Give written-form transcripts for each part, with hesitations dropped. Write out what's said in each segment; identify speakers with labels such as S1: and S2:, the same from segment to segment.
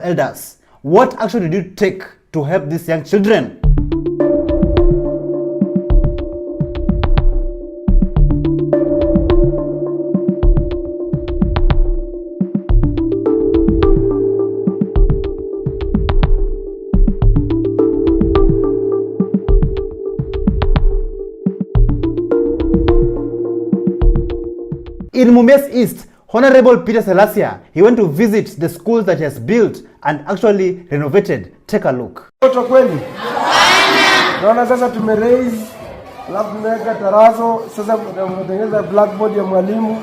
S1: Elders, what action did you take to help these young children? In Mumias East, Honorable Peter Selassie, he went to visit the schools that he has built and actually renovated. Take a look.
S2: Kweli. Naona sasa tumeraise, alafu tumeweka tarazo, sasa tunatengeneza blackboard ya mwalimu.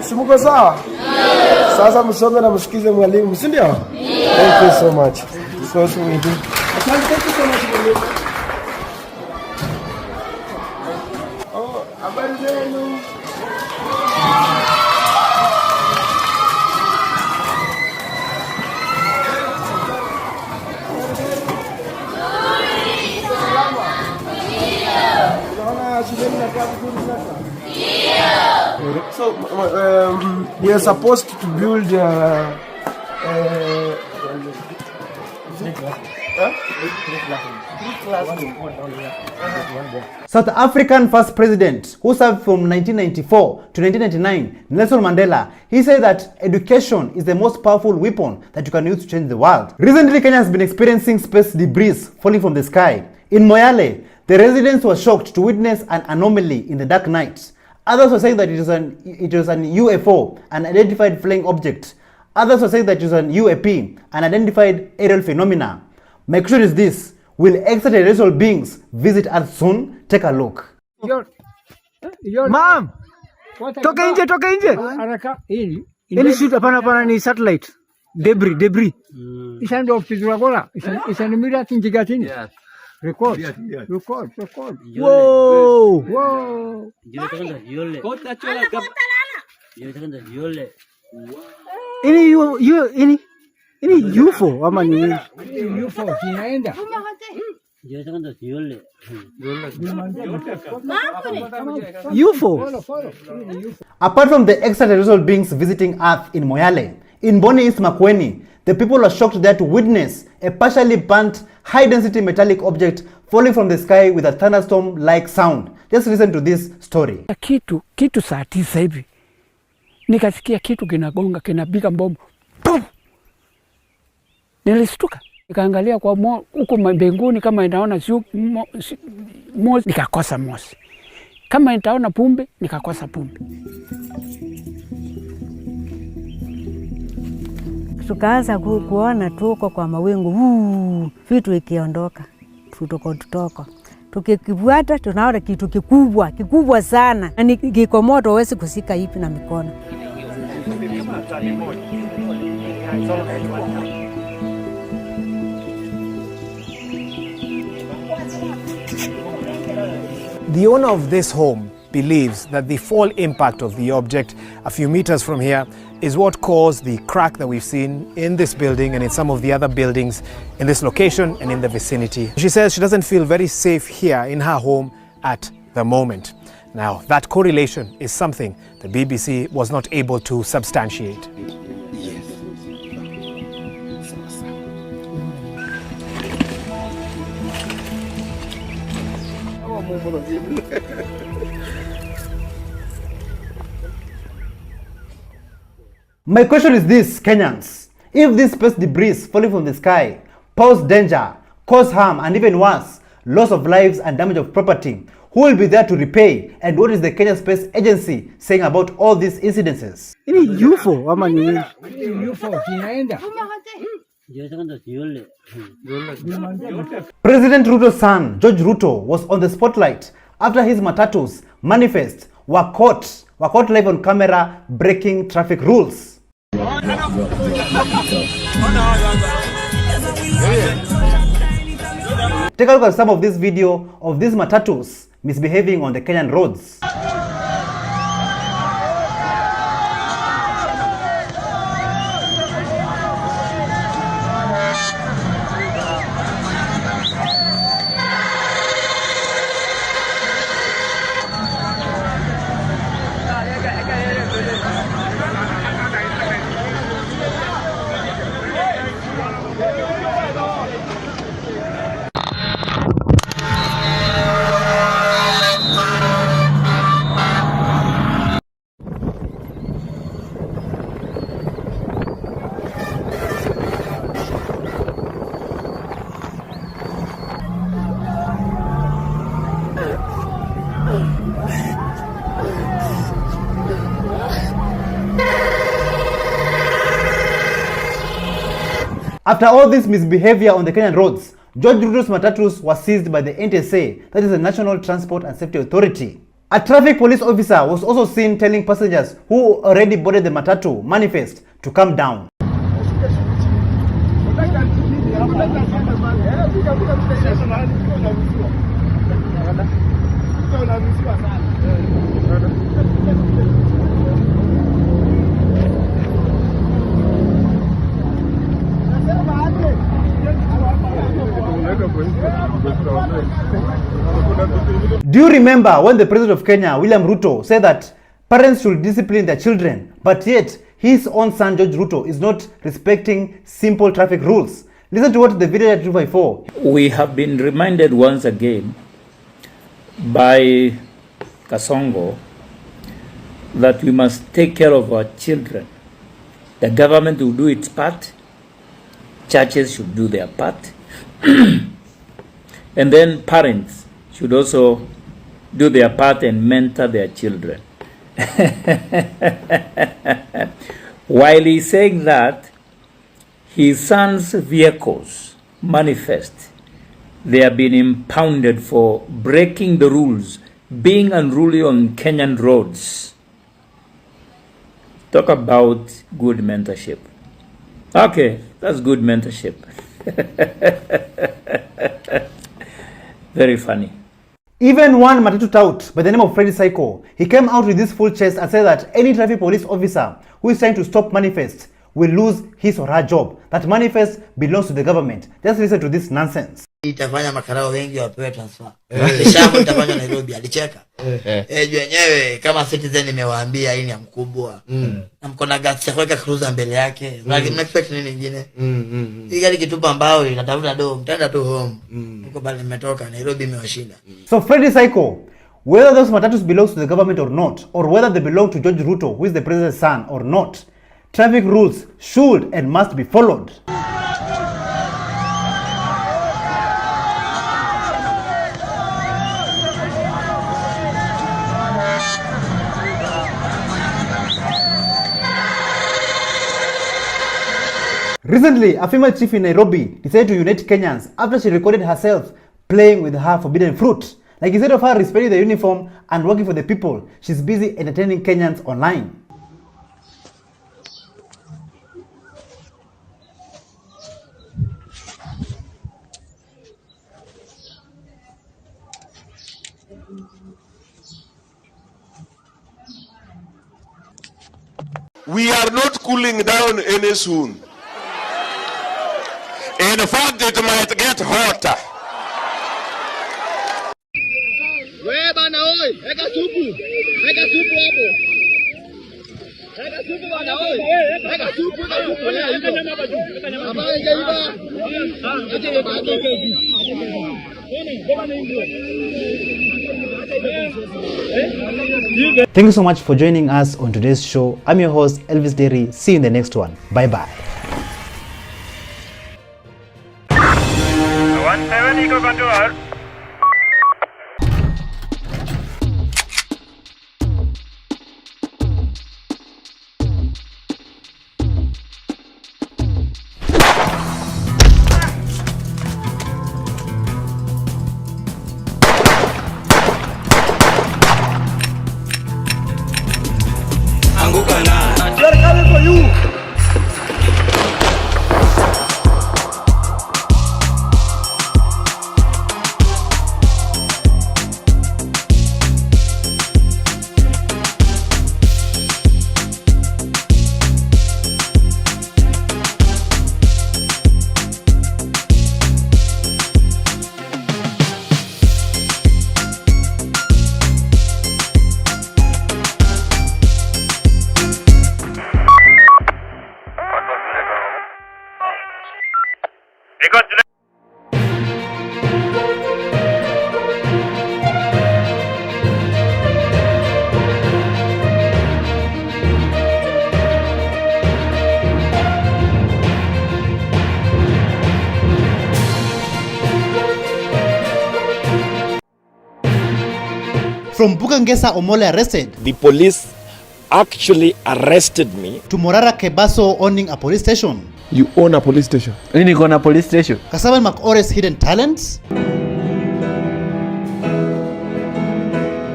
S2: Si mko sawa? Sasa msome na msikize mwalimu, si ndio? Thank you so much. So sweet. Thank you so much. Oh, habari zenu. So you're supposed to build
S1: South African first president who served from 1994 to 1999, Nelson Mandela, he said that education is the most powerful weapon that you can use to change the world. Recently, Kenya has been experiencing space debris falling from the sky. In Moyale, the residents were shocked to witness an anomaly in the dark night. Others were saying that it was an UFO, an identified flying object. Others were saying that it was an UAP, an identified aerial phenomena. My question is this: will extraterrestrial beings visit Earth soon? Take a look.
S3: Mom! Toka nje!
S4: Haraka hili.
S3: Ili shoot hapana ni satellite. Debris.
S4: Ishaenda kupiga gola. Ishanimira tinjiga chini.
S3: Yeah.
S4: Record.
S3: Whoa! Ini UFO ama ni nini?
S4: UFO inaenda.
S3: UFO.
S1: Apart from the extraterrestrial beings visiting Earth in Moyale, in Boni East Makueni, the people are shocked there to witness a partially burnt, high-density metallic object falling from the sky with a thunderstorm-like sound. Just listen to this story.
S4: Kitu saa 9 hivi. Nikasikia kitu kinagonga, kinapiga bomu. Pum! Nilistuka. Nikaangalia kwa huko mbinguni kama inaona mosi, nikakosa mosi. Kama nitaona pumbe, nikakosa pumbe.
S5: Tukaanza kuona tuko kwa mawingu, vitu ikiondoka, tutoko. Tukikifuata tunaona kitu kikubwa sana. Ni kiko moto, huwezi kusika hivi na mikono.
S6: The owner of this home believes that the fall impact of the object a few meters from here is what caused the crack that we've seen in this building and in some of the other buildings in this location and in the vicinity. She says she doesn't feel very safe here in her home at the moment. Now, that correlation is something the BBC was not able to substantiate.
S1: My question is this, Kenyans: if this space debris falling from the sky pose danger, cause harm, and even worse, loss of lives and damage of property, who will be there to repay? And what is the Kenya Space Agency saying about all these incidences?
S3: Ini UFO ama ni nini?
S4: UFO inaenda.
S1: President Ruto's son, George Ruto, was on the spotlight after his matatus manifest were caught live on camera breaking traffic rules. Take a look at some of this video of these matatus misbehaving on the Kenyan roads. After all this misbehavior on the Kenyan roads, George Ruto's matatus was seized by the NTSA, that is the National Transport and Safety Authority. A traffic police officer was also seen telling passengers who already boarded the matatu manifest to come down. Do you remember when the President of Kenya, William Ruto, said that parents should discipline their children, but yet his own son, George Ruto, is not respecting simple traffic rules? Listen to what the video at 254.
S7: We have been reminded once again by Kasongo that we must take care of our children. The government will do its part, churches should do their part, and then parents should also do their part and mentor their children. While he's saying that, his son's vehicles manifest. They have been impounded for breaking the rules, being unruly on Kenyan roads. Talk about good mentorship. Okay, that's good mentorship. Very funny.
S1: Even one matatu tout by the name of Freddy Psycho, he came out with this full chest and said that any traffic police officer who is trying to stop manifest will lose his or her job. That manifest belongs to the government. Just listen to this nonsense.
S8: Itafanya makarao wengi wapewe transfer. Nishamu itafanya Nairobi, alicheka. Wenyewe kama citizen nimewaambia hii ni ya mkubwa. Na mkona gati ya kuweka cruiser mbele yake. Mnexpect nini nyingine? Hii gari kitupa mbao inatafuta do, mtaenda tu home. Huko bali nimetoka Nairobi imewashinda.
S1: So Freddy Psycho, whether those matatus belongs to the government or not, or whether they belong to George Ruto, who is the president's son or not, traffic rules should and must be followed. Recently, a female chief in Nairobi decided to unite Kenyans after she recorded herself playing with her forbidden fruit. Like, instead of her respecting the uniform and working for the people, she's busy entertaining Kenyans online.
S9: We are not cooling down any soon. In fact, it might get hotter.
S1: Thank you so much for joining us on today's show. I'm your host, Elvis Derry. See you in the next one. Bye-bye.
S2: They're coming for you.
S1: From Bukangesa Omole arrested,
S10: the police actually arrested me,
S1: to Morara Kebaso owning a police station,
S2: You own a police station.
S3: Mimi niko na police station.
S1: Kasavan Makore's hidden talents?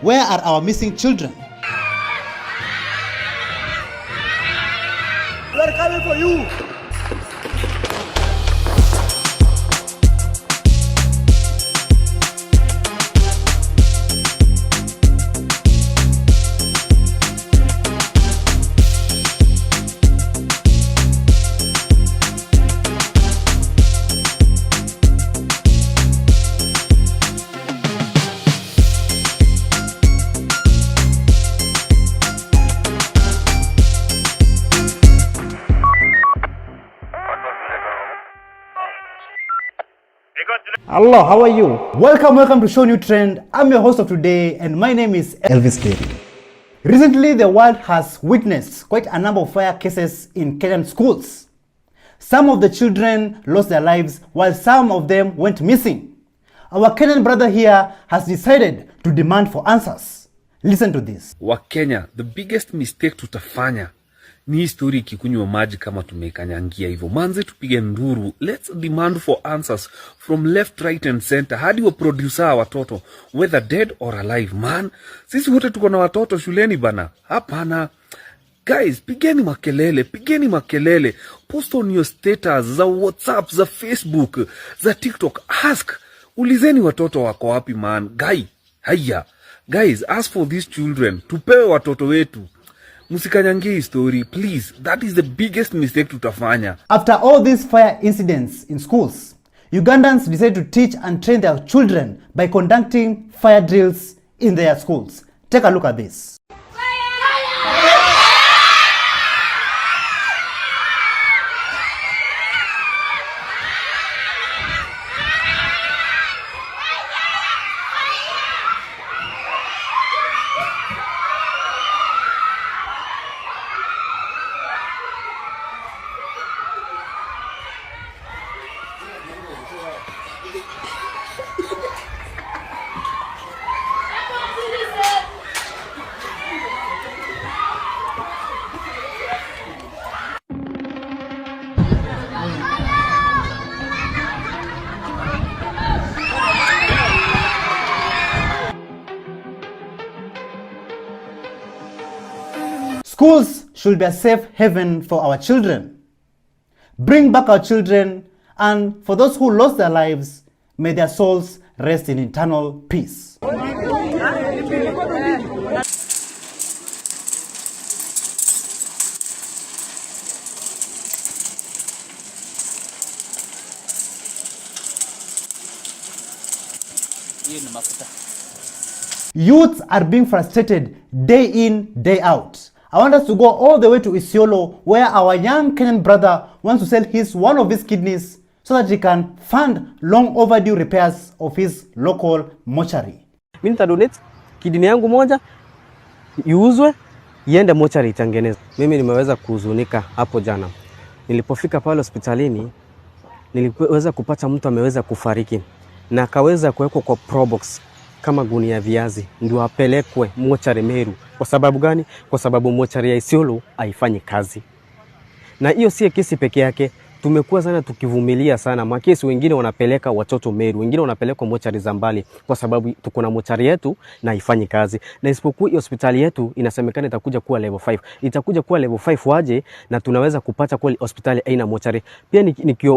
S1: Where are our missing children?
S2: We are coming for you.
S3: Allah, how are you?
S1: Welcome to ShowNewTrend. I'm your host of today and my name is Elvis Derry. Recently, the world has witnessed quite a number of fire cases in Kenyan schools. Some of the children lost their lives while some of them went missing. Our Kenyan brother here has decided to demand for answers. Listen to this.
S10: Wakenya, the biggest mistake tutafanya ni history ikikunywa maji kama tumekanyangia hivyo. Manze tupige nduru. Let's demand for answers from left, right and center. Hadi wa producer watoto, whether dead or alive. Man, sisi wote tuko na watoto shuleni bana. Hapana. Guys, pigeni makelele. Post on your status, za WhatsApp, za Facebook, za TikTok. Ask. Ulizeni watoto wako wapi man. Guys, ask for these children. Tupewe watoto wetu. Musikanyangi story, please. That is the biggest mistake tutafanya.
S1: After all these fire incidents in schools, Ugandans decided to teach and train their children by conducting fire drills in their schools. Take a look at this. Schools should be a safe haven for our children. Bring back our children, and for those who lost their lives, may their souls rest in eternal peace. Youths are being frustrated day in, day out. I want us to go all the way to Isiolo, where our young Kenyan brother wants to sell one of his kidneys so that he can fund long overdue repairs of his local mortuary.
S3: Mimi nitadonate kidney yangu moja iuzwe iende mortuary itengenezwe. Mimi nimeweza kuhuzunika hapo jana. Nilipofika pale hospitalini niliweza kupata mtu ameweza kufariki na akaweza kuwekwa kwa probox kama gunia ya viazi ndio apelekwe mortuary Meru. Kwa sababu gani? Kwa sababu mortuary ya Isiolo haifanyi kazi. Na hiyo si kesi peke yake. Tumekuwa sana tukivumilia sana. Makesi wengine wanapeleka watoto Meru, wengine wanapeleka mortuary za mbali kwa sababu tuko na mortuary yetu na haifanyi kazi. Na isipokuwa hospitali yetu inasemekana itakuja kuwa level 5. Itakuja kuwa level 5 waje na tunaweza kupata kwa hospitali aina mortuary. Pia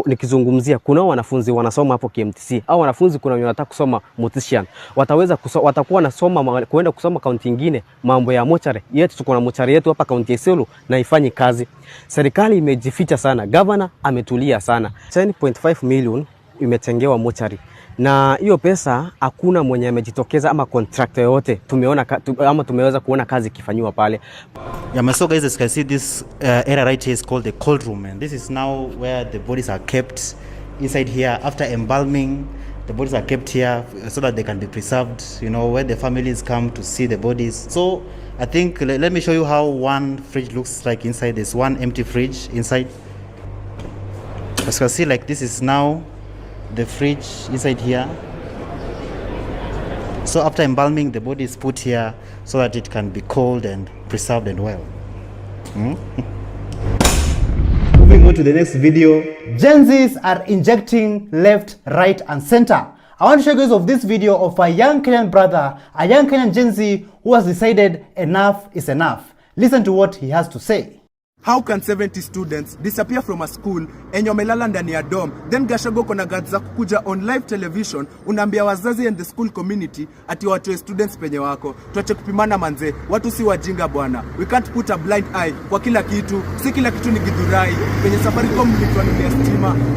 S3: nikizungumzia kuna wanafunzi wanasoma hapo KMTC. Au wanafunzi kuna wenye wanataka kusoma mortician. Watakuwa nasoma kuenda kusoma kaunti nyingine mambo ya mortuary. Yetu tuko na mortuary yetu hapa kaunti ya Isiolo na haifanyi kazi. Serikali imejificha sana. Governor ametulia sana. 10.5 million imetengewa mortuary. Na hiyo pesa hakuna mwenye amejitokeza ama contractor yote tumeweza kuona kazi ikifanywa pale.
S1: Yeah, so guys, as you can see, this area right here is called the cold room, and this is now where the bodies are kept inside here. After embalming, the bodies are kept here so that they can be preserved, you know, where the families come to see the bodies. So I think let me show you how one fridge looks like inside. There's one empty fridge inside. As you can see, like this is now the fridge inside here. So after embalming, the body is put here so that it can be cold and preserved and well. Moving on to the next video. Gen Zs are injecting left, right and center. I want to show you guys of this video of a young Kenyan brother, a young Kenyan Gen Z who has decided enough is enough. Listen to what he has to say.
S11: How can 70 students disappear from a school enye wamelala ndani ya dorm, then Gachagua kona guts za kukuja on live television unaambia wazazi and the school community ati watoe students penye wako? Tuache kupimana manze, watu si wajinga bwana. We can't put a blind eye kwa kila kitu. Si kila kitu ni Githurai. Penye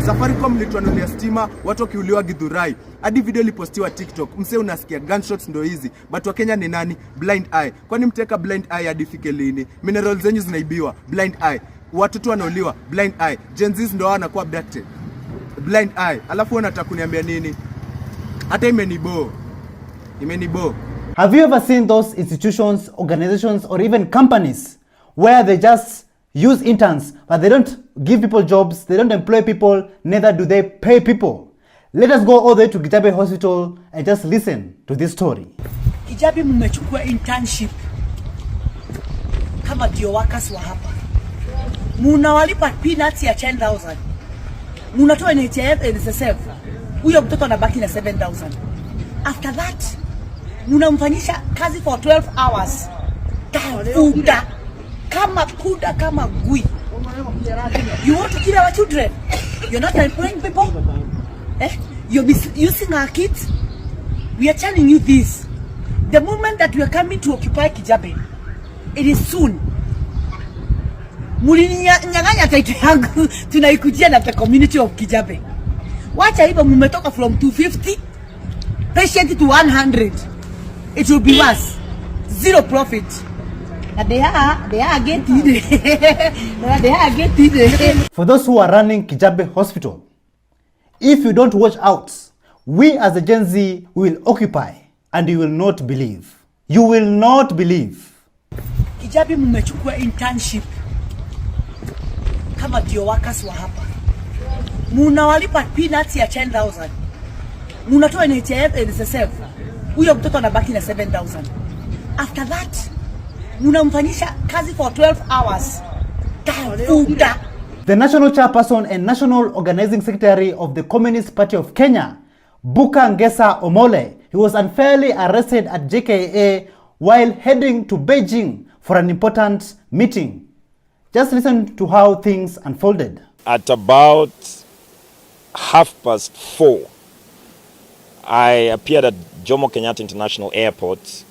S11: Safaricom mlituanulia stima, watu wakiuliwa Githurai. Hadi video lipostiwa TikTok, mse unasikia gunshots ndo hizi. But wa Kenya ni nani? Blind eye. Kwani mteka blind eye hadi fike lini? Minerals zenyu zinaibiwa, blind eye. Watoto wanauliwa, blind eye. Gen Zs ndo wanakuwa abducted, blind eye. Alafu unataka kuniambia nini? Hata imenibo.
S1: Have you ever seen those institutions, organizations or even companies where they just use interns but they don't give people jobs, they don't employ people, neither do they pay people? Let us go all the way to Kijabe Hospital and just listen to this story.
S12: Kijabe mmechukua internship kama ndio workers wa hapa. Munawalipa peanuts ya 10,000. Munatoa NHIF and NSSF. Huyo mtoto anabaki na 7,000. After that, munamfanyisha kazi for 12 hours. Kuda kama gui. You want to kill our children? You're not employing people? You're using our kids? We are telling you this. The moment that we are coming to occupy Kijabe, it is soon. Mulininyang'anya title yangu tunaikujia na the community of Kijabe. Wacha hivyo mmetoka from 250 patient to 100. It will be worse. Zero profit. They are getting
S1: For those who are running Kijabe Hospital, if you don't watch out, we as a Gen Z will occupy and you will not believe. You will not believe.
S12: Kijabe mmechukua internship kama ndio workers wa hapa. Munawalipa peanuts ya 10,000. Munatoa NHIF and NSSF. Huyo mtoto anabaki na 7,000. After that, munamfanyisha kazi for 12 hours.
S1: The national chairperson and national organizing secretary of the Communist Party of Kenya, Buka Ngesa Omole, he was unfairly arrested at JKA while heading to Beijing for an important meeting. Just listen to how things unfolded.
S13: At about 4:30, I appeared at Jomo Kenyatta International Airport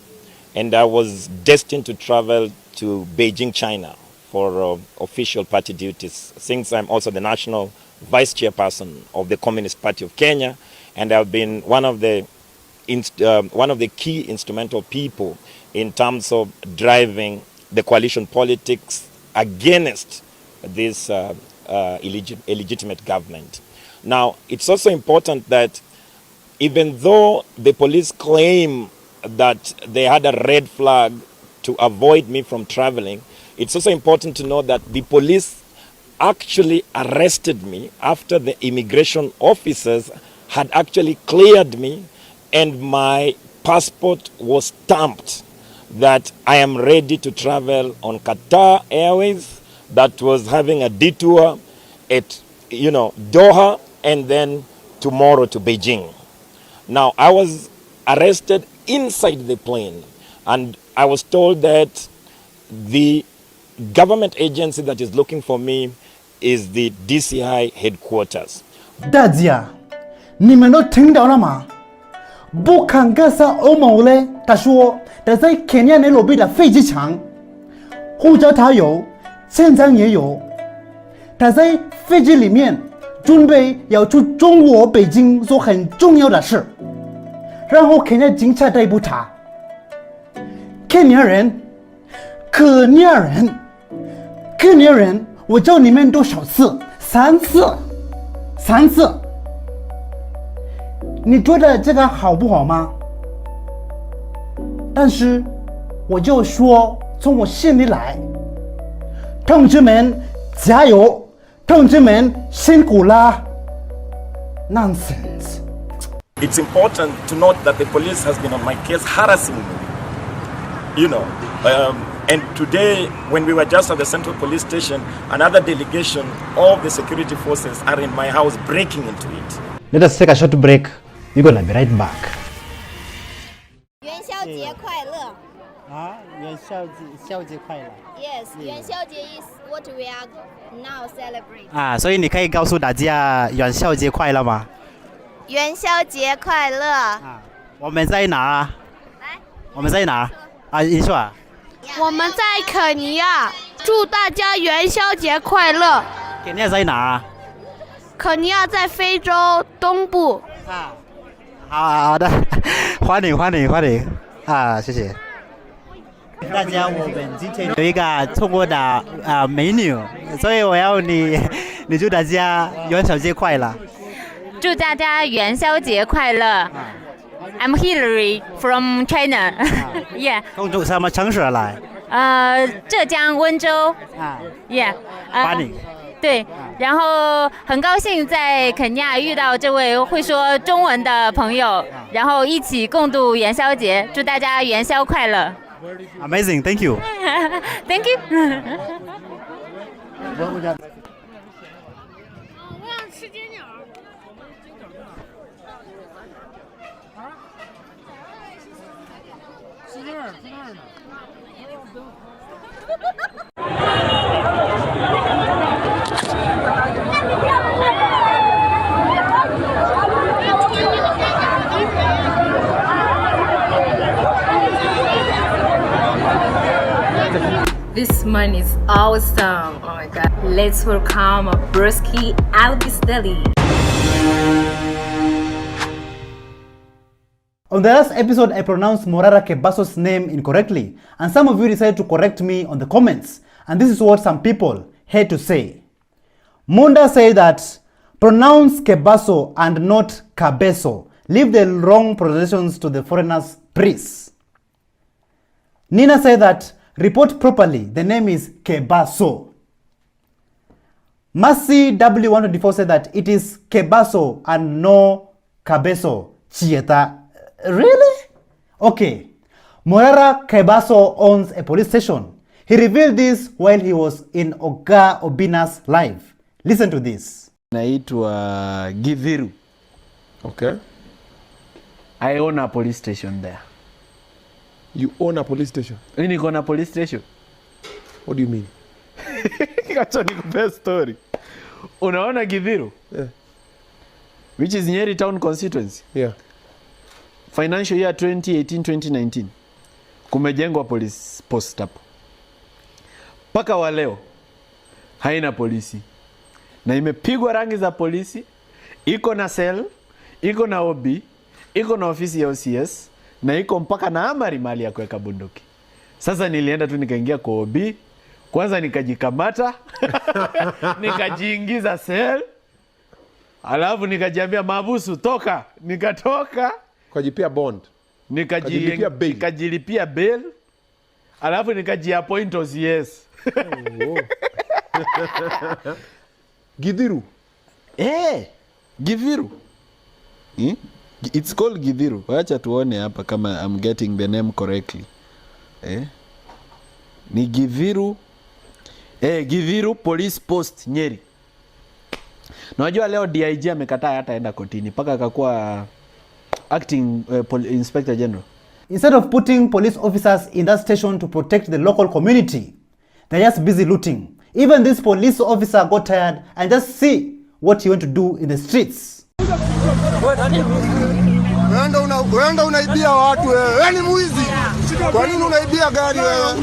S13: and I was destined to travel to Beijing, China for official party duties, since I'm also the national vice chairperson of the Communist Party of Kenya, and I've been one of the key instrumental people in terms of driving the coalition politics against this illegitimate government. Now, it's also important that even though the police claim that they had a red flag to avoid me from traveling, it's also important to know that the police actually arrested me after the immigration officers had actually cleared me and my passport was stamped that I am ready to travel on Qatar Airways that was having a detour at Doha and then tomorrow to Beijing. Now, I was arrested inside the plane and I was told that the government agency that is looking for me is the DCI headquarters.
S1: Dadzia, nimeno tingda olama. Bukangasa omole tashuo, dazai Kenya ne lobi da Feiji chang. Huja ta you, 现在也有。他在飞机里面准备要去中国北京做很重要的事，然后肯尼亚警察逮捕他。肯尼亚人，我叫你们多少次？3次。你觉得这个好不好吗？但是我就说，从我心里来，同志们加油，同志们辛苦了。Nonsense.
S13: It's important to note that the police has been on my case harassing me. And today, when we were just at the Central Police Station, another delegation of the security forces are in my house breaking into it.
S1: Let us take a short break. We're gonna be right back.
S14: 元宵节快乐
S15: 元宵节快乐
S14: Yes, 元宵节 is what we are now celebrating.
S15: 所以你可以告诉大家元宵节快乐吗？
S14: 元宵节快乐。
S15: 我们在哪啊？我们在哪？你说啊？
S16: 我们在肯尼亚，祝大家元宵节快乐。
S15: 肯尼亚在哪啊？
S16: 肯尼亚在非洲东部。
S15: 好的，欢迎谢谢。大家，我们今天有一个中国的美女，所以我要你祝大家元宵节快乐。
S17: 祝大家元宵节快乐。I'm Hillary from China. Yeah.
S15: 从什么城市来？
S17: 浙江温州。Yeah.
S15: 欢迎。
S17: 对，然后很高兴在肯尼亚遇到这位会说中文的朋友，然后一起共度元宵节，祝大家元宵快乐。
S15: Amazing, thank you.
S17: Thank you.
S16: 我想吃煎饺。是那儿呢。
S18: This man is awesome. Oh my god. Let's welcome Brusky Albistelli.
S1: On the last episode, I pronounced Morara Kebaso's name incorrectly, and some of you decided to correct me on the comments, and this is what some people had to say. Munda said that pronounce Kebaso and not Cabeso. Leave the wrong pronunciations to the foreigners' priests. Nina said that report properly, the name is Kebaso. Mercy W124 said that it is Kebaso and no Cabeso. Chieta. Really? Okay. Morara Kebaso owns a police station. He revealed this while he was in Oga Obina's live. Listen to this.
S19: Naitwa Giviru.
S11: Okay.
S19: I own a police station there.
S11: You own a police station?
S19: Mimi niko na police station.
S11: What do you mean?
S19: Acha nikupe story. Unaona Giviru?
S11: Yeah.
S19: Which is Nyeri town constituency.
S11: Yeah.
S19: Financial year 2018-2019. Kumejengwa police post hapo. Paka wa leo haina polisi. Na imepigwa rangi za polisi, iko na cell, iko na OB, iko na ofisi ya OCS, na iko mpaka na amari mali ya kuweka bunduki. Sasa nilienda tu nikaingia kwa OB, kwanza nikajikamata, nikajiingiza cell, alafu nikajiambia mabusu toka, nikatoka,
S11: kujipia bond,
S19: nikajilipia bail, alafu nikajiappoint OCS.
S11: Giviru.
S19: Giviru. It's called Giviru. Wacha tuone hapa kama I'm getting the name correctly. Ni Giviru. Giviru Police Post Nyeri. Najua leo DIG amekataa hata enda kotini paka akakuwa acting Inspector General.
S1: Instead of putting police officers in that station to protect the local community, they're just busy looting. Even this police officer got tired and just see what he went to do in the streets.
S2: Unaenda unaibia watu wewe. Wewe ni mwizi. Kwa nini unaibia gari wewe?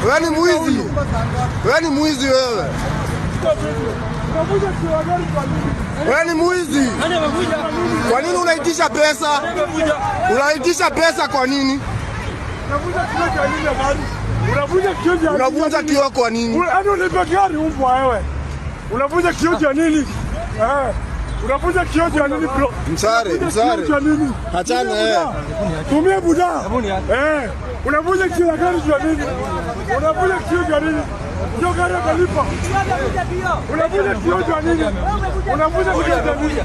S2: Wewe ni mwizi. Wewe ni mwizi wewe. Wewe ni mwizi. Kwa nini unaitisha pesa? Unaitisha pesa kwa nini? Unavunja kioo kwa nini?
S20: Unanipa gari umbwa wewe. Unavunja kioo cha nini? Unavunja kioo cha nini bro?
S2: Msare. Achana
S20: Tumia buda. Unavunja kioo cha gari cha nini? Unavunja kioo cha nini? Ndio gari kalipa. Unavunja kioo cha nini? Unavunja kioo cha nini?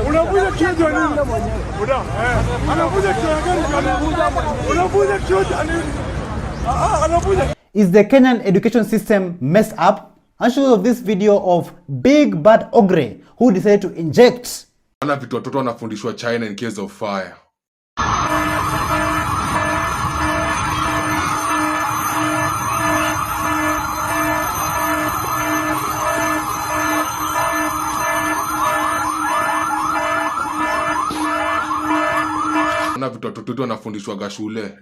S20: Unavunja kioo cha nini? Buda. Unavunja kioo cha gari cha nini? Unavunja kioo cha nini?
S1: Is the Kenyan education system messed up? I'll show you this video of Big Bad Ogre who decided to inject.
S20: Ana vitu watoto wanafundishwa China in case of fire. Ana vitu watoto wanafundishwa shule.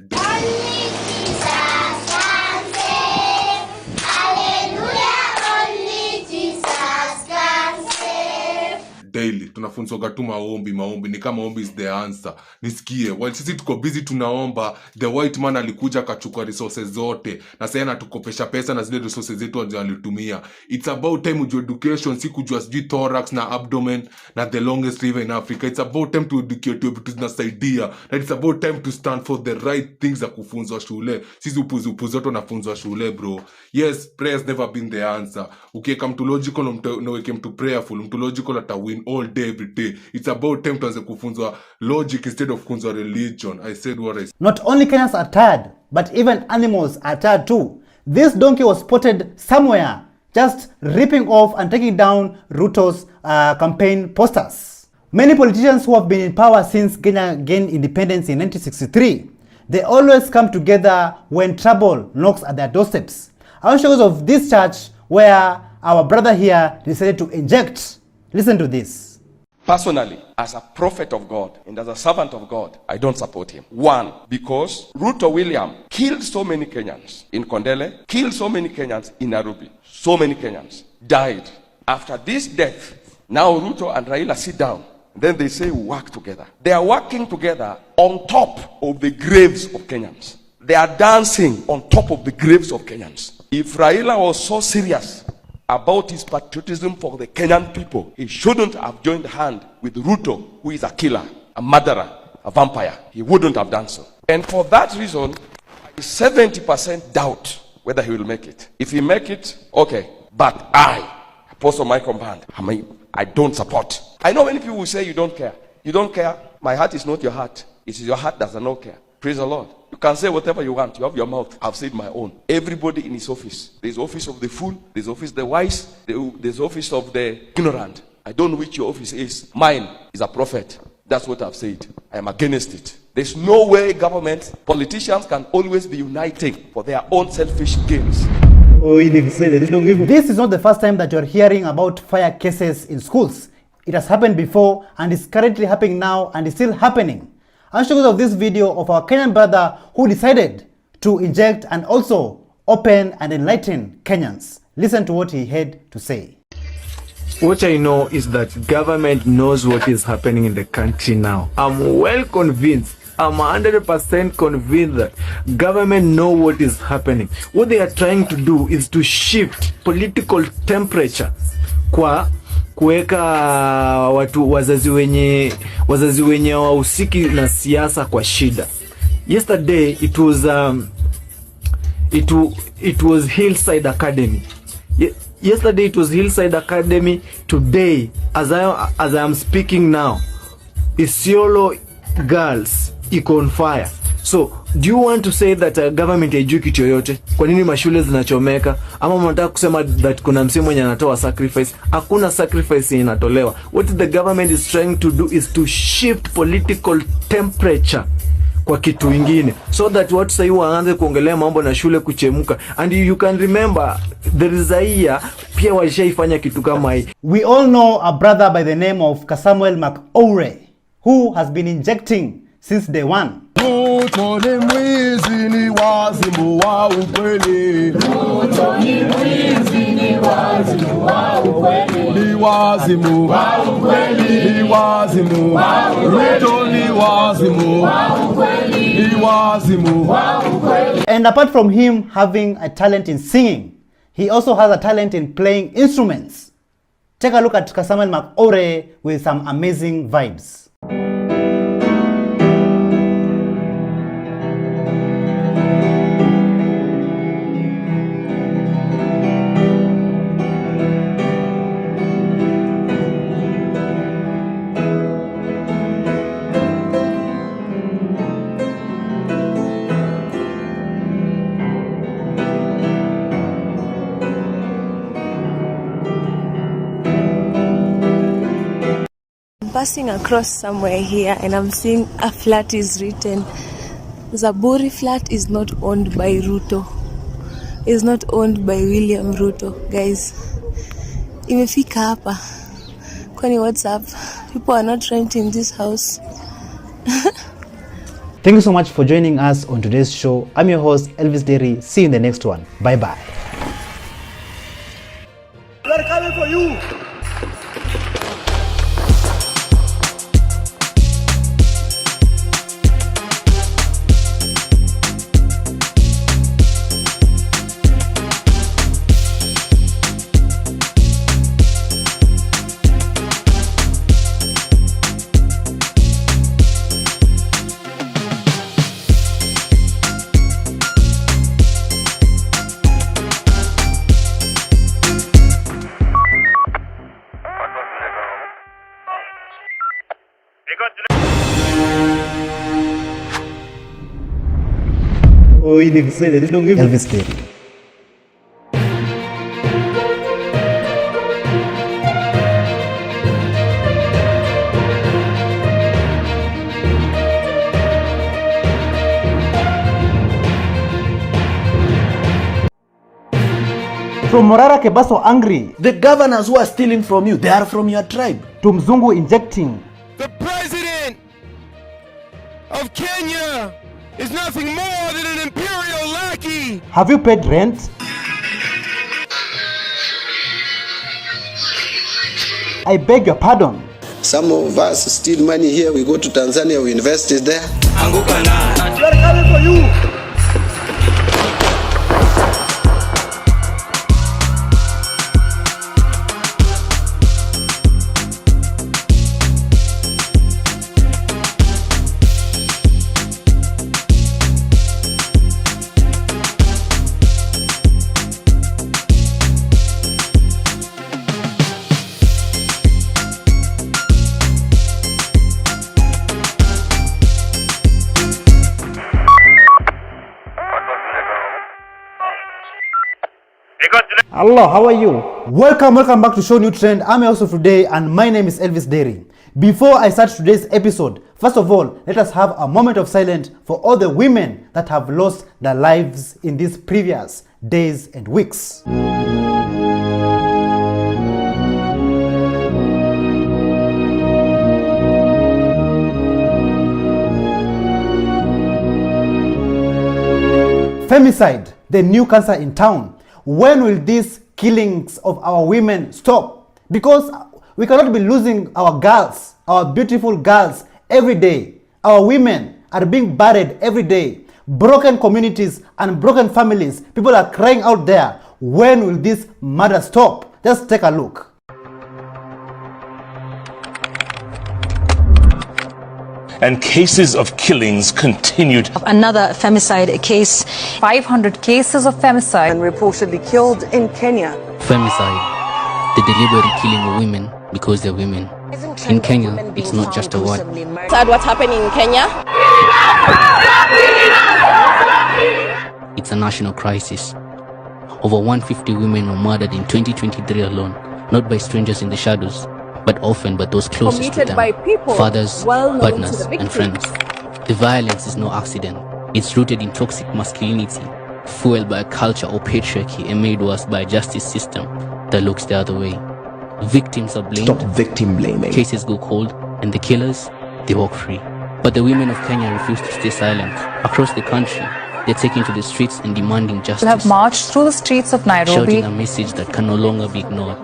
S20: Daily tunafunzwa tu maombi ni kama maombi is the answer. Nisikie, while sisi tuko busy tunaomba, the white man alikuja akachukua resources zote na sasa anatukopesha pesa na zile resources zetu alitumia. It's about time to education, si kujua sijui thorax na abdomen na the longest river in Africa. It's about time to educate vitu zinasaidia, and it's about time to stand for the right things za kufunzwa shule. Sisi upuzi zote tunafunzwa shule bro. Yes, prayers never been the answer. Ukiweka mtu logical na uweke mtu prayerful, mtu logical atawin all day every day. It's about time tuanze kufunzwa logic instead of kufunzwa religion. I said what I said.
S1: Not only Kenyans are tired, but even animals are tired too. This donkey was spotted somewhere just ripping off and taking down Ruto's campaign posters. Many politicians who have been in power since Kenya gained independence in 1963, they always come together when trouble knocks at their doorsteps. I want to show you of this church where our brother here decided to inject. Listen to this.
S21: Personally, as a prophet of God and as a servant of God, I don't support him. One, because Ruto William killed so many Kenyans in Kondele, killed so many Kenyans in Nairobi. So many Kenyans died. After this death, now Ruto and Raila sit down. Then they say work together. They are working together on top of the graves of Kenyans. They are dancing on top of the graves of Kenyans. If Raila was so serious about his patriotism for the Kenyan people, he shouldn't have joined hand with Ruto, who is a killer, a murderer, a vampire. He wouldn't have done so. And for that reason, I 70% doubt whether he will make it. If he make it, okay. But I, Apostle Michael Band, I don't support. I know many people will say you don't care. You don't care. My heart is not your heart. It is your heart that does not care. Praise the Lord. You can say whatever you want. You have your mouth. I've said my own. Everybody in his office. There's office of the fool. There's office of the wise. There's office of the ignorant. I don't know which your office is. Mine is a prophet. That's what I've said. I am against it. There's no way government, politicians can always be uniting for their own selfish gains.
S1: This is not the first time that you're hearing about fire cases in schools. It has happened before and is currently happening now and is still happening. I'll show you of this video of our Kenyan brother who decided to inject and also open and enlighten Kenyans. Listen to what he had to say.
S22: What I know is that government knows what is happening in the country now. I'm well convinced. I'm 100% convinced that government know what is happening. What they are trying to do is to shift political temperature kwa kuweka watu wazazi wenye wahusiki na siasa kwa shida. Yesterday it was Hillside Academy. Yesterday it was Hillside Academy. Today, as I am speaking now, Isiolo girls iko on fire. So, do you want to say that government haijui kitu yoyote? Kwa nini mashule zinachomeka? Ama mnataka kusema that kuna msemo mwenye anatoa sacrifice? Hakuna sacrifice inatolewa. What the government is trying to do is to shift political temperature kwa kitu ingine, so that watu sasa waanze kuongelea mambo na shule kuchemuka. And you can remember there is a year pia washaifanya kitu kama hii.
S1: We all know a brother by the name of Samuel Macoure who has been injecting since day one.
S2: Ruto ni mwizi, ni wazimu wa ukweli. Ruto ni mwizi, ni wazimu wa ukweli. Ni wazimu wa ukweli. Ni wazimu wa ukweli. Ruto ni wazimu wa ukweli. Ni wazimu wa ukweli.
S1: And apart from him having a talent in singing, he also has a talent in playing instruments. Take a look at Samuel Macoure with some amazing vibes.
S5: passing across somewhere here and I'm seeing a flat is written. Zaburi flat is not owned by Ruto. Is not owned by William Ruto. Guys, imefika hapa. Kwani what's up? People are not renting this house.
S1: Thank you so much for joining us on today's show. I'm your host, Elvis Derry. See you in the next one. Bye-bye.
S20: We're coming for you.
S1: Oh, you didn't say that. Don't give Elvis Derry. From Morara Kebaso angry.
S22: The governors who are stealing from you, they are from your tribe.
S1: To Mzungu injecting.
S20: The president of Kenya is nothing more than an imperial lackey.
S1: Have you paid rent? I beg your pardon.
S6: Some of us steal money here, we go to Tanzania, we invest it there.
S20: We are coming for you.
S1: Hello, how are you? Welcome back to ShowNewTrend. I'm your host for today and my name is Elvis Derry. Before I start today's episode, first of all, let us have a moment of silence for all the women that have lost their lives in these previous days and weeks. Femicide, the new cancer in town. When will these killings of our women stop? Because we cannot be losing our girls, our beautiful girls every day. Our women are being buried every day. Broken communities and broken families. People are crying out there. When will this murder stop? Just take a look.
S23: And cases of killings continued.
S24: Another femicide case. 500 cases of femicide and reportedly killed in Kenya.
S25: Femicide, the deliberate killing of women because they're women. In Kenya, it's not just a word.
S26: Sad what's happening in Kenya?
S25: It's a national crisis. Over 150 women were murdered in 2023 alone, not by strangers in the shadows, but often by those closest to them,
S24: by people
S25: fathers,
S24: well
S25: partners, and friends. The violence is no accident. It's rooted in toxic masculinity, fueled by a culture or patriarchy and made worse by a justice system that looks the other way. Victims are blamed,
S22: Stop victim blaming.
S25: cases go cold, and the killers, they walk free. But the women of Kenya refuse to stay silent. Across the country, they're taking to the streets and demanding justice.
S24: Have marched through the streets of Nairobi,
S25: shouting a message that can no longer be ignored.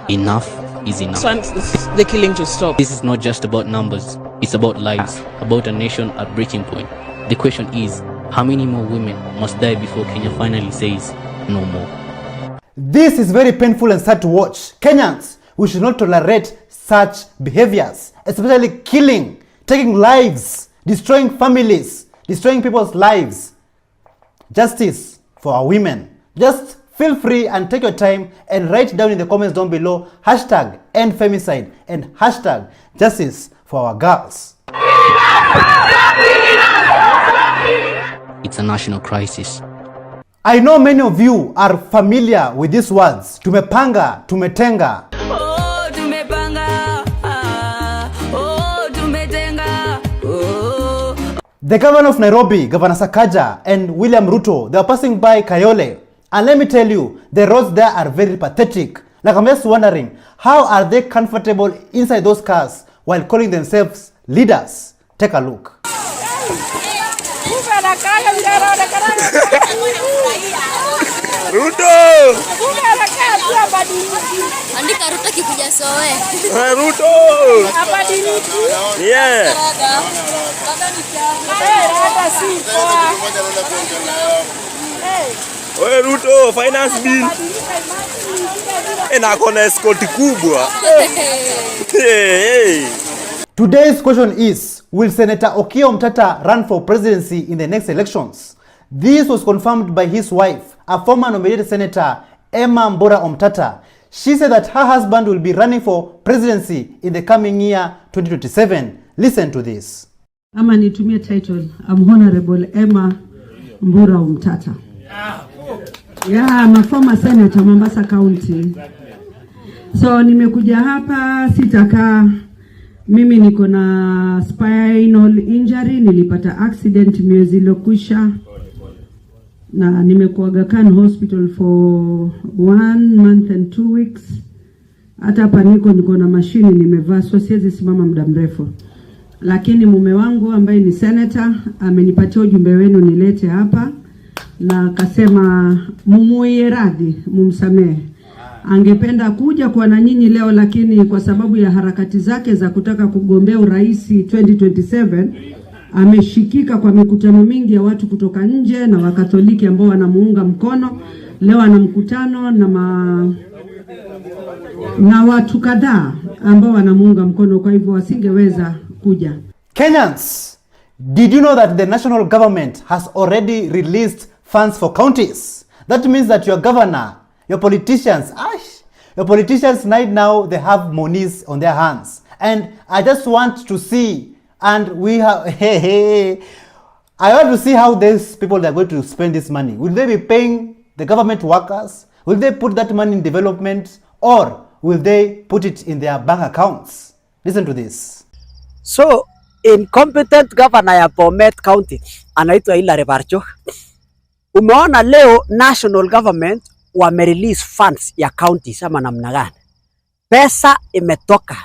S25: Enough is enough.
S26: The killing to stop.
S25: This is not just about numbers, it's about lives, about a nation at breaking point. The question is, how many more women must die before Kenya finally says no more?
S1: This is very painful and sad to watch. Kenyans, we should not tolerate such behaviors, especially killing, taking lives, destroying families, destroying people's lives. Justice for our women. Just feel free and take your time and write down in the comments down below hashtag end femicide and hashtag justice for our girls.
S25: It's a national crisis.
S1: I know many of you are familiar with these words. Tumepanga, tumetenga.
S27: Oh, tumepanga. Oh,
S1: The governor of Nairobi, Governor Sakaja, and William Ruto, they were passing by Kayole. And let me tell you, the roads there are very pathetic. Like, I'm just wondering, how are they comfortable inside those cars while calling themselves leaders? Take a look.
S20: Ruto!
S14: Andika Ruto kikuja sowe.
S20: Ruto! Yeah. Oye Ruto, finance bill. Na kona escort kubwa.
S1: Today's question is, will Senator Okiya Omtata run for presidency in the next elections? This was confirmed by his wife, a former nominated senator, Emma Mbura Omtata. She said that her husband will be running for presidency in the coming year 2027. Listen to this.
S3: Ama nitumie title, I'm Honorable Emma Mbura Omtata. Yeah, I'm a former senator Mombasa County. So nimekuja hapa sitakaa. Mimi niko na spinal injury, nilipata accident miezi iliyokwisha. Na nimekuaga Khan Hospital for 1 month and 2 weeks. Hata hapa niko na mashini nimevaa, so siwezi simama muda mrefu. Lakini mume wangu ambaye ni senator amenipatia ujumbe wenu nilete hapa, na akasema mumuie radhi, mumsamehe. Angependa kuja kwa na nyinyi leo, lakini kwa sababu ya harakati zake za kutaka kugombea urais 2027 ameshikika kwa mikutano mingi ya watu kutoka nje na Wakatoliki ambao wanamuunga mkono. Leo ana mkutano na watu kadhaa ambao wanamuunga mkono, kwa hivyo wasingeweza kuja.
S1: Kenyans, did you know that the national government has already released funds for counties? That means that your governor, your politicians right now, they have monies on their hands. And I just want to see, and we have, I want to see how these people are going to spend this money. Will they be paying the government workers? Will they put that money in development? Or will they put it in their bank accounts? Listen to this.
S4: So, incompetent governor ya Bomet County anaitwa Hilary Barchok. Umeona leo national government wamerelease funds ya county sama namna gani? Pesa imetoka.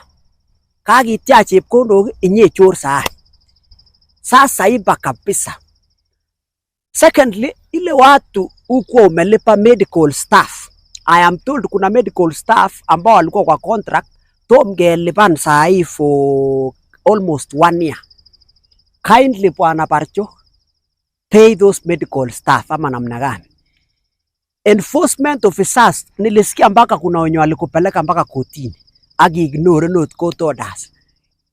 S4: Kagitia chepkondok inyechor saa. Sasa iba kabisa. Secondly, ile watu huko umelipa medical staff. I am told kuna medical staff ambao walikuwa kwa contract tomgelipan saa hii for almost 1 year. Kindly Bwana Barchok, pay those medical staff ama namna gani? Enforcement officers nilisikia mpaka kuna wenye walikupeleka mpaka kotini agi ignore not court orders.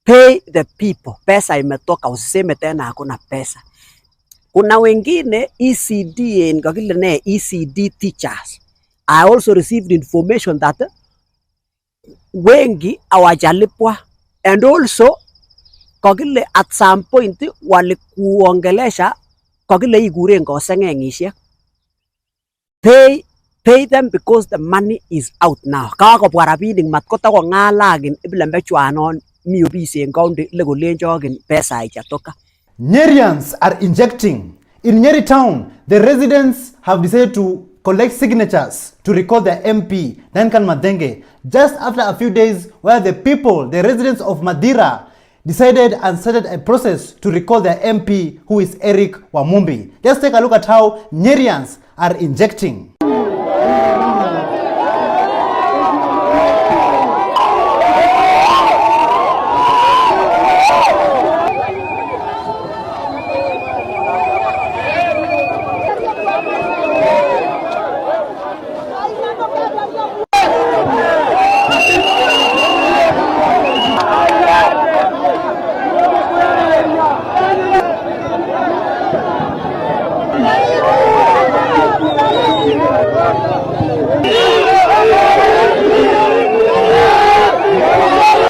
S4: Pay the people. Pesa imetoka, usiseme tena hakuna pesa. Kuna wengine ECD ngakile ne ECD teachers. I also received information that wengi hawajalipwa, and also kakile at some point walikuongelesha kakile igure ngosengengishek. Pay them because the money is out now. Kakobwa rabinik matkota ko ngalagin iblembech chwanon mi obisi en county legolenjogin pesa ichatoka.
S1: Nyerians are injecting. In Nyeri town, the residents have decided to collect signatures to recall their MP, Duncan Madenge, just after a few days where the people, the residents of Madira, decided and started a process to recall their MP, who is Eric Wamumbi. Just take a look at how Nyerians are injecting.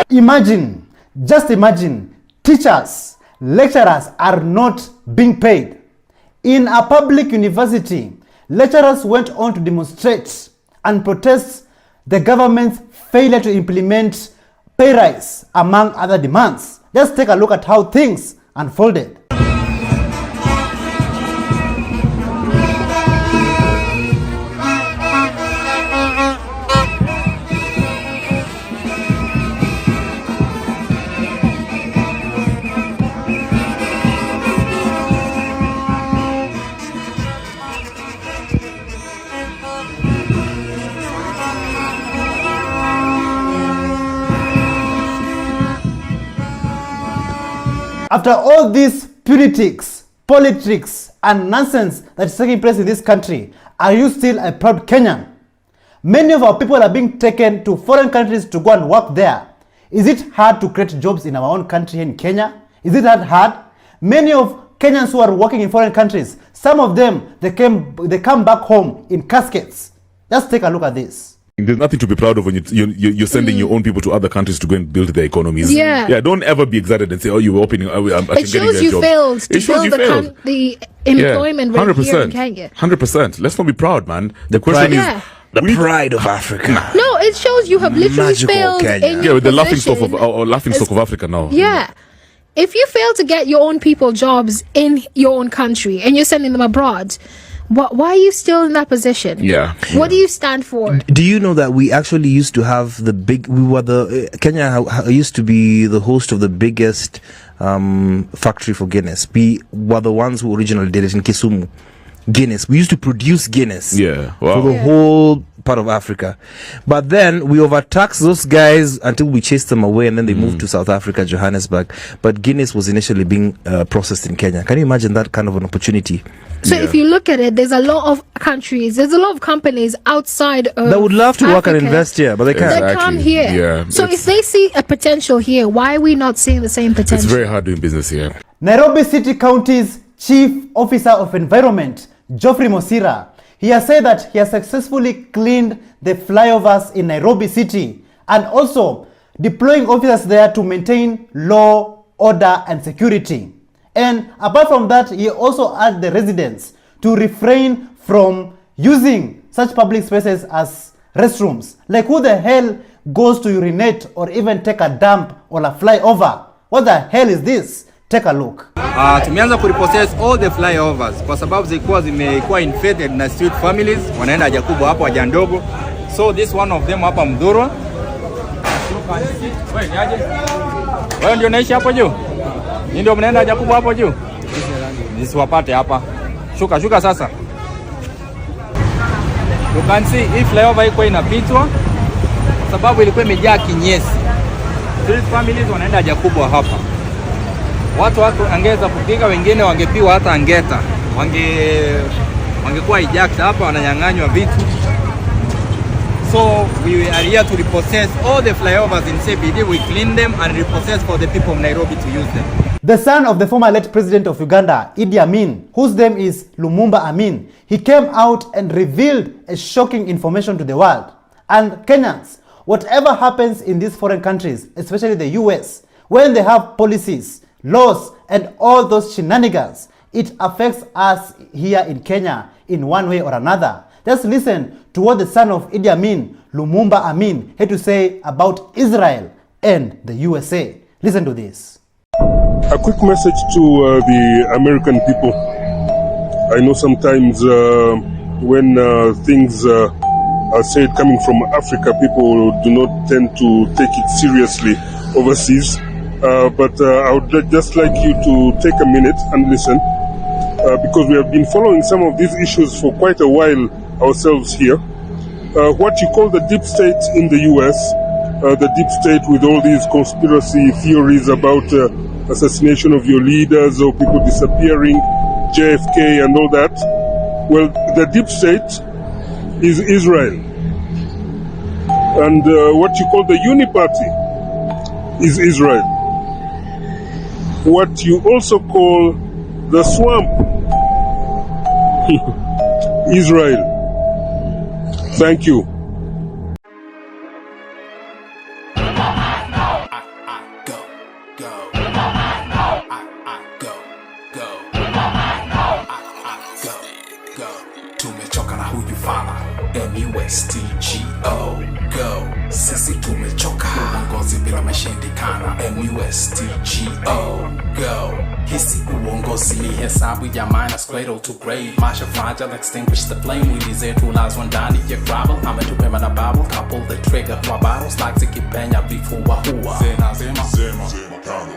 S1: Imagine, just imagine, teachers, lecturers are not being paid. In a public university, lecturers went on to demonstrate and protest the government's failure to implement pay rise, among other demands. Just take a look at how things unfolded. After all these politics, and nonsense that is taking place in this country, are you still a proud Kenyan? Many of our people are being taken to foreign countries to go and work there. Is it hard to create jobs in our own country in Kenya? Is it that hard? Many of Kenyans who are working in foreign countries, some of them, they come back home in caskets. Just take a look at this.
S7: There's nothing to be proud of when you're sending your own people to other countries to go and build their economies.
S8: Yeah.
S7: Don't ever be excited and say, oh, you're opening,
S8: it shows you failed to build the employment rate here in Kenya.
S7: 100%. Let's not be proud, man. The question is...
S9: The pride of Africa.
S8: No, it shows you have literally failed in your
S7: with the laughing stock of Africa now.
S8: Yeah. If you fail to get your own people jobs in your own country and you're sending them abroad, why are you still in that position?
S7: Yeah.
S8: What do you stand for?
S9: Do you know that we actually used to have Kenya used to be the host of the biggest factory for Guinness. We were the ones who originally did it in Kisumu. Guinness. We used to produce Guinness for the whole part of Africa. But then we overtaxed those guys until we chased them away, and then they moved to South Africa, Johannesburg. But Guinness was initially being processed in Kenya. Can you imagine that kind of an opportunity?
S8: So if you look at it, there's a lot of countries, there's a lot of companies outside of
S9: that would love to work and invest here, but they can't.
S8: They come here.
S7: Yeah,
S8: so if they see a potential here, why are we not seeing the same potential?
S7: It's very hard doing business here.
S1: Nairobi City County's Chief Officer of Environment, Geoffrey Mosira, he has said that he has successfully cleaned the flyovers in Nairobi City and also deploying officers there to maintain law, order and security. And apart from that, he also urged the residents to refrain from using such public spaces as restrooms. Like, who the hell goes to urinate or even take a dump or a flyover? What the hell is this? Take a look.
S10: Tumeanza kureprocess all the flyovers kwa sababu zimekuwa infected na street families, wanaenda haja kubwa hapo, haja ndogo. So this one of them hapa Mdhurwa. Wewe ni aje? Wewe ndio unaishi hapo juu? Ni ndio mnaenda haja kubwa hapo juu? Nisiwapate hapa. Shuka sasa. You can see if flyover iko inapitwa sababu ilikuwa imejaa kinyesi. Street families wanaenda haja kubwa hapa. Watu angeza kupika, wengine wangepiwa hata angeta. Wangekuwa eject hapa, wananyang'anywa vitu. So we are here to repossess all the flyovers in CBD. We clean them and repossess for the people of Nairobi to use them.
S1: The son of the former late president of Uganda, Idi Amin, whose name is Lumumba Amin, he came out and revealed a shocking information to the world. And Kenyans, whatever happens in these foreign countries, especially the US, when they have policies, laws and all those shenanigans, it affects us here in Kenya in one way or another. Just listen to what the son of Idi Amin, Lumumba Amin, had to say about Israel and the USA. Listen to this.
S20: A quick message to the American people. I know sometimes when things are said coming from Africa, people do not tend to take it seriously overseas. But I would just like you to take a minute and listen, because we have been following some of these issues for quite a while ourselves here. What you call the deep state in the US, the deep state with all these conspiracy theories about assassination of your leaders or people disappearing, JFK and all that. Well, the deep state is Israel. And what you call the Uniparty is Israel. What you also call the swamp, Israel. Thank you.
S12: Tumechoka na huyu fala MUSTGO go. Sisi tumechoka uongozi bila mashindikana MUSTGO go. Hisi uongozi ni hesabu ya minus cradle to grave. Masha fragile extinguish the flame. We deserve to lies one ndani ya gravel. Ametupema na babble, couple the trigger kwa battles like zikipenya vifua hua. Zema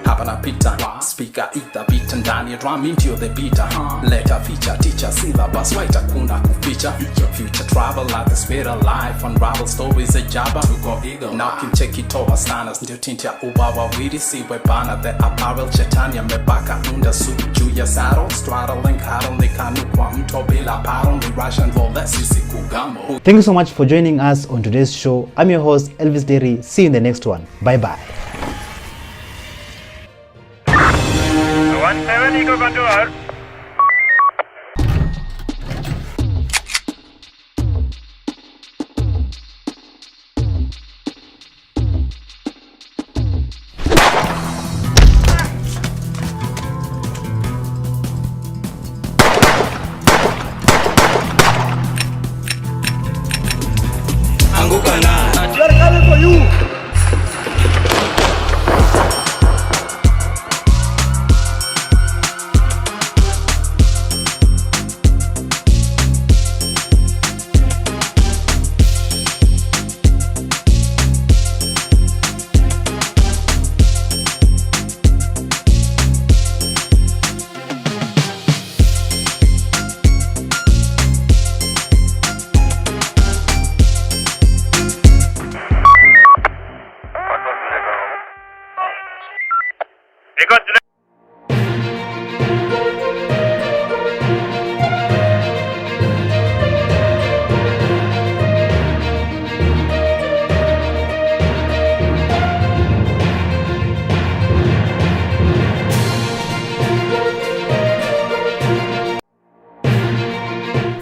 S12: hapa napita speaker ita beat ndani ya drum into the beat letter feature teacher syllabus writer kuna kuficha future travel like the spirit of life unravel stories a jabba to go eagle now can check it over standards ndio tintia ubawa widi siwe bana the apparel chetania mebaka unda suit juu ya saddle straddling cuddle kanu kwa mto bila paro ni Russian roulette sisi kugambo.
S1: Thank you so much for joining us on today's show. I'm your host Elvis Derry. See you in the next one. Bye bye.
S20: They're coming for you.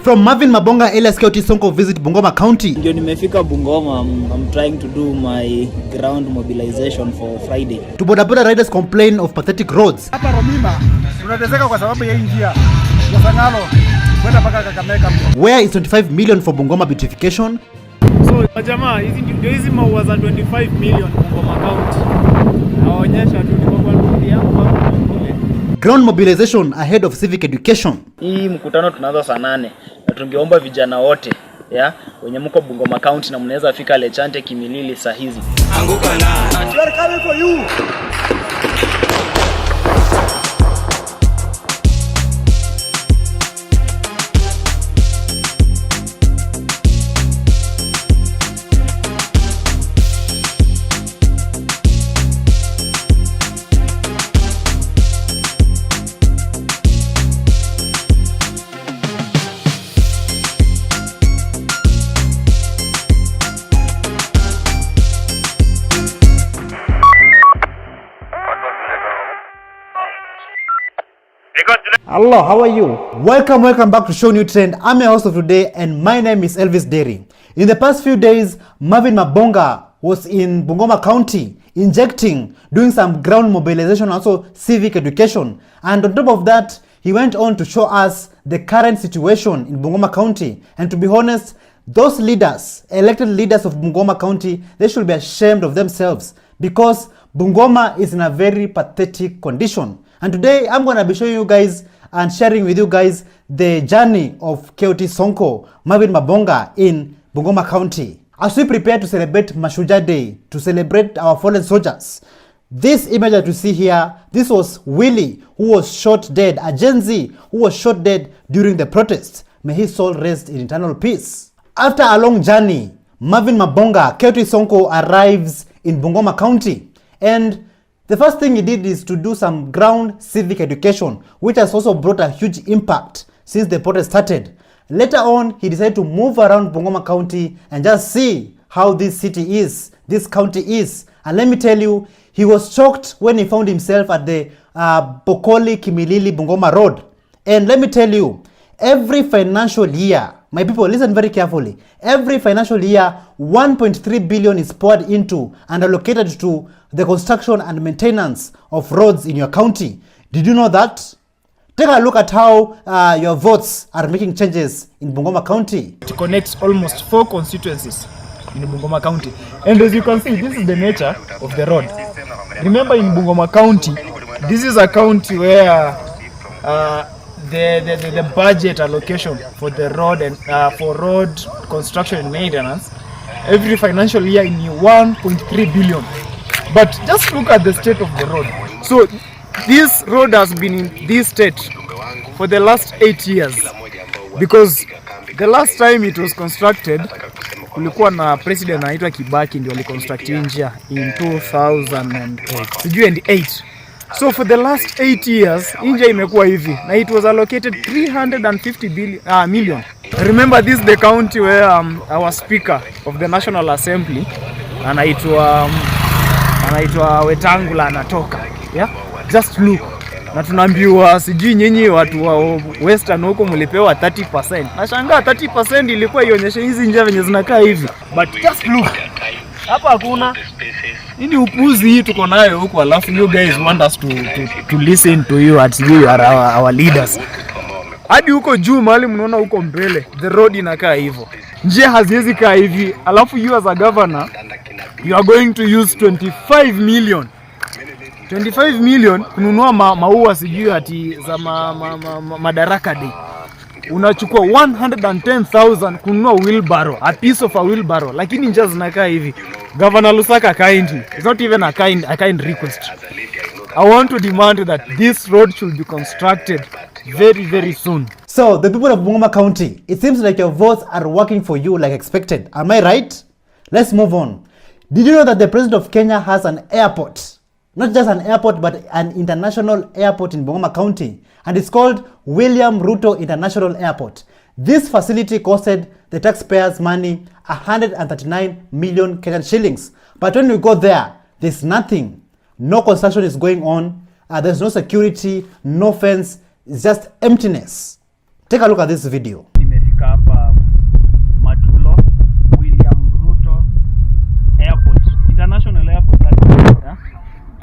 S1: From Marvin Mabonga alias County Sonko visit Bungoma County.
S11: Ndio nimefika Bungoma. I'm trying to do my ground mobilization for Friday.
S1: To bodaboda riders complain of pathetic roads.
S20: Hapa Romima tunateseka kwa sababu ya njia ya Sangalo kwenda mpaka Kakamega.
S1: Where is 25 million for Bungoma beautification?
S13: So jamaa hizi maua za 25 million Bungoma County. Naonyesha tu ni kwa ndugu yangu hapo kule.
S1: Ground mobilization ahead of civic education.
S11: Hii mkutano tunaanza saa 8 na tungeomba vijana wote wenye mko Bungoma County na mnaweza fika Lechante Kimilili saa hizi.
S20: Anguka na. They're coming for you.
S1: Hello, how are you? Welcome back to ShowNewTrend. I'm your host of today and my name is Elvis Derry. In the past few days, Marvin Mabonga was in Bungoma County injecting, doing some ground mobilization, also civic education. And on top of that, he went on to show us the current situation in Bungoma County. And to be honest, those leaders, elected leaders of Bungoma County, they should be ashamed of themselves because Bungoma is in a very pathetic condition. And today I'm going to be showing you guys and sharing with you guys the journey of County Sonko, Marvin Mabonga in Bungoma County. As we prepare to celebrate Mashujaa Day, to celebrate our fallen soldiers, this image that you see here, this was Willie, who was shot dead, a Gen Z who was shot dead during the protests. May his soul rest in eternal peace. After a long journey, Marvin Mabonga, County Sonko, arrives in Bungoma County, and the first thing he did is to do some ground civic education, which has also brought a huge impact since the protest started. Later on, he decided to move around Bungoma County and just see how this city is, this county is. And let me tell you, he was shocked when he found himself at the Bokoli Kimilili Bungoma Road. And let me tell you, every financial year, my people, listen very carefully. Every financial year, 1.3 billion is poured into and allocated to the construction and maintenance of roads in your county. Did you know that? Take a look at how your votes are making changes in Bungoma County.
S13: It connects almost 4 constituencies in Bungoma County. And as you can see, this is the nature of the road. Remember, in Bungoma County, this is a county where the budget allocation for the road and for road construction and maintenance every financial year in 1.3 billion. But just look at the state of the road. So this road has been in this state for the last 8 years, because the last time it was constructed kulikuwa na president anaitwa Kibaki ndio aliconstruct njia in 2008. So for the last 8 years njia imekuwa hivi, na it was allocated 350 million. Remember, this is the county where our speaker of the National Assembly anaitwa Wetangula anatoka. Yeah, just look. Na tunaambiwa sijui nyinyi watu wa Western huko mlipewa 30%. Nashangaa 30% ilikuwa ionyeshe hizi njia venye zinakaa hivi. But just look. Hapa hakuna. Nini upuzi hii tuko nayo huko, alafu you guys want us to listen to you at you are our leaders. Hadi huko juu mahali mnaona huko mbele the road inakaa hivyo. Njia haziwezi kaa hivi. Alafu you as a governor you are going to use 25 million kununua maua sijui ati za Madaraka Day. Unachukua 110,000 kununua wheelbarrow, a piece of a wheelbarrow, lakini njia zinakaa hivi. Governor Lusaka kindly, it's not even a kind request. I want to demand that this road should be constructed very, very soon.
S1: So the people of Bungoma County, it seems like your votes are working for you like expected. Am I right? Let's move on. Did you know that the president of Kenya has an airport? Not just an airport, but an international airport in Bungoma County. And it's called William Ruto International Airport. This facility costed the taxpayers' money 139 million Kenyan shillings. But when we go there, there's nothing. No construction is going on. There's no security, no fence. It's just emptiness. Take a look at this video.
S13: Nimefika hapa Matulo, William Ruto Airport, International Airport.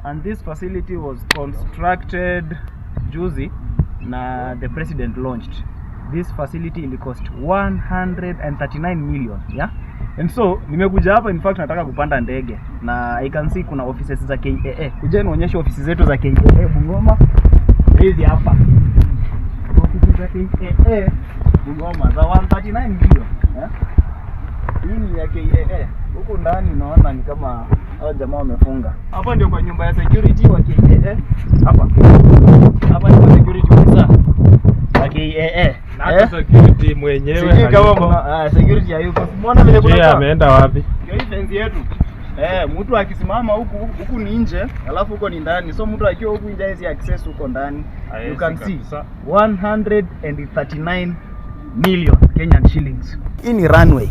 S13: And this facility was constructed juzi na the president launched. This facility will cost 139 million, yeah? And so nimekuja hapa, in fact nataka kupanda ndege na I can see kuna offices za KAA. Kuja nionyeshe ofisi zetu za KAA Bungoma. Hizi hapa. Ofisi za KAA Bungoma za 139 million, yeah? Hii ni ya KAA. Huko ndani unaona ni kama hao jamaa wamefunga. Hapa ndio kwa nyumba ya security wa KAA. Hapa ni kwa security officer wa KAA.
S15: Na security mwenyewe
S13: kama security hayuko. Muona vile kuna
S15: ameenda wapi?
S13: Hiyo fence yetu. Mtu akisimama huku ni nje, alafu huko ni ndani. So mtu akiwa huku nje hizi access huko ndani. You can see 139 million Kenyan shillings. Hii ni runway.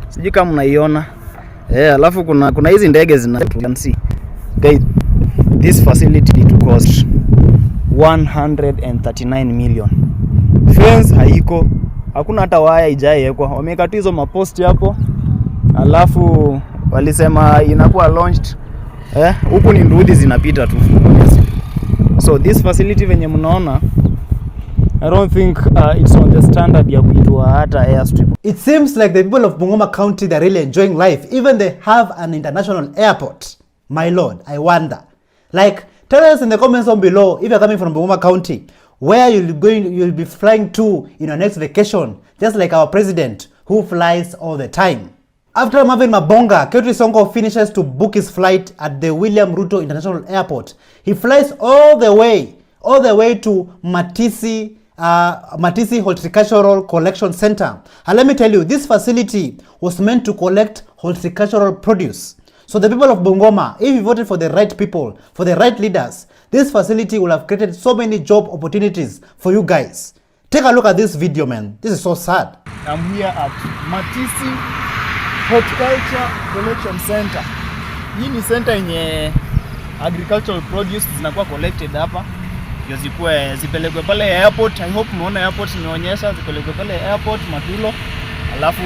S13: Sijui kama mnaiona. Alafu kuna hizi ndege you can see. Guys, this facility to cost 139 million. Fence haiko, hakuna hata waya ijaekwa. Wameka tu hizo maposti hapo. Alafu walisema inakuwa launched. Huku ni ndudi zinapita tu. So this facility venye mnaona, I don't think it's on the standard ya kuitwa hata airstrip.
S1: It seems like the people of Bungoma County, they're really enjoying life. Even they have an international airport. My lord, I wonder. Like, tell us in the comments down below if you're coming from Bungoma County, where you'll be flying to in your next vacation, just like our president who flies all the time. After Marvin Mabonga, Ketri Sonko finishes to book his flight at the William Ruto International Airport. He flies all the way to Matisi Horticultural Collection Center. And let me tell you, this facility was meant to collect horticultural produce. So the people of Bungoma, if you voted for the right people, for the right leaders, this facility will have created so many job opportunities for you guys. Take a look at this video, man. This is so sad.
S13: I'm here at Matisi Horticulture Collection Center. Hii ni center yenye agricultural produce zinakuwa collected hapa. Ndio zipelekwe pale airport. I hope mnaona airport nimeonyesha, zipelekwe pale airport Matulo. Alafu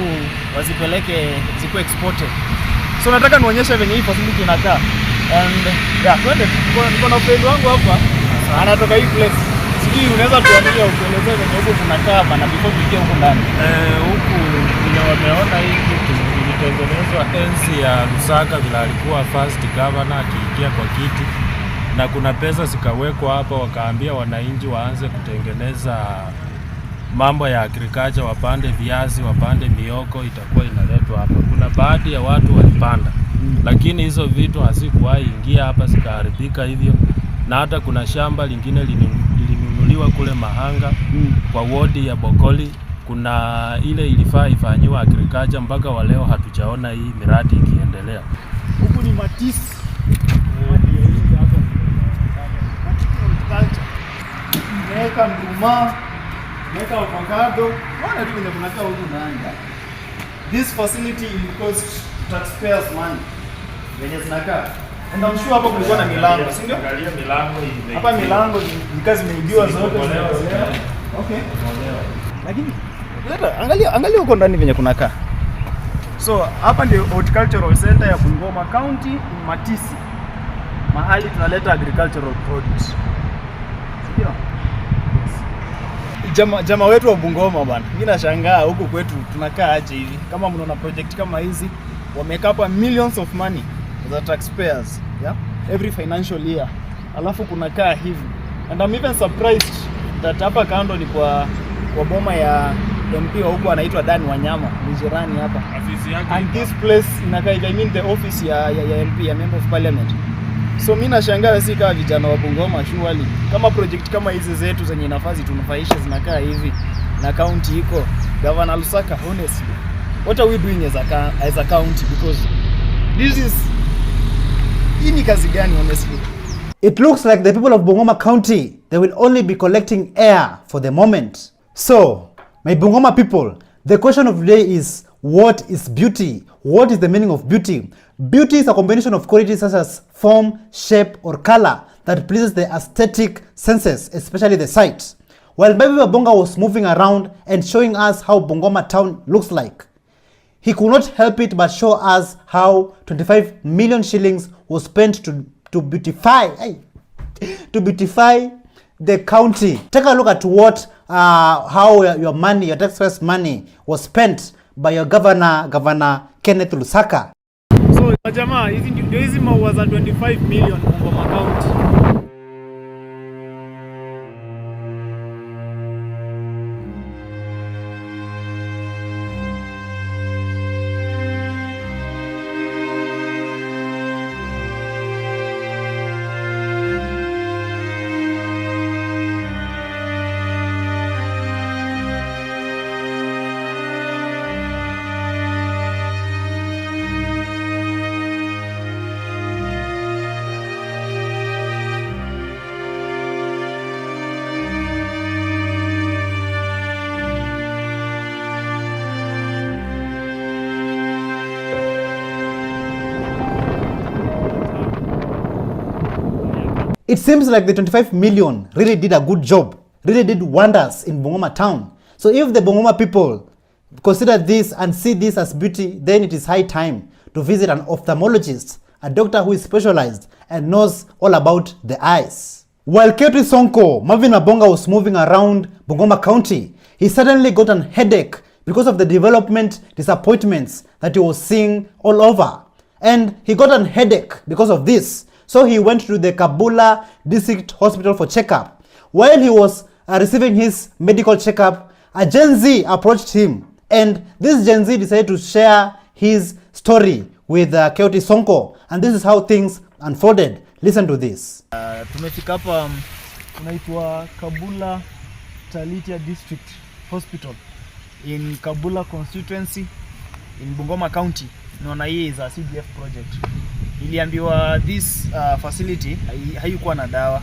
S13: wazipeleke zikuwe exported. So nataka nionyeshe venye hii facility inakaa. And yeah, twende niko na friend wangu hapa. Anatoka hii place. Sijui unaweza tuambia ukielezea venye huko tunakaa hapa na before tuingie huko ndani.
S15: Huku vile wameona hii kitu ilitengenezwa enzi ya Lusaka vile alikuwa first governor akiingia kwa kiti. Na kuna pesa zikawekwa hapa, wakaambia wananchi waanze kutengeneza mambo ya agriculture, wapande viazi, wapande mioko, itakuwa inaletwa hapa. Kuna baadhi ya watu walipanda lakini hizo vitu hazikuwahi ingia hapa zikaharibika hivyo, na hata kuna shamba lingine lilinunuliwa kule Mahanga kwa wodi ya Bokoli, kuna ile ilifaa ifanyiwa agriculture, mpaka wa leo hatujaona hii miradi ikiendelea.
S13: Huku ni Matisi. Meka nduma, meka avocado, wana tu ndio tunakaa huku ndani. This facility will cost taxpayers money. Wenye zinakaa. And I'm sure hapa kulikuwa na milango, si ndio?
S15: Angalia milango hii.
S13: Hapa milango ni kazi imeibiwa zote. Okay. Lakini angalia huko ndani venye kunakaa. So hapa ndio horticultural center ya Bungoma County in Matisi. Mahali tunaleta agricultural produce. Ndio. Jamaa wetu wa Bungoma bwana. Mimi nashangaa huku kwetu tunakaa aje hivi. Kama mnaona project kama hizi wameka hapa millions of money za taxpayers, yeah? Every financial year. Alafu kunakaa hivi. And I'm even surprised that hapa kando ni kwa boma ya MP wa huko anaitwa Dan Wanyama, ni jirani hapa. And this place inakaa, I mean the office ya MP, ya Member of Parliament. So mimi nashangaa si kama vijana wa Bungoma surely kama project kama hizi zetu zenye nafasi tunufaisha zinakaa hivi na county iko Governor Lusaka. Honestly, what are we doing as a county? Because this is ini kazi gani honestly?
S1: It looks like the people of Bungoma County, they will only be collecting air for the moment. So, my Bungoma people, the question of today is, what is beauty? What is the meaning of beauty? Beauty is a combination of qualities such as form, shape, or color that pleases the aesthetic senses, especially the sight. While Baby Babonga was moving around and showing us how Bungoma town looks like, he could not help it but show us how 25 million shillings was spent to beautify the county. Take a look at what how your money, your taxpayers' money was spent by your Governor Kenneth Lusaka.
S13: So jamaa, hizi maua za 25 million Bungoma County.
S1: It seems like the 25 million really did a good job, really did wonders in Bungoma town. So if the Bungoma people consider this and see this as beauty, then it is high time to visit an ophthalmologist, a doctor who is specialized and knows all about the eyes. While Ketri Sonko, Marvin Mabonga, was moving around Bungoma County, he suddenly got a headache because of the development disappointments that he was seeing all over. And he got a headache because of this. So he went to the Kabula District Hospital for checkup. While he was receiving his medical checkup, a Gen Z approached him. And this Gen Z decided to share his story with Ketri Sonko. And this is how things unfolded. Listen to this.
S13: Tumefika hapa unaitwa Kabula Talitia District Hospital in Kabula constituency in Bungoma County. Naona hii is a CDF project. Iliambiwa this facility haikuwa na dawa,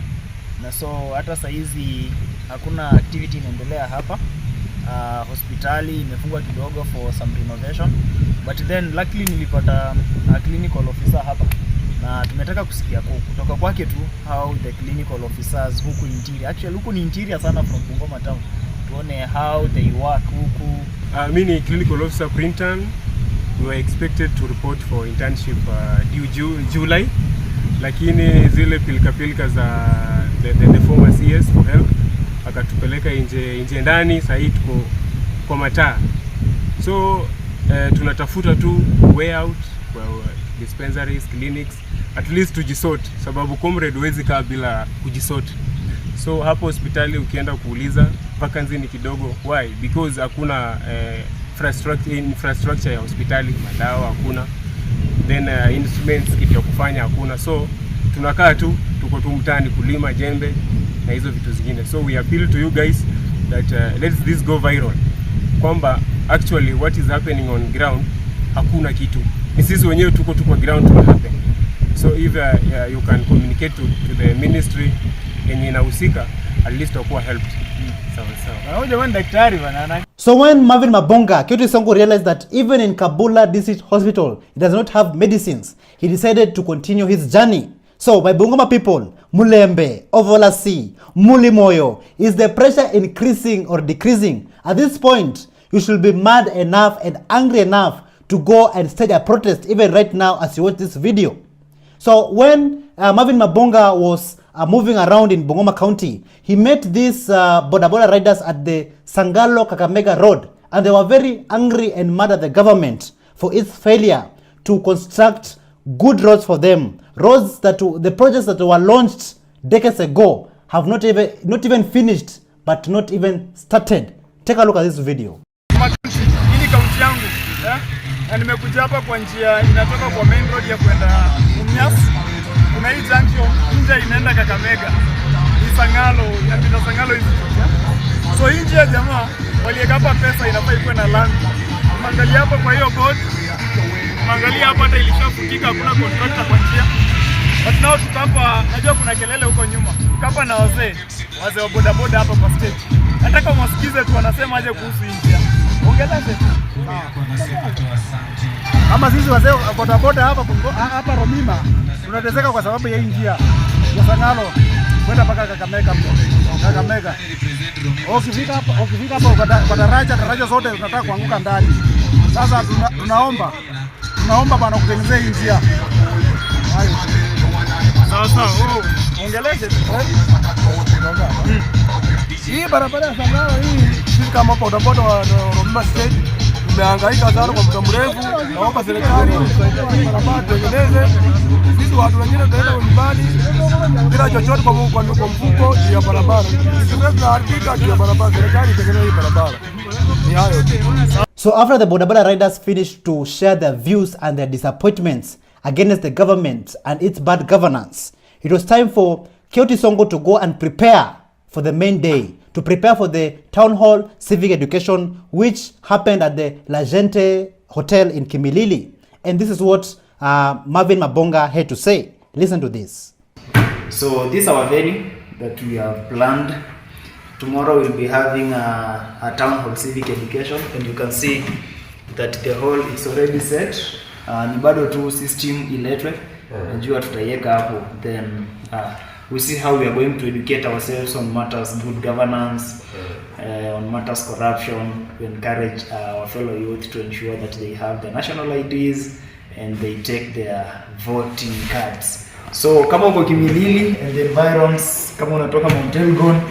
S13: na so hata saizi hakuna activity inaendelea hapa. Hospitali imefungwa kidogo for some renovation, but then luckily nilipata clinical officer hapa na tumetaka kusikia kutoka kwake tu how the clinical officers huku interior, actually huku ni interior sana from Bungoma town, tuone how they work huku.
S2: Mimi ni clinical officer intern. We were expected to report for internship due July, lakini zile pilika za the former CS for help akatupeleka nje ndani. Sasa hii tuko kwa mataa, so tunatafuta tu way out kwa dispensaries, clinics, at least tujisort, sababu comrade huwezi kaa bila kujisort. So hapo hospitali ukienda kuuliza vacancy ni kidogo. Why? Because hakuna infrastructure ya hospitali, madawa hakuna. then instruments kitu ya kufanya hakuna, so tunakaa tu tuko tu mtaani kulima jembe na hizo vitu zingine. So we appeal to you guys that let this go viral, kwamba actually what is happening on ground hakuna kitu, ni sisi wenyewe tuko ground to happen. So if you can communicate to the ministry yenye inahusika, at least utakuwa helped.
S1: So when Marvin Mabonga, Kyoto Sonko, realized that even in Kabula District Hospital, it does not have medicines, he decided to continue his journey. So by Bungoma people, Mulembe, Ovolasi, Mulimoyo, is the pressure increasing or decreasing? At this point, you should be mad enough and angry enough to go and stage a protest even right now as you watch this video. So when Marvin Mabonga was moving around in Bungoma County, he met these boda riders at the Sangalo Kakamega Road, and they were very angry and mad at the government for its failure to construct good roads for them. Roads that the projects that were launched decades ago have not even finished, but not even started. Take a look at this video.
S13: Hii kaunti yangu, na nimekuja hapa kwa njia inatoka kwa main road ya kwenda Mumias. Kuna hii junction nje inaenda Kakamega. Ni Sangalo, inapita Sangalo hivi. So hii njia jamaa waliweka hapa pesa inafaa ikuwe na lami. Angalia hapa kwa hiyo board. Angalia hapa hata ilishafutika, hakuna contractor kwa njia. But now tukapa, najua kuna kelele huko nyuma. Tukapa na wazee wa bodaboda hapa kwa stage. Nataka mwasikize tu wanasema aje kuhusu hii njia. Ongeleze. Kama sisi wazee bodaboda hapa Romima tunateseka kwa sababu ya hii njia ya Sangalo kwenda mpaka Kakamega. Ukifika hapa kwa daraja zote tunataka kuanguka ndani. Sasa tunaomba bana kutengenezea hii njia. Sawa. Ongeleze. Hii barabara ya Sangalo hii sisi kama bodaboda wa Romima State tumehangaika sana kwa muda mrefu. Naomba serikali barabara tengeneze. Sisi watu wengine tunaenda nyumbani bila chochote kwa mfuko ya barabara. Sisi tunaharibika ya barabara, serikali tengeneze hii barabara. Ni hayo.
S1: So after the boda riders finished to share their views and their disappointments against the government and its bad governance, it was time for Kyoto Sonko to go and prepare for the main day, to prepare for the town hall civic education, which happened at the La Gente Hotel in Kimilili. And this is what Marvin Mabonga had to say. Listen to this.
S11: So this is our venue that we have planned. Tomorrow we'll be having a town hall civic education, and you can see that the hall is already set. Ni bado tu system iletwe, najua tutaiweka hapo, then we see how we are going to educate ourselves on matters good governance, on matters corruption. We encourage our fellow youth to ensure that they have the national IDs and they take their voting cards. So kama uko Kimilili and the environs, kama unatoka Mount Elgon,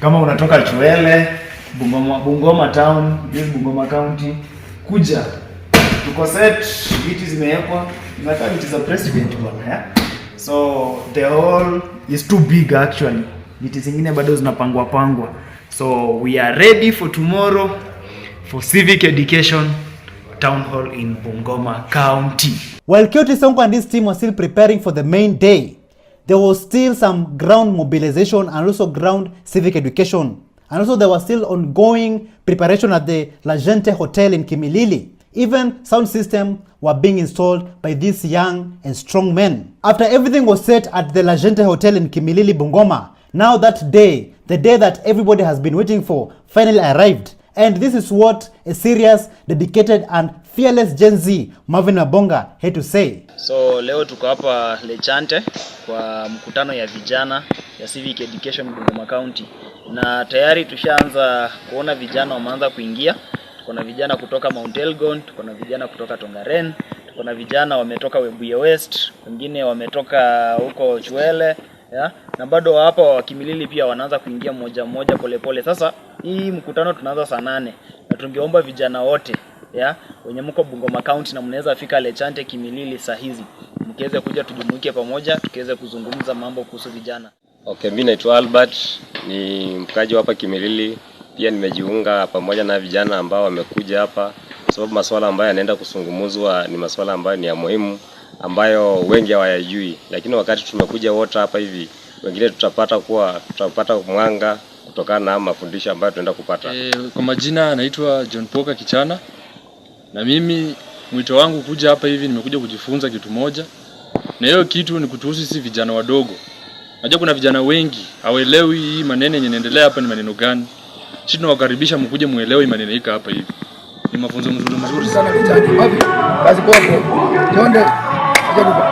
S11: kama unatoka Chwele, Bungoma town, this Bungoma county, kuja. Tuko set, viti zimewekwa, inakaa viti za president bwana, yeah? So the hall is too big actually. Viti zingine bado zinapangwa. So we are ready for tomorrow for civic education town hall in Bungoma County.
S1: While Kyoto Sonko and his team were still preparing for the main day, there was still some ground mobilization and also ground civic education. And also there was still ongoing preparation at the La Gente Hotel in Kimilili. Even sound systems were being installed by these young and strong men. After everything was set at the La Gente Hotel in Kimilili, Bungoma, now that day, the day that everybody has been waiting for, finally arrived. And this is what a serious, dedicated and fearless Gen Z, Marvin Mabonga, had to say.
S11: So leo tuko hapa Lechante kwa mkutano ya vijana ya civic education Bungoma County. Na tayari tushaanza kuona vijana wameanza kuingia. Tuko na vijana kutoka Mount Elgon, tuko na vijana kutoka Tongaren, tuko na vijana wametoka Webuye West, wengine wametoka huko Chwele, ya? Na bado hapa wa Kimilili pia wanaanza kuingia mmoja pole. Sasa hii mkutano tunaanza saa 8 na tungeomba vijana wote, ya, wenye mko Bungoma County na mnaweza fika Lechante Kimilili saa hizi, mkiweze kuja tujumuike pamoja tukiweze kuzungumza mambo kuhusu vijana.
S5: Okay, mimi naitwa Albert, ni mkaji hapa Kimilili. Pia nimejiunga pamoja na vijana ambao wamekuja hapa sababu masuala ambayo yanaenda kusungumuzwa ni masuala ambayo ni ya muhimu, ambayo wengi hawayajui, lakini wakati tumekuja wote hapa hivi, wengine tutapata mwanga kutokana na mafundisho ambayo tunaenda kupata.
S6: Kwa majina naitwa John Poka Kichana, na mimi mwito wangu kuja hapa hivi nimekuja kujifunza kitu moja, na hiyo kitu ni kutuhusu sisi vijana wadogo. Najua kuna vijana wengi hawaelewi hii maneno yenye inaendelea hapa ni maneno gani. Sisi tunawakaribisha mkuje muelewe maneno hiki hapa hivi. Ni mafunzo mzuri sana vijana. Wapi? Basi pote. Twende.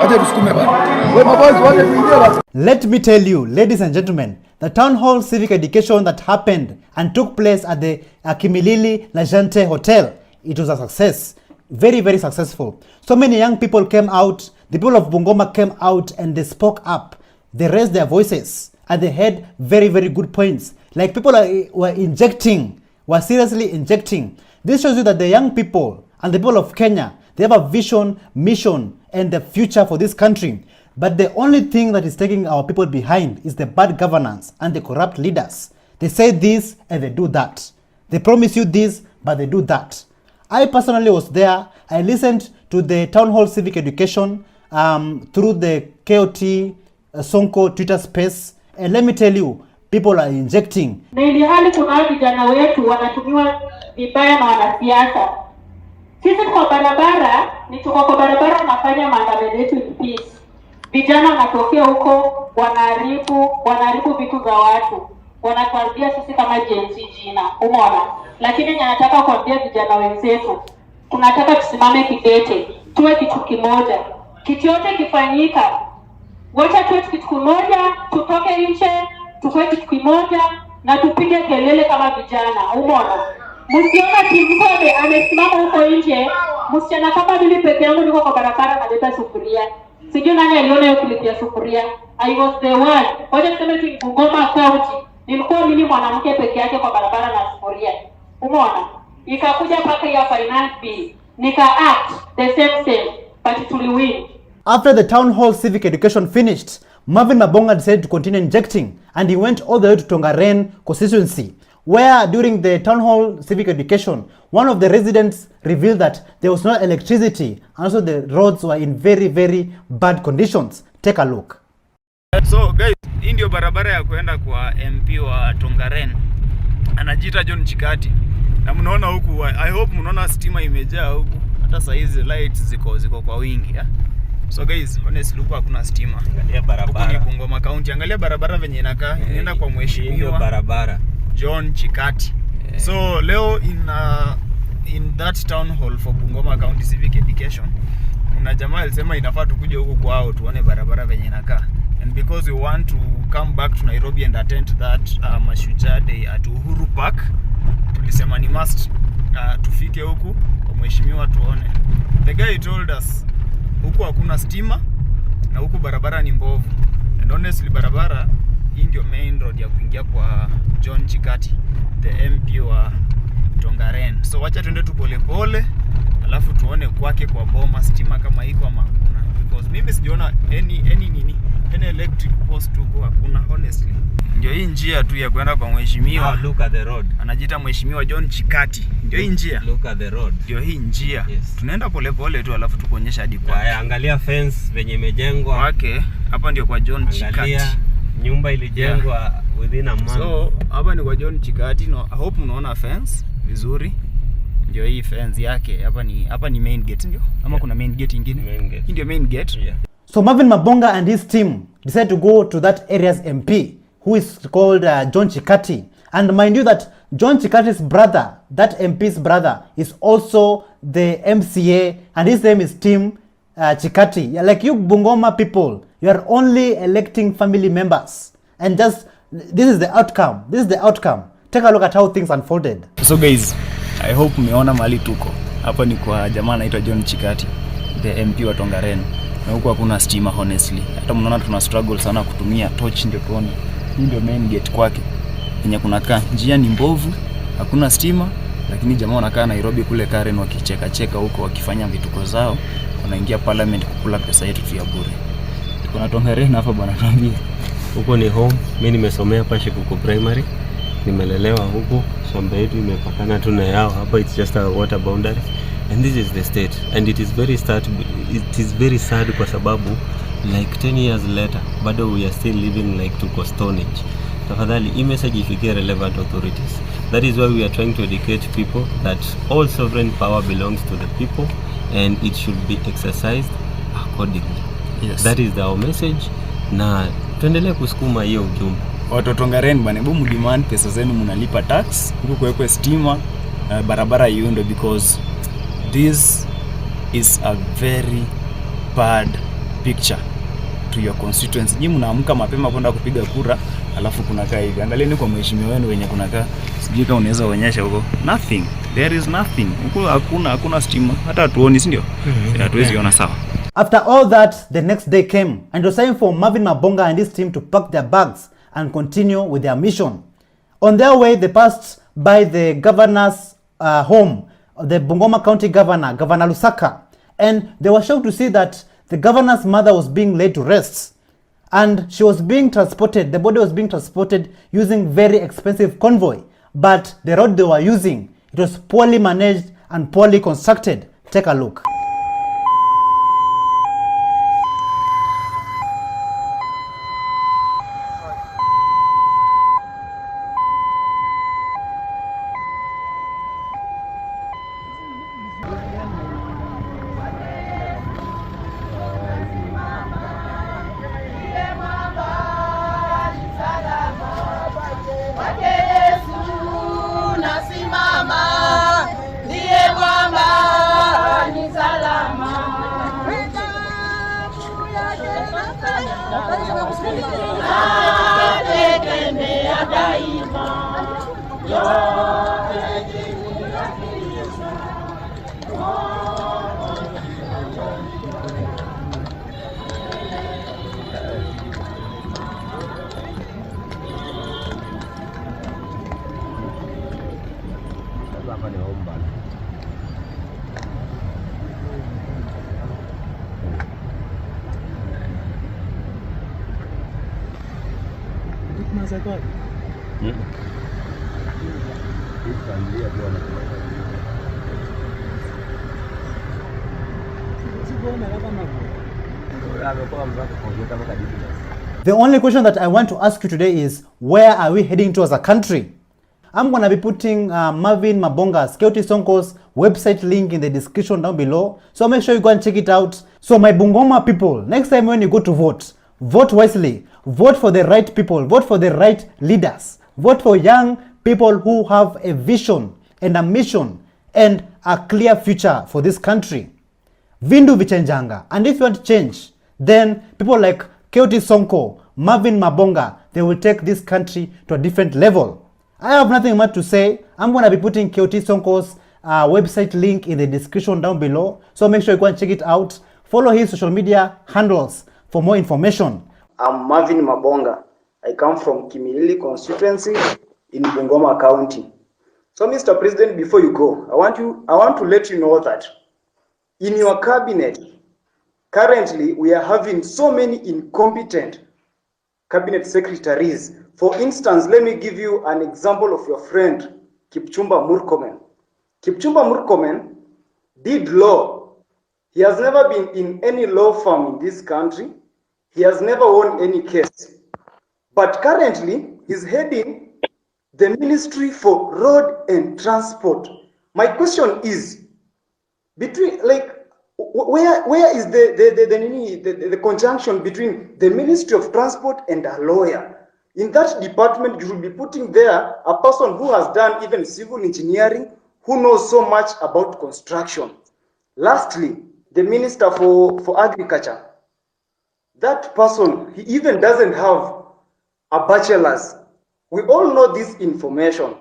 S6: Acha tusukume bana. Wewe mabosi wote tuingie basi.
S1: Let me tell you, ladies and gentlemen, the town hall civic education that happened and took place at the Kimilili Lajante Hotel, it was a success. Very, very successful. So many young people came out, the people of Bungoma came out and they spoke up. They raised their voices and they had very, very good points. Like people were seriously injecting. This shows you that the young people and the people of Kenya, they have a vision, mission, and the future for this country. But the only thing that is taking our people behind is the bad governance and the corrupt leaders. They say this and they do that. They promise you this, but they do that. I personally was there. I listened to the town hall civic education through the KOT Sonko Twitter space. And let me tell you, people are injecting.
S16: Na ili hali kuna vijana wetu wanatumiwa vibaya na wanasiasa. Sisi kwa barabara, tuko kwa barabara unafanya maandamano yetu in peace. Vijana wanatokea huko wanaharibu vitu za watu. Wanatuambia sisi kama Gen Z jina, umeona? Lakini nataka kuambia vijana wenzetu, tunataka tusimame kidete, tuwe kitu kimoja. Kitu yote kifanyika, wacha tuwe kitu kimoja, tutoke nje, tuwe kitu kimoja na tupige kelele kama vijana, umeona? Msiona Timothy amesimama huko nje, msichana kama mimi peke yangu niko kwa barabara na beba sufuria. Sijui nani aliona hiyo clip ya sufuria. I was the one. Wacha tuseme tu Bungoma County. Nilikuwa mimi mwanamke peke yake kwa barabara na sufuria. Umeona? Ikakuja paka ya finance bill. Nika act the same but tuliwin.
S1: After the town hall civic education finished, Marvin Mabonga decided to continue injecting, and he went all the way to Tongaren constituency, where during the town hall civic education, one of the residents revealed that there was no electricity and also the roads were in very, very bad conditions. Take a look.
S13: So guys, hii ndio barabara ya kuenda kwa MP wa Tongaren. Anajiita John Chikati. Na mnaona huku, I hope mnaona stima imejaa huku. Hata saa hizi lights ziko kwa wingi. So guys, honestly huku hakuna stima.
S5: Angalia barabara.
S13: Huku ni Bungoma County. Angalia barabara venye inakaa. Inaenda kwa mheshimiwa
S5: barabara
S13: John Chikati. So leo in that town hall for Bungoma County Civic Education, kuna jamaa alisema inafaa tukuje huku kwao tuone barabara venye inakaa. And because we want to come back to Nairobi and attend that Mashujaa Day at Uhuru Park, tulisema ni must tufike huku kwa mheshimiwa tuone. The guy told us huku hakuna stima na huku barabara ni mbovu. And honestly barabara hii ndio main road ya kuingia kwa John Chikati, the MP wa Tongaren. So wacha tuende tu pole alafu tuone kwake kwa boma stima kama iko ama hakuna, because mimi sijaona any electric post huko hakuna honestly. Ndio hii njia tu ya kwenda kwa mheshimiwa.
S5: Look at the road.
S13: Anajiita mheshimiwa John Chikati. Ndio hii njia.
S5: Look at the road.
S13: Ndio hii njia. Yes. Tunaenda pole tu alafu tukuonyesha hadi kwake.
S5: Angalia fence venye imejengwa.
S13: Kwake hapa ndio kwa John Chikati.
S5: Nyumba ilijengwa within a month. So
S13: hapa ni kwa John Chikati. No, I hope unaona fence vizuri. Ndio hii fence yake. Hapa ni main gate ndio. Ama kuna main gate nyingine? Hii ndio main gate.
S5: Yeah.
S1: So Marvin Mabonga and his team decided to go to that area's MP, who is called John Chikati. And mind you that John Chikati's brother, that MP's brother, is also the MCA, and his name is Tim Chikati. Like you Bungoma people, you are only electing family members. And just, this is the outcome. This is the outcome. Take a look at how things unfolded.
S13: So guys, I hope umeona mahali tuko. Hapa ni kwa jamaa anaitwa John Chikati, the MP wa Tongaren. Na huko hakuna stima honestly. Hata mnaona tuna struggle sana kutumia torch ndio tuone. Hii ndio main gate kwake. Yenye kunakaa njia ni mbovu, hakuna stima, lakini jamaa wanakaa Nairobi kule Karen wakicheka huko wakifanya vituko zao, wanaingia parliament kukula pesa yetu ya bure. Kuna Tongaren hapa bwana tuambie.
S5: Huko ni home. Mimi nimesomea hapa Shikuku Primary. Nimelelewa huko. Shamba yetu imepakana tu na yao. Hapa it's just a water boundary.
S17: And this is the state, and it is very sad. It is very sad kwa sababu like 10 years later bado we are still living like tuko Stone Age. Tafadhali hii message ifikie relevant authorities. That is why we are trying to educate people that all sovereign power belongs to the people and it should be exercised accordingly.
S11: Yes.
S17: That is our message, na tuendelee kusukuma hiyo ujumbe.
S11: Watoto ngaren bana, hebu mdemand pesa zenu mnalipa tax, huko kuwekwe stima, barabara iundo, because this is a very bad picture to your constituents. Nyinyi mnaamka mapema kwenda kupiga kura, alafu kunakaa hivi. Angalieni kwa mheshimiwa wenu wenye kunakaa, sijui kama unaweza onyesha huko. Nothing. There is nothing. Huko hakuna stima. Hata tuoni, si ndio? Hatuwezi ona sawa.
S1: After all that, the next day came and it was time for Marvin Mabonga and his team to pack their bags and continue with their mission. On their way, they passed by the governor's home, the Bungoma County Governor, Governor Lusaka, and they were shocked to see that the governor's mother was being laid to rest and she was being transported, the body was being transported using very expensive convoy, but the road they were using, it was poorly managed and poorly constructed. Take a look. The only question that I want to ask you today is, where are we heading to as a country? I'm going to be putting Marvin Mabonga's, Keuti Sonko's website link in the description down below. So make sure you go and check it out. So my Bungoma people, next time when you go to vote, vote wisely. Vote for the right people. Vote for the right leaders. Vote for young people who have a vision and a mission and a clear future for this country. Vindu vichenjanga. And if you want change, then people like Keuti Sonko, Marvin Mabonga, they will take this country to a different level. I have nothing much to say. I'm going to be putting Keuti Sonko's website link in the description down below. So make sure you go and check it out. Follow his social media handles for more information.
S11: I'm Marvin Mabonga. I come from Kimilili constituency in Bungoma County. So Mr. President, before you go, I want to let you know that in your cabinet, currently we are having so many incompetent cabinet secretaries. For instance, let me give you an example of your friend, Kipchumba Murkomen. Kipchumba Murkomen did law. He has never been in any law firm in this country. He has never won any case. But currently, he's heading the Ministry for Road and Transport. My question is, between where is the conjunction between the Ministry of Transport and a lawyer? In that department, you should be putting there a person who has done even civil engineering, who knows so much about construction. Lastly, the Minister for Agriculture. That person, he even doesn't have a bachelor's. We all know this information.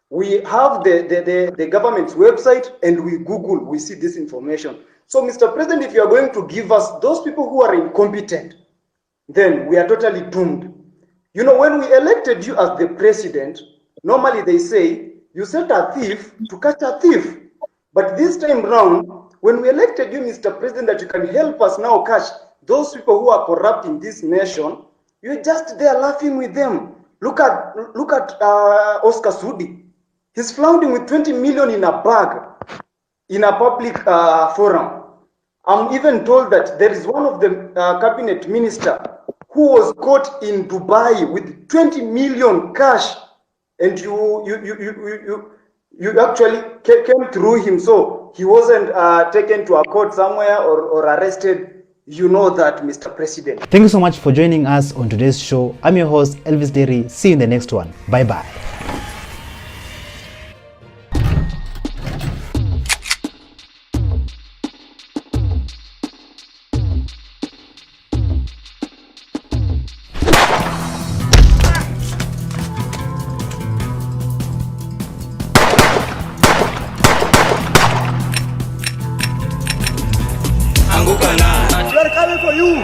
S11: We have the government's website and we Google, we see this information. So Mr. President, if you are going to give us those people who are incompetent, then we are totally doomed. You know, when we elected you as the president, normally they say, you set a thief to catch a thief. But this time round, when we elected you, Mr. President, that you can help us now catch those people who are corrupt in this nation, you're just there laughing with them. Look at Oscar Sudi. He's flaunting with 20 million in a bag
S18: in a public forum. I'm even told that there is one of the cabinet minister who was caught in Dubai with 20 million cash, and you actually came through him, so he wasn't taken to a court somewhere or arrested. You know that, Mr. President.
S1: Thank you so much for joining us on today's show. I'm your host, Elvis Derry. See you in the next one. Bye-bye.
S20: We are coming for you.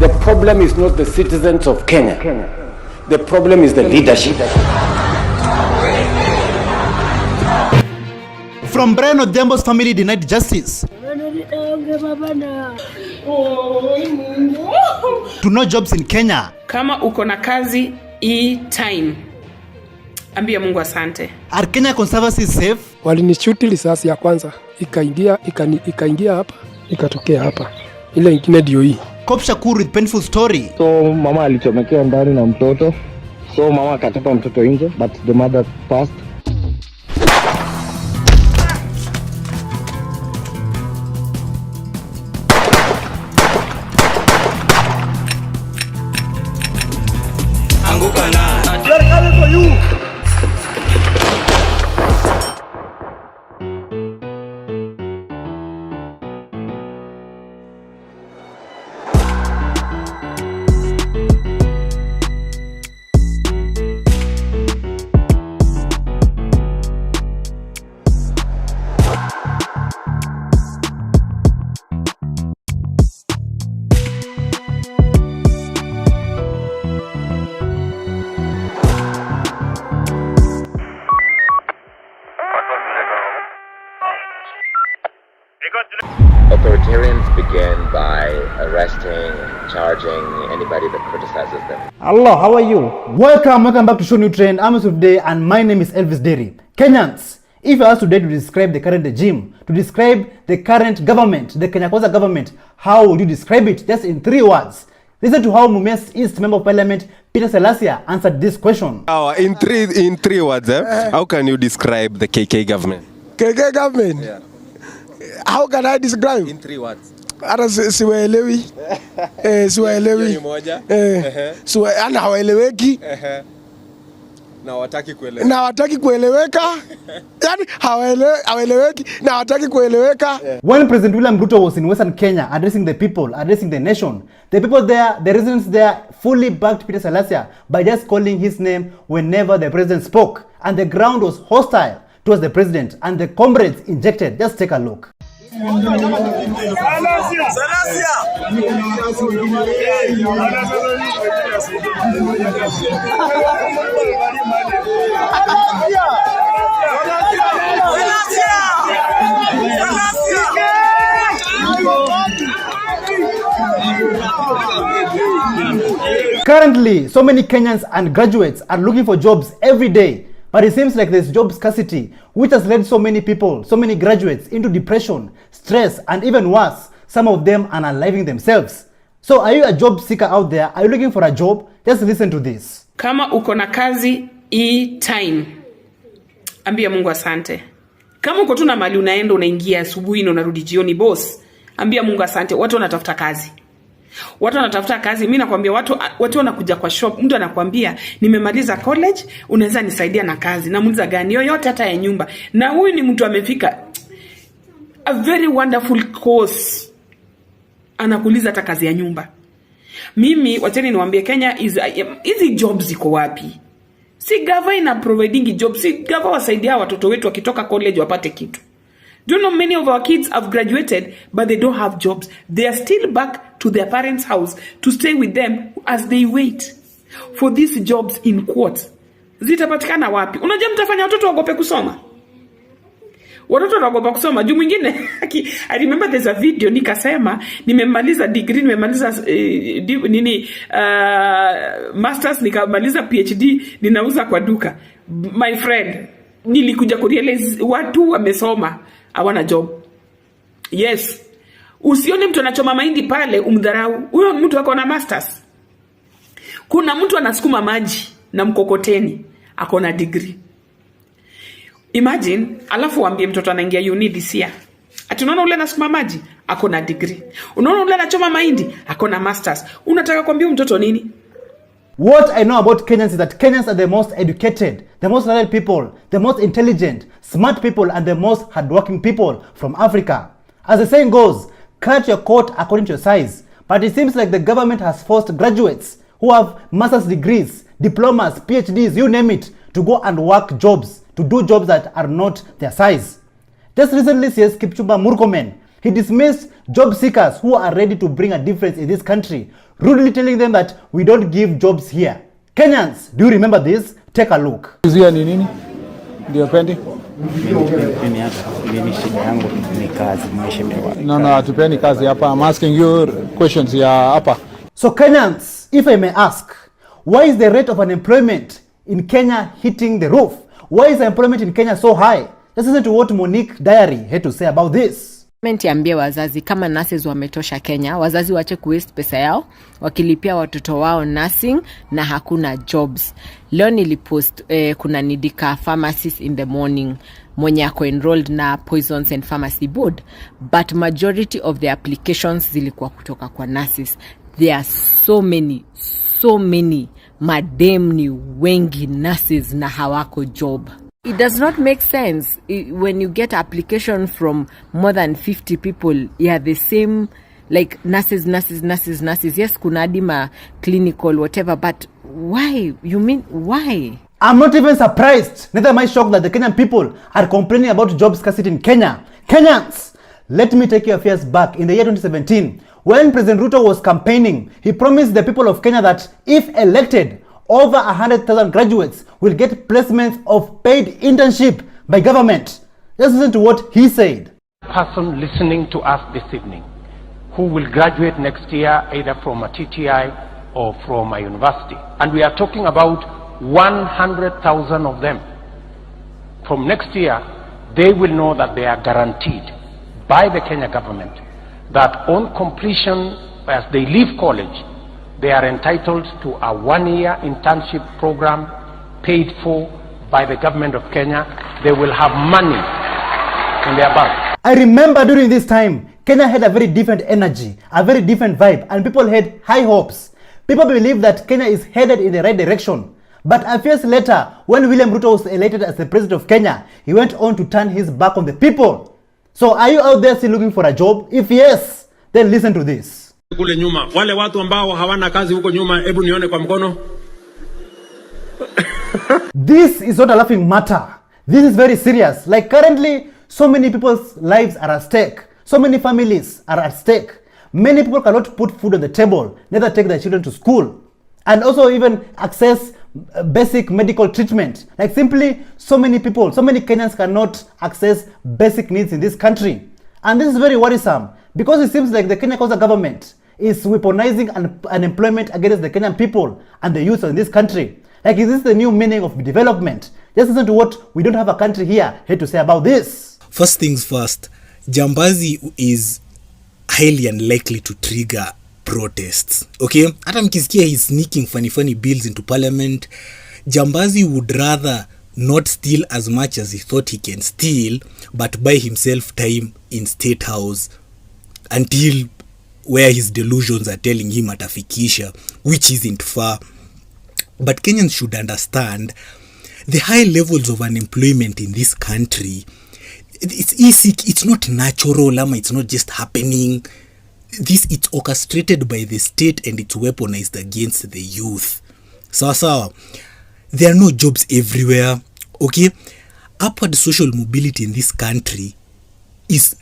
S19: The problem is not the citizens of Kenya. The problem is the leadership.
S1: From Brian Odhiambo's family denied justice to no jobs in Kenya.
S21: Kama uko na kazi time, ambia Mungu asante.
S1: Are Kenya conservancies safe?
S22: Walinishuti risasi ya kwanza ikaingia hapa ikatokea hapa, ile ingine ndio hii.
S1: Cop Shakur with painful story.
S23: So mama alichomekea ndani na mtoto, so mama akatupa mtoto nje, but the mother passed.
S20: Anguka na. We are coming for you.
S24: Authoritarians begin by arresting, charging anybody that criticizes them.
S1: Hello, how are you? Welcome back to ShowNewTrend. I'm today, and my name is Elvis Derry. Kenyans, if you asked today to describe the current regime, to describe the current government, the Kenya Kwanza government, how would you describe it? Just in 3 words. Listen to how Mumias East Member of Parliament Peter Selassie answered this question.
S27: In three words, how can you describe the KK government?
S22: KK government?
S27: Yeah.
S22: How can I describe?
S27: In 3 words.
S22: Hata siwaelewi. Siwaelewi.
S27: Ni moja.
S22: Ana hawaeleweki.
S27: Na hawataki
S22: kueleweka. Yani hawaeleweki na hawataki kueleweka.
S1: When President William Ruto was in Western Kenya addressing the people, addressing the nation, the people there, the residents there fully backed Peter Selassie by just calling his name whenever the president spoke. And the ground was hostile towards the president, and the comrades injected. Just take a look. Currently, so many Kenyans and graduates are looking for jobs every day. But it seems like there's job scarcity, which has led so many people, so many graduates into depression, stress, and even worse, some of them are unaliving themselves. So are you a job seeker out there? Are you looking for a job? Just listen to this.
S21: Kama uko na kazi time, ambia Mungu asante. Kama uko tu na mali unaenda unaingia asubuhi na unarudi jioni boss, ambia Mungu asante. Watu wanatafuta kazi. Watu wanatafuta kazi. Mimi nakwambia watu wanakuja kwa shop, mtu anakuambia nimemaliza college, unaweza nisaidia na kazi. Namuuliza gani? Yoyote, hata ya nyumba. Na huyu ni mtu amefika a very wonderful course. Anakuuliza hata kazi ya nyumba. Mimi wacheni niwaambie, Kenya hizi jobs ziko wapi? Si gava ina providing jobs. Si gava wasaidia watoto wetu wakitoka college wapate kitu. Do you know many of our kids have graduated but they don't have jobs? They are still back to their parents' house to stay with them as they wait for these jobs in quotes. Zitapatikana wapi? Unajua mtafanya watoto wagope kusoma. Watoto wanaogopa kusoma. Juu mwingine I remember there's a video nikasema nimemaliza degree, nimemaliza masters, nikamaliza PhD, ninauza kwa duka. My friend, nilikuja kurealize watu wamesoma hawana job. Yes. Usione mtu anachoma mahindi pale umdharau. Huyo mtu ako na masters. Kuna mtu anasukuma maji na mkokoteni ako na degree. Imagine, alafu waambie mtoto anaingia uni this year. Ati unaona ule anasukuma maji ako na degree. Unaona ule anachoma mahindi ako na masters. Unataka kuambia mtoto nini?
S1: What I know about Kenyans is that Kenyans are the most educated, the most learned people, the most intelligent, smart people, and the most hardworking people from Africa. As the saying goes, cut your coat according to your size. But it seems like the government has forced graduates who have master's degrees, diplomas, PhDs, you name it, to go and work jobs, to do jobs that are not their size. Just recently, says Kipchumba Murkomen, he dismissed job seekers who are ready to bring a difference in this country, rudely telling them that we don't give jobs here. Kenyans, do you remember this? Take a look.
S3: Zia ni nini? Ndio pendi?
S4: Mimi shida yangu ni kazi, mheshimiwa.
S3: No, hatupeni kazi hapa. I'm asking you questions ya hapa.
S1: So Kenyans, if I may ask, why is the rate of unemployment in Kenya hitting the roof? Why is unemployment in Kenya so high? Let's listen to what Monique Diary had to say about this.
S8: Ambie wazazi kama nurses wametosha Kenya, wazazi wache kuwaste pesa yao wakilipia watoto wao nursing na hakuna jobs. Leo nilipost kuna nidika pharmacists in the morning mwenye ako enrolled na Poisons and Pharmacy Board, but majority of the applications zilikuwa kutoka kwa nurses. There are so many madem ni wengi nurses na hawako job. It does not make sense when you get application from more than 50 people. Yeah, the same, like nurses. Yes, kuna adima clinical, whatever, but why? You mean why?
S1: I'm not even surprised. Neither am I shocked that the Kenyan people are complaining about job scarcity in Kenya. Kenyans, let me take your affairs back in the year 2017. When President Ruto was campaigning, he promised the people of Kenya that if elected, over 100,000 graduates will get placements of paid internship by government. Let's listen to what he said.
S19: Person listening to us this evening who will graduate next year either from a TTI or from a university. And we are talking about 100,000 of them. From next year, they will know that they are guaranteed by the Kenya government that on completion, as they leave college, they are entitled to a 1-year internship program paid for by the government of Kenya. They will have money in their bank.
S1: I remember during this time, Kenya had a very different energy, a very different vibe, and people had high hopes. People believed that Kenya is headed in the right direction. But a few years later, when William Ruto was elected as the president of Kenya, he went on to turn his back on the people. So are you out there still looking for a job? If yes, then listen to this.
S9: Kule nyuma wale watu ambao hawana kazi huko nyuma, hebu nione kwa mkono.
S1: This is not a laughing matter. This is very serious. Like currently, so many people's lives are at stake. So many families are at stake. Many people cannot put food on the table, neither take their children to school, and also even access basic medical treatment. Like simply, so many people, so many Kenyans cannot access basic needs in this country. And this is very worrisome because it seems like the Kenya Kwanza government is weaponizing unemployment against the Kenyan people and the youth in this country. Like, is this the new meaning of development? Just listen to what We Don't Have a Country Here had to say about this.
S14: First things first, jambazi is highly unlikely to trigger protests. Okay? Hata mkisikia he's sneaking funny bills into parliament, jambazi would rather not steal as much as he thought he can steal, but buy himself time in State House until where his delusions are telling him atafikisha, which isn't far. But Kenyans should understand the high levels of unemployment in this country. It's easy, it's not natural, it's not just happening. It's orchestrated by the state and it's weaponized against the youth. So there are no jobs everywhere. Okay, upward social mobility in this country is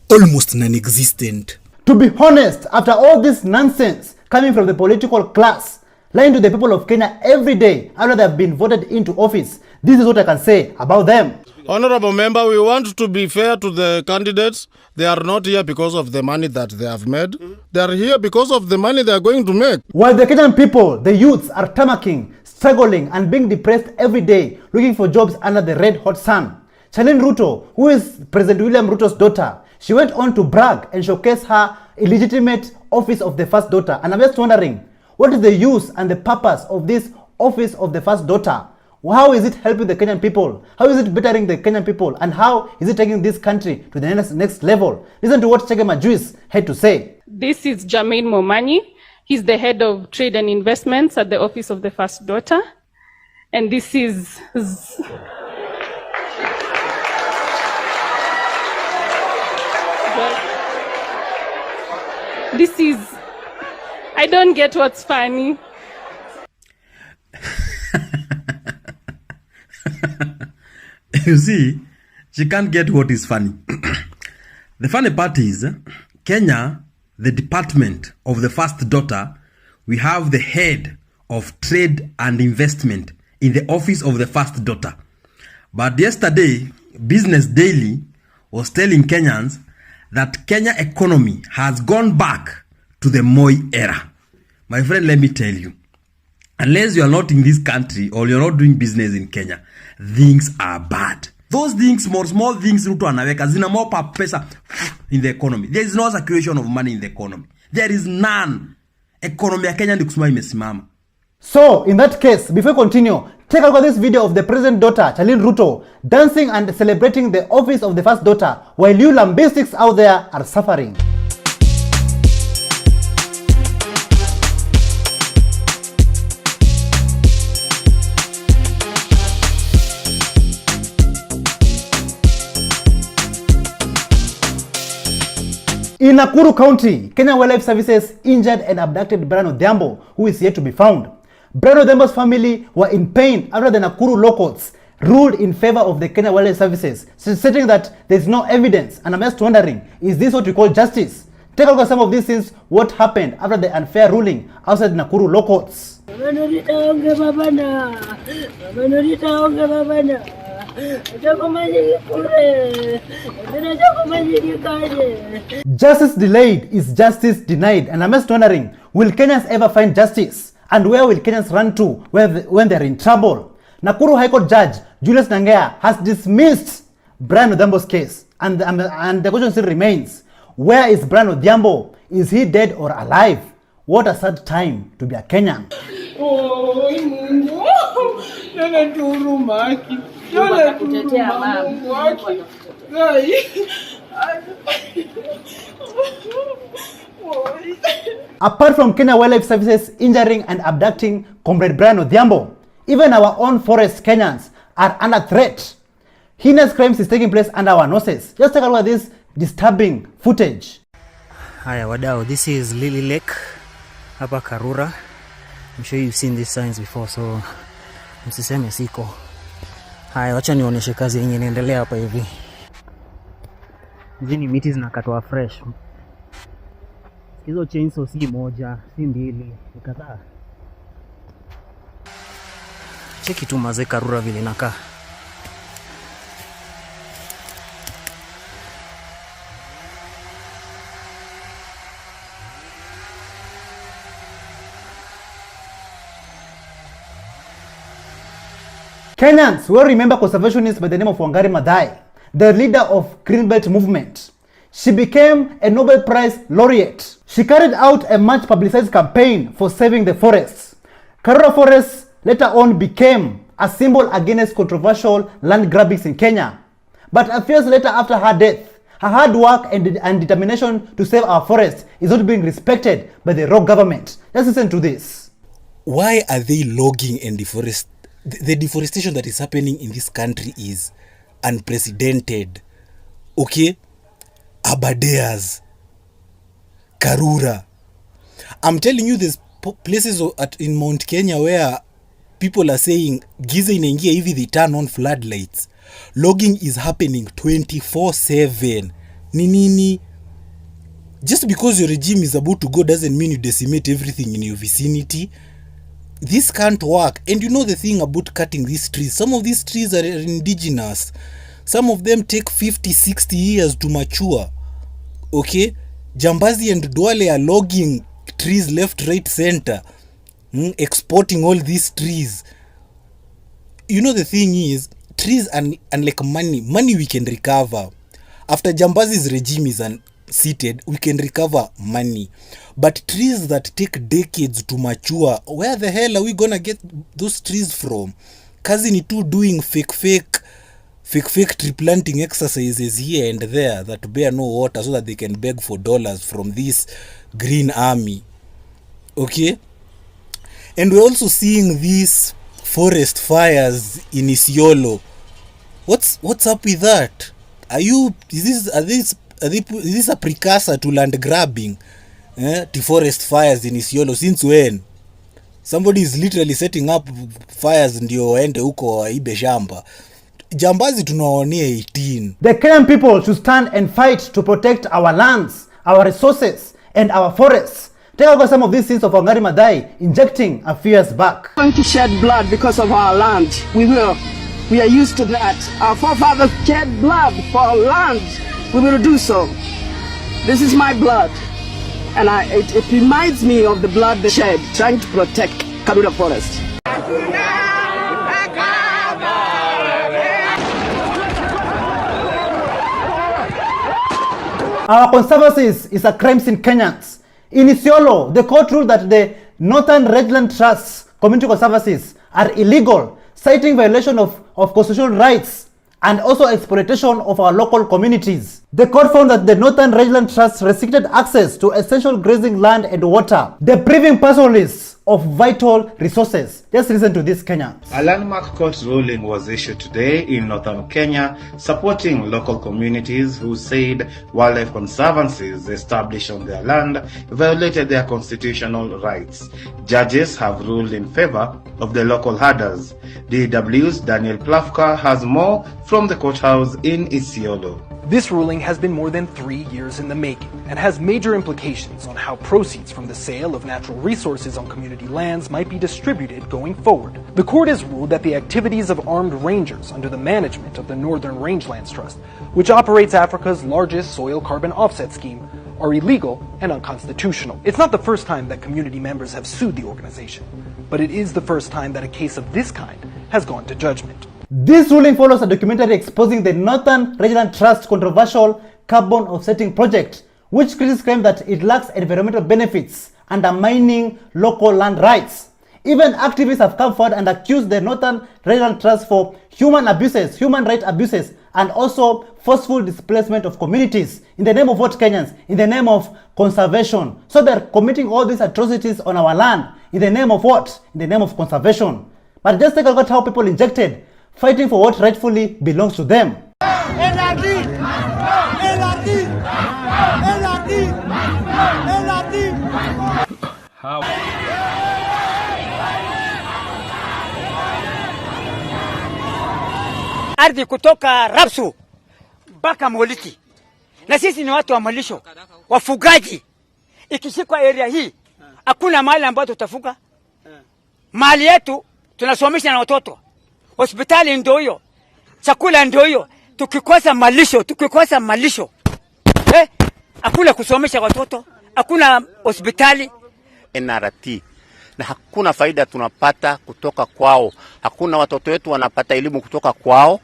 S14: almost non-existent.
S1: To be honest, after all this nonsense coming from the political class, lying to the people of Kenya every day after they have been voted into office, this is what I can say about them.
S2: Honorable member, we want to be fair to the candidates. They are not here because of the money that they have made. They are here because of the money they are going to make.
S1: While the Kenyan people, the youths, are tamacking, struggling and being depressed every day, looking for jobs under the red hot sun, Charlene Ruto, who is President William Ruto's daughter, she went on to brag and showcase her illegitimate office of the first daughter. And I'm just wondering, what is the use and the purpose of this office of the first daughter? How is it helping the Kenyan people? How is it bettering the Kenyan people? And how is it taking this country to the next level? Listen to what Chegema Juice had to say.
S7: This is Jermaine Momani. He's the head of trade and investments at the office of the first daughter. And this is... I don't get what's funny.
S10: You see, she can't get what is funny. The funny part is, Kenya, the department of the first daughter, we have the head of trade and investment in the office of the first daughter. But yesterday, Business Daily was telling Kenyans that Kenya economy has gone back to the Moi era. My friend, let me tell you, unless you are not in this country or you're not doing business in Kenya, things are bad. Those things, small things, Ruto anaweka zina more pesa in the economy. There is no circulation of money in the economy. There is none. Economy ya Kenya ndi kusema imesimama.
S1: So, in that case, before we continue, take a look at this video of the president's daughter, Charlene Ruto, dancing and celebrating the office of the first daughter, while you lambistics out there are suffering. In Nakuru County, Kenya Wildlife Services injured and abducted Brian Odhiambo, who is yet to be found. Brian Odhiambo's family were in pain after the Nakuru law courts ruled in favor of the Kenya Wildlife Services, stating that there is no evidence. And I'm just wondering, is this what we call justice? Take a look at some of these things, what happened after the unfair ruling outside Nakuru law courts. Justice delayed is justice denied. And I'm just wondering, will Kenyans ever find justice? And where will Kenyans run to when they're in trouble? Nakuru High Court Judge Julius Nangea has dismissed Brian Odhiambo's case. And the question still remains, where is Brian Odhiambo? Is he dead or alive? What a sad time to be a Kenyan. Apart from Kenya Wildlife Services injuring and abducting Comrade Brian Odhiambo, even our own forest Kenyans are under threat. Heinous crimes is taking place under our noses. Just take a look at this disturbing footage.
S12: Haya wadau, this is Lily Lake hapa Karura. I'm sure you've seen these signs before, so msiseme siko. Haya, wacha nionyeshe kazi yenye inaendelea hapa hivi. Hizi ni miti zinakatwa fresh. Hizo chainsaw si moja, si mbili, ni kadhaa. Cheki tu mazee Karura vile inakaa.
S1: Kenyans will remember conservationist by the name of Wangari Maathai, the leader of Green Belt movement. She became a Nobel Prize laureate. She carried out a much publicized campaign for saving the forests. Karura Forest later on became a symbol against controversial land grabbings in Kenya. But a few years later after her death, Her hard work and determination to save our forests is not being respected by the rogue government. Let's listen to this.
S14: Why are they logging and deforest? The deforestation that is happening in this country is unprecedented. Okay? Abadeas, Karura. I'm telling you, there's places in Mount Kenya where people are saying giza inaingia hivi, they turn on floodlights. Logging is happening 24/7. Nini? Just because your regime is about to go doesn't mean you decimate everything in your vicinity. This can't work. And you know the thing about cutting these trees, some of these trees are indigenous. Some of them take 50-60 years to mature. Okay? Jambazi and Duale are logging trees left, right, center. Exporting all these trees. You know the thing is, trees unlike money we can recover. After Jambazi's regime is seated, we can recover money. But trees that take decades to mature, where the hell are we gonna get those trees from? Kazi ni tu doing fake tree planting exercises here and there that bear no water so that they can beg for dollars from this green army. Okay? And we're also seeing these forest fires in Isiolo. What's up with that? Is this a precursor to land grabbing? To forest fires in Isiolo? Since when? Somebody is literally setting up fires ndio waende huko waibe shamba. Jambazi tunaonea 18.
S1: The Kenyan people should stand and fight to protect our lands, our resources, and our forests. Take over some of these scenes of Wangari Maathai injecting a few years back.
S5: Going to shed blood because of our land. We will. We are used to that. Our forefathers shed blood for our land. We will do so. This is my blood. And it reminds me of the blood they shed trying to protect Karura Forest.
S1: Our conservancy is a crime in Kenyans. In Isiolo, the court ruled that the Northern Rangeland Trust's community conservancies are illegal, citing violation of constitutional rights and also exploitation of our local communities. The court found that the Northern Rangeland Trust restricted access to essential grazing land and water, depriving pastoralists of vital resources. Just listen to this, Kenya.
S6: A landmark court ruling was issued today in northern Kenya, supporting local communities who said wildlife conservancies established on their land violated their constitutional rights. Judges have ruled in favor of the local herders. DW's Daniel Plafka has more from the courthouse in Isiolo.
S13: This ruling has been more than 3 years in the making and has major implications on how proceeds from the sale of natural resources on community lands might be distributed going forward. The court has ruled that the activities of armed rangers under the management of the Northern Rangelands Trust, which operates Africa's largest soil carbon offset scheme, are illegal and unconstitutional. It's not the first time that community members have sued the organization, but it is the first time that a case of this kind has gone to judgment.
S1: This ruling follows a documentary exposing the Northern Rangeland Trust's controversial carbon offsetting project, which critics claim that it lacks environmental benefits, undermining local land rights. Even activists have come forward and accused the Northern Rangeland Trust for human rights abuses, and also forceful displacement of communities. In the name of what, Kenyans? In the name of conservation. So they're committing all these atrocities on our land. In the name of what? In the name of conservation. But just take a look at how people injected, fighting for what rightfully belongs to them.
S15: Ardhi kutoka Rapsu mpaka Moliti, na sisi ni watu wa malisho, wafugaji. Ikishikwa area hii hakuna mahali ambapo tutafuga. Mali yetu tunasomesha na watoto, hospitali ndio hiyo, chakula ndio hiyo. Tukikosa malisho hakuna kusomesha watoto, hakuna hospitali.
S16: NRT na hakuna faida tunapata kutoka kwao, hakuna watoto wetu wanapata elimu kutoka kwao,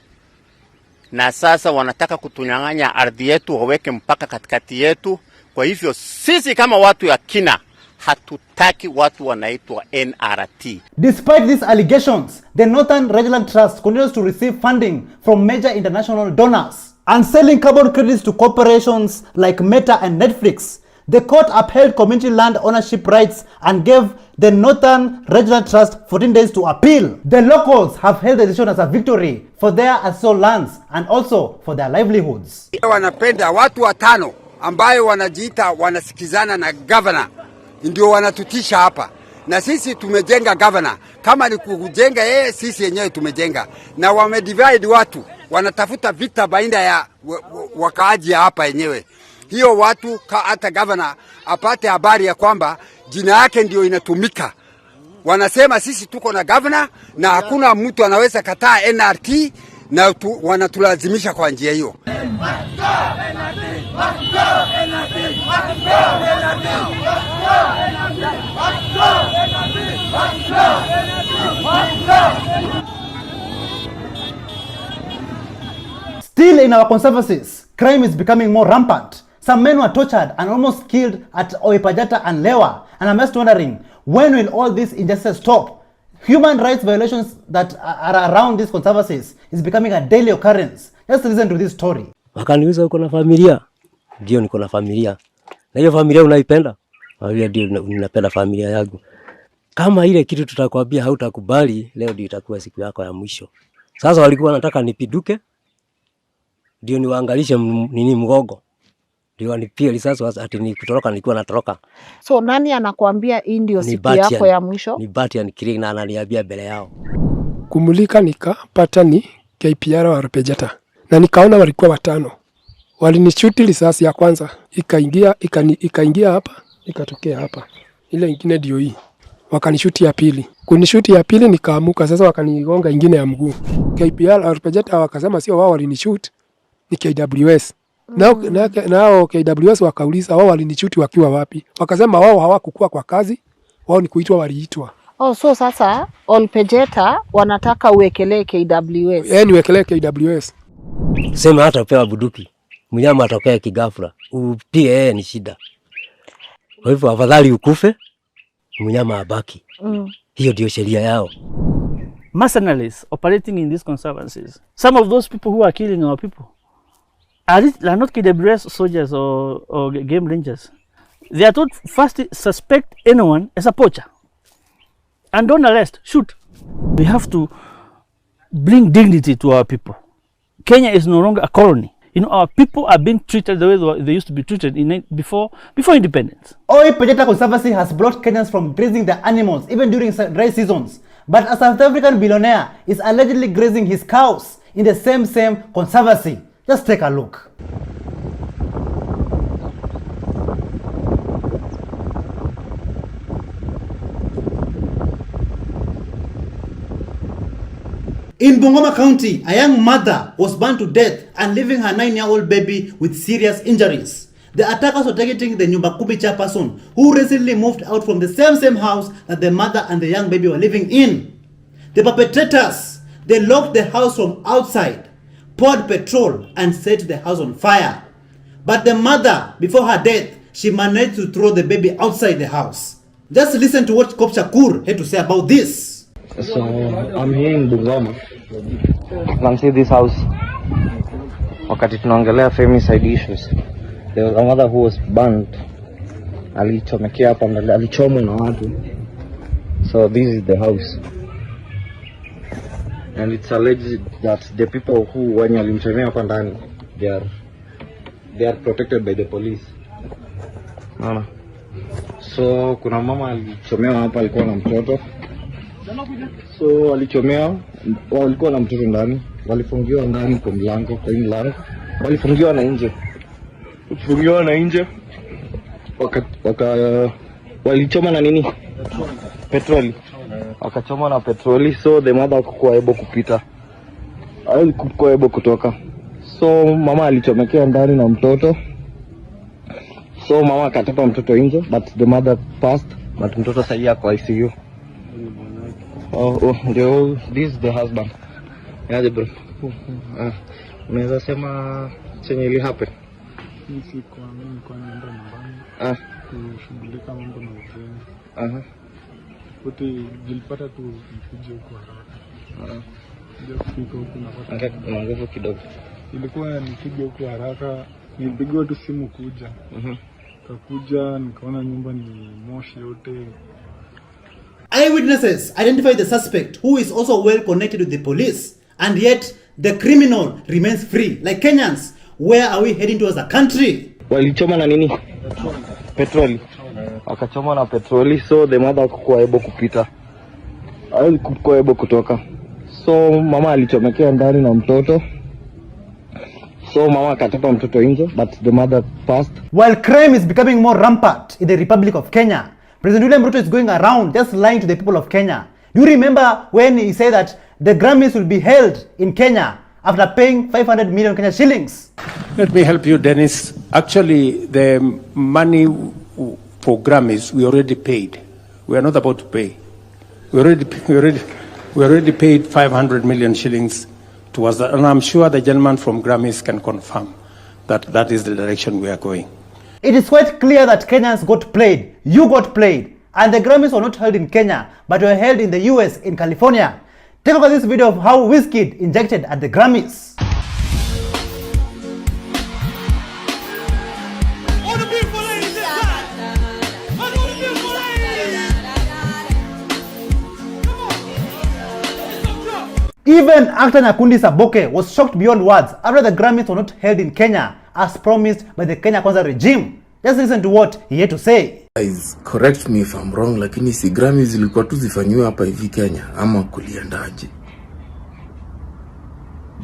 S16: na sasa wanataka kutunyang'anya ardhi yetu, waweke mpaka katikati yetu. Kwa hivyo sisi kama watu ya kina hatutaki watu wanaitwa NRT.
S1: Despite these allegations, the Northern Rangeland Trust continues to receive funding from major international donors. and selling carbon credits to corporations like Meta and Netflix. The court upheld community land ownership rights and gave the Northern Regional Trust 14 days to appeal. The locals have hailed the decision as a victory for their ancestral lands and also for their livelihoods.
S11: Wanapenda watu watano ambayo wanajiita wanasikizana na governor ndio wanatutisha hapa. Na sisi tumejenga governor. Kama ni kujenga yeye, sisi yenyewe tumejenga. Na wamedivide watu, wanatafuta vita baina ya wakaaji hapa yenyewe. Hiyo watu hata governor apate habari ya kwamba jina yake ndio inatumika. Wanasema sisi tuko na governor na hakuna mtu anaweza kataa NRT na wanatulazimisha kwa njia hiyo.
S1: Still in our conservancies, crime is becoming more rampant. Some men were tortured and almost killed at Oipajata and Lewa. And I'm just wondering, when will all this injustice stop? Human rights violations that are around these conservancies is becoming a daily occurrence. Just listen to this story.
S17: Wakaniuliza uko na familia? Ndio niko na familia. Na hiyo familia unaipenda? Familia ndio ninapenda familia yangu. Kama ile kitu tutakwambia hautakubali, leo ndio itakuwa siku yako ya mwisho. Sasa walikuwa wanataka nipiduke. Ndio niwaangalishe nini mgogo. Ndio wanipia risasi ati nikutoroka nilikuwa natoroka.
S18: So nani anakuambia hii ndio siku yako ya mwisho?
S17: Ni Bati Killing na ananiambia mbele yao.
S22: Kumulika nikapata ni KPR wa Rupejata. Na nikaona walikuwa watano. Walinishuti risasi ya kwanza, ikaingia hapa, ikatokea hapa. Ile ingine ndio hii. Wakanishuti ya pili. Kunishuti ya pili nikaamuka, sasa wakanigonga ingine ya mguu. KPR wa Rupejata wakasema sio wao walinishuti, ni KWS. Nao KWS wakauliza wao walinishuti wakiwa wapi? Wakasema wao hawakukua kwa kazi, wao ni kuitwa waliitwa.
S18: Oh, so sasa Olpejeta wanataka uwekelee KWS.
S22: Niwekelee KWS.
S17: Sema hata upewa buduki. Mnyama atokea kigafra. Upie ni shida. Kwa hivyo afadhali ukufe, mnyama abaki. Hiyo ndio sheria yao.
S20: Mercenaries operating in these conservancies. Some of those people who are killing our people are not KWS soldiers or game rangers. They are told first suspect anyone as a poacher. And don't arrest, shoot. We have to bring dignity to our people. Kenya is no longer a colony. You know, our people are being treated the way they used to be treated before independence.
S1: Oipajata Conservancy has blocked Kenyans from grazing their animals, even during dry seasons. But a South African billionaire is allegedly grazing his cows in the same conservancy. Just take a look. In Bungoma County, a young mother was burned to death and leaving her 9-year-old baby with serious injuries. The attackers were targeting the Nyumba Kumi chairperson who recently moved out from the same house that the mother and the young baby were living in. The perpetrators, they locked the house from outside, poured petrol and set the house on fire. But the mother, before her death, she managed to throw the baby outside the house. Just listen to what Kop Shakur had to say about this.
S23: So I'm here in Bungoma. You can see this house. Wakati tunaongelea femicide issues, there was a mother who was burnt. Alichomekea hapa mbele, alichomwa na watu. So this is the house. And it's alleged that the people who wenye walimchomea hapa ndani, they are protected by the police. Naona. So kuna mama alichomewa hapa, alikuwa na mtoto. So walichomea, walikuwa na mtoto ndani, walifungiwa ndani kwa mlango, walifungiwa na nje. Walifungiwa na nje. Walichoma na nini? Petroli. Wakachoma na petroli, so the mother hakuwa able kupita. Hakuwa able kutoka. So mama alichomekea ndani na mtoto. So mama akatoka mtoto nje, but the mother passed, but mtoto sasa yako ICU. This is the husband. Yeah, bro. Unaweza sema chenye ili happen?
S3: Nilikuwa naenda nyumbani. Kushughulika mambo na ujenzi. Wote nilipata tu mkuja huko haraka. Ndio kufika huko napata.
S23: Ongea nguvu kidogo.
S4: ilikuwa nipige huko haraka, nilipigwa tu simu kuja. Kakuja nikaona nyumba ni moshi yote.
S1: Eyewitnesses identified the suspect, who is also well connected with the police, and yet the criminal remains free. Like Kenyans, where are we heading to as a country?
S23: Walichoma na nini? Petroli. Wakachoma na petroli, so the mother hakuwa able kupita. Hakuwa able kutoka. So mama alichomekea ndani na mtoto. So mama akatoka mtoto nje, but the mother passed.
S1: While crime is becoming more rampant in the Republic of Kenya, President William Ruto is going around just lying to the people of Kenya. Do you remember when he said that the Grammys will be held in Kenya after paying 500 million Kenya shillings?
S19: Let me help you, Dennis. Actually, the money for Grammys we already paid. We are not about to pay. We already paid 500 million shillings towards that, and I'm sure the gentleman from Grammys can confirm that that is the direction we are going.
S1: It is quite clear that Kenyans got played, you got played, and the Grammys were not held in Kenya, but were held in the US, in California. Take a look at this video of how Wizkid injected at the Grammys. Even actor Nakundi Saboke was shocked beyond words after the Grammys were not held in Kenya as promised by the Kenya Kwanza regime. Just listen to what he had to say.
S8: Guys, correct me if I'm wrong, lakini si Grammys zilikuwa tu zifanywe hapa hivi Kenya ama kuliendaje?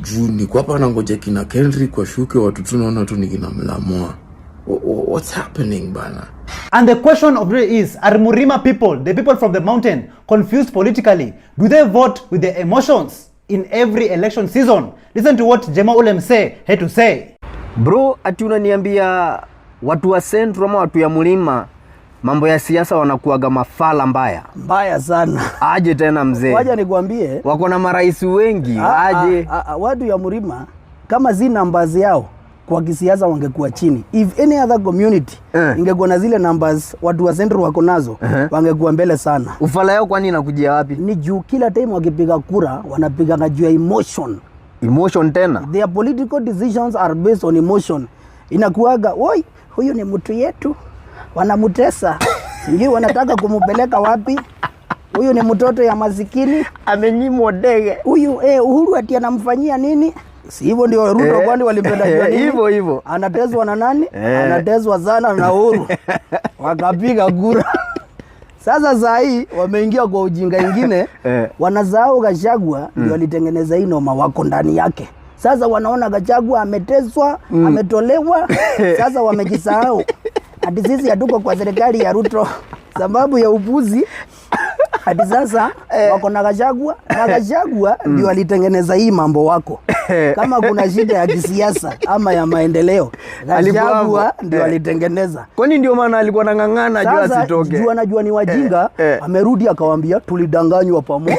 S8: Juu niko hapa nangoja kina Kendrick washuke, watu tunaona tu ni kina Mlamwa. What's happening bana?
S1: And the question of the day is, are Murima people, the people from the mountain, confused politically? Do they vote with their emotions in every election season? Listen to what Jema Ulemse had to say.
S21: Bro, ati unaniambia watu wa Central ama watu ya Mlima mambo ya siasa wanakuaga mafala mbaya sana. Aje tena mzee.
S24: Waje nikwambie,
S21: wako na marais wengi. Aje
S24: watu ya Mlima kama zi numbers yao kwa kisiasa wangekuwa chini. If any other community ingekuwa na zile numbers watu wa Central wako nazo, wangekuwa mbele sana.
S21: Ufala yao kwani inakujia wapi?
S24: Ni juu kila time wakipiga kura wanapiga na juu ya emotion.
S21: Emotion tena.
S24: Their political decisions are based on emotion. Inakuaga, "Oi, huyu ni mtu yetu. Wanamutesa. Singi wanataka kumupeleka wapi? Huyu ni mtoto ya masikini,
S21: amenyimwa ndege.
S24: Huyu Uhuru ati anamfanyia nini?" Si hivyo ndio Ruto kwani walimpenda jua nini?
S21: Hivyo.
S24: Anatezwa na nani? Anatezwa sana na Uhuru. Wakapiga kura. Sasa saa hii wameingia kwa ujinga ingine, wanasahau Gachagua ndio walitengeneza hii noma, wako ndani yake. Sasa wanaona Gachagua ameteswa, ametolewa, sasa wamejisahau. Hadi sisi hatuko kwa serikali ya Ruto sababu ya upuzi. Hadi sasa wako na Gachagua, na Gachagua ndio alitengeneza hii mambo wako. Kama kuna shida ya kisiasa ama ya maendeleo, Gachagua ndio alitengeneza.
S21: Kwani ndio maana alikuwa anang'ang'ana juu asitoke.
S24: Sasa anajua ni wajinga, amerudi akamwambia tulidanganywa pamoja.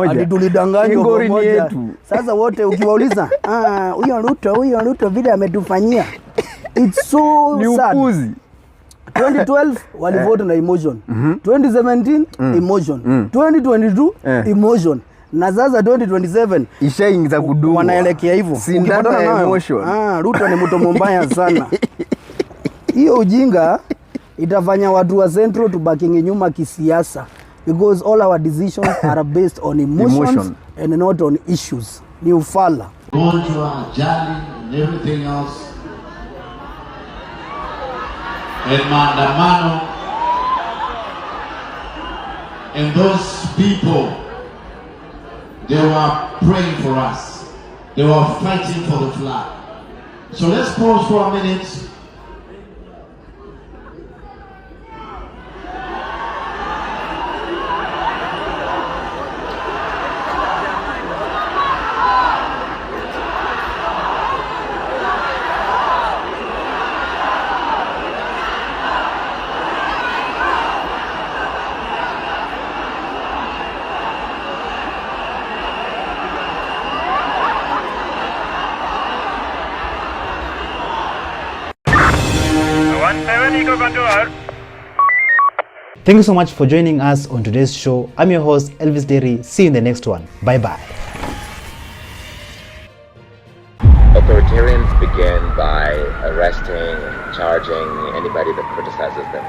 S24: Hadi tulidanganywa pamoja. Sasa wote ukiwauliza, huyo Ruto vile ametufanyia. It's so sad. 2012 walivote na emotion. 2017 emotion. 2022 emotion. Na sasa 2027
S21: ishaingiza kudumu.
S24: Wanaelekea hivyo.
S21: Sindano ya emotion.
S24: Ruto ni mtu mbaya sana. Hiyo ujinga itafanya watu wa Central tubaki nyuma kisiasa, because all our decisions are based on emotions and not on issues. Ni ufala.
S25: Gonjwa, jali and everything else. And maandamano, and those people, they were praying for us. They were fighting for the flag. So let's pause for a minute.
S1: Thank you so much for joining us on today's show. I'm your host, Elvis Derry. See you in the next one. Bye-bye.
S2: authoritarians begin by arresting and charging anybody that criticizes them.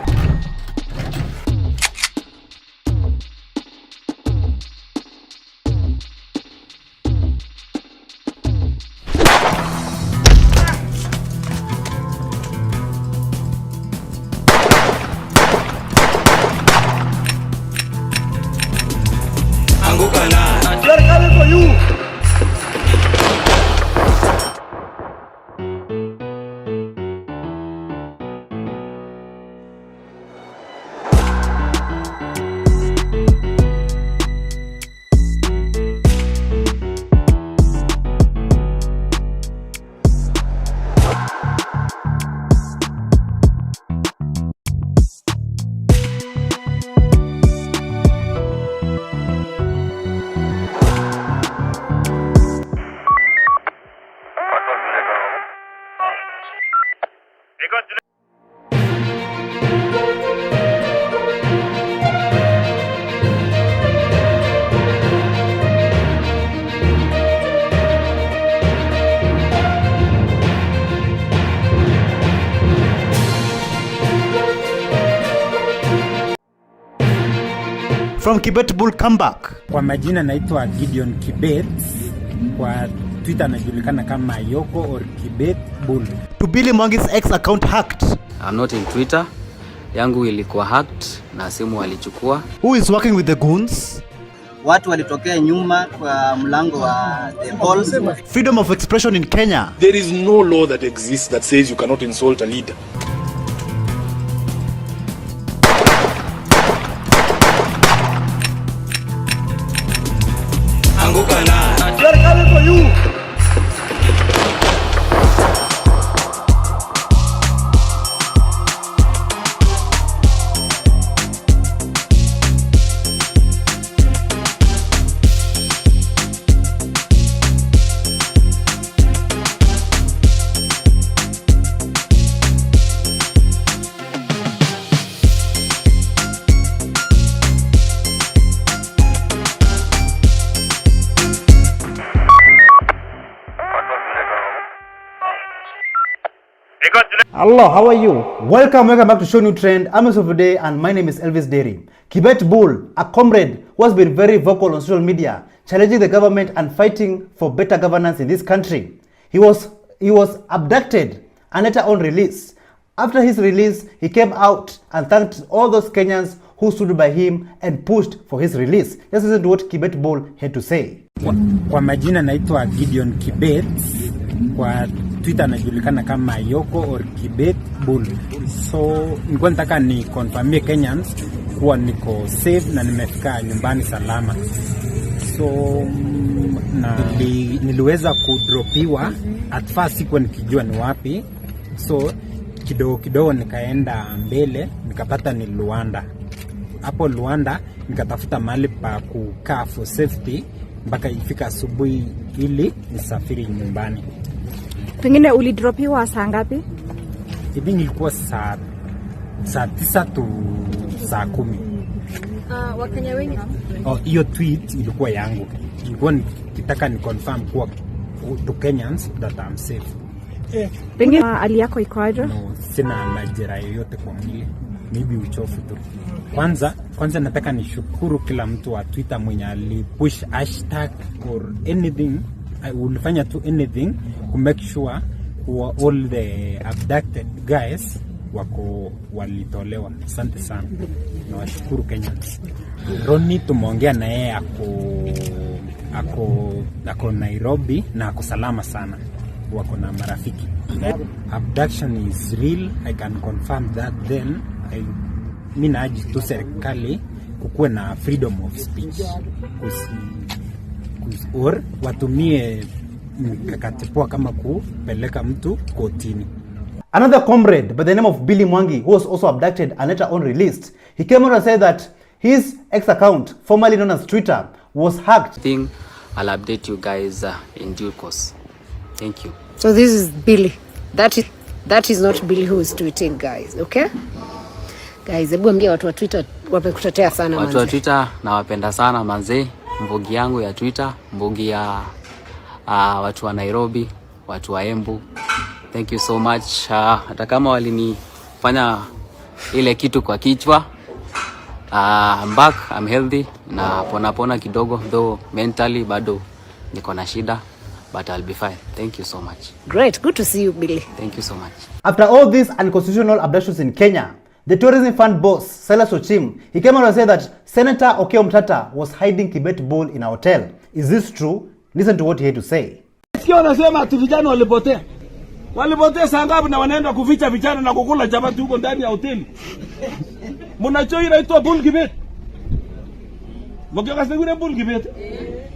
S7: They're coming for you.
S1: From Kibet Bull comeback.
S9: Kwa majina naitwa Gideon Kibet, kwa Twitter najulikana kama Yoko or Kibet Bull.
S1: To Billy Mwangi's ex account hacked.
S10: I'm not in Twitter. Yangu ilikuwa hacked na simu walichukua.
S1: Who is working with the goons?
S12: Watu walitokea nyuma kwa mlango wa the hall.
S1: Freedom of expression in Kenya.
S26: There is no law that exists that says you cannot insult a leader.
S7: They're coming for you.
S1: Hello, how are you? Welcome back to ShowNewTrend. I'm Yusuf today and my name is Elvis Deri. Kibet Bull, a comrade who has been very vocal on social media, challenging the government and fighting for better governance in this country. He was abducted and later on released. After his release, he came out and thanked all those Kenyans who stood by him and pushed for his release. Let's listen to what Kibet Bull had to say.
S9: Kwa majina naitwa Gideon Kibet, kwa Twitter najulikana kama Yoko or Kibet Bull. So nilikuwa nataka ni confirmie Kenyans kuwa niko safe na nimefika nyumbani salama. So na niliweza kudropiwa at first, sikuwa nikijua ni wapi. So kidogo nikaenda mbele nikapata ni Luanda. Hapo Luanda nikatafuta mahali pa kukaa for safety mpaka ifika asubuhi ili nisafiri nyumbani.
S27: Pengine ulidropiwa saa ngapi?
S9: Hivi ilikuwa saa 9 to saa 10.
S27: Wakenya wengi?
S9: Hiyo tweet ilikuwa yangu. Ilikuwa nikitaka ni confirm kuwa to Kenyans that I'm safe.
S27: Pengine hali yako iko aje?
S9: No, sina majeraha yoyote kwa mwili. Maybe uchofu tu. Kwanza nataka nishukuru kila mtu wa Twitter mwenye alipush hashtag or anything. I will fanya to anything to make sure all the abducted guys walitolewa. Asante sana. Nawashukuru Kenyans. Ronnie tumeongea na yeye ako Nairobi na ako salama sana. Wako na marafiki. Abduction is real. I can confirm that. Then mimi naaji tu serikali kukuwe na freedom of speech. Or watumie mikakati poa kama kupeleka mtu kotini.
S1: Another comrade by the name of Billy Mwangi, who was also abducted and later on released, he came out and said that his ex account, formerly known as Twitter, was hacked.
S10: I'll update you guys in due course. Thank you.
S28: So this is Billy. That is not Billy who is tweeting, guys, okay? Guys, hebu ambia watu wa Twitter wamekutetea sana manze.
S10: Watu wa Twitter nawapenda sana manze. Mbogi yangu ya Twitter, mbogi ya watu wa Nairobi, watu wa Embu. Thank you so much. Hata kama walinifanya ile kitu kwa kichwa, I'm back, I'm healthy na pona kidogo, though mentally bado niko na shida, but I'll be fine. Thank you so much.
S28: Great, good to see you, Billy.
S10: Thank you so much.
S1: After all these unconstitutional abductions in Kenya, the tourism fund boss, Silas Ochim, he came out and said that Senator Okiya Omtata was hiding Kibet bull in a hotel. Is this true? Listen to what he had to say.
S7: Sikia wanasema ati vijana walipotea. Walipotea saa ngapi na wanaenda kuficha vijana na kukula chapati huko ndani ya hoteli. Mnachoi inaitwa bull Kibet. Mkiwa kasegure bull Kibet.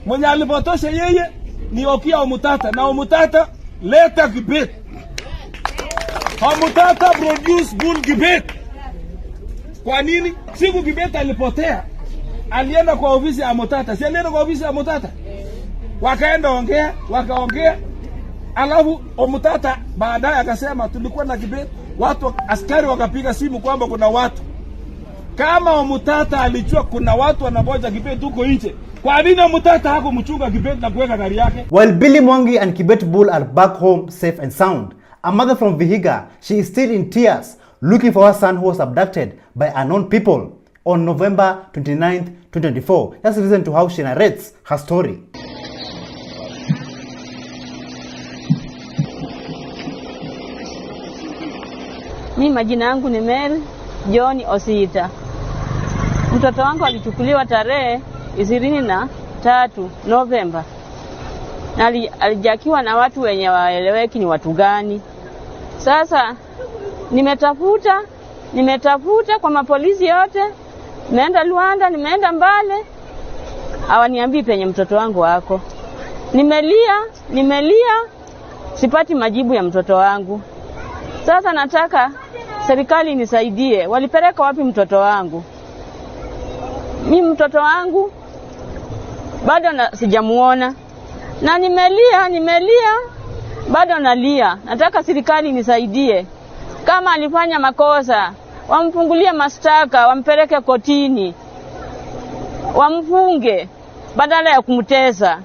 S7: Mwenye alipotosha yeye ni Okiya Omtata na Omtata leta Kibet. Omtata produce bull Kibet. Kwa nini? Siku Kibet alipotea, alienda kwa ofisi ya Omtata. Si alienda kwa ofisi ya Omtata? Wakaenda wakaongea. Alafu Omtata baadaye akasema tulikuwa na Kibet. Watu askari wakapiga simu kwamba kuna watu. Kama Omtata alijua kuna watu wanaboja Kibet huko nje, kwa nini Omtata hakumchunga Kibet na kuweka gari yake?
S1: While Billy Mwangi and Kibet bull are back home safe and sound, a mother from Vihiga, she is still in tears looking for her son who was abducted by unknown people on November 29th, 2024. Just listen to how she narrates her story.
S5: Mimi majina yangu ni Mary John Osita. Mtoto wangu alichukuliwa tarehe 23 Novemba. Na alijakiwa na watu wenye waeleweki ni watu gani. Sasa nimetafuta kwa mapolisi yote. Nimeenda Luanda, nimeenda Mbale. Hawaniambii penye mtoto wangu wako. Nimelia sipati majibu ya mtoto wangu. Sasa nataka serikali nisaidie. Walipeleka wapi mtoto wangu? Mimi mtoto wangu bado sijamuona. Na nimelia bado nalia. Nataka serikali nisaidie. Kama alifanya makosa, wamfungulie mashtaka, wampeleke kotini. Wamfunge badala ya kumtesa.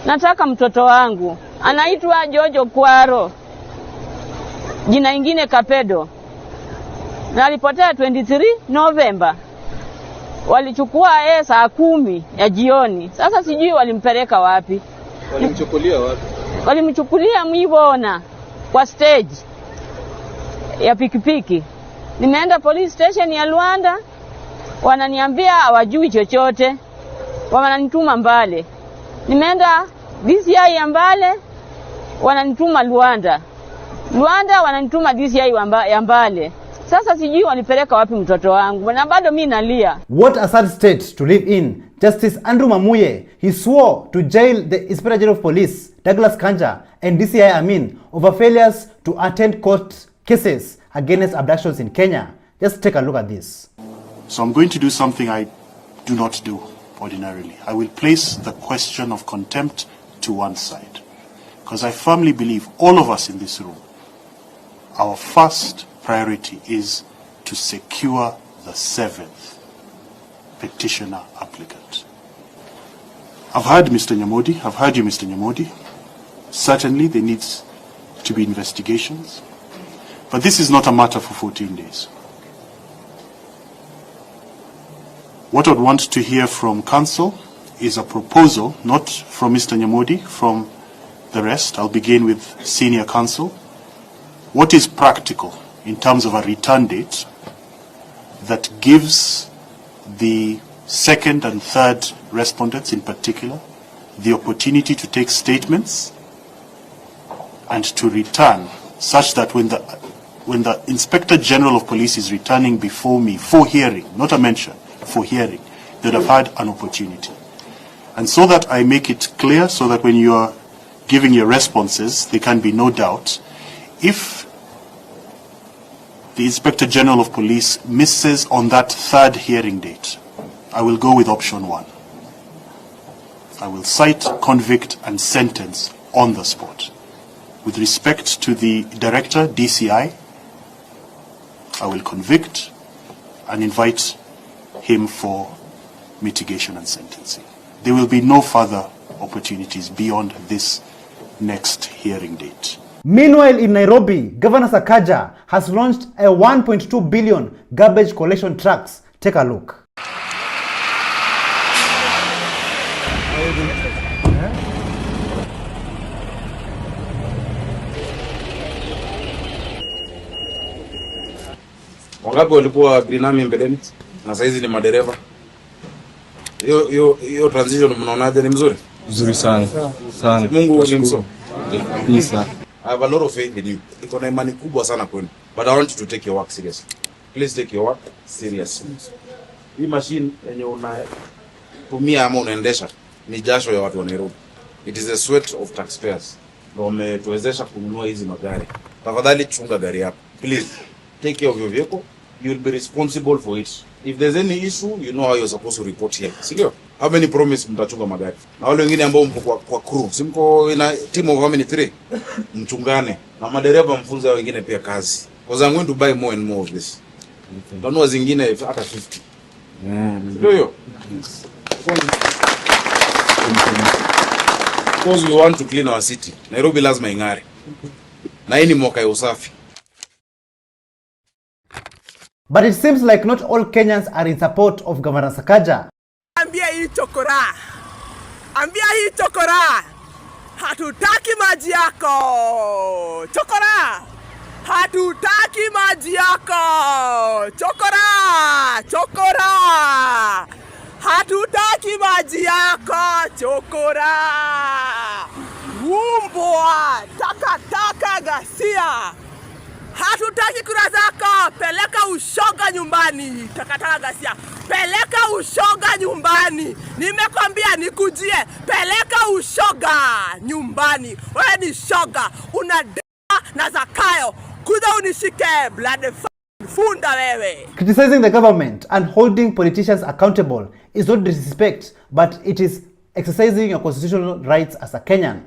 S5: Nataka mtoto wangu. Anaitwa Jojo Kwaro. Jina ingine Kapedo. Na alipotea 23 November. Walichukua saa 10 ya jioni. Sasa sijui walimpeleka wapi.
S6: Walimchukulia wapi?
S5: Walimchukulia Mwibona kwa stage ya pikipiki. Nimeenda police station ya Luanda, wananiambia hawajui chochote. Wananituma Mbale. Nimeenda DCI ya Mbale, wananituma Luanda wananituma DCI ya Mbale. Sasa sijui walipeleka wapi mtoto wangu. Na bado mimi nalia.
S1: What a sad state to live in. Justice Andrew Mamuye, he swore to jail the Inspector General of Police, Douglas Kanja, and DCI Amin over failures to attend court cases against abductions in Kenya. Just take a look at this.
S11: So I'm going to do something I do not do ordinarily. I will place the question of contempt to one side. Because I firmly believe all of us in this room, our first priority is to secure the 7th petitioner applicant. I've heard Mr. Nyamodi. I've heard you, Mr. Nyamodi. Certainly there needs to be investigations. But this is not a matter for 14 days. What I'd want to hear from Council is a proposal, not from Mr. Nyamodi, from the rest. I'll begin with Senior Counsel. What is practical in terms of a return date that gives the second and third respondents in particular the opportunity to take statements and to return, such that when the Inspector General of Police is returning before me for hearing, not a mention, for hearing, they'd have had an opportunity. And so that I make it clear, so that when you are giving your responses, there can be no doubt, if the Inspector General of Police misses on that third hearing date, I will go with option 1. I will cite, convict, and sentence on the spot. With respect to the Director, DCI, I will convict and invite him for mitigation and sentencing. There will be no further opportunities beyond this next hearing date.
S1: Meanwhile, in Nairobi, Governor Sakaja has launched a 1.2 billion garbage collection trucks. Take a look.
S6: Wangapi walikuwa Green Army mbeleni na sasa hizi ni madereva? Hiyo transition mnaonaje, ni mzuri?
S13: Mzuri sana. Sana.
S6: Mungu alimso.
S13: Yes.
S6: I have a lot of faith in you. Niko na imani kubwa sana kwenu. But I want you to take your work seriously. Please take your work seriously. Hii machine yenye unatumia ama unaendesha ni jasho ya watu wa Nairobi. It is the sweat of taxpayers. Ndio wametuwezesha kununua hizi magari. Tafadhali chunga gari yako. Please take care of your vehicle. You will be responsible for it. If there's any issue, you know how you're supposed to report here. Sio? How many promise mtachunga magari? Na wale wengine ambao mko kwa crew, simko ina team of how many 3? Mchungane. Na madereva mfunze wengine pia kazi. Because I'm going to buy more and more of this. Tanua zingine hata 50. Ndio. Because we want to clean our city. Nairobi lazima ing'are. Na hii ni mwaka ya usafi.
S1: But it seems like not all Kenyans are in support of Governor Sakaja.
S14: Ambia hii chokora. Ambia hii chokora. Hatutaki maji yako. Chokora. Hatutaki maji yako. Chokora. Chokora. Hatutaki maji yako. Chokora. Umbwa. Taka ghasia. Hatutaki kura zako, peleka ushoga nyumbani. Takataka ghasia, peleka ushoga nyumbani. Nimekwambia nikujie, peleka ushoga nyumbani. Wewe ni shoga, una na Zakayo. Kuja unishike blood funda wewe.
S1: Criticizing the government and holding politicians accountable is not disrespect, but it is exercising your constitutional rights as a Kenyan.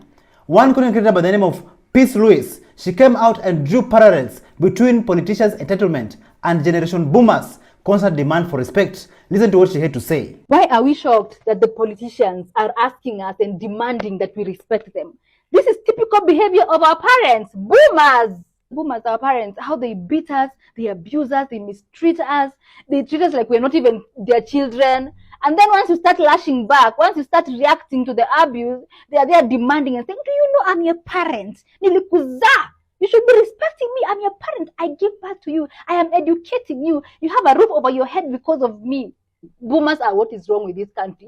S1: One content creator by the name of Peace Lewis, she came out and drew parallels between politicians' entitlement and generation boomers' constant demand for respect. Listen to what she had to say.
S15: Why are we shocked that the politicians are asking us and demanding that we respect them? This is typical behavior of our parents, boomers. Boomers, our parents, how they beat us, they abuse us, they mistreat us, they treat us like we're not even their children. And then once you start lashing back, once you start reacting to the abuse, they are there demanding and saying, do you know I'm your parent? Nilikuzaa. You should be respecting me. I'm your parent. I give birth to you. I am educating you. You have a roof over your head because of me. Boomers are what is wrong with this country.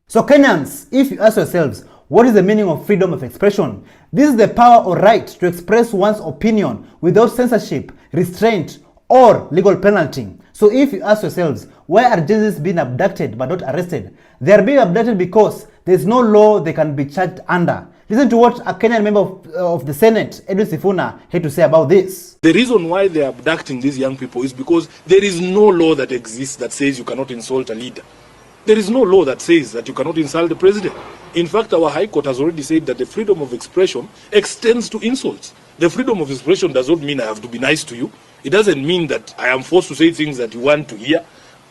S1: So Kenyans, if you ask yourselves, what is the meaning of freedom of expression? This is the power or right to express one's opinion without censorship, restraint, or legal penalty. So if you ask yourselves, why are Jesus being abducted but not arrested? They are being abducted because there is no law they can be charged under. Listen to what a Kenyan member of the Senate, Edwin Sifuna, had to say about this.
S26: The reason why they are abducting these young people is because there is no law that exists that says you cannot insult a leader. There is no law that says that you cannot insult the president. In fact, our High Court has already said that the freedom of expression extends to insults. The freedom of expression does not mean I have to be nice to you. It doesn't mean that I am forced to say things that you want to hear.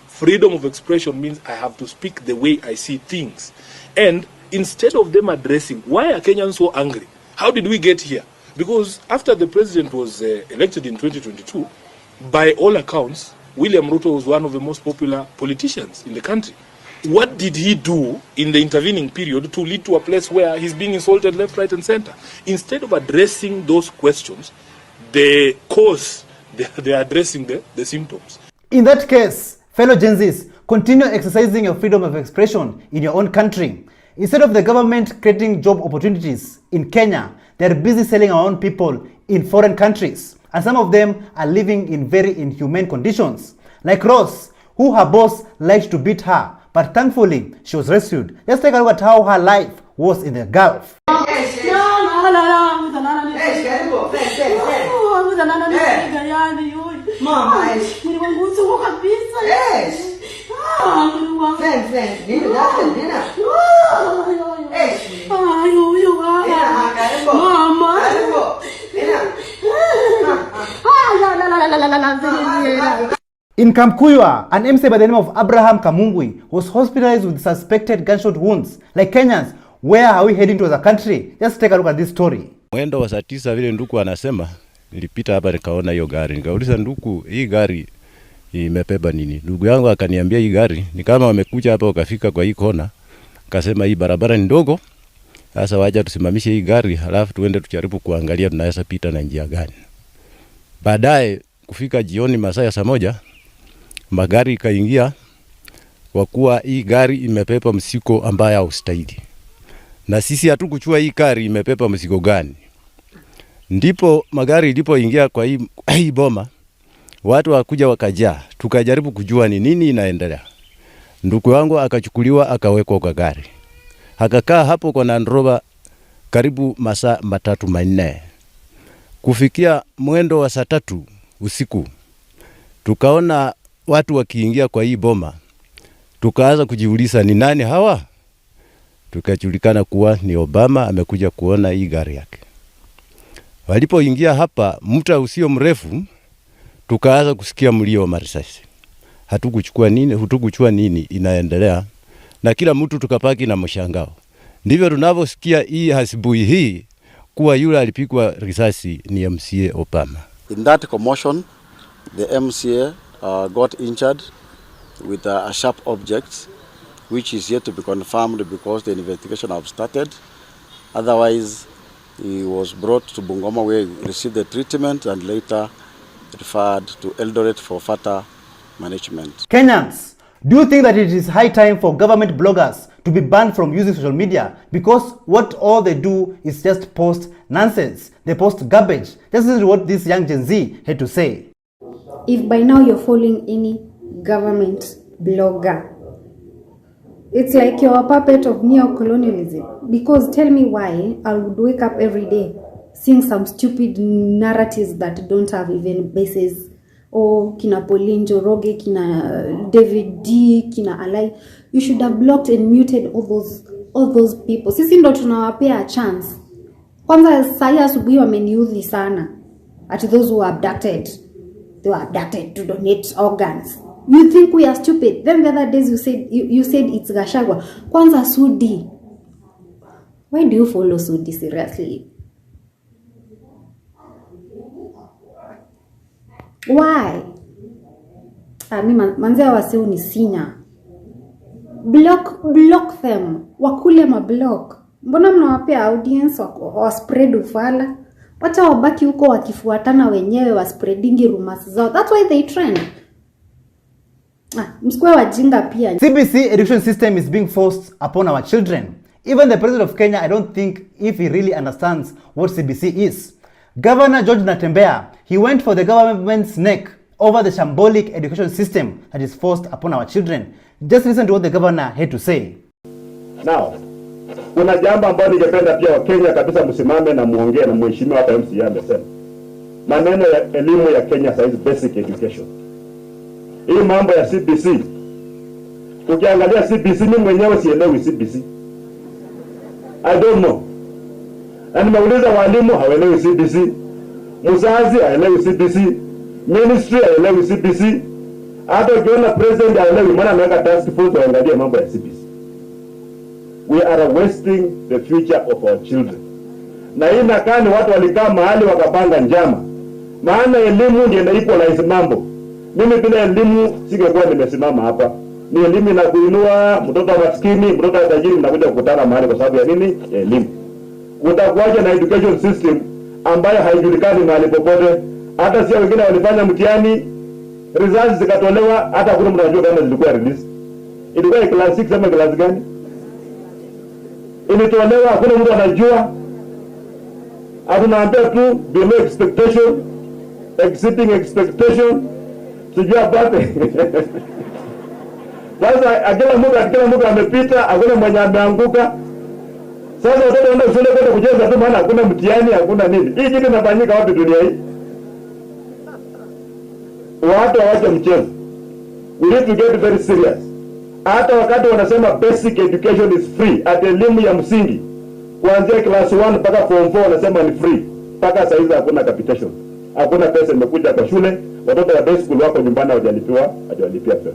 S26: Freedom of expression means I have to speak the way I see things. And instead of them addressing, why are Kenyans so angry? How did we get here? Because after the president was elected in 2022, by all accounts, William Ruto was one of the most popular politicians in the country. What did he do in the intervening period to lead to a place where he's being insulted left, right, and center? Instead of addressing those questions, the cause, they are addressing the symptoms.
S1: In that case, fellow Gen Zs, continue exercising your freedom of expression in your own country. Instead of the government creating job opportunities in Kenya, they are busy selling our own people in foreign countries. And some of them are living in very inhumane conditions. Like Rose, who her boss liked to beat her, but thankfully she was rescued. Let's take a look at how her life was in the Gulf. In Kamkuywa, an MC by the name of Abraham Kamungwi was hospitalized with suspected gunshot wounds. Like Kenyans, Where are we heading to as a country? Just take a look at this story.
S3: Mwendo wa saa 9 vile nduku anasema, nilipita hapa nikaona hiyo gari. Nikauliza nduku, hii gari imebeba nini? Ndugu yangu akaniambia hii gari ni kama wamekuja hapa wakafika kwa hii kona. Akasema hii barabara ni ndogo. Sasa waje tusimamishe hii gari halafu tuende tujaribu kuangalia tunaweza pita na njia gani. Baadaye kufika jioni masaa ya saa 1 magari ikaingia kwa kuwa hii gari imebeba msiko ambaya haustahili. Na sisi hatukuchua hii gari imebeba msiko gani. Ndipo magari ilipoingia kwa hii boma, watu wakuja wakajaa, tukajaribu kujua ni nini inaendelea. Ndugu wangu akachukuliwa akawekwa kwa gari. Akakaa hapo kwa Land Rover karibu masaa 3-4. Kufikia mwendo wa saa 3 usiku, tukaona watu wakiingia kwa hii boma. Tukaanza kujiuliza ni nani hawa? Tukajulikana kuwa ni Obama amekuja kuona hii gari yake. Walipoingia hapa muda usio mrefu, tukaanza kusikia mlio wa marisasi. Hatukuchua nini inaendelea, na kila mtu tukapaki na mshangao. Ndivyo tunavyosikia hii asubuhi hii kuwa yule alipigwa risasi ni MCA Obama.
S4: In that commotion, the MCA got injured with a sharp object, which is yet to be confirmed because the investigation have started. Otherwise, he was brought to Bungoma where he received the treatment and later referred to Eldoret for further management.
S1: Kenyans, do you think that it is high time for government bloggers to be banned from using social media? Because what all they do is just post nonsense. They post garbage. This is what this young Gen Z had to say.
S27: If by now you're following any government blogger, it's like you're a puppet of neo-colonialism. Because tell me why I would wake up every day seeing some stupid narratives that don't have even basis. Or kina Pauline Njoroge, kina David D, kina Alai. You should have blocked and muted all those people. Sisi ndo tunawapea a chance. Kwanza sahi asubuhi wameniudhi sana. At those who were abducted. They were abducted to donate organs. You think we are stupid? Then the other days you said it's Gachagua. Kwanza Sudi. Why do you follow Sudi seriously? Why? Manzea wasiu ni sinya. Block them. Wakule mablock. Mbona mnawapea audience wa spread ufala? Wacha wabaki huko wakifuatana wenyewe wa spreadingi rumors zao. That's why they trend. Msikwe wajinga pia.
S1: CBC education system is being forced upon our children. Even the president of Kenya, I don't think if he really understands what CBC is. Governor George Natembea, he went for the government's neck over the shambolic education system that is forced upon our children. Just listen to what the governor had to say.
S16: Now, kuna jambo ambalo ningependa pia Wakenya kabisa msimame na muongee na mheshimiwa hapa MCA amesema. Maneno ya elimu ya Kenya size basic education. Hii mambo ya CBC. Ukiangalia CBC mimi mwenyewe sielewi CBC. I don't know. Na nimeuliza walimu hawaelewi CBC. Mzazi haelewi CBC. Ministry haelewi CBC. Hata ukiona president haelewi, maana ameweka task force waangalie mambo ya CBC. We are wasting the future of our children. Na hii nakani watu walikaa mahali wakapanga njama. Maana elimu ndiyo equalize mambo. Mimi bila elimu singekuwa nimesimama hapa. Ni elimu na kuinua mtoto wa maskini, mtoto wa tajiri mnakuja kukutana mahali kwa sababu ya nini? Ya elimu. Utakuwaje na education system ambayo haijulikani mahali popote? Hata sio wengine walifanya mtihani, results zikatolewa, hata hakuna mtu anajua kama zilikuwa release. Ilikuwa class 6 ama class gani? Ilitolewa, hakuna mtu anajua. Atunaambia tu below expectation, exceeding expectation, sijua bate. Sasa kila mtu amepita, hakuna mwenye ameanguka. Sasa watoto wanaenda shule kwenda kucheza tu, maana hakuna mtihani, hakuna nini. Hii kitu inafanyika wapi dunia hii? Watu hawaje mchezo. We need to get very serious. Hata wakati wanasema basic education is free, at elimu ya msingi kuanzia class 1 mpaka form 4 wanasema ni free. Mpaka saa hizi hakuna capitation. Hakuna pesa imekuja kwa shule. Watoto wa high school wako nyumbani hawajalipia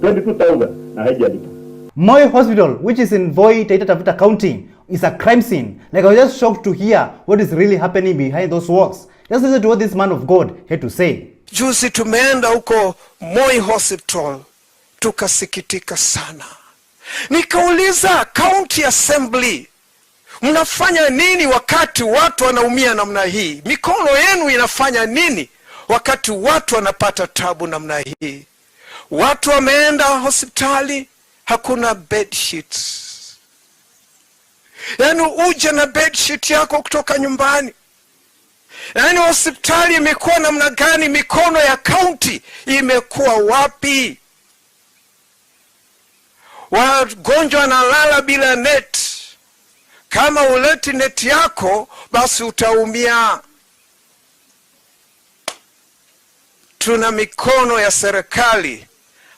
S16: 22,000 na haijalipwa.
S1: Moi Hospital, which is in Voi, Taita Taveta County, is a crime scene. Like, I was just shocked to hear what is really happening behind those walls. Just listen to what this man of God had to say.
S8: Juzi tumeenda huko Moi Hospital, tukasikitika sana. Nikauliza County Assembly, mnafanya nini wakati watu wanaumia namna hii? Mikono yenu inafanya nini wakati watu wanapata tabu namna hii? Watu wameenda hospitali, hakuna bed sheets. Yani uje na bed sheet yako kutoka nyumbani. Yani hospitali imekuwa namna gani? Mikono ya county imekuwa wapi? Wagonjwa wanalala bila net. Kama uleti net yako, basi utaumia. Tuna mikono ya serikali,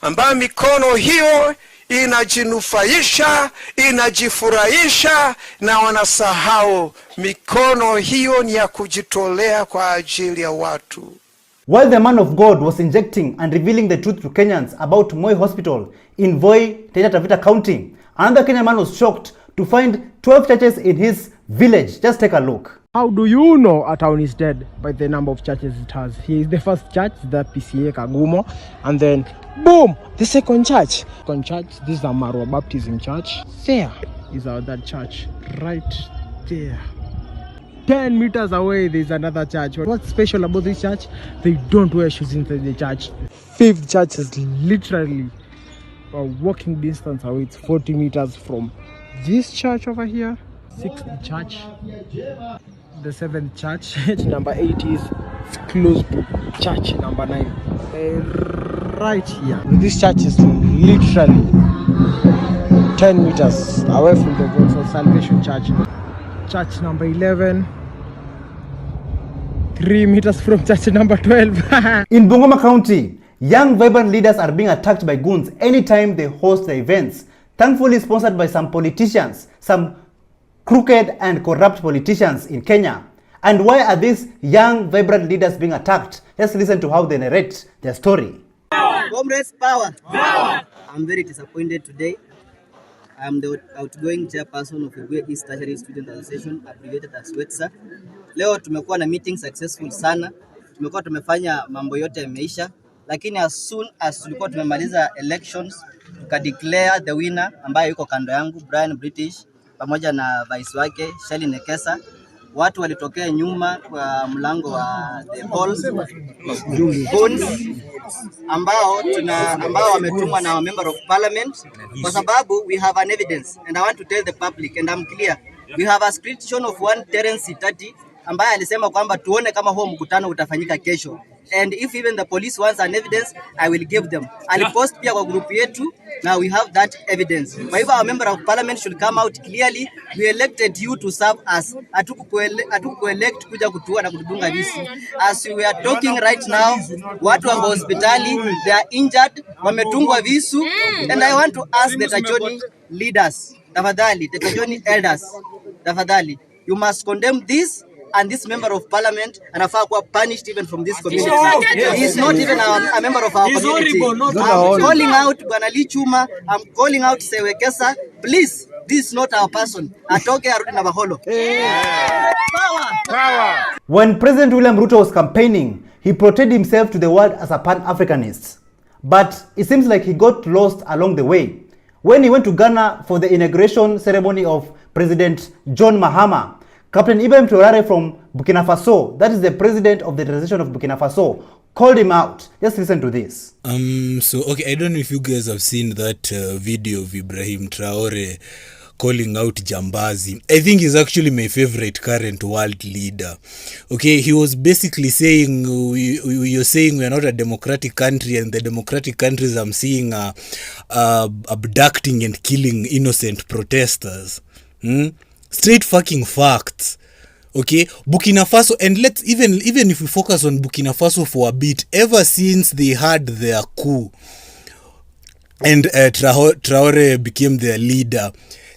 S8: ambayo mikono hiyo inajinufaisha, inajifurahisha, na wanasahau mikono hiyo ni ya kujitolea kwa ajili ya watu.
S1: While the man of God was injecting and revealing the truth to Kenyans about Moi Hospital in Voi, Taita Taveta County, another Kenyan man was shocked to find 12 churches in his village. Just take a look.
S17: How do you know a town is dead? By the number of churches it has. Here is the first church, the PCA Kagumo, and then boom, the second church. This is a Marwa Baptism Church. There is our that church, right there. 10 meters away there is another church. What's special about this church? They don't wear shoes inside the church. Fifth church is literally a walking distance away. It's 40 meters from this church over here. Sixth church. The seventh church. Number 8 is close to church number 9. Right here. This church is literally 10 meters away from the Gospel Salvation Church. Church number 11. 3 meters from church number 12.
S1: In Bungoma County, young vibrant leaders are being attacked by goons anytime they host the events. Thankfully sponsored by some politicians, some crooked and corrupt politicians in Kenya. And why are these young vibrant leaders being attacked? Let's listen to how they narrate their story.
S12: Comrades, power. I'm very disappointed today. I'm the outgoing chairperson of the East Tertiary Student Association, abbreviated as WETSA. Leo tumekuwa na meeting successful sana. Tumekuwa tumefanya mambo yote yameisha, lakini as soon as tulikuwa tumemaliza elections, tukadeclare the winner ambaye yuko kando yangu, Brian British, pamoja na vice wake Shelly Nekesa. Watu walitokea nyuma kwa mlango wa the halls ambao wametumwa na member of parliament, kwa sababu we have an evidence and I want to tell the public and I'm clear. We have a screenshot of one Terence Itati ambaye alisema kwamba tuone kama huo mkutano utafanyika kesho, and if even the police wants an evidence I will give them. Alipost pia kwa group yetu. Now we have that evidence. Kwa hivyo our member of parliament should come out clearly. We elected you to serve us. Hatukuelect kuja kutua na kutudunga visi. As we are talking right now, watu wa hospitali, they are injured, wametungwa visu, and I want to ask the Tachoni leaders, tafadhali, the Tachoni elders, tafadhali, you must condemn this. And this member of parliament anafaa kuwa punished even from this community. He is not even a member of our community. I'm calling out Bwana Lichuma, I'm calling out Sewekesa, please, this is not our person. Atoke arudi na baholo.
S1: Power. When President William Ruto was campaigning, he portrayed himself to the world as a Pan-Africanist. But it seems like he got lost along the way. When he went to Ghana for the inauguration ceremony of President John Mahama, Captain Ibrahim Traoré from Burkina Faso, that is the president of the transition of Burkina Faso, called him out. Just listen to this.
S18: Okay, I don't know if you guys have seen that video of Ibrahim Traoré calling out Jambazi. I think he's actually my favorite current world leader. Okay, he was basically saying, you're saying we are not a democratic country, and the democratic countries I'm seeing are abducting and killing innocent protesters. Straight fucking facts. Okay, Burkina Faso, and let's even if we focus on Burkina Faso for a bit, ever since they had their coup and Traoré became their leader,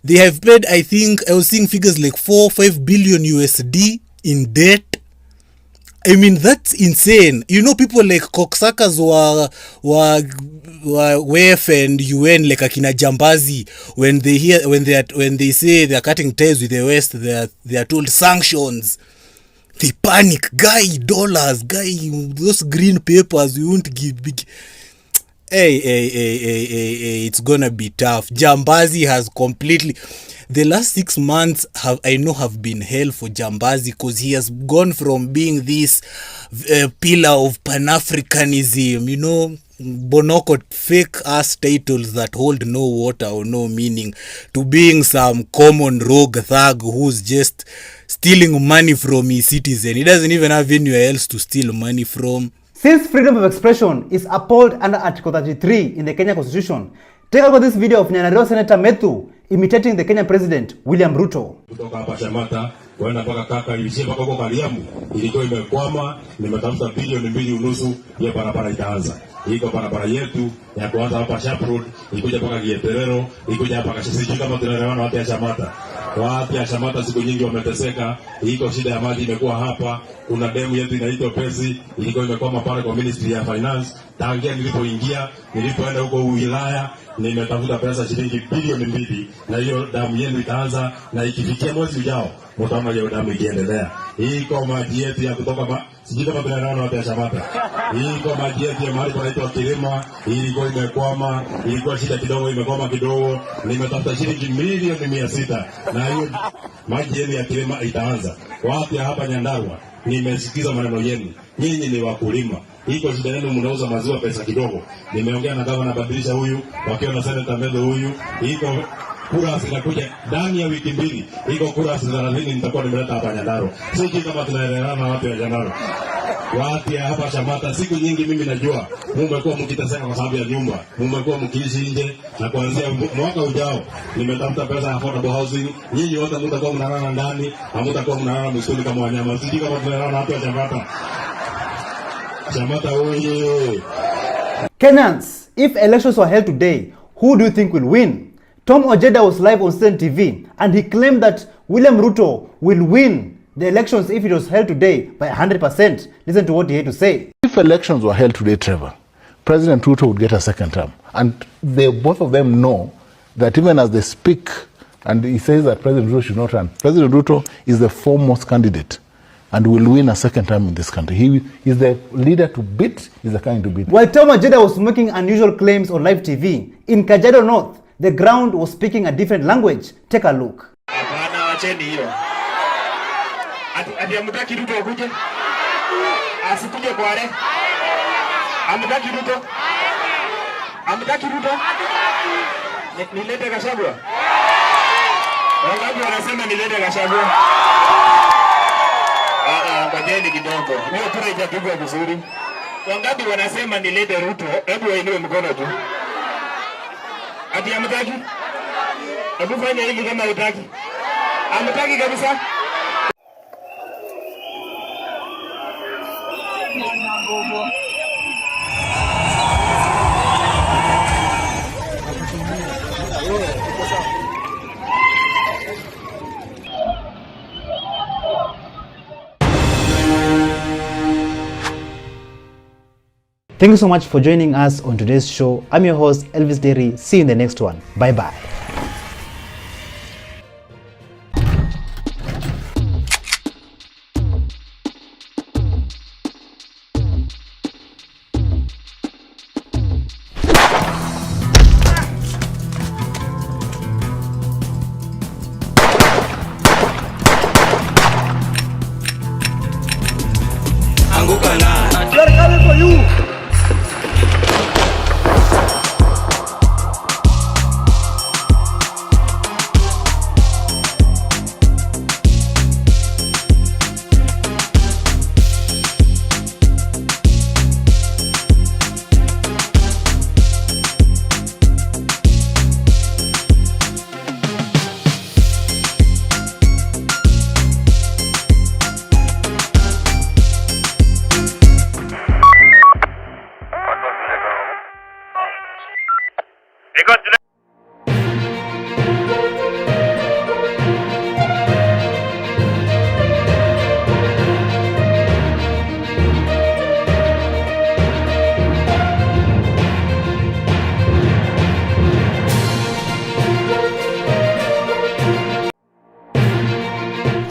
S18: they have paid, I think I was seeing figures like 4-5 billion USD in debt. I mean, that's insane. You know, people like cocksuckers were WEF and UN, like akina Jambazi, when they say they are cutting ties with the West, they are told sanctions. They panic. Guy, dollars, guy, those green papers we won't give big. Hey, it's gonna be tough. Jambazi has completely... The last 6 months have been hell for Jambazi, because he has gone from being this pillar of Pan-Africanism, you know, Bonoko fake ass titles that hold no water or no meaning, to being some common rogue thug who's just stealing money from his citizen. He doesn't even have anywhere else to steal money from.
S1: Since freedom of expression is upheld under Article 33 in the Kenya Constitution, take a look at this video of Nyandarua Senator Methu imitating the Kenyan President William Ruto.
S2: Kutoka hapa Shamata kwenda mpaka kaka ilishia mpaka huko Kariamu, ilikuwa imekwama, nimetafuta bilioni 2.5 ya barabara itaanza. Iko barabara yetu ya kuanza hapa Sharp Road, ikuja mpaka Gieterero, ikuja hapa Kashisi, kama tunaelewana watu ya Shamata. Watu ya Shamata siku nyingi wameteseka, iko shida ya maji imekuwa hapa, kuna demu yetu inaitwa Pesi, ilikuwa imekwama pale kwa Ministry ya Finance. Tangia nilipoenda huko wilaya, nimetafuta pesa shilingi bilioni 2, na hiyo damu yenu itaanza, na ikifikia mwezi ujao mtaona hiyo damu ikiendelea. Iko maji yetu ya kutoka sijui kama tunaelewana watu ya Shamata. Iko maji yetu ya mahali panaitwa Kilima, ilikuwa imekwama, ilikuwa shida kidogo, imekwama kidogo, nimetafuta shilingi milioni 600, na hiyo maji yenu ya Kilima itaanza. Watu ya hapa Nyandarua, nimesikiza maneno yenu, nyinyi ni wakulima. Iko shida yenu, mnauza maziwa pesa kidogo. Nimeongea na gavana Badilisha huyu, wakiwa na Senator Medho huyu. Iko kura zinakuja ndani ya wiki 2. Iko kura 30 nitakuwa nimeleta hapa Nyandarua. Sisi kama tunaelewana na watu wa Nyandarua. Watu ya hapa Shamata, siku nyingi mimi najua mmekuwa mkiteseka kwa sababu ya nyumba. Mmekuwa mkiishi nje, na kuanzia mwaka ujao nimetafuta pesa ya affordable housing. Nyinyi wote mtakuwa mnalala ndani, hamtakuwa mnalala msituni kama wanyama. Sisi kama tunaelewana na watu wa Shamata. Shamata oye.
S1: Kenyans, if elections were held today, who do you think will win? Tom Ojeda was live on Citizen TV and he claimed that William Ruto will win the elections if it was held today by 100%. Listen to what he had to say.
S19: If elections were held today, Trevor, President Ruto would get a second term. And both of them know that even as they speak, and he says that President Ruto should not run, President Ruto is the foremost candidate and will win a second term in this country. He is the leader to beat, is the kind to beat.
S1: While Tom Ojeda was making unusual claims on live TV, in Kajiado North, the ground was speaking a different language. Take a look.
S20: Hapana, wacheni hiyo. Ati amtaki Ruto akuje? Asikuje kwale? Amtaki Ruto? Amtaki Ruto? Nilete Gachagua? Wangapi wanasema nilete Gachagua? Ngojeni kidogo. Hiyo kura itapigwa vizuri. Wangapi wanasema nilete Ruto? Hebu wainue mkono tu. Ati amtaki? Hebu fanya hivi kama hutaki. Amtaki kabisa?
S1: Thank you so much for joining us on today's show. I'm your host, Elvis Derry. See you in the next one. Bye-bye.
S20: They're coming for you.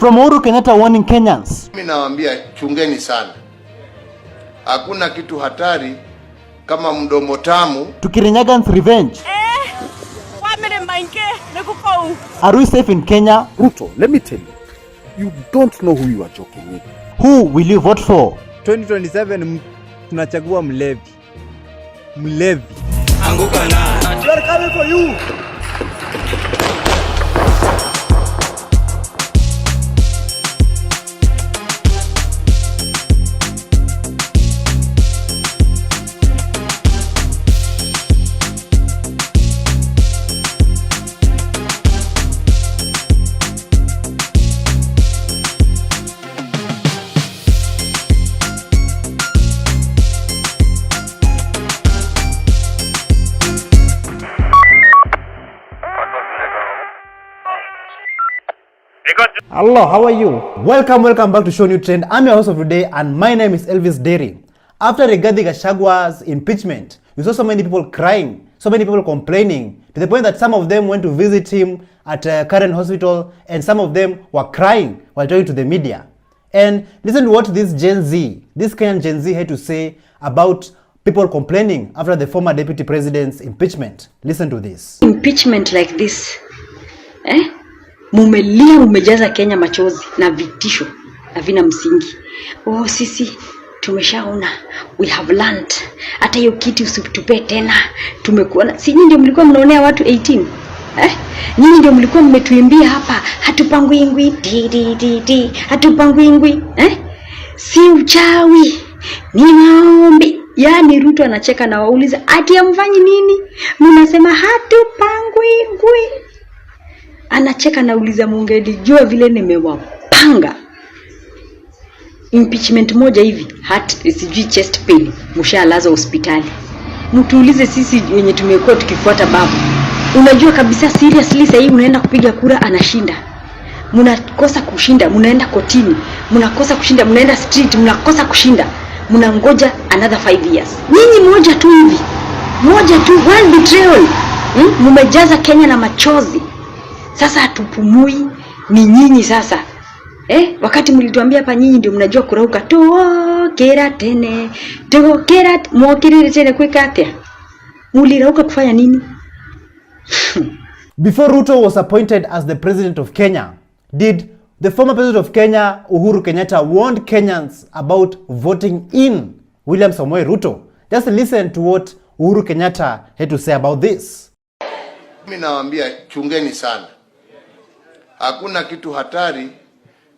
S1: From Uhuru Kenyatta warning Kenyans.
S9: Mimi nawaambia chungeni sana. Hakuna kitu hatari kama mdomo tamu.
S1: To Kirinyagan's revenge. Are we safe in Kenya?
S10: Ruto, let me tell you, you don't know who you are joking with.
S1: Who will you vote for?
S21: 2027 tunachagua mlevi. Mlevi.
S22: Anguka na.
S21: We are coming for you.
S1: Hello, how are you? Welcome back to ShowNewTrend. I'm your host of today and my name is Elvis Derry. After Rigathi Gachagwa's impeachment, we saw so many people crying, so many people complaining, to the point that some of them went to visit him at Karen Hospital and some of them were crying while talking to the media. And listen to what this Kenyan Gen Z had to say about people complaining after the former deputy president's impeachment. Listen to this.
S23: Impeachment like this, mumelia mumejaza Kenya machozi na vitisho havina msingi. Oh, sisi tumeshaona, we have learned. Hata hiyo kiti usitupe tena, tumekuona. Si nyinyi ndio mlikuwa mnaonea watu 18? Nyinyi ndio mlikuwa mmetuimbia hapa hatupangwingwi di hatupangwingwi, si uchawi ni maombi. Yani Ruto anacheka na wauliza ati amfanyi nini? Mnasema hatupangwingwi. Anacheka na uliza mungelijua vile nimewapanga. Impeachment moja hivi sijui chest pain mshalaza hospitali. Mtuulize sisi wenye tumekuwa tukifuata babu. Unajua kabisa seriously sasa hivi unaenda kupiga kura anashinda. Mnakosa kushinda, mnaenda kotini. Mnakosa kushinda, mnaenda street, mnakosa kushinda. Mnangoja another 5 years. Nyinyi moja tu hivi. Moja tu, one betrayal. Mmejaza Kenya na machozi. Sasa hatupumui ni nyinyi sasa. Wakati mlituambia hapa nyinyi ndio mnajua kurauka. Tokera tene. Tokera mwokirire tene kwikatia. Mulirauka kufanya nini?
S1: Before Ruto was appointed as the president of Kenya, did the former president of Kenya, Uhuru Kenyatta, warn Kenyans about voting in William Samoei Ruto? Just listen to what Uhuru Kenyatta had to say about this.
S9: Mimi nawaambia chungeni sana. Hakuna kitu hatari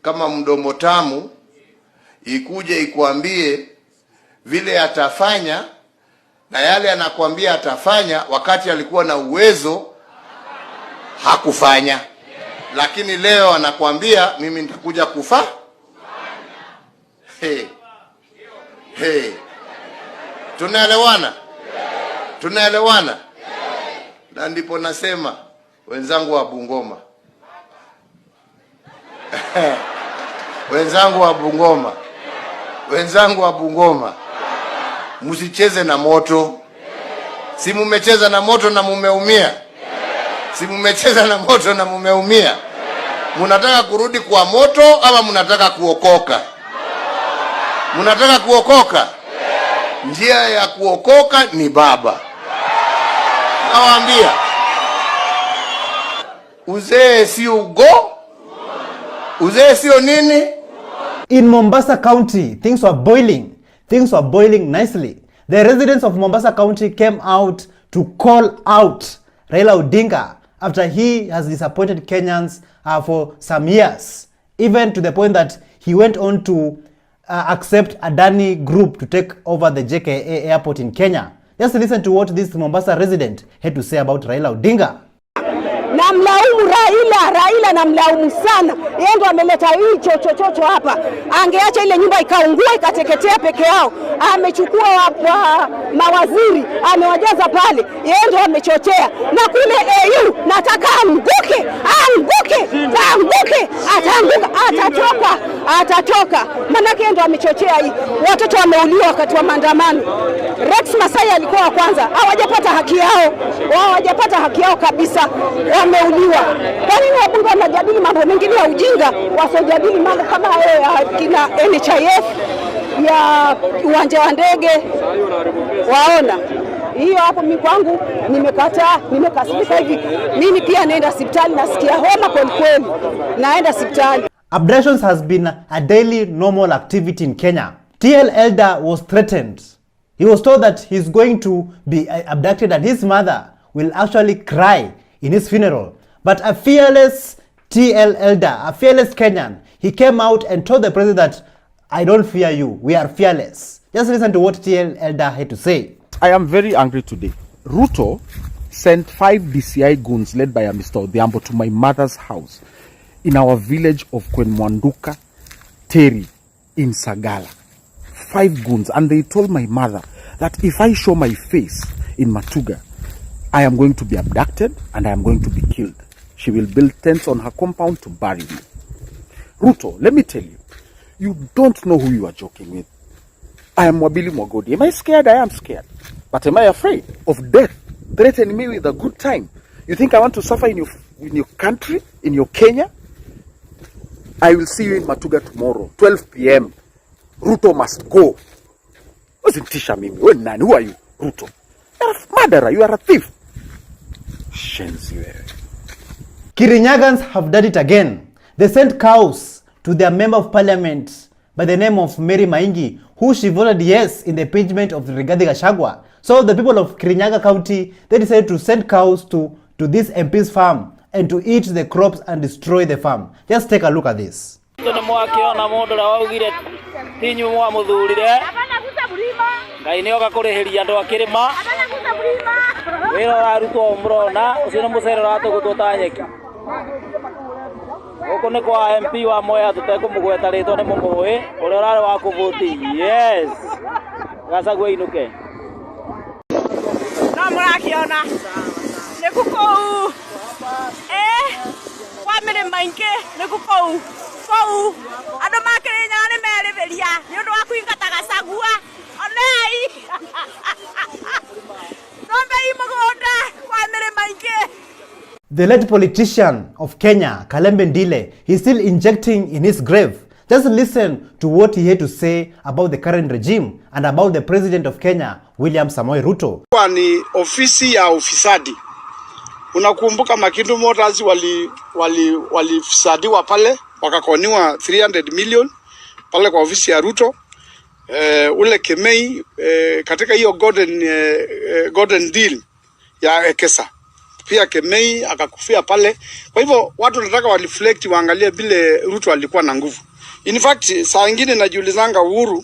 S9: kama mdomo tamu ikuje ikuambie vile atafanya na yale anakuambia atafanya wakati alikuwa na uwezo hakufanya. Lakini leo anakuambia mimi nitakuja kufa. Tunaelewana? Tunaelewana? Na ndipo nasema wenzangu wa Bungoma. Wenzangu wa Bungoma. Msicheze na moto. Si mmecheza na moto na mumeumia. Si mmecheza na moto na mumeumia. Mnataka kurudi kwa moto ama mnataka kuokoka? Mnataka kuokoka? Njia ya kuokoka ni baba. Nawaambia. Uzee sio ugo. Uzee sio nini?
S1: In Mombasa County, things were boiling. Things were boiling nicely. The residents of Mombasa County came out to call out Raila Odinga after he has disappointed Kenyans for some years. Even to the point that he went on to accept Adani Group to take over the JKA airport in Kenya. Just listen to what this Mombasa resident had to say about Raila Odinga.
S14: Na mlaumu Raila na mlaumu sana. Yeye ndo ameleta hii chochocho hapa. Angeacha ile nyumba ikaungua ikateketea peke yao. Amechukua mawaziri, amewajaza pale. Yeye ndo amechochea. Na kule AU nataka anguke. aanguke, ataanguka, atatoka. Manake ndo amechochea hii. Watoto wameuliwa wakati wa maandamano. Rex Masai alikuwa wa kwanza. Hawajapata haki yao. Hawajapata haki yao kabisa. Wameuliwa. Kwa nini wabunge wanajadili mambo mengine ya ujinga, wasijadili mambo kama ya kina NHIF, ya uwanja wa ndege? Waona hiyo hapo, mimi kwangu nimekataa, nimekasirika hivi. Mimi pia naenda hospitali, nasikia homa kweli kweli, naenda hospitali.
S1: Abductions has been a daily normal activity in Kenya. TL Elder was threatened. He was told that he's going to be abducted and his mother will actually cry in his funeral. But a fearless TL Elder, a fearless Kenyan, he came out and told the president that, I don't fear you, we are fearless. Just listen to what TL Elder had to say.
S10: I am very angry today. Ruto sent 5 DCI goons led by Mr. Odhiambo to my mother's house in our village of Kwenmwanduka, Teri, in Sagala. 5 goons, and they told my mother that if I show my face in Matuga, I am going to be abducted and I am going to be killed. She will build tents on her compound to bury me. Ruto, let me tell you, you don't know who you are joking with. I am Wabili Mwagodi. Am I scared? I am scared. But am I afraid of death threatening me with a good time? You think I want to suffer in your country, in your Kenya? I will see you in Matuga tomorrow, 12 p.m. Ruto must go. Usitisha mimi. Wewe nani? Who are you? Ruto. You are a murderer. You are a thief. Shenzi wewe.
S1: Kirinyagans have done it again. They sent cows to their member of parliament by the name of Mary Maingi, who she voted yes in the impeachment of Rigathi Gachagua. So the people of Kirinyaga County, they decided to send cows to this MP's farm and to eat the crops and destroy the farm. Just take a look at this.
S5: Huko ni kwa MP wa Moya tutekumugweta ritwo ni mumui uri urari wa kuvuti. Yes. Gachagua inuke.
S6: No murakiona. Ni kukou. Kwa mere mainke ni kukou. Kou. Andu makirinya ni meritheria. Ni undu wa kuingata Gachagua. Onei. Nombe imugonda kwa mere mainke.
S1: The late politician of Kenya, Kalembe Ndile, he's still injecting in his grave. Just listen to what he had to say about the current regime and about the president of Kenya, William Samoei Ruto.
S7: Kwa ni ofisi ya ufisadi. Unakumbuka Makindu Motors walifisadiwa pale, wakakoniwa 300 million pale kwa ofisi ya Ruto. Ule Kemei katika hiyo golden deal ya Ekesa. Pia Kemei akakufia pale. Kwa hivyo watu nataka wareflect waangalie vile Ruto alikuwa na nguvu. In fact, saa nyingine najiulizanga Uhuru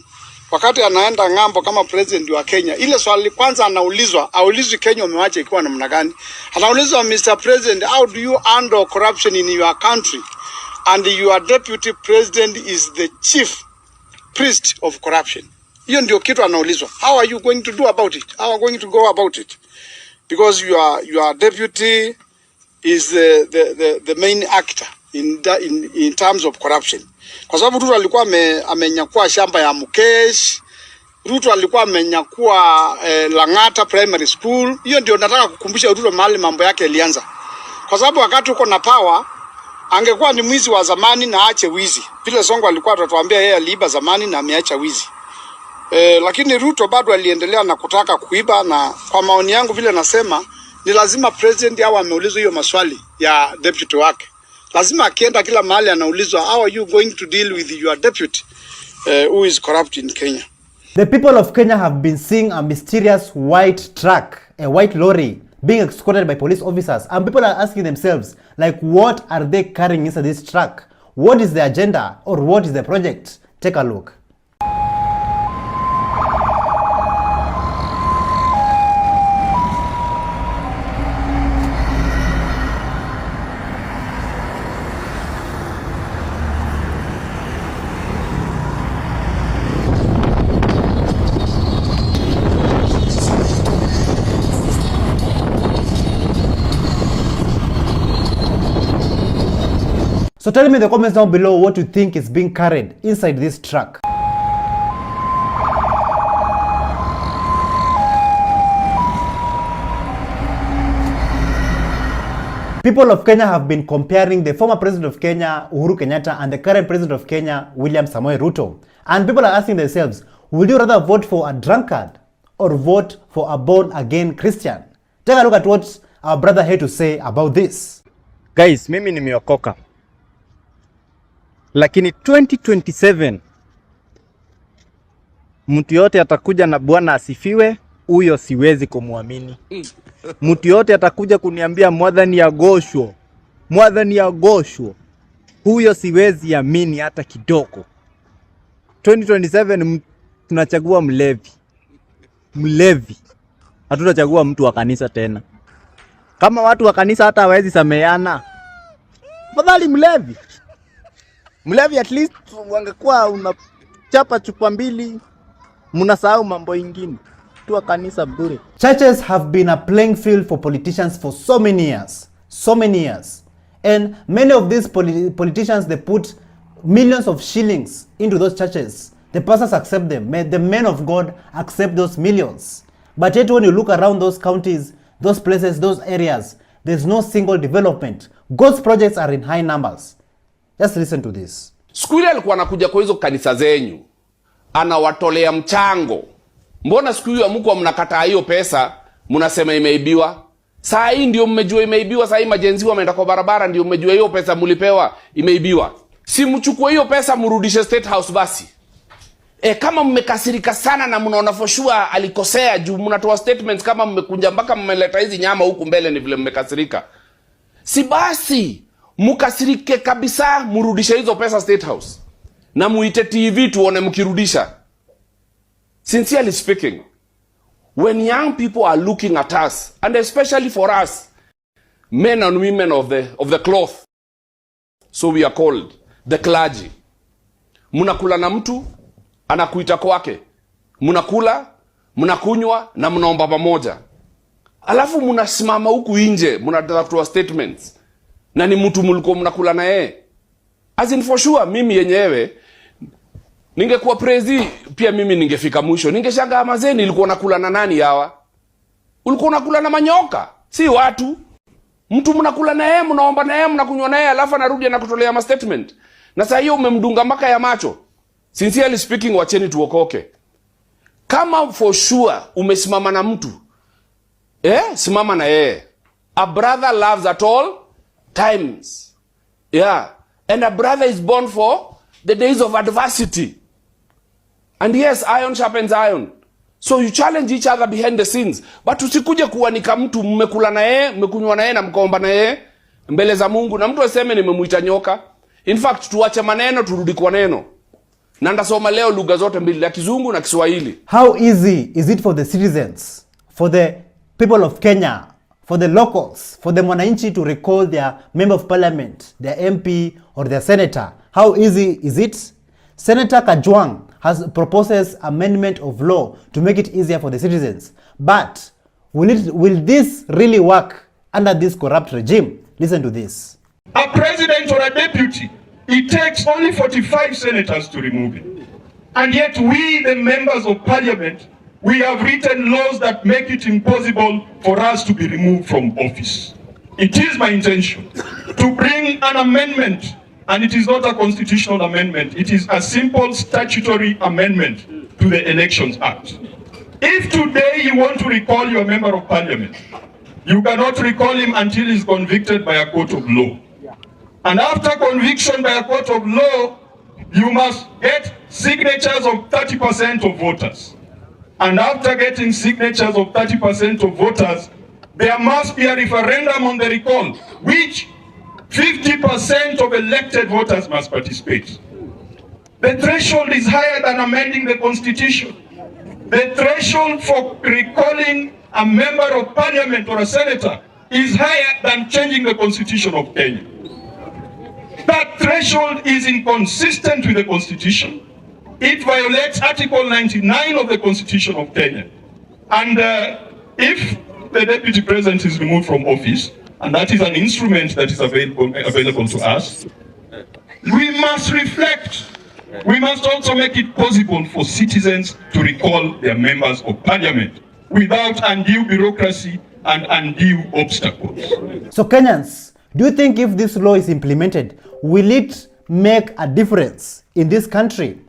S7: wakati anaenda ngambo kama president wa Kenya, ile swali kwanza anaulizwa, aulizwi Kenya umewacha ikiwa namna gani? Anaulizwa, Mr. President, how do you handle corruption in your country? And your deputy president is the chief priest of corruption. Hiyo ndio kitu anaulizwa. How are you going to do about it? How are you going to go about it? Because your deputy is the main actor in terms of corruption. Kwa sababu Ruto alikuwa amenyakua shamba ya Mukesh, Ruto alikuwa amenyakua Langata Primary School. Hiyo ndio nataka kukumbusha Ruto mahali mambo yake yalianza. Kwa sababu wakati uko na power, angekuwa ni mwizi wa zamani na aache wizi. Vile Songo alikuwa atatuambia yeye aliiba zamani na ameacha wizi. Lakini Ruto bado aliendelea na kutaka kuiba, na kwa maoni yangu vile nasema ni lazima president hao ameulizwa hiyo maswali ya deputy wake. Lazima akienda kila mahali anaulizwa, how are you going to deal with your deputy who is corrupt in Kenya?
S1: The people of Kenya have been seeing a mysterious white truck, a white lorry, being escorted by police officers, and people are asking themselves, like, what are they carrying inside this truck? What is the agenda, or what is the project? Take a look. So tell me in the comments down below what you think is being carried inside this truck. People of Kenya have been comparing the former president of Kenya, Uhuru Kenyatta, and the current president of Kenya, William Samoei Ruto. And people are asking themselves, would you rather vote for a drunkard or vote for a born-again Christian? Take a look at what our brother had to say about this.
S21: Guys, mimi nimeokoka. Lakini 2027 mtu yote atakuja na Bwana asifiwe, huyo siwezi kumwamini. Mtu yote atakuja kuniambia mwadhani ya gosho, huyo siwezi amini hata kidogo. 2027 tunachagua mlevi. Hatutachagua mtu wa kanisa tena. Kama watu wa kanisa hata hawezi sameana, fadhali mlevi at least wangekuwa unachapa chupa mbili, mnasahau mambo ingine. Tu kanisa bure.
S1: Churches have been a playing field for politicians for so many years. And many of these politicians, they put millions of shillings into those churches. The pastors accept them. The men of God accept those millions. But yet when you look around those counties, those places, those areas, there's no single development. God's projects are in high numbers. Just listen to this.
S3: Siku ile alikuwa anakuja kwa hizo kanisa zenyu, anawatolea mchango. Mbona siku hiyo mko mnakataa hiyo pesa, mnasema imeibiwa? Saa hii ndio mmejua imeibiwa, saa hii majenzi wameenda kwa barabara ndio mmejua hiyo pesa mlipewa imeibiwa. Si mchukue hiyo pesa mrudishe State House basi. Kama mmekasirika sana na mnaona for sure alikosea juu mnatoa statements kama mmekunja mpaka mmeleta hizi nyama huku mbele ni vile mmekasirika. Si basi mkasirike kabisa mrudishe hizo pesa State House. Na muite TV tuone mkirudisha. Sincerely speaking, when young people are looking at us, and especially for us, men and women of the cloth, so we are called, the clergy, munakula na mtu, anakuita kwake, munakula, munakunywa, na munaomba pamoja. Alafu munasimama huku nje, munatoa statements, na ni mtu mlikuwa munakula na yeye. As in for sure, mimi yenyewe, ningekuwa prezi pia mimi ningefika mwisho. Ningeshangaa mazeni ilikuwa nakula na nani hawa? Ulikuwa nakula na manyoka, si watu. Mtu mnakula na yeye, mnaomba na yeye, mnakunywa na yeye, alafu anarudi na kutolea ma statement. Na sasa hiyo umemdunga maka ya macho. Sincerely speaking, wacheni tuokoke. Kama for sure umesimama na mtu, simama na yeye. A brother loves at all times. Yeah. And a brother is born for the days of adversity. And yes, iron sharpens iron. So you challenge each other behind the scenes. But usikuje kuanika mtu mmekula na yeye, mmekunywa na yeye na mkaomba na yeye mbele za Mungu na mtu aseme nimemuita nyoka. In fact, tuache maneno turudi kwa neno. Na ndasoma leo lugha zote mbili, ya Kizungu na Kiswahili.
S1: How easy is it for the citizens, for the people of Kenya, for the locals, for the mwananchi to recall their member of parliament, their MP or their senator? How easy is it? Senator Kajwang proposes amendment of law to make it easier for the citizens. But will this really work under this corrupt regime? Listen to this.
S11: A president or a deputy, it takes only 45 senators to remove it. And yet we, the members of parliament, we have written laws that make it impossible for us to be removed from office. It is my intention to bring an amendment, and it is not a constitutional amendment. It is a simple statutory amendment to the Elections Act. If today you want to recall your member of parliament, you cannot recall him until he is convicted by a court of law. And after conviction by a court of law, you must get signatures of 30% of voters. And after getting signatures of 30% of voters, there must be a referendum on the recall, which 50% of elected voters must participate. The threshold is higher than amending the constitution. The threshold for recalling a member of parliament or a senator is higher than changing the constitution of Kenya. That threshold is inconsistent with the constitution. It violates Article 99 of the Constitution of Kenya. And if the deputy president is removed from office, and that is an instrument that is available to us, we must reflect. We must also make it possible for citizens to recall their members of parliament without undue bureaucracy and undue obstacles.
S1: So Kenyans, do you think if this law is implemented, will it make a difference in this country?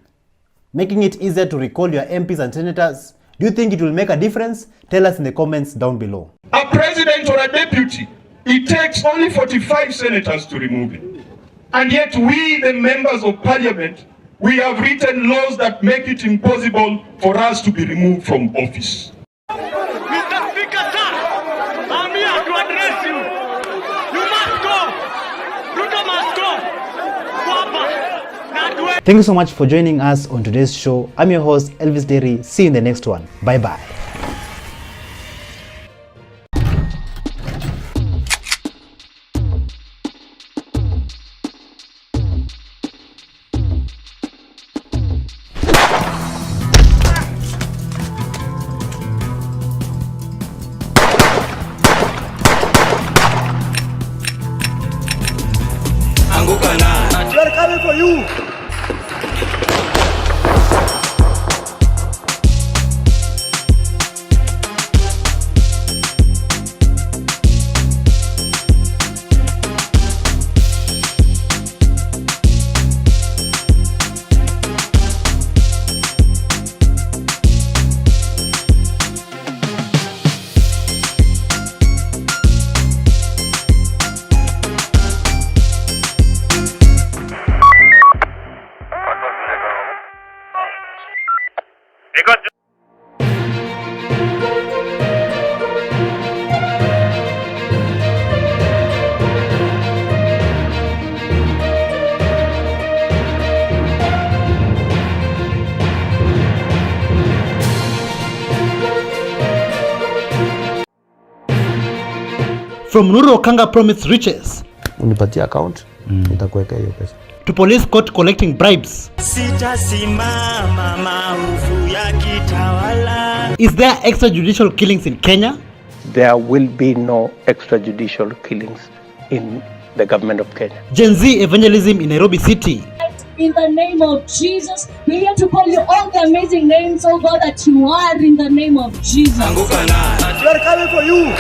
S1: Making it easier to recall your MPs and senators? Do you think it will make a difference? Tell us in the comments down below.
S11: A president or a deputy, it takes only 45 senators to remove it. And yet we, the members of parliament, we have written laws that make it impossible for us to be removed from office.
S22: Mr. Speaker, sir, I'm here to address you. You must go. Ruto must go.
S1: Thank you so much for joining us on today's show. I'm your host, Elvis Derry. See you in the next one. Bye-bye.
S22: We are coming for you.
S1: From Nuru Okanga promised riches
S4: unipatie account nitakuweka hiyo pesa,
S1: to police caught collecting bribes.
S22: Sitasimama maovu ya kitawala.
S1: Is there extrajudicial killings in Kenya?
S4: there will be no extrajudicial killings in the government of Kenya.
S1: Gen Z evangelism in Nairobi City.
S13: In the name of Jesus, we here to call you all the amazing names, oh God, that you are in the name of Jesus.
S22: We are coming for you.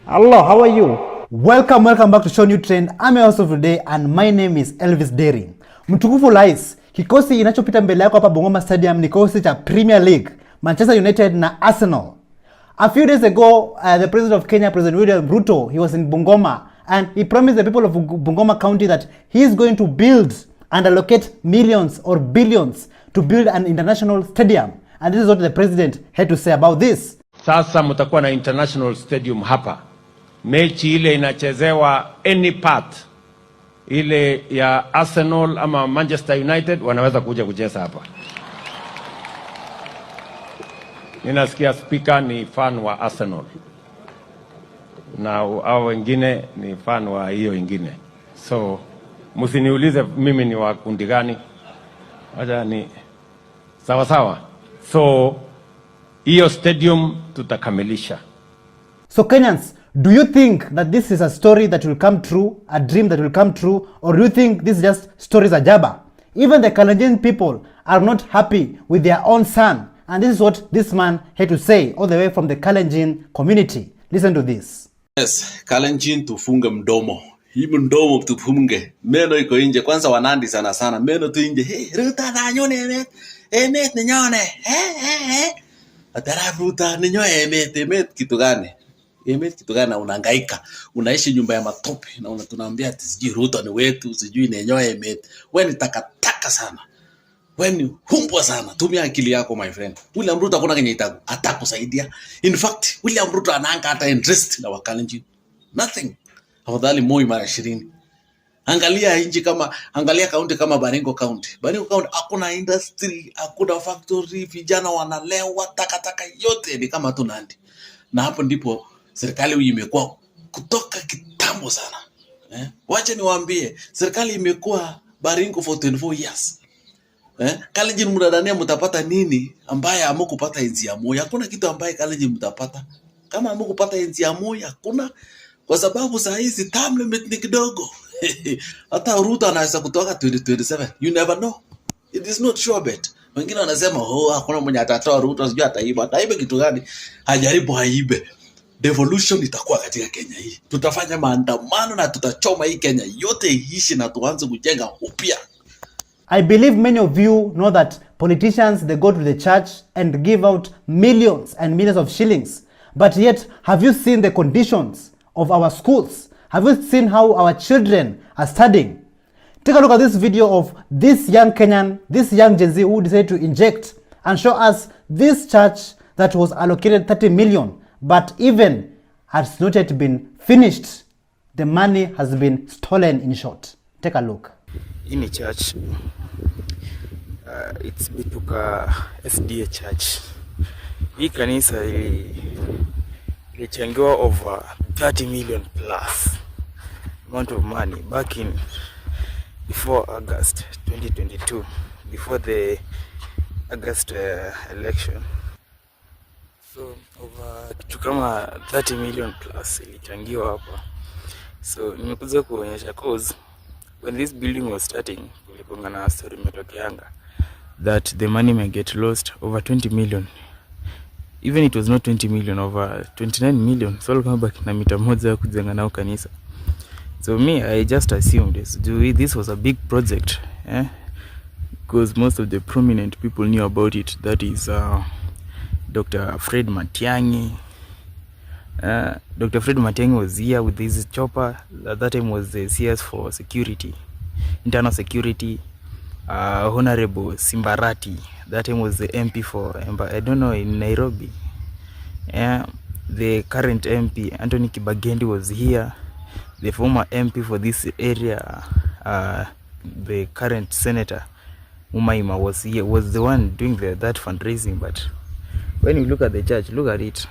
S1: Hello, how are you? Welcome back to ShowNewTrend. I'm your host of today and my name is Elvis Derry. Mtukufu Lais, kikosi inachopita mbele yako hapa Bungoma Stadium ni kikosi cha Premier League, Manchester United na Arsenal. A few days ago, the President of Kenya, President William Ruto, he was in Bungoma and he promised the people of Bungoma County that he is going to build and allocate millions or billions to build an international stadium. And this is what the President had to say about this.
S15: Sasa mtakuwa na international stadium hapa. Mechi ile inachezewa any part ile ya Arsenal ama Manchester United wanaweza kuja kucheza hapa. Ninasikia speaker ni fan wa Arsenal na hao wengine ni fan wa hiyo ingine. So msiniulize mimi ni wa kundi gani. Acha ni sawa sawa. So hiyo stadium tutakamilisha.
S1: So Kenyans, do you think that this is a story that will come true, a dream that will come true, or do you think this is just stories of Jaba? Even the Kalenjin people are not happy with their own son, and this is what this man had to say all the way from the Kalenjin community. Listen to this.
S24: Yes, Kalenjin tufunge mdomo. Hii mdomo tufunge. Meno iko nje. Kwanza Wanandi sana sana. Meno tu nje. Hey, Ruta na nyone emet. Emet ni nyone. Atara Ruta ni nyone emet kitu gani? Emet kitu gani na unahangaika. Unaishi nyumba ya matope na unatunaambia ati sijui Ruto ni wetu, sijui ni nyoe emet. Wewe ni takataka sana. Wewe ni humbwa sana. Tumia akili yako my friend. William Ruto hakuna kenye atakusaidia. In fact, William Ruto anaanga hata interest na Wakalenjin. Nothing. Afadhali Moi mara 20. Angalia nchi kama, angalia kaunti kama Baringo County. Baringo County hakuna industry, hakuna factory, vijana wanalewa, takataka yote ni kama tu Nandi. Na hapo ndipo serikali imekuwa kutoka kitambo sana. Wacha niwaambie, serikali imekuwa Baringo for 24 years. Kalenjin mnadania mtapata nini ambaye hamkupata enzi ya Moi? Hakuna kitu ambaye Kalenjin mtapata. Kama hamkupata enzi ya Moi hakuna, kwa sababu saa hizi term limit ni kidogo. Hata Ruto anaweza kutoka 2027. You never know. It is not sure bet. Wengine wanasema hakuna mwenye atatoa Ruto, sijui ataiba. Ataiba kitu gani? Hajaribu haibe. Devolution itakuwa katika Kenya hii. Tutafanya maandamano na tutachoma hii Kenya yote iishi na tuanze kujenga upya.
S1: I believe many of you know that politicians, they go to the church and give out millions and millions of shillings. But yet, have you seen the conditions of our schools? Have you seen how our children are studying? Take a look at this video of this young Kenyan, this young Gen Z who decided to inject and show us this church that was allocated 30 million, but even has not yet been finished. The money has been stolen, in short. Take a look.
S8: In a church, it's Bituka SDA church. Hii kanisa ilichangiwa over 30 million plus amount of money back in before August 2022, before the August election. So over kitu kama 30 million plus ilichangiwa hapa. So nimekuja kuonyesha cause when this building was starting, kulikuwa na story imetokeanga that the money may get lost over 20 million. Even it was not 20 million, over 29 million. So kama baki na mita moja ya kujenga nao kanisa. So me, I just assumed this was a big project, because most of the prominent people knew about it. That is Dr. Fred Matiang'i. Dr. Fred Matiang'i was here with his chopper. At that time was the CS for security, internal security. Honorable Simbarati, that time was the MP for, I don't know, in Nairobi. The current MP, Anthony Kibagendi, was here. The former MP for this area, the current Senator Umaima, was here, was the one doing that fundraising. But when you look at the church, look at it.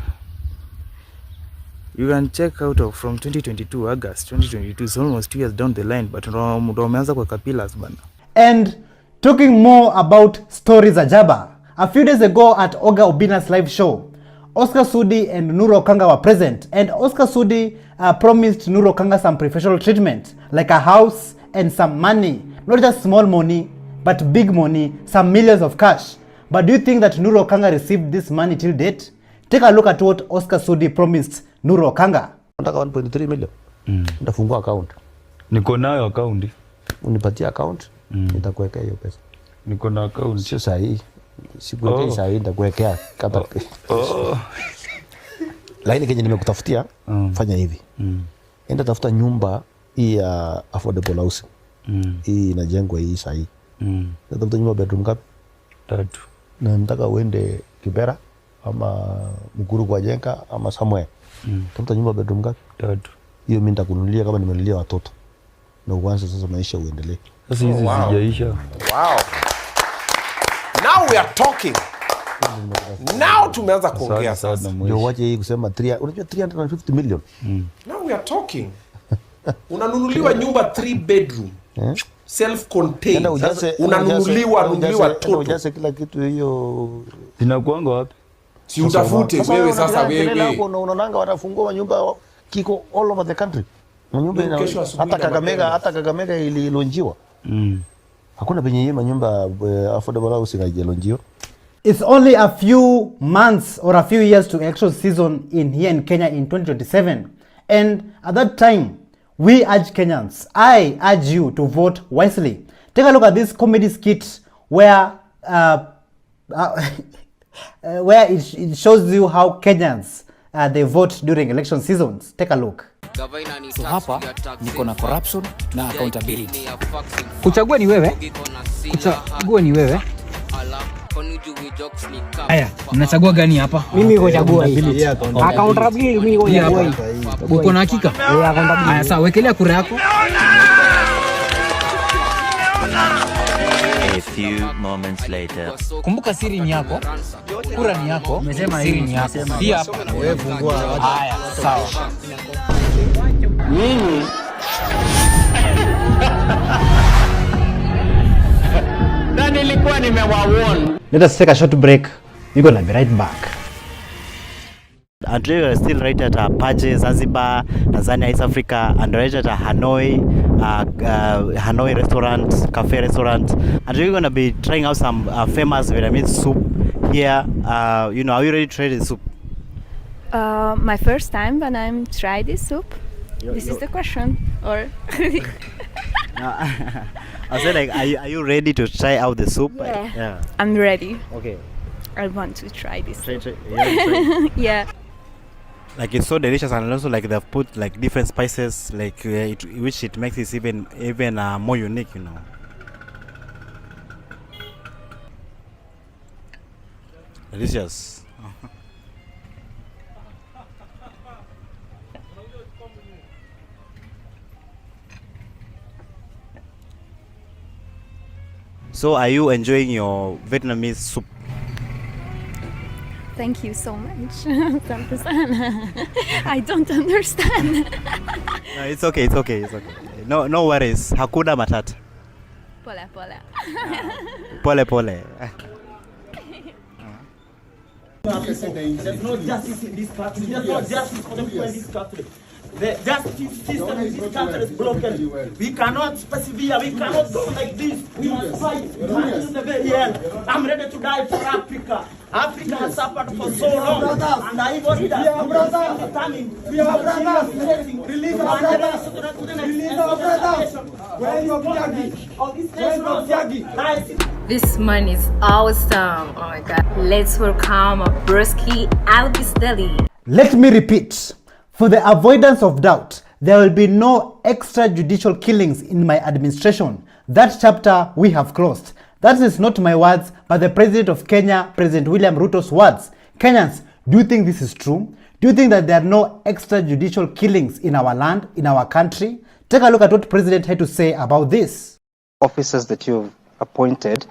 S8: You can check out of from 2022, August 2022, it's almost 2 years down the line, but wameanza kwa pillars bana.
S1: And talking more about stories ajaba, a few days ago at Oga Obina's live show, Oscar Sudi and Nuru Okanga were present, and Oscar Sudi promised Nuru Okanga some professional treatment, like a house and some money, not just small money, but big money, some millions of cash. But do you think that Nuru Okanga received this money till date? Take a look at what Oscar Sudi promised Nuru Okanga.
S12: Nataka 1.3 million. Nitafungua account.
S16: Niko nayo account.
S12: Unipatie account, nitakuwekea hiyo pesa.
S16: Niko na account.
S12: Sio sahihi. Sikuwekea sahihi, nitakuwekea kata. Lakini kenye nimekutafutia, fanya hivi. Enda tafuta nyumba hii ya affordable housing. Hii inajengwa hii sahihi. Tafuta nyumba bedroom ngapi?
S16: 3.
S12: Na nataka uende Kibera ama Mkuru kwa Jenga ama somewhere. Tafuta nyumba bedroom ngapi?
S16: 3.
S12: Hiyo mimi nitakununulia kama nimenunulia watoto. Na uanze sasa maisha uendelee.
S16: Sasa hizi zijaisha.
S17: Wow. Now we are talking. Now tumeanza kuongea sasa.
S12: Ndio waje hii kusema 350 million.
S17: Now we are talking. Unanunuliwa nyumba 3 bedroom. Self contained. Unanunuliwa toto.
S12: Ujaze kila kitu hiyo.
S16: Zinakuanga wapi?
S17: Si utafute wewe sasa wewe.
S12: Unaonanga wanafungua nyumba kiko all over the country. Nyumba hata Kakamega ililonjiwa. Hakuna penye yeye manyumba affordable housing haijalonjiwa.
S1: It's only a few months or a few years to election season here in Kenya in 2027. And at that time, we urge Kenyans, I urge you to vote wisely. Take a look at this comedy skit where it shows you how Kenyans they vote during election seasons. Take a look.
S25: So hapa niko na corruption na accountability. Kuchagua ni wewe. Aya, unachagua gani hapa?
S2: Mimi niko chagua hii. Accountability mimi niko chagua hii.
S25: Uko na hakika? Aya, sawa, wekelea kura yako.
S18: A few moments later.
S25: Kumbuka siri ni yako. Kura ni yako. Umesema siri ni yako. Pia hapa. Wewe fungua. Haya, sawa.
S18: Mimi na nilikuwa nimewawarn.
S1: Let us take a short break. We're gonna be right back.
S19: And we are still right at Paje, Zanzibar, Tanzania, East Africa, and right at Hanoi, Hanoi restaurant, cafe restaurant. And we're going to be trying out some famous Vietnamese soup here. You know, are you ready to try the soup?
S20: My first time when I'm try this soup. This is the question, or?
S19: I said, like, are you ready to try out the soup?
S20: Yeah. I'm ready.
S19: Okay.
S20: I want to try this.
S19: Try. Yeah.
S20: Yeah.
S19: Like it's so delicious, and also like they've put like different spices, like which it makes it even more unique, you know. Delicious. So, are you enjoying your Vietnamese soup?
S20: Thank you so much. I don't understand.
S19: No, it's okay. No worries. Hakuna matata.
S20: Pole.
S19: Pole.
S5: There's no justice in this country. There's no justice for the people in this country. The justice system in this country is broken. We cannot persevere. We cannot go like this. We must fight until the very end. I'm ready to die for Africa. Africa has suffered for so long. And I want that. We are brothers. Release our brothers. Release our brothers. Where is your Pyagi?
S23: This man is awesome. Oh my God. Let's welcome Broski Albis Deli.
S1: Let me repeat. For the avoidance of doubt, there will be no extrajudicial killings in my administration. That chapter we have closed. That is not my words, but the President of Kenya, President William Ruto's words. Kenyans, do you think this is true? Do you think that there are no extrajudicial killings in our land, in our country? Take a look at what the President had to say about this.
S26: Officers that you've appointed,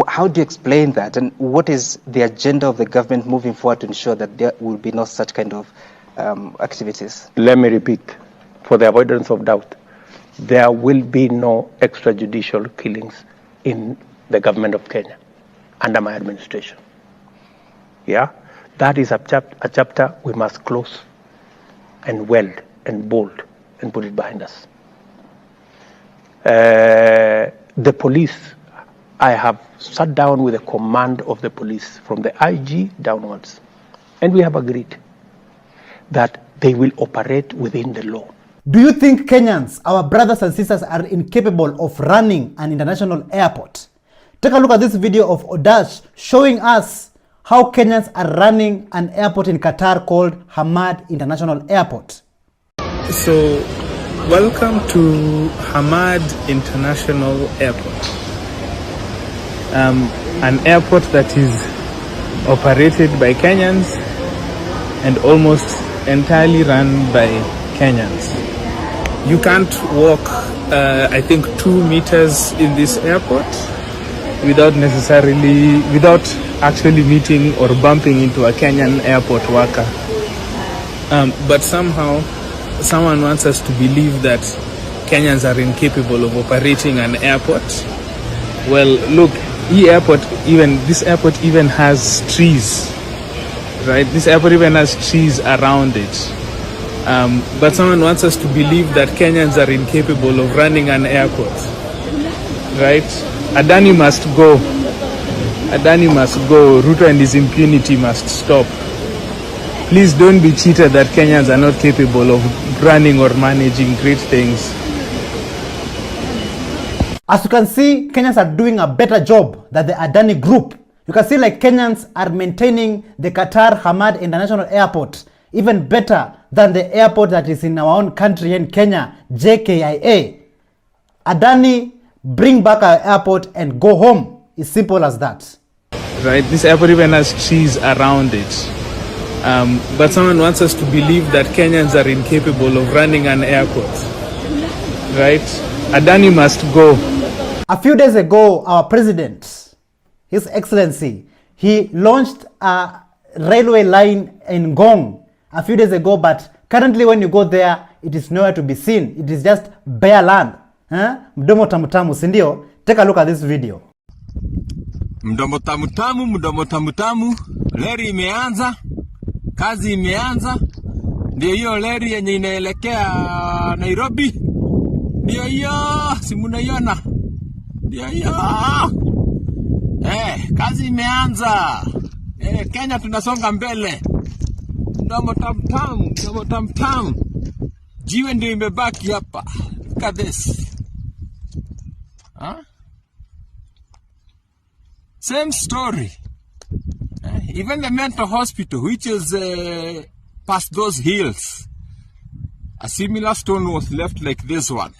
S26: how do you explain that? And what is the agenda of the government moving forward to ensure that there will be no such kind of activities?
S4: Let me repeat, for the avoidance of doubt, there will be no extrajudicial killings in the government of Kenya under my administration. Yeah, that is a chapter we must close and weld and bold and put it behind us. The police, I have sat down with the command of the police from the IG downwards, and we have agreed that they will operate within the law.
S1: Do you think Kenyans, our brothers and sisters, are incapable of running an international airport? Take a look at this video of Odash showing us how Kenyans are running an airport in Qatar called Hamad International Airport.
S27: So, welcome to Hamad International Airport. An airport that is operated by Kenyans and almost entirely run by Kenyans. You can't walk, I think, 2 meters in this airport without actually meeting or bumping into a Kenyan airport worker. But somehow, someone wants us to believe that Kenyans are incapable of operating an airport. Well, look, this airport even has trees. Right, this airport even has trees around it. But someone wants us to believe that Kenyans are incapable of running an airport. Right? Adani must go. Ruto and his impunity must stop. Please don't be cheated that Kenyans are not capable of running or managing great things.
S1: As you can see, Kenyans are doing a better job than the Adani group. You can see like Kenyans are maintaining the Qatar Hamad International Airport even better than the airport that is in our own country in Kenya, JKIA. Adani, bring back our airport and go home. It's simple as that.
S27: right? This airport even has trees around it. But someone wants us to believe that Kenyans are incapable of running an airport, right? Adani must go.
S1: A few days ago, our president, His Excellency, he launched a railway line in Ngong a few days ago, but currently when you go there, it is nowhere to be seen. It is just bare land. Mdomo tamutamu, sindio? Take a look at this video.
S3: Mdomo tamutamu, leri imeanza, kazi imeanza, ndio hiyo leri yenye inaelekea Nairobi, ndio hiyo, si mnaiona, ndio hiyo, kazi imeanza, Kenya tunasonga mbele, mdomo tamutamu, jiwe ndio imebaki hapa, look at this, Same story. Even the mental hospital, which is past those hills, a similar stone was left like this one.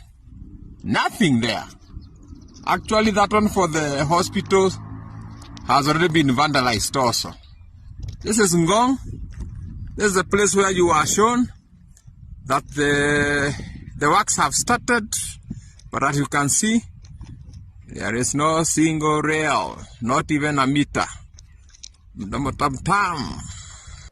S3: Nothing there. Actually, that one for the hospital has already been vandalized also. This is Ngong. This is the place where you are shown that the works have started, but as you can see, there is no single rail, not even a meter.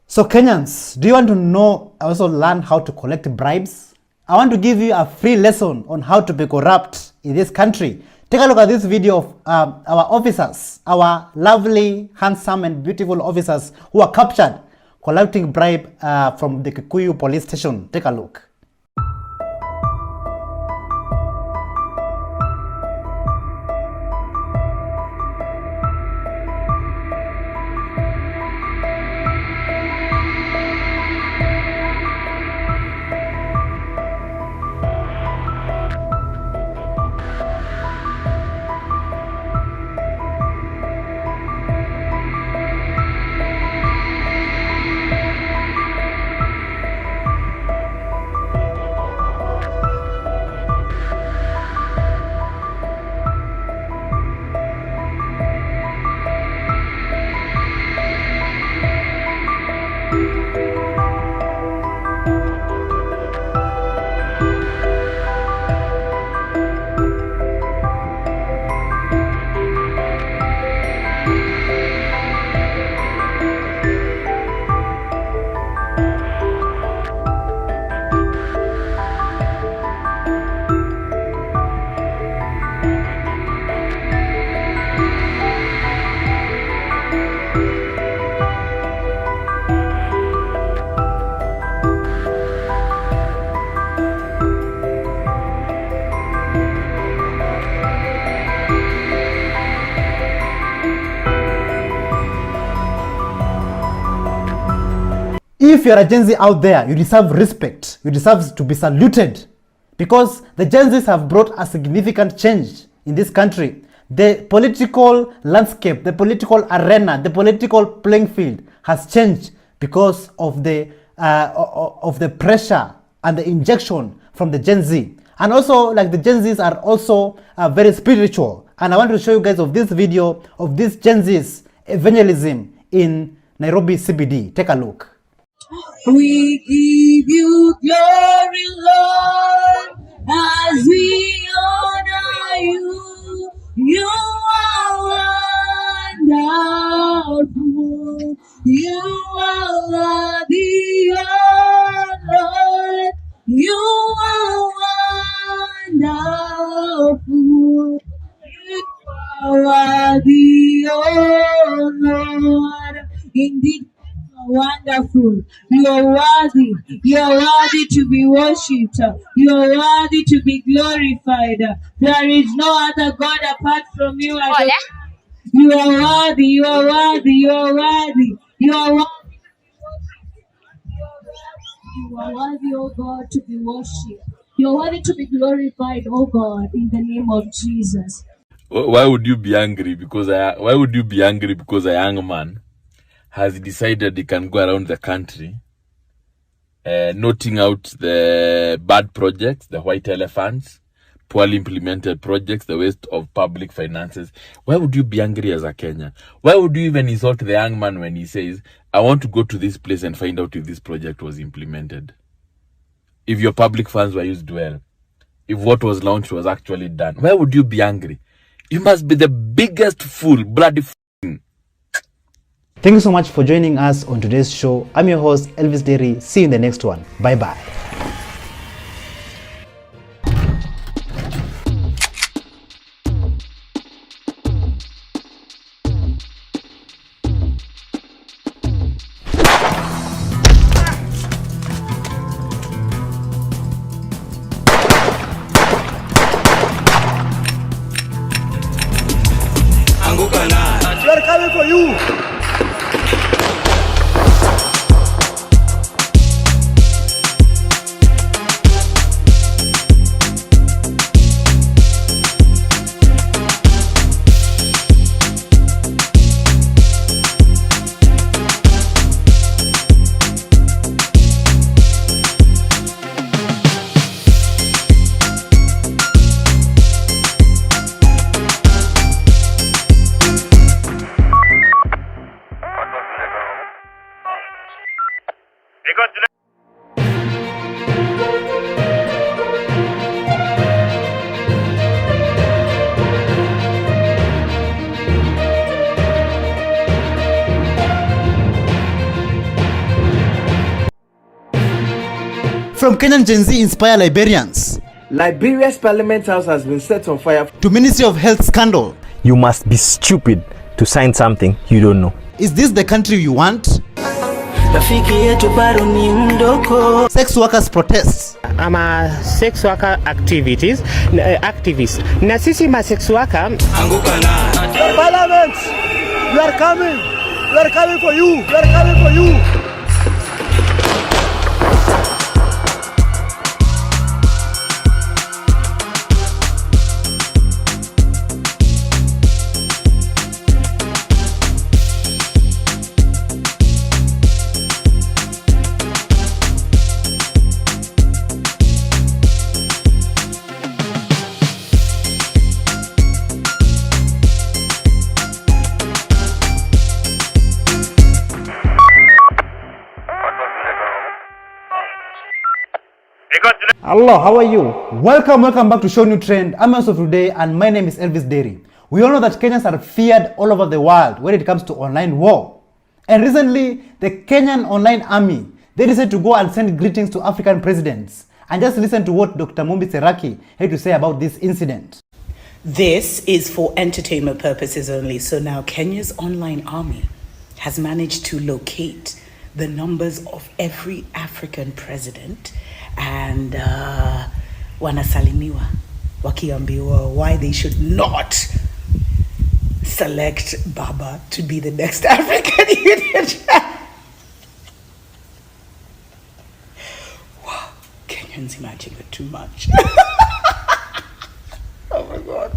S1: So Kenyans, do you want to know, also learn how to collect bribes? I want to give you a free lesson on how to be corrupt in this country. Take a look at this video of our officers, our lovely, handsome and beautiful officers who are captured collecting bribe from the Kikuyu police station. Take a look. If you're a Gen Z out there, you deserve respect. You deserve to be saluted because the Gen Zs have brought a significant change in this country. The political landscape, the political arena, the political playing field has changed because of the pressure and the injection from the Gen Z. And also, like, the Gen Zs are also very spiritual. And I want to show you guys of this video of this Gen Z's evangelism in Nairobi CBD. Take a look.
S13: We give you glory, Lord, as we honor you. You are wonderful. You are worthy, oh Lord. You are wonderful. You are worthy, oh Lord. Indeed, wonderful. You are worthy. You are worthy to be worshipped. You are worthy to be glorified. There is no other God apart from you. You are worthy. You are worthy. You are worthy. You are worthy. You are worthy, oh God, to be worshipped. You are worthy to be glorified, oh God, in the name of Jesus.
S6: Why would you be angry? Because a young man has decided he can go around the country, noting out the bad projects, the white elephants, poorly implemented projects, the waste of public finances. Why would you be angry as a Kenyan? Why would you even insult the young man when he says, I want to go to this place and find out if this project was implemented? If your public funds were used well, if what was launched was actually done, why would you be angry? You must be the biggest fool, bloody fool.
S1: Thank you so much for joining us on today's show. I'm your host, Elvis Derry. See you in the next one. Bye-bye.
S5: We are coming for you.
S1: From Kenyan Gen Z inspire Liberians,
S7: Liberia's Parliament House has been set on fire,
S1: to Ministry of Health scandal.
S9: You must be stupid to sign something you don't know.
S1: Is this the country you want? Sex workers protests.
S2: I'm a sex worker activist. Na sisi ma sex worker.
S5: Parliament, we are coming. We are coming for you. We are coming for you.
S1: Hello, how are you? Welcome back to ShowNewTrend. I'm also today, and my name is Elvis Derry. We all know that Kenyans are feared all over the world when it comes to online war. And recently, the Kenyan online army, they decided to go and send greetings to African presidents. And just listen to what Dr. Mumbi Seraki had to say about this incident.
S10: This is for entertainment purposes only. So now Kenya's online army has managed to locate the numbers of every African president and wanasalimiwa wakiambiwa why they should not select Baba to be the next African Union. Wow, Kenyans imagine it too much. Oh my God.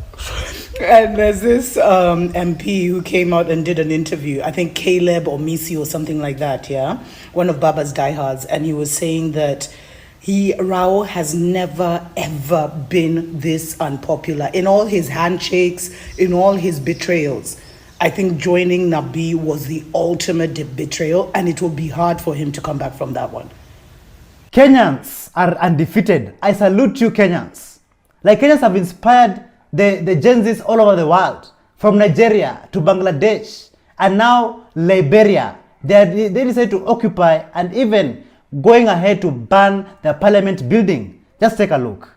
S10: And there's this MP who came out and did an interview, I think Caleb or Misi or something like that, yeah? One of Baba's diehards, and he was saying that Rao has never ever been this unpopular in all his handshakes, in all his betrayals. I think joining Nabi was the ultimate betrayal, and it will be hard for him to come back from that one.
S1: Kenyans are undefeated. I salute you, Kenyans. Like, Kenyans have inspired the Gen Zs all over the world, from Nigeria to Bangladesh, and now Liberia. They decided to occupy and even going ahead to burn the parliament building. Just take a look.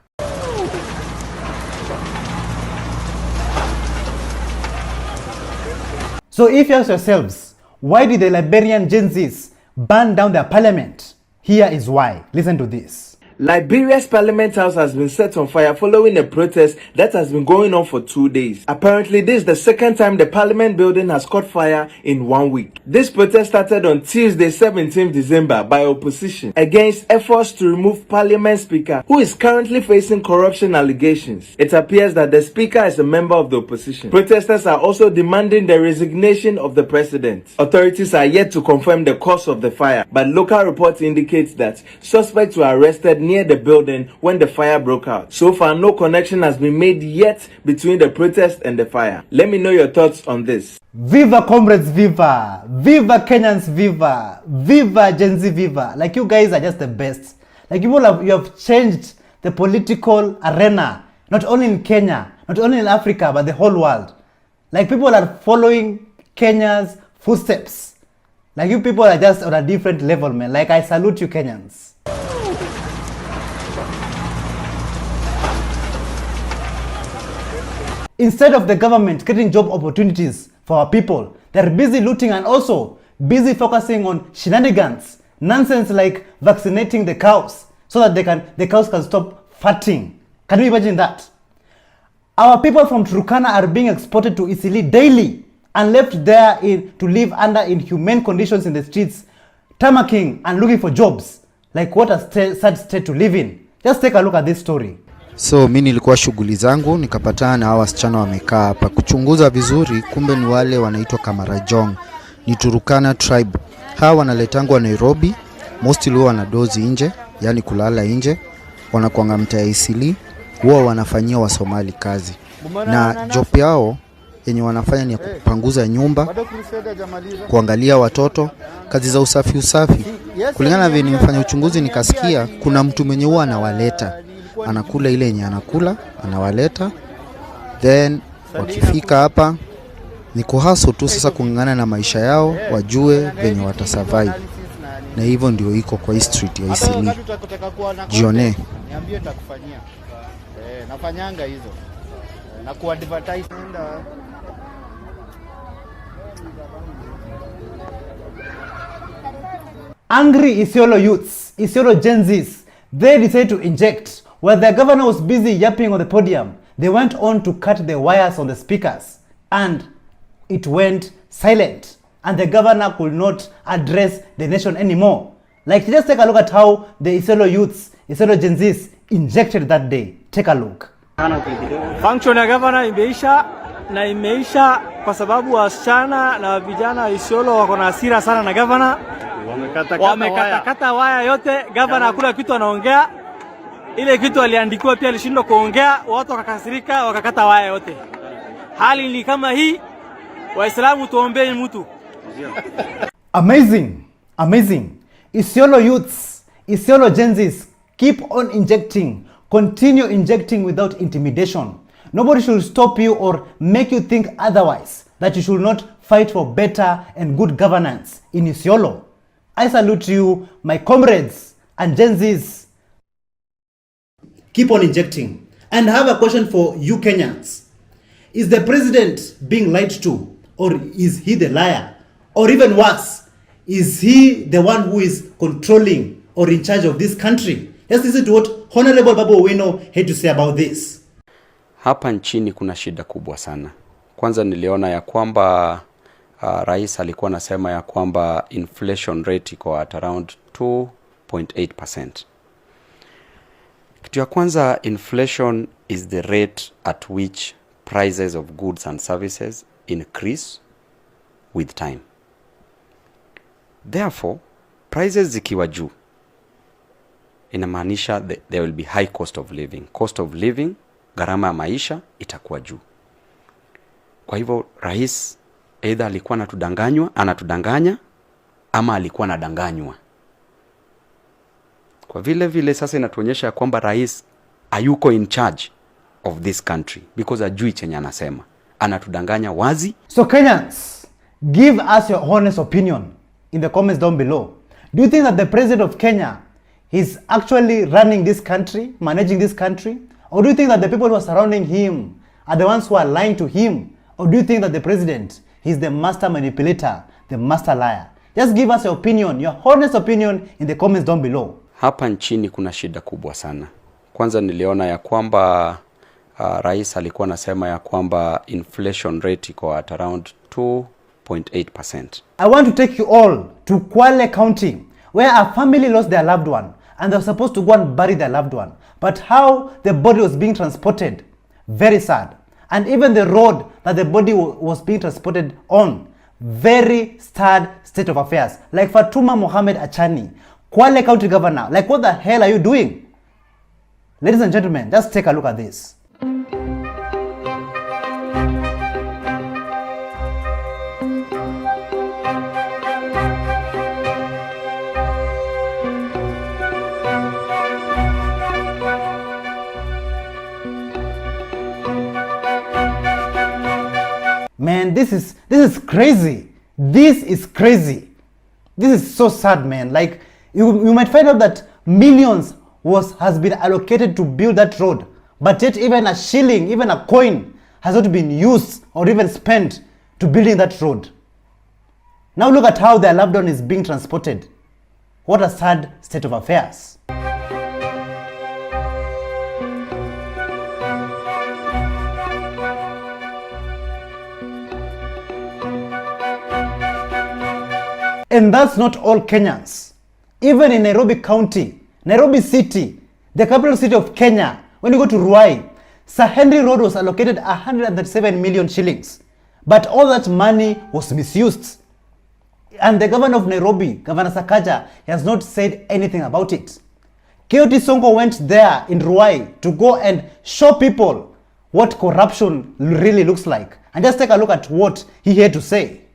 S1: So if you ask yourselves, why did the Liberian Gen Zs burn down their parliament? Here is why. Listen to this.
S7: Liberia's Parliament House has been set on fire following a protest that has been going on for 2 days. Apparently, this is the second time the Parliament building has caught fire in 1 week. This protest started on Tuesday, 17th December by opposition against efforts to remove Parliament Speaker, who is currently facing corruption allegations. It appears that the Speaker is a member of the opposition. Protesters are also demanding the resignation of the President. Authorities are yet to confirm the cause of the fire, but local reports indicate that suspects were arrested near the building when the fire broke out. So far, no connection has been made yet between the protest and the fire. Let me know your thoughts on this.
S1: Viva comrades, viva! Viva Kenyans, viva! Viva Gen Z, viva! Like, you guys are just the best. Like, you have changed the political arena, not only in Kenya, not only in Africa, but the whole world. Like, people are following Kenya's footsteps. Like, you people are just on a different level, man. Like, I salute you, Kenyans. Instead of the government creating job opportunities for our people, they're busy looting and also busy focusing on shenanigans, nonsense like vaccinating the cows so that the cows can stop fatting. Can you imagine that? Our people from Turkana are being exported to Italy daily and left there to live under inhumane conditions in the streets, tamacking and looking for jobs. Like, what a sad state to live in. Just take a look at this story.
S8: So mimi nilikuwa shughuli zangu nikapatana na hawa wasichana wamekaa hapa kuchunguza vizuri, kumbe ni wale wanaitwa Kamarajong, ni Turkana tribe. Hawa wanaletangwa Nairobi, mostly huwa wanadozi nje, yani kulala nje, wanakuanga mtaa Isili, huwa wanafanyia wa Somali kazi. Na job yao yenye wanafanya ni kupanguza nyumba, kuangalia watoto, kazi za usafi. Kulingana na vile nimefanya uchunguzi nikasikia kuna mtu mwenye huwa anawaleta, anakula ile yenye anakula, anawaleta, then wakifika hapa ni kuhaso tu sasa kungangana na maisha yao, wajue venye watasurvive. Na hivyo ndio iko kwa hii street ya Isili. Jione.
S11: Niambie nitakufanyia. Nafanyanga hizo. Na kuadvertise.
S1: Angry Isiolo youths, Isiolo Gen Zs, they decided to inject. While the governor was busy yapping on the podium, they went on to cut the wires on the speakers and it went silent. And the governor could not address the nation anymore. Like, just take a look at how the Isiolo youths, Isiolo Gen Zs injected that day. Take a look.
S14: Function ya governor imeisha na imeisha kwa sababu wasichana na vijana Isiolo wako na hasira sana na governor. Wamekata waya yote, governor hakuna kitu anaongea. Ile kitu aliandikiwa pia alishindwa kuongea, watu wakakasirika wakakata waya yote. Hali ni kama hii, Waislamu tuombee mtu.
S1: Amazing, amazing. Isiolo youths, Isiolo Gen Zs, keep on injecting. Continue injecting without intimidation. Nobody should stop you or make you think otherwise, that you should not fight for better and good governance in Isiolo. I salute you, my comrades and Gen Zs. Keep on injecting. And I have a question for you Kenyans. Is the president being lied to, or is he the liar? Or even worse, is he the one who is controlling or in charge of this country? Let's listen to what Honorable Babu Owino had to say about this.
S15: Hapa nchini kuna shida kubwa sana. Kwanza niliona ya kwamba rais alikuwa anasema ya kwamba inflation rate iko at around 2.8%. Kitu ya kwanza, inflation is the rate at which prices of goods and services increase with time. Therefore, prices zikiwa juu, inamaanisha there will be high cost of living. Cost of living, gharama ya maisha itakuwa juu. Kwa hivyo rais either alikuwa anatudanganya ama alikuwa anadanganywa. Kwa vile sasa inatuonyesha kwamba rais hayuko in charge of this country because ajui chenye anasema. Anatudanganya wazi.
S1: So Kenyans, give us your honest opinion in the comments down below. Do you think that the president of Kenya is actually running this country, managing this country? Or do you think that the people who are surrounding him are the ones who are lying to him? Or do you think that the president is the master manipulator, the master liar? Just give us your opinion, your honest opinion in the comments down below.
S15: Hapa nchini kuna shida kubwa sana. Kwanza niliona ya kwamba rais alikuwa anasema ya kwamba inflation rate iko at around 2.8%.
S1: I want to take you all to Kwale County, where a family lost their loved one and they were supposed to go and bury their loved one. But how the body was being transported, very sad. And even the road that the body was being transported on, very sad state of affairs. Like Fatuma Mohamed Achani, Kwale County Governor, like what the hell are you doing? Ladies and gentlemen, just take a look at this. Man, this is crazy. This is crazy. This is so sad, man. Like, you might find out that millions has been allocated to build that road, but yet even a shilling, even a coin has not been used or even spent to building that road. Now look at how their loved one is being transported. What a sad state of affairs. And that's not all Kenyans. Even in Nairobi County, Nairobi City, the capital city of Kenya, when you go to Ruai, Sir Henry Road was allocated 137 million shillings. But all that money was misused. And the governor of Nairobi, Governor Sakaja, has not said anything about it. K.O.T. Sonko went there in Ruai to go and show people what corruption really looks like. And just take a look at what he had to say.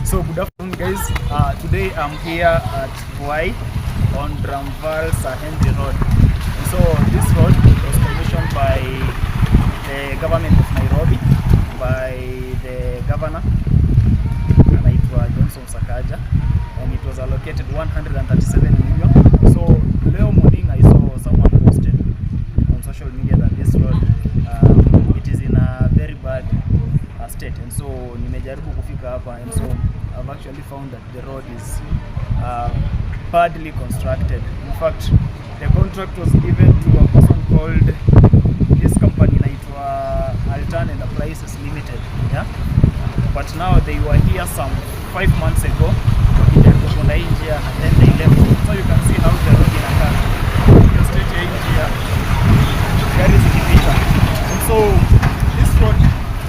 S12: So good afternoon, guys. Today I'm here at Ruai on Dramval Sir Henry Road. So this road was commissioned by the government of Nairobi, by the governor, Johnson Sakaja, and it was allocated 137 million. So leo morning I saw someone posted on social media that this road it is in a very bad state, and so nimejaribu kufika hapa, and so I've actually found that the road is badly constructed. In fact, the contract was given to a person called this company naitwa Altan and Appliances Limited, yeah. But now they were here some 5 months ago, and then they left. So you can see how the road in a car. You straight here, very significant. And so this road,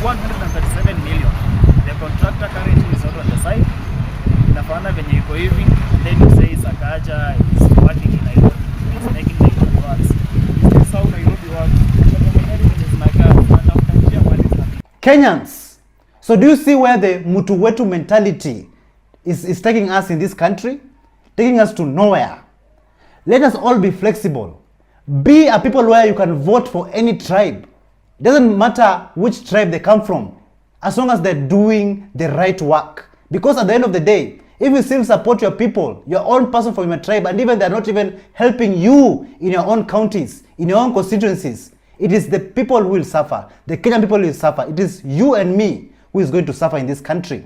S12: 137 million. The contractor currently is not on the side. Inafana venye iko hivi, and then you say Sakaja is working in Nairobi. He's making Nairobi works. Is this how Nairobi works?
S1: Kenyans, so do you see where the mutu wetu mentality is taking us in this country? Taking us to nowhere. Let us all be flexible. Be a people where you can vote for any tribe. It doesn't matter which tribe they come from, as long as they're doing the right work. Because at the end of the day, if you still support your people, your own person from your tribe, and even they're not even helping you in your own counties, in your own constituencies, it is the people who will suffer. The Kenyan people will suffer. It is you and me who is going to suffer in this country.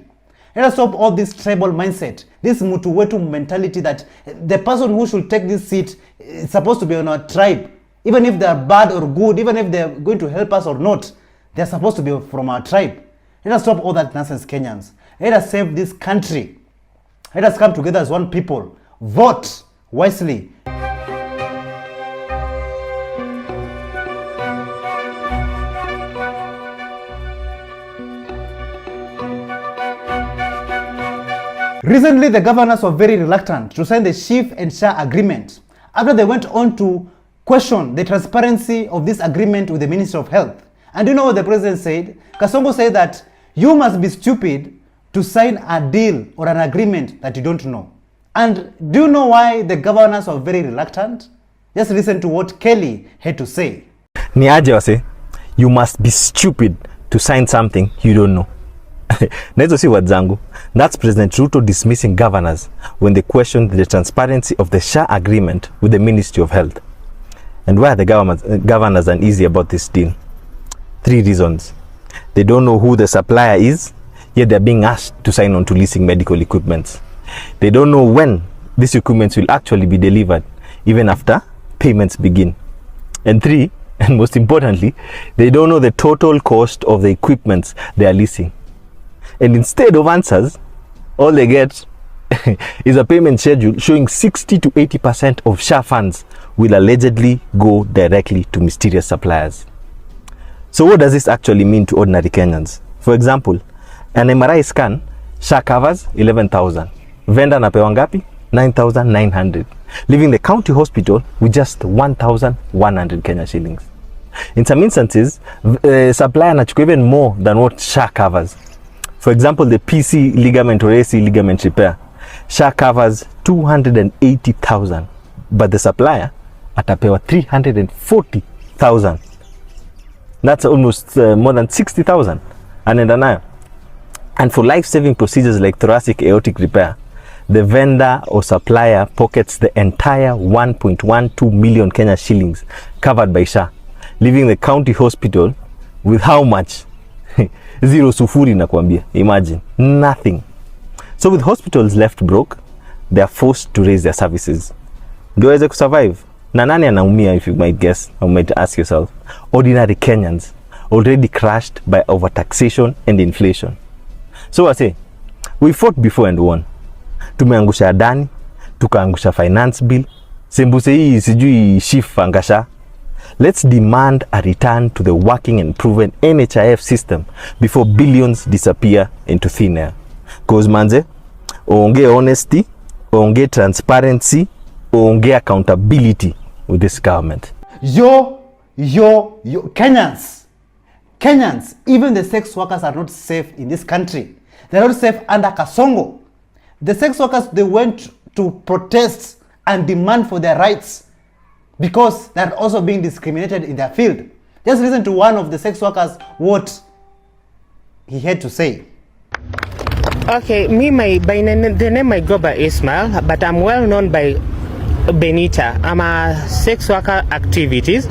S1: Let us stop all this tribal mindset, this mutu wetu mentality that the person who should take this seat is supposed to be on our tribe. Even if they are bad or good, even if they are going to help us or not, they are supposed to be from our tribe. Let us stop all that nonsense, Kenyans. Let us save this country. Let us come together as one people. Vote wisely. Recently, the governors were very reluctant to sign the Chief and Shah agreement after they went on to question the transparency of this agreement with the Ministry of Health. And do you know what the president said? Kasongo said that you must be stupid to sign a deal or an agreement that you don't know. And do you know why the governors were very reluctant? Just listen to what Kelly had to say.
S9: Niaje wase, you must be stupid to sign something you don't know. Nezo si wadzangu. That's President Ruto dismissing governors when they questioned the transparency of the Shah agreement with the Ministry of Health. And why are the governors uneasy about this deal? 3 reasons. They don't know who the supplier is, yet they're being asked to sign on to leasing medical equipment. They don't know when these equipments will actually be delivered, even after payments begin. And 3, and most importantly, they don't know the total cost of the equipments they are leasing. And instead of answers, all they get is a payment schedule showing 60 to 80% of Shah funds will allegedly go directly to mysterious suppliers. So what does this actually mean to ordinary Kenyans? For example, an MRI scan, Shah covers 11,000. Vendor anapewa ngapi? 9,900, leaving the county hospital with just 1,100 Kenya shillings. In some instances, supplier anachukua even more than what SHA covers. For example, the PC ligament or AC ligament repair, SHA covers 280,000, but the supplier atapewa 340,000. That's almost more than 60,000. And for life-saving procedures like thoracic aortic repair, the vendor or supplier pockets the entire 1.12 million Kenya shillings covered by SHA, leaving the county hospital with how much? Zero sufuri nakwambia. Imagine, nothing. So with hospitals left broke, they are forced to raise their services. Ndio waweze kusurvive. Na nani anaumia, if you might guess, or might ask yourself? Ordinary Kenyans, already crushed by overtaxation and inflation. So I say, we fought before and won. Tumeangusha Adani, tukaangusha finance bill, sembuse hii sijui shift angasha. Let's demand a return to the working and proven NHIF system before billions disappear into thin air. Cause manze, onge honesty, onge transparency, onge accountability with this government.
S1: Yo, Kenyans, even the sex workers are not safe in this country. They're not safe under Kasongo. The sex workers, they went to protest and demand for their rights because they're also being discriminated in their field. Just listen to one of the sex workers, what he had to say.
S2: Okay, the name I go by Ismail, but I'm well known by Benita. I'm a sex worker activist.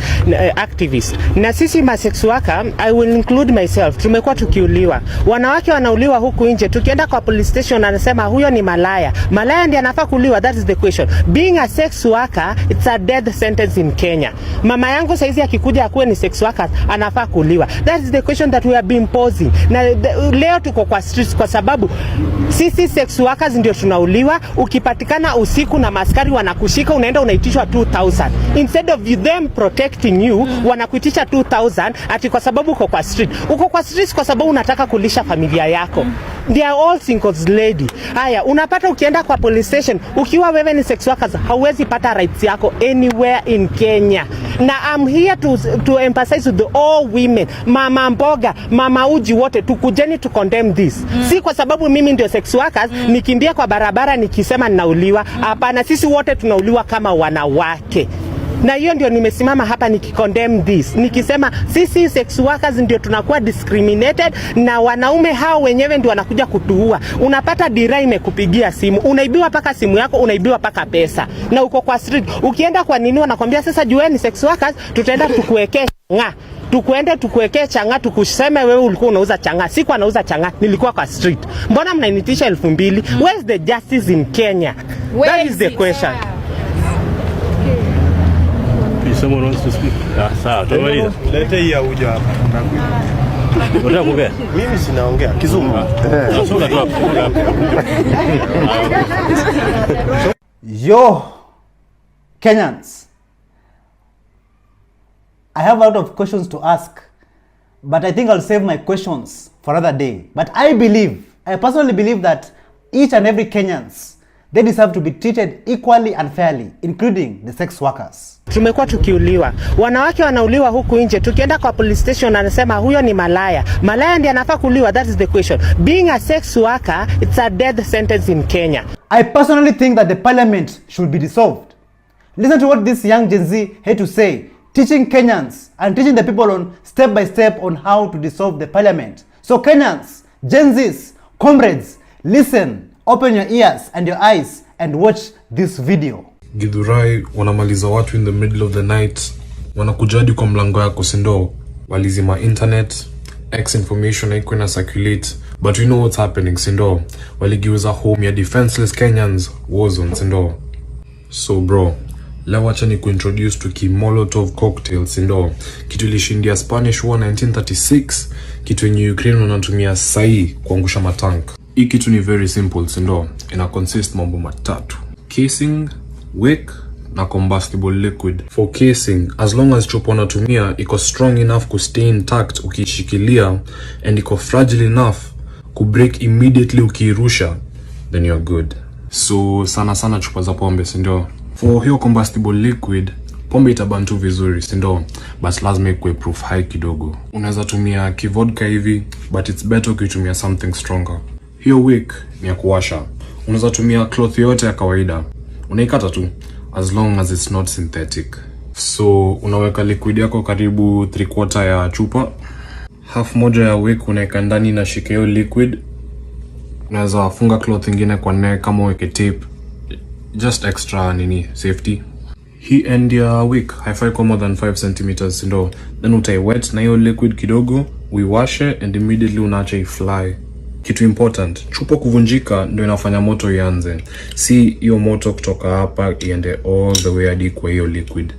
S2: Na sisi ma sex worker, I will include myself. Tumekuwa tukiuliwa. Wanawake wanauliwa huku nje. Tukienda kwa police station anasema huyo ni malaya. Malaya ndiye anafaa kuuliwa. That is the question. Being a sex worker, it's a death sentence in Kenya. Mama yangu saizi akikuja akuwe ni sex worker, anafaa kuuliwa. That is the question that we have been posing. Na leo tuko kwa streets kwa sababu sisi sex workers ndio tunauliwa. Ukipatikana usiku na maskari wanakushika, unaenda unaitishwa 2,000. Instead of them protecting you, wanakuitisha 2,000 ati kwa sababu uko kwa street. Uko kwa street kwa sababu unataka kulisha familia yako. They are all singles lady. Haya, unapata ukienda kwa police station, ukiwa wewe ni sex workers, hauwezi pata rights yako anywhere in Kenya. Na I'm here to emphasize with all women, mama mboga, mama uji wote, tukujeni to condemn this. Si kwa sababu mimi ndio sex workers, nikimbia kwa barabara nikisema ninauliwa. Hapana, sisi wote tunauliwa kama wanawake. Na hiyo ndio nimesimama hapa nikicondemn this. Nikisema sisi sex workers ndio tunakuwa discriminated na wanaume hao wenyewe ndio wanakuja kutuua. Unapata dira imekupigia simu, unaibiwa paka simu yako, unaibiwa paka pesa. Na uko kwa street, ukienda kwa nini wanakuambia sasa jueni sex workers tutaenda tukuwekea changa. Tukuwekee changa, tukuseme wewe ulikuwa unauza changa. Siku anauza changa, nilikuwa kwa street. Mbona mnanitisha 2,000? Where is the justice in Kenya? That is the question.
S16: Someone wants to speak. Sawa, tumaliza.
S17: Leta hii ya uja hapa.
S16: Unataka kuongea?
S17: Mimi sinaongea Kizungu.
S1: Yo, Kenyans, I have a lot of questions to ask, but I think I'll save my questions for another day. But I personally believe that each and every Kenyans, they deserve to be treated equally and fairly, including the sex workers.
S2: Tumekuwa tukiuliwa. Wanawake wanauliwa huku nje. Tukienda kwa police station anasema huyo ni malaya. Malaya ndiye anafaa kuuliwa. That is the question. Being a sex worker, it's a death sentence in Kenya.
S1: I personally think that the parliament should be dissolved. Listen to what this young Gen Z had to say, teaching Kenyans and teaching the people on step by step on how to dissolve the parliament. So Kenyans, Gen Zs, comrades, listen, open your ears and your eyes and watch this video.
S18: Githurai wanamaliza watu in the middle of the night, wanakujadi kwa mlango yako sindo, walizima internet, X information haikuwa na circulate, but we know what's happening sindo, waligiuza home ya defenseless Kenyans war zone sindo. So bro, leo wacha ni kuintroduce to ki Molotov cocktail sindo, kitu ilishindia Spanish War 1936, kitu yenye Ukraine wanatumia sai kuangusha matank. Hii kitu ni very simple sindo, ina consist mambo matatu: casing, wick na combustible liquid. For casing, as long as chupa unatumia iko strong enough to stay intact ukishikilia and iko fragile enough to break immediately ukirusha, then you're good. So sana chupa za pombe, si ndio? For hiyo combustible liquid, pombe itaban tu vizuri, si ndio? But lazima ikuwe proof high kidogo. Unaweza tumia kivodka hivi, but it's better ukitumia something stronger. Hiyo wick ni ya kuwasha. Unaweza tumia cloth yote ya kawaida. Unaikata tu as long as it's not synthetic. So unaweka liquid yako karibu 3/4 ya chupa. Half moja ya wick unaeka ndani na shika hiyo liquid. Unaweza funga cloth ingine kwa neck kama weke tape. Just extra safety. Hii end ya wick haifai kwa more than 5 centimeters, ndo. Then utai wet na hiyo liquid kidogo, uiwash and immediately unaacha ifly. Kitu important, chupa kuvunjika ndio inafanya moto ianze. Si hiyo moto kutoka hapa iende all the way hadi kwa hiyo liquid.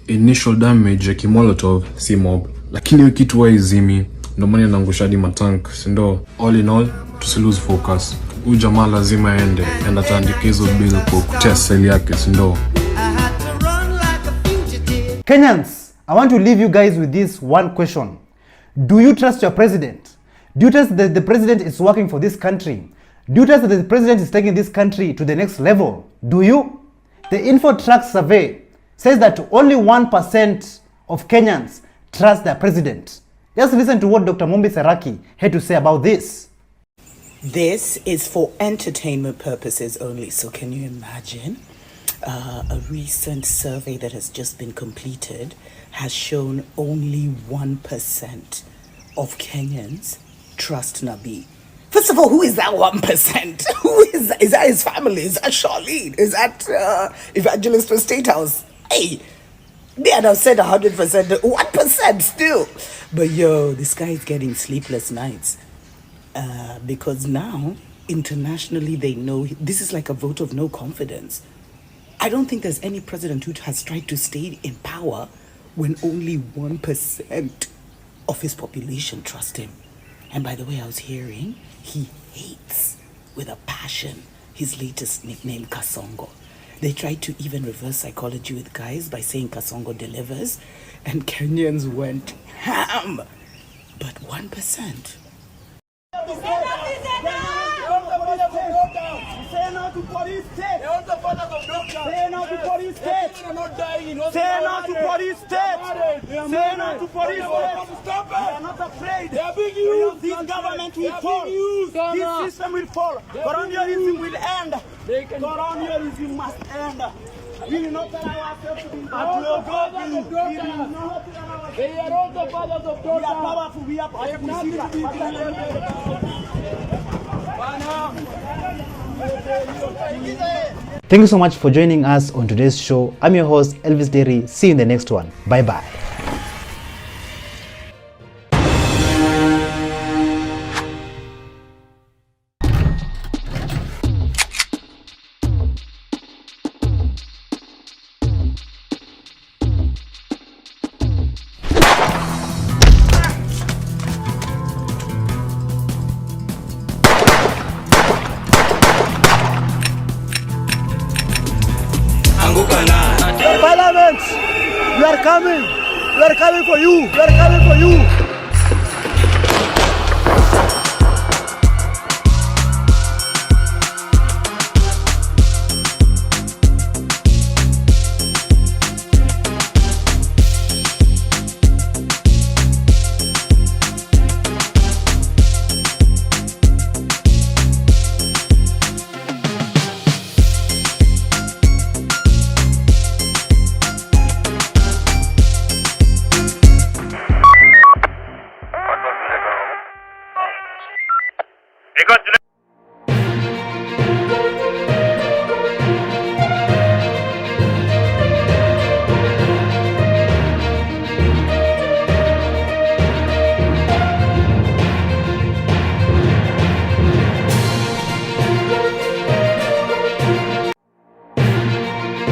S18: Initial damage ya kimolotov si mob, lakini hiyo kitu haizimi, ndio maana inaangusha hadi matank, si ndio? All in all, to lose focus. Huyu jamaa lazima aende and ataandika hizo bill kwa kutest seli yake, si ndio?
S1: Kenyans, I want to leave you guys with this one question. Do you trust your president? Do you trust that the president is working for this country? Do you trust that the president is taking this country to the next level? Do you? The InfoTrack survey says that only 1% of Kenyans trust their president. Just listen to what Dr. Mumbi Seraki had to say about this.
S10: This is for entertainment purposes only. So can you imagine? A recent survey that has just been completed has shown only 1% of Kenyans trust Nabi. First of all, who is that 1%? Who is that? Is that his family? Is that Charlene? Is that Evangelist for State House? Hey, they had said 100%, 1% still. But yo, this guy is getting sleepless nights. Because now, internationally, they know this is like a vote of no confidence. I don't think there's any president who has tried to stay in power when only 1% of his population trust him. And by the way, I was hearing he hates with a passion his latest nickname, Kasongo. They tried to even reverse psychology with guys by saying Kasongo delivers, and Kenyans went ham. But 1%.
S5: Say no to police state. Say no to police state. Say no to police state. Say no to police state. Stop it. We are not afraid. They are being used. This government will fall. This system will fall. Colonialism will end. Colonialism must end. We will not allow ourselves to be They are all the fathers of God. We are powerful. We are
S1: Thank you so much for joining us on today's show. I'm your host, Elvis Derry. See you in the next one. Bye-bye.
S5: Parliament, we are coming. We are coming for you. We are coming for you.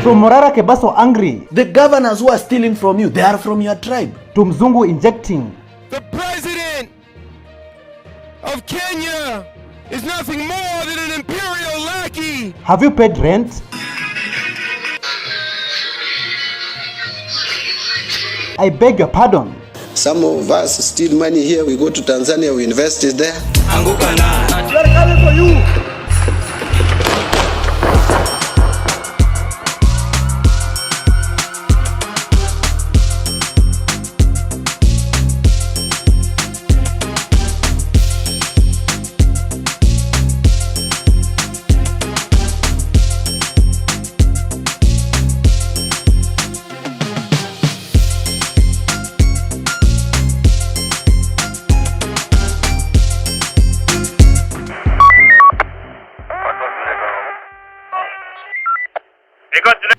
S1: From Morara Kebaso angry.
S5: The governors who are stealing from you, they are from your tribe.
S1: To Mzungu injecting.
S19: The president of Kenya is nothing more than an imperial lackey.
S1: Have you paid rent? I beg your pardon.
S20: Some of us steal money here, we go to Tanzania, we invest it there.
S5: We are coming for you.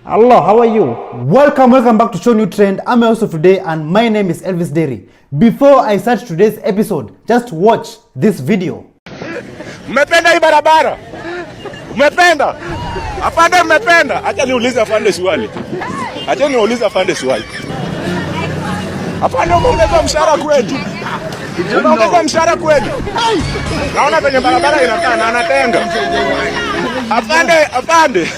S1: Hello, how are you? Welcome back to ShowNewTrend. I'm your host of today and my name is Elvis Derry. Before I start today's episode, just watch this video.
S3: Mmependa hii barabara? Mmependa? Afande mmependa? Acha niulize afande swali. Afande umeongeza mshahara kweli? Umeongeza mshahara kweli? Naona kwenye barabara inakaa na anatenga. Afande.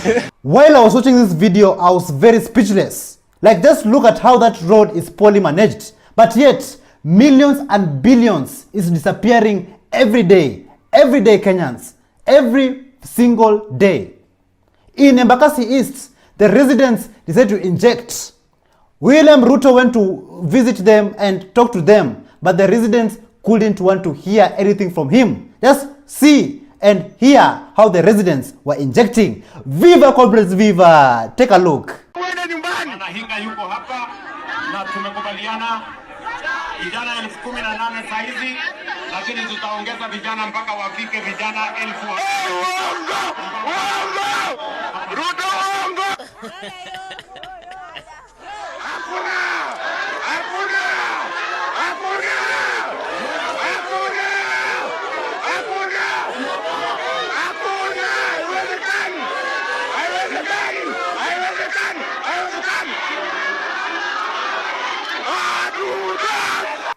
S1: While I was watching this video, I was very speechless. Like, just look at how that road is poorly managed. But yet, millions and billions is disappearing every day. Every day, Kenyans. Every single day. In Embakasi East, the residents decided to inject. William Ruto went to visit them and talk to them, but the residents couldn't want to hear anything from him. Just see and hear how the residents were injecting. Viva comrades, viva! Take a look.
S3: Anahinga yuko hapa na tumekubaliana vijana 18,000 saizi, lakini tutaongeza vijana mpaka wafike vijana 1000. Ruto wangu!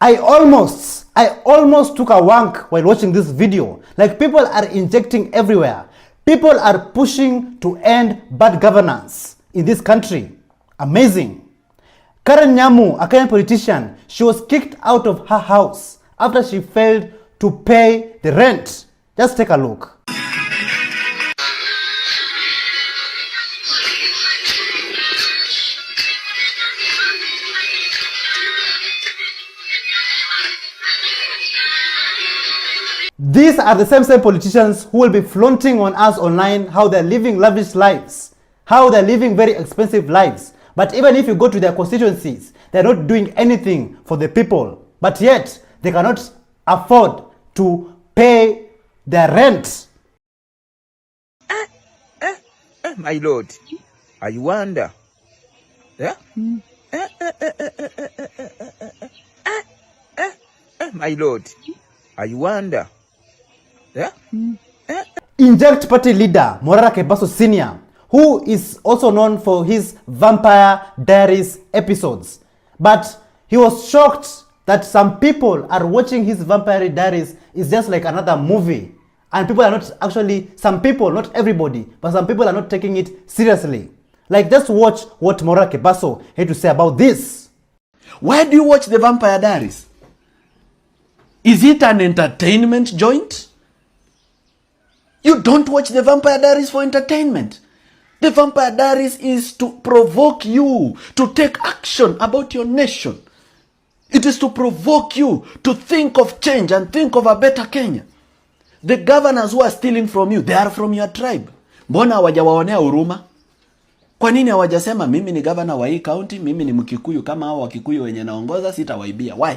S1: I almost took a wank while watching this video. Like, people are injecting everywhere. People are pushing to end bad governance in this country. Amazing. Karen Nyamu, a Kenyan politician, she was kicked out of her house after she failed to pay the rent. Just take a look. These are the same politicians who will be flaunting on us online how they're living lavish lives, how they're living very expensive lives. But even if you go to their constituencies, they're not doing anything for the people. But yet, they cannot afford to pay their rent.
S4: My lord, I wonder. Yeah? My lord, I wonder. Yeah?
S1: Inject party leader Morara Kebaso Sr., who is also known for his Vampire Diaries episodes. But he was shocked that some people are watching his Vampire Diaries is just like another movie. And people are not actually, some people, not everybody, but some people are not taking it seriously. Like, just watch what Morara Kebaso had to say about this.
S21: Why do you watch the Vampire Diaries? Is it an entertainment joint? You don't watch the Vampire Diaries for entertainment. The Vampire Diaries is to provoke you to take action about your nation. It is to provoke you to think of change and think of a better Kenya. The governors who are stealing from you, they are from your tribe. Mbona hawajawaonea huruma? Kwa nini hawajasema mimi ni governor wa hii county, mimi ni Mkikuyu kama hao Wakikuyu wenye naongoza sitawaibia? Why?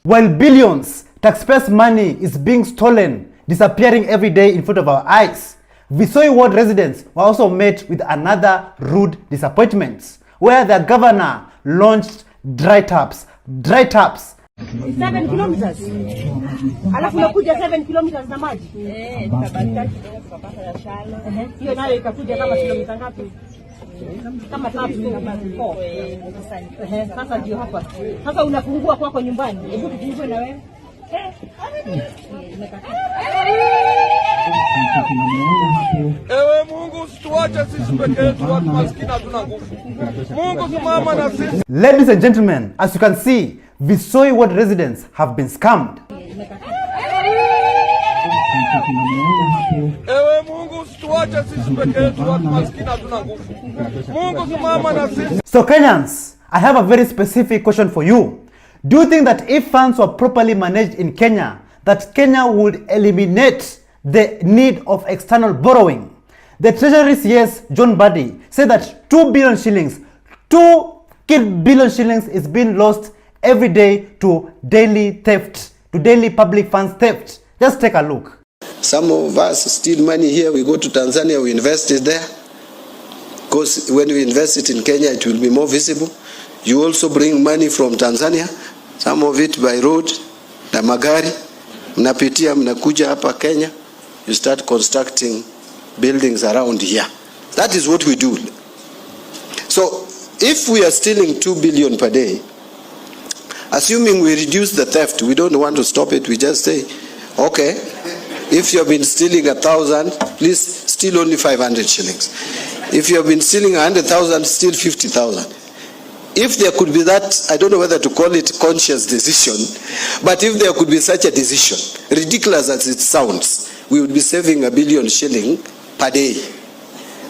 S1: While billions, taxpayers' money is being stolen, disappearing every day in front of our eyes, Visoi Ward residents were also met with another rude disappointment, where the governor launched dry taps.
S22: 7 kilometers. Alafu nakuja 7 kilometers na maji. Tabaki kutoka ya Shala. Hiyo nayo itakuja kama kilomita ngapi? Kama 3 kama 4. Sasa ndio hapa. Sasa unafungua kwako nyumbani. Hebu tufungue na wewe.
S3: Ewe Mungu usituache sisi peke yetu, watu maskini hatuna nguvu. Mungu simama na sisi.
S1: Ladies and gentlemen, as you can see, Visoi Ward residents have been scammed.
S3: Ewe Mungu usituache sisi peke yetu, watu maskini hatuna nguvu. Mungu simama na sisi.
S1: So Kenyans, I have a very specific question for you. Do you think that if funds were properly managed in Kenya, that Kenya would eliminate the need of external borrowing? The Treasury CS, John Buddy, said that 2 billion shillings is being lost every day to daily theft, to daily public funds theft. Just take a look.
S20: Some of us steal money here, we go to Tanzania, we invest it there. because when we invest it in Kenya, it will be more visible. You also bring money from Tanzania, some of it by road, na magari. Mnapitia, mnakuja hapa Kenya, you start constructing buildings around here. That is what we do. So, if we are stealing 2 billion per day, assuming we reduce the theft, we don't want to stop it, we just say, okay, if you have been stealing 1,000, please steal only 500 shillings. If you have been stealing 100,000, steal 50,000. If there could be that, I don't know whether to call it conscious decision, but if there could be such a decision, ridiculous as it sounds, we would be saving 1 billion shilling per day,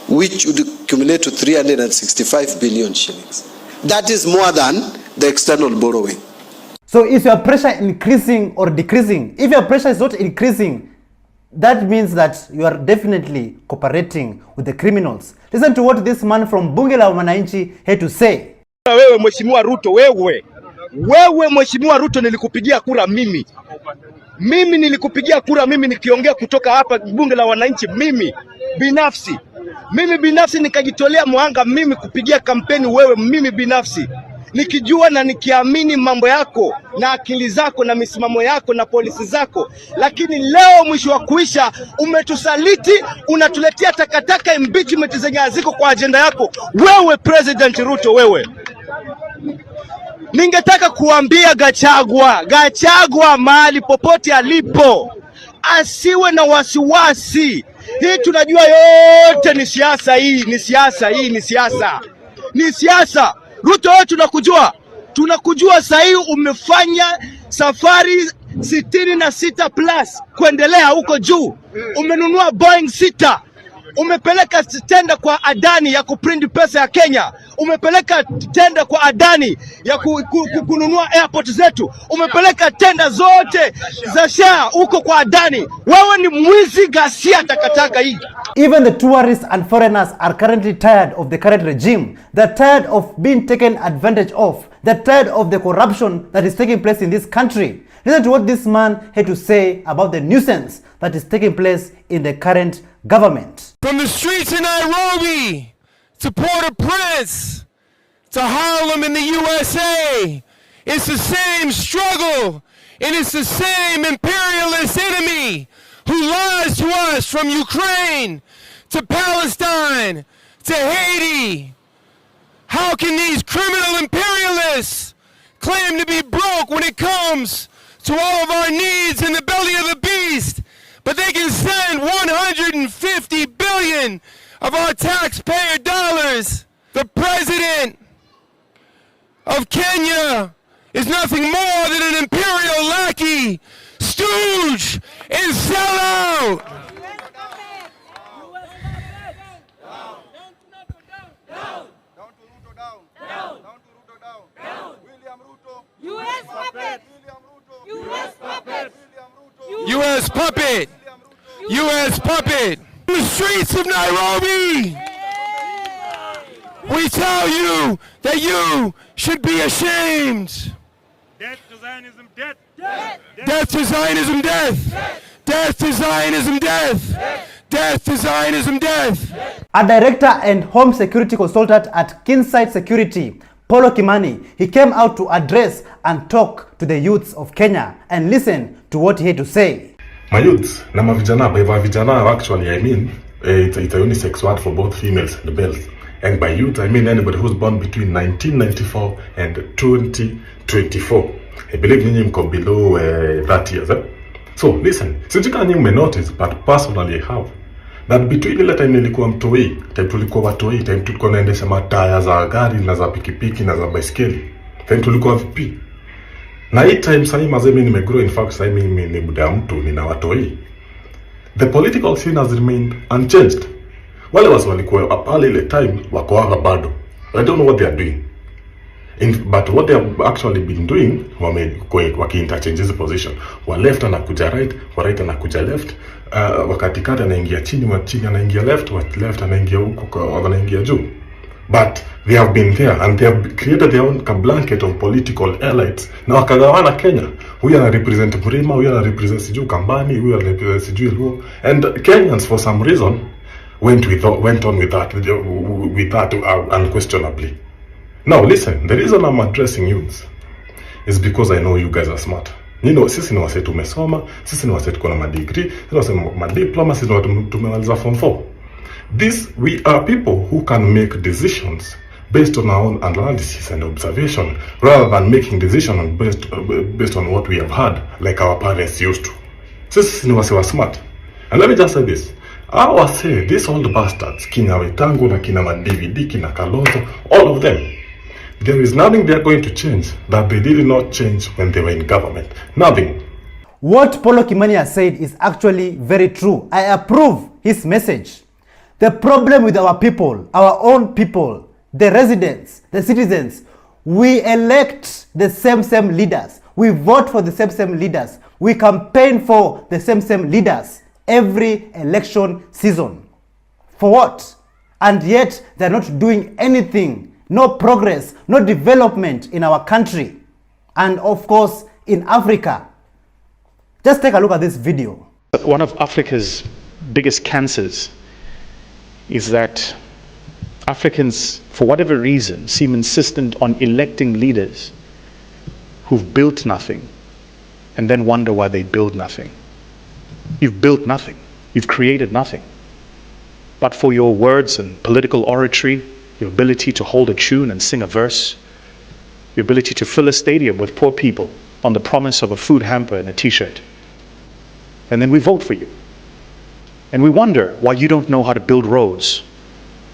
S20: which would accumulate to 365 billion shillings. That is more than the external borrowing.
S1: So is your pressure increasing or decreasing? If your pressure is not increasing, that means that you are definitely cooperating with the criminals. Listen to what this man from Bunge la Wananchi had to say.
S6: Wewe Mheshimiwa Ruto, wewe Mheshimiwa Ruto, nilikupigia kura mimi. Mimi nilikupigia kura mimi, nikiongea kutoka hapa Bunge la Wananchi, mimi binafsi nikajitolea muhanga mimi kupigia kampeni wewe, mimi binafsi nikijua na nikiamini mambo yako na akili zako na misimamo yako na polisi zako. Lakini leo mwisho wa kuisha umetusaliti, unatuletea takataka impeachment zenye haziko kwa agenda yako. Wewe President Ruto, wewe ningetaka kuambia Gachagua mahali popote alipo asiwe na wasiwasi. Hii tunajua yote ni siasa, ni siasa. Ruto, wewe tunakujua sahii umefanya safari 66 plus kuendelea huko juu. Umenunua Boeing 6. Umepeleka tenda kwa Adani ya kuprint pesa ya Kenya. Umepeleka tenda kwa Adani ya kununua airport zetu. Umepeleka tenda zote za SHA huko kwa Adani. Wewe ni mwizi, ghasia, takataka hii.
S1: Even the tourists and foreigners are currently tired of the current regime. They're tired of being taken advantage of. They're tired of the corruption that is taking place in this country. Listen to what this man had to say about the nuisance that is taking place in the current government.
S19: From the streets in Nairobi to Port-au-Prince to Harlem in the USA, it's the same struggle, and it's the same imperialist enemy who lies to us, from Ukraine to Palestine to Haiti. How can these criminal imperialists claim to be broke when it comes to all of our needs in the belly of the beast, but they can send 150 billion of our taxpayer dollars? The president of Kenya is nothing more than an imperial lackey, stooge, and sellout. U.S. puppet. U.S. puppet. In the streets of Nairobi, we tell you that you should be ashamed.
S13: Death to Zionism, death.
S19: Death to Zionism, death. Death to Zionism, death. Death to Zionism, death.
S1: A director and home security consultant at Kinsight Security, Polo Kimani, he came out to address and talk to the youths of Kenya, and listen to what he had to say.
S18: My youths, na mavijana, by vijana actually I mean, it's a unisex word for both females and males. And by youth I mean anybody who's born between 1994 and 2024. I believe nyinyi mko below 30 years. So listen, sijika nyinyi notice, but personally I have, that between ile time nilikuwa mtoi, time tulikuwa watoi, time tulikuwa naendesha mataya za gari na za pikipiki na za baiskeli, time tulikuwa vipi. Na hii time sasa mimi nimegrow, in fact sasa mimi ni muda mtu nina watoi. The political scene has remained unchanged. Wale watu walikuwa pale ile time wako hapa bado. I don't know what they are doing. But what they have actually been doing, waki interchange this position. Wa left anakuja right, wa right anakuja left, wakati kati anaingia chini, wa chini anaingia left, wa left anaingia huko, anaingia juu. But they have been there and they have created their own blanket of political elites. Na wakagawana Kenya. Huyu ana represent Mrima, huyu ana represent sijui Kambani, huyu ana represent sijui Luo. And Kenyans for some reason went on with that unquestionably. Now listen, the reason I'm addressing youths is because I know you guys are smart. You know, sisi ni wase tumesoma, sisi ni wase tuko na madegree, sisi ni wase madiploma, sisi ni watu tumemaliza form 4. We are people who can make decisions based on our own analysis and observation, rather than making decisions based on what we have heard, like our parents used to. Sisi ni wase wa smart. And let me just say this. I will say, these old bastards, kina Wetangu na kina DVD, kina Kalonzo, all of them, there is nothing they are going to change that they did not change when they were in government. Nothing.
S1: What Paulo Kimani has said is actually very true. I approve his message. The problem with our people, our own people, the residents, the citizens, we elect the same leaders. We vote for the same leaders. We campaign for the same leaders every election season. For what? And yet they're not doing anything. No progress, no development in our country. And of course, in Africa. Just take a look at this video.
S7: One of Africa's biggest cancers is that Africans, for whatever reason, seem insistent on electing leaders who've built nothing and then wonder why they build nothing. You've built nothing. You've created nothing. But for your words and political oratory, your ability to hold a tune and sing a verse, your ability to fill a stadium with poor people on the promise of a food hamper and a t-shirt. And then we vote for you. And we wonder why you don't know how to build roads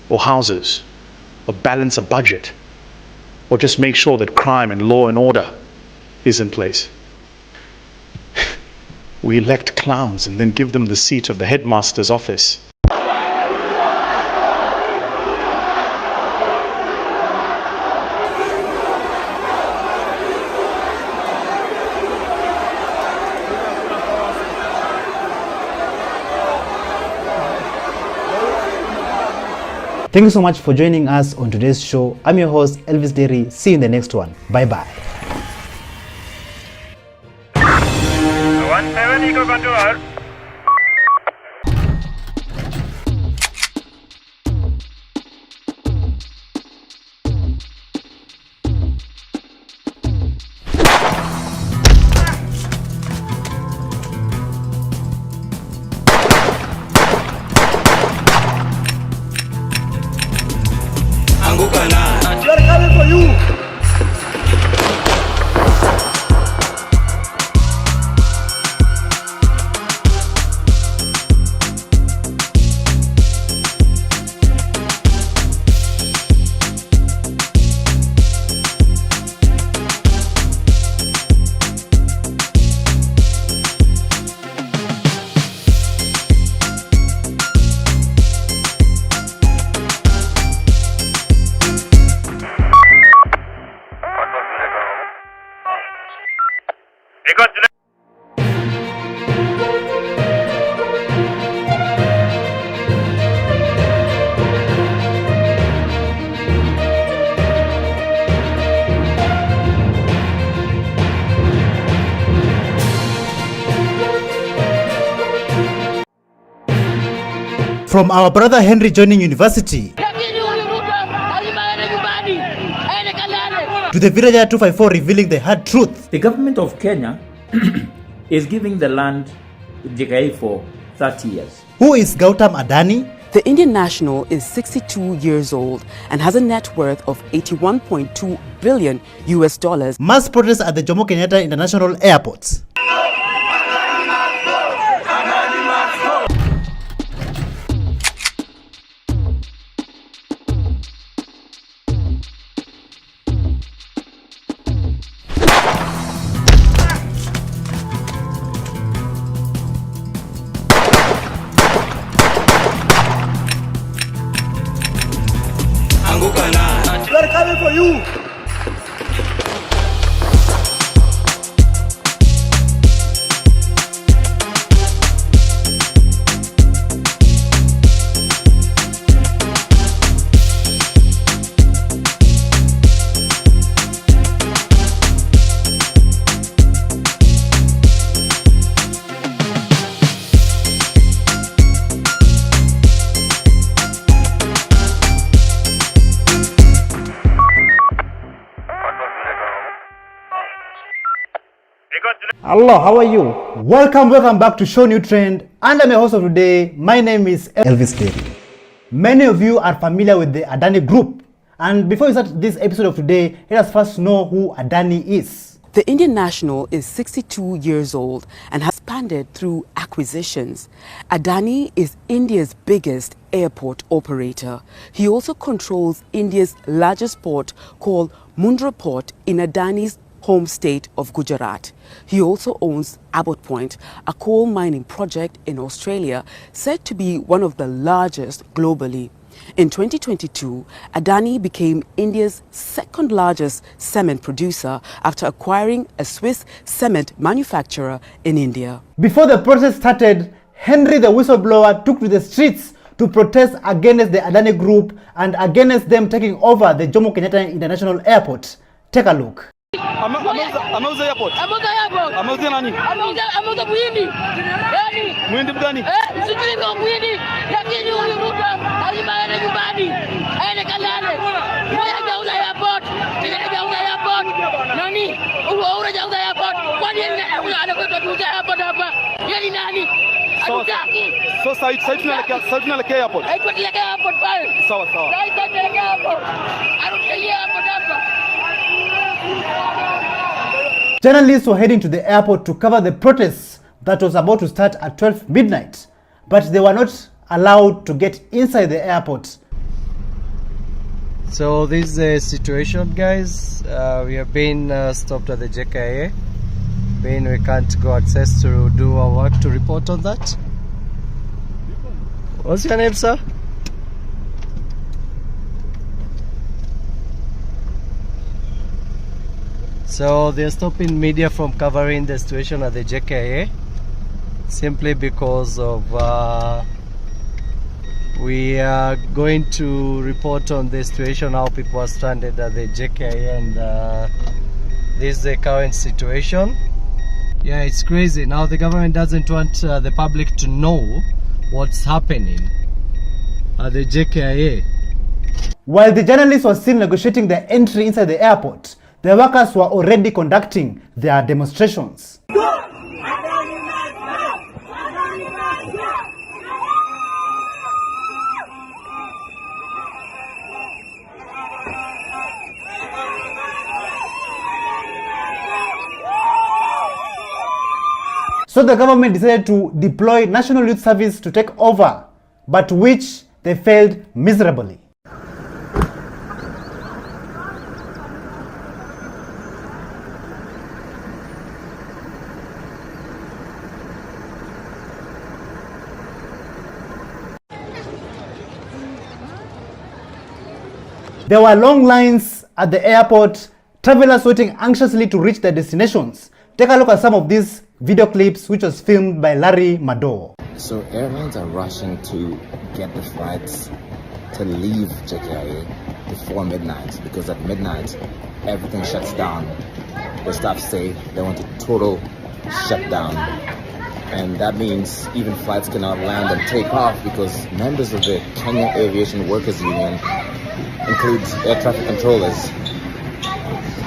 S7: or houses or balance a budget or just make sure that crime and law and order is in place. We elect clowns and then give them the seat of the headmaster's office.
S1: Thank you so much for joining us on today's show. I'm your host, Elvis Derry. See you in the next one. Bye-bye.
S6: They're coming for you.
S1: From our brother Henry joining university to the villager 254 revealing the hard truth.
S8: The government of Kenya is giving the land JKA for 30 years.
S1: Who is Gautam Adani?
S23: The Indian national is 62 years old and has a net worth of $81.2 billion US.
S1: Mass protests at the Jomo Kenyatta International Airport.
S6: They're coming for you.
S1: Hello, how are you? Welcome back to ShowNewTrend. And I'm your host of today. My name is Elvis Derry. Many of you are familiar with the Adani Group. And before we start this episode of today, let us first know who Adani is.
S23: The Indian national is 62 years old and has expanded through acquisitions. Adani is India's biggest airport operator. He also controls India's largest port called Mundra Port in Adani's home state of Gujarat. He also owns Abbott Point, a coal mining project in Australia said to be one of the largest globally. In 2022, Adani became India's second largest cement producer after acquiring a Swiss cement manufacturer in India.
S1: Before the protest started, Henry the whistleblower took to the streets to protest against the Adani Group and against them taking over the Jomo Kenyatta International Airport. Take a look.
S6: Ameuza airport. Ameuza nani?
S11: Ameuza Muhindi. Yaani
S6: Muhindi mgani?
S11: Sijui kwa Muhindi, lakini huyu Ruto lazima aende nyumbani. Aende kalale. Mmoja hajauza airport, mwingine hajauza airport. Nani? Huyu hajauza airport. Kwani yeye anakwenda kuuza airport hapa? Yeye ni nani? Hatutaki.
S6: So sasa tunaelekea airport.
S11: Tunaelekea airport pale.
S6: Sawa.
S11: Sasa tunaelekea airport. Arudie airport hapa.
S1: Journalists were heading to the airport to cover the protests that was about to start at 12 midnight, but they were not allowed to get inside the airport.
S14: So this is the situation, guys. We have been stopped at the JKIA. We can't go access to do our work to report on that. What's your name, sir? So they're stopping media from covering the situation at the JKIA simply because of we are going to report on the situation, how people are stranded at the JKIA, and this is the current situation. Yeah, it's crazy. Now the government doesn't want the public to know what's happening at the JKIA.
S1: While the journalists were still negotiating the entry inside the airport, the workers were already conducting their demonstrations. So the government decided to deploy National Youth Service to take over, but which they failed miserably. There were long lines at the airport, travelers waiting anxiously to reach their destinations. Take a look at some of these video clips which was filmed by Larry Mado.
S15: So airlines are rushing to get the flights to leave JKIA before midnight, because at midnight everything shuts down. The staff say they want a total shutdown. And that means even flights cannot land and take off because members of the Kenya Aviation Workers Union includes air traffic controllers.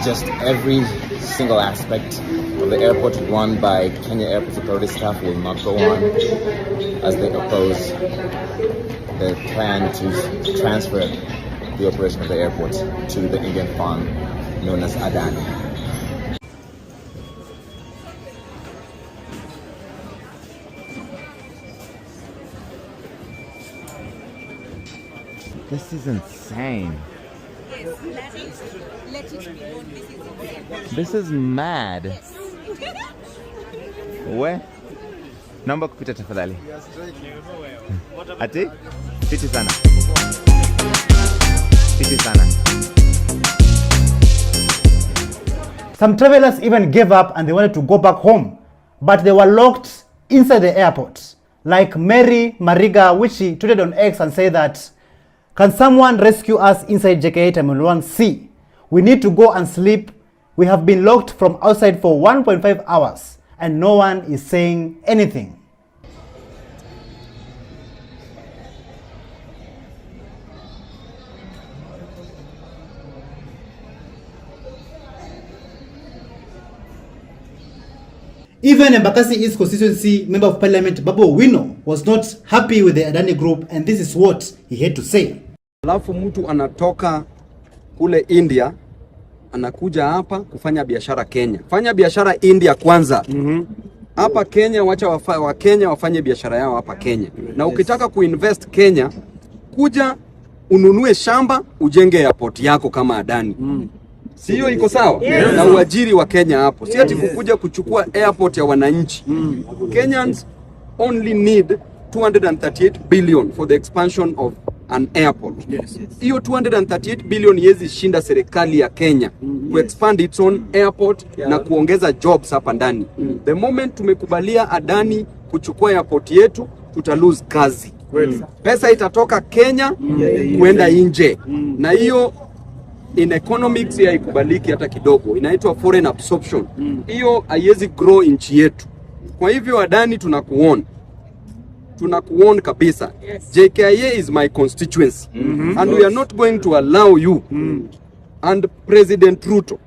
S15: Just every single aspect of the airport run by Kenya Airports Authority staff will not go on as they oppose the plan to transfer the operation of the airport to the Indian firm known as Adani.
S24: This is insane.
S25: Yes, let it be known this is insane.
S24: This is mad. We? Naomba kupita tafadhali. Ati? Piti sana. Piti sana.
S1: Some travelers even gave up and they wanted to go back home, but they were locked inside the airport. Like Mary Mariga, which she tweeted on X and said that, "Can someone rescue us inside JKIA Terminal 1C? We need to go and sleep. We have been locked from outside for 1.5 hours and no one is saying anything." Even Embakasi East constituency member of parliament Babu Owino was not happy with the Adani group, and this is what he had to say.
S2: Alafu mtu anatoka kule India anakuja hapa kufanya biashara Kenya. Fanya biashara India kwanza. Hapa Kenya wacha wa Kenya wafanye biashara yao hapa Kenya. Na ukitaka kuinvest Kenya, kuja ununue shamba ujenge airport yako kama Adani. Sio iko sawa? Na uajiri wa Kenya hapo. Si ati kukuja kuchukua airport ya wananchi. Kenyans only need 238 billion for the expansion of an airport. Hiyo 238 billion yezi shinda serikali ya Kenya to expand its own airport na kuongeza jobs hapa ndani. The moment tumekubalia Adani kuchukua airport yetu, tuta lose kazi. Pesa itatoka Kenya kuenda nje. Na hiyo in economics ya ikubaliki hata kidogo. Inaitwa foreign absorption. Hiyo haiwezi grow nchi yetu. Kwa hivyo Adani tunakuon kabisa. JKIA is my constituency. And we are not going to allow you and President Ruto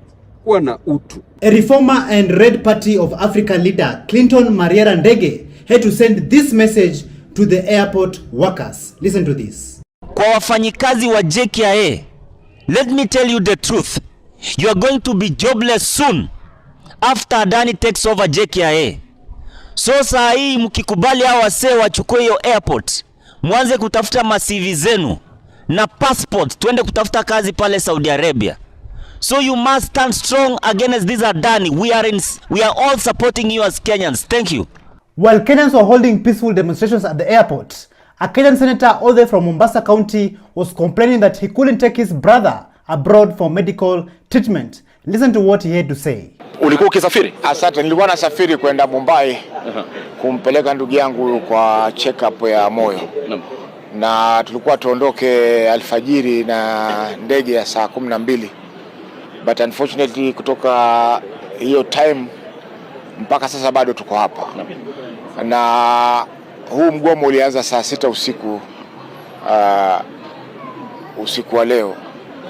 S2: kuwa na utu.
S1: A reformer and Red Party of Africa leader Clinton Mariara Ndege had to send this message to the airport workers. Listen to this.
S9: Kwa wafanyikazi wa JKIA, let me tell you the truth. You are going to be jobless soon after Adani takes over JKIA. So saa hii mkikubali hao wasee wachukue hiyo airport, mwanze kutafuta ma-CV zenu na passport, twende kutafuta kazi pale Saudi Arabia. So you must stand strong against this Adani. We are all supporting you as Kenyans. Thank you.
S1: While Kenyans were holding peaceful demonstrations at the airport, a Kenyan senator all the way from Mombasa County was complaining that he couldn't take his brother abroad for medical treatment. Listen to what he had to say.
S12: Ulikuwa ukisafiri? Asante, nilikuwa nasafiri kwenda Mumbai kumpeleka ndugu yangu kwa check up ya moyo. Na tulikuwa tuondoke alfajiri na ndege ya saa 12. But unfortunately kutoka hiyo time mpaka sasa bado tuko hapa. Na huu mgomo ulianza saa 6 usiku usiku wa leo.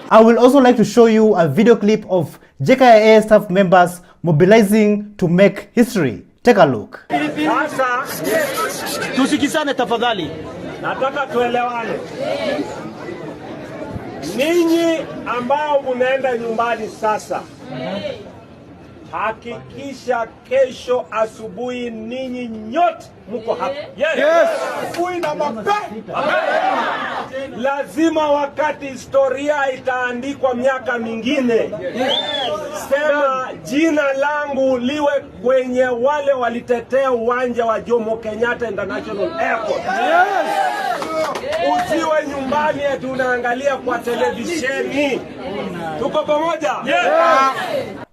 S1: I will also like to show you a video clip of JKIA staff members mobilizing to make history. Take a look.
S5: Sasa tusikizane tafadhali. Nataka tuelewane. Ninyi ambao munaenda nyumbani sasa, hakikisha kesho asubuhi ninyi nyote mko hapa. Yes. Asubuhi na mapema. Lazima wakati historia itaandikwa miaka mingine. Sema jina langu liwe kwenye wale walitetea uwanja wa Jomo Kenyatta International Airport. Usiwe nyumbani eti unaangalia kwa televisheni. Tuko pamoja?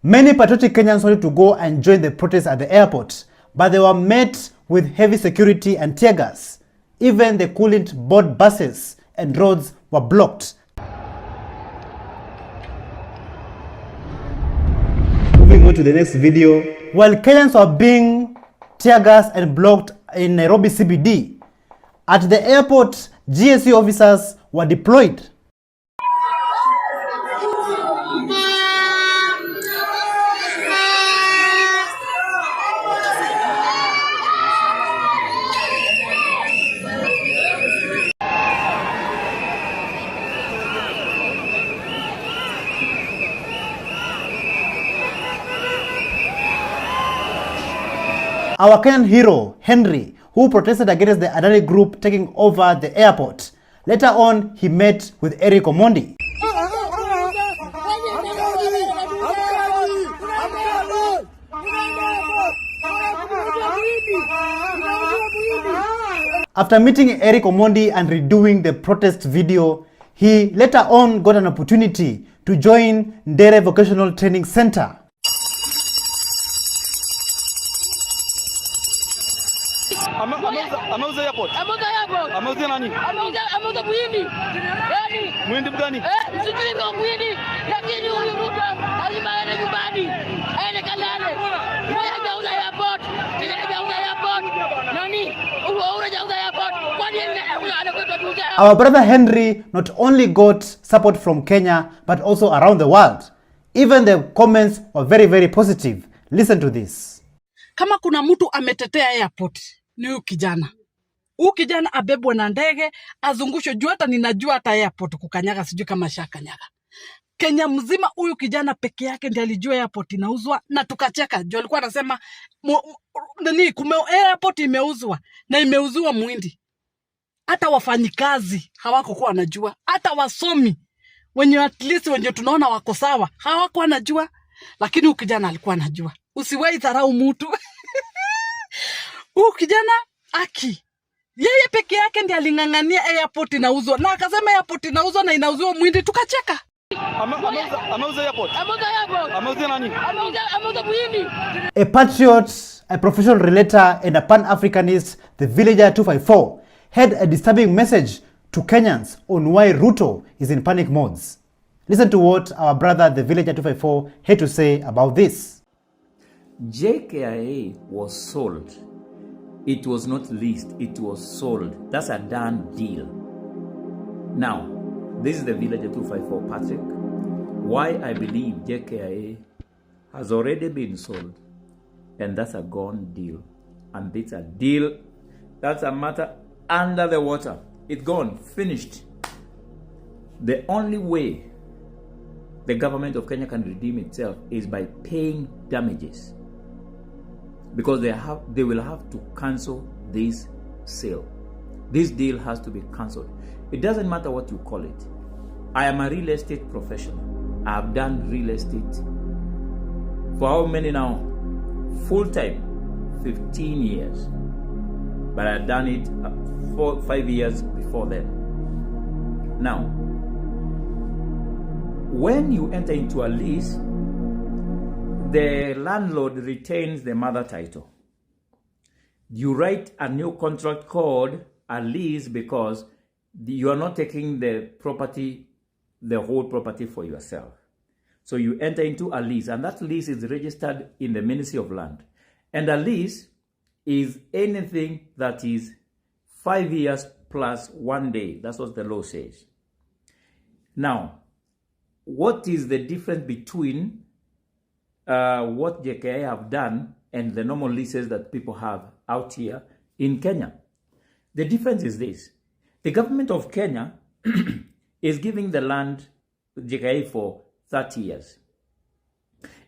S1: Many patriotic Kenyans wanted to go and join the protest at the airport, but they were met with heavy security and tear gas. Even they couldn't board buses and roads were blocked. Moving on to the next video. While Kenyans were being tear gas and blocked in Nairobi CBD, at the airport, GSU officers were deployed. Our Kenyan hero, Henry, who protested against the Adani group taking over the airport. Later on, he met with Eric Omondi. After meeting Eric Omondi and redoing the protest video, he later on got an opportunity to join Ndere Vocational Training Center.
S16: Ameuza airport. Ameuza nani?
S11: Ameuza muhindi. Yaani
S16: muhindi gani?
S11: Sijui kwa muhindi, lakini huyu Ruto lazima aende nyumbani. Aende kalale. Moja hajauza airport, mwingine hajauza airport. Nani? Hajauza airport. Kwa nini anakwenda tuuze?
S1: Our brother Henry not only got support from Kenya but also around the world. Even the comments were very, very positive. Listen to this.
S4: Kama kuna mtu ametetea airport ni huyu kijana. Huyu kijana abebwe na ndege, azungushwe juu, hata ninajua hata airport kukanyaga sijui kama shakanyaga. Kenya mzima huyu kijana peke yake ndiye alijua airport inauzwa na tukacheka. Juu alikuwa anasema airport imeuzwa na imeuziwa Muhindi. Hata wafanyikazi hawakokuwa wanajua, hata wasomi wenye at least wenye tunaona wako sawa hawakuwa wanajua, lakini huyu kijana alikuwa anajua. Usiwahi dharau mtu. Huyu kijana yeye peke yake ndiye alingangania airport inauzwa, na akasema airport inauzwa na inauziwa Muhindi, tukacheka.
S16: Ameuza airport. Ameuza nani? Ameuza Muhindi.
S1: A patriot, a professional relator and a pan-Africanist, the Villager 254 had a disturbing message to Kenyans on why Ruto is in panic modes. Listen to what our brother, the Villager 254, had to say about this.
S8: JKIA was sold. It was not leased, it was sold. That's a done deal. Now, this is the Villager 254, Patrick. Why I believe JKIA has already been sold, and that's a gone deal. And it's a deal, that's a matter under the water. It's gone, finished. The only way the government of Kenya can redeem itself is by paying damages, because they will have to cancel this sale. This deal has to be cancelled. It doesn't matter what you call it. I am a real estate professional. I have done real estate for how many now? Full time, 15 years. But I've done it 5 years before then. Now, when you enter into a lease, the landlord retains the mother title. You write a new contract called a lease because you are not taking the property, the whole property for yourself. So you enter into a lease, and that lease is registered in the Ministry of Land. And a lease is anything that is 5 years plus 1 day. That's what the law says. Now, what is the difference between what JKIA have done and the normal leases that people have out here in Kenya? The difference is this. The government of Kenya is giving the land JKIA for 30 years.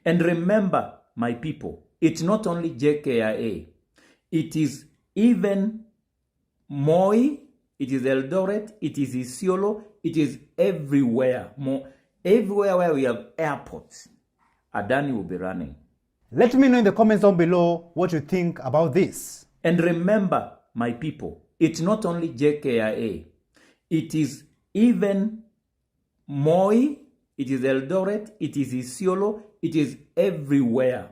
S8: And remember, my people, it's not only JKIA. It is even Moi, it is Eldoret, it is Isiolo, it is everywhere. Everywhere where we have airports, Adani will be running.
S1: Let me know in the comments down below what you think about this.
S8: And remember, my people, it's not only JKIA. It is even Moi, it is Eldoret, it is Isiolo, it is everywhere.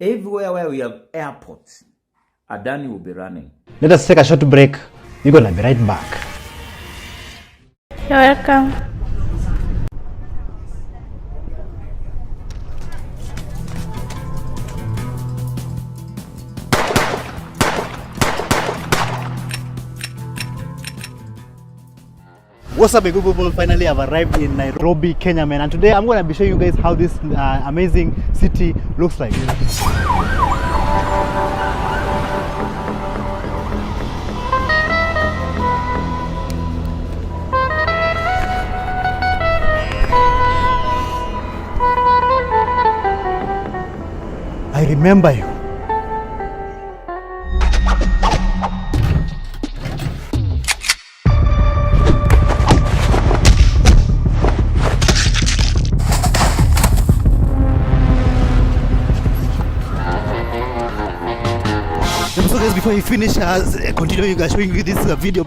S8: Everywhere where we have airports, Adani will be running.
S1: Let us take a short break. We're gonna be right back.
S10: You're welcome.
S1: What's up, people? Finally, I've arrived in Nairobi, Kenya, man. And today I'm going to be showing you guys how this amazing city looks like. I remember you. So guys, before you finish, continue showing you this video.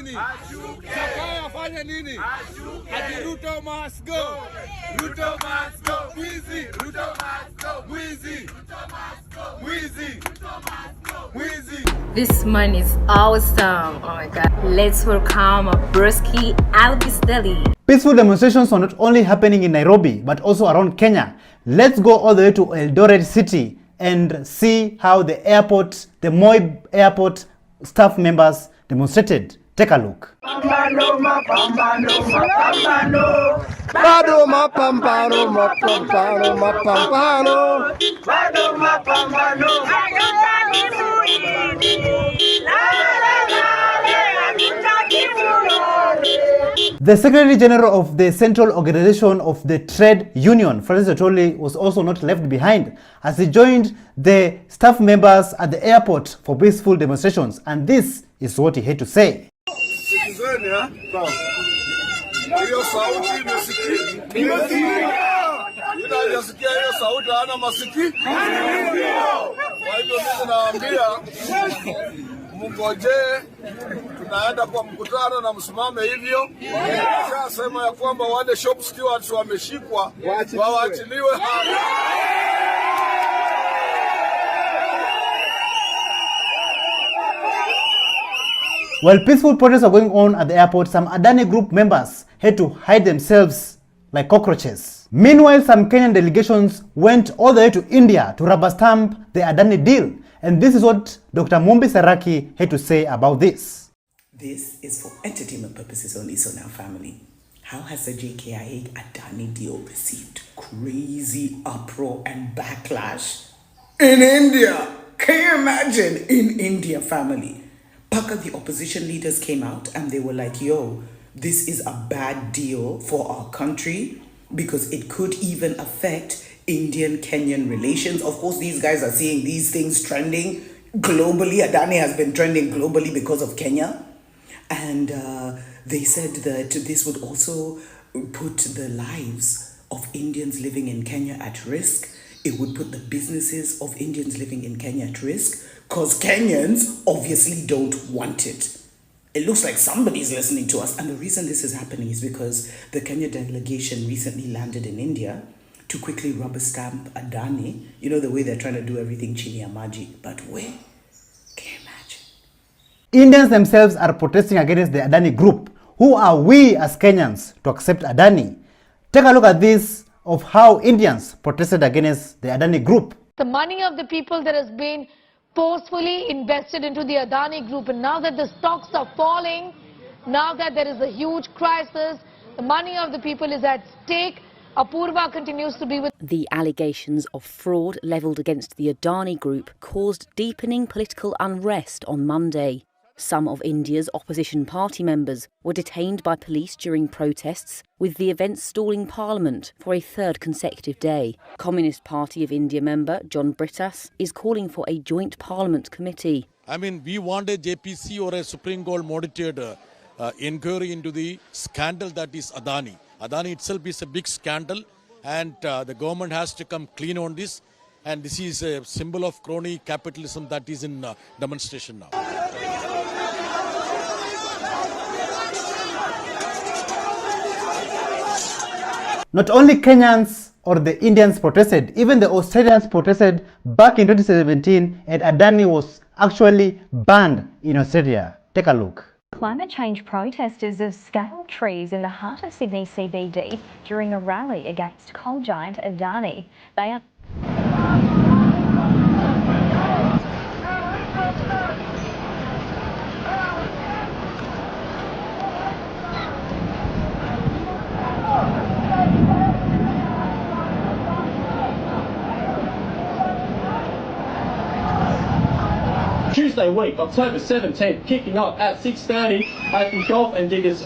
S3: nini? Sakaya afanye nini? Ati Ruto must go. Ruto must go. Mwizi. Ruto must go. Mwizi. Mwizi. Mwizi.
S17: This man is awesome. Oh my god. Let's welcome Broski Albistelli.
S1: Peaceful demonstrations are not only happening in Nairobi, but also around Kenya. Let's go all the way to Eldoret City and see how the airport, the Moi Airport staff members demonstrated. Take a look.
S3: Bado
S1: The Secretary General of the Central Organization of the Trade Union, Francis Otoli, was also not left behind as he joined the staff members at the airport for peaceful demonstrations, and this is what he had to say.
S3: Mngoje, tunaenda kwa mkutano na msimame hivyo. Sema ya kwamba wale shop stewards wameshikwa, waachiliwe.
S1: While peaceful protests are going on at the airport, some Adani Group members had to hide themselves like cockroaches. Meanwhile, some Kenyan delegations went all the way to India to rubber stamp the Adani deal. And this is what Dr. Mumbi Saraki had to say about this.
S23: This is for entertainment purposes only, so now family. How has the JKIA Adani deal received crazy uproar and backlash in India? Can you imagine? In India, family. Paka, the opposition leaders came out and they were like, yo, this is a bad deal for our country because it could even affect Indian-Kenyan relations. Of course, these guys are seeing these things trending globally. Adani has been trending globally because of Kenya. And they said that this would also put the lives of Indians living in Kenya at risk. It would put the businesses of Indians living in Kenya at risk because Kenyans obviously don't want it. It looks like somebody's listening to us. And the reason this is happening is because the Kenya delegation recently landed in India to quickly rubber stamp Adani. You know, the way they're trying to do everything chini ya maji. But where? Can you imagine?
S1: Indians themselves are protesting against the Adani Group. Who are we as Kenyans to accept Adani? Take a look at this of how Indians protested against the Adani Group.
S20: The money of the people that has been forcefully invested into the Adani Group, and now that the stocks are falling, now that there is a huge crisis, the money of the people is at stake. Apurva continues to be with...
S23: The allegations of fraud levelled against the Adani Group caused deepening political unrest on Monday. Some of India's opposition party members were detained by police during protests, with the event stalling Parliament for a third consecutive day. Communist Party of India member John Brittas is calling for a joint Parliament committee.
S21: I mean, we want a JPC or a Supreme Court monitored inquiry into the scandal that is Adani. Adani itself is a big scandal, and the government has to come clean on this. And this is a symbol of crony capitalism that is in demonstration now.
S1: Not only Kenyans or the Indians protested, even the Australians protested back in 2017, and Adani was actually banned in Australia. Take a look.
S22: Climate change protesters have scaled trees in the heart of Sydney CBD during a rally against coal giant Adani. They are...
S26: Tuesday week, October 17th, kicking off at 6:30 at the Golf and Diggers.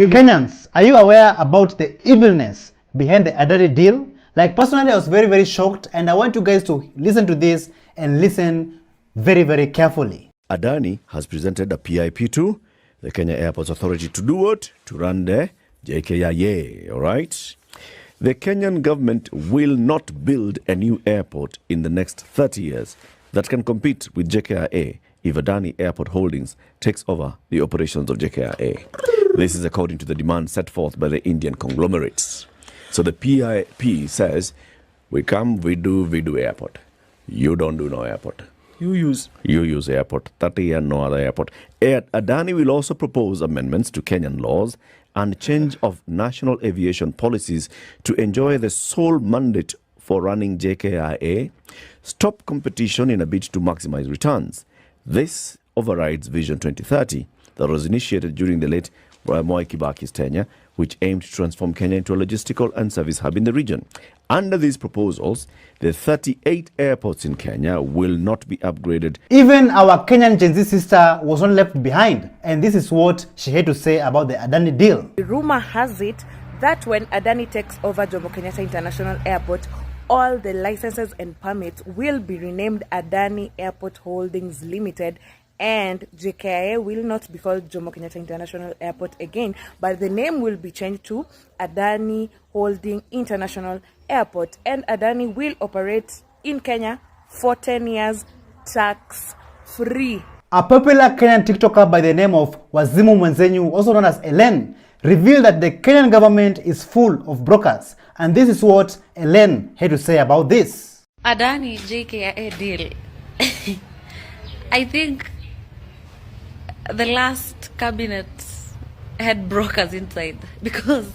S1: Kenyans, are you aware about the evilness behind the Adani deal? Like personally, I was very shocked, and I want you guys to listen to this and listen very carefully.
S27: Adani has presented a PIP to
S6: the Kenya Airports Authority, to do what? To run the JKIA, all right? The Kenyan government will not build a new airport in the next 30 years that can compete with JKIA if Adani Airport Holdings takes over the operations of JKIA. This is according to the demand set forth by the Indian conglomerates. So the PIP says, we come, we do airport. You don't do no airport. You use airport. 30 year, no other airport. Adani will also propose amendments to Kenyan laws and change of national aviation policies to enjoy the sole mandate for running JKIA, stop competition in a bid to maximize returns. This overrides Vision 2030 that was initiated during the late Mwai Kibaki's tenure, which aimed to transform Kenya into a logistical and service hub in the region. Under these proposals, the 38 airports in Kenya will not be upgraded.
S1: Even our Kenyan Gen Z sister was not left behind, and this is what she had to say about the Adani deal.
S7: The rumor has it that when Adani takes over Jomo Kenyatta International Airport, all the licenses and permits will be renamed Adani Airport Holdings Limited, and JKIA will not be called Jomo Kenyatta International Airport again, but the name will be changed to Adani Holding International Airport, and Adani will operate in Kenya for 10 years tax-free.
S1: A popular Kenyan TikToker by the name of Wazimu Mwenzenyu, also known as Ellen, revealed that the Kenyan government is full of brokers, and this is what Ellen had to say about this.
S13: Adani JKIA deal. I think the last cabinet had brokers inside, because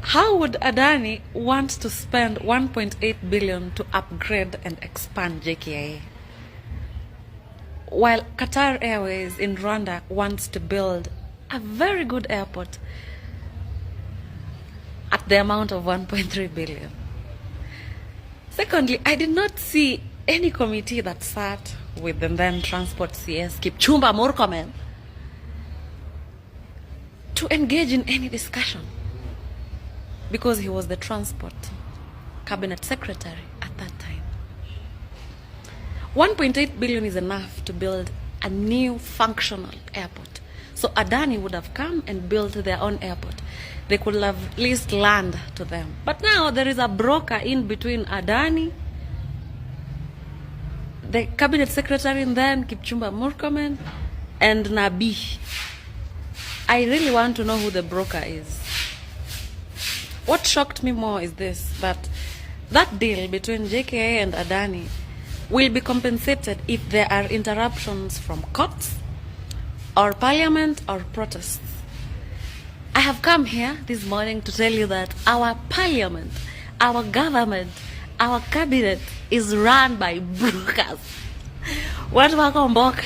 S13: how would Adani want to spend 1.8 billion to upgrade and expand JKIA, while Qatar Airways in Rwanda wants to build a very good airport at the amount of 1.3 billion? Secondly, I did not see any committee that sat with the then Transport CS Kipchumba Murkomen to engage in any discussion, because he was the Transport Cabinet Secretary at that time. 1.8 billion is enough to build a new functional airport. So Adani would have come and built their own airport. They could have leased land to them. But now there is a broker in between Adani, the Cabinet Secretary, and then Kipchumba Murkomen, and Nabi. I really want to know who the broker is. What shocked me more is this, that deal between JKIA and Adani will be compensated if there are interruptions from courts or parliament or protests. I have come here this morning to tell you that our parliament, our government, our cabinet is run by brokers. What wakomboka?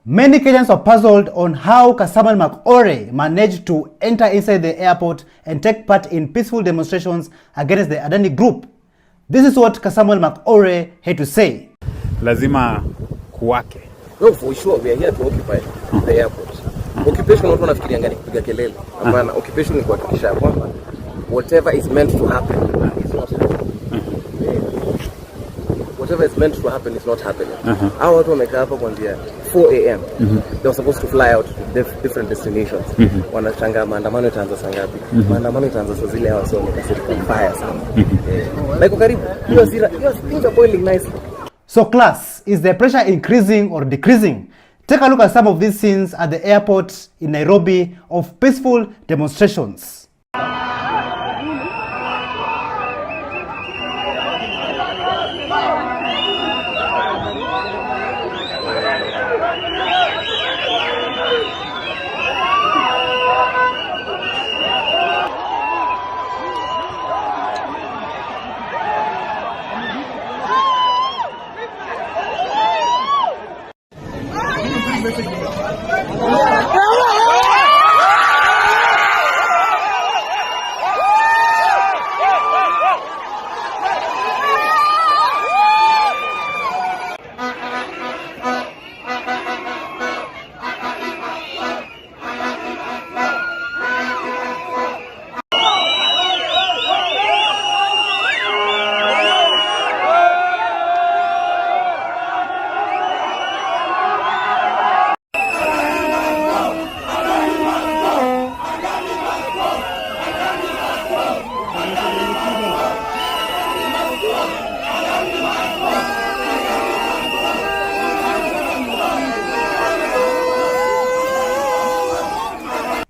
S1: Many Kenyans are puzzled on how Samuel Makore managed to enter inside the airport and take part in peaceful demonstrations against the Adani group. This is what Samuel Makore had to say.
S14: Lazima kuwake.
S18: No, for sure, we are here to occupy the airport. Occupation watu wanafikiria ngani kupiga kelele. Hapana, occupation ni kuhakikisha kwamba whatever is meant to happen is not happening. Whatever is meant to happen is not happening. Hao watu wamekaa hapa kuanzia 4 a.m. They were supposed to fly out to different destinations. Wanachanga maandamano itaanza saa ngapi? Maandamano itaanza saa zile hao sio nikasirika mbaya sana. Like karibu hiyo things are boiling nicely.
S1: So class, is the pressure increasing or decreasing? Take a look at some of these scenes at the airport in Nairobi of peaceful demonstrations.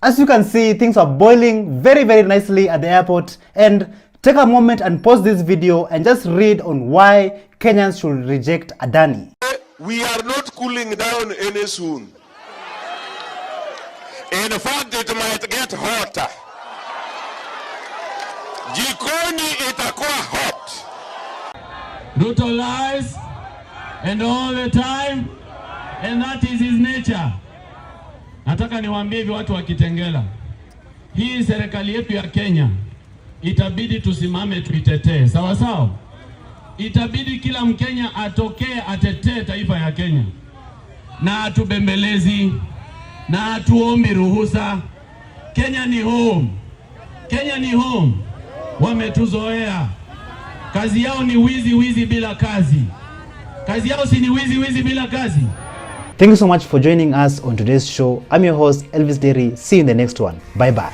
S1: As you can see, things are boiling very, very nicely at the airport. And take a moment and pause this video and just read on why Kenyans should reject Adani.
S3: We are not cooling down any soon. In fact, it might get hotter. Jikoni itakuwa hot.
S26: Ruto lies and all the time, and that is his nature. Nataka niwaambie hivi watu wa Kitengela, hii serikali yetu ya Kenya itabidi tusimame tuitetee, sawa sawa? Itabidi kila Mkenya atokee atetee taifa ya Kenya, na atubembelezi na atuombi ruhusa. Kenya ni home, Kenya ni home. Wametuzoea, kazi yao ni wizi bila kazi. Kazi yao si ni wizi bila kazi.
S1: Thank you so much for joining us on today's show. I'm your host, Elvis Derry. See you in the next one. Bye-bye.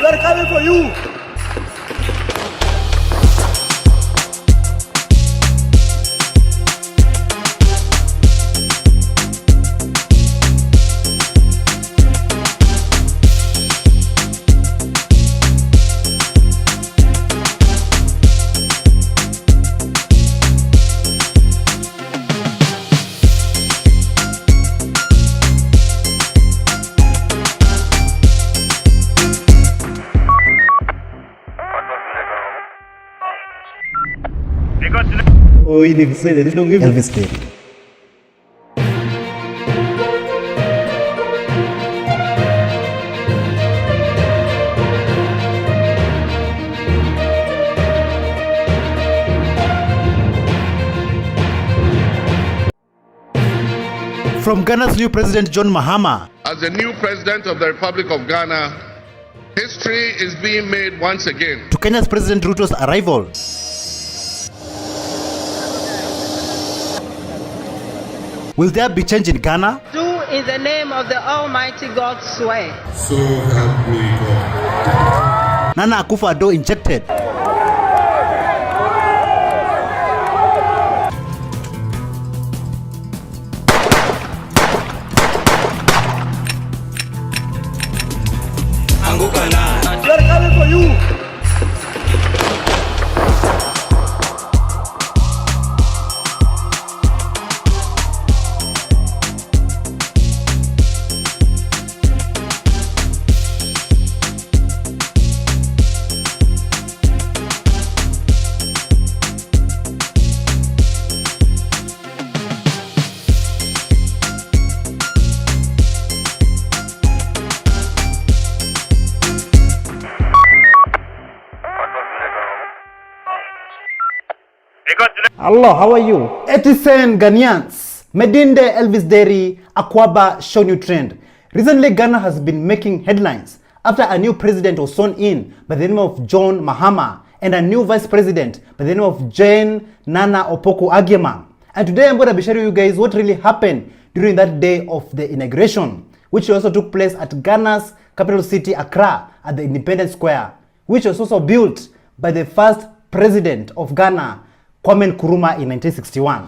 S5: We're coming for you.
S1: Oh, you didn't say that. Don't give Elvis Derry. From Ghana's new president, John Mahama.
S3: As the new president of the Republic of Ghana, history is being made once again.
S1: To Kenya's President Ruto's arrival. Will there be change in Ghana?
S2: Do in the name of the Almighty God swear.
S3: So help me God.
S1: Nana Akufo-Addo injected.
S5: We're coming for you.
S1: Hello, how are you? 87 Ghanaians. Medinde, Elvis Derry, Akwaba, ShowNewTrend. Recently, Ghana has been making headlines after a new president was sworn in by the name of John Mahama and a new vice president by the name of Jane Nana Opoku Agyemang. And today I'm going to be sharing you guys what really happened during that day of the inauguration, which also took place at Ghana's capital city, Accra, at the Independence Square, which was also built by the first president of Ghana, Kwame Nkrumah, in 1961.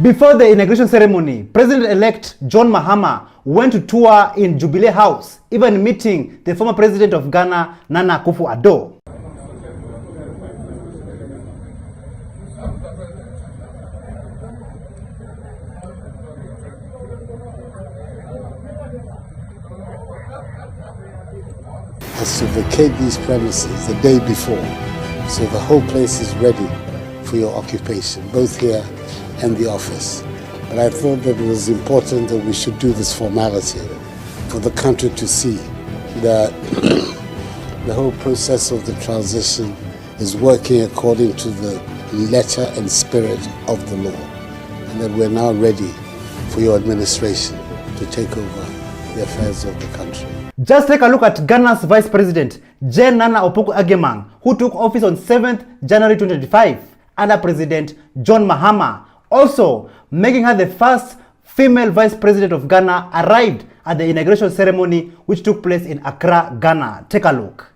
S1: Before the inauguration ceremony, President-elect John Mahama went to tour in Jubilee House, even meeting the former president of Ghana, Nana Akufo-Addo.
S9: Has to vacate these premises the day before, so the whole place is ready for your occupation, both here and the office. But I thought that it was important that we should do this formality for the country to see that the whole process of the transition is working according to the letter and spirit of the law, and that we're now ready for your administration to take over the affairs of the country.
S1: Just take a look at Ghana's Vice President, Jane Nana Opoku-Agyemang, who took office on 7th January 2025 under President John Mahama, also making her the first female Vice President of Ghana, arrived at the inauguration ceremony which took place in Accra, Ghana. Take a look.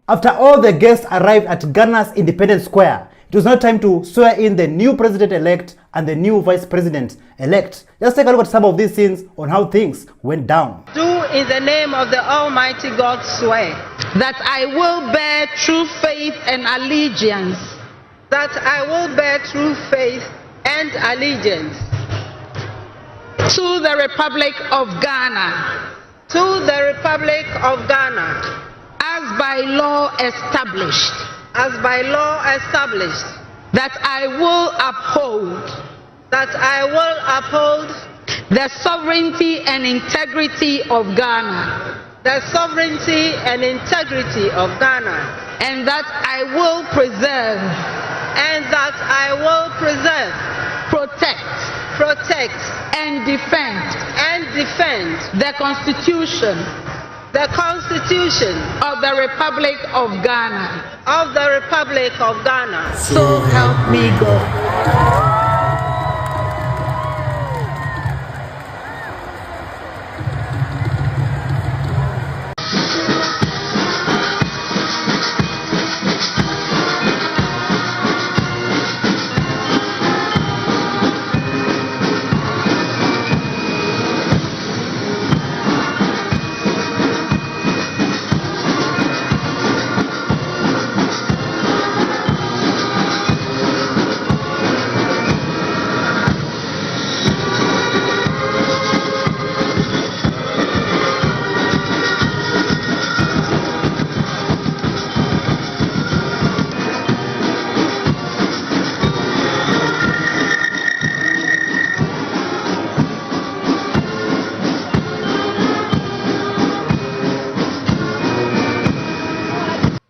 S1: After all the guests arrived at Ghana's Independence Square, it was now time to swear in the new president-elect and the new vice president-elect. Just take a look at some of these scenes on how things went down.
S2: Do in the name of the Almighty God swear that I will bear true faith and allegiance. That I will bear true faith and allegiance to the Republic of Ghana. To the Republic of Ghana. As by law established. As by law established. That I will uphold. That I will uphold. The sovereignty and integrity of Ghana. The sovereignty and integrity of Ghana. And that I will preserve. And that I will preserve. Protect. Protect. And defend. And defend. The Constitution. The Constitution of the Republic of Ghana. Of the Republic of Ghana. So help me God.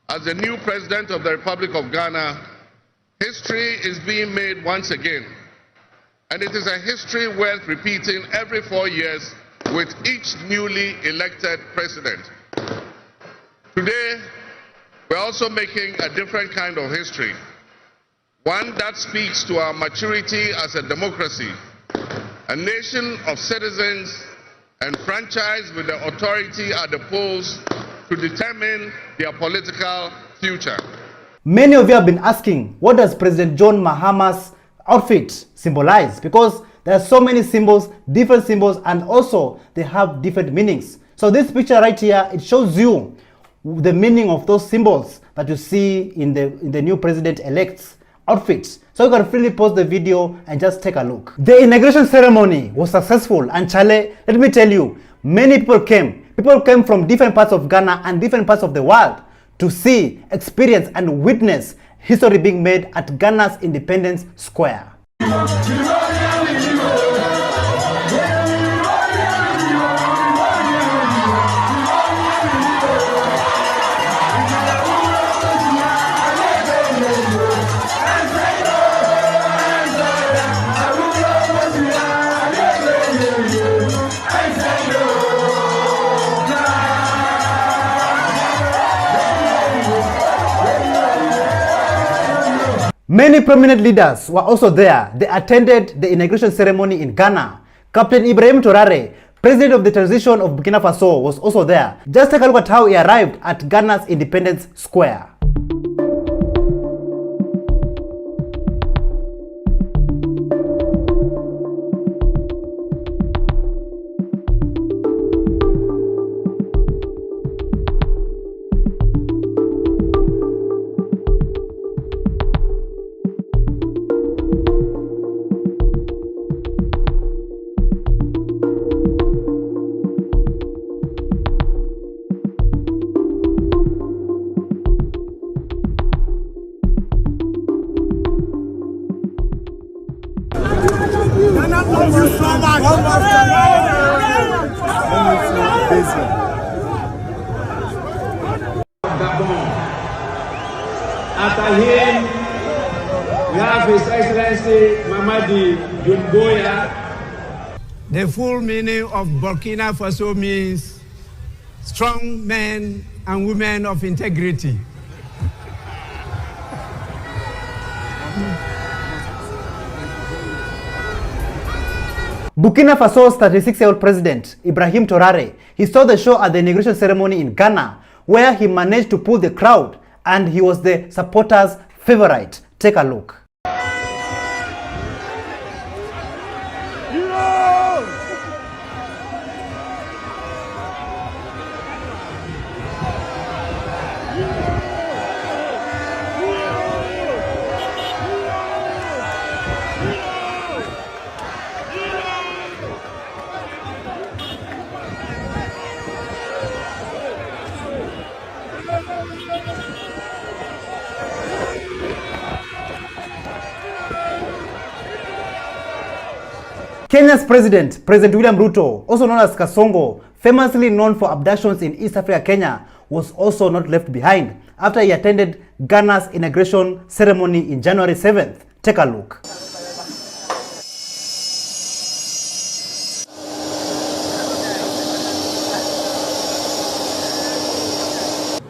S11: As the new president of the Republic of Ghana, history is being made once again. And it is a history worth repeating every 4 years with each newly elected president. Today, we're also making a different kind of history. One that speaks to our maturity as a democracy, a nation of citizens enfranchised with the authority at the polls to determine their political future.
S1: Many of you have been asking, what does President John Mahama's outfit symbolize? Because there are so many symbols, different symbols, and also they have different meanings. So this picture right here, it shows you the meaning of those symbols that you see in the new president-elect's outfit. So you can freely pause the video and just take a look. The inauguration ceremony was successful, and Chale, let me tell you, many people came. People came from different parts of Ghana and different parts of the world to see, experience, and witness history being made at Ghana's Independence Square. Many prominent leaders were also there. They attended the inauguration ceremony in Ghana. Captain Ibrahim Traoré, president of the transition of Burkina Faso, was also there. Just take a look at how he arrived at Ghana's Independence Square.
S3: Thank you so much.
S26: After him, we have His Excellency Mamadi Doumbouya.
S4: The full meaning of Burkina Faso means strong men and women of integrity.
S1: Burkina Faso's 36-year-old president, Ibrahim Traoré, he saw the show at the inauguration ceremony in Ghana, where he managed to pull the crowd and he was the supporters' favorite. Take a look. Kenya's President William Ruto, also known as Kasongo, famously known for abductions in East Africa, Kenya, was also not left behind after he attended Ghana's inauguration ceremony in January 7th. Take a look.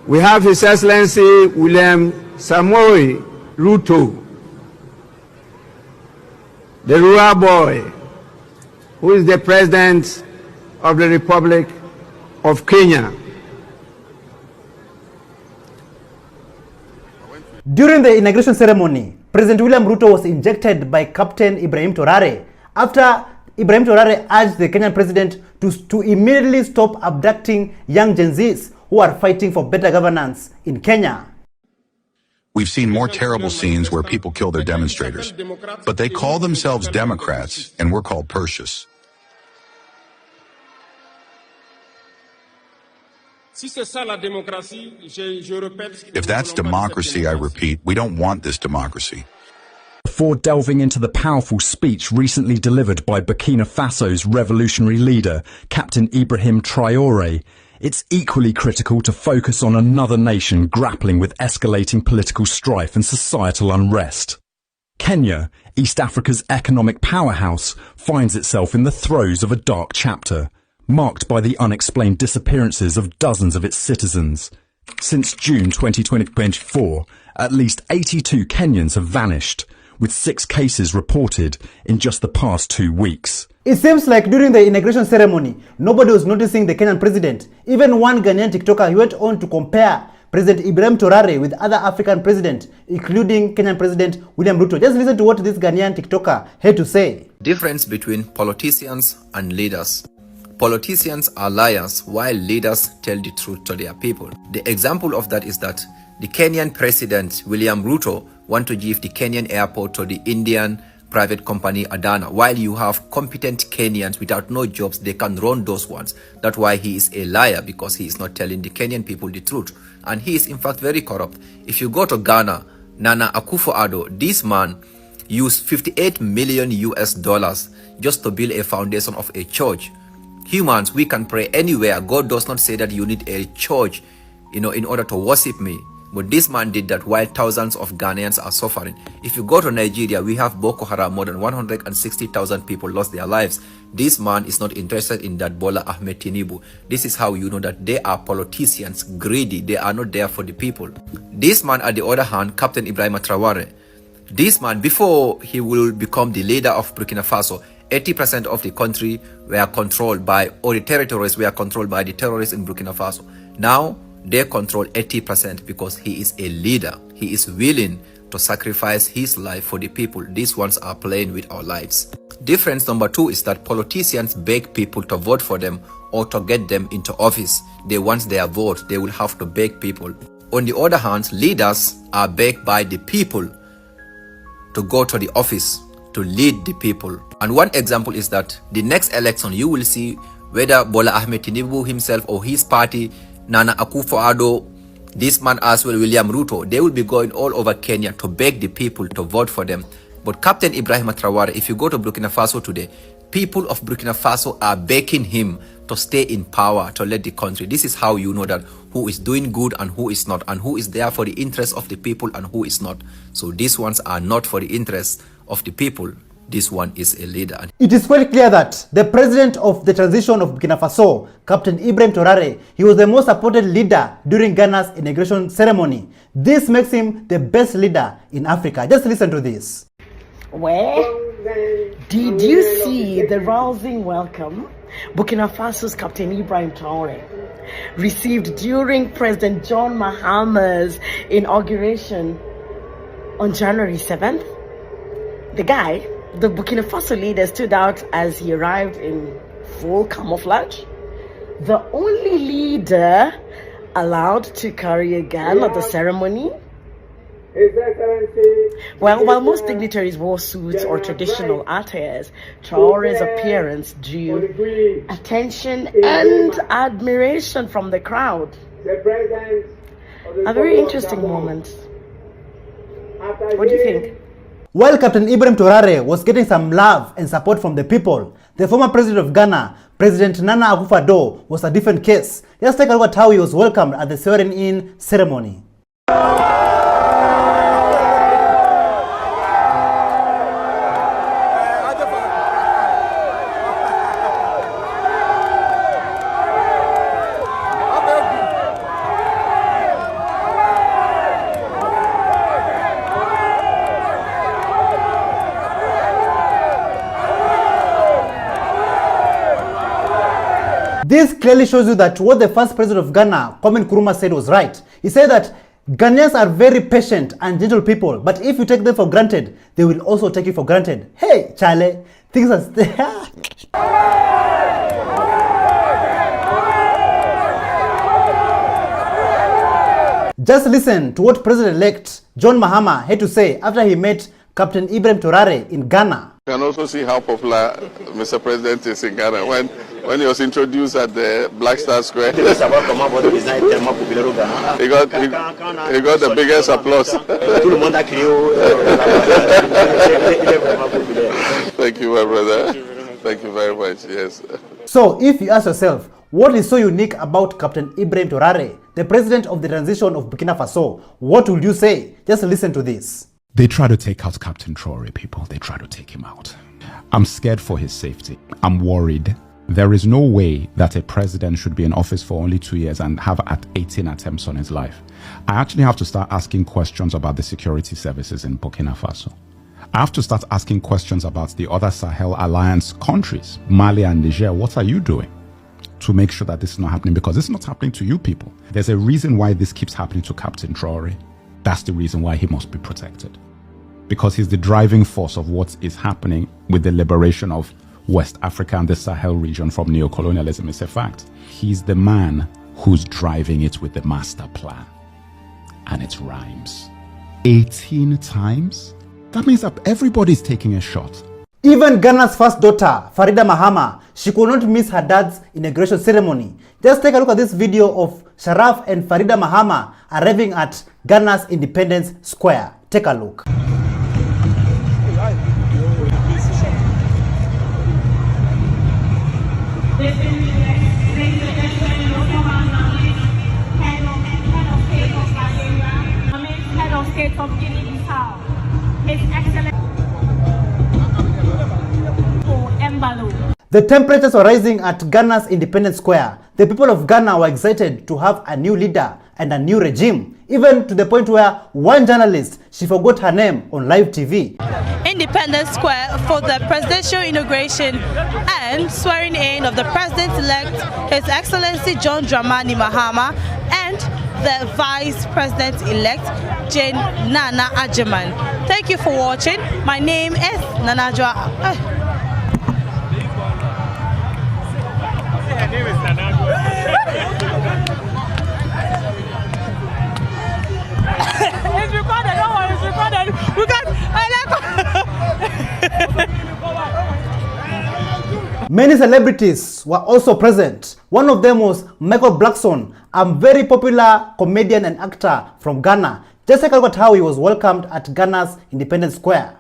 S26: We have His Excellency William Samoei Ruto, the rural boy, who is the President of the Republic of Kenya.
S1: During the inauguration ceremony, President William Ruto was injected by Captain Ibrahim Traoré after Ibrahim Traoré urged the Kenyan president to immediately stop abducting young Gen Zs who are fighting for better governance in Kenya.
S12: We've seen more terrible scenes where people kill their demonstrators, but they call themselves Democrats and we're called Persians. If that's democracy, I repeat, we don't want this democracy.
S15: Before delving into the powerful speech recently delivered by Burkina Faso's revolutionary leader, Captain Ibrahim Traoré, it's equally critical to focus on another nation grappling with escalating political strife and societal unrest. Kenya, East Africa's economic powerhouse, finds itself in the throes of a dark chapter, marked by the unexplained disappearances of dozens of its citizens. Since June 2024, at least 82 Kenyans have vanished, with 6 cases reported in just the past 2 weeks.
S1: It seems like during the inauguration ceremony, nobody was noticing the Kenyan president. Even one Ghanaian TikToker, he went on to compare President Ibrahim Traoré with other African presidents, including Kenyan President William Ruto. Just listen to what this Ghanaian TikToker had to say.
S19: Difference between politicians and leaders. Politicians are liars while leaders tell the truth to their people. The example of that is that the Kenyan President William Ruto want to give the Kenyan airport to the Indian private company Adani, while you have competent Kenyans without no jobs, they can run those ones. That's why he is a liar, because he is not telling the Kenyan people the truth. And he is in fact very corrupt. If you go to Ghana, Nana Akufo-Addo, this man used $58 million just to build a foundation of a church. Humans, we can pray anywhere. God does not say that you need a church, in order to worship me. But this man did that while thousands of Ghanaians are suffering. If you go to Nigeria, we have Boko Haram, more than 160,000 people lost their lives. This man is not interested in that. Bola Ahmed Tinubu. This is how you know that they are politicians, greedy. They are not there for the people. This man, on the other hand, Captain Ibrahim Traoré, this man, before he will become the leader of Burkina Faso, 80% of the country were controlled by, or the territories were controlled by the terrorists in Burkina Faso. Now, they control 80% because he is a leader. He is willing to sacrifice his life for the people. These ones are playing with our lives. Difference number 2 is that politicians beg people to vote for them or to get them into office. They want their vote. They will have to beg people. On the other hand, leaders are begged by the people to go to the office to lead the people. And one example is that the next election, you will see whether Bola Ahmed Tinubu himself or his party, Nana Akufo-Addo, this man as well, William Ruto, they will be going all over Kenya to beg the people to vote for them. But Captain Ibrahim Traoré, if you go to Burkina Faso today, people of Burkina Faso are begging him to stay in power, to lead the country. This is how you know that who is doing good and who is not, and who is there for the interest of the people and who is not. So these ones are not for the interest of the people. This one is a leader.
S1: It is quite clear that the president of the transition of Burkina Faso, Captain Ibrahim Traoré, he was the most supported leader during Ghana's inauguration ceremony. This makes him the best leader in Africa. Just listen to this.
S8: Well, did you see the rousing welcome Burkina Faso's Captain Ibrahim Traoré received during President John Mahama's inauguration on January 7th? The Burkina Faso leader, stood out as he arrived in full camouflage. The only leader allowed to carry a gun at the ceremony. Well, while most dignitaries wore suits or traditional attires, Traoré's appearance drew attention and admiration from the crowd. A very interesting moment. What do you think?
S1: While Captain Ibrahim Traoré was getting some love and support from the people, the former president of Ghana, President Nana Akufo-Addo, was a different case. Let's take a look at how he was welcomed at the swearing-in ceremony. This clearly shows you that what the first president of Ghana, Kwame Nkrumah, said was right. He said that Ghanaians are very patient and gentle people, but if you take them for granted, they will also take you for granted. Hey, Charlie, things are Just listen to what President-elect John Mahama had to say after he met Captain Ibrahim Traoré in Ghana.
S11: You can also see how popular Mr. President is in Ghana. When he was introduced at the Black Star Square, he got the biggest applause. Thank you, my brother. Thank you very much. Yes.
S1: So, if you ask yourself, what is so unique about Captain Ibrahim Traoré, the president of the transition of Burkina Faso, what would you say? Just listen to this.
S10: They try to take out Captain Traoré, people. They try to take him out. I'm scared for his safety. I'm worried. There is no way that a president should be in office for only 2 years and have 18 attempts on his life. I actually have to start asking questions about the security services in Burkina Faso. I have to start asking questions about the other Sahel Alliance countries, Mali and Niger. What are you doing to make sure that this is not happening? Because it's not happening to you people. There's a reason why this keeps happening to Captain Traoré. That's the reason why he must be protected. Because he's the driving force of what is happening with the liberation of West Africa and the Sahel region from neocolonialism. It's a fact. He's the man who's driving it with the master plan. And it rhymes. 18 times? That means that everybody's taking a shot.
S1: Even Ghana's first daughter, Farida Mahama, she could not miss her dad's inauguration ceremony. Just take a look at this video of Sharaf and Farida Mahama arriving at Ghana's Independence Square. Take a look.
S16: Head of State of Guinea-Bissau, His Excellency Embalo.
S1: The temperatures were rising at Ghana's Independence Square. The people of Ghana were excited to have a new leader and a new regime, even to the point where one journalist, she forgot her name on live TV.
S17: Independence Square for the presidential inauguration and swearing in of the president-elect, His Excellency John Dramani Mahama, and the Vice President-elect, Jane Nana Agyemang. Thank you for watching. My name is Nanajwa. It's recorded, don't worry, it's recorded. We got
S1: Many celebrities were also present. One of them was Michael Blackson, a very popular comedian and actor from Ghana. Just take a look at how he was welcomed at Ghana's Independence Square.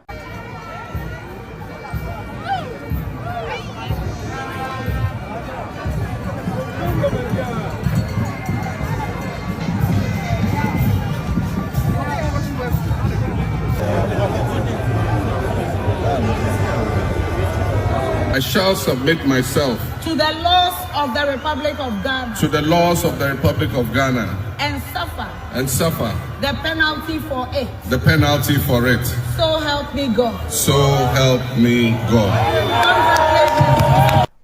S11: I shall submit myself
S2: to the laws of the Republic of Ghana
S11: to the laws of the Republic of Ghana
S2: and suffer the penalty for it.
S11: The penalty for it.
S2: So help me God.
S11: So help me God.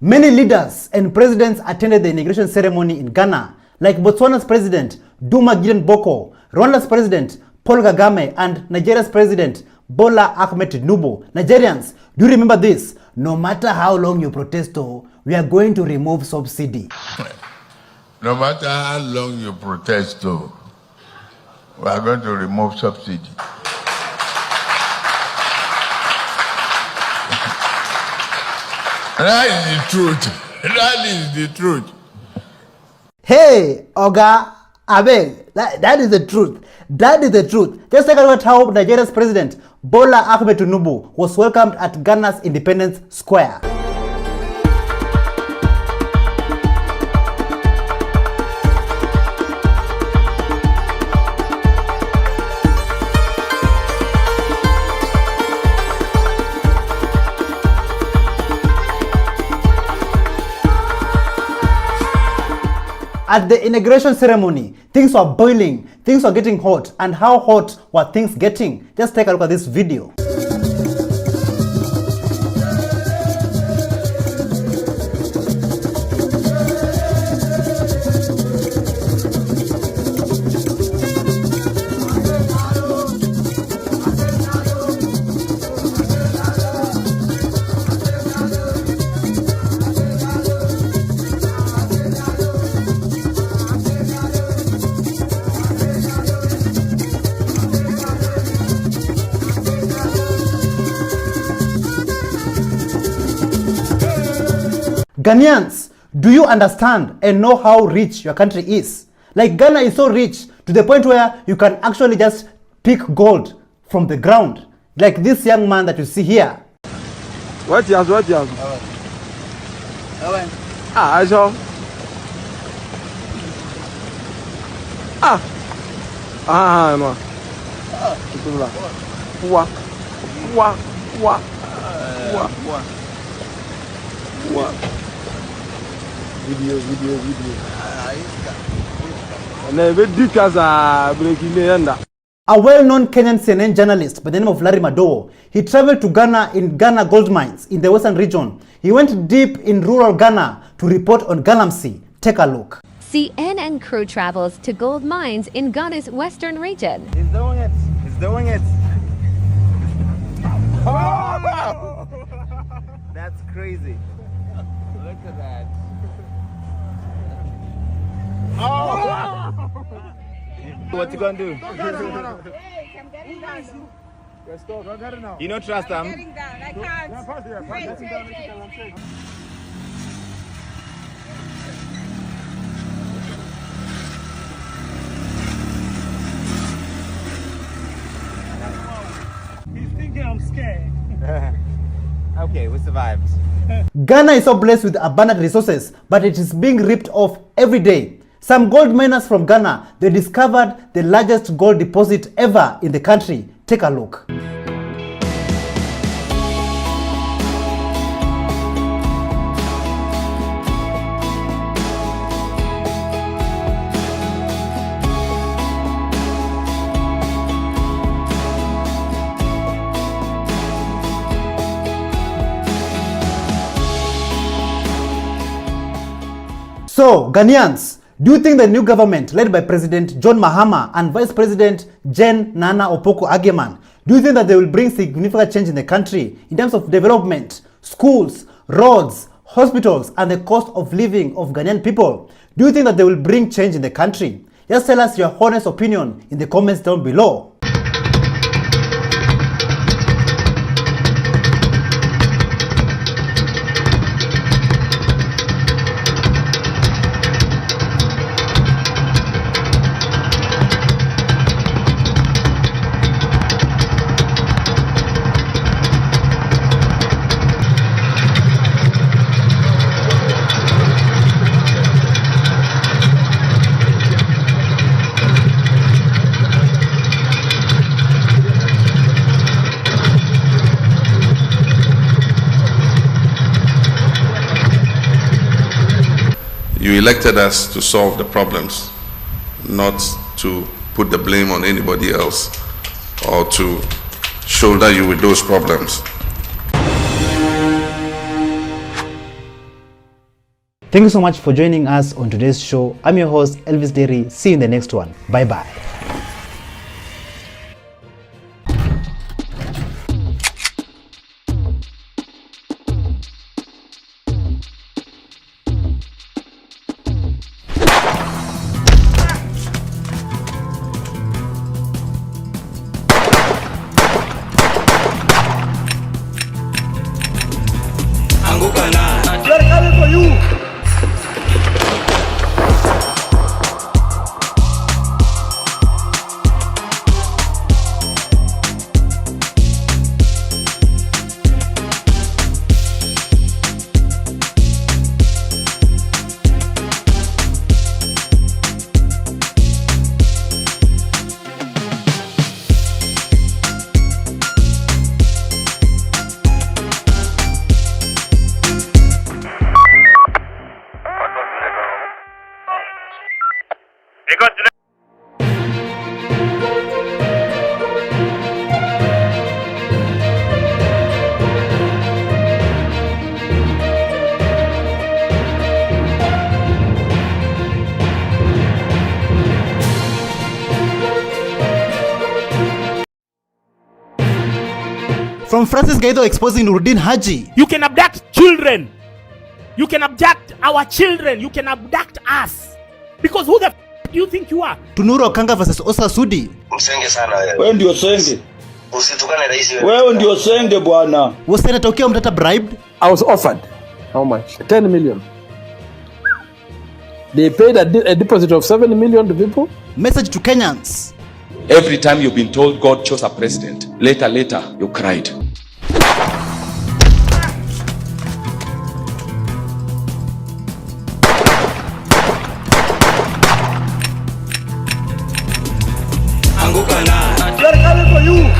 S1: Many leaders and presidents attended the inauguration ceremony in Ghana, like Botswana's president Duma Gideon Boko, Rwanda's president Paul Kagame, and Nigeria's president Bola Ahmed Tinubu. Nigerians, do you remember this? No matter how long you protest, we are going to remove subsidy.
S20: No matter how long you protest, we are going to remove subsidy. That is the truth. That is the truth.
S1: Hey, Oga, Abeg, that is the truth. That is the truth. Just take a look at how Nigeria's president Bola Ahmed Tinubu was welcomed at Ghana's Independence Square. At the inauguration ceremony, things were boiling, things were getting hot, and how hot were things getting? Just take a look at this video. Ghanaians, do you understand and know how rich your country is? Like, Ghana is so rich to the point where you can actually just pick gold from the ground. Like this young man that you see here.
S3: What years? I saw. No. Video.
S1: A well-known Kenyan CNN journalist by the name of Larry Madowo, he traveled to Ghana in Ghana gold mines in the western region. He went deep in rural Ghana to report on Galamsey. Take a look.
S21: CNN crew travels to gold mines in Ghana's western region.
S3: He's doing it. Oh! That's crazy. Look at that. Oh! What you gonna do? You don't trust them?
S5: He's thinking I'm scared.
S3: Okay, we survived.
S1: Ghana is so blessed with abundant resources, but it is being ripped off every day. Some gold miners from Ghana, they discovered the largest gold deposit ever in the country. Take a look. So, Ghanaians, do you think the new government led by President John Mahama and Vice President Jen Nana Opoku Ageman, do you think that they will bring significant change in the country in terms of development, schools, roads, hospitals, and the cost of living of Ghanaian people? Do you think that they will bring change in the country? Just tell us your honest opinion in the comments down below.
S11: You elected us to solve the problems, not to put the blame on anybody else or to shoulder you with those problems.
S1: Thank you so much for joining us on today's show. I'm your host, Elvis Derry. See you in the next one. Bye-bye.
S5: They're coming for you.
S1: From Francis Gaido exposing Nuruddin Haji.
S5: You can abduct children. You can abduct our children. You can abduct us. Because who the f do you think you are?
S1: To Nuru Okanga versus Osa Sudi.
S6: Msenge sana wewe.
S5: Wewe ndio senge.
S6: Usitukane rais wewe.
S5: Wewe ndio senge bwana.
S1: Was Senator Okiya Omtata bribed?
S7: I was offered. How much? 10 million. They paid a deposit of 7 million to people.
S1: Message to Kenyans.
S22: Every time you've been told God chose a president, later, you cried.
S5: They're coming for you.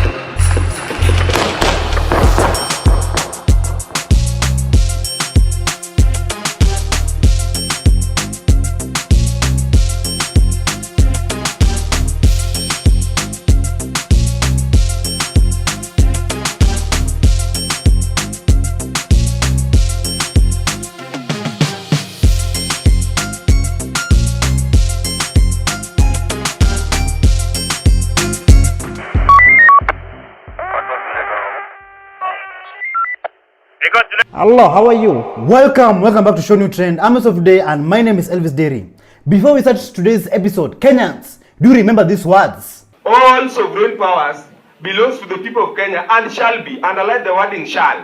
S1: Hello, how are you? Welcome back to ShowNewTrend. I'm your host of today and my name is Elvis Derry. Before we start today's episode, Kenyans, do you remember these words?
S23: All sovereign powers belongs to the people of Kenya and shall be, underline the wording shall,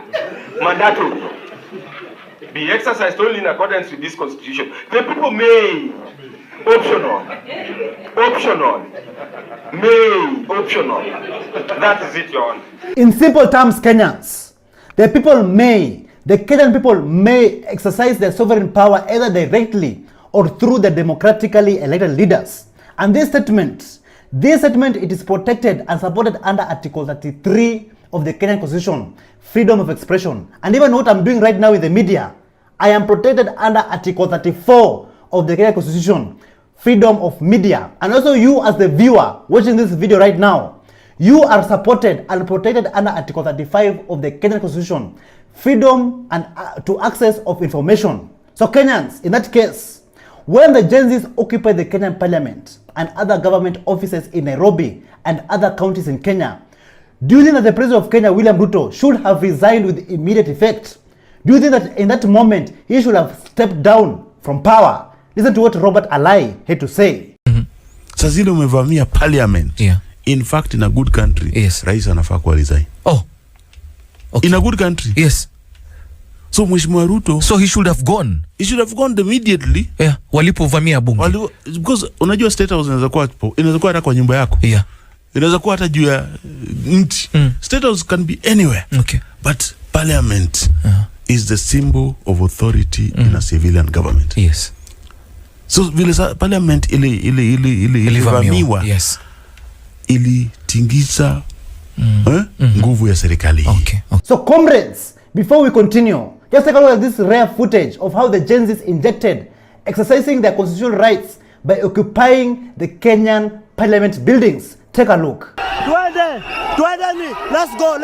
S23: mandatory, be exercised only in accordance with this constitution. The people may, optional, may, optional. That is it, Your Honor.
S1: In simple terms, Kenyans, the people may, the Kenyan people may exercise their sovereign power either directly or through the democratically elected leaders. And this statement, it is protected and supported under Article 33 of the Kenyan Constitution, freedom of expression. And even what I'm doing right now with the media, I am protected under Article 34 of the Kenyan Constitution, freedom of media. And also you as the viewer watching this video right now, you are supported and protected under Article 35 of the Kenyan Constitution, freedom and to access of information. So Kenyans, in that case, when the Gen Zs occupy the Kenyan Parliament and other government offices in Nairobi and other counties in Kenya, do you think that the President of Kenya, William Ruto, should have resigned with immediate effect? Do you think that in that moment he should have stepped down from power? Listen to what Robert Alai had to say.
S24: Sasa zile umevamia parliament.
S25: Yeah.
S24: In fact, in a good country,
S25: yes,
S24: rais anafaa kuwa resign.
S25: Oh. Okay.
S24: In a good country.
S25: Yes.
S24: So Mheshimiwa Ruto,
S25: so he should have gone.
S24: He should have gone immediately.
S25: Yeah, walipovamia bunge.
S24: Because unajua state house inaweza kuwa hata kwa nyumba yako.
S25: Yeah.
S24: Inaweza kuwa hata juu ya mti. State house can be anywhere.
S25: Okay.
S24: But parliament is the symbol of authority in a civilian government.
S25: Yes.
S24: So vile parliament ilivamiwa.
S25: Yes.
S24: Ilitingisa nguvu ya serikali.
S25: Okay.
S1: So comrades, before we continue, just take a look at this rare footage of how the Gen Zs injected exercising their constitutional rights by occupying the Kenyan parliament buildings. Take a look.
S5: Let's go.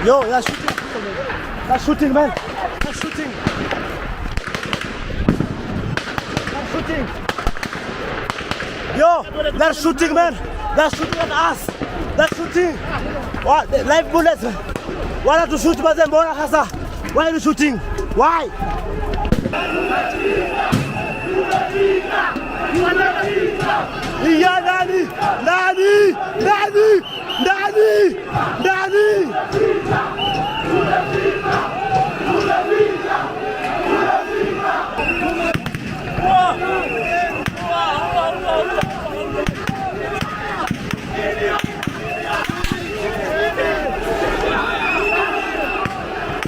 S5: Yo, that's shooting. That's shooting, man. That's shooting. That's shooting. Yo, that's shooting, man. That's shooting at us. That's shooting. What? Live bullets. Why not to shoot, man? Why are you shooting? Why? Yeah, Nani.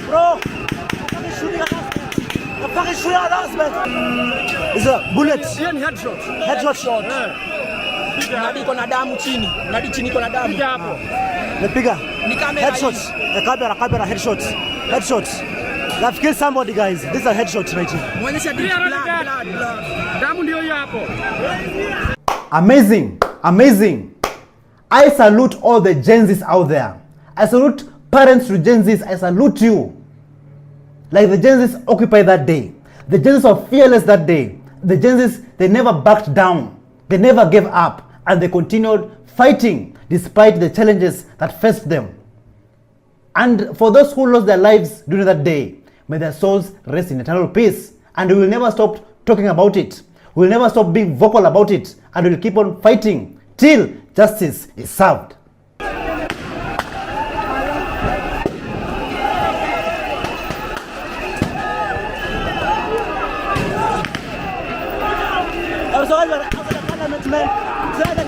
S5: Bro, fucking shooting at us, man. It's a bullet. Headshot shot.
S4: Nadi kona damu chini. Nadi chini kona damu. Hapo.
S5: Nipiga. Headshots. The camera, headshots. Headshots. They've killed somebody, guys. These are headshots right here.
S4: Muonyesha blood. Damu ndio hiyo hapo.
S1: Amazing. I salute all the Gen Zs out there. I salute parents to Gen Zs. I salute you. Like the Gen Zs occupy that day. The Gen Zs are fearless that day. The Gen Zs, they never backed down. They never gave up. And they continued fighting despite the challenges that faced them. And for those who lost their lives during that day, may their souls rest in eternal peace. And we will never stop talking about it. We will never stop being vocal about it. And we will keep on fighting till justice is served.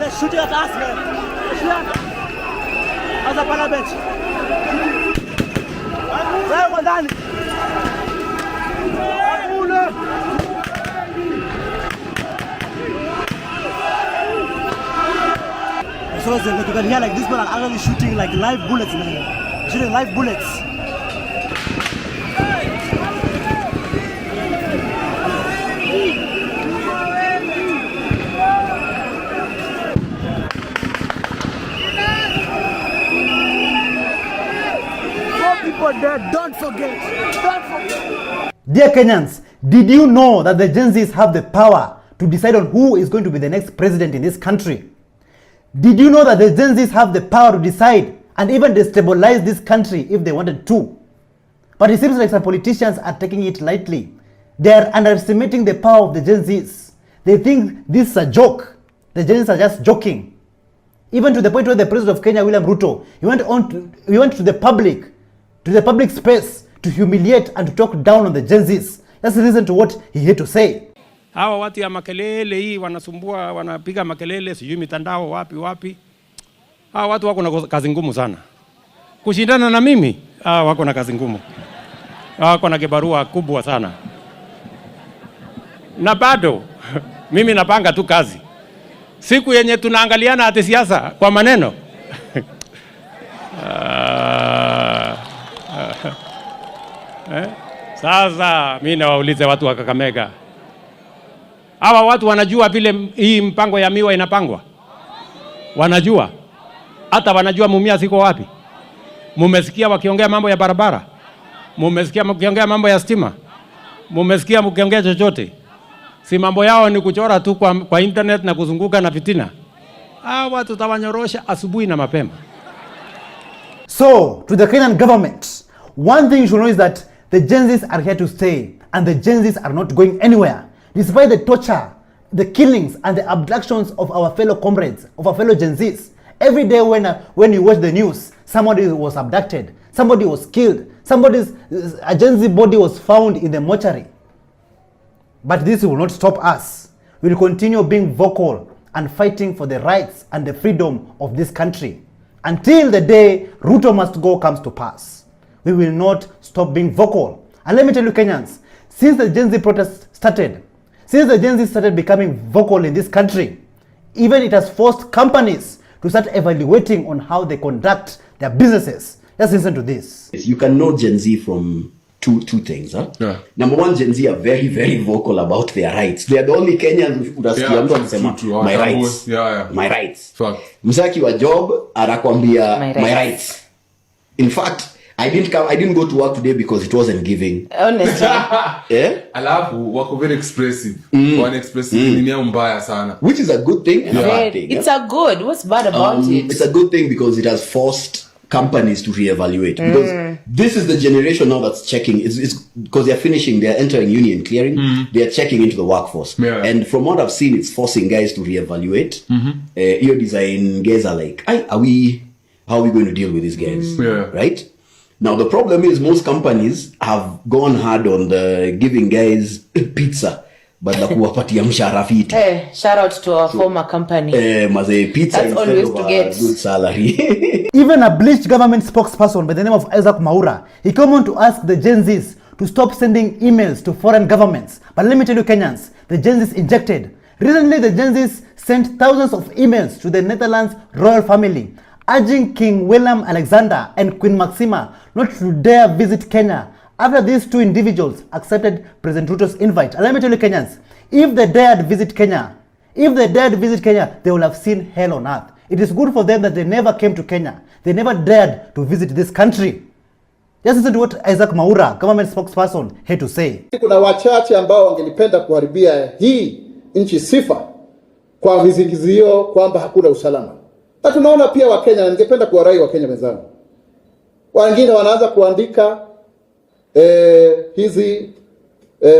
S5: They're shooting at us, man. As a parliament. Wewe ndani. So like you can hear like this man are actually shooting like live bullets, man. Shooting live bullets. Don't forget.
S1: Dear Kenyans, did you know that the Gen Zs have the power to decide on who is going to be the next president in this country? Did you know that the Gen Zs have the power to decide and even destabilize this country if they wanted to? But it seems like some politicians are taking it lightly. They are underestimating the power of the Gen Zs. They think this is a joke. The Gen Zs are just joking. Even to the point where the president of Kenya, William Ruto, he went to the public space to humiliate and to talk down on the Gen Zs. Let's listen to what he had to say.
S9: Hawa watu ya makelele hii wanasumbua, wanapiga makelele sijui mitandao wapi. Hawa watu wako na kazi ngumu sana. Kushindana na mimi, wako na kazi ngumu. Wako na kibarua kubwa sana. Na bado mimi napanga tu kazi. Siku yenye tunaangaliana ati siasa kwa maneno. Sasa mimi nawaulize watu wa Kakamega. Hawa watu wanajua vile hii mpango ya miwa inapangwa? Wanajua? Hata wanajua Mumia ziko wapi? Mumesikia wakiongea mambo ya barabara? Mumesikia wakiongea mambo ya stima? Mumesikia wakiongea chochote? Si mambo yao ni kuchora tu kwa internet na kuzunguka na fitina. Hawa watu tawanyorosha asubuhi na mapema.
S1: So, to the Kenyan government, one thing you should know is that the Gen Zs are here to stay and the Gen Zs are not going anywhere. Despite the torture, the killings and the abductions of our fellow comrades, of our fellow Gen Zs. Every day when you watch the news, somebody was abducted, somebody was killed, a Gen Z body was found in the mortuary. But this will not stop us. We will continue being vocal and fighting for the rights and the freedom of this country. until the day Ruto must go comes to pass. We will not stop being vocal. And let me tell you, Kenyans, since the Gen Z protests started, since the Gen Z started becoming vocal in this country, even it has forced companies to start evaluating on how they conduct their businesses. Just listen to this.
S12: You can know Gen Z from two things. Huh? Yeah. Number one, Gen Z are very, very vocal about their rights. They are the only Kenyans who my rights. My rights. Msaki wa job, arakwambia my rights. In fact, I didn't go to work today because it wasn't giving.
S13: Honestly.
S12: Yeah?
S3: Alafu wako very expressive. One expressive ni mbaya sana.
S12: Which is a good thing and a bad thing.
S13: It's a good. What's bad about it?
S12: It's a good thing because it has forced companies to reevaluate. Because this is the generation now that's checking. It's because they're finishing, they're entering union clearing. They're checking into the workforce. Yeah. And from what I've seen, it's forcing guys to reevaluate. Your design guys are like, how are we going to deal with these guys? Right? Now, the problem is most companies have gone hard on the giving guys pizza, but la kuwapatia mshahara fiti.
S13: Hey, shout out to our former company.
S12: Maze pizza
S13: that's all we used to get.
S12: Good salary.
S1: Even a bleached government spokesperson by the name of Isaac Mwaura, he came on to ask the Gen Zs to stop sending emails to foreign governments. But let me tell you, Kenyans, the Gen Zs injected. Recently, the Gen Zs sent thousands of emails to the Netherlands royal family, urging King William Alexander and Queen Maxima not to dare visit Kenya after these two individuals accepted President Ruto's invite. And let me tell you, Kenyans, if they dared visit Kenya, they will have seen hell on earth. It is good for them that they never came to Kenya. They never dared to visit this country. Just listen to what Isaac Mwaura, government spokesperson, had to say.
S14: Kuna wachache ambao wangelipenda kuharibia hii nchi sifa kwa vizingizio kwamba hakuna usalama. Na tunaona pia Wakenya, ningependa kuwarai Wakenya wenzangu. Wengine wanaanza kuandika hizi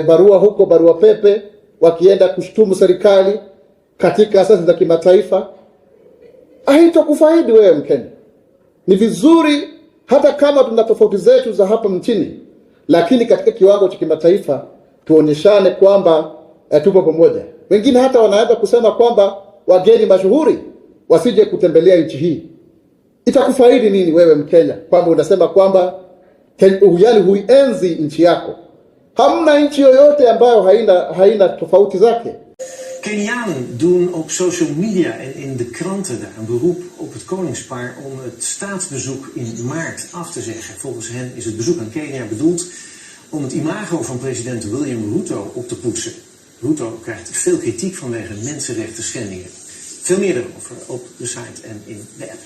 S14: barua huko, barua pepe, wakienda kushtumu serikali katika asasi za kimataifa. Haitakufaidi wewe Mkenya. Ni vizuri hata kama tuna tofauti zetu za hapa nchini, lakini katika kiwango cha kimataifa tuonyeshane kwamba tupo pamoja. Wengine hata wanaanza kusema kwamba wageni mashuhuri wasije kutembelea nchi hii. Itakufaidi nini wewe Mkenya kwamba unasema kwamba yani huienzi nchi yako? Hamna nchi yoyote ambayo haina tofauti zake.
S15: Kenianen doen op social media en in de kranten daar een beroep op het koningspaar om het staatsbezoek in maart af te zeggen. Volgens hen is het bezoek aan Kenia bedoeld om het imago van president William Ruto op te poetsen. Ruto krijgt veel kritiek vanwege mensenrechten schendingen. Veel meer erover op de site en in de app.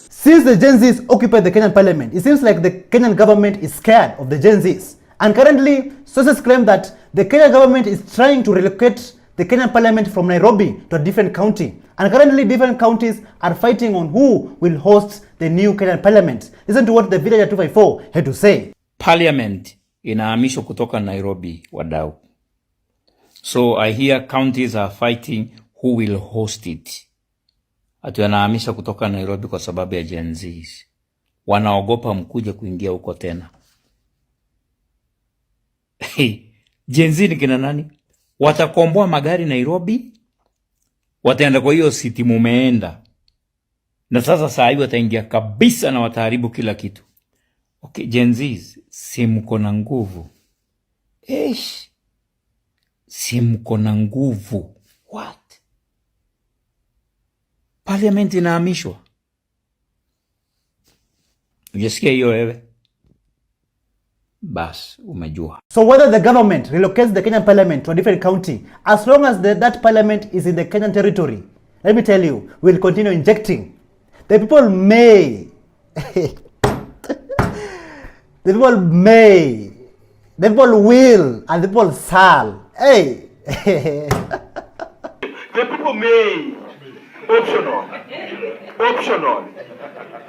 S1: Since the Gen Zs occupy the Kenyan parliament, it seems like the Kenyan government is scared of the Gen Zs. And currently, sources claim that the Kenyan government is trying to relocate the Kenyan parliament from Nairobi to a different county. And currently, different counties are fighting on who will host the new Kenyan parliament. Listen to what the Villager 254 had to say.
S18: Parliament inahamishwa kutoka Nairobi, wadau. So I hear counties are fighting who will host it. Atu yanahamisha kutoka Nairobi kwa sababu ya Gen Zs. Wanaogopa mkuja kuingia huko tena. Gen Z ni kina nani? Watakomboa magari Nairobi, wataenda kwa hiyo city mumeenda. Na sasa saa hii wataingia kabisa na wataharibu kila kitu. Okay, Gen Zs, si mko na nguvu. Si mko na nguvu. What? Parliament inahamishwa. Ujasikia hiyo wewe? Bas, umejua.
S1: So whether the government relocates the Kenyan parliament to a different county, as long as that parliament is in the Kenyan territory, let me tell you, we'll continue injecting. The people may, the people may, the people will, and the people shall. Hey!
S23: The people may. Optional.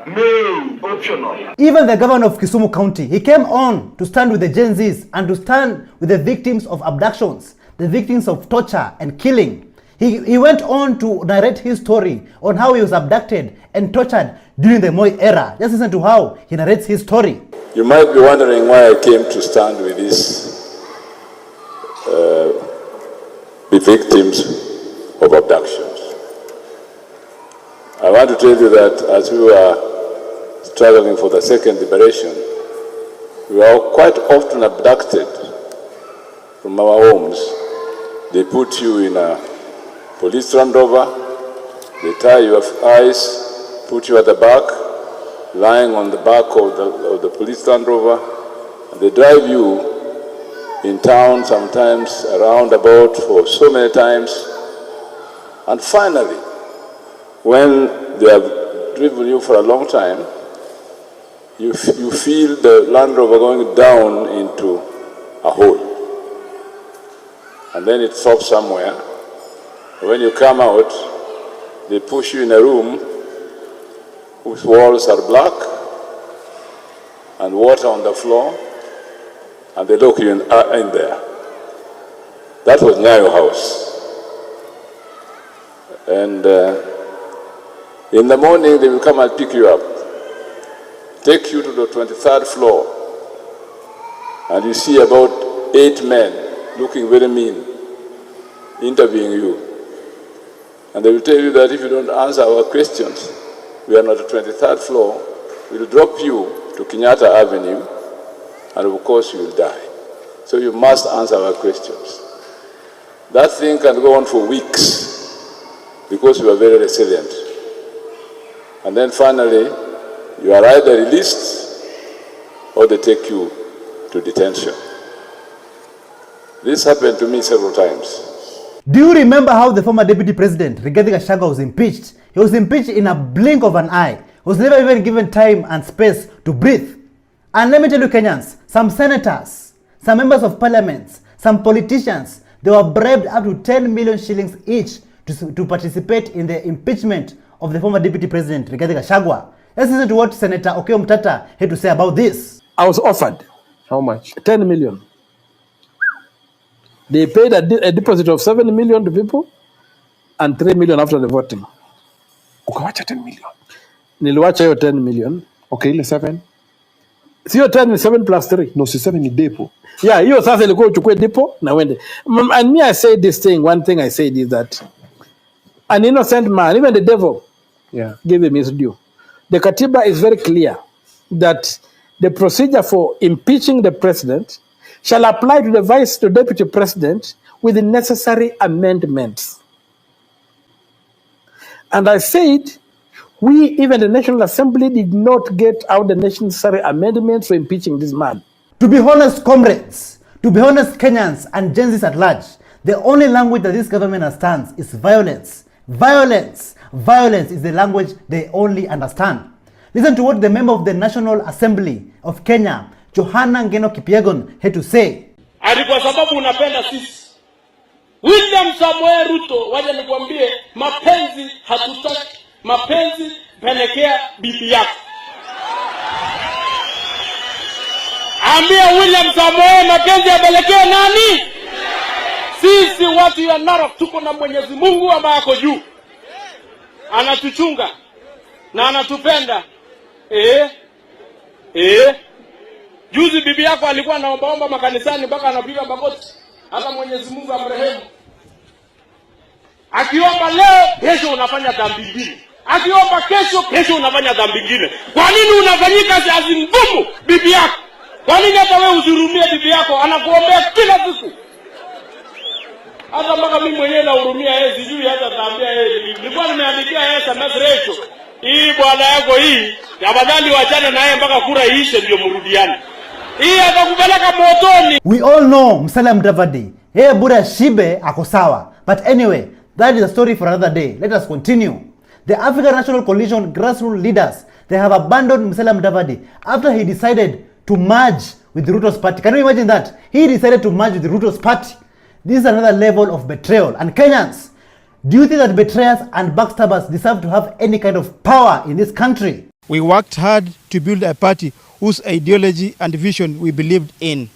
S23: May. Optional.
S1: Even the governor of Kisumu County, he came on to stand with the Gen Zs and to stand with the victims of abductions, the victims of torture and killing. He went on to narrate his story on how he was abducted and tortured during the Moi era. Just listen to how he narrates his story.
S26: You might be wondering why I came to stand with the victims of abductions. I want to tell you that as we were struggling for the second liberation, we were quite often abducted from our homes. They put you in a police Land Rover, they tie your eyes, put you at the back, lying on the back of the police Land Rover, and they drive you in town, sometimes around about for so many times. And finally, when they have driven you for a long time, you feel the Land Rover going down into a hole. And then it stops somewhere. When you come out, they push you in a room whose walls are black and water on the floor, and they lock you in there. That was Nyayo House. And in the morning, they will come and pick you up, take you to the 23rd floor, and you see about 8 men looking very mean, interviewing you. And they will tell you that if you don't answer our questions, we are on the 23rd floor, we'll drop you to Kenyatta Avenue, and of course you will die. So you must answer our questions. That thing can go on for weeks, because you are very resilient. And then finally, you are either released or they take you to detention. This happened to me several times.
S1: Do you remember how the former deputy president, Rigathi Gachagua, was impeached? He was impeached in a blink of an eye. He was never even given time and space to breathe. And let me tell you, Kenyans, some senators, some members of parliament, some politicians, they were bribed up to 10 million shillings each to participate in the impeachment of the former deputy president, Rigathi Gachagua. Let's listen to what Senator Okiya Omtata had to say about this.
S7: I was offered. How much? 10 million. They paid a deposit of 7 million to people and 3 million after the voting.
S25: Ukawacha 10 million.
S7: Niliwacha hiyo 10 million.
S25: Okay, ile 7.
S7: Sio 10 ni 7 plus 3.
S25: No, si 7 ni depo.
S7: Yeah, hiyo sasa ilikuwa uchukue depo na wende. And me I say this thing, one thing I said is that an innocent man, even the devil, gave him his due. The Katiba is very clear that the procedure for impeaching the president shall apply to the deputy president with the necessary amendments. And I said, we, even the National Assembly, did not get out the necessary amendments for impeaching this man.
S1: To be honest, comrades, to be honest, Kenyans and Gen Zs at large, the only language that this government understands is violence. Violence. Violence is the language they only understand. Listen to what the member of the National Assembly of Kenya, Johana Ngeno Kipyegon, had to say.
S2: Ati kwa sababu unapenda sisi. William Samoei Ruto, waje nikwambie, mapenzi hatutaki. Mapenzi pelekea bibi yako. Ambia William Samoei mapenzi yapelekea nani? Sisi watu ya Narok tuko na Mwenyezi Mungu ambaye ako juu. Anatuchunga na anatupenda. Juzi bibi yako alikuwa anaombaomba makanisani mpaka anapiga magoti. Hata Mwenyezi Mungu amrehemu. Akiomba leo, kesho unafanya dhambi nyingine. Akiomba kesho unafanya dhambi nyingine. Kwa nini unafanyika kazi ngumu bibi yako? Kwa nini hata wewe usihurumie bibi yako? Anakuombea kila siku. Hata mpaka mimi mwenyewe nahurumia yeye, sijui hata taambia yeye. Nilikuwa nimeandikia yeye SMS ratio. Hii bwana yako hii, afadhali waachane na yeye mpaka kura iishe ndio mrudiane. Hii atakupeleka motoni.
S1: We all know Musalia Mudavadi. Yeye bure shibe ako sawa. But anyway, that is a story for another day. Let us continue. The African National Coalition grassroots leaders, they have abandoned Musalia Mudavadi after he decided to merge with Ruto's party. Can you imagine that? He decided to merge with Ruto's party. This is another level of betrayal. And Kenyans, do you think that betrayers and backstabbers deserve to have any kind of power in this country?
S8: We worked hard to build a party whose ideology and vision we believed in.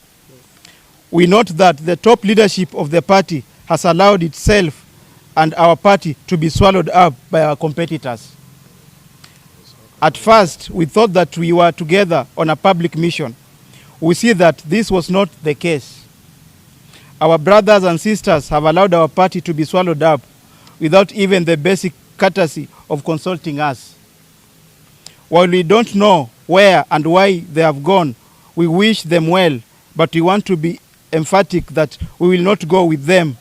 S8: We note that the top leadership of the party has allowed itself and our party to be swallowed up by our competitors. At first, we thought that we were together on a public mission. We see that this was not the case. Our brothers and sisters have allowed our party to be swallowed up without even the basic courtesy of consulting us. While we don't know where and why they have gone, we wish them well, but we want to be emphatic that we will not go with them.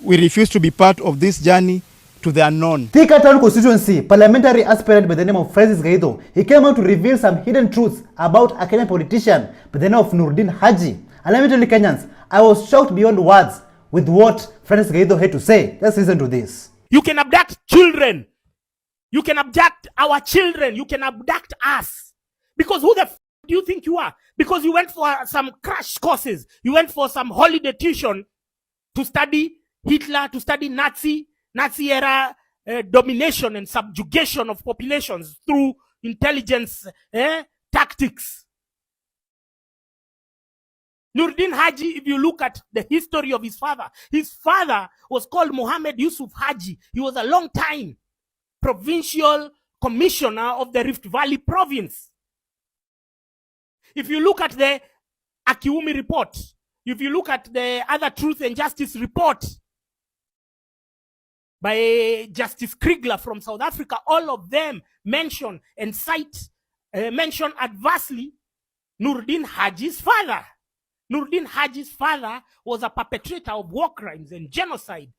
S8: We refuse to be part of this journey to the unknown.
S1: Thika Town constituency, parliamentary aspirant by the name of Francis Gaido, he came out to reveal some hidden truths about a Kenyan politician by the name of Nuruddin Haji. And let me tell you Kenyans, I was shocked beyond words with what Francis Gaido had to say. Let's listen to this.
S4: You can abduct children. You can abduct our children. You can abduct us. Because who the f do you think you are? Because you went for some crash courses. You went for some holiday tuition to study Hitler, to study Nazi era domination and subjugation of populations through intelligence tactics. Nuruddin Haji, if you look at the history of his father was called Mohammed Yusuf Haji. He was a long time provincial commissioner of the Rift Valley province. If you look at the Akiumi report, if you look at the other Truth and Justice report by Justice Kriegler from South Africa, all of them mention and cite, mention adversely Nuruddin Haji's father. Nuruddin Haji's father was a perpetrator of war crimes and genocide,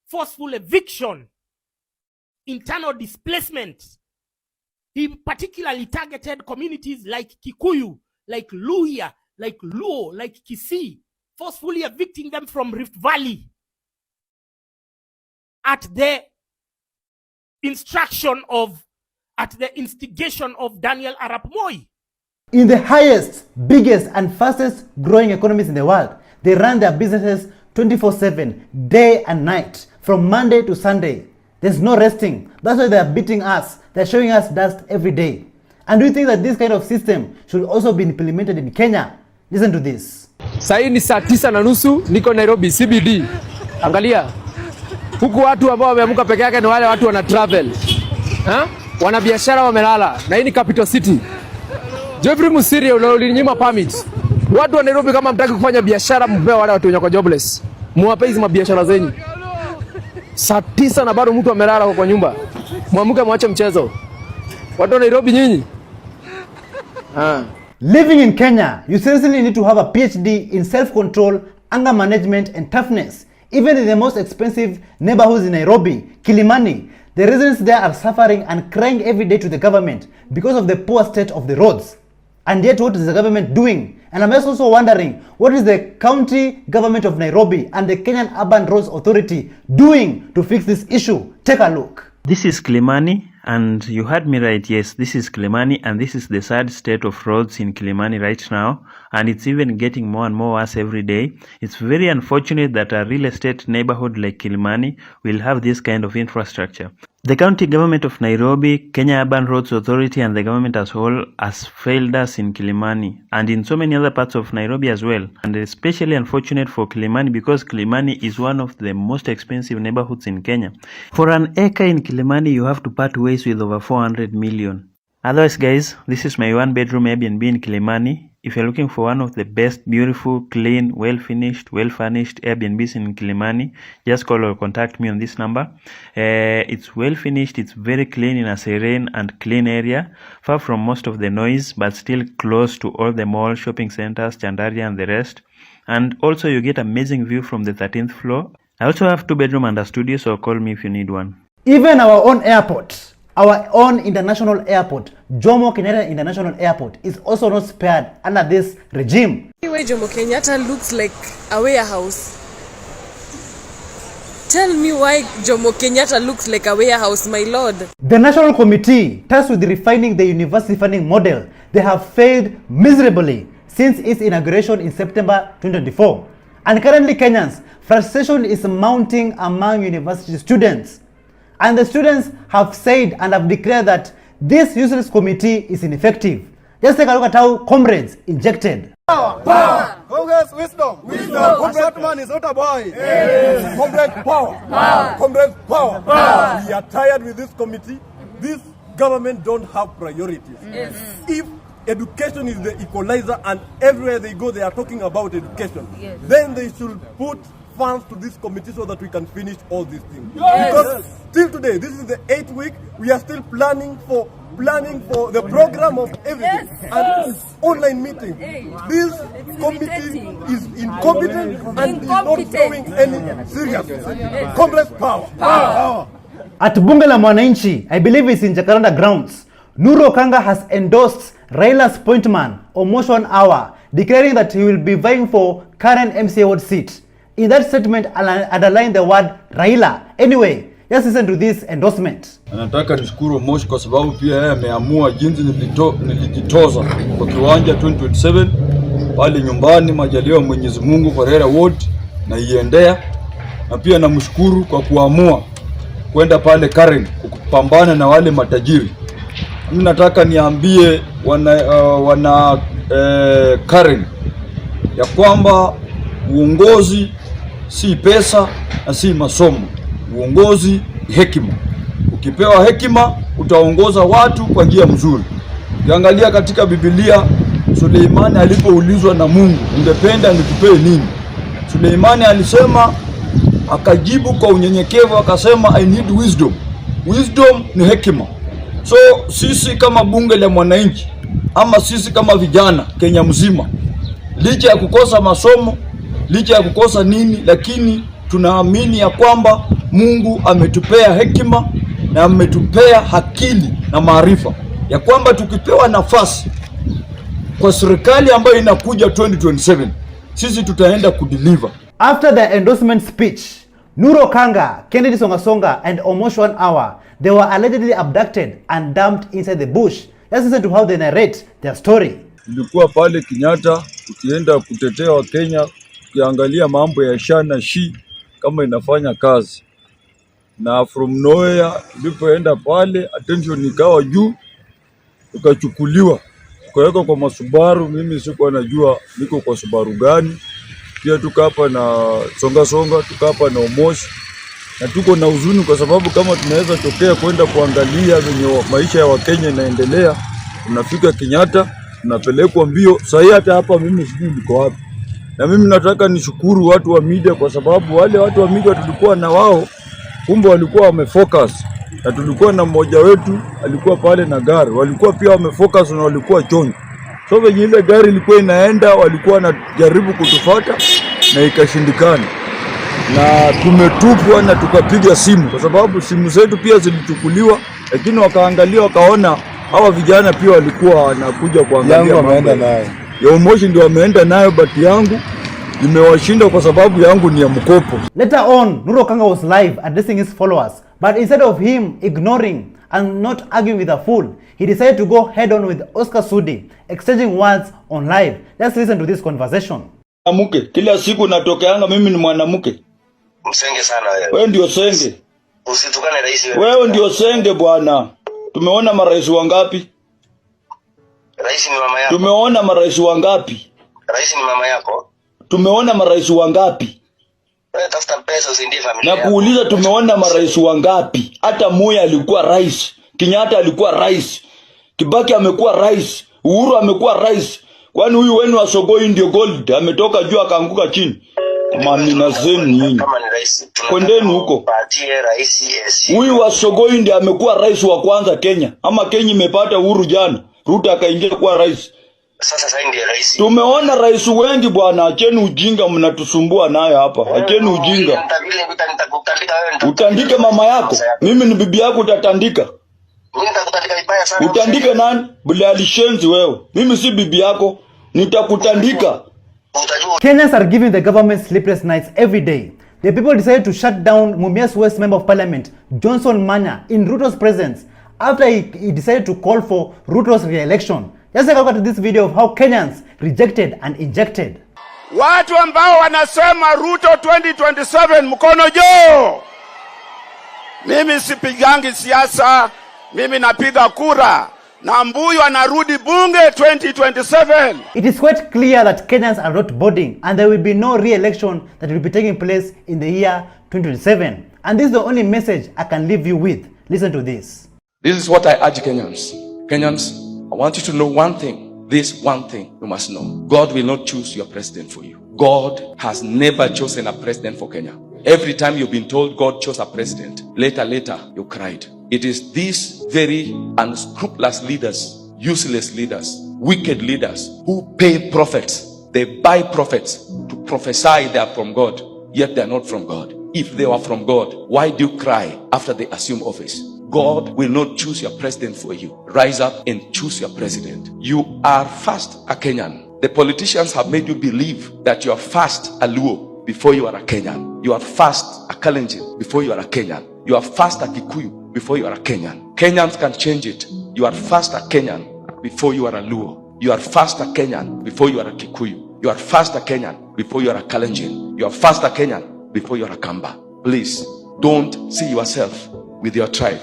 S4: forceful eviction, internal displacement. He particularly targeted communities like Kikuyu, like Luhya, like Luo, like Kisii, forcefully evicting them from Rift Valley at the instigation of Daniel Arap Moi.
S1: In the highest, biggest, and fastest growing economies in the world, they run their businesses 24/7, day and night, from Monday to Sunday. There's no resting. That's why they're beating us. They're showing us dust every day. And do you think that this kind of system should also be implemented in Kenya? Listen to this.
S10: Sahi ni saa 9:30, niko Nairobi CBD. Angalia. Huku watu ambao wameamka peke yake ni wale watu wana travel. Wana biashara wamelala. Na hii ni capital city. Jeffrey Musiri ulinyima permit. Watu wa Nairobi kama mtaki kufanya biashara mpea wale watu wenye kwa jobless. Muwape hizo mabiashara zenyu. Saa 9 na bado mtu amelala kwa nyumba. Muamke mwache mchezo. Watu wa Nairobi nyinyi.
S1: Living in Kenya, you seriously need to have a PhD in self-control, anger management, and toughness. Even in the most expensive neighborhoods in Nairobi, Kilimani, the residents there are suffering and crying every day to the government because of the poor state of the roads. And yet, what is the government doing? And I'm also wondering, what is the county government of Nairobi and the Kenyan Urban Roads Authority doing to fix this issue? Take a look.
S16: This is Kilimani, and you heard me right. Yes, this is Kilimani, and this is the sad state of roads in Kilimani right now, and it's even getting more and more worse every day. It's very unfortunate that a real estate neighborhood like Kilimani will have this kind of infrastructure. The county government of Nairobi, Kenya Urban Roads Authority, and the government as a whole has failed us in Kilimani and in so many other parts of Nairobi as well. And especially unfortunate for Kilimani because Kilimani is one of the most expensive neighborhoods in Kenya. For an acre in Kilimani, you have to part ways with over 400 million. Otherwise, guys, this is my one-bedroom Airbnb in Kilimani. If you're looking for one of the best, beautiful, clean, well-finished, well-furnished Airbnbs in Kilimani, just call or contact me on this number. It's well-finished, it's very clean in a serene and clean area, far from most of the noise, but still close to all the malls, shopping centers, Chandaria, and the rest. And also, you get amazing view from the 13th floor. I also have 2-bedroom and a studio, so call me if you need one.
S1: Even our own airport, our own international airport, Jomo Kenyatta International Airport, is also not spared under this regime.
S17: Anyway, Jomo Kenyatta looks like a warehouse. Tell me why Jomo Kenyatta looks like a warehouse, my lord.
S1: The National Committee, tasked with refining the university funding model, they have failed miserably since its inauguration in September 2024. And currently, Kenyans, frustration is mounting among university students. And the students have said and have declared that this useless committee is ineffective. Just take a look at how comrades injected.
S3: Power! Power! Congress, wisdom! Wisdom! Comrade man is not a boy! Yes. Comrade power! Power! Comrade power! Power! We are tired with this committee. This government don't have priorities. Yes. If education is the equalizer and everywhere they go they are talking about education, yes, then they should put
S6: funds to this committee so that we can finish all these things.
S3: Yes.
S6: Because till today, this is the 8th week, we are still planning for the program of everything. And online meeting. This committee is incompetent and is not showing any seriousness. Congress power. Power.
S1: At Bunge la Mwananchi, I believe it's in Jacaranda grounds, Nuru Okanga has endorsed Raila's pointman or motion hour, declaring that he will be vying for current MCA ward seat. In that statement, underline the word Raila. Anyway, just listen to this endorsement.
S11: Nataka nishukuru Moshi kwa sababu pia yeye ameamua jinsi nilijitoza kwa kiwanja 2027 pale nyumbani, majaliwa Mwenyezi Mungu kwa Raila Ward na iendea, na pia namshukuru kwa kuamua kwenda pale Karen kupambana na wale matajiri. Mimi nataka niambie wana Karen ya kwamba uongozi si pesa na si masomo. Uongozi ni hekima. Ukipewa hekima utaongoza watu kwa njia mzuri. Ukiangalia katika Biblia, Suleimani alipoulizwa na Mungu, ungependa nikupee nini? Suleimani alisema, akajibu kwa unyenyekevu akasema, I need wisdom. Wisdom ni hekima. So sisi kama bunge la mwananchi ama sisi kama vijana Kenya mzima, licha ya kukosa masomo, licha ya kukosa nini, lakini tunaamini ya kwamba Mungu ametupea hekima na ametupea akili na maarifa, ya kwamba tukipewa nafasi kwa serikali ambayo inakuja 2027, sisi tutaenda kudeliver.
S1: After the endorsement speech, Nuru Okanga, Kennedy Songasonga and Omosh 1 Hour, they were allegedly abducted and dumped inside the bush. Let's listen to how they narrate their story.
S11: Tulikuwa pale Kenyatta tukienda kutetea wa Kenya, tukiangalia mambo ya SHA na SHI kama inafanya kazi. Na from nowhere tulipoenda pale, attention ikawa juu, tukachukuliwa tukaweka kwa masubaru. Mimi sikuwa najua niko kwa Subaru gani. Pia tuka hapa na Songasonga, tuka hapa na Omoshi, na tuko na huzuni kwa sababu kama tunaweza tokea kwenda kuangalia venye maisha ya Wakenya inaendelea, tunafika Kenyatta tunapelekwa mbio. Sasa hata hapa mimi sijui niko wapi. Na mimi nataka nishukuru watu wa media kwa sababu wale watu wa media tulikuwa na wao, kumbe walikuwa wamefocus. Na tulikuwa na mmoja wetu alikuwa pale na gari, walikuwa pia wamefocus na walikuwa chonjo. So venye ile gari ilikuwa inaenda, walikuwa wanajaribu kutufuata na ikashindikana. Na tumetupwa na tukapiga simu kwa sababu simu zetu pia zilichukuliwa, lakini wakaangalia wakaona hawa vijana pia walikuwa wanakuja kuangalia mambo nayo. Ya Umoshi ndio wameenda nayo, but yangu imewashinda kwa sababu yangu ni ya mkopo.
S1: Later on, Nuru Okanga was live addressing his followers, but instead of him ignoring and not arguing with a fool, he decided to go head on with Oscar Sudi, exchanging words on live. Let's listen to this conversation.
S11: Mwanamke, kila siku natokeanga mimi ni mwanamke.
S19: Msenge sana wewe.
S11: Wewe ndio senge.
S19: Usitukane rais wewe.
S11: Wewe ndio senge bwana. Tumeona marais wangapi?
S19: Rais ni mama yako.
S11: Tumeona marais wangapi?
S19: Rais ni mama yako.
S11: Tumeona marais wangapi?
S19: Wewe tafuta pesa usindie familia.
S11: Na kuuliza tumeona marais wangapi? Hata Moi alikuwa rais, Kenyatta alikuwa rais, Kibaki amekuwa rais, Uhuru amekuwa rais. Kwani huyu wenu wa Sogoi ndio gold ametoka juu akaanguka chini? Mamina zenu nyinyi.
S19: Kama ni rais
S11: kwendeni huko.
S19: Patie rais
S11: Huyu wa Sogoi ndiye amekuwa rais wa kwanza Kenya. Ama Kenya imepata uhuru jana, Ruto akaingia kuwa rais.
S19: Sasa ndiye rais.
S11: Tumeona rais wengi bwana, acheni ujinga mnatusumbua nayo hapa. Acheni ujinga. Utandike mama yako. Mimi ni bibi yako, utatandika.
S19: Mimi nitakutandika vibaya sana.
S11: Utandike nani? Bila alishenzi wewe. Mimi si bibi yako. Nitakutandika.
S1: Kenyans are giving the government sleepless nights every day. The people decided to shut down Mumias West Member of Parliament Johnson Manya in Ruto's presence after he decided to call for Ruto's re-election. Let's take a look at this video of how Kenyans rejected and injected.
S2: Watu ambao wanasema Ruto 2027 mkono juu. Mimi sipigangi siasa, mimi napiga kura. Na Mbuyu anarudi bunge 2027.
S1: It is quite clear that Kenyans are not boarding and there will be no re-election that will be taking place in the year 2027. And this is the only message I can leave you with. Listen to this.
S20: This is what I urge Kenyans. Kenyans, I want you to know one thing. This one thing you must know. God will not choose your president for you. God has never chosen a president for Kenya. Every time you've been told God chose a president, later you cried. It is these very unscrupulous leaders, useless leaders, wicked leaders who pay prophets. They buy prophets to prophesy they are from God, yet they are not from God. If they were from God, why do you cry after they assume office? God will not choose your president for you. Rise up and choose your president. You are first a Kenyan. The politicians have made you believe that you are first a Luo before you are a Kenyan. You are first a Kalenjin before you are a Kenyan. You are first a Kikuyu before you are a Kenyan. Kenyans can change it. You are first a Kenyan before you are a Luo. You are first a Kenyan before you are a Kikuyu. You are first a Kenyan before you are a Kalenjin. You are first a Kenyan before you are a Kamba. Please don't see yourself with your tribe.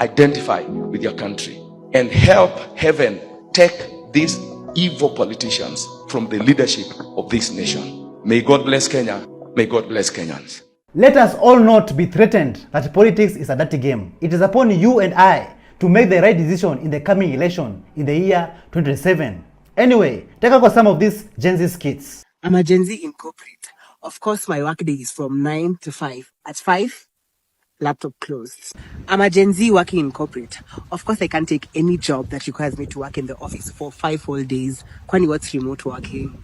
S20: Identify with your country and help heaven take these evil politicians from the leadership of this nation. May God bless Kenya. May God bless Kenyans.
S1: Let us all not be threatened that politics is a dirty game. It is upon you and I to make the right decision in the coming election in the year 2027. Anyway, take a look at some of these Gen Z skits.
S5: I'm a Gen Z in corporate. Of course, my work day is from 9 to 5. At 5, laptop closed. I'm a Gen Z working in corporate. Of course, I can't take any job that requires me to work in the office for 5 whole days. Kwani what's remote working?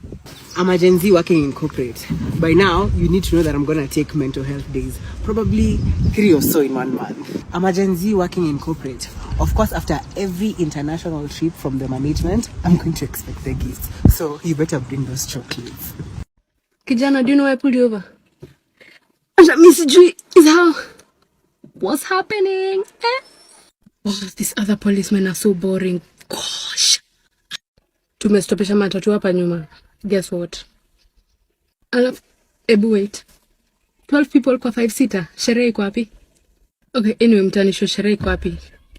S5: I'm a Gen Z working in corporate. By now, you need to know that I'm going to take mental health days. Probably 3 or so in 1 month. I'm a Gen Z working in corporate. Of course, after every international trip from the management, I'm going to expect the gifts. So you better bring those chocolates.
S9: Kijana, do you know why I pulled you over? Miss G is how... What's happening? Oh, these other policemen are so boring. Gosh. Tumestopisha matatu hapa nyuma. Guess what? Ebu wait. 12 people kwa 5-seater. Sherehe iko wapi? Okay, anyway, mtanisho sherehe iko wapi?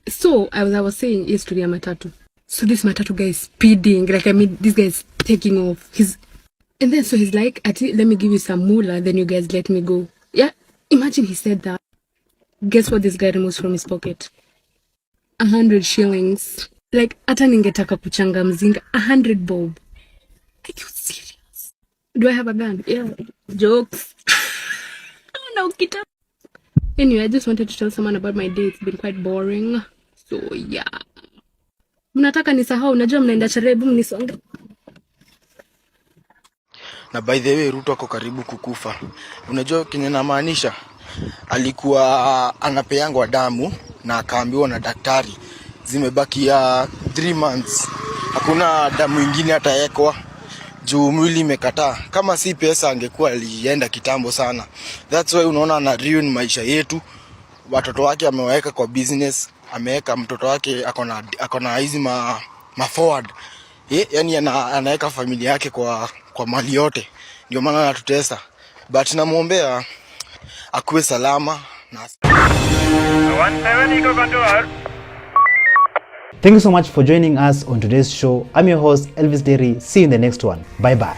S9: So, as I was saying, yesterday matatu. So this matatu guy is speeding. Like, I mean, this guy is taking off. And then so he's like, let me give you some moolah, then you guys let me go. Yeah, imagine he said that. Guess what this guy removes from his pocket? 100 shillings. Like, hata ningetaka kuchanga mzinga. 100 bob. Are you serious? Do I have a gun? Yeah. Jokes. Oh no, kita. Anyway, I just wanted to tell someone about my day. It's been quite boring. So, yeah. Mnataka nisahau, najua mnaenda sherehe, mnisonge.
S13: Na by the way, Ruto ako karibu kukufa. Unajua kenye namaanisha? Alikuwa anapeangwa damu na akaambiwa na daktari zimebakia 3 months. Hakuna damu ingine ataekwa juu mwili imekataa. Kama si pesa angekuwa alienda kitambo sana. That's why unaona ana ruin maisha yetu. Watoto wake amewaweka kwa business, ameweka mtoto wake akona hizi ma forward. Yani anaweka familia yake kwa mali yote. Ndio maana anatutesa. But namuombea akuwe salama na
S1: Thank you so much for joining us on today's show. I'm your host, Elvis Derry. See you in the next one. Bye-bye.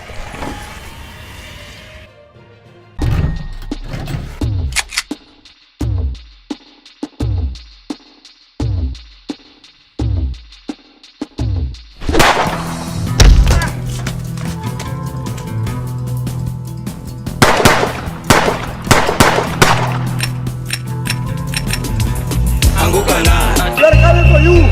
S3: They're coming for you.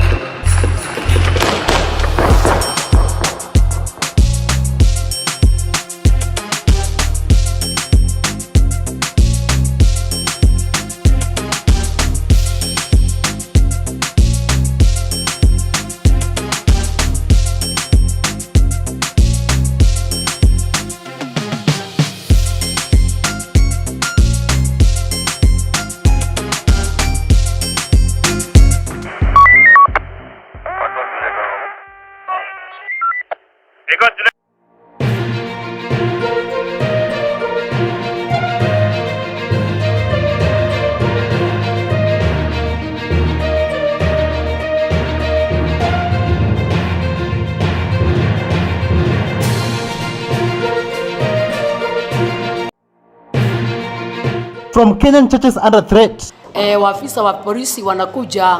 S1: From Kenyan churches under threat.
S21: Waafisa wa polisi wanakuja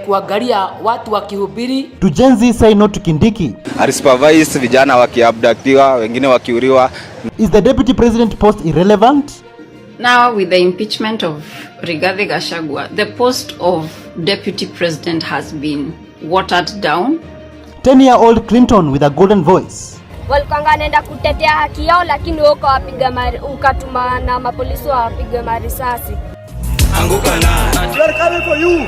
S12: kuangalia watu wakihubiri.
S1: To Gen Z say no to Kindiki.
S14: Supervise vijana wakiabductiwa, wengine wakiuriwa.
S1: Is the deputy president post irrelevant?
S15: Now with the impeachment of Rigathi Gachagua, the post of deputy president has been watered down.
S1: 10-year-old Clinton with a golden voice.
S21: Walikuwa wanaenda kutetea haki yao, lakini wako ukatuma na mapolisi wapiga marisasi.
S3: Anguka na. We are coming for you.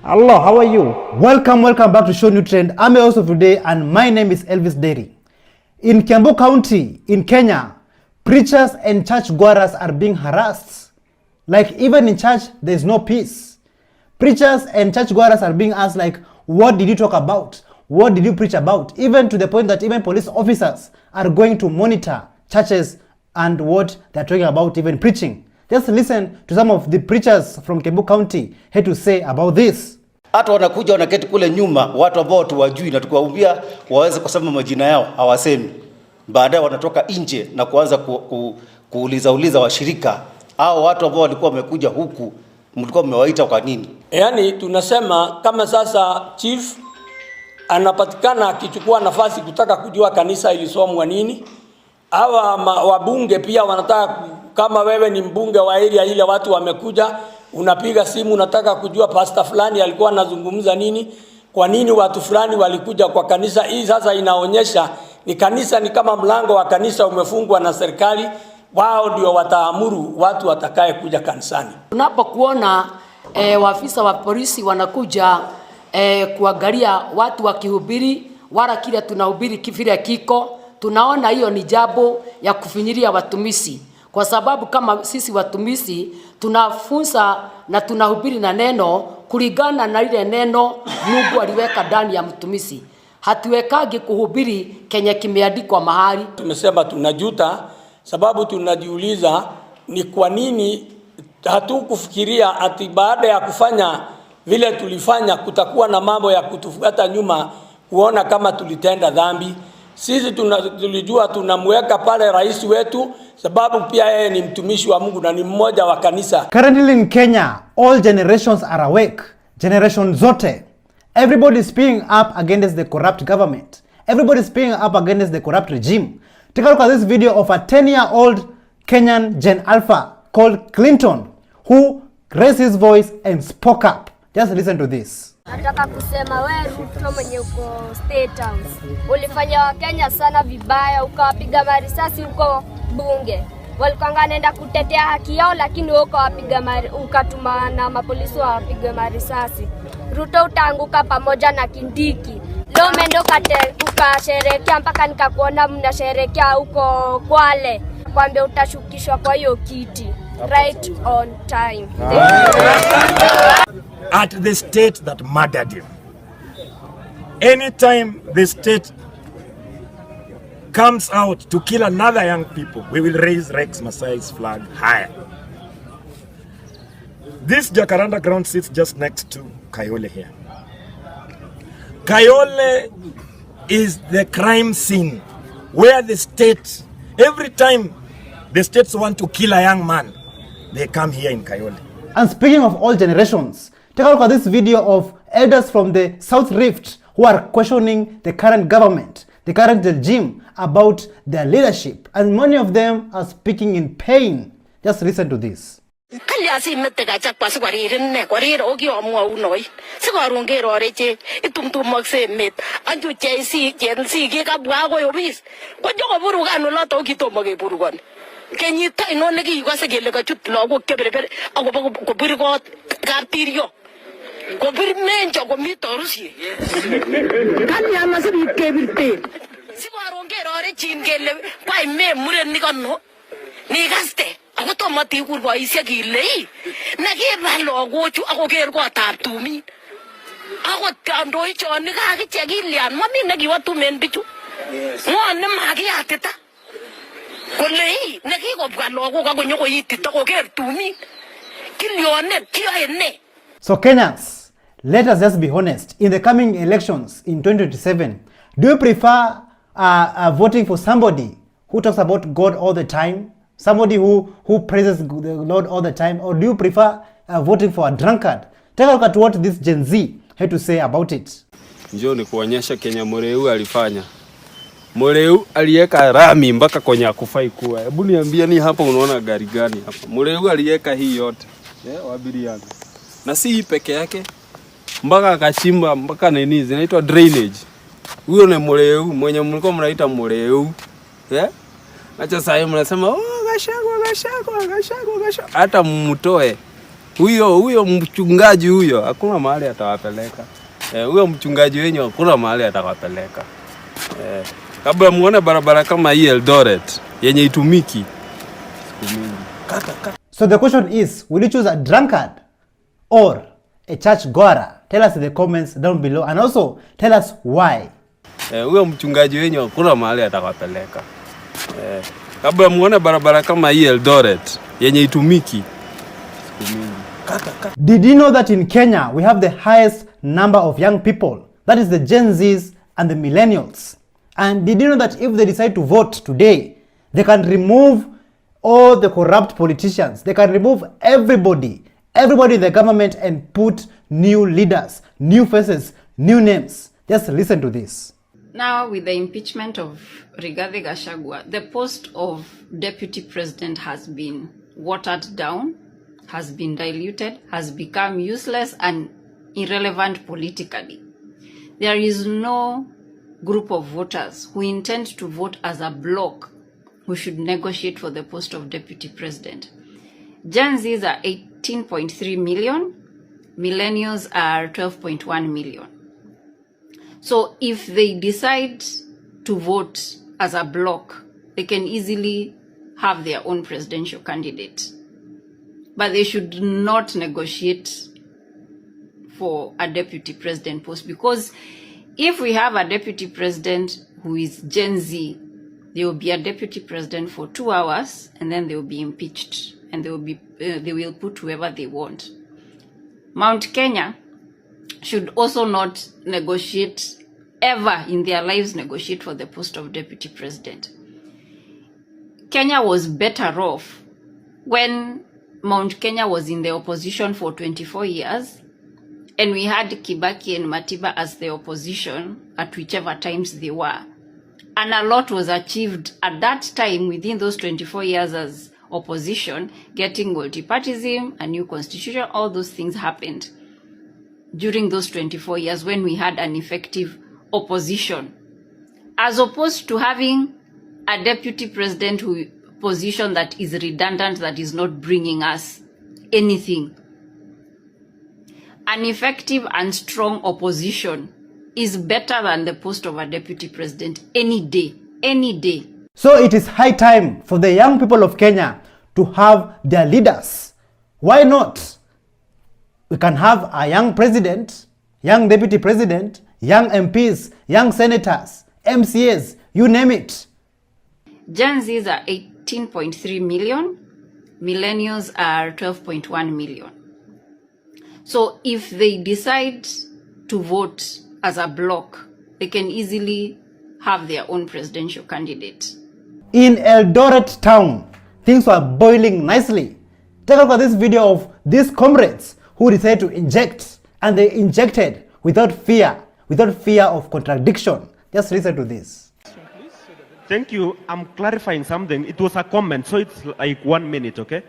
S1: Hello, how are you? Welcome back to ShowNewTrend. I'm your host of today and my name is Elvis Derry. In Kiambu County, in Kenya, preachers and church goers are being harassed. Like even in church, there's no peace. Preachers and church goers are being asked like, what did you talk about? What did you preach about? Even to the point that even police officers are going to monitor churches and what they're talking about, even preaching. Just listen to some of the preachers from Kiambu County had to say about this.
S22: Hata wanakuja wanaketi kule nyuma watu ambao tuwajui na tukawaambia waweze kusema majina yao hawasemi. Baadaye wanatoka nje na kuanza kuuliza washirika hao watu ambao walikuwa wamekuja huku mlikuwa mmewaita kwa nini?
S24: Yaani tunasema kama sasa chief anapatikana akichukua nafasi kutaka kujua kanisa ilisomwa nini. Hawa wabunge pia wanataka, kama wewe ni mbunge wa area ile watu wamekuja, unapiga simu unataka kujua pastor fulani alikuwa anazungumza nini, kwa nini watu fulani walikuja kwa kanisa hii. Sasa inaonyesha ni kanisa ni kama mlango wa kanisa umefungwa na serikali, wao ndio wataamuru watu watakaye kuja kanisani.
S12: Tunapokuona waafisa wa polisi wanakuja kuangalia watu wakihubiri wala kile tunahubiri kivile kiko, tunaona hiyo ni jambo ya kufinyiria watumishi. Kwa sababu kama sisi watumishi tunafunza na tunahubiri na neno kulingana na ile neno Mungu aliweka ndani ya mtumishi. Hatuwekagi kuhubiri kenye kimeandikwa mahali.
S24: Tumesema tunajuta sababu tunajiuliza ni kwa nini hatukufikiria ati baada ya kufanya vile tulifanya kutakuwa na mambo ya kutufuata nyuma kuona kama tulitenda dhambi. Sisi tulijua tunamweka pale rais wetu sababu pia yeye ni mtumishi wa Mungu na ni mmoja wa kanisa.
S1: Currently in Kenya, all generations are awake. Generation zote. Everybody is speaking up against the corrupt government. Everybody is speaking up against the corrupt regime. Take a look at this video of a 10-year-old Kenyan Gen Alpha called Clinton who raised his voice and spoke up. Just listen to this.
S21: Nataka kusema wewe Ruto mwenye uko State House, ulifanya Wakenya sana vibaya, ukawapiga marisasi huko bunge. Walikuwa wanaenda kutetea haki yao, lakini wako ukatuma na mapolisi wapiga marisasi. Ruto utaanguka pamoja na Kindiki. Leo umeenda ukasherehekea mpaka nikakuona mnasherehekea huko Kwale. Kwambia utashukishwa kwa hiyo kiti. Right on time.
S27: At the state that murdered him. Anytime the state comes out to kill another young people, we will raise Rex Masai's flag higher. This Jacaranda ground sits just next to Kayole here. Kayole is the crime scene where the state, every time the states want to kill a young man, they come here in Kayole.
S1: And speaking of all generations, take a look at this video of elders from the South Rift who are questioning the current government, the current regime about their leadership. And many of them are speaking in pain. Just listen to this.
S28: Kenyita inone ki yukase kele kachut lagok keberber akobo kobir kot kaptirio kobir menjo komi torusie kani amasibi kebirte sibaron kerore chin kele kwai me muren nikono nikaste Ako tomo tikur boisiek ile nekiba logochu akoker kotab tumin. Akot kandoik chon kakichek ilian mami nekiwo tumen bichu. Ng'o nemakiyatita. Kole nekikobwa lagok akonyokoitita koker tumin. Kilionet kiyoe ne?
S1: So Kenyans, let us just be honest. In the coming elections in 2027, do you prefer voting for somebody who talks about God all the time, somebody who praises the Lord all the time, or do you prefer voting for a drunkard? Take a look at what this Gen Z had to say about it.
S4: Njoo ni kuonyesha Kenya Mureu alifanya. Mureu aliweka rami mpaka kwenye akufai kuwa. Hebu niambie ni hapa unaona gari gani hapa? Mureu aliweka hii yote. Wabiriana. Na si hii peke yake. Mpaka akachimba mpaka nini zinaitwa drainage. Huyo ni Mureu, mwenye mlikuwa mnaita Mureu. Acha sasa mnasema Gachagua. Hata mmutoe. Huyo mchungaji huyo hakuna mahali atawapeleka. Huyo mchungaji wenyewe hakuna mahali atawapeleka. Kabla muone barabara kama hii Eldoret yenye itumiki.
S1: So the question is, will you choose a drunkard or a church goer? Tell us in the comments down below and also tell us why.
S4: Huyo mchungaji wenyewe hakuna mahali atawapeleka. Kabla muone barabara kama hii Eldoret yenye itumiki.
S1: Did you know that in Kenya we have the highest number of young people? That is the Gen Zs and the millennials. And did you know that if they decide to vote today, they can remove all the corrupt politicians, they can remove everybody in the government and put new leaders, new faces, new names. Just listen to this.
S15: Now, with the impeachment of Rigathi Gachagua, the post of deputy president has been watered down, has been diluted, has become useless and irrelevant politically. There is no group of voters who intend to vote as a bloc who should negotiate for the post of deputy president. Gen Zs are 18.3 million, millennials are 12.1 million. So if they decide to vote as a bloc, they can easily have their own presidential candidate. But they should not negotiate for a deputy president post, because if we have a deputy president who is Gen Z, they will be a deputy president for 2 hours and then they will be impeached and they will put whoever they want. Mount Kenya should also not negotiate, ever in their lives negotiate for the post of deputy president. Kenya was better off when Mount Kenya was in the opposition for 24 years and we had Kibaki and Matiba as the opposition at whichever times they were. And a lot was achieved at that time within those 24 years as opposition, getting multipartyism, a new constitution, all those things happened during those 24 years when we had an effective opposition. As opposed to having a deputy president position that is redundant, that is not bringing us anything. An effective and strong opposition is better than the post of a deputy president any day, any day.
S1: So it is high time for the young people of Kenya to have their leaders. Why not? We can have a young president, young deputy president, young MPs, young senators, MCAs, you name it.
S15: Gen Zs are 18.3 million, millennials are 12.1 million. So if they decide to vote as a bloc, they can easily have their own presidential candidate.
S1: In Eldoret town, things were boiling nicely. Take a look at this video of these comrades who decided to inject, and they injected without fear of contradiction. Just listen to this.
S7: Thank you. I'm clarifying something. It was a comment, so it's like 1 minute, okay?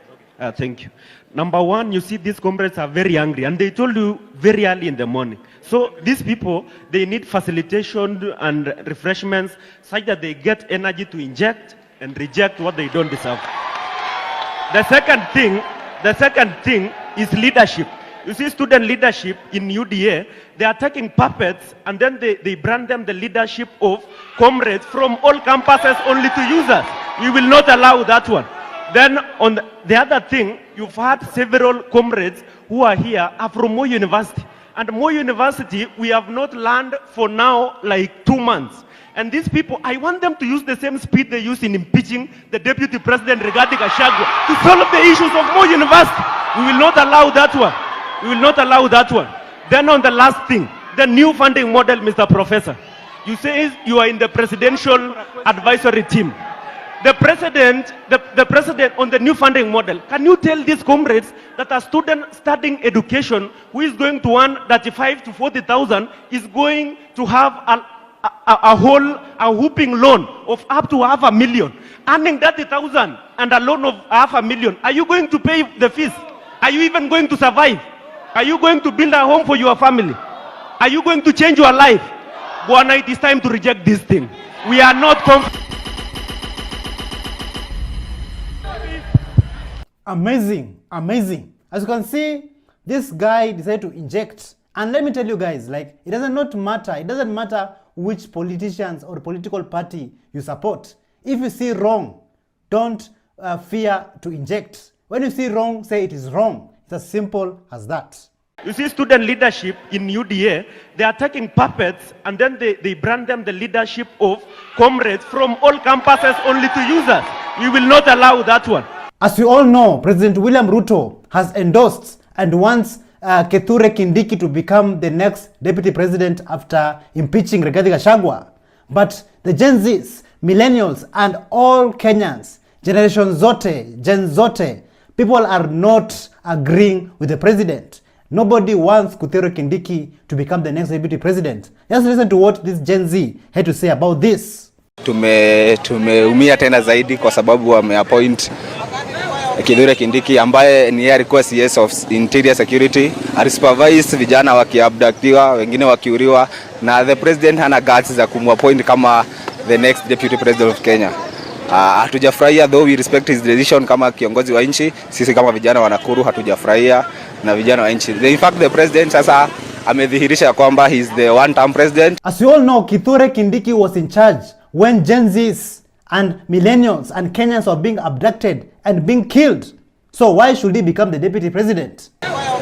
S7: Thank you. Number one, you see these comrades are very angry and they told you very early in the morning. So these people, they need facilitation and refreshments such that they get energy to inject and reject what they don't deserve. The second thing is leadership. You see student leadership in UDA, they are taking puppets and then they brand them the leadership of comrades from all campuses only to users. We will not allow that one. Then on the other thing, you've had several comrades who are here are from Moi University. And Moi University, we have not learned for now like 2 months. And these people, I want them to use the same speed they use in impeaching the Deputy President Rigathi Gachagua to solve the issues of Moi University. We will not allow that one. We will not allow that one. Then on the last thing, the new funding model, Mr. Professor. You say you are in the presidential advisory team. The president on the new funding model, can you tell these comrades that a student studying education who is going to earn 35 to 40,000 is going to have a whooping loan of up to $500,000, earning 30,000 and a loan of $500,000? Are you going to pay the fees? Are you even going to survive? Are you going to build a home for your family? Are you going to change your life? Bwana, it is time to reject this thing. We are not
S1: Amazing, amazing. As you can see, this guy decided to inject. And let me tell you guys, like, it doesn't matter which politicians or political party you support. If you see wrong, don't fear to inject. When you see wrong, say it is wrong. It's as simple as that.
S7: You see, student leadership in UDA, they are taking puppets and then they brand them the leadership of comrades from all campuses only to users. We will not allow that one.
S1: As you all know, President William Ruto has endorsed and wants Kithure Kindiki to become the next deputy president after impeaching Rigathi Gachagua. But the Gen Zs, millennials, and all Kenyans, Generation Zote, Gen Zote, people are not agreeing with the president. Nobody wants Kithure Kindiki to become the next deputy president. Just listen to what this Gen Z had to say about this.
S14: Tumeumia tena zaidi kwa sababu wameappoint Kithure Kindiki ambaye ni yeye alikuwa CS of Interior Security, supervise vijana wakiabductiwa, wengine wakiuriwa, na the president hana guts za kumappoint kama the next deputy president of Kenya. Hatujafurahia, though we respect his decision kama kiongozi wa nchi. Sisi kama vijana wa Nakuru hatujafurahia na vijana wa nchi. In fact, the president sasa amedhihirisha kwamba he is the one-term president.
S1: As you all know, Kithure Kindiki was in charge when Gen Zs and millennials and Kenyans were being abducted and being killed. So why should he become the deputy president?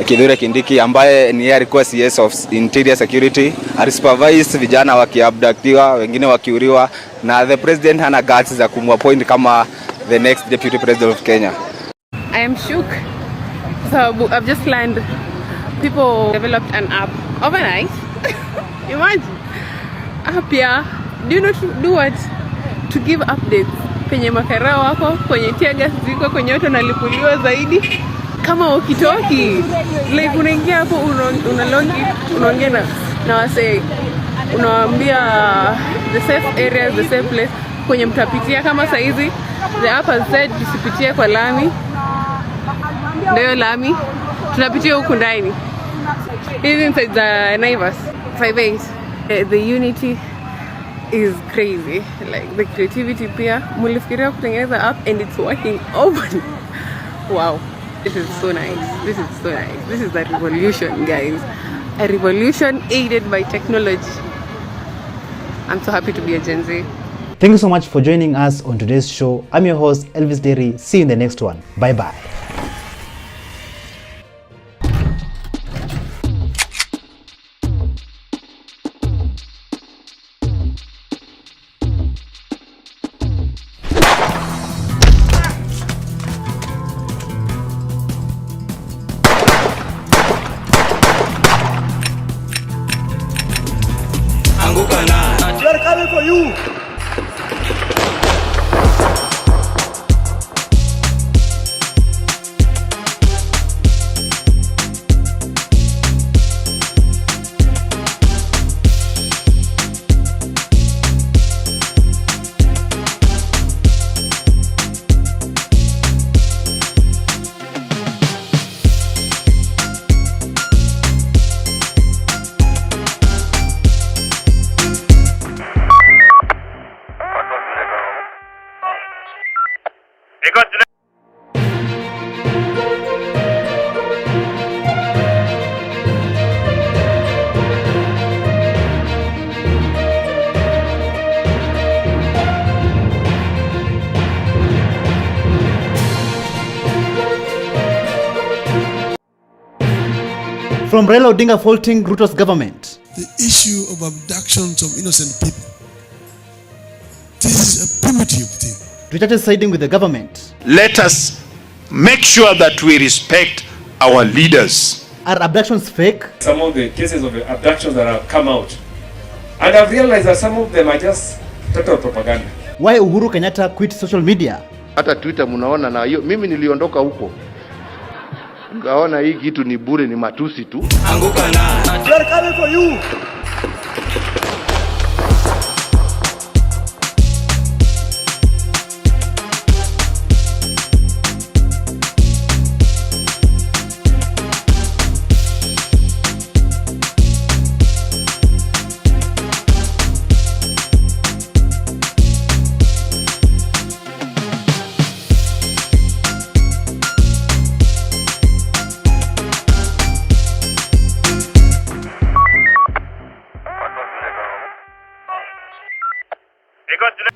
S14: Kithure Kindiki ambaye ni yeye alikuwa CS of Interior Security, supervise vijana wakiabductiwa, wengine wakiuriwa, na the president hana guts za kumappoint kama the next deputy president of Kenya.
S9: I am shook. So I've just learned people developed an app overnight. Imagine. App here. Do you know to do what? To give updates. Kwenye makara wako, kwenye tiagas ziko, kwenye watu nalipuliwa zaidi. Kama ukitoki, like unaingia hapo, unalogi, unaongea na wase, unawaambia the safe areas, the safe place, kwenye mtapitia. Kama saizi, the app has said tusipitie kwa lami. Ndio lami, tunapitia huku ndani. Even inside the Naivas, 5-8. The unity is crazy. Like the creativity pia. Mulifikiria kutengeneza app and it's working over. Wow. This is so nice. This is so nice. This is the revolution, guys. A revolution aided by technology. I'm so happy to be a Gen Z.
S1: Thank you so much for joining us on today's show. I'm your host, Elvis Derry. See you in the next one. Bye-bye.
S6: They're coming for you.
S1: From Raila Odinga faulting Ruto's government.
S8: The issue of abductions of innocent people. This is a primitive thing.
S1: To churches siding with the government.
S10: Let us make sure that we respect our leaders.
S1: Are abductions fake?
S16: Some of the cases of abductions that have come out, and I've realized that some of them are just total propaganda.
S1: Why Uhuru Kenyatta quit social media?
S17: Hata Twitter mnaona na hiyo, mimi niliondoka huko. Ngaona hii kitu ni bure, ni matusi tu.
S3: Anguka na. We are coming for you.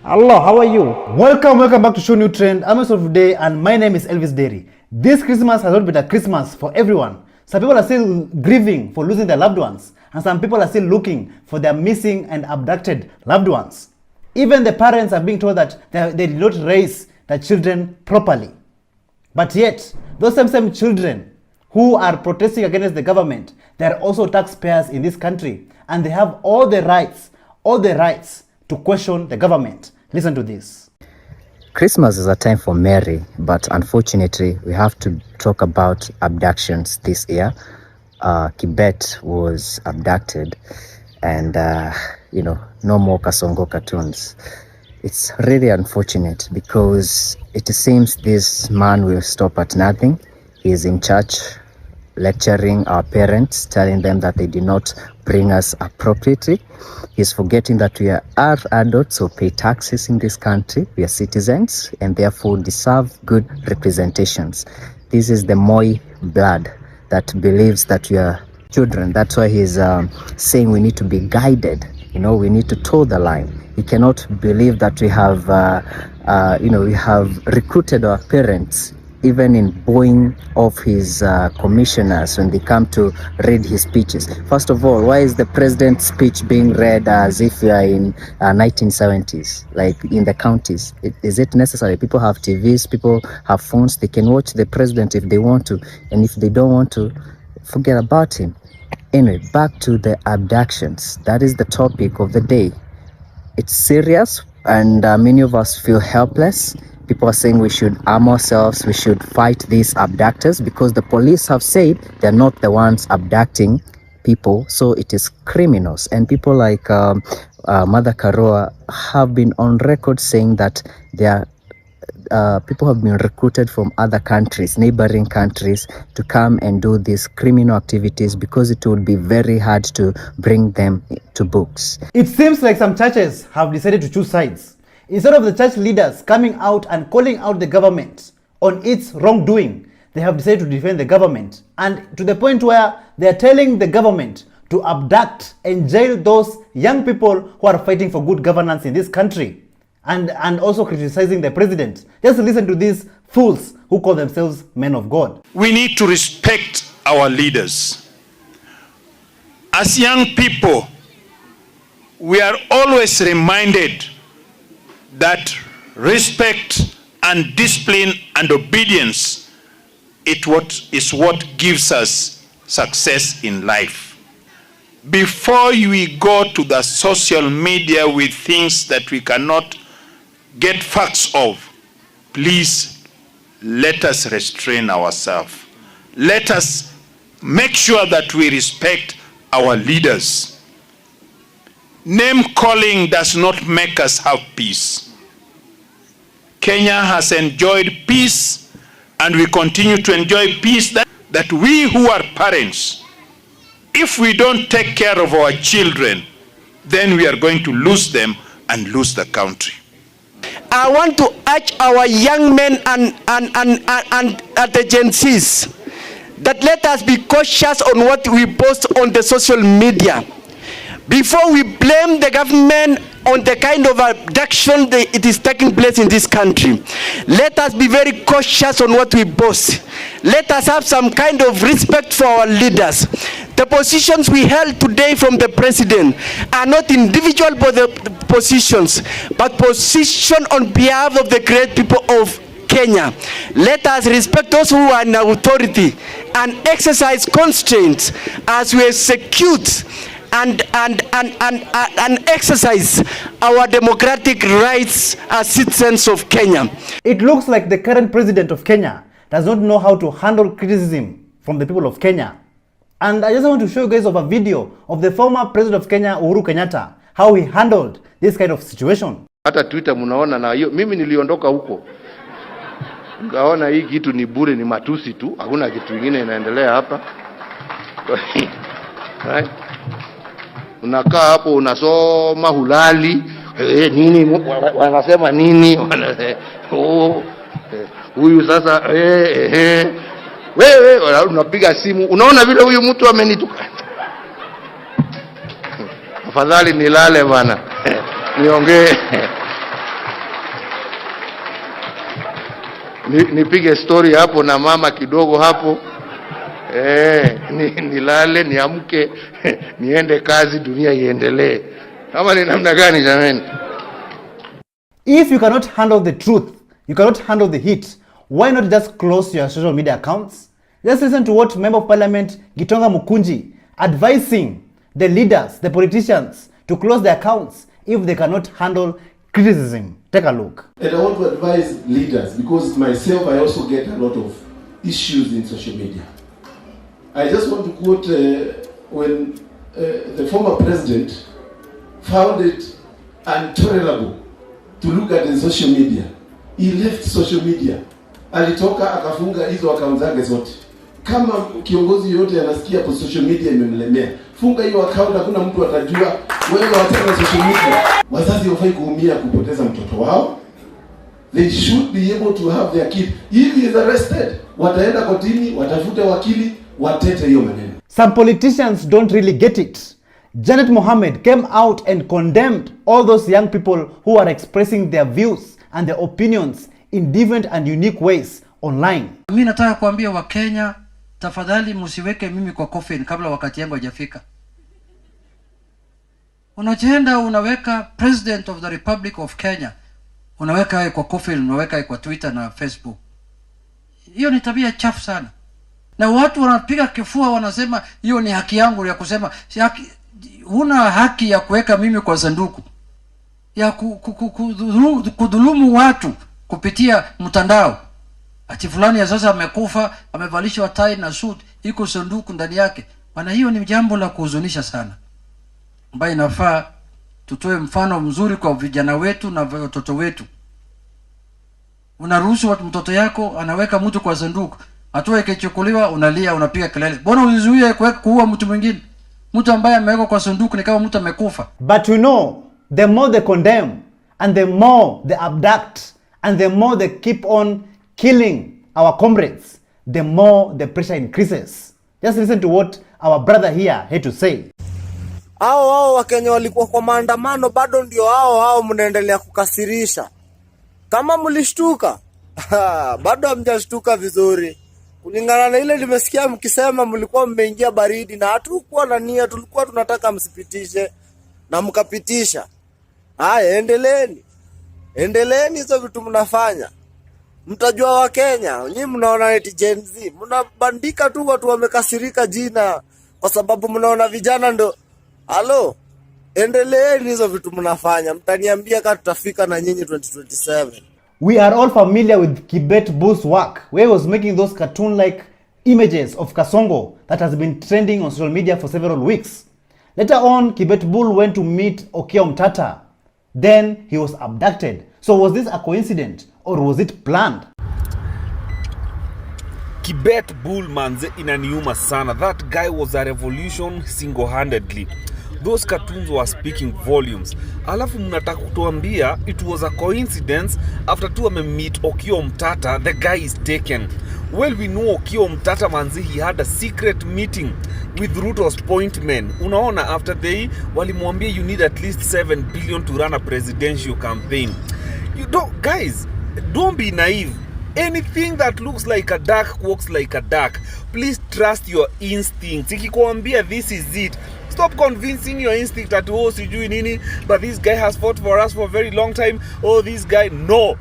S1: Hello, how are you? Welcome back to ShowNewTrend. I'm your host of today and my name is Elvis Derry. This Christmas has not been a Christmas for everyone. Some people are still grieving for losing their loved ones, and some people are still looking for their missing and abducted loved ones. Even the parents are being told that they did not raise their children properly. But yet, those same children who are protesting against the government, they are also taxpayers in this country, and they have all the rights to question the government. Listen to this.
S18: Christmas is a time for merry, but unfortunately, we have to talk about abductions this year. Kibet was abducted, and no more Kasongo cartoons. It's really unfortunate because it seems this man will stop at nothing. He is in church lecturing our parents, telling them that they did not bring us appropriately. He's forgetting that we are adults who pay taxes in this country. We are citizens and therefore deserve good representations. This is the Moi blood that believes that we are children. That's why he's saying we need to be guided. We need to toe the line. He cannot believe that we have, we have recruited our parents even in bowing off his commissioners when they come to read his speeches. First of all, why is the president's speech being read as if we are in 1970s, like in the counties? Is it necessary? People have TVs, people have phones, they can watch the president if they want to, and if they don't want to, forget about him. Anyway, back to the abductions. That is the topic of the day. It's serious, and many of us feel helpless. People are saying we should arm ourselves, we should fight these abductors because the police have said they're not the ones abducting people, so it is criminals. And people like Mother Karua have been on record saying that people have been recruited from other countries, neighboring countries, to come and do these criminal activities because it would be very hard to bring them to books.
S1: It seems like some churches have decided to choose sides. Instead of the church leaders coming out and calling out the government on its wrongdoing, they have decided to defend the government, and to the point where they are telling the government to abduct and jail those young people who are fighting for good governance in this country, and also criticizing the president. Just listen to these fools who call themselves men of God.
S10: We need to respect our leaders. As young people, we are always reminded that respect and discipline and obedience is what gives us success in life. Before we go to the social media with things that we cannot get facts of, please let us restrain ourselves. Let us make sure that we respect our leaders. Name calling does not make us have peace. Kenya has enjoyed peace, and we continue to enjoy peace. That we who are parents, if we don't take care of our children, then we are going to lose them and lose the country.
S23: I want to urge our young men and the Gen Zs that let us be cautious on what we post on the social media. Before we blame the government on the kind of abduction it is taking place in this country, let us be very cautious on what we post. Let us have some kind of respect for our leaders. The positions we held today from the president are not individual positions, but position on behalf of the great people of Kenya. Let us respect those who are in authority and exercise constraints as we execute and exercise our democratic rights as citizens of Kenya.
S1: It looks like the current president of Kenya does not know how to handle criticism from the people of Kenya. And I just want to show you guys of a video of the former president of Kenya, Uhuru Kenyatta, how he handled this kind of situation.
S17: Hata Twitter mnaona na hiyo, mimi niliondoka huko. Ngaona hii kitu ni bure, ni matusi tu, hakuna kitu kingine inaendelea hapa. Right? Unakaa hapo unasoma hulali, nini wanasema nini? Huyu sasa wewe unapiga simu, unaona vile huyu mtu amenituka. Afadhali nilale bana. Niongee. Nipige story hapo na mama kidogo hapo. Nilale, niamke, niende kazi, dunia iendelee. Kama ni namna gani jamani?
S1: If you cannot handle the truth, you cannot handle the heat, why not just close your social media accounts? Just listen to what Member of Parliament Gitonga Mukunji advising the leaders, the politicians, to close their accounts if they cannot handle criticism. Take a look.
S2: And I want to advise leaders, because myself I also get a lot of issues in social media. I just want to quote when the former president found it intolerable to look at the social media. He left social media. Alitoka akafunga hizo account zake zote. Kama kiongozi yote anasikia kwa social media imemlemea, funga hiyo account, hakuna mtu atajua wewe wataka social media. Wazazi wafai kuumia kupoteza mtoto wao. They should be able to have their kid. If he is arrested, wataenda kotini, watafute wakili, watete hiyo maneno.
S1: Some politicians don't really get it. Janet Mohammed came out and condemned all those young people who are expressing their views and their opinions in different and unique ways online.
S5: Mimi nataka kuambia Wakenya, tafadhali msiweke mimi kwa coffin kabla wakati yangu hajafika. Unaenda unaweka President of the Republic of Kenya, unaweka kwa coffin, unaweka kwa Twitter na Facebook. Hiyo ni tabia chafu sana. Na watu wanapiga kifua wanasema hiyo ni haki yangu ya kusema. Huna haki ya kuweka mimi kwa sanduku. Ya kudhulumu watu kupitia mtandao. Ati fulani ya sasa amekufa, amevalishwa tai na suit, iko sanduku ndani yake. Maana hiyo ni jambo la kuhuzunisha sana. Ambayo inafaa tutoe mfano mzuri kwa vijana wetu na watoto wetu. Unaruhusu mtoto yako anaweka mtu kwa sanduku, hatua ikichukuliwa unalia, unapiga kelele. Mbona uzizuie kuua mtu mwingine? Mtu ambaye amewekwa kwa sanduku ni kama mtu amekufa.
S1: But you know, the more they condemn and the more they abduct and the more they keep on killing our comrades, the more the pressure increases. Just listen to what our brother here had to say.
S11: Hao Wakenya walikuwa kwa maandamano, bado ndio hao mnaendelea kukasirisha. Kama mlishtuka, bado hamjashtuka vizuri. Kulingana na ile nimesikia mkisema mlikuwa mmeingia baridi na hatukuwa na nia, tulikuwa tunataka msipitishe na mkapitisha. Haya, endeleeni. Endeleeni hizo vitu mnafanya. Mtajua Wakenya, nyinyi mnaona eti Gen Z, mnabandika tu watu wamekasirika jina kwa sababu mnaona vijana ndo. Halo, endeleeni hizo vitu mnafanya. Mtaniambia kama tutafika na nyinyi 2027.
S1: We are all familiar with Kibet Bull's work, where he was making those cartoon-like images of Kasongo that has been trending on social media for several weeks. Later on, Kibet Bull went to meet Okiya Omtata. Then he was abducted. So was this a coincidence or was it planned?
S13: Kibet Bull manze inaniuma sana. That guy was a revolution single-handedly. Those cartoons were speaking volumes. Alafu mnataka kutuambia it was a coincidence after tu meet Okiya Omtata, the guy is taken. Well, we know Okiya Omtata manzi, he had a secret meeting with Ruto's point men. Unaona, after they walimwambia you need at least 7 billion to run a presidential campaign. You don't, guys, don't be naive. Anything that looks like a duck walks like a duck. Please trust your instincts. Ikikwambia this is it, stop convincing your instinct that oh sijui nini, but this guy has fought for us for a very long time. Oh, this guy, no.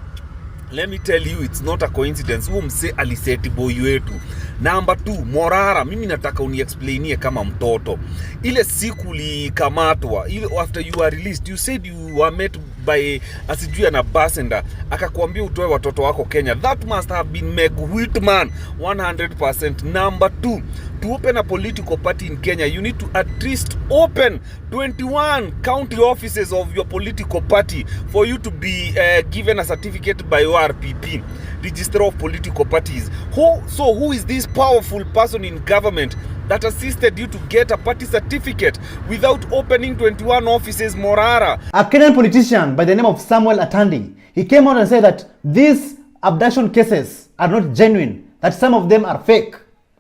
S13: Let me tell you, it's not a coincidence. Huo mse aliseti boy wetu. Number 2, Morara. Mimi nataka uni-explainie kama mtoto. Ile siku likamatwa, ile after you were released, you said you were met by asijui na ambassador. Akakwambia utoe watoto wako Kenya. That must have been Meg Whitman, 100%. Number 2, to open a political party in Kenya, you need to at least open 21 county offices of your political party for you to be given a certificate by ORPP, Register of Political Parties. Who is this powerful person in government that assisted you to get a party certificate without opening 21 offices, Morara?
S1: A Kenyan politician by the name of Samuel Atandi, he came out and said that these abduction cases are not genuine, that some of them are fake,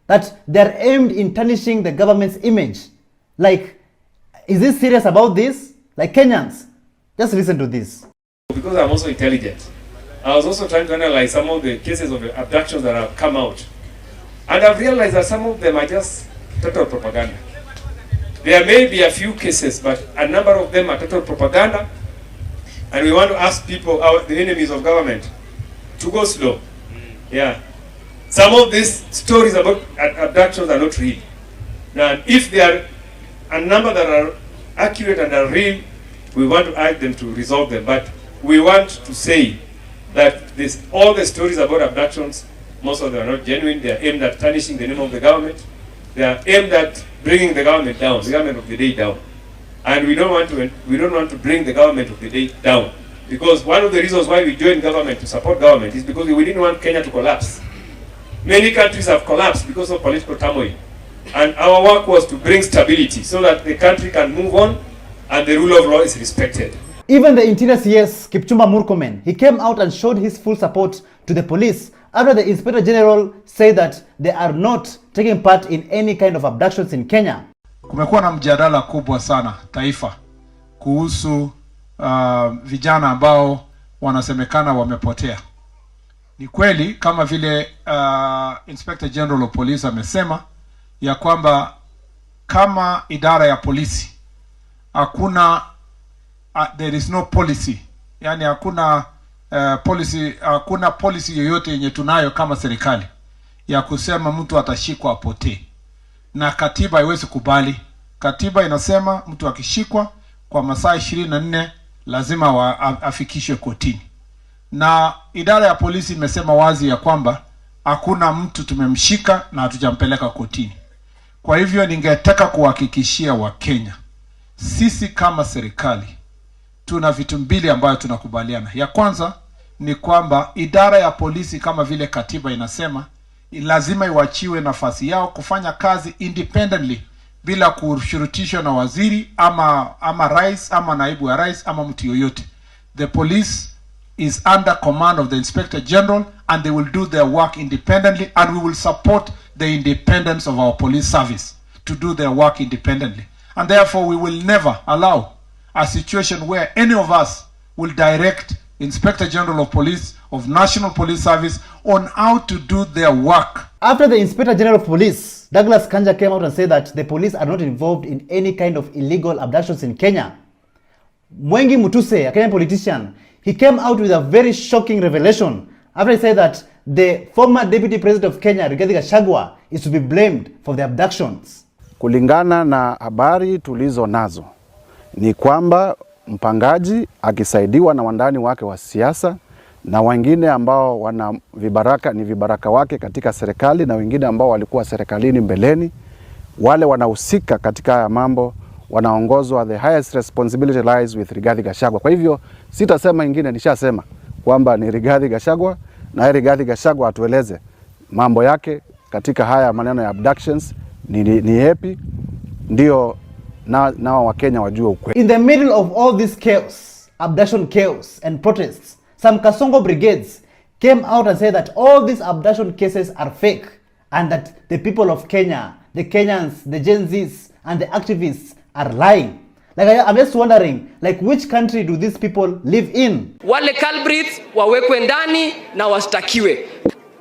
S1: that they're aimed in tarnishing the government's image. Like, is this serious about this? Like Kenyans, just listen to this.
S16: Because I'm also intelligent, I was also trying to analyze some of the cases of abductions that have come out. And I've realized that some of them are just total propaganda. There may be a few cases, but a number of them are total propaganda. And we want to ask people, the enemies of government, to go slow. Yeah. Some of these stories about abductions are not real. Now, if there are a number that are accurate and are real, we want to urge them to resolve them. But we want to say that all the stories about abductions, most of them are not genuine. They are aimed at tarnishing the name of the government. They are aimed at bringing the government down, the government of the day down. And we don't want to bring the government of the day down. Because one of the reasons why we joined government to support government is because we didn't want Kenya to collapse. Many countries have collapsed because of political turmoil. And our work was to bring stability so that the country can move on and the rule of law is respected.
S1: Even the Interior CS, Kipchumba Murkomen, he came out and showed his full support to the police after the Inspector General said that they are not taking part in any kind of abductions in Kenya.
S12: Kumekuwa na mjadala kubwa sana taifa kuhusu vijana ambao wanasemekana wamepotea. Ni kweli kama vile Inspector General of Police amesema ya kwamba kama idara ya polisi hakuna there is no policy, yani hakuna policy yoyote yenye tunayo kama serikali ya kusema mtu atashikwa apotee, na katiba haiwezi kubali. Katiba inasema mtu akishikwa kwa masaa 24 lazima afikishwe kotini, na idara ya polisi imesema wazi ya kwamba hakuna mtu tumemshika na hatujampeleka kotini. Kwa hivyo ningetaka kuhakikishia Wakenya, sisi kama serikali tuna vitu mbili ambayo tunakubaliana. Ya kwanza ni kwamba idara ya polisi kama vile katiba inasema lazima iwachiwe nafasi yao kufanya kazi independently bila kushurutishwa na waziri ama rais ama naibu wa rais ama mtu yoyote. The police is under command of the Inspector General and they will do their work independently, and we will support the independence of our police service to do their work independently. And therefore we will never allow a situation where any of us will direct Inspector General of Police of National Police Service on how to do their work.
S1: After the Inspector General of Police, Douglas Kanja, came out and said that the police are not involved in any kind of illegal abductions in Kenya, Mwengi Mutuse, a Kenyan politician, he came out with a very shocking revelation after he said that the former Deputy President of Kenya, Rigathi Gachagua, is to be blamed for the abductions.
S19: Kulingana na habari tulizo nazo ni kwamba mpangaji akisaidiwa na wandani wake wa siasa na wengine ambao wana vibaraka wake katika serikali na wengine ambao walikuwa serikalini mbeleni, wale wanahusika katika haya mambo wanaongozwa, the highest responsibility lies with Rigathi Gachagua. Kwa hivyo sitasema ingine, nishasema kwamba ni Rigathi Gachagua, na Rigathi Gachagua atueleze mambo yake katika haya maneno ya abductions ni yapi, ndio nao Wakenya wajue ukweli.
S1: In the middle of all this chaos, abduction chaos and protests, some Kasongo brigades came out and said that all these abduction cases are fake and that the people of Kenya, the Kenyans, the Gen Zs and the activists are lying. Like I'm just wondering, like which country do these people live in?
S20: Wale culprits wawekwe ndani na washtakiwe.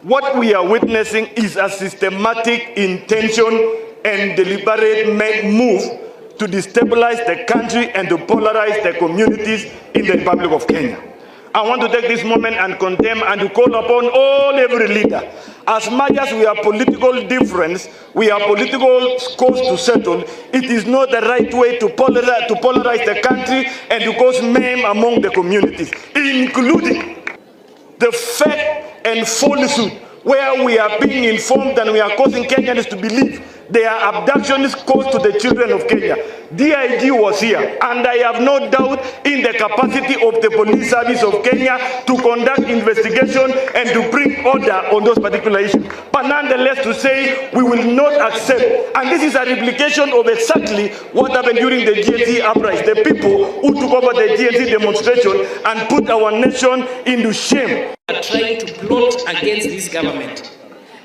S21: What we are witnessing is a systematic intention and deliberate move to destabilize the country and to polarize the communities in the Republic of Kenya. I want to take this moment and condemn and to call upon every leader. As much as we have political difference, we have political scores to settle, it is not the right way to polarize the country and to cause mayhem among the communities, including the fake and falsehood where we are being informed and we are causing Kenyans to believe there are abductions caused to the children of Kenya. DIG was here, and I have no doubt in the capacity of the police service of Kenya to conduct investigation and to bring order on those particular issues. But nonetheless, to say we will not accept, and this is a replication of exactly what happened during the GNC uprising, the people who took over the GNC demonstration and put our nation into shame.
S20: Are trying to plot against this government,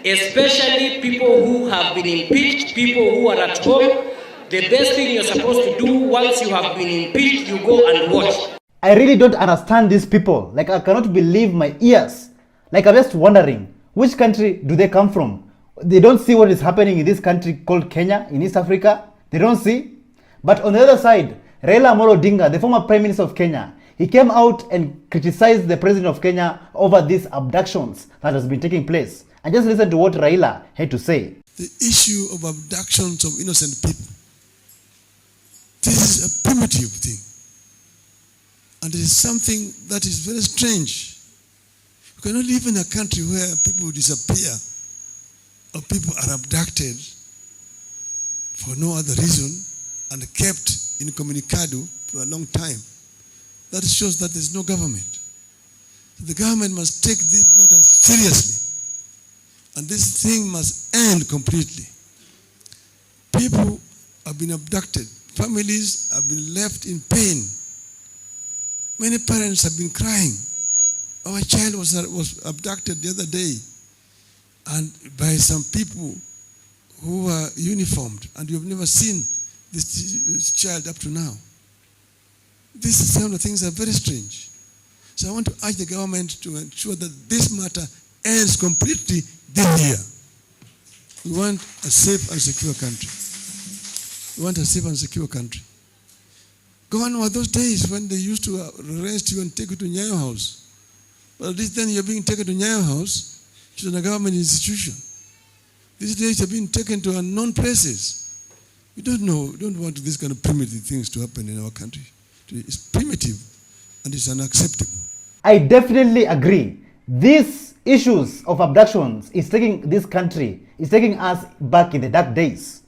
S20: especially people who have been impeached, people who are at home. The best thing you're supposed to do once you have been impeached, you go and watch.
S1: I really don't understand these people. Like I cannot believe my ears. Like I'm just wondering, which country do they come from? They don't see what is happening in this country called Kenya in East Africa. They don't see. But on the other side, Raila Amolo Odinga, the former Prime Minister of Kenya, he came out and criticized the President of Kenya over these abductions that has been taking place. And just listen to what Raila had to say.
S8: The issue of abductions of innocent people, this is a primitive thing. And it is something that is very strange. You cannot live in a country where people disappear or people are abducted for no other reason and kept incommunicado for a long time. That shows that there is no government. The government must take this matter seriously. And this thing must end completely. People have been abducted. Families have been left in pain. Many parents have been crying. Our child was abducted the other day, and by some people who were uniformed, and you've never seen this child up to now. These kind of things are very strange. So I want to urge the government to ensure that this matter ends completely this year. We want a safe and secure country. We want a safe and secure country. Gone were those days when they used to arrest you and take you to Nyayo House. But at least then you're being taken to Nyayo House, which is a government institution. These days you're being taken to unknown places. We don't know, we don't want this kind of primitive things to happen in our country. It's primitive and it's unacceptable.
S1: I definitely agree. These issues of abductions is taking this country, is taking us back in the dark days.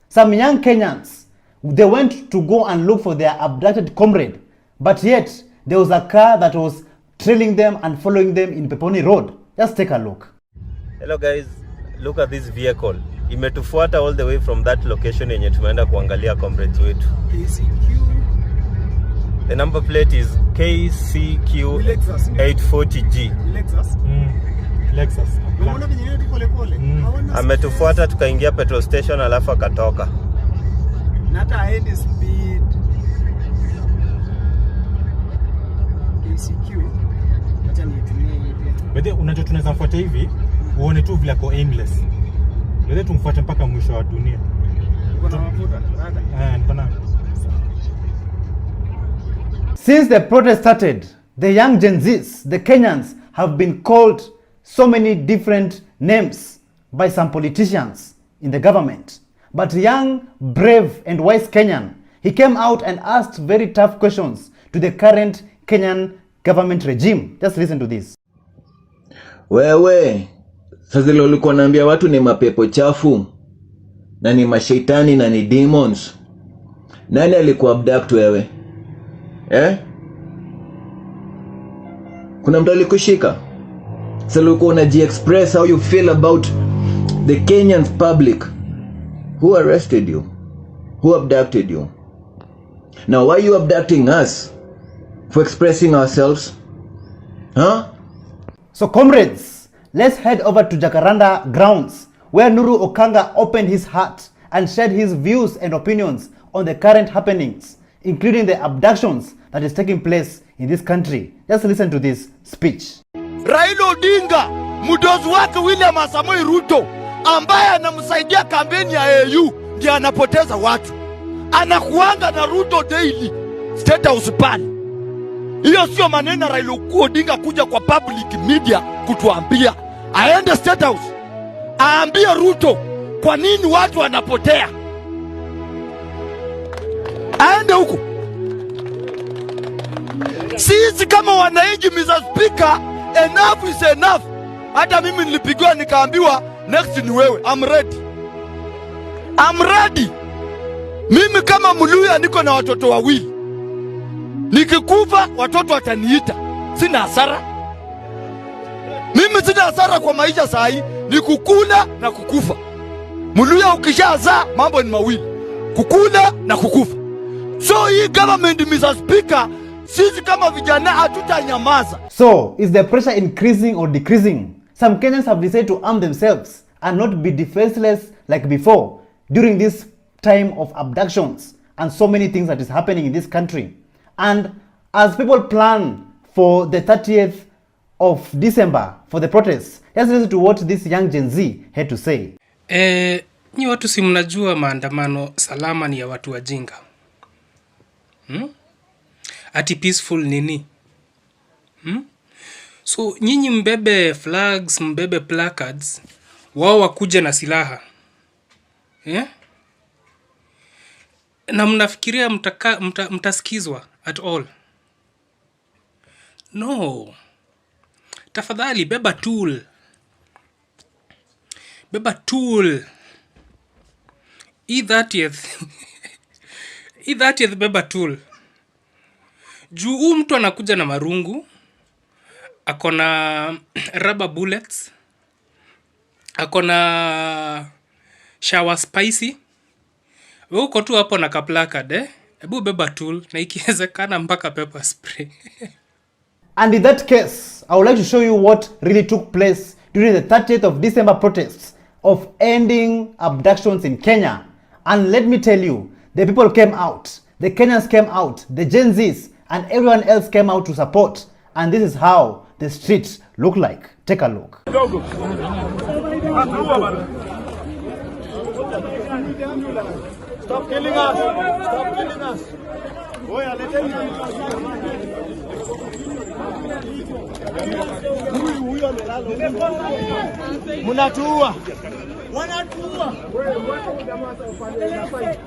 S1: Some young Kenyans, they went to go and look for their abducted comrade, but yet there was a car that was trailing them and following them in Peponi Road. Just take a look.
S22: Hello guys, look at this vehicle. Imetufuata all the way from that location yenye tumeenda kuangalia comrades wetu. The number plate is KCQ 840G. Lexus. Ametufuata tukaingia petrol station alafu akatoka.
S24: Nata haendi speed. KCQ. Acha nitumie hii pia.
S25: Bede unajua tunaweza mfuata hivi, uone tu vile ako aimless. Bede tumfuate mpaka mwisho wa dunia.
S24: Uko na mafuta?
S25: Niko na.
S1: Since the protest started, the young Gen Zs, the Kenyans, have been called so many different names by some politicians in the government. But young, brave and wise Kenyan, he came out and asked very tough questions to the current Kenyan government regime. Just listen to this.
S26: Wewe, sasa leo ulikuwa naambia watu ni mapepo chafu na ni mashaitani na ni demons. Nani alikuwa abduct wewe? Kuna mtu alikushika? Sasa ulikuwa unaji-express how you feel about the Kenyan public. Who arrested you? Who abducted you? Now, why are you abducting us? For expressing ourselves? Huh?
S1: So, comrades, let's head over to Jacaranda grounds, where Nuru Okanga opened his heart and shared his views and opinions on the current happenings including the abductions that is taking place in this country. Just listen to this speech.
S4: Raila Odinga, mdozi wake William Samoei Ruto, ambaye anamsaidia kampeni ya AU, ndiye anapoteza watu. Anakuanga na Ruto daily State House pale. Hiyo sio maneno Raila Odinga kuja kwa public media kutuambia. Aende State House, aambie Ruto kwa nini watu wanapotea. Aende huko. Sisi kama wananchi, Mr. Speaker, enough is enough. Hata mimi nilipigiwa nikaambiwa next ni wewe. I'm ready. I'm ready. Mimi kama Mluya niko na watoto wawili. Nikikufa watoto wataniita. Sina hasara. Mimi sina hasara kwa maisha saa hii, ni kukula na kukufa. Mluya ukishazaa mambo ni mawili, kukula na kukufa. So hii government, Mr. Speaker, sisi kama vijana hatutanyamaza.
S1: So, is the pressure increasing or decreasing? Some Kenyans have decided to arm themselves and not be defenseless like before during this time of abductions and so many things that is happening in this country. And as people plan for the 30th of December for the protests, let's listen to what this young Gen Z had to say.
S6: Nyi watu si mnajua maandamano salama ni ya watu wajinga. Ati peaceful nini? So nyinyi mbebe flags, mbebe placards, wao wakuje na silaha. Na mnafikiria mtasikizwa at all? No. Tafadhali beba tool. Beba tool. E30th beba tool. Juu mtu anakuja na marungu, akona rubber bullets, akona shower spicy. Wewe uko tu hapo na kaplacard Ebu beba tool na ikiwezekana mpaka pepper spray.
S1: And in that case, I would like to show you what really took place during the 30th of December protests of ending abductions in Kenya. And let me tell you, the people came out, the Kenyans came out, the Gen Zs and everyone else came out to support. And this is how the streets look like. Take a look.
S4: Stop killing us! Stop killing us! Munatuua. Wanatuua.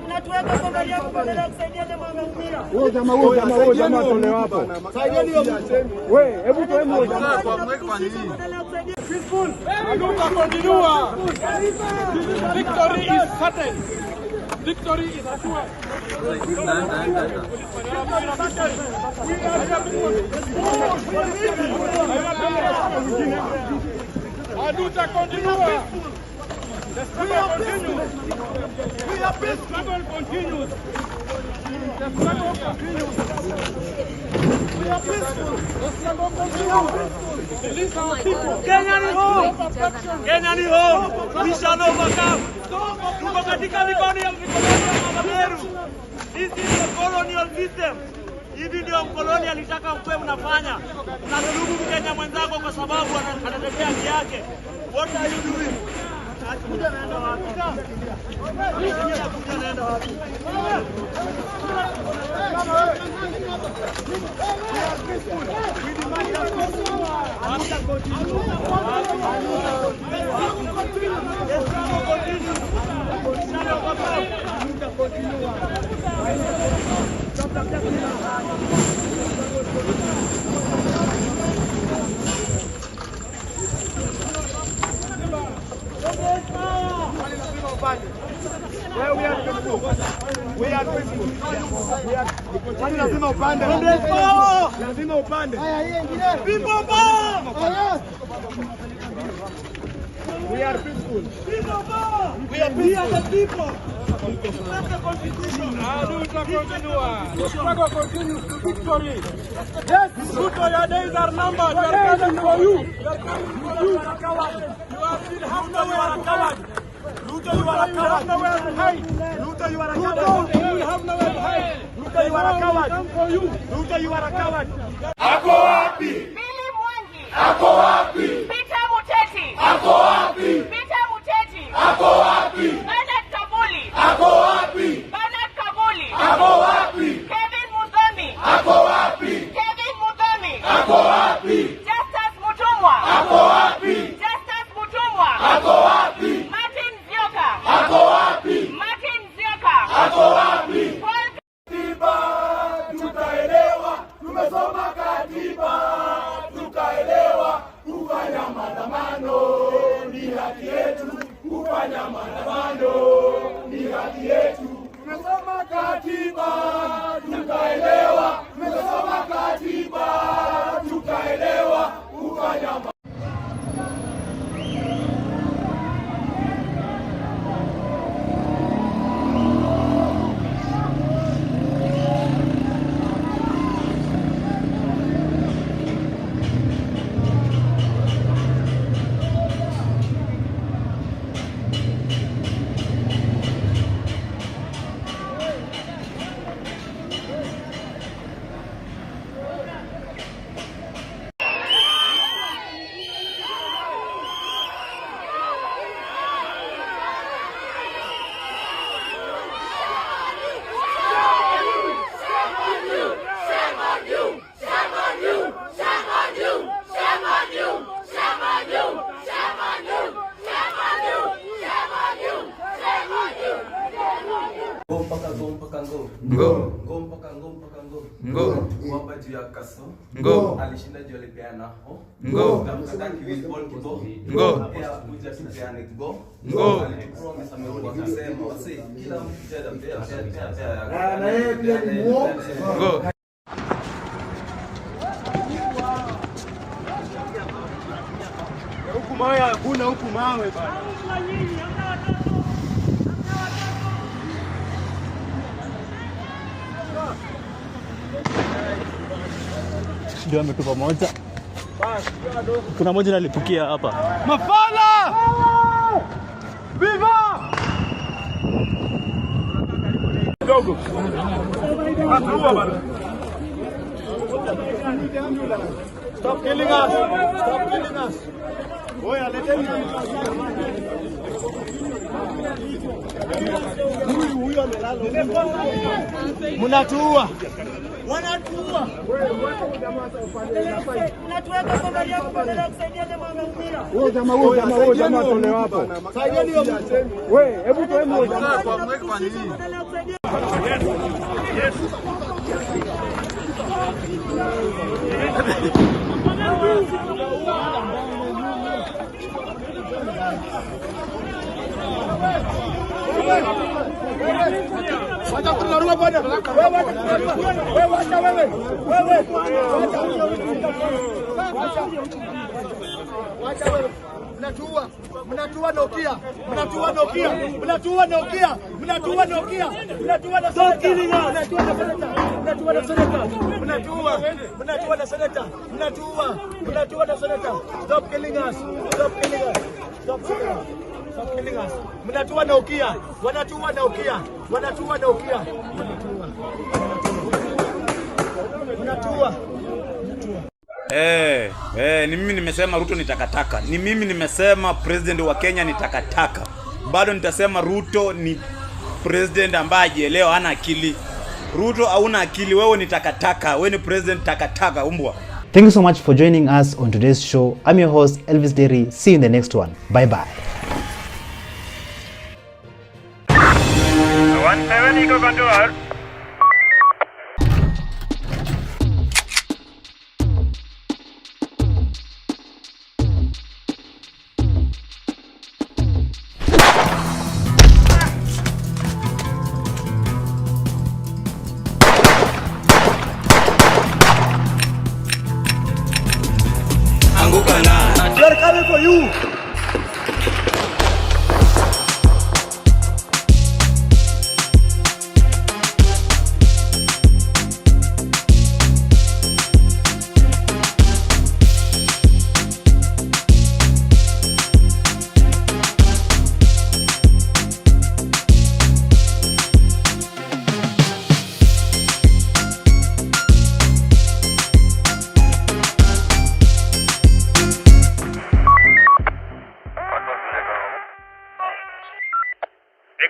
S4: Unatuweka kwa gari yako badala ya kusaidia jamaa anaumia. Wewe jamaa tole hapo. Saidia hiyo mtu. Wewe hebu toe mmoja jamaa kwa mweka kwa nini? Peaceful. Aluta continua. Victory is certain. Victory is assured. Aduta continua. The struggle continues. We are peace. Struggle continues. The struggle continues. We are peaceful. The struggle continues. Release our people. Kenya ni home. Kenya ni home. We shall overcome. Tuko katika mikono ya mabeberu. This is the colonial system. Hivi ndio mkoloni alitaka mkwe mnafanya. Unadhulumu Mkenya mwenzako kwa sababu anatetea haki yake. What are you doing? Anakuja naenda wapi? Anakuja naenda wapi? Lazima upande. Lazima upande. People power. We are peaceful. People power. We are the people. That's the constitution. Aduta continua. The struggle continues to victory. Yes, Ruto, your days are numbered. We are coming for you. You are a coward. You are still half nowhere a coward. Ruto, you are a coward. You have nowhere to hide. Ruto, you are a coward. You have nowhere to hide. Ruto, you are a coward. Ruto, you are a coward.
S3: Ako wapi?
S7: Billy Mwangi.
S3: Ako wapi?
S7: Peter Muteti.
S3: Ako wapi?
S7: Peter Muteti.
S3: Ako wapi?
S7: Bernard Kabuli.
S3: Ako wapi?
S7: Bernard Kabuli.
S3: Ako wapi?
S7: Kevin Muthoni.
S3: Ako wapi?
S7: Kevin Muthoni.
S3: Ako wapi?
S7: Justus Mutumwa.
S3: Ako wapi?
S7: Justus Mutumwa.
S3: Ako wapi?
S7: Martin Zioka.
S3: Ako wapi?
S7: Martin Zioka.
S3: Ako wapi?
S7: Paul
S3: Katiba tukaelewa, tumesoma katiba tukaelewa, kufanya maandamano ni haki yetu, kufanya maandamano ni haki yetu. Tumesoma katiba tukaelewa, tumesoma katiba tukaelewa, kufanya
S9: Wapa juu ya kaso. Ngo. Alishinda juu alipeana ho. Ngo. Kamkata kiwizball kibo. Ngo. Pia kuja kipeane kibo. Ngo. Alipromise amerudi kusema wasi kila mtu jada pia. Na yeye pia ni muongo. Ngo.
S4: Huku mawe hakuna, huku mawe bana.
S14: Ndio ametupa moja. Kuna moja nalipukia hapa.
S4: Mafala! Viva! Dogo. Hatua bana. Stop killing us. Stop killing us. Oya, leteni. Huyu amelala. Mnatuua. Wanatuua. Unatuweka kwa gari yako badala ya kusaidia jamaa wanaumia. Wewe jamaa tole hapo. Saidieni hiyo mtu. Wewe, hebu toe mmoja hapo amweke kwa nini? Yes. Wacha kunarua bwana. Wewe wacha wewe. Wacha wewe. Mnatuua Nokia. Mnatuua Nokia. Mnatuua Nokia. Mnatuua Nokia. Mnatuua na seneta. Mnatuua na seneta. Mnatuua na seneta. Mnatuua. Mnatuua na seneta. Mnatuua. Mnatuua na seneta. Stop killing us. Stop killing us. Stop killing us. Stop killing us. Mnatuua Nokia. Wanatuua Nokia. Wanatuua Nokia. Mnatuua.
S15: Ni mimi nimesema Ruto ni takataka. Ni mimi nimesema president wa Kenya ni takataka. Bado nitasema Ruto ni president ambaye hajielewa, hana akili. Ruto hauna akili, wewe ni takataka. Wewe ni president takataka, umbwa.
S1: Thank you so much for joining us on today's show. I'm your host Elvis Derry. See you in the next one. Bye bye.
S3: 17 iko control.
S4: Anguka na. They are coming for you.
S1: From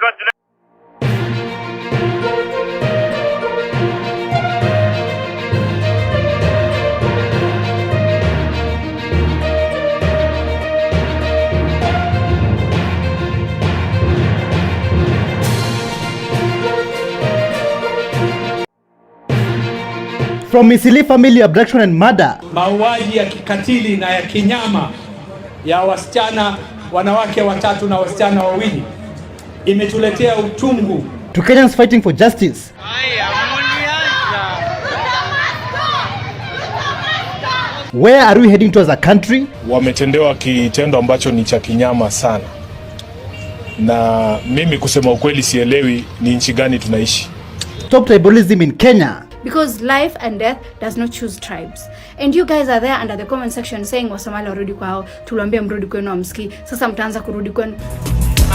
S1: Misili family abduction and murder.
S4: Mauaji ya kikatili na ya kinyama ya wasichana, wanawake watatu na wasichana wawili imetuletea utungu.
S1: To Kenyans fighting for justice. Where are we heading towards a country?
S12: Wametendewa kitendo ambacho ni cha kinyama sana, na mimi kusema ukweli sielewi ni nchi gani tunaishi.
S1: Stop tribalism in Kenya.
S2: Because life and death does not choose tribes. And you guys are there under the comment section saying Wasomali warudi kwao, tuliwaambia mrudi kwenu amsikii. Sasa mtaanza kurudi kwenu.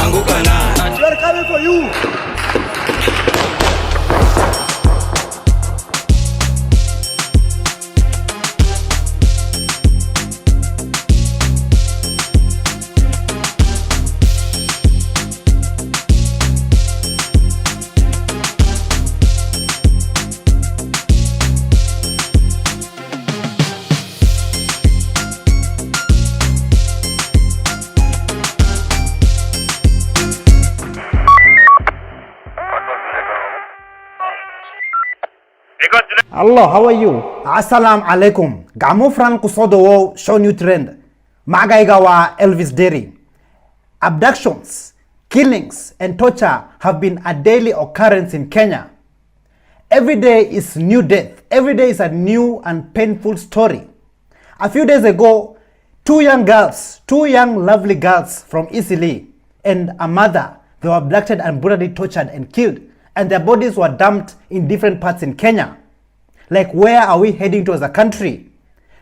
S3: Anguka na. We are coming for you.
S1: Allah, how are you? Assalamu alaikum. Gamo fran kusodo wo ShowNewTrend. Magaiga wa Elvis Derry. Abductions, killings and torture have been a daily occurrence in Kenya. Every day is new death. Every day is a new and painful story. A few days ago, two young lovely girls from Isili and a mother, they were abducted and brutally tortured and killed, and their bodies were dumped in different parts in Kenya. Like, where are we heading to as a country?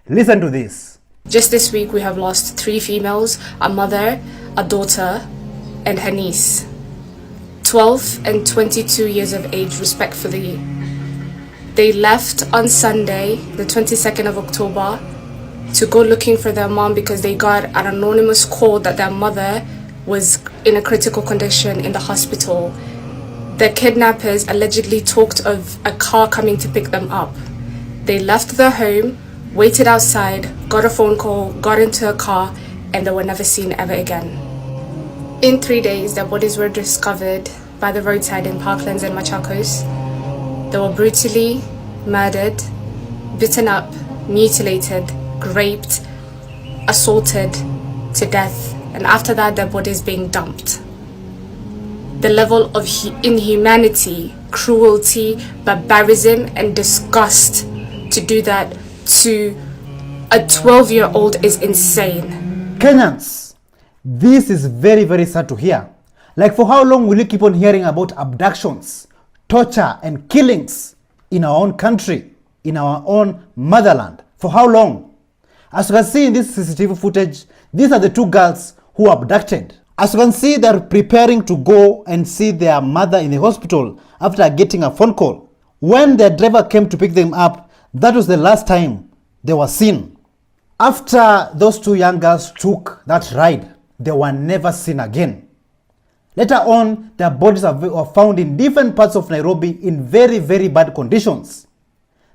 S1: Listen to this.
S5: Just this week, we have lost 3 females, a mother, a daughter, and her niece. 12 and 22 years of age, respectfully. They left on Sunday, the 22nd of October, to go looking for their mom because they got an anonymous call that their mother was in a critical condition in the hospital. The kidnappers allegedly talked of a car coming to pick them up. They left their home, waited outside, got a phone call, got into a car, and they were never seen ever again. In 3 days, their bodies were discovered by the roadside in Parklands and Machakos. They were brutally murdered, beaten up, mutilated, raped, assaulted to death, and after that, their bodies being dumped. The level of inhumanity, cruelty, barbarism, and disgust to do that to a 12-year-old is insane.
S1: Kenyans, this is very, very sad to hear. Like, for how long will you keep on hearing about abductions, torture, and killings in our own country, in our own motherland? For how long? As you can see in this CCTV footage, these are the 2 girls who were abducted. As you can see, they're preparing to go and see their mother in the hospital after getting a phone call. When their driver came to pick them up, that was the last time they were seen. After those 2 young girls took that ride, they were never seen again. Later on, their bodies were found in different parts of Nairobi in very, very bad conditions.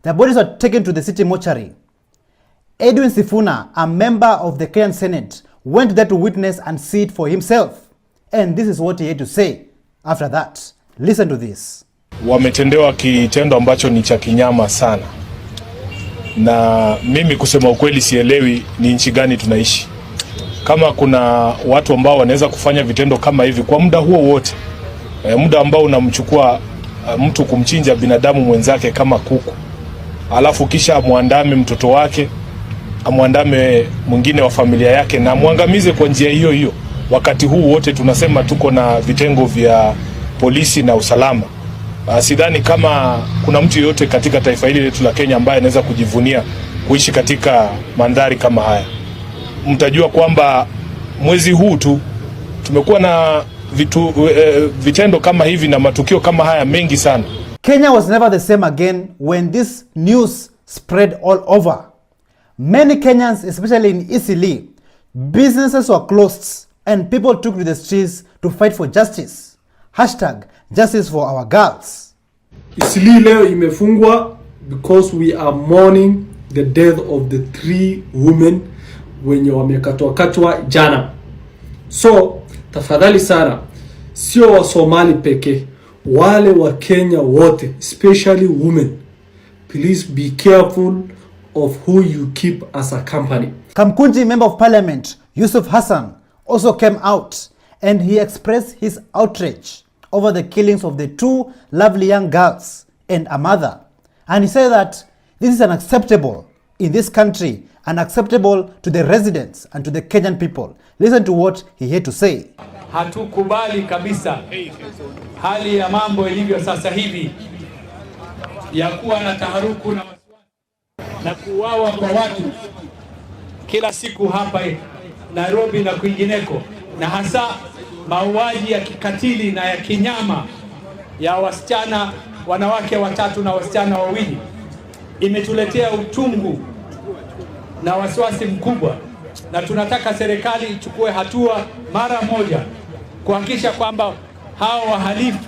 S1: Their bodies were taken to the city mortuary. Edwin Sifuna, a member of the Kenyan Senate, went there to witness and see it for himself. And this is what he had to say after that. Listen to this.
S12: Wametendewa kitendo ambacho ni cha kinyama sana, na mimi kusema ukweli sielewi ni nchi gani tunaishi. Kama kuna watu ambao wanaweza kufanya vitendo kama hivi kwa muda huo wote, muda ambao unamchukua mtu kumchinja binadamu mwenzake kama kuku, alafu kisha amwandame mtoto wake, amwandame mwingine wa familia yake na muangamize kwa njia hiyo hiyo. Wakati huu wote tunasema tuko na vitengo vya polisi na usalama. Sidhani kama kuna mtu yote katika taifa hili letu la Kenya ambaye anaweza kujivunia kuishi katika mandhari kama haya. Mtajua kwamba mwezi huu tu tumekuwa na vitendo kama hivi na matukio kama haya mengi sana.
S1: Kenya was never the same again when this news spread all over. Many Kenyans, especially in Isili, businesses were closed and people took to the streets to fight for justice. #Justice for our girls.
S10: Isili leo imefungwa because we are mourning the death of the 3 women wenye wamekatwa jana. So tafadhali sana, sio wa Somali pekee, wale wa Kenya wote, especially women, please be careful of who you keep as a company.
S1: Kamkunji Member of Parliament Yusuf Hassan also came out and he expressed his outrage over the killings of the 2 lovely young girls and a mother. And he said that this is unacceptable in this country, unacceptable to the residents and to the Kenyan people. Listen to what he had to say.
S11: Hatukubali kabisa hali ya mambo ilivyo sasa hivi ya kuwa na taharuku na kuuawa kwa watu kila siku hapa Nairobi na kwingineko, na hasa mauaji ya kikatili na ya kinyama ya wasichana, wanawake 3 na wasichana 2 imetuletea utungu na wasiwasi mkubwa, na tunataka serikali ichukue hatua mara moja kuhakikisha kwamba hao wahalifu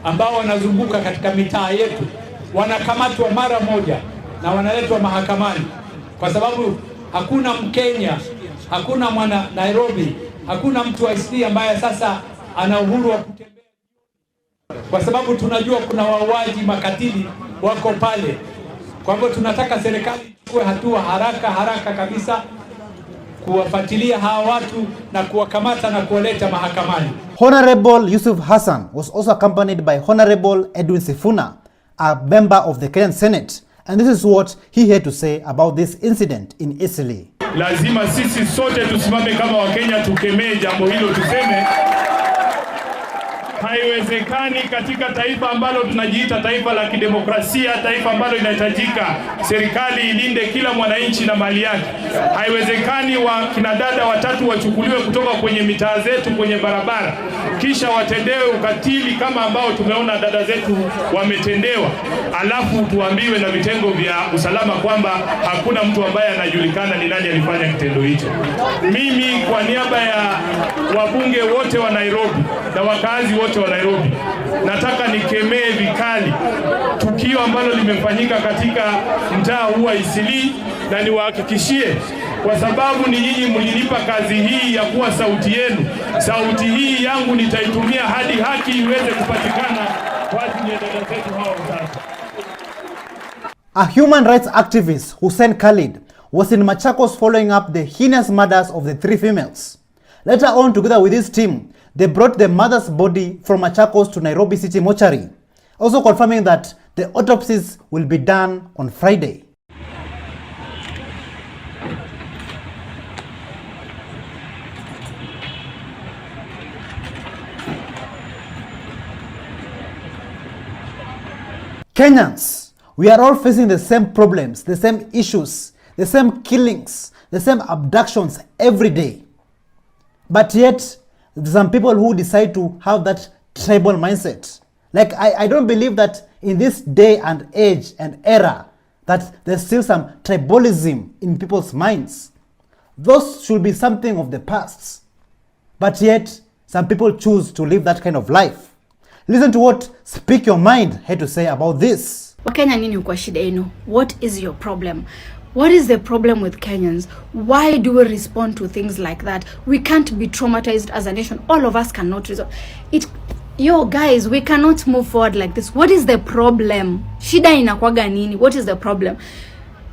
S11: ambao wanazunguka katika mitaa yetu wanakamatwa mara moja na wanaletwa mahakamani, kwa sababu hakuna Mkenya, hakuna mwana Nairobi, hakuna mtu wa Isli ambaye sasa ana uhuru wa kutembea, kwa sababu tunajua kuna wauaji makatili wako pale. Kwa hivyo tunataka serikali ichukue hatua haraka kabisa kuwafuatilia hawa watu na kuwakamata na kuwaleta mahakamani.
S1: Honorable Yusuf Hassan was also accompanied by Honorable Edwin Sifuna, a member of the Kenyan Senate, and this is what he had to say about this incident in Eastleigh.
S13: Lazima sisi sote tusimame kama Wakenya, tukemee jambo hilo, tuseme haiwezekani katika taifa ambalo tunajiita taifa la kidemokrasia, taifa ambalo inahitajika serikali ilinde kila mwananchi na mali yake. Haiwezekani kina dada 3 wachukuliwe kutoka kwenye mitaa zetu, kwenye barabara, kisha watendewe ukatili kama ambao tumeona dada zetu wametendewa, alafu tuambiwe na vitengo vya usalama kwamba hakuna mtu ambaye anajulikana ni nani alifanya kitendo hicho. Mimi kwa niaba ya wabunge wote wa Nairobi na wakazi wote wa Nairobi, nataka nikemee vikali tukio ambalo limefanyika katika mtaa huu wa Eastleigh, na niwahakikishie, kwa sababu ni nyinyi mlinipa kazi hii ya kuwa sauti yenu, sauti hii yangu nitaitumia hadi haki iweze kupatikana kwa ajili ya dada zetu hao sasa.
S1: A human rights activist, Hussein Khalid, was in Machakos following up the heinous murders of the 3 females. Later on, together with his team, they brought the mother's body from Machakos to Nairobi City Mortuary, also confirming that the autopsies will be done on Friday. Kenyans, we are all facing the same problems, the same issues, the same killings, the same abductions every day. But yet, some people who decide to have that tribal mindset. Like, I don't believe that in this day and age and era that there's still some tribalism in people's minds. Those should be something of the past. But yet, some people choose to live that kind of life. Listen to what Speak Your Mind had to say about this.
S2: Wakenya nini kwa shida yenu? What is your problem? What is the problem with Kenyans? Why do we respond to things like that? We can't be traumatized as a nation. All of us cannot resolve it. Yo guys, we cannot move forward like this. What is the problem? Shida inakwaga nini? What is the problem?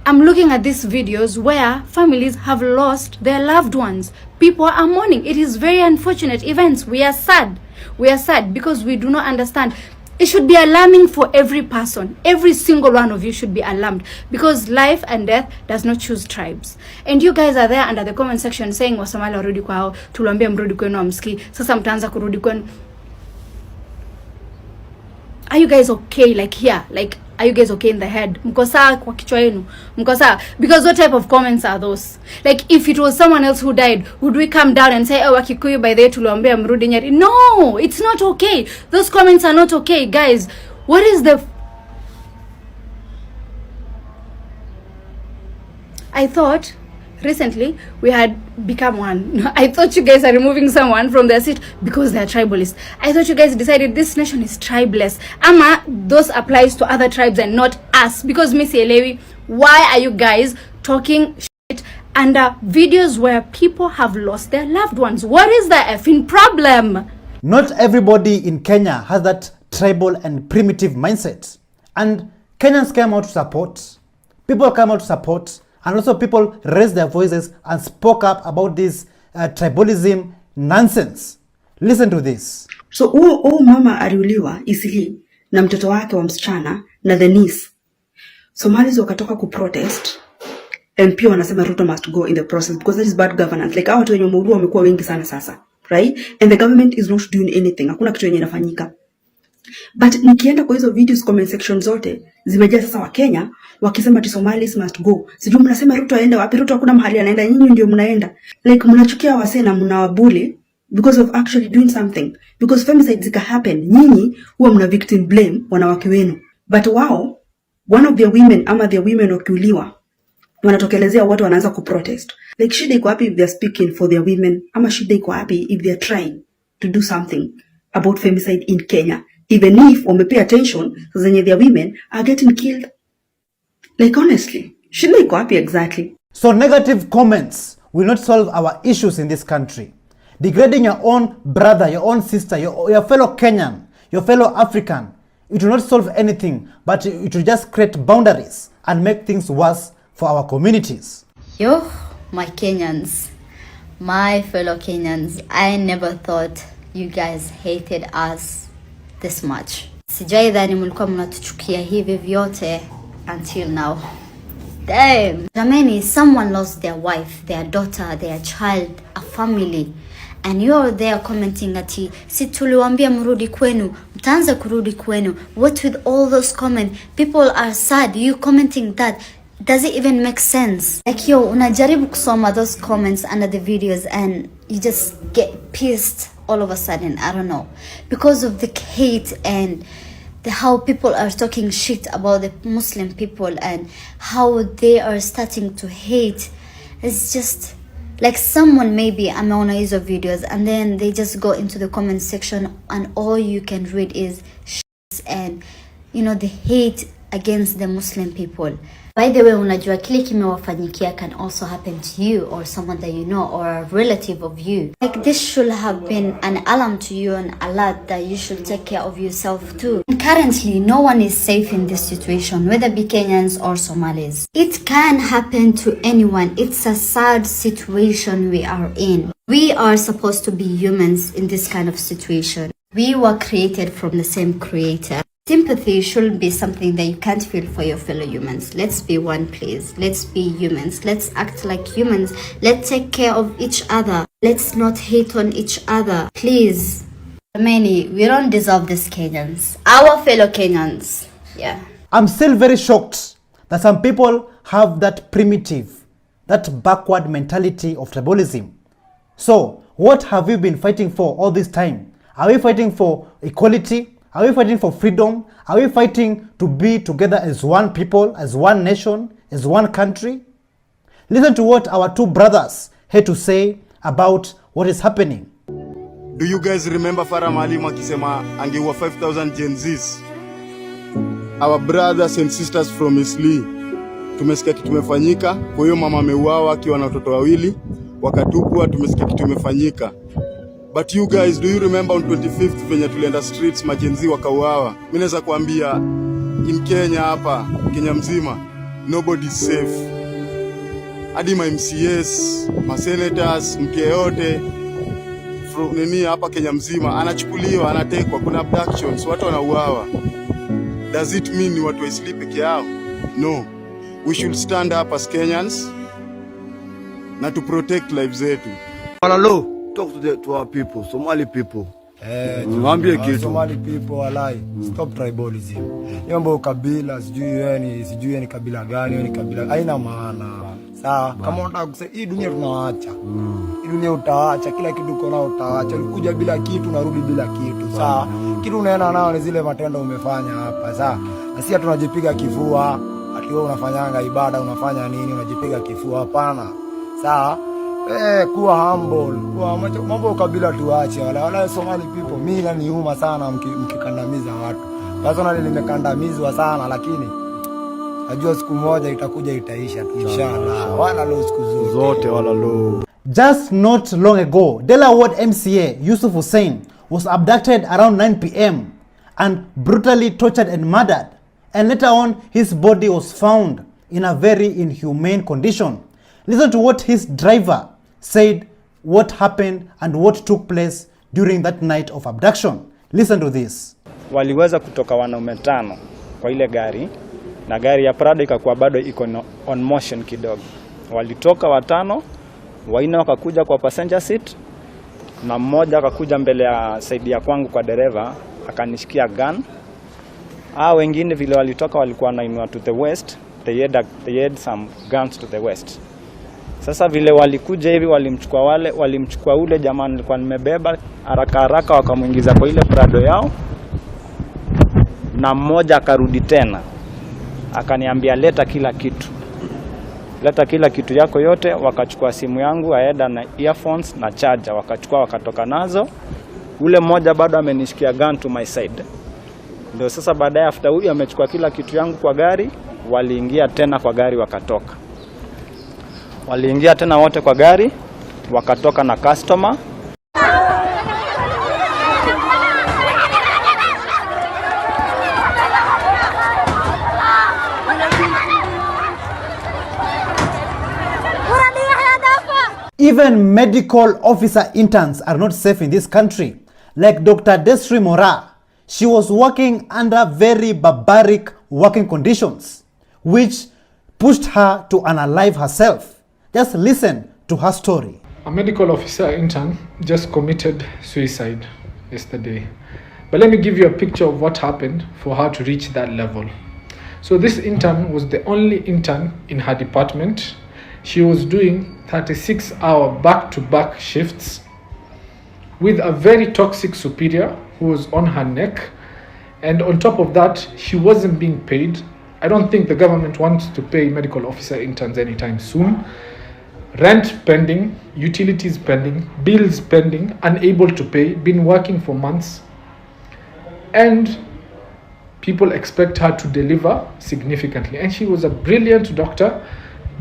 S2: I'm looking at these videos where families have lost their loved ones. People are mourning. It is very unfortunate events. We are sad. We are sad because we do not understand. It should be alarming for every person. Every single one of you should be alarmed because life and death does not choose tribes. And you guys are there under the comment section saying Wasomali warudi kwao, tuliwaambia mrudi kwenu hamsikii, sasa mtaanza kurudi kwenu. Are you guys okay? Like here, like, are you guys okay in the head? Mko sawa kwa kichwa yenu? Mko sawa? Because what type of comments are those? Like, if it was someone else who died, would we come down and say, oh, Wakikuyu by the way tuliwaambia mrudi Nyeri? No, it's not okay. Those comments are not okay, guys. What is the... I thought recently we had become one. I thought you guys are removing someone from their seat because they are tribalist. I thought you guys decided this nation is tribeless. Ama, those applies to other tribes and not us. Because Miss Elewi, why are you guys talking shit under videos where people have lost their loved ones? What is the effing problem?
S1: Not everybody in Kenya has that tribal and primitive mindset. And Kenyans came out to support. People came out to support. And also people raised their voices and spoke up about this tribalism nonsense. Listen to this.
S16: So mama aliuliwa isili na mtoto wake wa msichana na the niece. Somalis wakatoka kuprotest. And pia wanasema Ruto must go in the process because that is bad governance. Like watu wenye wameua wamekuwa wengi sana sasa. Right? And the government is not doing anything. Hakuna kitu yenye inafanyika. But nikienda kwa hizo videos comment section zote zimejaa sasa wa Kenya wakisema ati Somalis must go. Sijui mnasema Ruto aende wapi? Ruto hakuna mahali anaenda, nyinyi ndio mnaenda. Like mnachukia wasee na mnawabuli because of actually doing something. Because femicide zika happen, nyinyi huwa mna victim blame wanawake wenu. But wao, one of their women ama their women wakiuliwa, wanatokelezea watu wanaanza kuprotest. Like shida iko wapi if they are speaking for their women? Ama shida iko wapi if they are trying to do something about femicide in Kenya? Even if we pay attention, zenye their women are getting killed. Like honestly, shida iko wapi exactly?
S1: So negative comments will not solve our issues in this country. Degrading your own brother, your own sister, your fellow Kenyan, your fellow African, it will not solve anything, but it will just create boundaries and make things worse for our communities.
S17: Yo, my Kenyans, my fellow Kenyans, I never thought you guys hated us this much. Sijai dhani mlikuwa mnatuchukia hivi vyote until now. Damn. Jamani, someone lost their wife, their daughter, their child, a family. And you're there commenting ati, si tuliwaambia mrudi kwenu, mtaanza kurudi kwenu. What with all those comments? People are sad. You commenting that. Does it even make sense? Like yo, unajaribu kusoma those comments under the videos and you just get pissed all of a sudden. I don't know. Because of the hate and how people are talking shit about the Muslim people and how they are starting to hate. It's just like someone maybe ameona hizo videos and then they just go into the comment section and all you can read is shit and you know the hate against the Muslim people. By the way, unajua kile kimewafanyikia can also happen to you or someone that you know or a relative of you. Like this should have been an alarm to you and alert that you should take care of yourself too. And currently, no one is safe in this situation, whether it be Kenyans or Somalis. It can happen to anyone. It's a sad situation we are in. We are supposed to be humans in this kind of situation. We were created from the same creator. Sympathy shouldn't be something that you can't feel for your fellow humans. Let's be one, please. Let's be humans. Let's act like humans. Let's take care of each other. Let's not hate on each other. Please. Many, we don't deserve this Kenyans. Our fellow Kenyans. Yeah.
S1: I'm still very shocked that some people have that primitive, that backward mentality of tribalism. So, what have we been fighting for all this time? Are we fighting for equality? Are we fighting for freedom? Are we fighting to be together as one people, as one nation, as one country? Listen to what our two brothers had to say about what is happening.
S18: Do you guys remember Farah Maalim akisema angeua 5,000 Gen Zs? Our brothers and sisters from Isli, tumesikia kitu kimefanyika. Kwa hiyo mama ameuawa akiwa na watoto wawili, wakatupwa, tumesikia kitu kimefanyika. But you guys, do you remember on 25th venye tulienda streets majenzi wakauawa? Mimi naweza kuambia in Kenya hapa, Kenya mzima, nobody is safe. Hadi ma MCS, ma senators, mke yote from nini hapa Kenya mzima anachukuliwa, anatekwa, kuna abductions, watu wanauawa. Does it mean ni watu waisli peke yao? No. We should stand up as Kenyans na to protect lives zetu.
S19: Hello. Talk to our people, Somali people. Mwambie kitu.
S24: Somali people walai. Stop tribalism. Mambo kabila, sijui ni kabila gani, ni kabila haina maana. Sawa, kama unataka kusema hii dunia tunaacha. Hii dunia utaacha, kila kitu uko nao utaacha. Ulikuja bila kitu narudi bila kitu. Sawa. Kitu unaenda nao ni zile matendo umefanya hapa. Sawa. Na sisi tunajipiga kifua, ati wewe unafanyanga ibada, unafanya nini, unajipiga kifua, hapana. Sawa? Kuwa humble, kuwa mambo kabila tuache. Wala Somali people, mimi inaniuma sana mkikandamiza watu. Personally nimekandamizwa sana, lakini najua siku moja itakuja itaisha tu inshallah. Wala lo siku zote wala lo.
S1: Just not long ago, Delaware MCA Yusuf Hussein was abducted around 9 p.m. and brutally tortured and murdered. And later on, his body was found in a very inhumane condition. Listen to what his driver said, what happened and what took place during that night of abduction. Listen to this.
S8: Waliweza kutoka wanaume 5 kwa ile gari, na gari ya Prado ikakuwa bado iko on motion kidogo. Walitoka 5, 4 wakakuja kwa passenger seat, na mmoja akakuja mbele ya side ya kwangu kwa dereva akanishikia gun. Wengine vile walitoka walikuwa wanainua to the west, they had some guns to the west. Sasa vile walikuja hivi walimchukua ule jamaa nilikuwa nimebeba haraka wakamuingiza kwa ile Prado yao, na mmoja akarudi tena akaniambia leta kila kitu yako yote. Wakachukua simu yangu, aenda na earphones na charger, wakachukua wakatoka nazo. Ule mmoja bado amenishikia gun to my side. Ndio sasa baadaye after huyu amechukua kila kitu yangu kwa gari, waliingia tena kwa gari wakatoka. Waliingia tena wote kwa gari wakatoka na customer.
S1: Even medical officer interns are not safe in this country. Like Dr. Desri Mora, she was working under very barbaric working conditions, which pushed her to unalive herself. Just listen to her story.
S10: A medical officer intern just committed suicide yesterday. But let me give you a picture of what happened for her to reach that level. So this intern was the only intern in her department. She was doing 36-hour back-to-back shifts with a very toxic superior who was on her neck. And on top of that, she wasn't being paid. I don't think the government wants to pay medical officer interns anytime soon. Rent pending, utilities pending, bills pending, unable to pay, been working for months. And people expect her to deliver significantly. And she was a brilliant doctor,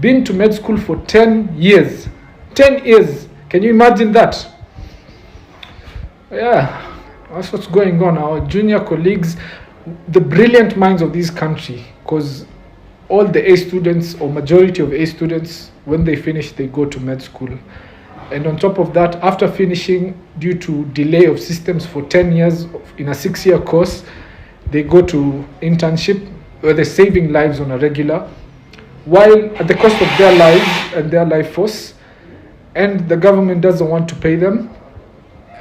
S10: been to med school for 10 years. 10 years. Can you imagine that? Yeah, that's what's going on. Our junior colleagues, the brilliant minds of this country, because all the A students or majority of A students, when they finish, they go to med school. And on top of that, after finishing, due to delay of systems for 10 years in a 6-year course, they go to internship where they're saving lives on a regular, while at the cost of their lives and their life force, and the government doesn't want to pay them,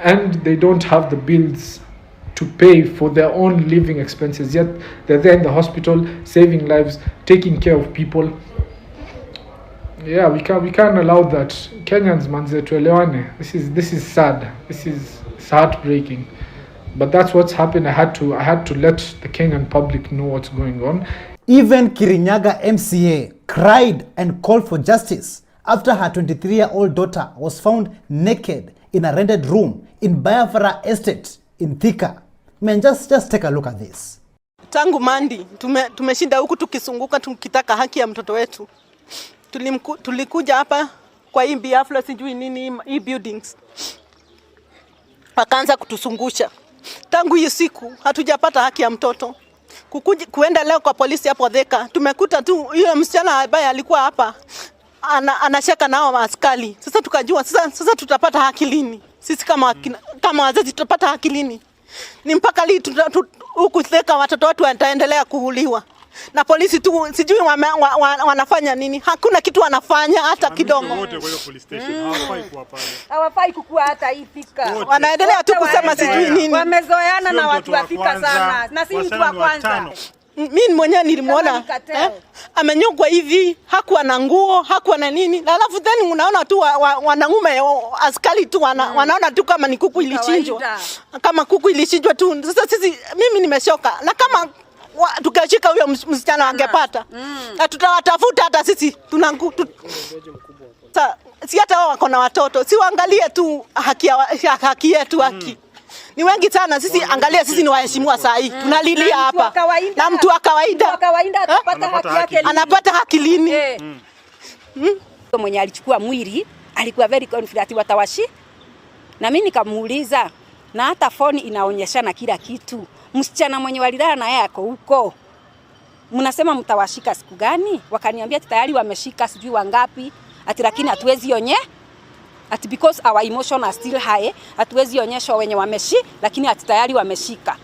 S10: and they don't have the bills to pay for their own living expenses, yet they're there in the hospital saving lives, taking care of people. Yeah, we can't allow that. Kenyans, manze tuelewane. This is sad. It's heartbreaking. But that's what's happened. I had to let the Kenyan public know what's going on.
S1: Even Kirinyaga MCA cried and called for justice after her 23-year-old daughter was found naked in a rented room in Biafra Estate in Thika. Man, just take a look at this.
S20: Tangu Mandi tumeshinda huku tukisunguka tukitaka haki ya mtoto wetu. Tulikuja hapa kwa hii Biafra sijui nini hii buildings. Wakaanza kutusungusha. Tangu hiyo siku hatujapata haki ya mtoto. Kuenda leo kwa polisi hapo Thika, tumekuta tu yule msichana ambaye alikuwa hapa anashaka nao askari. Sasa tukajua sasa tutapata haki lini? Sisi kama wazazi tutapata haki lini? Ni mpaka lini huku Thika watoto wetu wataendelea kuuliwa? Na polisi tu sijui wanafanya nini? Hakuna kitu wanafanya hata kidogo.
S4: Wote kwa hiyo police station hawafai kuwa pale.
S21: Hawafai kukua hata hii Thika.
S20: Wanaendelea tu kusema sijui nini.
S21: Wamezoeana na watu wa Thika sana. Na si mtu wa kwanza.
S20: Mimi mwenyewe nilimuona amenyongwa hivi, hakuwa na nguo, hakuwa na nini. Alafu then unaona tu wanaume askari tu wanaona tu kama ni kuku ilichinjwa. Kama kuku ilichinjwa tu. Sasa mimi nimeshoka. Na kama tukashika huyo msichana angepata. Na tutawatafuta hata sisi si hata wao wako na watoto. Si waangalie tu haki yetu haki. Ni wengi sana sisi, angalia sisi ni waheshimiwa saa hii. Tunalilia hapa. Na mtu wa kawaida anapata haki lini?
S21: Mwenye alichukua mwili alikuwa very confident watawashi. Na mimi nikamuuliza, na hata phone inaonyeshana kila kitu. Msichana mwenye walilala na yeye ako huko. Mnasema mtawashika siku gani? Wakaniambia tayari wameshika sijui wangapi. Ati lakini hatuwezi ati because our emotion are still high, hatuwezi onyesha wenye lakini ati tayari wameshika.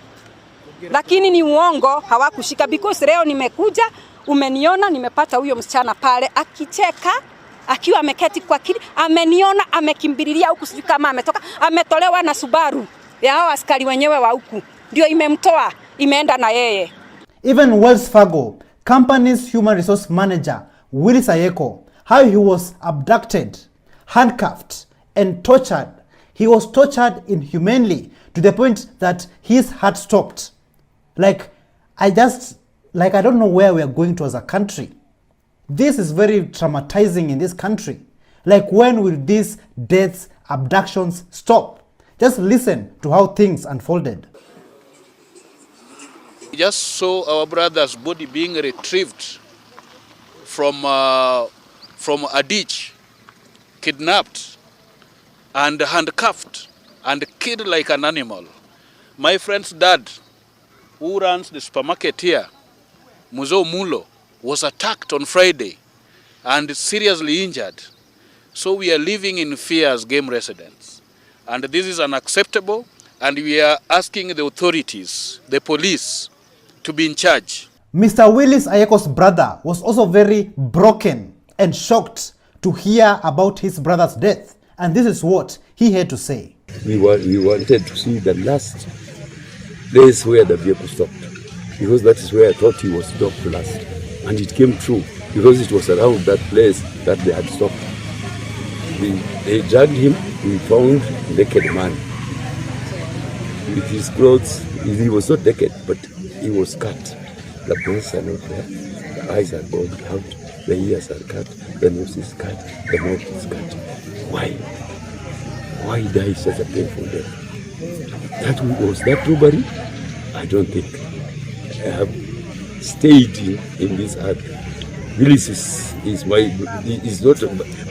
S21: Lakini ni uongo, hawakushika because leo nimekuja, umeniona nimepata huyo msichana pale akicheka, akiwa ameketi kwa kiti, ameniona amekimbililia huku sijui kama ametoka, ametolewa na Subaru. Ya hao askari wenyewe wa huku ndio imemtoa, imeenda na yeye.
S1: Even Wells Fargo company's human resource manager Willis Ayeko, how he was abducted, handcuffed and tortured. He was tortured inhumanely to the point that his heart stopped. I don't know where we are going to as a country. This is very traumatizing in this country. When will these deaths, abductions stop? Just listen to how things unfolded.
S6: We just saw our brother's body being retrieved from a ditch, kidnapped and handcuffed and killed like an animal. My friend's dad, who runs the supermarket here, Muzo Mulo, was attacked on Friday and seriously injured. So we are living in fear as game residents. And this is unacceptable, and we are asking the authorities, the police, to be in charge.
S1: Mr. Willis Ayeko's brother was also very broken and shocked to hear about his brother's death. And this is what he had to say.
S7: We wanted to see the last place where the vehicle stopped, because that is where I thought he was stopped last. And it came true, because it was around that place that they had stopped. They dragged him, we found a naked man. With his clothes, he was not naked, but he was cut. The breasts are not there, the eyes are bombed out, the ears are cut, the nose is cut, the mouth is cut. Why? Why die such a painful death? Was that robbery? I don't think. I have stayed in this earth. Willis is not,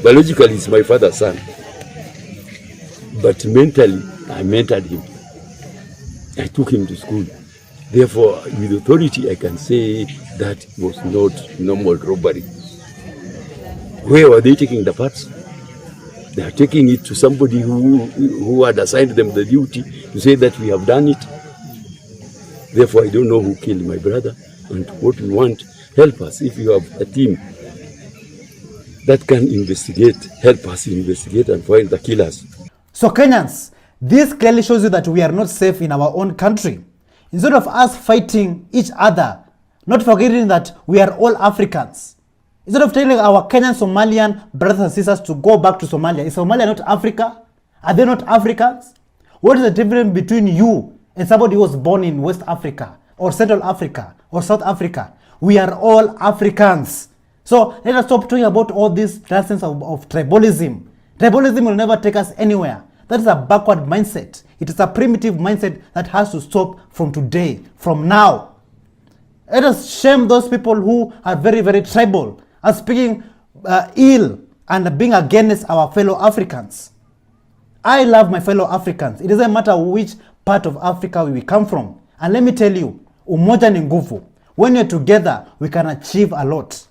S7: biologically he's my father's son. But mentally, I mentored him. I took him to school. Therefore, with authority, I can say that was not normal robbery. Where were they taking the parts? They are taking it to somebody who had assigned them the duty to say that we have done it. Therefore, I don't know who killed my brother and what we want. Help us if you have a team that can investigate. Help us investigate and find the killers.
S1: So Kenyans, this clearly shows you that we are not safe in our own country. Instead of us fighting each other, not forgetting that we are all Africans. Instead of telling our Kenyan Somalian brothers and sisters to go back to Somalia, is Somalia not Africa? Are they not Africans? What is the difference between you and somebody who was born in West Africa or Central Africa or South Africa? We are all Africans. So let us stop talking about all this nonsense of tribalism. Tribalism will never take us anywhere. That is a backward mindset. It is a primitive mindset that has to stop from today, from now. Let us shame those people who are very, very tribal and speaking ill and being against our fellow Africans. I love my fellow Africans. It doesn't matter which part of Africa we come from. And let me tell you, umoja ni nguvu. When you're together, we can achieve a lot.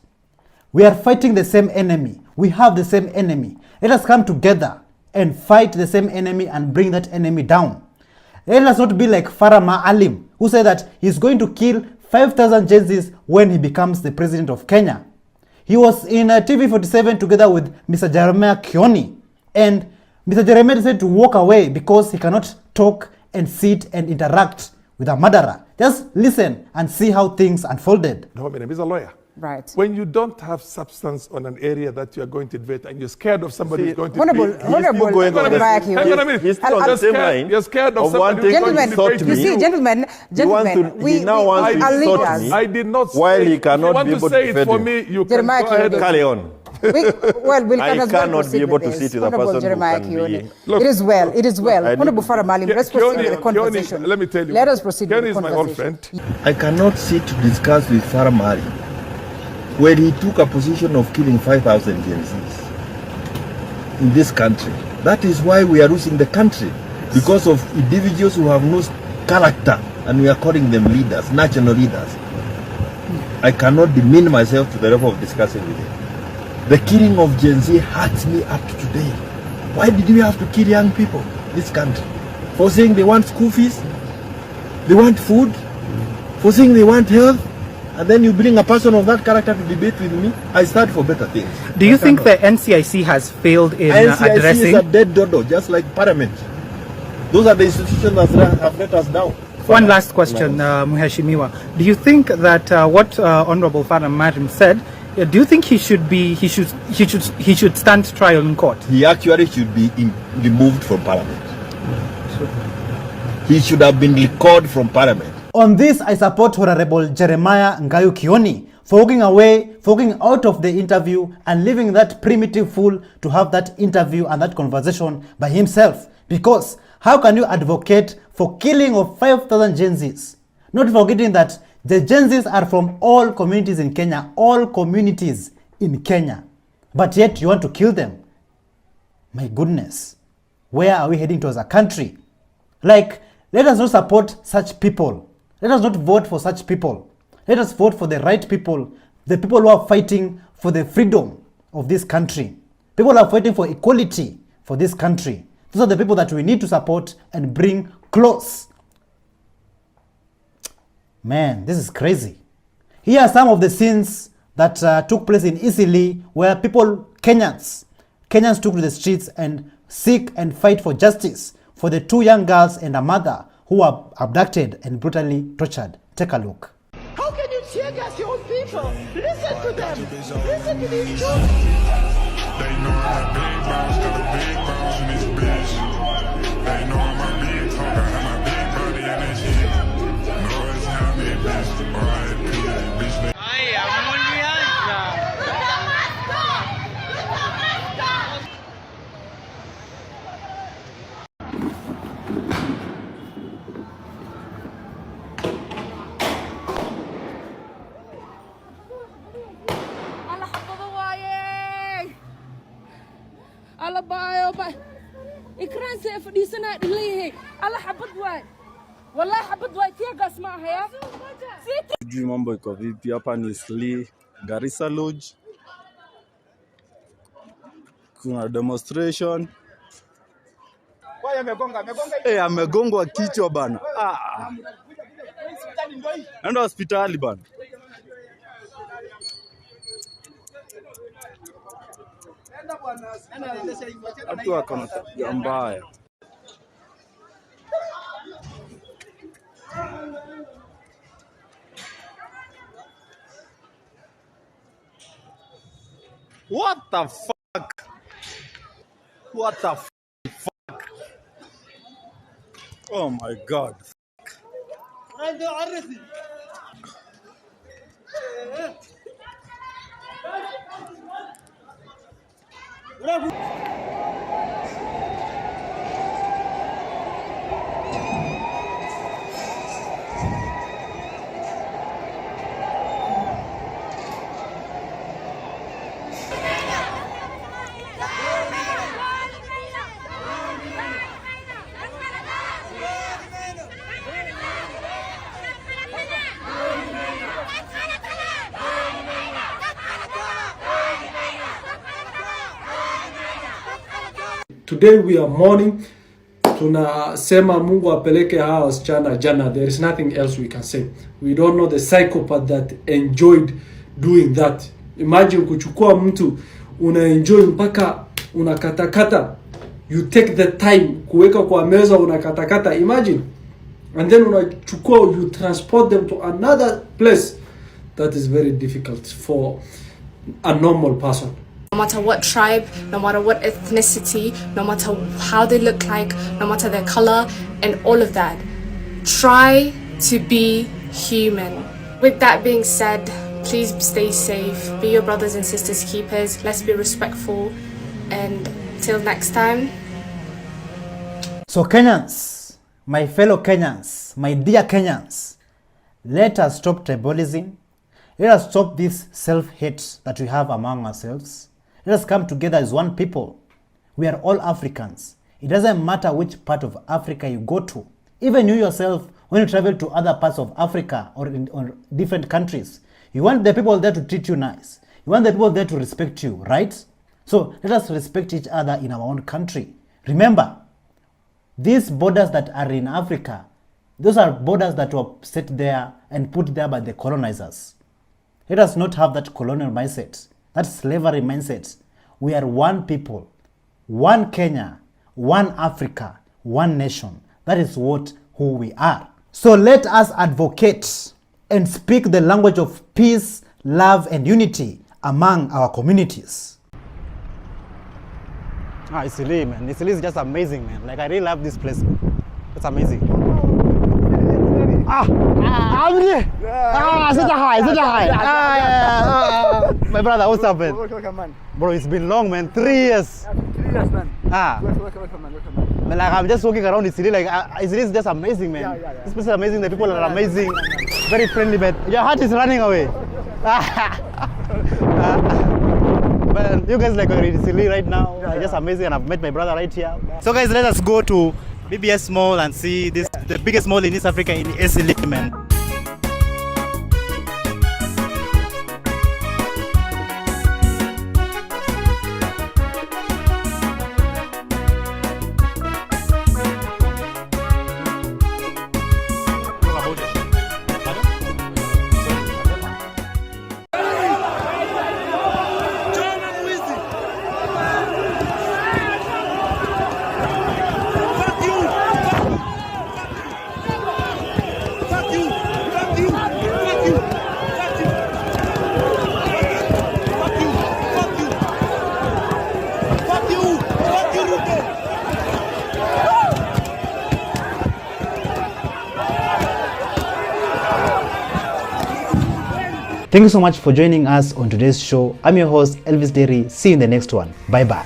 S1: We are fighting the same enemy. We have the same enemy. Let us come together and fight the same enemy and bring that enemy down. Let us not be like Farah Maalim, who said that he's going to kill 5,000 Gen Zs when he becomes the president of Kenya. He was in TV47 together with Mr. Jeremiah Kioni. And Mr. Jeremiah decided to walk away because he cannot talk and sit and interact with a murderer. Just listen and see how things unfolded.
S22: No, he's a lawyer.
S9: Right.
S14: When you don't have substance on an area that you are going to invade and you're scared of somebody who's going to
S9: Honorable,
S14: hang on a minute.
S9: He's still on the same line.
S14: You're scared of somebody who's going to invade
S9: you see, gentlemen,
S14: he
S9: now wants to insult me.
S14: I did not say.
S9: While he cannot
S14: be able to defend for me, you can go ahead.
S9: Carry on. I cannot be able to sit with a person who can be. Look, it is well. It is well. Honorable Farah Maalim, let's proceed with the conversation.
S14: Let me tell you.
S9: Let us proceed with the
S14: is my old
S9: conversation.
S14: friend.
S22: I cannot sit to discuss with Farah Maalim when he took a position of killing 5,000 Gen Zs in this country. That is why we are losing the country, because of individuals who have no character, and we are calling them leaders, national leaders. I cannot demean myself to the level of discussing with him. The killing of Gen Z hurts me up to today. Why did we have to kill young people in this country? For saying they want school fees, they want food, for saying they want health, and then you bring a person of that character to debate with me? I stand for better things.
S23: Do you think the NCIC has failed in
S22: NCIC
S23: addressing...
S22: is a dead dodo, just like Parliament. Those are the institutions that have let us down.
S23: One last question, Mheshimiwa. Do you think that what Honorable Farah Maalim said, do you think he should stand trial in court?
S22: He actually should be removed from Parliament. He should have been recalled from Parliament.
S1: On this, I support Honorable Jeremiah Ngayu Kioni for walking out of the interview and leaving that primitive fool to have that interview and that conversation by himself. Because how can you advocate for killing of 5,000 Gen Zs? Not forgetting that the Gen Zs are from all communities in Kenya, all communities in Kenya. But yet you want to kill them? My goodness. Where are we heading to as a country? Like, let us not support such people. Let us not vote for such people. Let us vote for the right people, the people who are fighting for the freedom of this country. People who are fighting for equality for this country. Those are the people that we need to support and bring close. Man, this is crazy. Here are some of the scenes that took place in Eastleigh, where Kenyans took to the streets and seek and fight for justice for the 2 young girls and a mother who were abducted and brutally tortured. Take a look.
S4: How can you tear gas your own people? Listen to them. Listen to these children. They know I'm a big boss, got a big boss in this bitch. They know I'm a big talker, I'm a big body and that shit. No, it's not me, bitch. R.I.P. bitch.
S25: alla baayo ba ikran se fadhiisana dhilay alla xabad waay wallahi xabad waay tiagas ma haya
S8: sijui mambo iko vipi hapa. Ni Eastleigh, Garissa Lodge, kuna demonstration. Amegongwa kichwa bana. Enda hospitali bana. Watu wako na tabia mbaya. What the fuck? What the fuck? Oh my God.
S10: Today we are mourning. Tunasema Mungu apeleke hawa wasichana jana. There is nothing else we can say. We don't know the psychopath that enjoyed doing that. Imagine kuchukua mtu unaenjoy mpaka unakatakata. You take the time kuweka kwa meza unakatakata. Imagine. And then unachukua, you transport them to another place. that is very difficult for a normal person.
S3: No matter what tribe, no matter what ethnicity, no matter how they look like, no matter their color, and all of that, try to be human. With that being said, please stay safe, be your brothers and sisters keepers, let's be respectful, and till next time.
S1: So Kenyans, my fellow Kenyans, my dear Kenyans, let us stop tribalism. Let us stop this self-hate that we have among ourselves. Let us come together as one people. We are all Africans. It doesn't matter which part of Africa you go to. Even you yourself, when you travel to other parts of Africa or different countries, you want the people there to treat you nice. You want the people there to respect you, right? So let us respect each other in our own country. Remember, these borders that are in Africa, those are borders that were set there and put there by the colonizers. Let us not have that colonial mindset, that slavery mindset. We are one people, one Kenya, one Africa, one nation. That is who we are. So let us advocate and speak the language of peace, love, and unity among our communities.
S5: Isili, man. Isili is just amazing, man. Like, I really love this place, man. It's amazing. My brother, what's up, man?
S11: Welcome, man.
S5: Bro, it's been long, man. 3 years.
S11: 3 years, man.
S5: Welcome, man. Man, like, I'm just walking around Isili, like, Isili is just amazing, man. This place is amazing. The people are amazing. Very friendly, man. Your heart is running away. Man, you guys like are in Isili right now. Just amazing, and I've met my brother right here. So, guys, let us go to BBS Mall and see the biggest mall in East Africa in Isili, man.
S1: Thank you so much for joining us on today's show. I'm your host, Elvis Derry. See you in the next one. Bye-bye.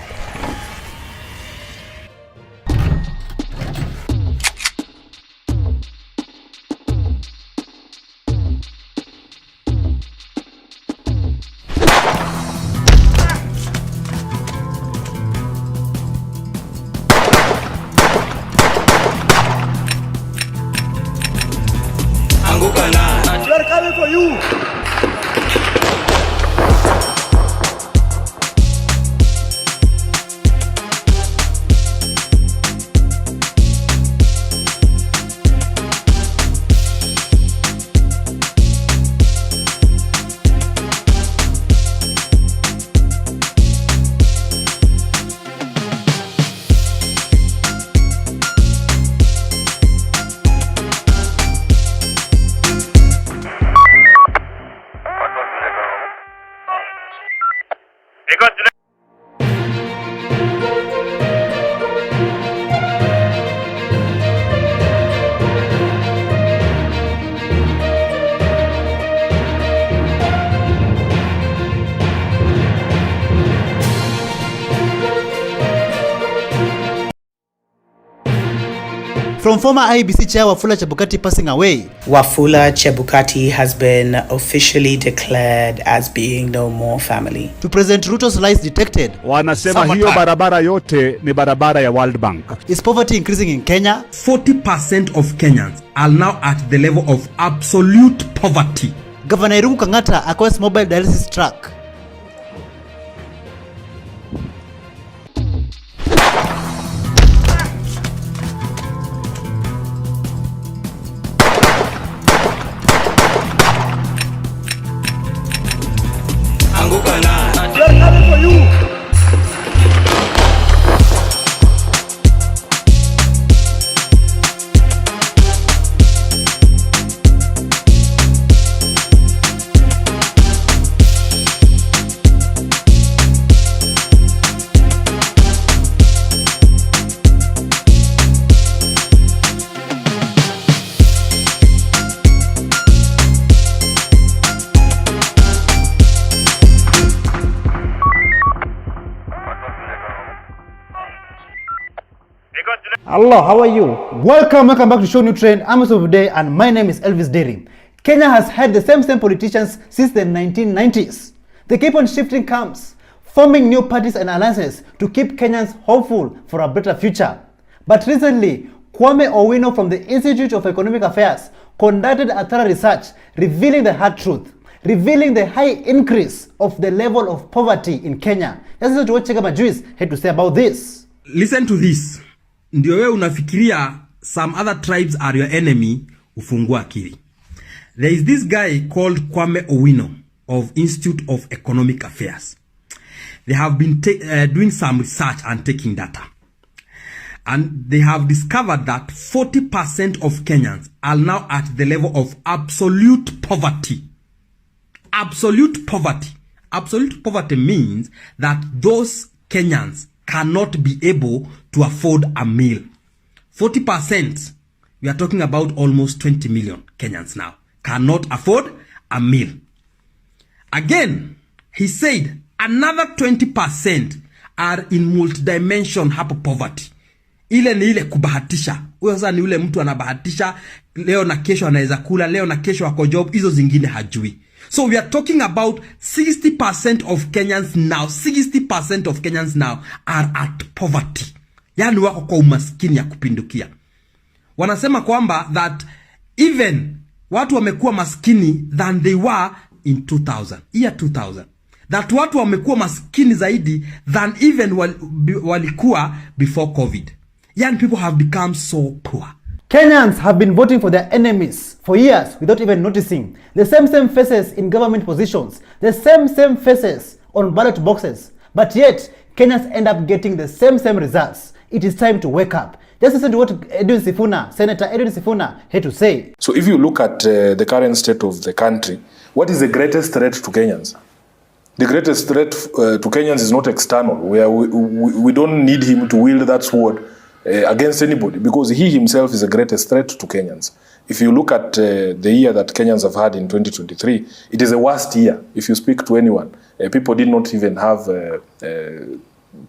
S11: We are coming for you.
S1: From former IEBC chair Wafula Chebukati passing away,
S12: Wafula Chebukati has been officially declared as being no more family.
S1: to President Ruto's lies detected,
S15: Wanasema hiyo barabara yote ni barabara ya World Bank.
S1: is poverty increasing in Kenya?
S26: 40% of Kenyans are now at the level of absolute poverty.
S1: Governor Irungu Kangata acquires mobile dialysis truck.
S11: We are coming for you.
S1: Hello, how are you? Welcome back to ShowNewTrend. I'm of day and my name is Elvis Derry. Kenya has had the same politicians since the 1990s. They keep on shifting camps, forming new parties and alliances to keep Kenyans hopeful for a better future. But recently, Kwame Owino from the Institute of Economic Affairs conducted a thorough research revealing the hard truth, revealing the high increase of the level of poverty in Kenya. This is what Cheka Majuis had to say about this.
S26: Listen to this. Ndio wewe unafikiria some other tribes are your enemy, ufungua akili. There is this guy called Kwame Owino of Institute of Economic Affairs. They have been doing some research and taking data. And they have discovered that 40% of Kenyans are now at the level of absolute poverty. Absolute poverty. Absolute poverty means that those Kenyans cannot be able to afford a meal. 40%, we are talking about almost 20 million Kenyans now, cannot afford a meal. Again, he said another 20% are in multidimension hyperpoverty. Ile ni ile kubahatisha. Huyo sasa ni ule mtu anabahatisha, leo na kesho anaweza kula, leo na kesho ako job, hizo zingine hajui. So we are talking about 60% of Kenyans now, 60% of Kenyans now are at poverty. Yani wako kwa umaskini ya kupindukia. Wanasema kwamba that even watu wamekuwa maskini than they were in 2000, year 2000. That watu wamekuwa maskini zaidi than even walikuwa before COVID. Young people have become so poor.
S1: Kenyans have been voting for their enemies for years without even noticing. The same faces in government positions, the same faces on ballot boxes. But yet, Kenyans end up getting the same results. It is time to wake up. Just listen to what Senator Edwin Sifuna had to say.
S2: So if you look at the current state of the country, what is the greatest threat to Kenyans? The greatest threat to Kenyans is not external. We don't need him to wield that sword against anybody, because he himself is the greatest threat to Kenyans. If you look at the year that Kenyans have had in 2023, it is the worst year. If you speak to anyone, people did not even have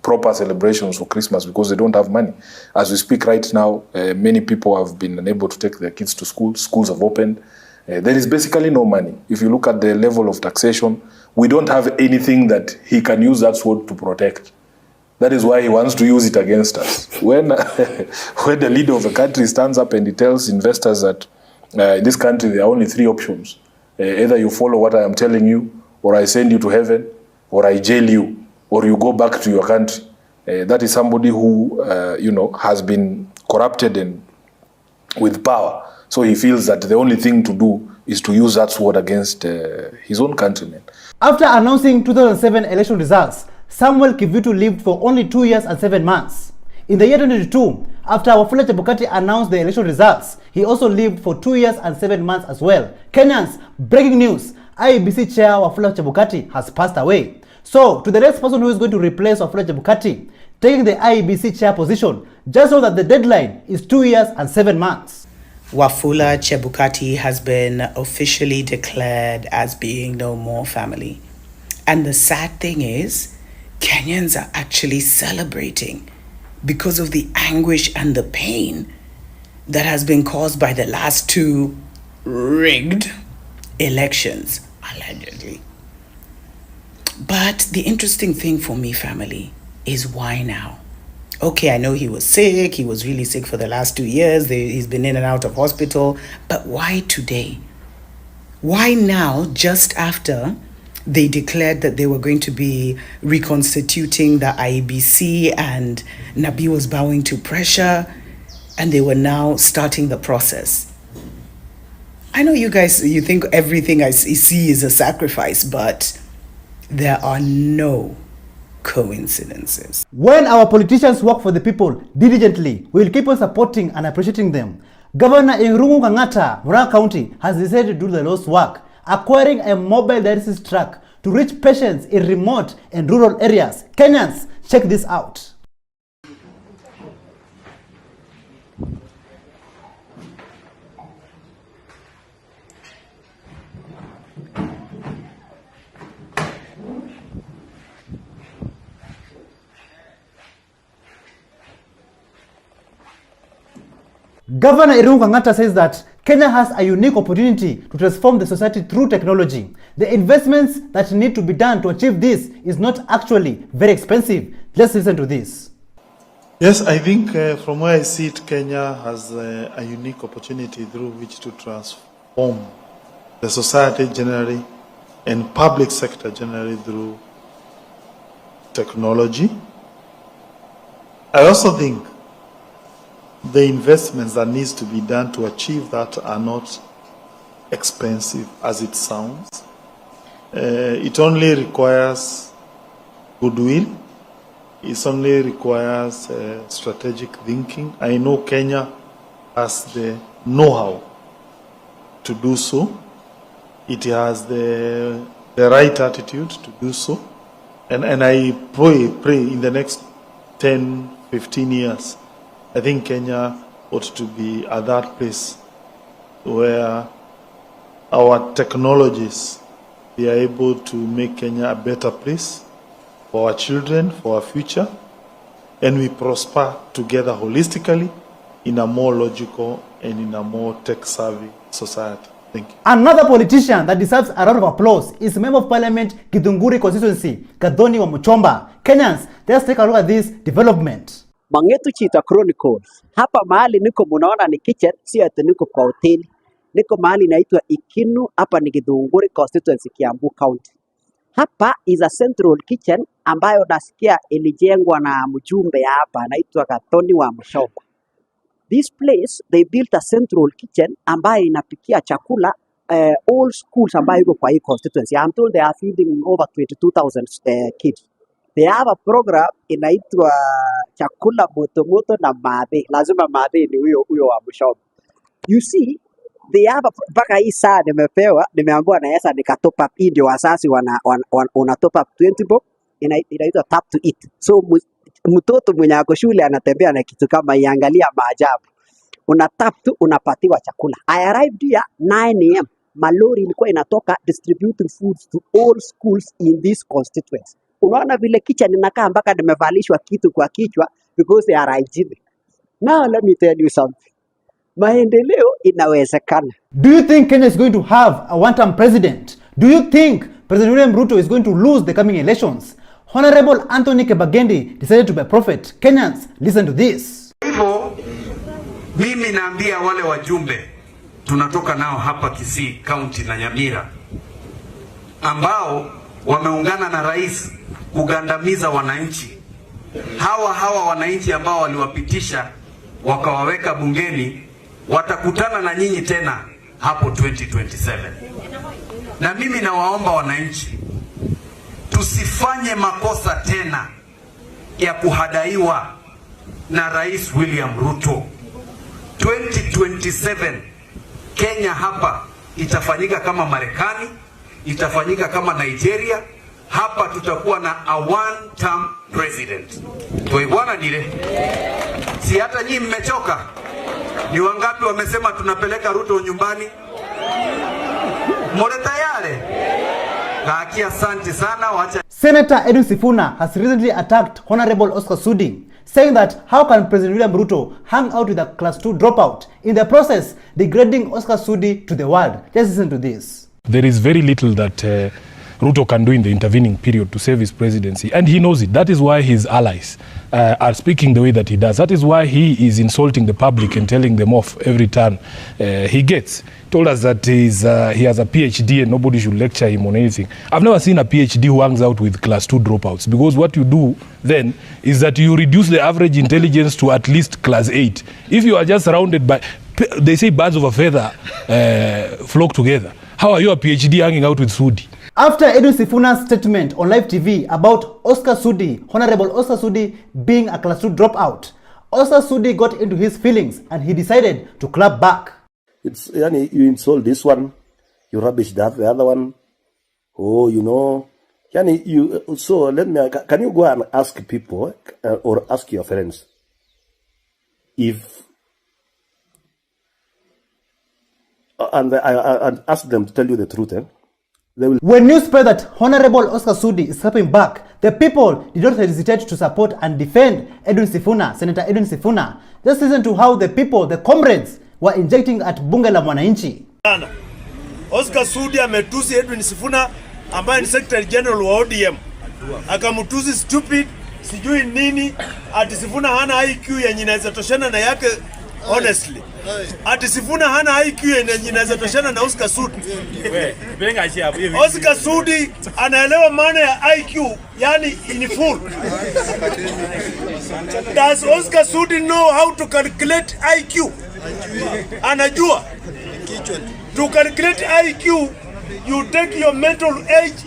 S2: proper celebrations for Christmas because they don't have money. As we speak right now, many people have been unable to take their kids to school. Schools have opened. There is basically no money. If you look at the level of taxation, we don't have anything that he can use that sword to protect. That is why he wants to use it against us. When the leader of a country stands up and he tells investors that in this country there are only three options. Either you follow what I am telling you, or I send you to heaven, or I jail you, or you go back to your country. That is somebody who has been corrupted and with power. So he feels that the only thing to do is to use that sword against his own countrymen.
S1: After announcing 2007 election results, Samuel Kivutu lived for only 2 years and 7 months. In the year 2022, after Wafula Chebukati announced the election results, he also lived for 2 years and 7 months as well. Kenyans, breaking news, IEBC chair Wafula Chebukati has passed away. So, to the next person who is going to replace Wafula Chebukati, taking the IEBC chair position, just know that the deadline is 2 years and 7 months.
S12: Wafula Chebukati has been officially declared as being no more family. And the sad thing is, Kenyans are actually celebrating because of the anguish and the pain that has been caused by the last 2 rigged elections, allegedly. But the interesting thing for me, family, is why now? Okay, I know he was sick. He was really sick for the last 2 years. He's been in and out of hospital. But why today? Why now, just after they declared that they were going to be reconstituting the IEBC and Nabi was bowing to pressure and they were now starting the process? I know you guys, you think everything I see is a sacrifice, but there are no coincidences.
S1: When our politicians work for the people diligently, we will keep on supporting and appreciating them. Governor Irungu Kangata, Murang'a County, has decided to do the Lord's work, acquiring a mobile dialysis truck to reach patients in remote and rural areas. Kenyans, check this out. Governor Irungu Kang'ata says that Kenya has a unique opportunity to transform the society through technology. The investments that need to be done to achieve this is not actually very expensive. Let's listen to this.
S13: Yes, I think from where I see it, Kenya has a unique opportunity through which to transform the society generally and public sector generally through technology. I also think the investments that needs to be done to achieve that are not expensive as it sounds. It only requires goodwill. It only requires strategic thinking. I know Kenya has the know-how to do so. It has the right attitude to do so. And I pray in the next 10, 15 years, I think Kenya ought to be at that place where our technologies be able to make Kenya a better place for our children, for our future, and we prosper together holistically in a more logical and in a more tech-savvy society. Thank you.
S1: Another politician that deserves a round of applause is Member of Parliament Githunguri constituency, Gathoni wa Muchomba. Kenyans, let's take a look at this development.
S16: Mangetu Chita Chronicles. Hapa mahali niko munaona ni kitchen, si ati niko kwa hoteli. Niko mahali naitwa Ikinu, hapa ni Githunguri constituency, Kiambu County. Hapa is a central kitchen ambayo nasikia ilijengwa na mjumbe hapa anaitwa Gathoni wa Muchomba. This place they built a central kitchen ambayo inapikia chakula all schools ambayo iko kwa hii constituency. I'm told they are feeding over 22,000 kids. They have a program inaitwa chakula moto moto na madhe. Lazima madhe ni huyo wa Muchomba. You see, they have mpaka hii saa nimeambiwa na Yesa nika top up hii ndio wasasi wana top up 20 bob inaitwa tap to eat. So mtoto mwenye ako shule anatembea na kitu kama iangalia maajabu. Una tap tu unapatiwa chakula. I arrived here 9 am. Malori ilikuwa inatoka distributing foods to all schools in this constituency. Unaona vile kitchen inakaa mpaka nimevalishwa kitu kwa kichwa because they are hygienic. Now let me tell you something. Maendeleo inawezekana.
S1: Do you think Kenya is going to have a one-term president? Do you think President William Ruto is going to lose the coming elections? Honorable Anthony Kebagendi decided to be a prophet. Kenyans, listen to this.
S17: Hivyo mimi naambia wale wajumbe tunatoka nao hapa Kisii County na Nyamira ambao wameungana na rais kugandamiza wananchi. Hawa wananchi ambao waliwapitisha wakawaweka bungeni watakutana na nyinyi tena hapo 2027. Na mimi nawaomba wananchi tusifanye makosa tena ya kuhadaiwa na Rais William Ruto. 2027 Kenya hapa itafanyika kama Marekani, itafanyika kama Nigeria. Hapa tutakuwa na a one-term president. Tuibwana nile. Si hata nyinyi mmechoka? Ni wangapi wamesema tunapeleka Ruto nyumbani? Mole tayari? Laki asante sana wacha.
S1: Senator Edwin Sifuna has recently attacked Honorable Oscar Sudi, saying that how can President William Ruto hang out with a class 2 dropout, in the process degrading Oscar Sudi to the world. Let's listen to this.
S2: There is very little that Ruto can do in the intervening period to save his presidency, and he knows it. That is why his allies are speaking the way that he does. That is why he is insulting the public and telling them off every turn he gets. Told us that he has a PhD and nobody should lecture him on anything. I've never seen a PhD who hangs out with class 2 dropouts, because what you do then is that you reduce the average intelligence to at least class 8. If you are just surrounded by, they say birds of a feather flock together. How are you a PhD hanging out with Sudi?
S1: After Edwin Sifuna's statement on live TV about Oscar Sudi, Honorable Oscar Sudi being a class 2 dropout, Oscar Sudi got into his feelings and he decided to clap back.
S18: It's yani, you insult this one, you rubbish the other one. Oh, you know, yani you. So let me. Can you go and ask people or ask your friends if and ask them to tell you the truth. They will.
S1: When news spread that Honorable Oscar Sudi is clapping back, the The people did not hesitate to support and defend Edwin Sifuna, Senator Edwin Sifuna. Just listen to how the people, the comrades, were injecting at bunge la mwananchi.
S6: Oscar Sudi ametusi Edwin Sifuna ambaye ni Secretary General wa ODM. Akamutusi stupid, sijui nini, ati Sifuna hana IQ yenye inaweza toshana na yake honestly. Ati Sifuna hana IQ yenye inaweza toshana na Oscar Sudi. Oscar Sudi anaelewa maana ya IQ, yani in full. Does Oscar Sudi know how to calculate IQ? Anajua. To calculate IQ, you take your mental age,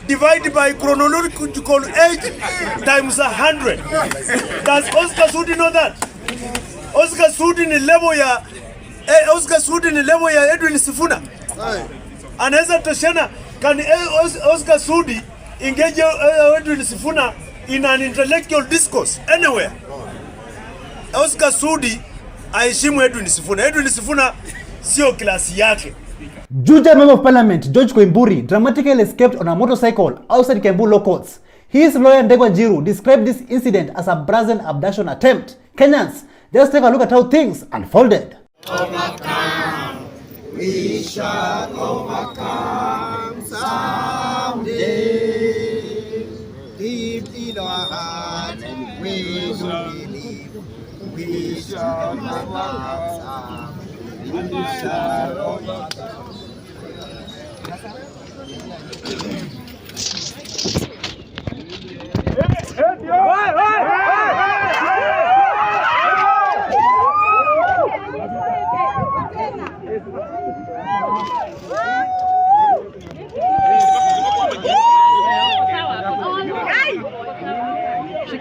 S6: divide by chronological age, times 100. Does Oscar Sudi know that? Oscar Sudi ni level ya Edwin Sifuna. Anaweza toshana, can Oscar Sudi engage Edwin Sifuna in an intellectual discourse anywhere? Oscar Sudi aheshimu Edwin Sifuna. Edwin Sifuna sio klasi yake.
S1: Juja Member of Parliament George Koimburi dramatically escaped on a motorcycle outside Kiambu Law Courts. His lawyer Ndegwa Njiru described this incident as a brazen abduction attempt. Kenyans, just take a look at how things unfolded.
S11: Overcome, we shall overcome someday. Deep in our heart, we believe we shall overcome. We shall overcome.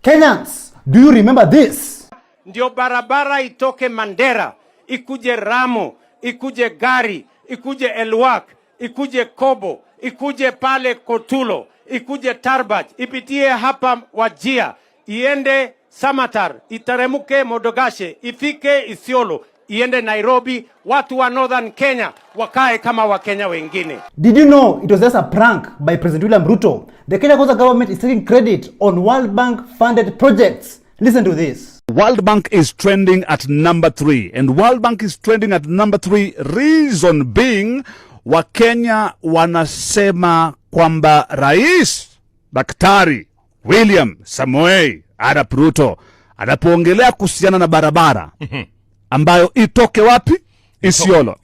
S1: Kenyans, do you remember this?
S7: Ndio barabara itoke Mandera, ikuje Ramo, ikuje Gari, ikuje Elwak, ikuje Kobo, ikuje pale Kotulo, ikuje Tarbaj, ipitie hapa Wajia, iende Samatar, iteremuke Modogashe, ifike Isiolo, iende Nairobi, watu wa Northern Kenya wakae kama Wakenya wengine.
S1: Did you know it was just a prank by President William Ruto? The Kenya Kwanza government is taking credit on World Bank funded projects. Listen to this.
S15: World Bank is trending at number 3, and World Bank is trending at number 3, reason being Wakenya wanasema kwamba Rais Daktari William Samoei Arap Ruto anapoongelea kuhusiana na barabara ambayo itoke wapi? Isiolo.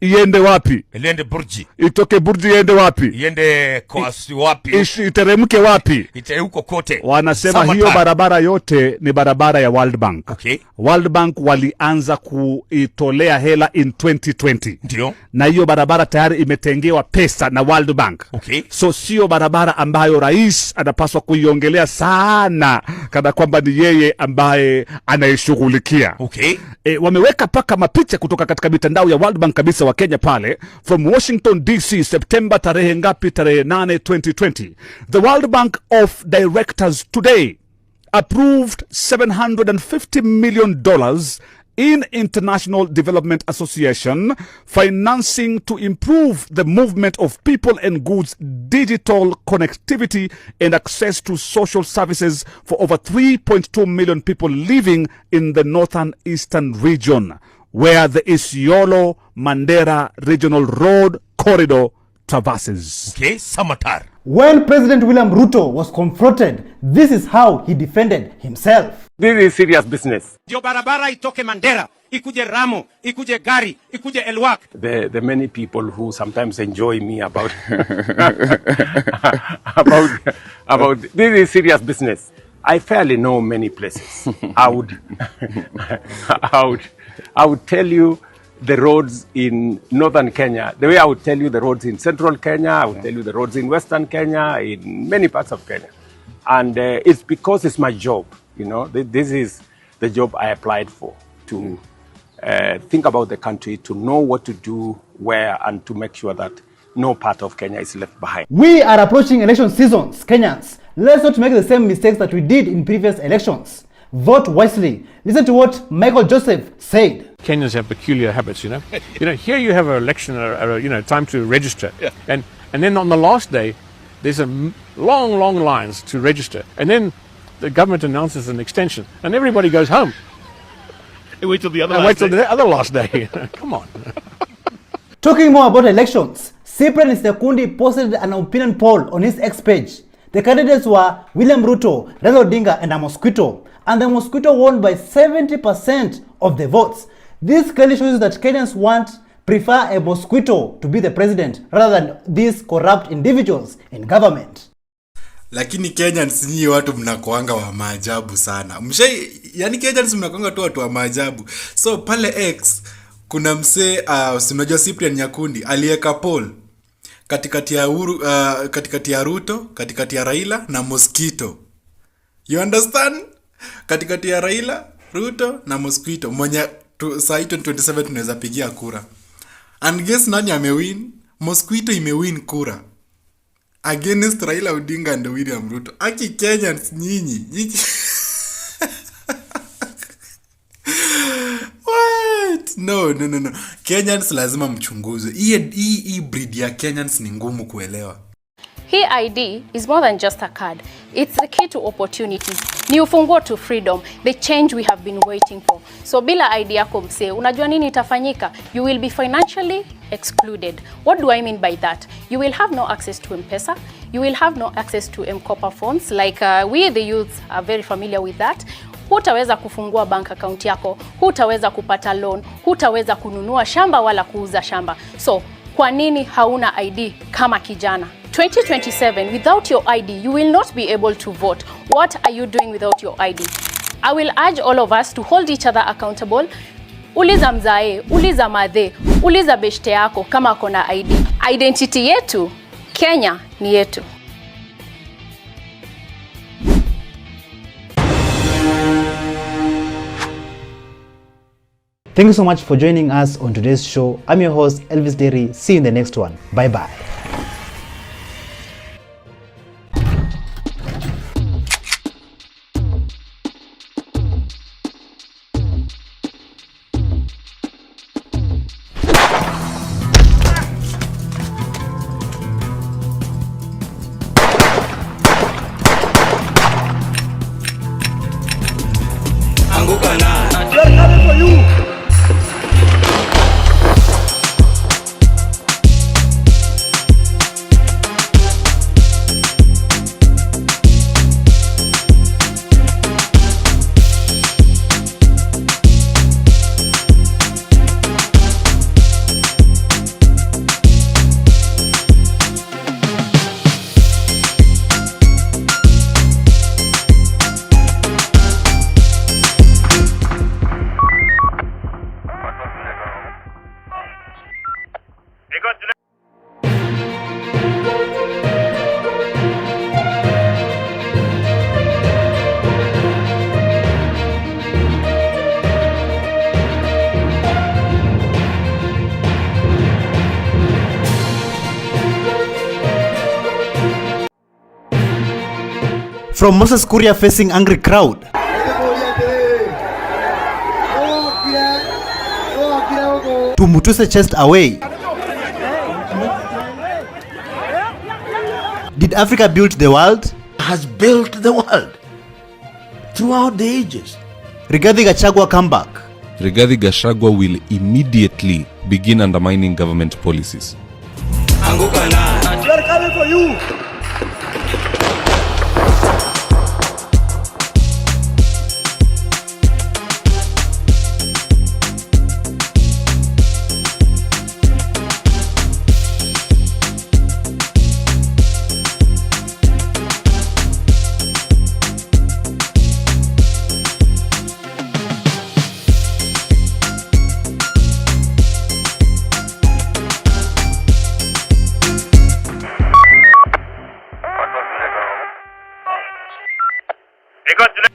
S15: Iende wapi?
S19: Iende Burji.
S15: Itoke Burji iende wapi?
S19: Iende Koasi wapi?
S15: Iteremke wapi?
S19: Huko kote.
S15: Wanasema
S19: Samatar.
S15: Hiyo barabara yote ni barabara ya World Bank.
S19: Okay.
S15: World Bank walianza kuitolea hela in 2020.
S19: Ndio.
S15: Na hiyo barabara tayari imetengewa pesa na World Bank.
S19: Okay.
S15: So sio barabara ambayo rais anapaswa kuiongelea sana kana kwamba ni yeye ambaye anaishughulikia.
S19: Okay.
S15: Wameweka paka mapicha kutoka katika mitandao ya World Bank kabisa wa Kenya pale from Washington DC September tarehe ngapi? Tarehe 8 2020. The World Bank of Directors today approved $750 million in International Development Association financing to improve the movement of people and goods, digital connectivity and access to social services for over 3.2 million people living in the northern eastern region, where the Isiolo Mandera Regional Road Corridor traverses.
S19: Okay, Samatar.
S1: When President William Ruto was confronted, this is how he defended himself.
S7: This is serious business. Ndio barabara itoke Mandera, ikuje Ramo, ikuje Gari, ikuje Elwak. The many people who sometimes enjoy me about about this is serious business. I fairly know many places. I would tell you the roads in northern Kenya, the way I would tell you the roads in central Kenya, I would tell you the roads in western Kenya, in many parts of Kenya. And it's because it's my job, you know. This is the job I applied for, to think about the country, to know what to do, where, and to make sure that no part of Kenya is left behind.
S1: We are approaching election seasons, Kenyans. Let's not make the same mistakes that we did in previous elections. Vote wisely. Listen to what Michael Joseph said.
S20: Kenyans have peculiar habits, you know. Here you have an election, time to register, and then on the last day,
S9: there's long lines to register. And then the government announces an extension, and everybody goes home.
S19: And wait till the other
S9: last day. Come on.
S1: Talking more about elections, Cyprian Nyakundi posted an opinion poll on his X page. The candidates were William Ruto, Raila Odinga, and a mosquito. And the mosquito won by 70% of the votes. This clearly shows that Kenyans prefer a mosquito to be the president rather than these corrupt individuals in government.
S14: Lakini Kenyans nyinyi watu mnakuanga wa maajabu sana. Yani Kenyans mnakuanga tu watu wa maajabu. So pale X kuna msee unajua Cyprian Nyakundi aliweka poll katikati ya Ruto, katikati ya Raila na mosquito. You understand? Katikati ya Raila, Ruto na mosquito. Mwenye saa 2027 tunaweza pigia kura. And guess nani amewin? Mosquito imewin kura against Raila Odinga and William Ruto. Aki Kenyans nyinyi. What? No. Kenyans lazima mchunguze. Hii breed ya Kenyans ni ngumu kuelewa.
S21: Hii ID is more than just a card. It's the key to opportunities. Ni ufunguo to freedom, the change we have been waiting for. So bila ID yako msee, unajua nini itafanyika? You will be financially excluded. What do I mean by that? You will have no access to M-Pesa. You will have no access to M-Kopa phones. Like we the youths are very familiar with that. Hutaweza kufungua bank account yako, hutaweza kupata loan, hutaweza kununua shamba wala kuuza shamba. So, kwa nini hauna ID kama kijana? 2027, without your ID, you will not be able to vote. What are you doing without your ID? I will urge all of us to hold each other accountable. Uliza mzae, uliza madhe, uliza beshte yako kama kona ID. Identity yetu, Kenya ni yetu.
S1: Thank you so much for joining us on today's show. I'm your host, Elvis Derry. See you in the next one. Bye-bye. From Moses Kuria facing angry crowd. To Mutuse chest away. Did Africa build the world?
S18: Has built the world throughout the ages.
S1: Rigathi Gachagua comeback.
S22: Rigathi Gachagua will immediately begin undermining government policies.
S4: Angukana. We are coming for you.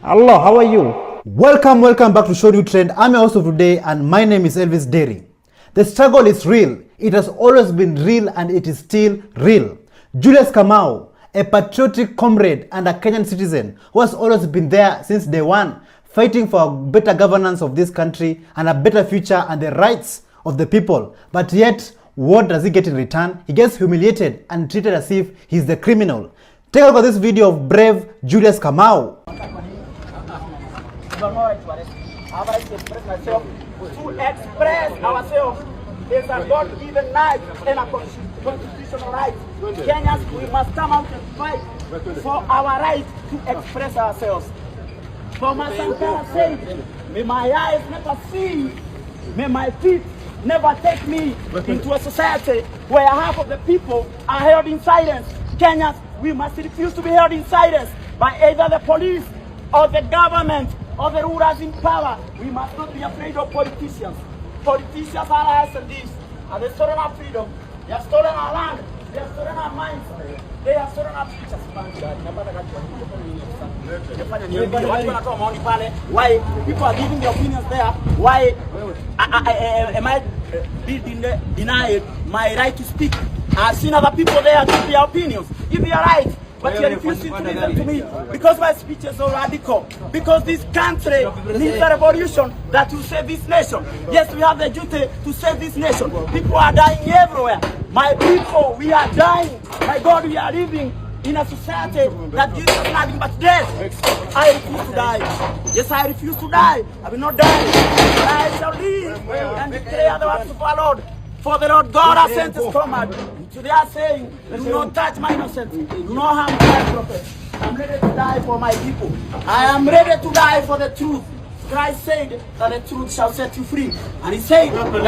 S1: Hello, how are you? Welcome back to ShowNewTrend. I'm your host of today and my name is Elvis Derry. The struggle is real. It has always been real and it is still real. Julius Kamau, a patriotic comrade and a Kenyan citizen who has always been there since day one, fighting for a better governance of this country and a better future and the rights of the people. But yet, what does he get in return? He gets humiliated and treated as if he's the criminal. Take a look at this video of brave Julius Kamau.
S4: To express ourselves is a God-given right and a constitutional right. Kenyans, we must come out and fight for our right to express ourselves. Thomas Sankara said, may my eyes never see, may my feet never take me into a society where half of the people are held in silence. Kenyans, we must refuse to be held in silence by either the police or the government or the rulers in power. We must not be afraid of politicians. Politicians are liars and thieves, and they have stolen our freedom, they have stolen our land, they have stolen our minds, they have stolen our futures. Why people are giving their opinions there? Why am I being denied my right to speak? I've seen other people there give their opinions. If they are right, but you are refusing to listen to me because my speech is so radical. Because this country needs a revolution that will save this nation. Yes, we have the duty to save this nation. People are dying everywhere. My people, we are dying. My God, we are living in a society that gives us nothing but death. I refuse to die. Yes, I refuse to die. I will not die. But I shall live and declare the works of our Lord. For the Lord God has sent his command. Today I say, do not touch my innocence. Do not harm my prophet. I'm ready to die for my people. I am ready to die for the truth. Christ said that the truth shall set you free. And he said that when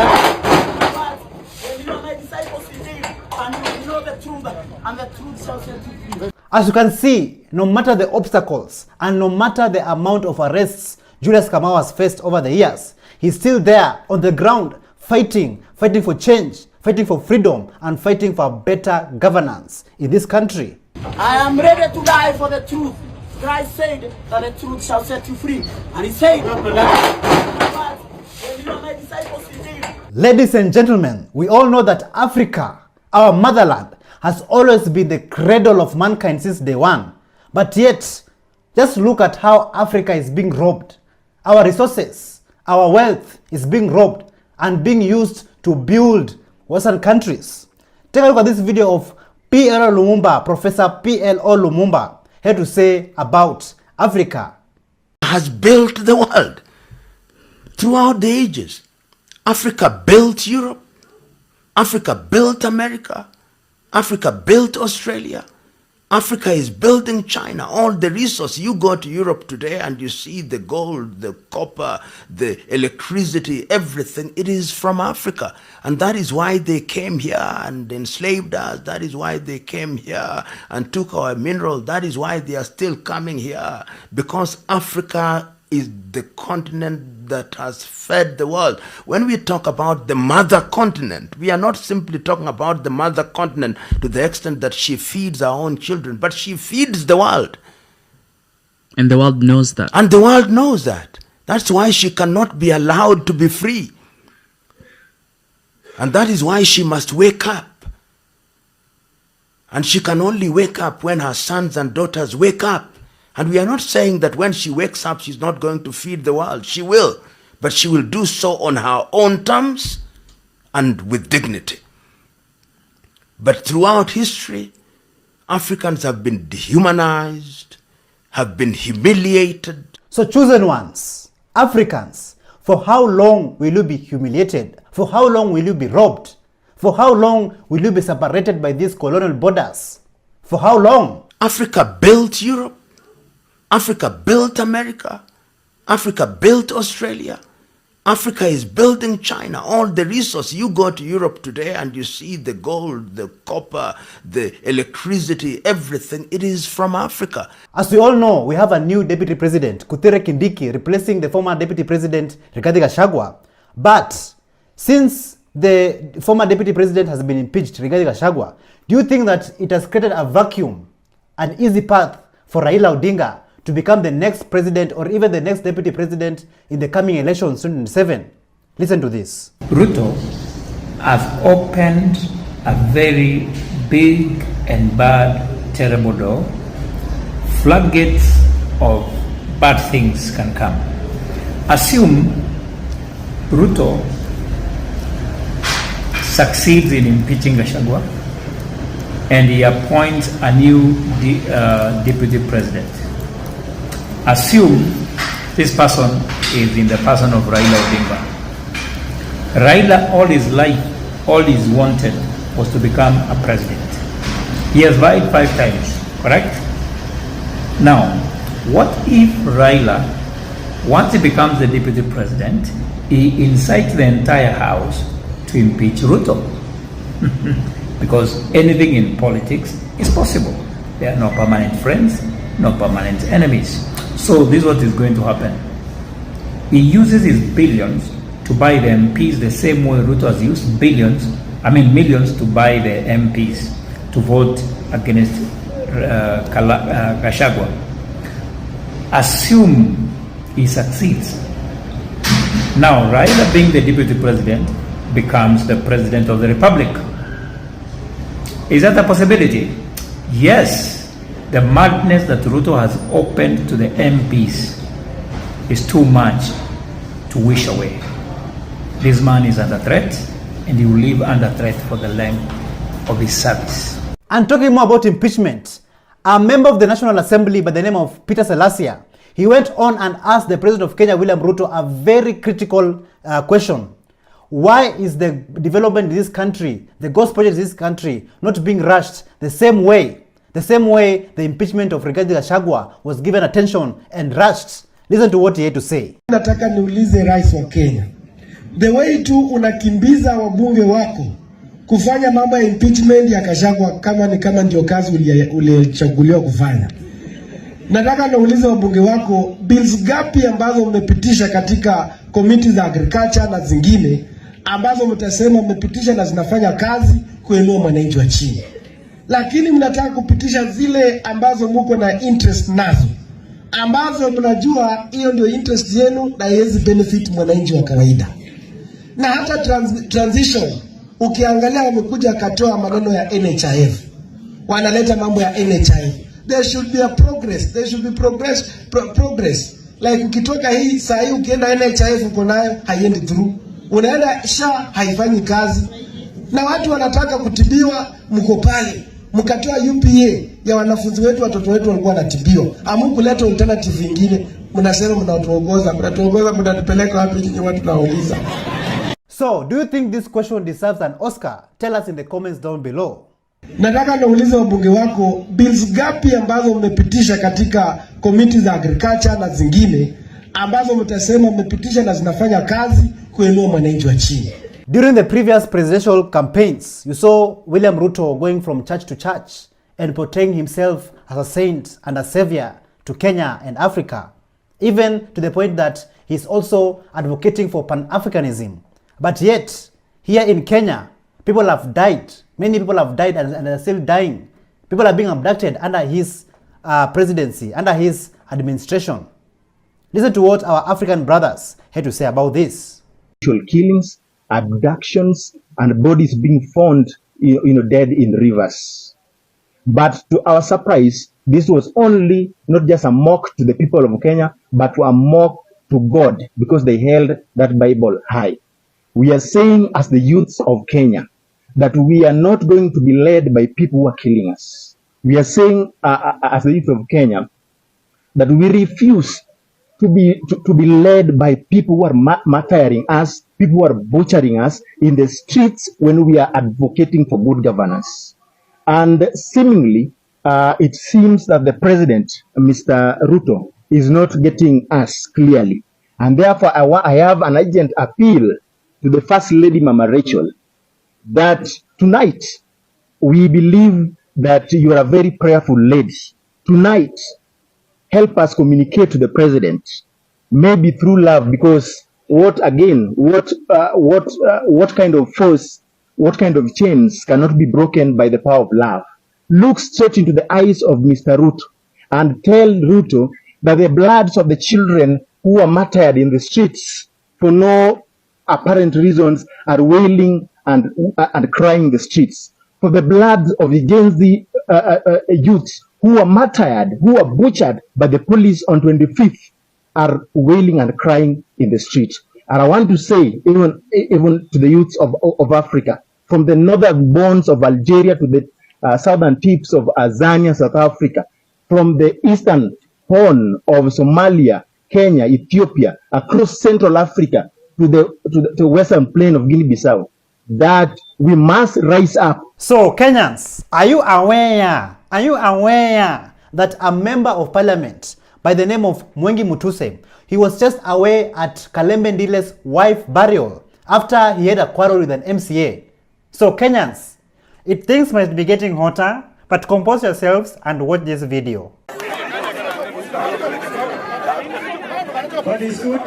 S4: you are my disciples indeed, and you will know the truth, and the truth shall set you free.
S1: As you can see, no matter the obstacles and no matter the amount of arrests Julius Kamau has faced over the years, he's still there on the ground, fighting for change, fighting for freedom, and fighting for better governance in this country.
S4: I am ready to die for the truth. Christ said that the truth shall set you free. And he said that when you are my disciples indeed.
S1: Ladies and gentlemen, we all know that Africa, our motherland, has always been the cradle of mankind since day one. But yet, just look at how Africa is being robbed. Our resources, our wealth is being robbed and being used to build Western countries. Take a look at this video of P.L.O. Lumumba, Professor P.L.O. Lumumba, had to say about Africa.
S3: Has built the world throughout the ages. Africa built Europe. Africa built America. Africa built Australia. Africa is building China. All the resources. You go to Europe today and you see the gold, the copper, the electricity, everything. It is from Africa. And that is why they came here and enslaved us. That is why they came here and took our minerals. That is why they are still coming here. Because Africa is the continent that has fed the world. When we talk about the mother continent, we are not simply talking about the mother continent to the extent that she feeds our own children, but she feeds the world.
S8: And the world knows that.
S3: And the world knows that. That's why she cannot be allowed to be free. And that is why she must wake up. And she can only wake up when her sons and daughters wake up. And we are not saying that when she wakes up, she's not going to feed the world. She will. But she will do so on her own terms and with dignity. But throughout history, Africans have been dehumanized, have been humiliated.
S1: So chosen ones, Africans, for how long will you be humiliated? For how long will you be robbed? For how long will you be separated by these colonial borders? For how long?
S3: Africa built Europe. Africa built America. Africa built Australia. Africa is building China. All the resources. You go to Europe today and you see the gold, the copper, the electricity, everything. It is from Africa.
S1: As we all know, we have a new deputy president, Kithure Kindiki, replacing the former deputy president, Rigathi Gachagua. But since the former deputy president has been impeached, Rigathi Gachagua, do you think that it has created a vacuum, an easy path for Raila Odinga to become the next president or even the next deputy president in the coming elections 2027? Listen to this.
S10: Ruto has opened a very big and bad, terrible door. Floodgates of bad things can come. Assume Ruto succeeds in impeaching Gachagua, and he appoints a new deputy president. Assume this person is in the person of Raila Odinga. Raila, all his life, all he's wanted was to become a president. He has vied 5 times, correct? Now, what if Raila, once he becomes the deputy president, he incites the entire house to impeach Ruto? Because anything in politics is possible. There are no permanent friends, no permanent enemies. So this is what is going to happen. He uses his billions to buy the MPs the same way Ruto has used millions to buy the MPs to vote against Gachagua. Assume he succeeds. Now, Raila, being the deputy president, becomes the president of the republic. Is that a possibility? Yes. The madness that Ruto has opened to the MPs is too much to wish away. This man is under threat, and he will live under threat for the length of his service.
S1: And talking more about impeachment, a member of the National Assembly by the name of Peter Selassie, he went on and asked the President of Kenya, William Ruto, a very critical question. Why is the development in this country, the ghost project in this country, not being rushed the same way the impeachment of Rigathi Gachagua was given attention and rushed? Listen to what he had to say.
S5: Nataka niulize rais wa Kenya, the way tu unakimbiza wabunge wako kufanya mambo ya impeachment ya Gachagua kama ndio kazi ulichaguliwa kufanya. Nataka naulize wabunge wako, bills gapi ambazo umepitisha katika committee za agriculture na zingine ambazo mtasema mmepitisha na zinafanya kazi kuinua mwananchi wa chini, lakini mnataka kupitisha zile ambazo mko na interest nazo, ambazo mnajua hiyo ndio interest yenu na haiwezi benefit mwananchi wa kawaida. Na hata transition ukiangalia wamekuja katoa maneno ya NHIF, wanaleta mambo ya NHIF. There should be a progress. There should be progress. Like ukitoka hii saa hii ukienda NHIF uko nayo haiendi through. Unaenda SHA haifanyi kazi. Na watu wanataka kutibiwa, mko pale. Mkatoa UPA ya wanafunzi wetu, watoto wetu walikuwa wanatibiwa. Amukuleta alternative nyingine. Mnasema mnatuongoza, mnatupeleka wapi nyinyi watu nauliza.
S1: So, do you think this question deserves an Oscar? Tell us in the comments down below.
S5: Nataka nauliza wabunge wako, bills gapi ambazo mmepitisha katika committee za agriculture na zingine ambazo mtasema mmepitisha na zinafanya kazi kuinua mwananchi wa chini?
S1: During the previous presidential campaigns, you saw William Ruto going from church to church and portraying himself as a saint and a savior to Kenya and Africa, even to the point that he's also advocating for Pan-Africanism. But yet, here in Kenya, people have died. Many people have died and are still dying. People are being abducted under his presidency, under his administration. Listen to what our African brothers had to say about this.
S12: Killings, abductions, and bodies being found, dead in rivers. But to our surprise, this was only not just a mock to the people of Kenya, but a mock to God, because they held that Bible high. We are saying as the youths of Kenya that we are not going to be led by people who are killing us. We are saying as the youth of Kenya that we refuse to be led by people who are martyring us, people who are butchering us in the streets when we are advocating for good governance. And seemingly, it seems that the president, Mr. Ruto, is not getting us clearly. And therefore, I have an urgent appeal to the First Lady, Mama Rachel, that tonight we believe that you are a very prayerful lady. Tonight, help us communicate to the president, maybe through love, because what kind of force, what kind of chains cannot be broken by the power of love? Look straight into the eyes of Mr. Ruto and tell Ruto that the bloods of the children who are martyred in the streets for no apparent reasons are wailing and crying in the streets. For the blood of the Gen Z youths who are martyred, who are butchered by the police on 25th, are wailing and crying in the street. And I want to say, even to the youths of Africa, from the northern bonds of Algeria to the southern tips of Azania, South Africa, from the eastern horn of Somalia, Kenya, Ethiopia, across Central Africa to the western plain of Guinea-Bissau, that we must rise up.
S1: So Kenyans, are you aware that a member of parliament by the name of Mwengi Mutuse, he was just away at Kalembe Ndile's wife burial after he had a quarrel with an MCA? So Kenyans, things might be getting hotter, but compose yourselves and watch this video.
S5: What is good?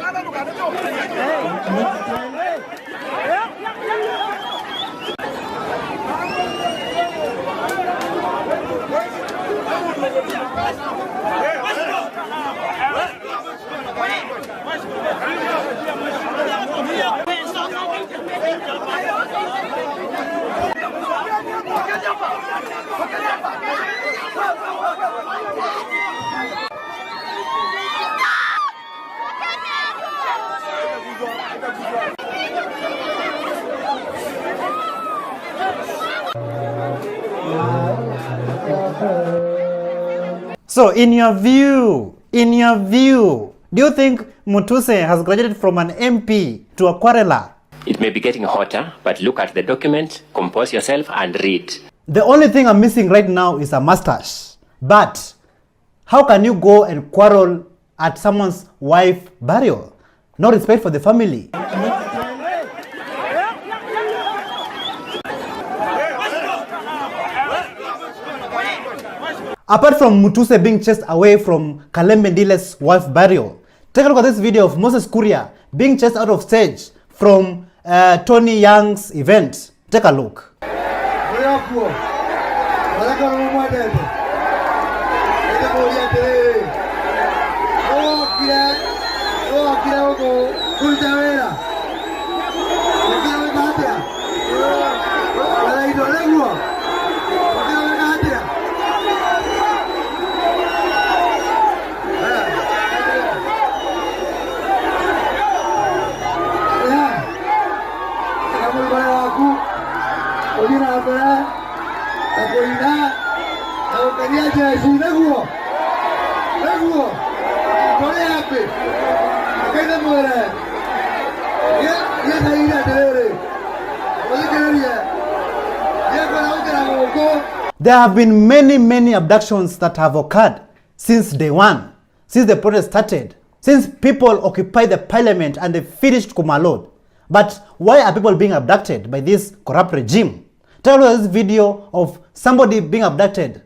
S1: So in your view, do you think Mutuse has graduated from an MP to a quarreler?
S13: It may be getting hotter, but look at the document, compose yourself and read.
S1: The only thing I'm missing right now is a mustache. But how can you go and quarrel at someone's wife burial? No respect for the family. Apart from Mutuse being chased away from Kalembe Ndile's wife burial, take a look at this video of Moses Kuria being chased out of stage from Tony Young's event. Take a look. There have been many abductions that have occurred since day one, since the protest started, since people occupied the parliament and they finished Kumalod. But why are people being abducted by this corrupt regime? Take a look at this video of somebody being abducted.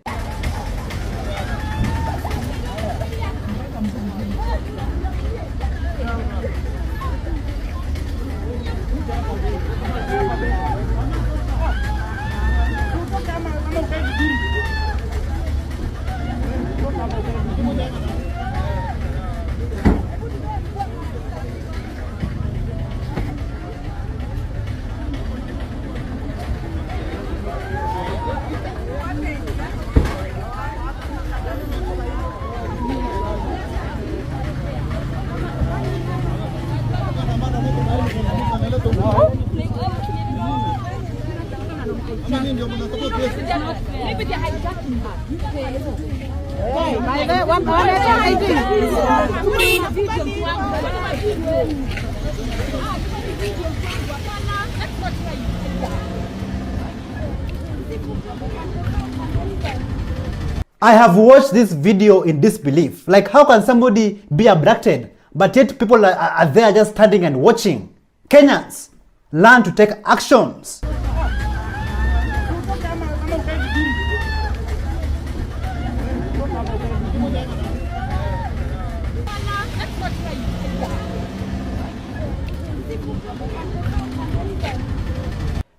S1: I have watched this video in disbelief. Like, how can somebody be abducted, but yet people are there just standing and watching? Kenyans, learn to take actions.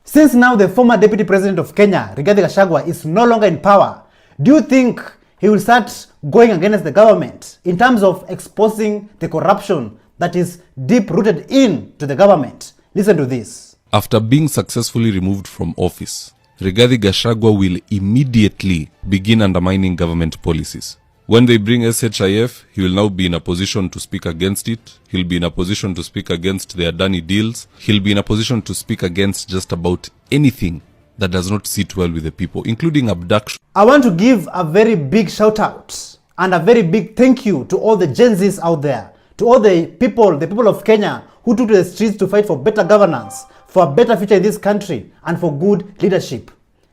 S1: Since now the former Deputy President of Kenya, Rigathi Gachagua, is no longer in power, do you think he will start going against the government in terms of exposing the corruption that is deep-rooted into the government? Listen to this.
S22: After being successfully removed from office, Rigathi Gachagua will immediately begin undermining government policies. When they bring SHIF, he will now be in a position to speak against it. He'll be in a position to speak against the Adani deals. He'll be in a position to speak against just about anything that does not sit well with the people, including abduction.
S1: I want to give a very big shout out and a very big thank you to all the Gen Zs out there, to all the people of Kenya who took to the streets to fight for better governance, for a better future in this country, and for good leadership.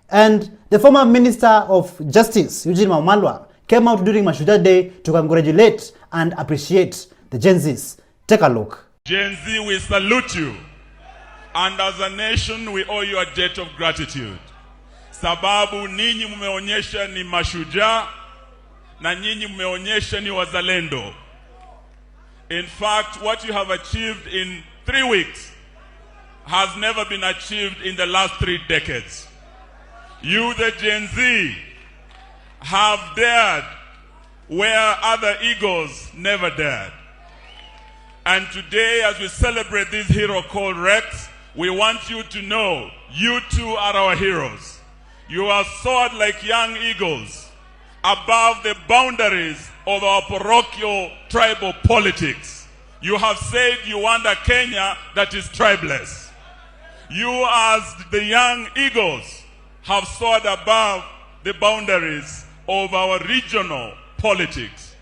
S1: And the former Minister of Justice, Eugene Wamalwa, came out during Mashujaa Day to congratulate and appreciate the Gen Zs. Take a look.
S16: Gen Z, we salute you. And as a nation, we owe you a debt of gratitude. Sababu ninyi mmeonyesha ni mashujaa na nyinyi mmeonyesha ni wazalendo. In fact, what you have achieved in 3 weeks has never been achieved in the last 3 decades. You, the Gen Z, have dared where other egos never dared. And today, as we celebrate this hero called Rex, we want you to know, you too are our heroes. You are soared like young eagles above the boundaries of our parochial tribal politics. You have said you want a Kenya that is tribeless. You, as the young eagles, have soared above the boundaries of our regional politics.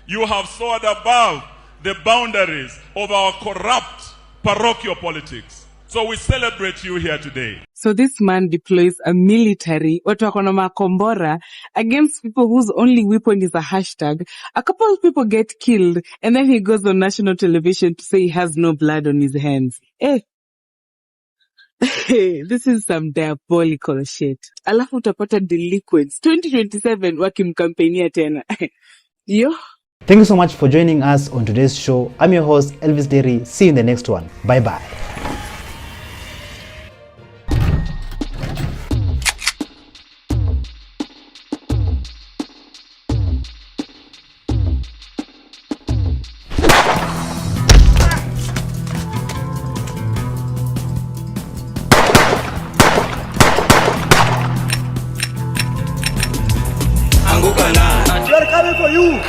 S16: You have soared above the boundaries of our corrupt parochial politics. So we celebrate you here today.
S17: So this man deploys a military, watu wako na makombora, against people whose only weapon is a hashtag. A couple of people get killed, and then he goes on national television to say he has no blood on his hands. This is some diabolical shit. Alafu utapata delinquents 2027 wakimkampenia tena. Yo.
S1: Thank you so much for joining us on today's show. I'm your host, Elvis Derry. See you in the next one. Bye-bye.
S6: We are coming for you.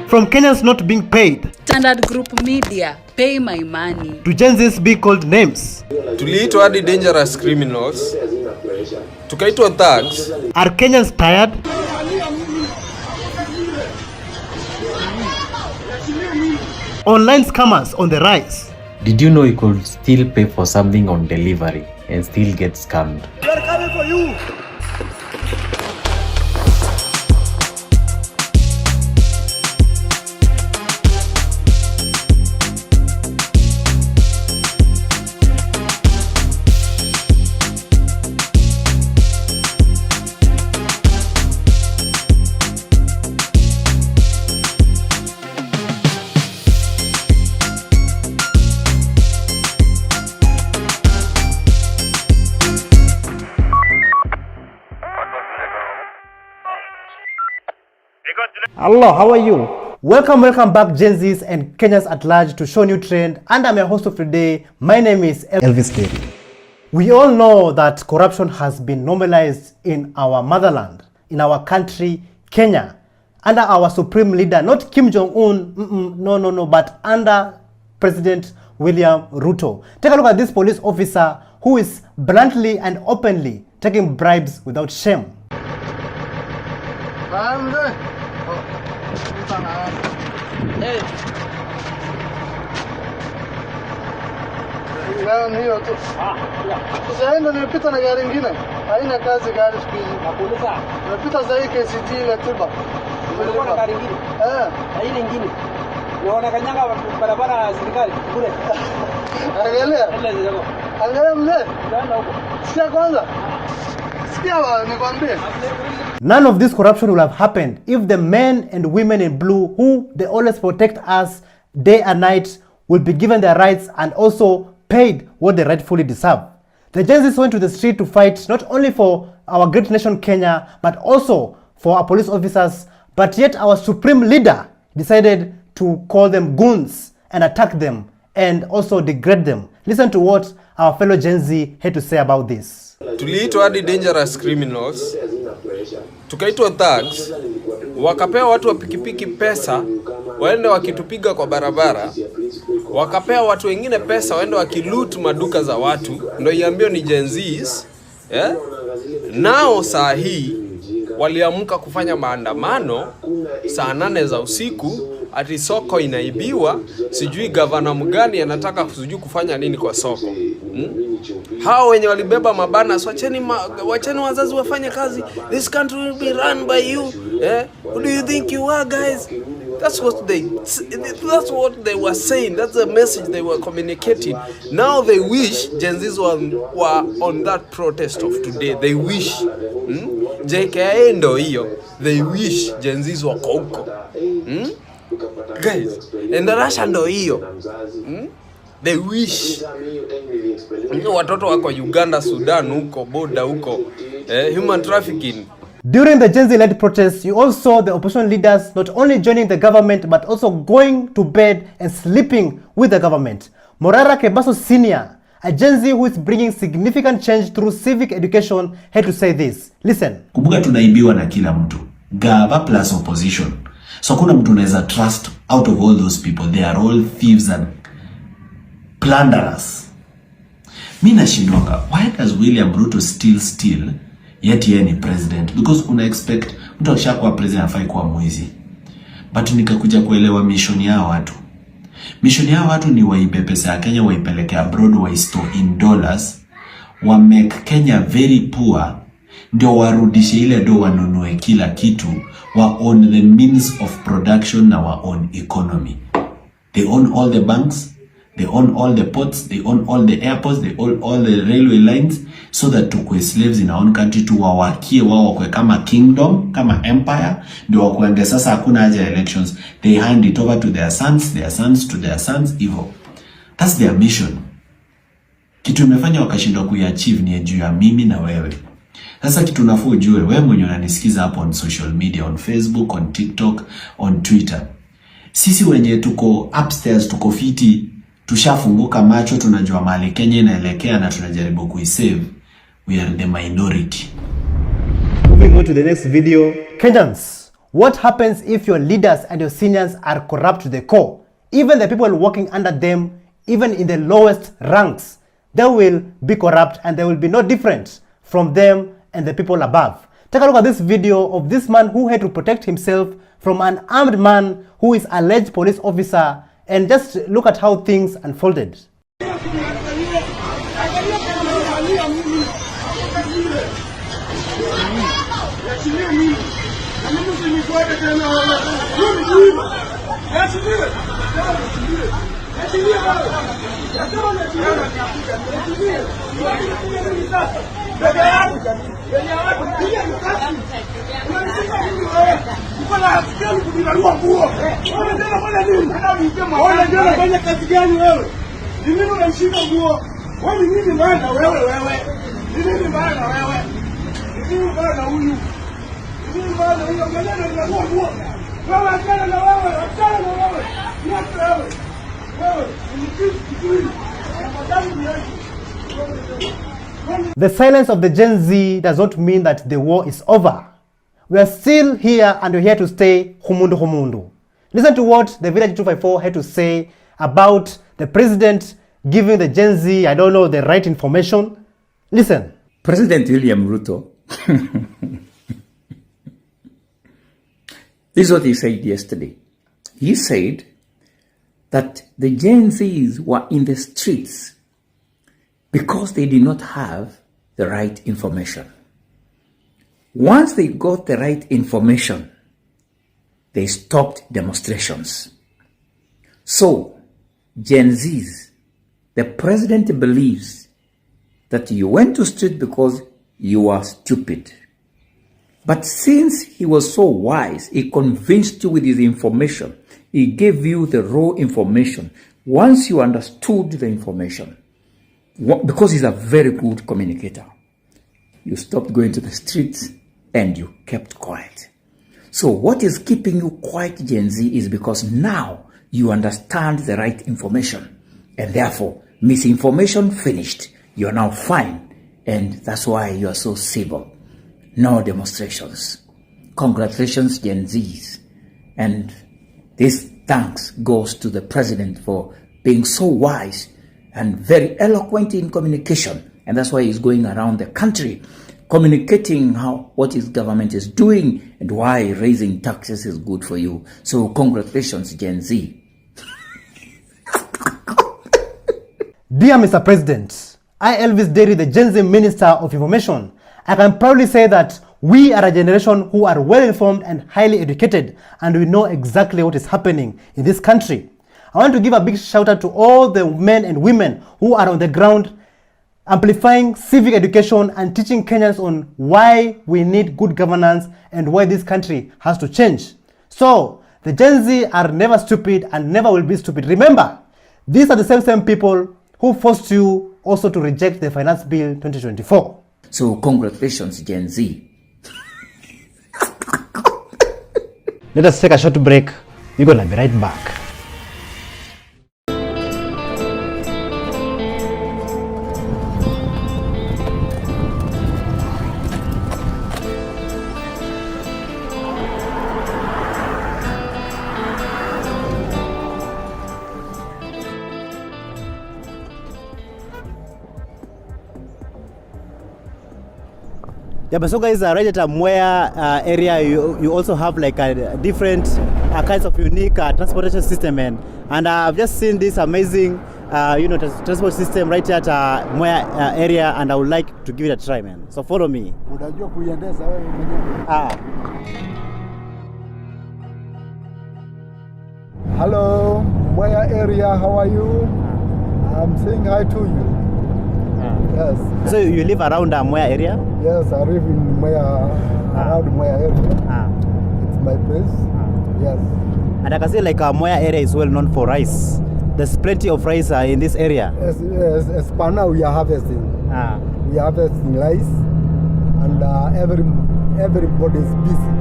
S1: From Kenyans not being paid,
S23: Standard Group Media, pay my money,
S1: to Gen Zs being called names,
S24: tuliitwa hadi dangerous criminals, tukaitwa thugs.
S1: Are Kenyans tired? Online scammers on the rise.
S25: Did you know you could still pay for something on delivery and still get scammed?
S6: We are coming for you.
S1: Hello, how are you? Welcome back Gen Zs and Kenyans at large to ShowNewTrend, and I'm your host of today. My name is Elvis Derry. We all know that corruption has been normalized in our motherland, in our country, Kenya, under our supreme leader, not Kim Jong-un, no, but under President William Ruto. Take a look at this police officer who is bluntly and openly taking bribes without shame.
S2: Gani hiyo tu. Sasa ndio nimepita na gari nyingine. Haina kazi gari siku hizi. Nakuuliza. Nimepita zaidi KCT ile tiba. Ulikuwa na gari nyingine? Na ile nyingine. Unaona kanyanga barabara ya serikali bure. Angalia. Angalia mzee. Ndio huko. Sikia kwanza.
S1: None of this corruption will have happened if the men and women in blue who they always protect us day and night will be given their rights and also paid what they rightfully deserve. The Gen Zs went to the street to fight not only for our great nation Kenya, but also for our police officers, but yet our supreme leader decided to call them goons and attack them and also degrade them. Listen to what our fellow Gen Z had to say about this.
S24: Tuliitwa hadi dangerous criminals, tukaitwa thugs, wakapea watu wa pikipiki pesa waende wakitupiga kwa barabara, wakapea watu wengine pesa waende wakiloot maduka za watu, ndio iambio ni Gen Zs. Nao saa hii waliamka kufanya maandamano saa 8 za usiku, ati soko inaibiwa, sijui gavana mgani anataka kujui kufanya nini kwa soko. Hao wenye walibeba mabana, wacheni wazazi wafanye kazi. This country will be run by you. Who do you think you are, guys? That's what they were saying. That's the message they were communicating. Now they wish Gen Zs were on that protest of today. They wish. JKA ndo hiyo. They wish Gen Zs wako huko. Guys, and the Russia ndo hiyo. They wish. Watoto wako Uganda, Sudan huko, boda huko, human trafficking.
S1: During the Gen Z-led protests, you also saw the opposition leaders not only joining the government, but also going to bed and sleeping with the government. Morara Kebaso Sr., a Gen Z who is bringing significant change through civic education, had to say this. Listen.
S7: Kumbuka tunaibiwa na kila mtu. Gava plus opposition. So kuna mtu unaweza trust out of all those people. They are all thieves and plunderers. Mimi nashindwanga, why does William Ruto steal yet yeye ni president? Because una expect mtu akishakuwa president afai kuwa mwizi. But nikakuja kuelewa mission yao watu. Mission yao watu ni waibe pesa ya Kenya waipeleke abroad, waistore in dollars, wa make Kenya very poor, ndio warudishe ile do wanunue kila kitu, wa own the means of production na wa own economy. They own all the banks, they own all the ports, they own all the airports, they own all the railway lines, so that tukue slaves in our own country, tuwawakie wao wakwe kama kingdom, kama empire, ndio wakuende sasa hakuna haja elections. They hand it over to their sons to their sons, evil. That's their mission. Kitu imefanya wakashindwa kuiachieve ni juu ya mimi na wewe. Sasa kitu nafuu ujue, wewe mwenye unanisikiza hapo on social media, on Facebook, on TikTok, on Twitter. Sisi wenye tuko upstairs, tuko fiti, tushafunguka macho, tunajua mahali Kenya inaelekea na tunajaribu kuisave. We are the minority.
S1: Moving on to the next video. Kenyans, what happens if your leaders and your seniors are corrupt to the core? Even the people working under them, even in the lowest ranks, they will be corrupt and they will be no different from them and the people above. Take a look at this video of this man who had to protect himself from an armed man who is an alleged police officer, and just look at how things unfolded. The silence of the Gen Z does not mean that the war is over. We are still here and we're here to stay. Humundu humundu. Listen to what the Village 254 had to say about the president giving the Gen Z, I don't know, the right information. Listen.
S10: President William Ruto, this is what he said yesterday. He said that the Gen Zs were in the streets
S9: because they did not have the right information. Once they got the right information, they stopped demonstrations. So, Gen Zs, the president believes that you went to street because you are stupid. But since he was so wise, he convinced you with his information. He gave you the raw information. Once you understood the information, because he's a very good communicator, you stopped going to the streets and you kept quiet. So what is keeping you quiet, Gen Z, is because now you understand the right information. And therefore, misinformation finished. You're now fine. And that's why you are so civil. No demonstrations. Congratulations, Gen Zs. And this thanks goes to the president for being so wise and very eloquent in communication. And that's why he's going around the country communicating what his government is doing and why raising taxes is good for you. So congratulations, Gen Z.
S1: Dear Mr. President, I, Elvis Derry, the Gen Z Minister of Information, I can proudly say that we are a generation who are well-informed and highly educated, and we know exactly what is happening in this country. I want to give a big shout out to all the men and women who are on the ground amplifying civic education and teaching Kenyans on why we need good governance and why this country has to change. So, the Gen Z are never stupid and never will be stupid. Remember, these are the same people who forced you also to reject the Finance Bill 2024.
S9: So congratulations, Gen Z.
S1: Let us take a short break. We're gonna be right back. Yeah, but so guys, right at Mwea area, you also have like a different kinds of unique transportation system, and I've just seen this amazing, transport system right here at Mwea area, and I would like to give it a try, man. So follow me.
S11: Hello, Mwea area, how are you? I'm saying hi to you. Yes.
S1: So you live around Mwea area?
S11: Yes, I live in Mwea, around Mwea area. It's my place. Yes.
S1: And I can see like Mwea area is well known for rice. There's plenty of rice in this area.
S11: Yes, as per now we are harvesting. We are harvesting rice, and everybody is busy.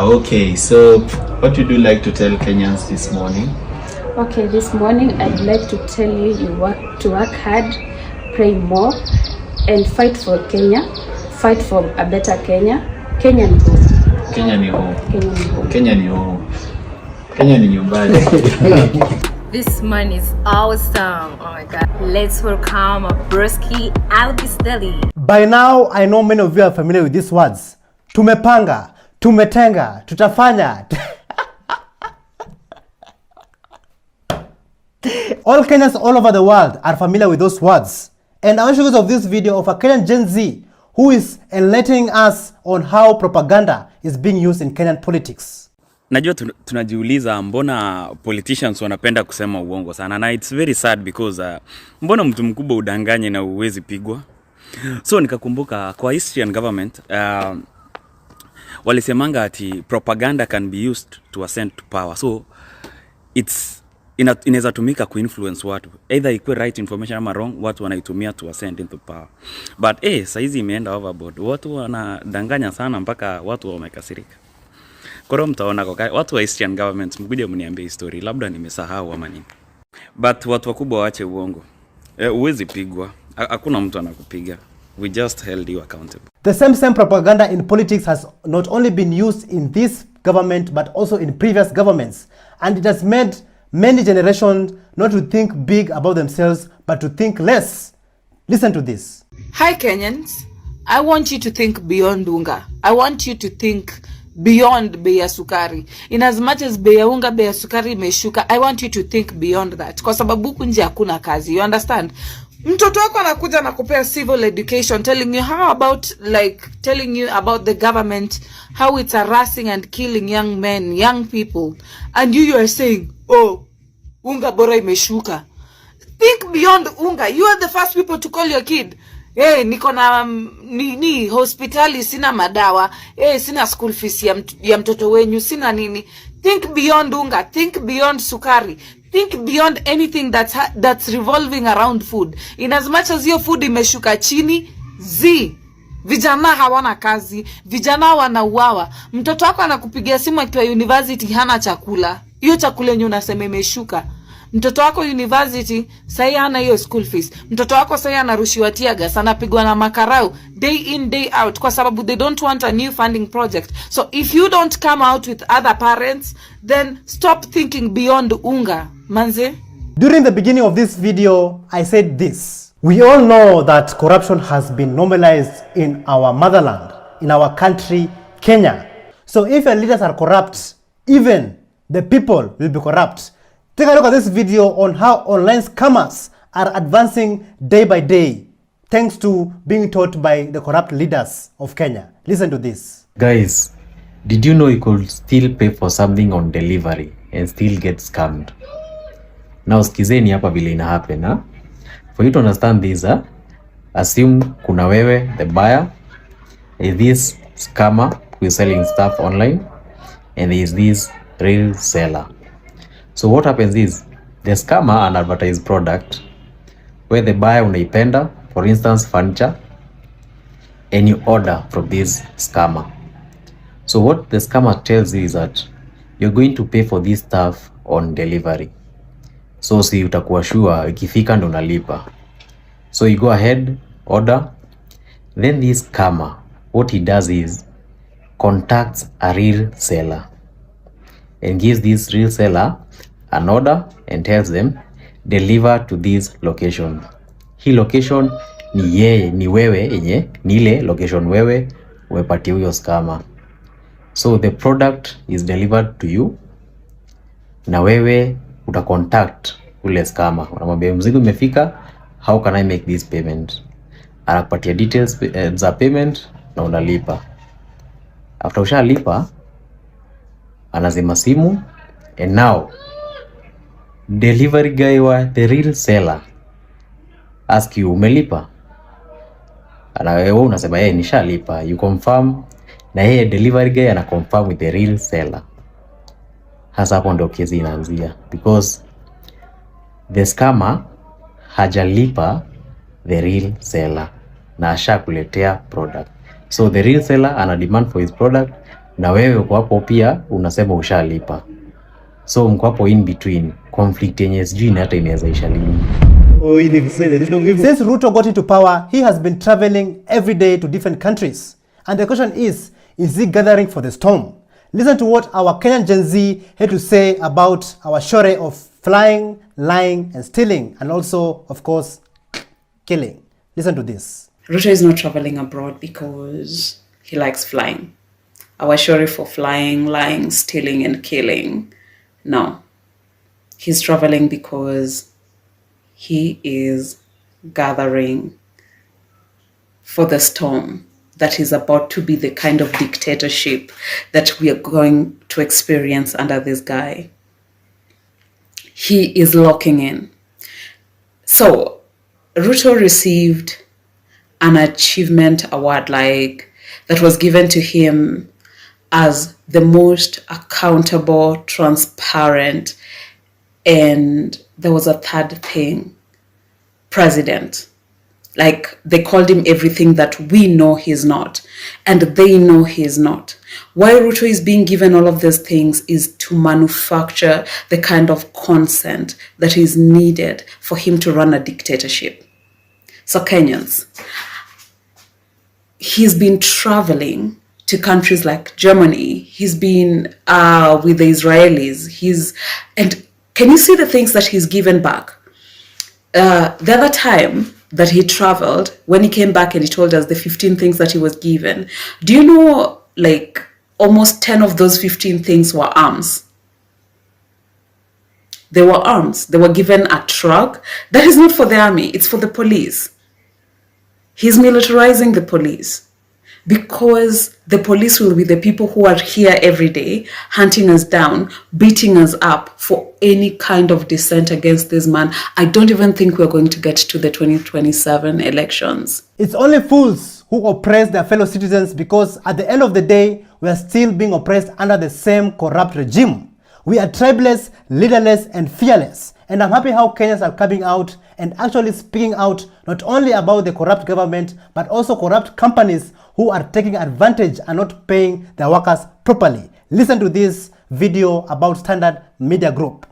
S7: Okay, so what would you like to tell Kenyans this morning?
S15: Okay, this morning I'd like to tell you to work hard, pray more, and fight for Kenya, fight for a better Kenya. Kenya ni home.
S7: Kenya ni home.
S15: Kenya ni home.
S7: Kenya ni home. Kenya ni nyumbani.
S19: This man is awesome. Oh my god. Let's welcome Broski Elvis Derry.
S1: By now, I know many of you are familiar with these words. Tumepanga, tumetenga, tutafanya. All Kenyans all over the world are familiar with those words. And I want to show you of this video of a Kenyan Gen Z who is enlightening us on how propaganda is being used in Kenyan politics.
S20: Najua tunajiuliza mbona politicians wanapenda kusema uongo sana, na it's very sad because mbona mtu mkubwa udanganye na uwezi pigwa. So nikakumbuka kwa Eastern government walisemanga ati propaganda can be used to ascend to power. So inaweza tumika kuinfluence watu, either ikuwe right information ama wrong, watu wanaitumia to ascend into power. But saizi imeenda overboard, watu wanadanganya sana mpaka watu wamekasirika. Kwa hiyo mtaona watu wa Eastern government mkuje mniambie history, labda nimesahau ama nini. But watu wakubwa waache uongo. Uwezi pigwa. Hakuna mtu anakupiga. We just held you accountable.
S1: The same propaganda in politics has not only been used in this government but also in previous governments, and it has made many generations not to think big about themselves but to think less. Listen to this.
S23: Hi Kenyans, I want you to think beyond unga. I want you to think beyond bei ya sukari. In as much as bei ya unga, bei ya sukari imeshuka, I want you to think beyond that. Kwa sababu huku nje hakuna kazi, you understand? Mtoto wako anakuja na kupea civil education, telling you about the government, how it's harassing and killing young men, young people, and you are saying, oh, unga bora imeshuka. Think beyond unga. You are the first people to call your kid, hey, niko na ni hospitali sina madawa, hey, sina school fees ya mtoto wenyu, sina nini. Think beyond unga, think beyond sukari. Think beyond anything that's revolving around food. In as much as your food imeshuka chini, vijana hawana kazi, vijana wanauawa. Mtoto wako anakupigia simu akiwa university hana chakula. Hiyo chakula yenye unasema imeshuka. Mtoto wako university sasa hana hiyo school fees. Mtoto wako sasa anarushiwa tear gas, anapigwa na makarau day in day out kwa sababu they don't want a new funding project. So if you don't come out with other parents, then stop thinking beyond unga. Manze?
S1: During the beginning of this video, I said this. We all know that corruption has been normalized in our motherland, in our country, Kenya. So if your leaders are corrupt, even the people will be corrupt. Take a look at this video on how online scammers are advancing day by day, thanks to being taught by the corrupt leaders of Kenya. Listen to this.
S25: Guys, did you know you could still pay for something on delivery and still get scammed? Now skizeni hapa vile ina happen, huh? For you to understand this, assume kuna wewe, the buyer, is this scammer who is selling stuff online, and there is this real seller. So what happens is, the scammer an advertise product where the buyer unaipenda, for instance furniture, and you order from this scammer. So what the scammer tells you is that you're going to pay for this stuff on delivery. So si utakuwa sure ikifika ndo unalipa. So you go ahead, order. Then this scammer, what he does is contacts a real seller and gives this real seller an order and tells them deliver to this location. Hii location ni wewe yenye ni ile location wewe umepatia huyo scammer. So the product is delivered to you na wewe utacontact ule scammer. Unamwambia mzigo umefika, how can I make this payment? Anakupatia details za payment na unalipa. After ushalipa, anazima simu, and now delivery guy wa the real seller ask you umelipa? Wewe unasema yeye nishalipa. You confirm, na yeye delivery guy ana confirm with the real seller. Hasa hapo ndio kesi inaanzia, because the scammer hajalipa the real seller na ashakuletea product. So the real seller ana demand for his product na wewe uko hapo pia unasema ushalipa. So mko hapo in between, conflict yenye sijui hata inaweza isha lini.
S1: Since Ruto got into power, he has been traveling every day to different countries. And the question is he gathering for the storm? Listen to what our Kenyan Gen Z had to say about our shore of flying, lying, and stealing, and also, of course, killing. Listen to this.
S4: Ruto is not traveling abroad because he likes flying. Our shore for flying, lying, stealing, and killing. No. He's traveling because he is gathering for the storm that is about to be the kind of dictatorship that we are going to experience under this guy. He is locking in. So, Ruto received an achievement award that was given to him as the most accountable, transparent, and there was a third thing, president. Like, they called him everything that we know he's not, and they know he's not. Why Ruto is being given all of these things is to manufacture the kind of consent that is needed for him to run a dictatorship. So Kenyans, he's been traveling to countries like Germany. He's been with the Israelis. And can you see the things that he's given back? The other time that he traveled, when he came back and he told us the 15 things that he was given, do you know, like, almost 10 of those 15 things were arms? They were arms. They were given a truck. That is not for the army, it's for the police. He's militarizing the police, because the police will be the people who are here every day, hunting us down, beating us up for any kind of dissent against this man. I don't even think we're going to get to the 2027 elections.
S1: It's only fools who oppress their fellow citizens, because at the end of the day, we are still being oppressed under the same corrupt regime. We are tribeless, leaderless, and fearless. And I'm happy how Kenyans are coming out and actually speaking out not only about the corrupt government, but also corrupt companies who are taking advantage and not paying their workers properly. Listen to this video about Standard Media Group.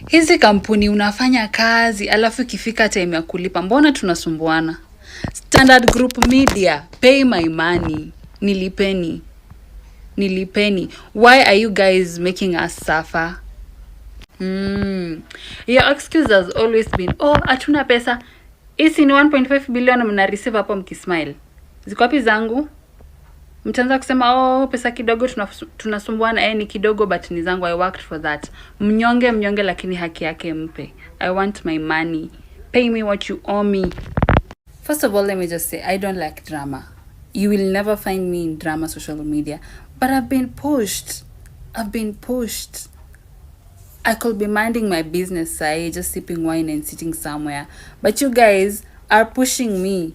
S3: Hizi kampuni unafanya kazi alafu ikifika time ya kulipa, mbona tunasumbuana? Standard Group Media, pay my money. Nilipeni. Why are you guys making us suffer? Your excuse has always been, hatuna pesa. Isi ni 1.5 billion mna receive hapo mkismile. Ziko wapi zangu? Mtaanza kusema pesa kidogo tunasumbuana, ni kidogo but ni zangu, I worked for that. Mnyonge lakini haki yake mpe. I want my money. Pay me what you owe me. First of all, let me just say, I don't like drama. You will never find me in drama social media. But I've been pushed. I could be minding my business, just sipping wine and sitting somewhere. But you guys are pushing me.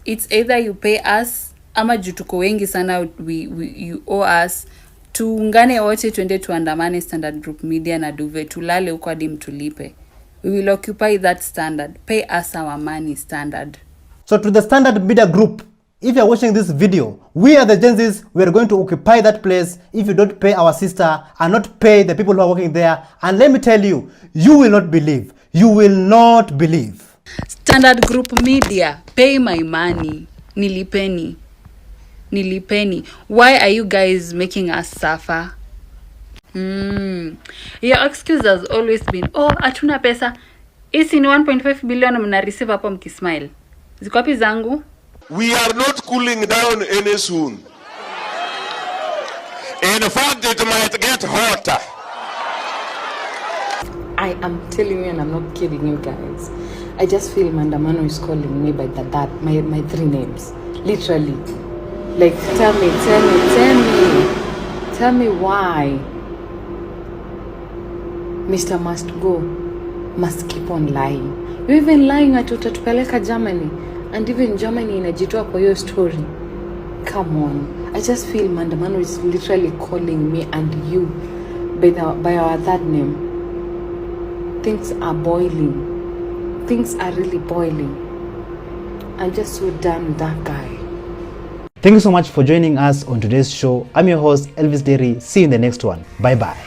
S3: It's either you pay us, ama jutuko wengi sana, you owe us. Tuungane wote twende tuandamane Standard Group Media na Duve, tulale huko hadi mtulipe. We will occupy that standard. Pay us our money, Standard.
S1: So to the Standard Media Group, if you're watching this video, we are the Gen Zs, we are going to occupy that place if you don't pay our sister and not pay the people who are working there. And let me tell you, you will not believe. You will not believe.
S3: Standard Group Media, pay my money. Nilipeni. Why are you guys making us suffer? Your excuse has always been, hatuna pesa. Isi ni 1.5 billion mna receive hapo mkismile. Ziko wapi zangu?
S8: We are not cooling down any soon. In fact, it might get hotter.
S14: I am telling you, and I'm not kidding you guys. I just feel Mandamano is calling me by my three names. Literally. Like, tell me why Mr. Must Go must keep on lying. You're even lying at utatupeleka Germany. And even Germany inajitoa kwa hiyo story. Come on. I just feel Mandamano is literally calling me and you by our third name. Things are boiling. Things are really boiling. I'm just so done with that guy.
S1: Thank you so much for joining us on today's show. I'm your host, Elvis Derry. See you in the next one. Bye-bye.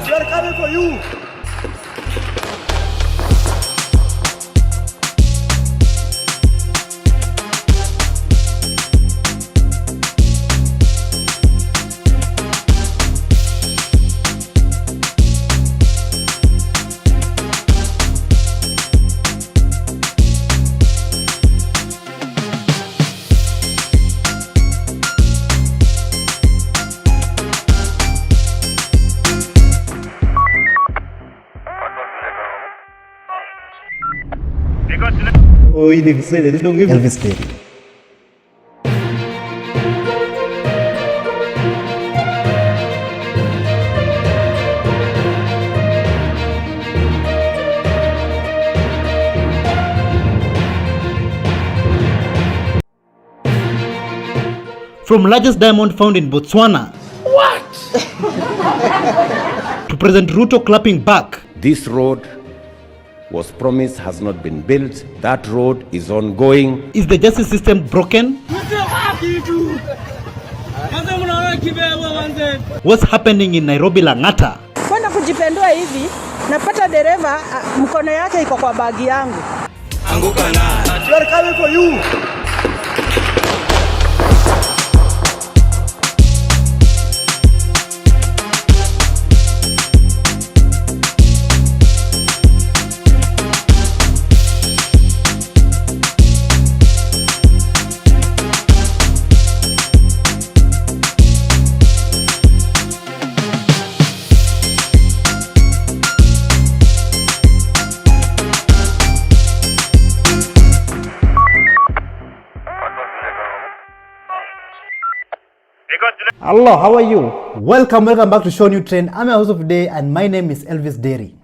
S6: They're coming for you.
S1: Oh, you need to say that. Don't give Elvis Derry. From largest diamond found in Botswana.
S5: What?
S1: To President Ruto clapping back.
S5: This road was promised, has not been built. That road is ongoing.
S1: Is the justice system broken? What's happening in Nairobi Lang'ata?
S12: Kwenda kujipendua hivi, napata dereva mkono yake iko kwa bagi yangu.
S6: Anguka na. We are coming for you.
S1: Hello, how are you? Welcome back to ShowNewTrend. I'm your host of today and my name is Elvis Derry.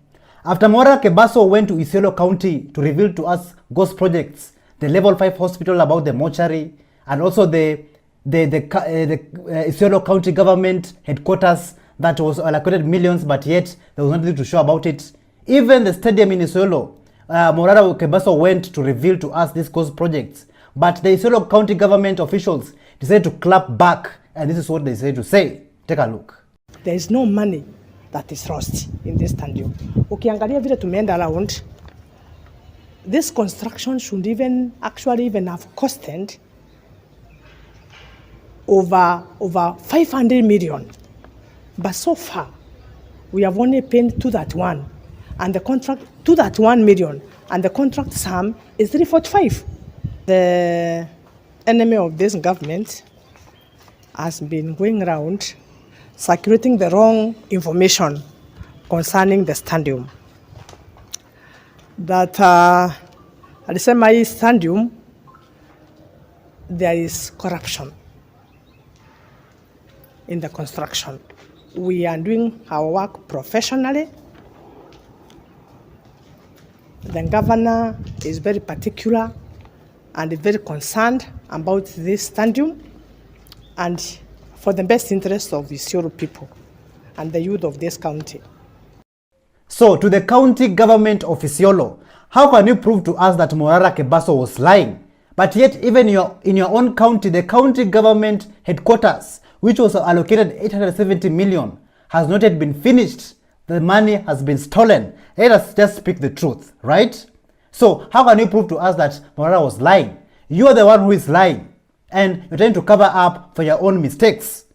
S1: After Mwaura Kebaso went to Isiolo County to reveal to us ghost projects, the level 5 hospital about the mortuary, and also the Isiolo County government headquarters that was allocated millions, but yet there was nothing to show about it. Even the stadium in Isiolo, Mwaura Kebaso went to reveal to us these ghost projects, but the Isiolo County government officials decided to clap back. And this is what they say to say. Take a look.
S12: There is no money that is lost in this stadium. Ukiangalia vile tumeenda around, this construction should actually have costed over 500 million. But so far, we have only paid to that one, and the contract to that 1 million, and the contract sum is 345. The enemy of this government has been going around circulating the wrong information concerning the stadium. That at the same stadium, there is corruption in the construction. We are doing our work professionally. The governor is very particular and very concerned about this stadium and for the best interest of the Isiolo people and the youth of this county.
S1: So, to the county government of Isiolo, how can you prove to us that Mwaura Kebaso was lying? But yet, even in your own county, the county government headquarters, which was allocated 870 million, has not yet been finished. The money has been stolen. Let us just speak the truth, right? So, how can you prove to us that Mwaura was lying? You are the one who is lying. And you're trying to cover up for your own mistakes.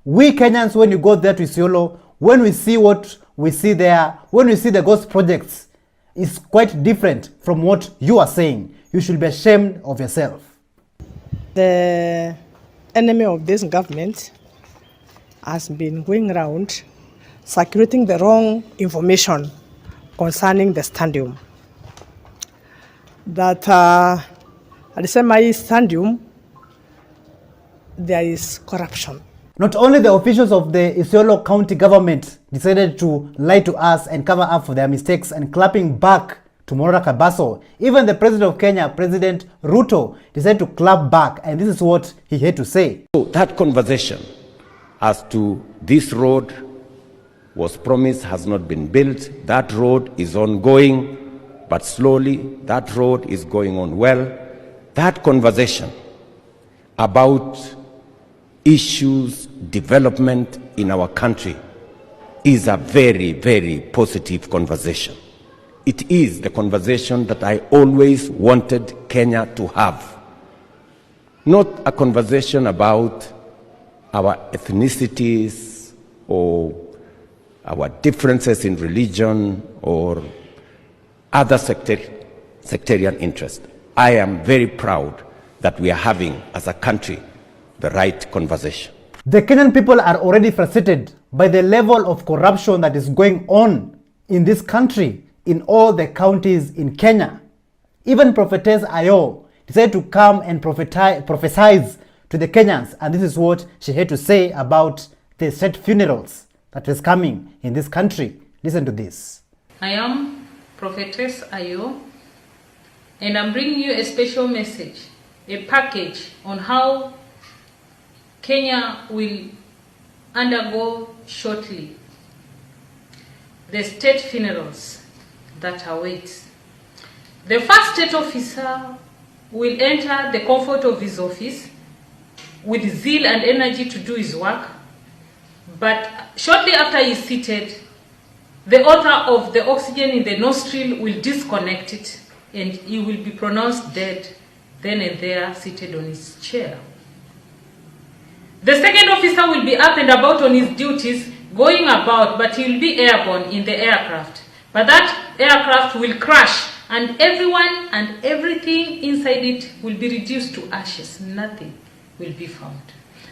S1: We Kenyans, when you go there to Isiolo, when we see what we see there, when we see the ghost projects, it's quite different from what you are saying. You should be ashamed of yourself.
S12: The enemy of this government has been going around circulating the wrong information concerning the stadium. That at the same stadium, there is corruption.
S1: Not only the officials of the Isiolo County government decided to lie to us and cover up for their mistakes and clapping back to Mwaura Kebaso, even the President of Kenya, President Ruto, decided to clap back, and this is what he had to say.
S5: So that conversation as to this road was promised, has not been built. That road is ongoing, but slowly that road is going on well. That conversation about issues, development in our country is a very, very positive conversation. It is the conversation that I always wanted Kenya to have. Not a conversation about our ethnicities or our differences in religion or other sectarian interests. I am very proud that we are having, as a country, the right conversation.
S1: The Kenyan people are already frustrated by the level of corruption that is going on in this country, in all the counties in Kenya. Even Prophetess Ayo decided to come and prophesize to the Kenyans, and this is what she had to say about the state funerals that is coming in this country. Listen to this.
S13: I am Prophetess Ayo, and I'm bringing you a special message, a package on how Kenya will undergo shortly the state funerals that await. The first state officer will enter the comfort of his office with zeal and energy to do his work, but shortly after he is seated, the author of the oxygen in the nostril will disconnect it and he will be pronounced dead then and there, seated on his chair. The second officer will be up and about on his duties, going about, but he will be airborne in the aircraft. But that aircraft will crash and everyone and everything inside it will be reduced to ashes. Nothing will be found.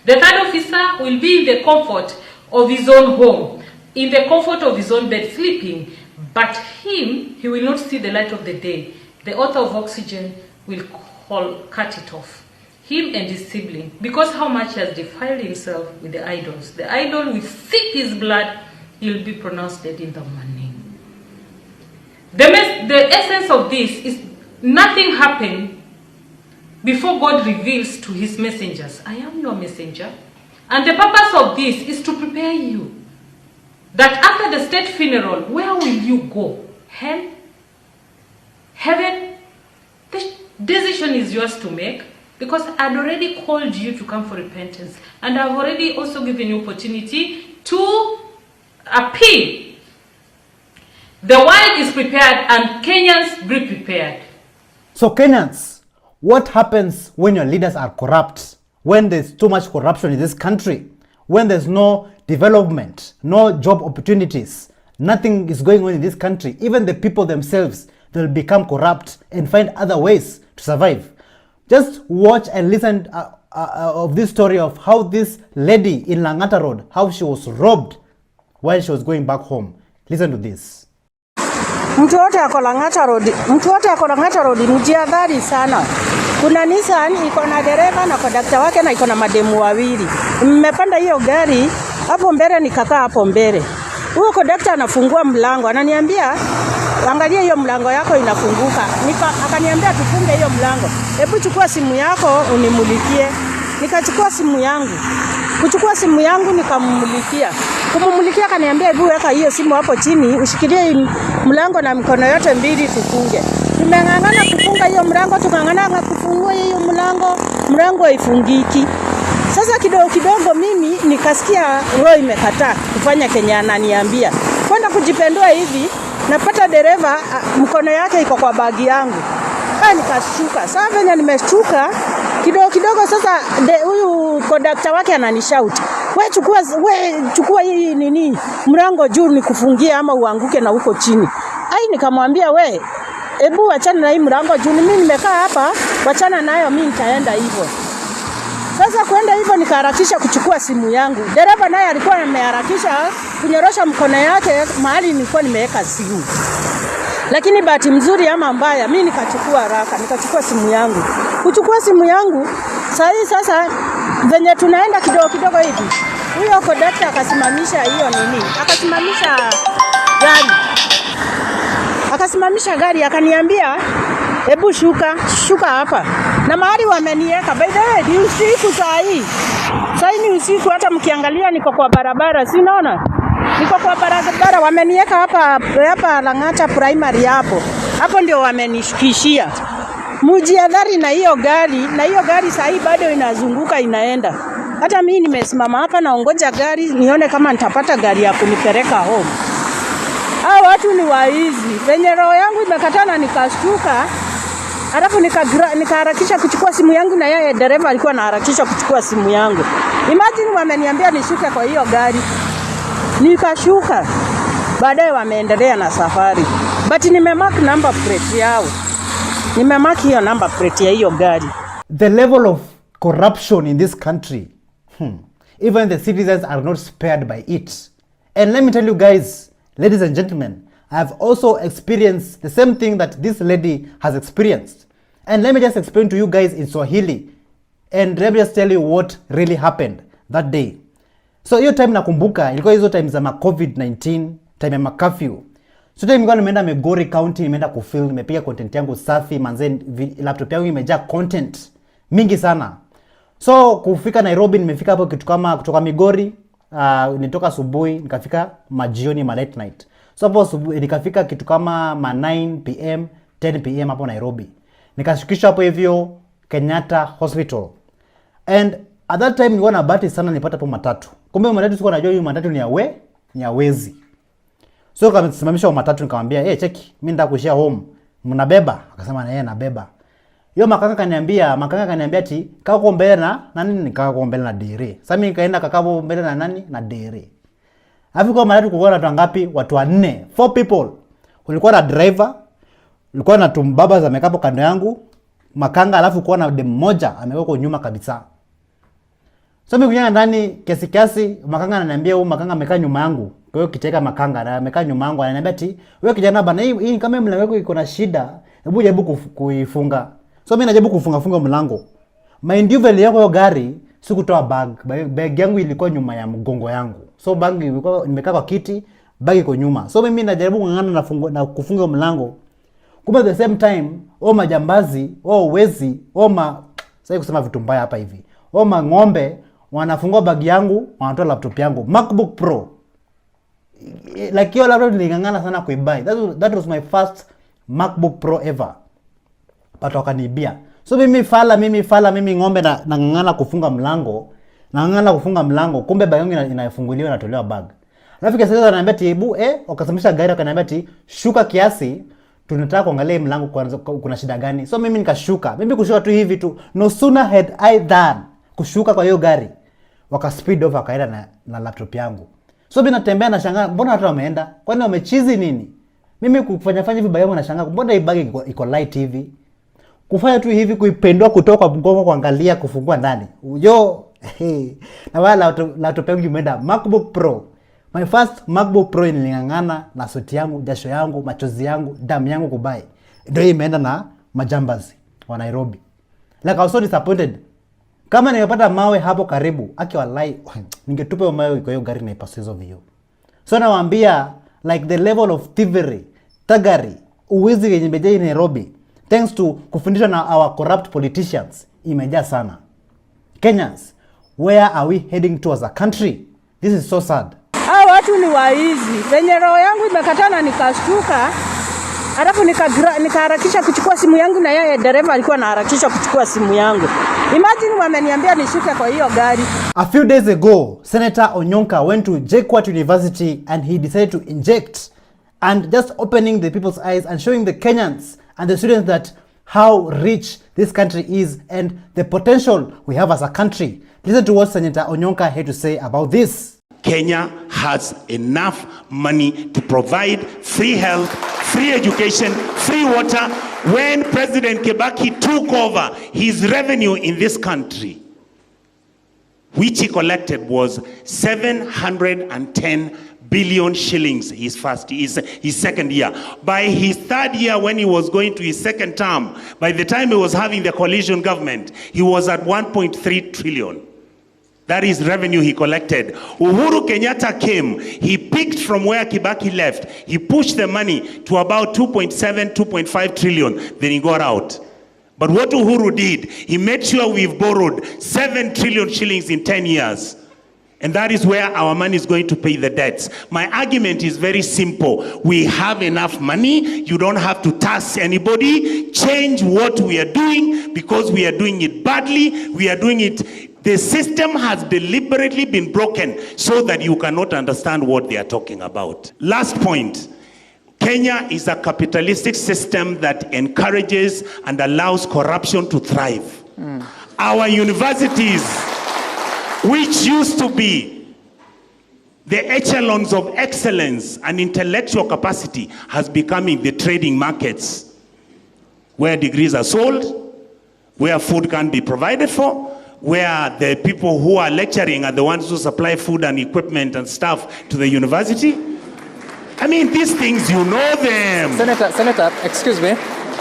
S13: The third officer will be in the comfort of his own home, in the comfort of his own bed, sleeping, but he will not see the light of the day. The author of oxygen will cut it off, him and his sibling, because how much he has defiled himself with the idols. The idol will sip his blood, he will be pronounced dead in the morning. The essence of this is nothing happened before God reveals to his messengers, I am your messenger. And the purpose of this is to prepare you that after the state funeral, where will you go? Hell? Heaven? The decision is yours to make, because I'd already called you to come for repentance, and I've already also given you opportunity to appeal. The world is prepared and Kenyans be prepared.
S1: So Kenyans, what happens when your leaders are corrupt? When there's too much corruption in this country? When there's no development, no job opportunities, nothing is going on in this country, even the people themselves, they'll become corrupt and find other ways to survive. Just watch and listen of this story of how this lady in Langata Road, how she was robbed while she was going back home. Listen to this.
S16: Mtu wote ako Langata Road mjiadhari sana. Kuna Nissan iko na dereva na kondakta wake na iko na mademu wawili. Mmepanda hiyo gari hapo mbele, nikakaa hapo mbele. Huyo kondakta anafungua mlango, ananiambia angalia hiyo mlango yako inafunguka. Akaniambia tufunge hiyo mlango. Hebu chukua simu yako unimulikie. Nikachukua simu yangu. Kuchukua simu yangu nikamumulikia. Kumumulikia akaniambia hebu weka hiyo simu hapo chini, ushikilie mlango na mikono yote mbili tufunge. Tumeng'ang'ana kufunga hiyo mlango, tukang'ang'ana kufungua hiyo mlango haifungiki. Sasa kidogo mimi nikasikia roho imekataa kufanya Kenya ananiambia. Kwenda kujipendua hivi, napata dereva mkono yake iko kwa bagi yangu. Nikashuka. Sasa venye nimeshuka kidogo sasa huyu kondakta wake ananishout. We chukua hii nini mlango juu nikufungie ama uanguke na huko chini. Nikamwambia we hebu achana na hii mlango juu mimi nimekaa hapa, wachana nayo mimi nitaenda hivyo. Sasa kwenda hivyo nikaharakisha kuchukua simu yangu. Dereva naye alikuwa ameharakisha kunyorosha mkono yake mahali nilikuwa nimeweka simu. Lakini bahati mzuri ama mbaya, mimi nikachukua haraka, nikachukua simu yangu. Kuchukua simu yangu, sasa venye tunaenda kidogo hivi, huyo kondakta akasimamisha hiyo nini? Akasimamisha gari akaniambia, hebu shuka hapa. Na mahali wamenieka, by the way, ni usiku saa hii. Saa hii ni usiku, hata mkiangalia niko kwa barabara, si unaona? Niko kwa barabara, wamenieka hapa Langata primary hapo. Hapo ndio wamenishukishia. Mjiadhari na hiyo gari saa hii bado inazunguka inaenda. Hata mimi nimesimama hapa naongoja gari nione kama nitapata gari ya kunipeleka home. Hao watu ni waizi. Venye roho yangu imekatana nikashtuka. Alafu nikaharakisha kuchukua simu yangu na yeye dereva alikuwa anaharakisha kuchukua simu yangu. Imagine wameniambia nishuke kwa hiyo gari. Nikashuka. Baadaye wameendelea na safari. But nimemark number plate yao. Nimemark hiyo number plate ya hiyo gari.
S1: The level of corruption in this country, even the citizens are not spared by it. And let me tell you guys, ladies and gentlemen, I have also experienced the same thing that this lady has experienced. And let me just explain to you guys in Swahili. And let me just tell you what really happened that day. So hiyo time nakumbuka, ilikuwa hizo time za COVID-19, time ya curfew. So time nilikuwa nimeenda Migori County, nimeenda kufilm, nimepiga content yangu safi, manze laptop yangu imejaa content mingi sana. So kufika Nairobi, nimefika hapo kitu kama kutoka Migori, nitoka asubuhi nikafika majioni, ma late night. So hapo nikafika kitu kama 9 pm 10 pm hapo Nairobi. Nikashukishwa hapo hivyo Kenyatta Hospital. And at that time nilikuwa na bahati sana nipata hapo matatu. Kumbe matatu sikuwa najua hiyo matatu ni ya wezi. So kama matatu nikamwambia, cheki, mimi nataka kushia home. Mnabeba? Akasema na yeye nabeba. Yo makanga kaniambia ati kaa kwa mbele na nani, nikaa kwa mbele na dere. Sasa mimi nikaenda kakaa kwa mbele na nani, na dere. Hapo kwa matatu kulikuwa na watu ngapi? Watu 4 people. Kulikuwa na driver, kulikuwa na tumbaba za mekapo kando yangu, makanga, alafu kulikuwa na dem mmoja amewekwa nyuma kabisa. So mimi kunyanga ndani kiasi makanga ananiambia huyu makanga amekaa nyuma yangu. Kwa hiyo kiteka makanga na amekaa nyuma yangu, ananiambia ati wewe kijana bana, hii kama mlango wako iko na shida, hebu jaribu kuifunga. So mimi najaribu kufunga mlango. Mind you, vile yako gari sikutoa bag yangu ilikuwa nyuma ya mgongo yangu. So bag ilikuwa nimekaa kwa kiti, bag iko nyuma. So mimi najaribu kung'ang'ana na kufunga mlango. Kumbe at the same time, majambazi, wezi, sasa kusema vitu mbaya hapa hivi. Ng'ombe wanafungua bag yangu, wanatoa laptop yangu, MacBook Pro. Like hiyo laptop niling'ang'ana sana kuibuy. That was my first MacBook Pro ever. But wakanibia. So mimi ng'ombe na ng'ang'ana kufunga mlango. Kumbe bag yangu inafunguliwa, inatolewa bag. Rafiki sasa ananiambia tibu wakasimamisha gari, akaniambia ti shuka kiasi, tunataka kuangalia mlango kwanza kuna shida gani. So mimi nikashuka. Mimi kushuka tu hivi tu. No sooner had I done kushuka kwa hiyo gari, waka speed off wakaenda na laptop yangu. So mimi natembea na shangaa, mbona watu wameenda? Kwani wamechizi nini? Mimi kufanya hivi bag yangu na shangaa, mbona hii bag iko light hivi? Kufanya tu hivi, kuipendua kutoka kwa mgongo, kuangalia, kufungua ndani. Na wala laptop yangu imeenda MacBook Pro. My first MacBook Pro niling'ang'ana na suti yangu, jasho yangu, machozi yangu, damu yangu kubai. Ndio imeenda na majambazi wa Nairobi. Like I was so disappointed. Kama ningepata mawe hapo karibu, wallahi ningetupa mawe kwa hiyo gari na ipasue hizo vioo. So nawaambia, like the level of thievery, tagari, uwizi yenye imejaa Nairobi, thanks to kufundishwa na our corrupt politicians, imejaa sana. Kenyans, where are we heading to as a country? This is so sad.
S16: Watu ni waizi. Venye roho yangu imekatana nikashtuka. Alafu nikaharakisha kuchukua simu yangu, na yeye dereva alikuwa anaharakisha kuchukua simu yangu. Imagine wameniambia nishuke kwa hiyo gari.
S1: A few days ago, Senator Onyonka went to JKUAT University and he decided to inject, and just opening the people's eyes and showing the Kenyans and the students that how rich this country is and the potential we have as a country. Listen to what Senator Onyonka had to say about this.
S2: Kenya has enough money to provide free health, free education, free water. When President Kibaki took over, his revenue in this country, which he collected, was 710 billion shillings his second year. By his third year, when he was going to his second term, by the time he was having the coalition government, he was at 1.3 trillion. That is revenue he collected. Uhuru Kenyatta came, he picked from where Kibaki left, he pushed the money to about 2.7, 2.5 trillion, then he got out. But what Uhuru did, he made sure we've borrowed 7 trillion shillings in 10 years. And that is where our money is going to pay the debts. My argument is very simple. We have enough money. You don't have to tax anybody. Change what we are doing, because we are doing it badly. We are doing it. The system has deliberately been broken so that you cannot understand what they are talking about. Last point. Kenya is a capitalistic system that encourages and allows corruption to thrive. Our universities, which used to be the echelons of excellence and intellectual capacity, has becoming the trading markets where degrees are sold, where food can be provided for, where the people who are lecturing are the ones who supply food and equipment and stuff to the university. I mean, these things, you know them.
S17: Senator, excuse me.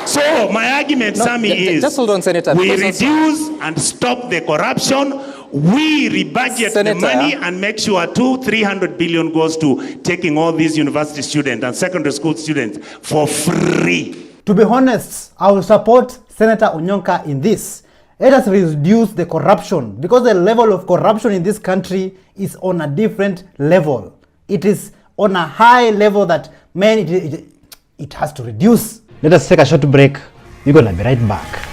S2: So my argument, Sammy, is
S17: just hold on, Senator.
S2: We reduce and stop the corruption. We rebudget the money and make sure 200-300 billion goes to taking all these university students and secondary school students for free.
S1: To be honest, I will support Senator Onyonka in this. Let us reduce the corruption, because the level of corruption in this country is on a different level. It is on a high level that, man, it has to reduce. Let us take a short break. We're gonna be right back.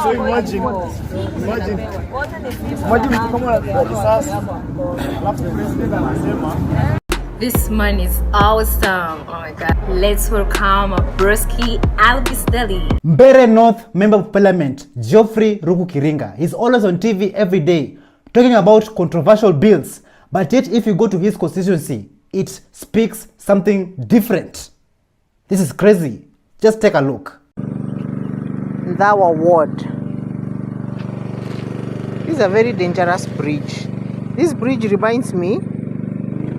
S6: So imagine kama risasi alafu president anasema
S19: This man is awesome. Oh my god. Let's welcome Broski Albisteli.
S1: Mbere North Member of Parliament Geoffrey Ruku Kiringa. He's always on TV every day talking about controversial bills, but yet if you go to his constituency, it speaks something different. This is crazy. Just take a look.
S16: Ndawa ward. This is a very dangerous bridge. This bridge reminds me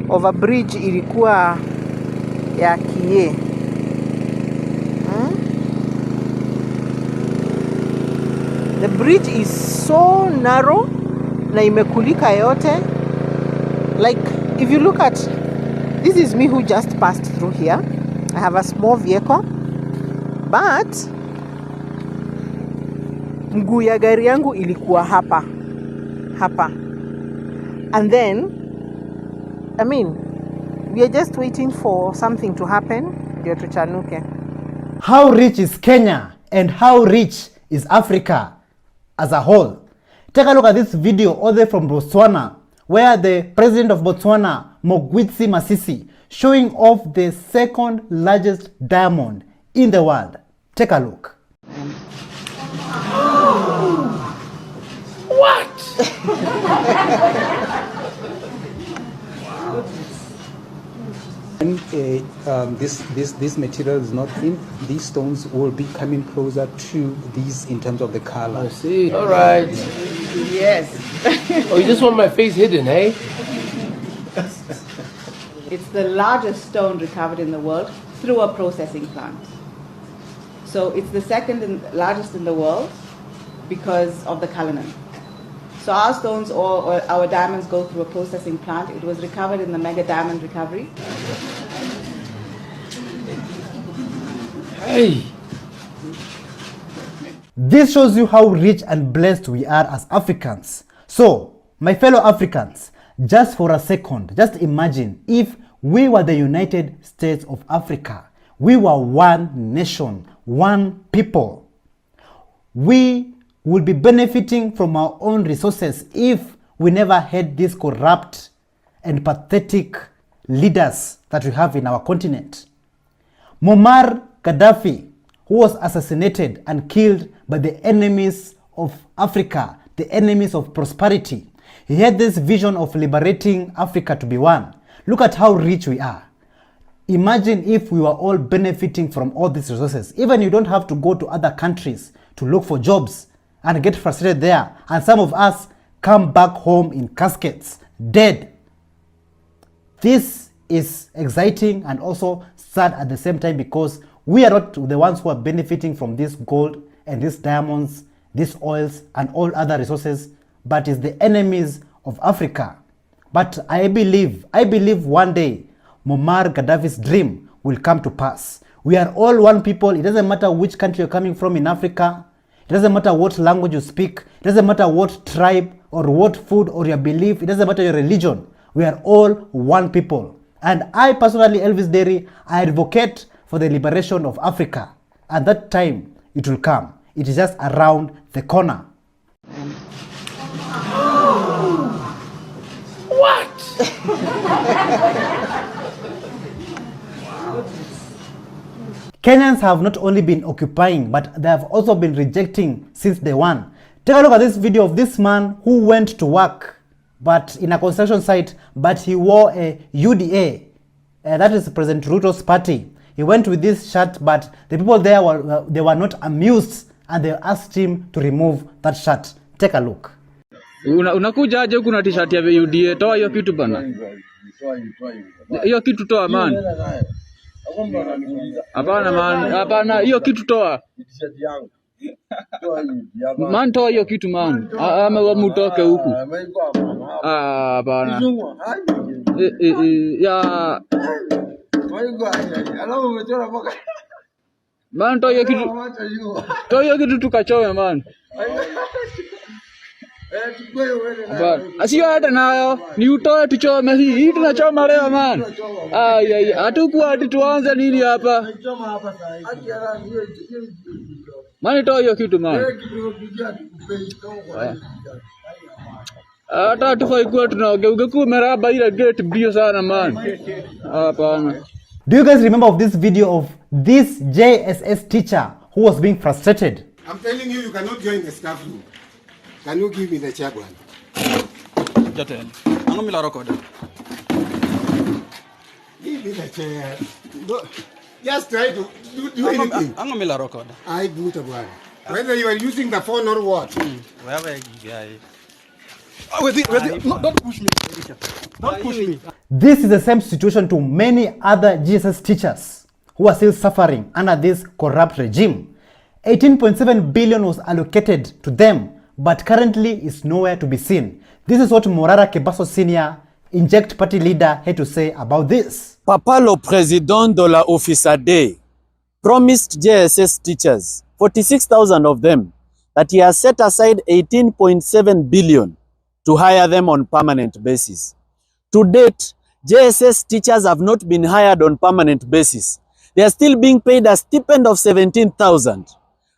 S16: of a bridge ilikuwa ya Kie. The bridge is so narrow na imekulika yote. Like if you look at, this is me who just passed through here. I have a small vehicle, but mguu ya gari yangu ilikuwa hapa. And then, I mean, we are just waiting for something to happen ndio tuchanuke.
S1: How rich is Kenya and how rich is Africa as a whole? Take a look at this video all the way from Botswana, where the president of Botswana, Mogwitsi Masisi, showing off the second largest diamond in the world. Take a look.
S6: What?
S10: And this material is not thin, these stones will be coming closer to these in terms of the color.
S6: I see. All right.
S16: Yes.
S6: Oh, you just want my face hidden, eh?
S18: It's the largest stone recovered in the world through a processing plant. So it's the second and largest in the world because of the Cullinan. So our stones or our diamonds go through a processing plant. It was recovered in the mega diamond recovery.
S6: Hey!
S1: This shows you how rich and blessed we are as Africans. So, my fellow Africans, just for a second, just imagine if we were the United States of Africa. We were one nation, one people. We will be benefiting from our own resources if we never had these corrupt and pathetic leaders that we have in our continent. Muammar Gaddafi, who was assassinated and killed by the enemies of Africa, the enemies of prosperity. He had this vision of liberating Africa to be one. Look at how rich we are. Imagine if we were all benefiting from all these resources. Even you don't have to go to other countries to look for jobs and get frustrated there. And some of us come back home in caskets, dead. This is exciting and also sad at the same time, because we are not the ones who are benefiting from this gold and these diamonds, these oils and all other resources, but it's the enemies of Africa. But I believe one day Muammar Gaddafi's dream will come to pass. We are all one people. It doesn't matter which country you're coming from in Africa. It doesn't matter what language you speak. It doesn't matter what tribe or what food or your belief. It doesn't matter your religion. We are all one people. And I personally, Elvis Derry, I advocate for the liberation of Africa. And that time, it will come. It is just around the corner.
S9: What?
S1: Kenyans have not only been occupying, but they have also been rejecting since day one. Take a look at this video of this man who went to work, but in a construction site, but he wore a UDA. That is President Ruto's party. He went with this shirt, but the people there were not amused, and they asked him to remove that shirt. Take a look.
S11: Unakuja aje huku na t-shirt ya UDA? Toa hiyo kitu bana. Hiyo kitu toa man. Hapana man, hapana hiyo kitu toa. Man toa hiyo kitu man. Ama mtoke huku. Hapana. Ya man toa hiyo kitu. Toa hiyo kitu tukachowe man. Asio hata nayo ni utoe tuchome hii tunachoma leo man. Ai hatukuwa ati tuanze nini hapa man, toa hiyo kitu man. Hata tufai kuwa tunaogeuka kumeraba ile gate bio sana man. Hapana.
S1: Do you guys remember of this video of this JSS teacher who was being frustrated?
S21: I'm telling you, you cannot join the staff room. Can you give me the chair, one?
S11: Jaten. Angomila record.
S21: Give me the chair. No, just try to do anything.
S11: Angomila record.
S21: I do it, one. Whether you are using the phone or what.
S11: Wherever you guys. No, don't push me. Don't push me.
S1: This is the same situation to many other GSS teachers who are still suffering under this corrupt regime. 18.7 billion was allocated to them, but currently is nowhere to be seen. This is what Morara Kebaso Senior, Inject Party leader, had to say about this.
S22: Papa le Président de la Officer Day promised JSS teachers, 46,000 of them, that he has set aside 18.7 billion to hire them on permanent basis. To date, JSS teachers have not been hired on permanent basis. They are still being paid a stipend of 17,000.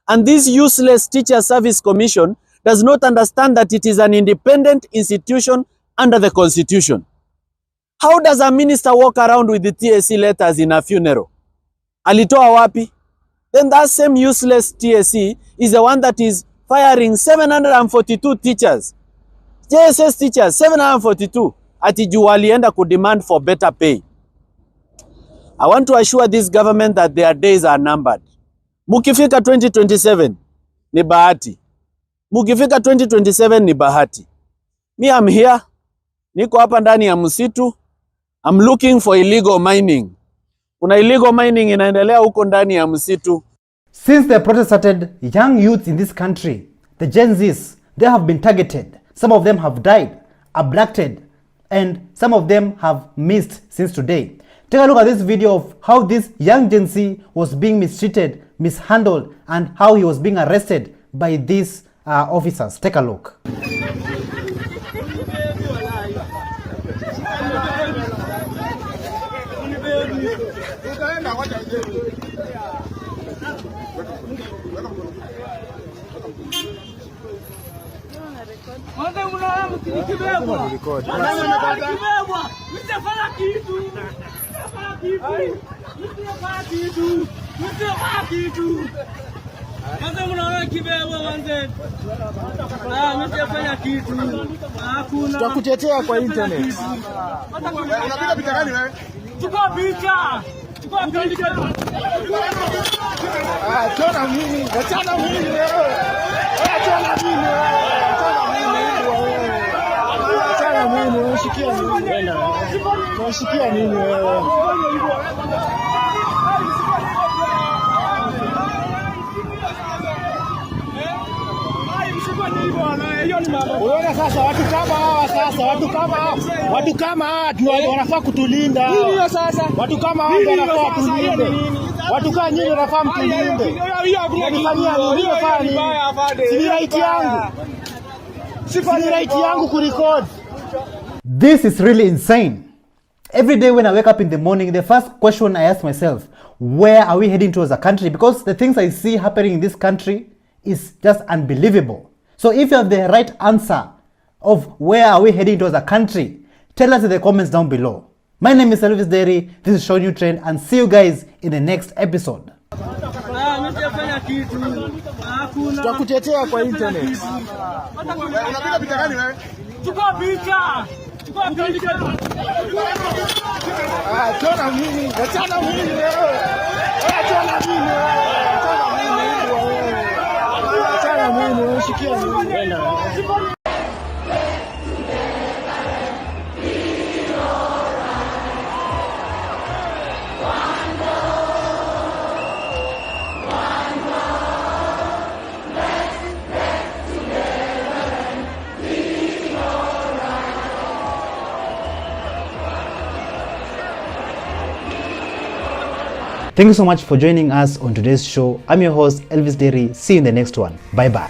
S22: And this useless Teacher Service Commission does not understand that it is an independent institution under the Constitution. How does a minister walk around with the TSC letters in a funeral? Alitoa wapi? Then that same useless TSC is the one that is firing 742 teachers. JSS teachers, 742. Ati juu walienda kudemand for better pay. I want to assure this government that their days are numbered. Mukifika 2027, ni bahati. Mukifika 2027 ni bahati. Me, I'm here. Niko hapa ndani ya msitu. I'm looking for illegal mining. Kuna illegal mining inaendelea huko ndani ya msitu.
S1: Since the protest started, young youths in this country, the Gen Zs, they have been targeted. Some of them have died, abducted, and some of them have missed since today. Take a look at this video of how this young Gen Z was being mistreated, mishandled, and how he was being arrested by these officers. Take a look.
S6: Tutakutetea kwa internet. Unapiga picha gani wewe? Chukua picha. Chukua picha. Tuna mimi. Achana mimi wewe. Achana mimi wewe. Achana mimi wewe. Shikia mimi. Unashikia nini wewe?
S21: Unaona sasa watu kama hawa watu kama hawa wanafaa kutulinda. Nini sasa? Watu kama hawa wanafaa kutulinda. Watu kama nyinyi wanafaa mtulinde. Si right yangu kurecord.
S1: This is really insane. Every day when I wake up in the morning, the first question I ask myself, where are we heading towards a country? Because the things I see happening in this country is just unbelievable. So if you have the right answer of where are we heading towards a country, tell us in the comments down below. My name is Elvis Derry, this is ShowNewTrend, and see you guys in the next episode.
S21: Tutakutetea kwa internet. Unapiga picha gani wewe? Chukua picha. Chona mimi, achana mimi wewe. Achana mimi wewe. Achana mimi, shikia mimi.
S1: Thank you so much for joining us on today's show. I'm your host, Elvis Derry. See you in the next one. Bye-bye.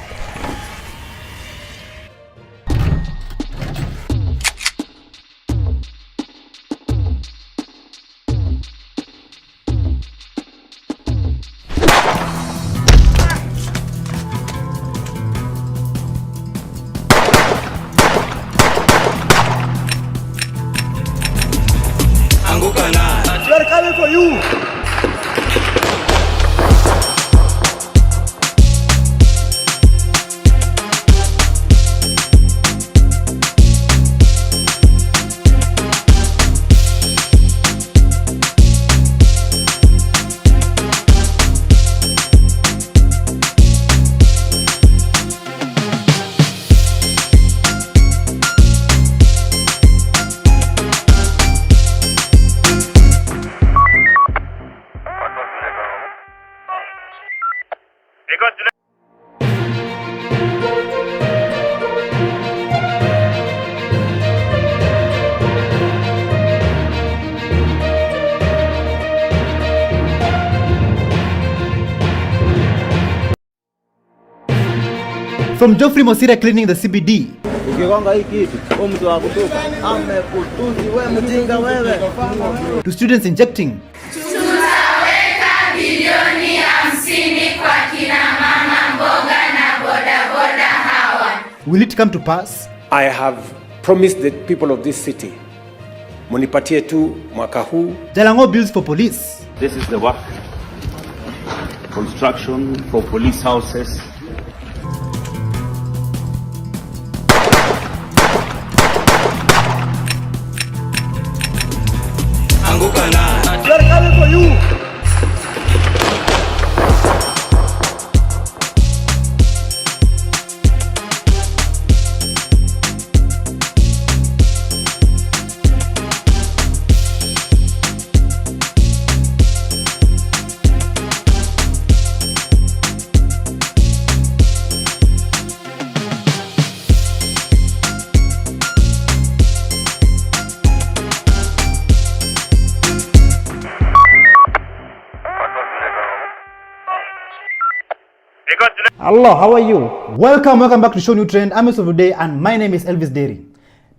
S21: They're coming for you.
S1: From Geoffrey Mosiria cleaning the CBD. To students injecting. Will it come to pass?
S5: I have promised the people of this city, munipatie tu mwaka huu.
S1: Jalango bills for police.
S7: This is the work. Construction for police houses.
S21: They're coming for you.
S1: Hello, how are you? Welcome back to ShowNewTrend. I'm your host of the day and my name is Elvis Derry.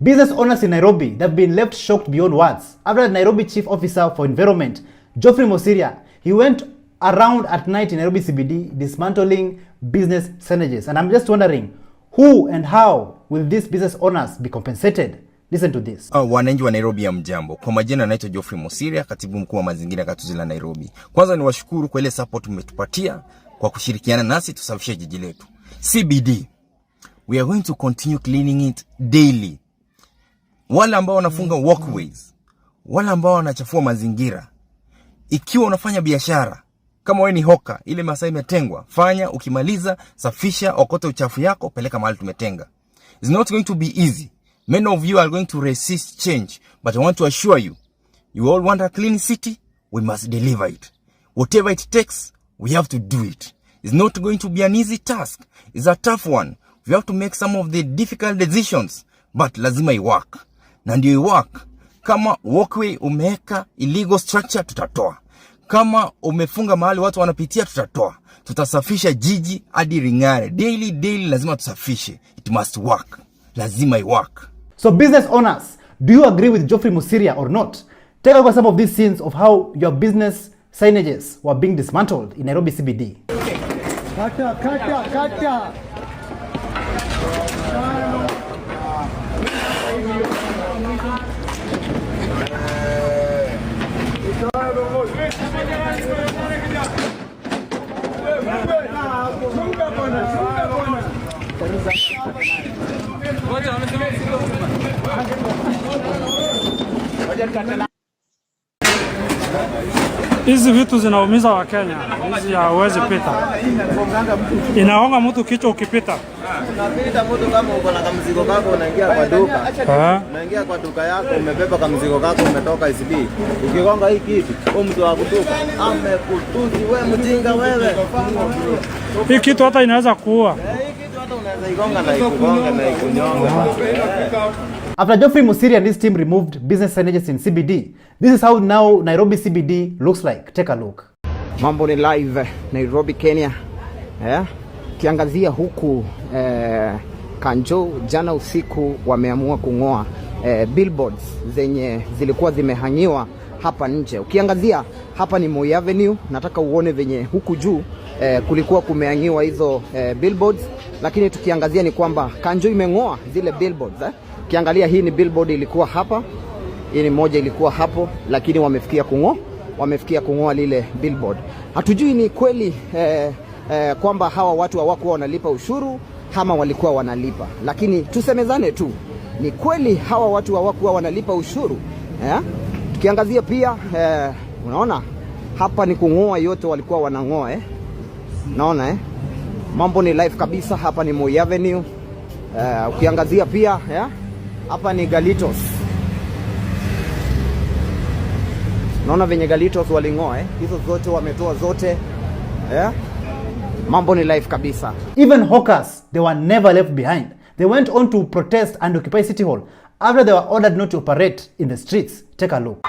S1: Business owners in Nairobi, they've been left shocked beyond words after the Nairobi Chief Officer for Environment, Geoffrey Mosiria, he went around at night in Nairobi CBD dismantling business synergies. And I'm just wondering, who and how will these business owners be compensated? Listen to this.
S9: Wananchi wa Nairobi ya mjambo. Kwa majina naitwa Geoffrey Mosiria, katibu mkuu wa mazingira gatuzi la Nairobi. Kwanza ni washukuru kwa ile support umetupatia kwa kushirikiana nasi tusafishe jiji letu. CBD, we are going to continue cleaning it daily. Wale ambao wanafunga walkways, wale ambao wanachafua mazingira, ikiwa unafanya biashara, kama wewe ni hoka, ile masaa imetengwa, fanya, ukimaliza, safisha, okota uchafu yako, peleka mahali tumetenga. It's not going to be easy. Many of you are going to resist change, but I want to assure you, you all want a clean city, we must deliver it. Whatever it takes, we have to do it. It's not going to be an easy task. It's a tough one. We have to make some of the difficult decisions, but lazima iwork. Na ndio iwork. Kama walkway umeweka illegal structure, tutatoa. Kama umefunga mahali watu wanapitia, tutatoa. Tutasafisha jiji hadi ringare. Daily lazima tusafishe. It must work. Lazima iwork.
S1: So business owners, do you agree with Geoffrey Musiria or not? Take a look at some of these scenes of how your business signages were being dismantled in Nairobi CBD. Kata.
S15: Hizi vitu zinaumiza wa Kenya. Hizi hauwezi pita. Inaonga mtu kichwa ukipita.
S20: Unapita mtu kama uko na kamzigo kako unaingia kwa duka. Unaingia kwa duka yako umebeba kamzigo kako umetoka ICB. Ukigonga hii kitu, huyo mtu wa kutuka amekutuzi wewe mjinga wewe.
S15: Hii kitu hata inaweza kuua.
S20: Hii kitu hata unaweza igonga na ikugonga na ikunyonga.
S1: After Geoffrey Musiria and his team removed business signages in CBD, this is how now Nairobi CBD looks like. Take a look.
S23: Mambo ni live Nairobi, Kenya. Kiangazia huku Kanjo jana usiku wameamua kung'oa billboards zenye zilikuwa zimehangiwa hapa nje. Ukiangazia hapa ni Moi Avenue, nataka uone venye huku juu kulikuwa kumehangiwa hizo billboards, lakini tukiangazia ni kwamba Kanjo imeng'oa zile billboards. Ukiangalia hii ni billboard ilikuwa hapa, hii ni moja ilikuwa hapo, lakini wamefikia kung'oa lile billboard. Hatujui ni kweli kwamba hawa watu hawakuwa wanalipa ushuru ama walikuwa wanalipa, lakini tusemezane tu, ni kweli hawa watu hawakuwa wanalipa ushuru. Tukiangazia pia unaona hapa ni kung'oa yote walikuwa wanang'oa. Naona mambo ni live kabisa. Hapa ni Moi Avenue. Ukiangazia pia hapa ni Galitos. Naona venye Galitos waling'oa hizo zote wametoa zote. Mambo ni live kabisa.
S1: Even hawkers, they were never left behind. They went on to protest and occupy City Hall after they were ordered not to operate in the streets. Take a look.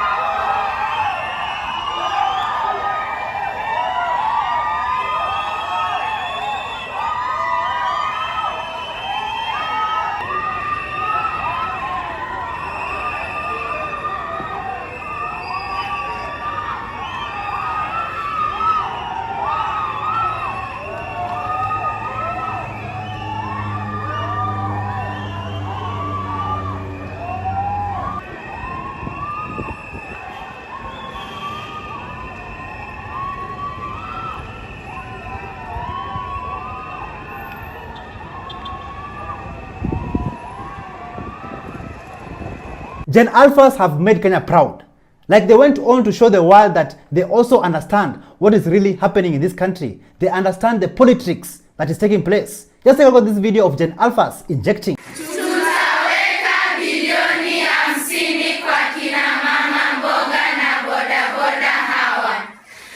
S1: Gen Alphas have made Kenya proud. Like they went on to show the world that they also understand what is really happening in this country. They understand the politics that is taking place. Just take a look at this video of Gen Alphas injecting.
S24: Tutaweka bilioni 50 kwa kina mama mboga na boda boda hawa.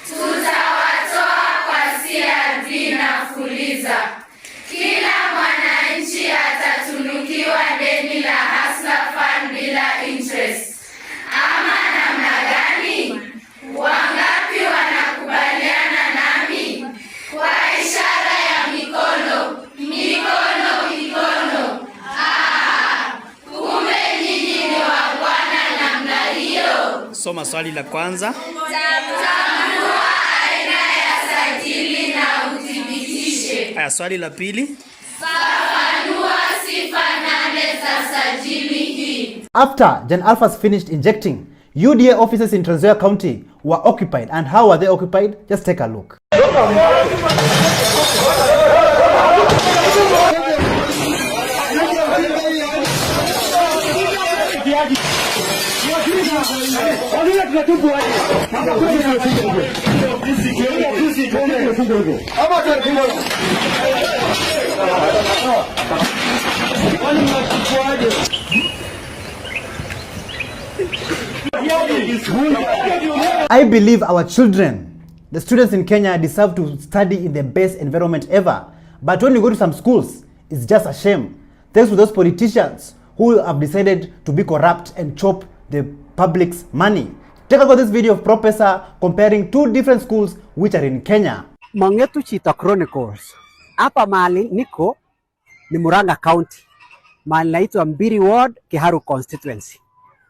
S24: Tutawatoa kwa CRD na Fuliza. Kila mwananchi atatunukiwa deni la Hustler Fund bila interest. Ama namna gani? Wangapi wanakubaliana nami? Kwa ishara ya mikono. Kumbe nyinyi ni wabwana namna hiyo.
S25: Soma swali la kwanza.
S24: Tambua aina ya sajili na uthibitishe.
S25: Haya, swali la pili.
S24: Fafanua sifa 8 za sajili hii.
S1: After Gen Alphas finished injecting, UDA offices in Trans Nzoia County were occupied. And how were they occupied? Just take a look. I believe our children, the students in Kenya, deserve to study in the best environment ever. But when you go to some schools, is just a shame. Thanks to those politicians who have decided to be corrupt and chop the public's money. Take a look at this video of Professor comparing two different schools which are in Kenya.
S3: Mangetu Chita Chronicles. Hapa mahali niko ni Murang'a County. Mahali naitwa Mbiri Ward, Kiharu Constituency.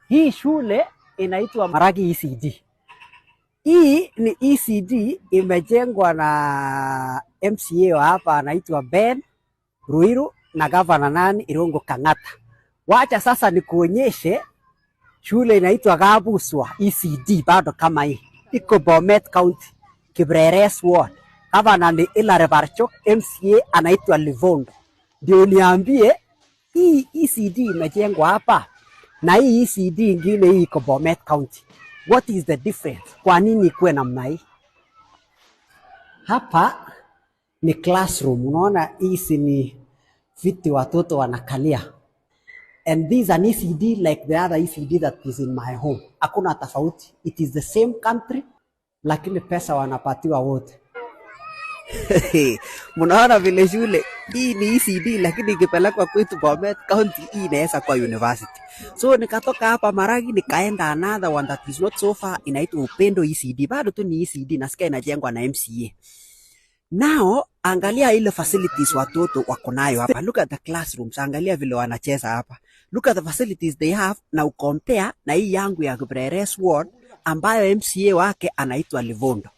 S3: Hii shule inaitwa Maragi ECD. Hii ni ECD imejengwa na MCA wa hapa anaitwa Ben Ruiru na gavana nani Irungu Kang'ata. Wacha sasa nikuonyeshe shule inaitwa Gabuswa ECD bado kama hii. Iko Bomet County, Kibreres Ward. Gavana ni Ilare Barchok, MCA anaitwa Livondo. Ndio niambie hii ECD imejengwa hapa na hii ECD ingine hii iko Bomet County. What is the difference? Kwa nini ikuwe namna hii? Hapa ni classroom. Unaona hizi ni viti watoto wanakalia. And this is an ECD like the other ECD that is in my home. Hakuna tofauti. It is the same country, lakini pesa wanapatiwa wote. Munaona vile shule hii ni ECD lakini ikipelekwa kwetu Bomet County hii inaweza kwa university. So nikatoka hapa Maragi nikaenda another one that is not so far inaitwa Upendo ECD. Bado tu ni ECD nasikia inajengwa na MCA. Now angalia ile facilities watoto wako nayo hapa. Look at the classrooms, angalia vile wanacheza hapa. Look at the facilities they have na ukompare na hii yangu ya Kibreres Ward ambayo MCA wake anaitwa Livondo.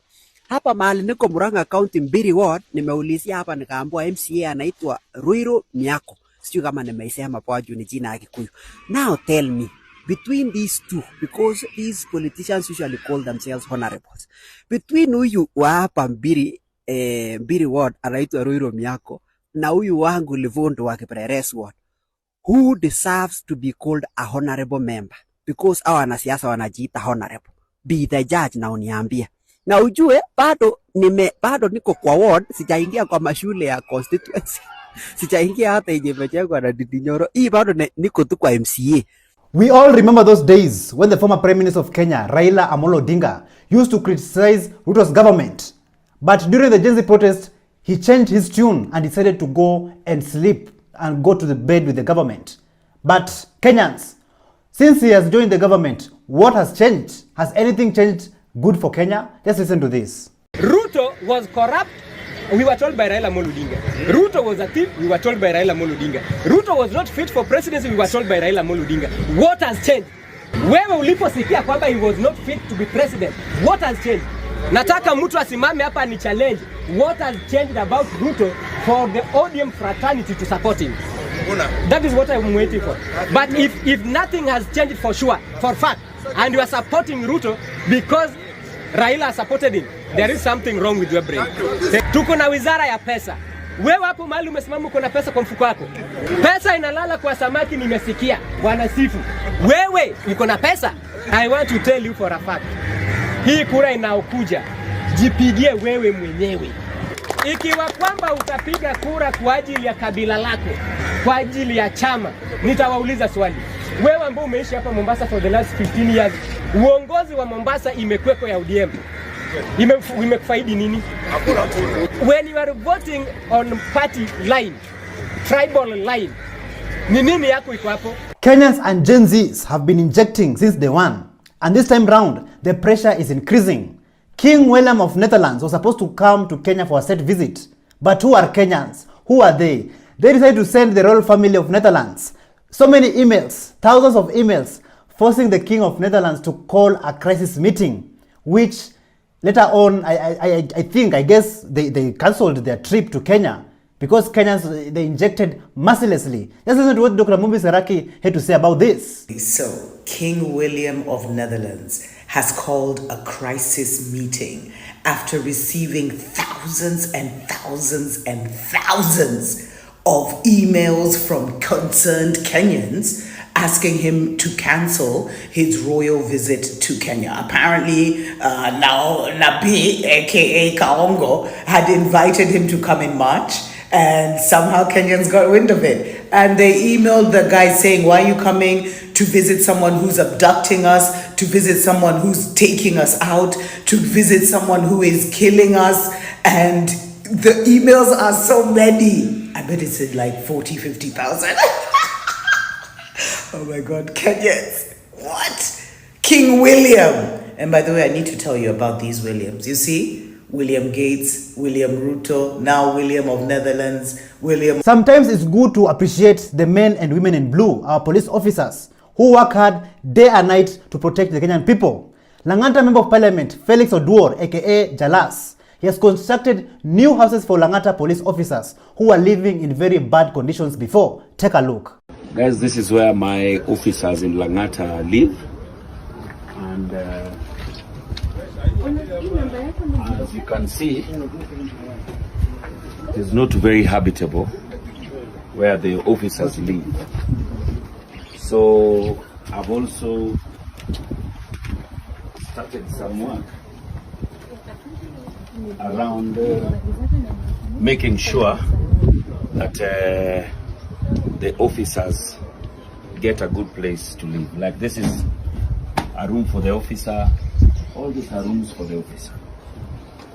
S3: Hapa mahali niko Murang'a County Mbiri Ward, nimeulizia hapa nikaambiwa MCA anaitwa Ruiru Miako. Sijui kama nimeisema kwa juu ni jina ya Kikuyu. Now tell me, between these two, because these politicians usually call themselves honorables, between huyu wa hapa Mbiri Ward anaitwa Ruiru Miako na huyu wangu Livondo wa Kibreres Ward, who deserves to be called a honorable member? Because hawa wanasiasa wanajiita honorable. Be the judge na uniambia. Na ujue bado niko kwa ward, sijaingia kwa mashule ya constituency. Sijaingia hata yenye imejengwa na Didinyoro. Hii bado niko tu kwa MCA.
S1: We all remember those days when the former Prime Minister of Kenya, Raila Amolo Odinga, used to criticize Ruto's government. But during the Gen Z protest, he changed his tune and decided to go and sleep and go to the bed with the government. But Kenyans, since he has joined the government, what has changed? Has anything changed good for Kenya? Let's listen to this.
S4: Ruto was corrupt. We were told by Raila Amolo Odinga. Ruto was a thief. We were told by Raila Amolo Odinga. Ruto was not fit for presidency. We were told by Raila Amolo Odinga. What has changed? Wewe uliposikia kwamba he was not fit to be president, what has changed? Nataka mtu asimame hapa ni challenge. What has changed about Ruto for the ODM fraternity to support him? That is what I'm waiting for. But if nothing has changed for sure, for fact, and you are supporting Ruto because Raila supported him, there is something wrong with your brain. Tuko na wizara ya pesa. Wewe hapo mahali umesimama uko na pesa kwa mfuko wako. Pesa inalala kwa samaki nimesikia. Wanasifu. Wewe uko na pesa? I want to tell you for a fact. Hii kura inaokuja, jipigie wewe mwenyewe. Ikiwa kwamba utapiga kura kwa ajili ya kabila lako, kwa ajili ya chama, nitawauliza swali. Wewe ambao umeishi hapa Mombasa for the last 15 years, uongozi wa Mombasa imekweko ya ODM. Imekufaidi nini? When you are voting on party line, tribal line, ni nini yako iko hapo?
S1: Kenyans and Gen Zs have been injecting since day one. And this time round, the pressure is increasing. King William of Netherlands was supposed to come to Kenya for a state visit. But who are Kenyans? Who are they? They decided to send the royal family of Netherlands so many emails, thousands of emails, forcing the King of Netherlands to call a crisis meeting, which later on, I guess they cancelled their trip to Kenya because Kenyans, they injected mercilessly. Let's listen to what Dr. Mumbi Seraki had to say about this.
S8: So, King William of Netherlands has called a crisis meeting after receiving thousands and thousands and thousands of emails from concerned Kenyans asking him to cancel his royal visit to Kenya. Apparently, now Nabi, aka Kaongo, had invited him to come in March, and somehow Kenyans got wind of it. And they emailed the guy saying, why are you coming to visit someone who's abducting us, to visit someone who's taking us out, to visit someone who is killing us? And the emails are so many. I bet it's in like 40, 50,000. Oh my God, Kenyans. What? King William. And by the way, I need to tell you about these Williams. You see, William Gates, William Ruto, now William of Netherlands, William...
S1: Sometimes it's good to appreciate the men and women in blue, our police officers, who work hard day and night to protect the Kenyan people. Lang'ata Member of Parliament Felix Oduor, aka Jalas, he has constructed new houses for Lang'ata police officers who are living in very bad conditions before. Take a look.
S7: Guys, this is where my officers in Lang'ata live. And as you can see, it is not very habitable where the officers live. So I've also started some work around making sure that the officers get a good place to live. Like this is a room for the officer. All these are rooms for the officer.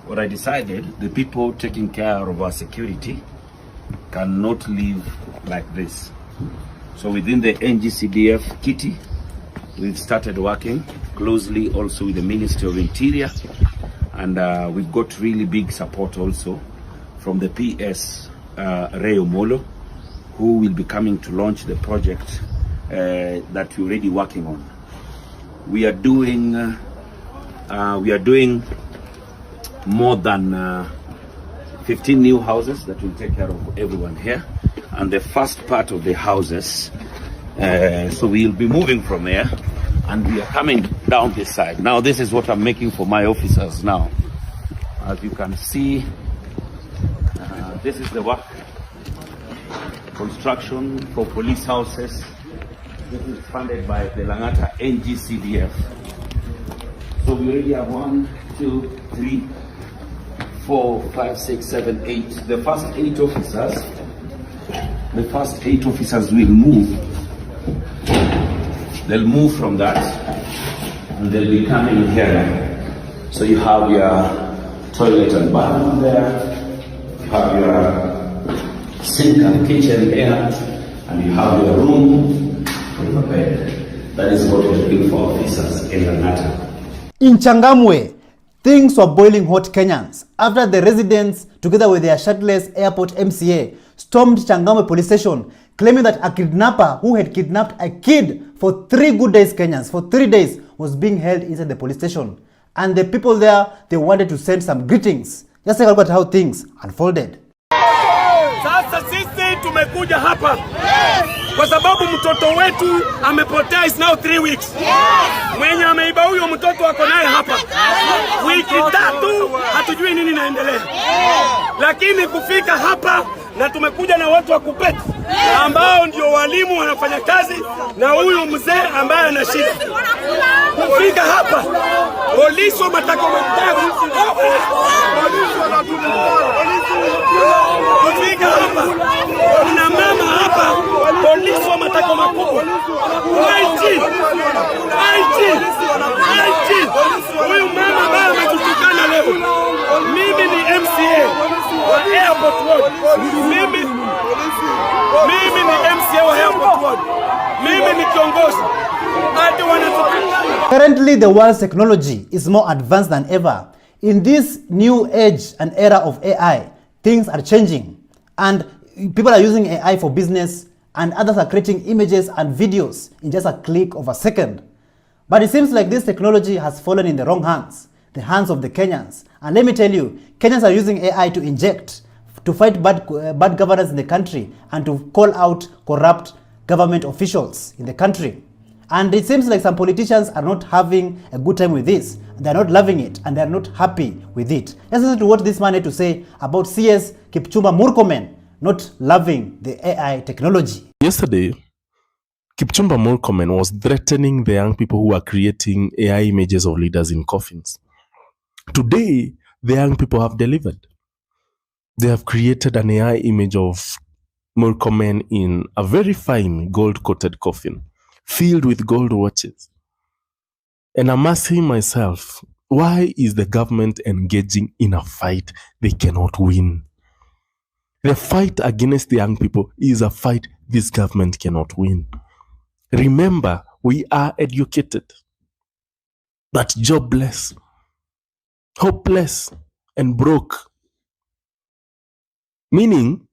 S7: What I decided, the people taking care of our security cannot live like this. So within the NGCDF kitty, we've started working closely also with the Ministry of Interior, and we've got really big support also from the PS Ray Omolo, who will be coming to launch the project that we're already working on. We are doing more than 15 new houses that will take care of everyone here, and the first part of the houses, so we'll be moving from here and we are coming down this side. Now this is what I'm making for my officers now. As you can see, this is the work, construction for police houses. This is funded by the Lang'ata NGCDF. So we already have 1, 2, 3, 4, 5, 6, 7, 8. The first 8 officers will move. They'll move from that and they'll be coming here. So you have your toilet and bathroom there. You have your sink and kitchen here. And you have your room with a bed. That is what we're looking for officers in Lang'ata.
S1: In Changamwe, things were boiling hot Kenyans after the residents, together with their shirtless airport MCA, stormed Changamwe police station, claiming that a kidnapper who had kidnapped a kid for 3 good days, Kenyans, for 3 days, was being held inside the police station. And the people there, they wanted to send some greetings. Just take a look at how things unfolded.
S6: Sasa sisi tumekuja hapa kwa sababu mtoto wetu amepotea, is now 3 weeks. Mwenye ameiba huyo mtoto wako naye hapa wiki 3, hatujui nini naendelea. Lakini kufika hapa na tumekuja na watu wa KUPPET ambao ndio walimu wanafanya kazi na huyu mzee ambaye ana shida. Kufika hapa polisi wametaka kufika hapa kuna mama hapa polisi wa matako makubwa. Huyu mama ambaye ametutukana leo. Mimi ni MCA wa Airport Road. Mimi ni MCA wa Airport Road. Mimi ni kiongozi.
S1: Currently, the world's technology is more advanced than ever. In this new age and era of AI, things are changing. And people are using AI for business, and others are creating images and videos in just a click of a second. But it seems like this technology has fallen in the wrong hands, the hands of the Kenyans. And let me tell you, Kenyans are using AI to inject, to fight bad governance in the country, and to call out corrupt government officials in the country. And it seems like some politicians are not having a good time with this. They're not loving it, and they're not happy with it. Let's listen to what this man had to say about CS Kipchumba Murkomen not loving the AI technology.
S2: Yesterday, Kipchumba Murkomen was threatening the young people who are creating AI images of leaders in coffins. Today, the young people have delivered. They have created an AI image of Murkomen in a very fine gold-coated coffin, filled with gold watches. And I'm asking myself, why is the government engaging in a fight they cannot win? The fight against the young people is a fight this government cannot win. Remember, we are educated, but jobless, hopeless, and broke. Meaning,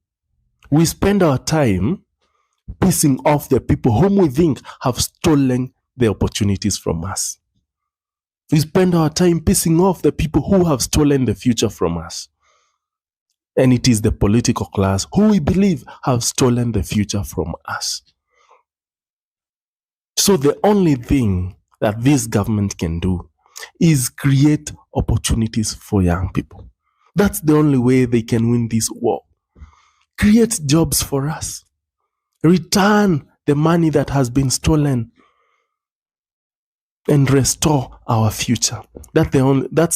S2: we spend our time pissing off the people whom we think have stolen the opportunities from us. We spend our time pissing off the people who have stolen the future from us. And it is the political class who we believe have stolen the future from us. So the only thing that this government can do is create opportunities for young people. That's the only way they can win this war. Create jobs for us. Return the money that has been stolen and restore our future. That's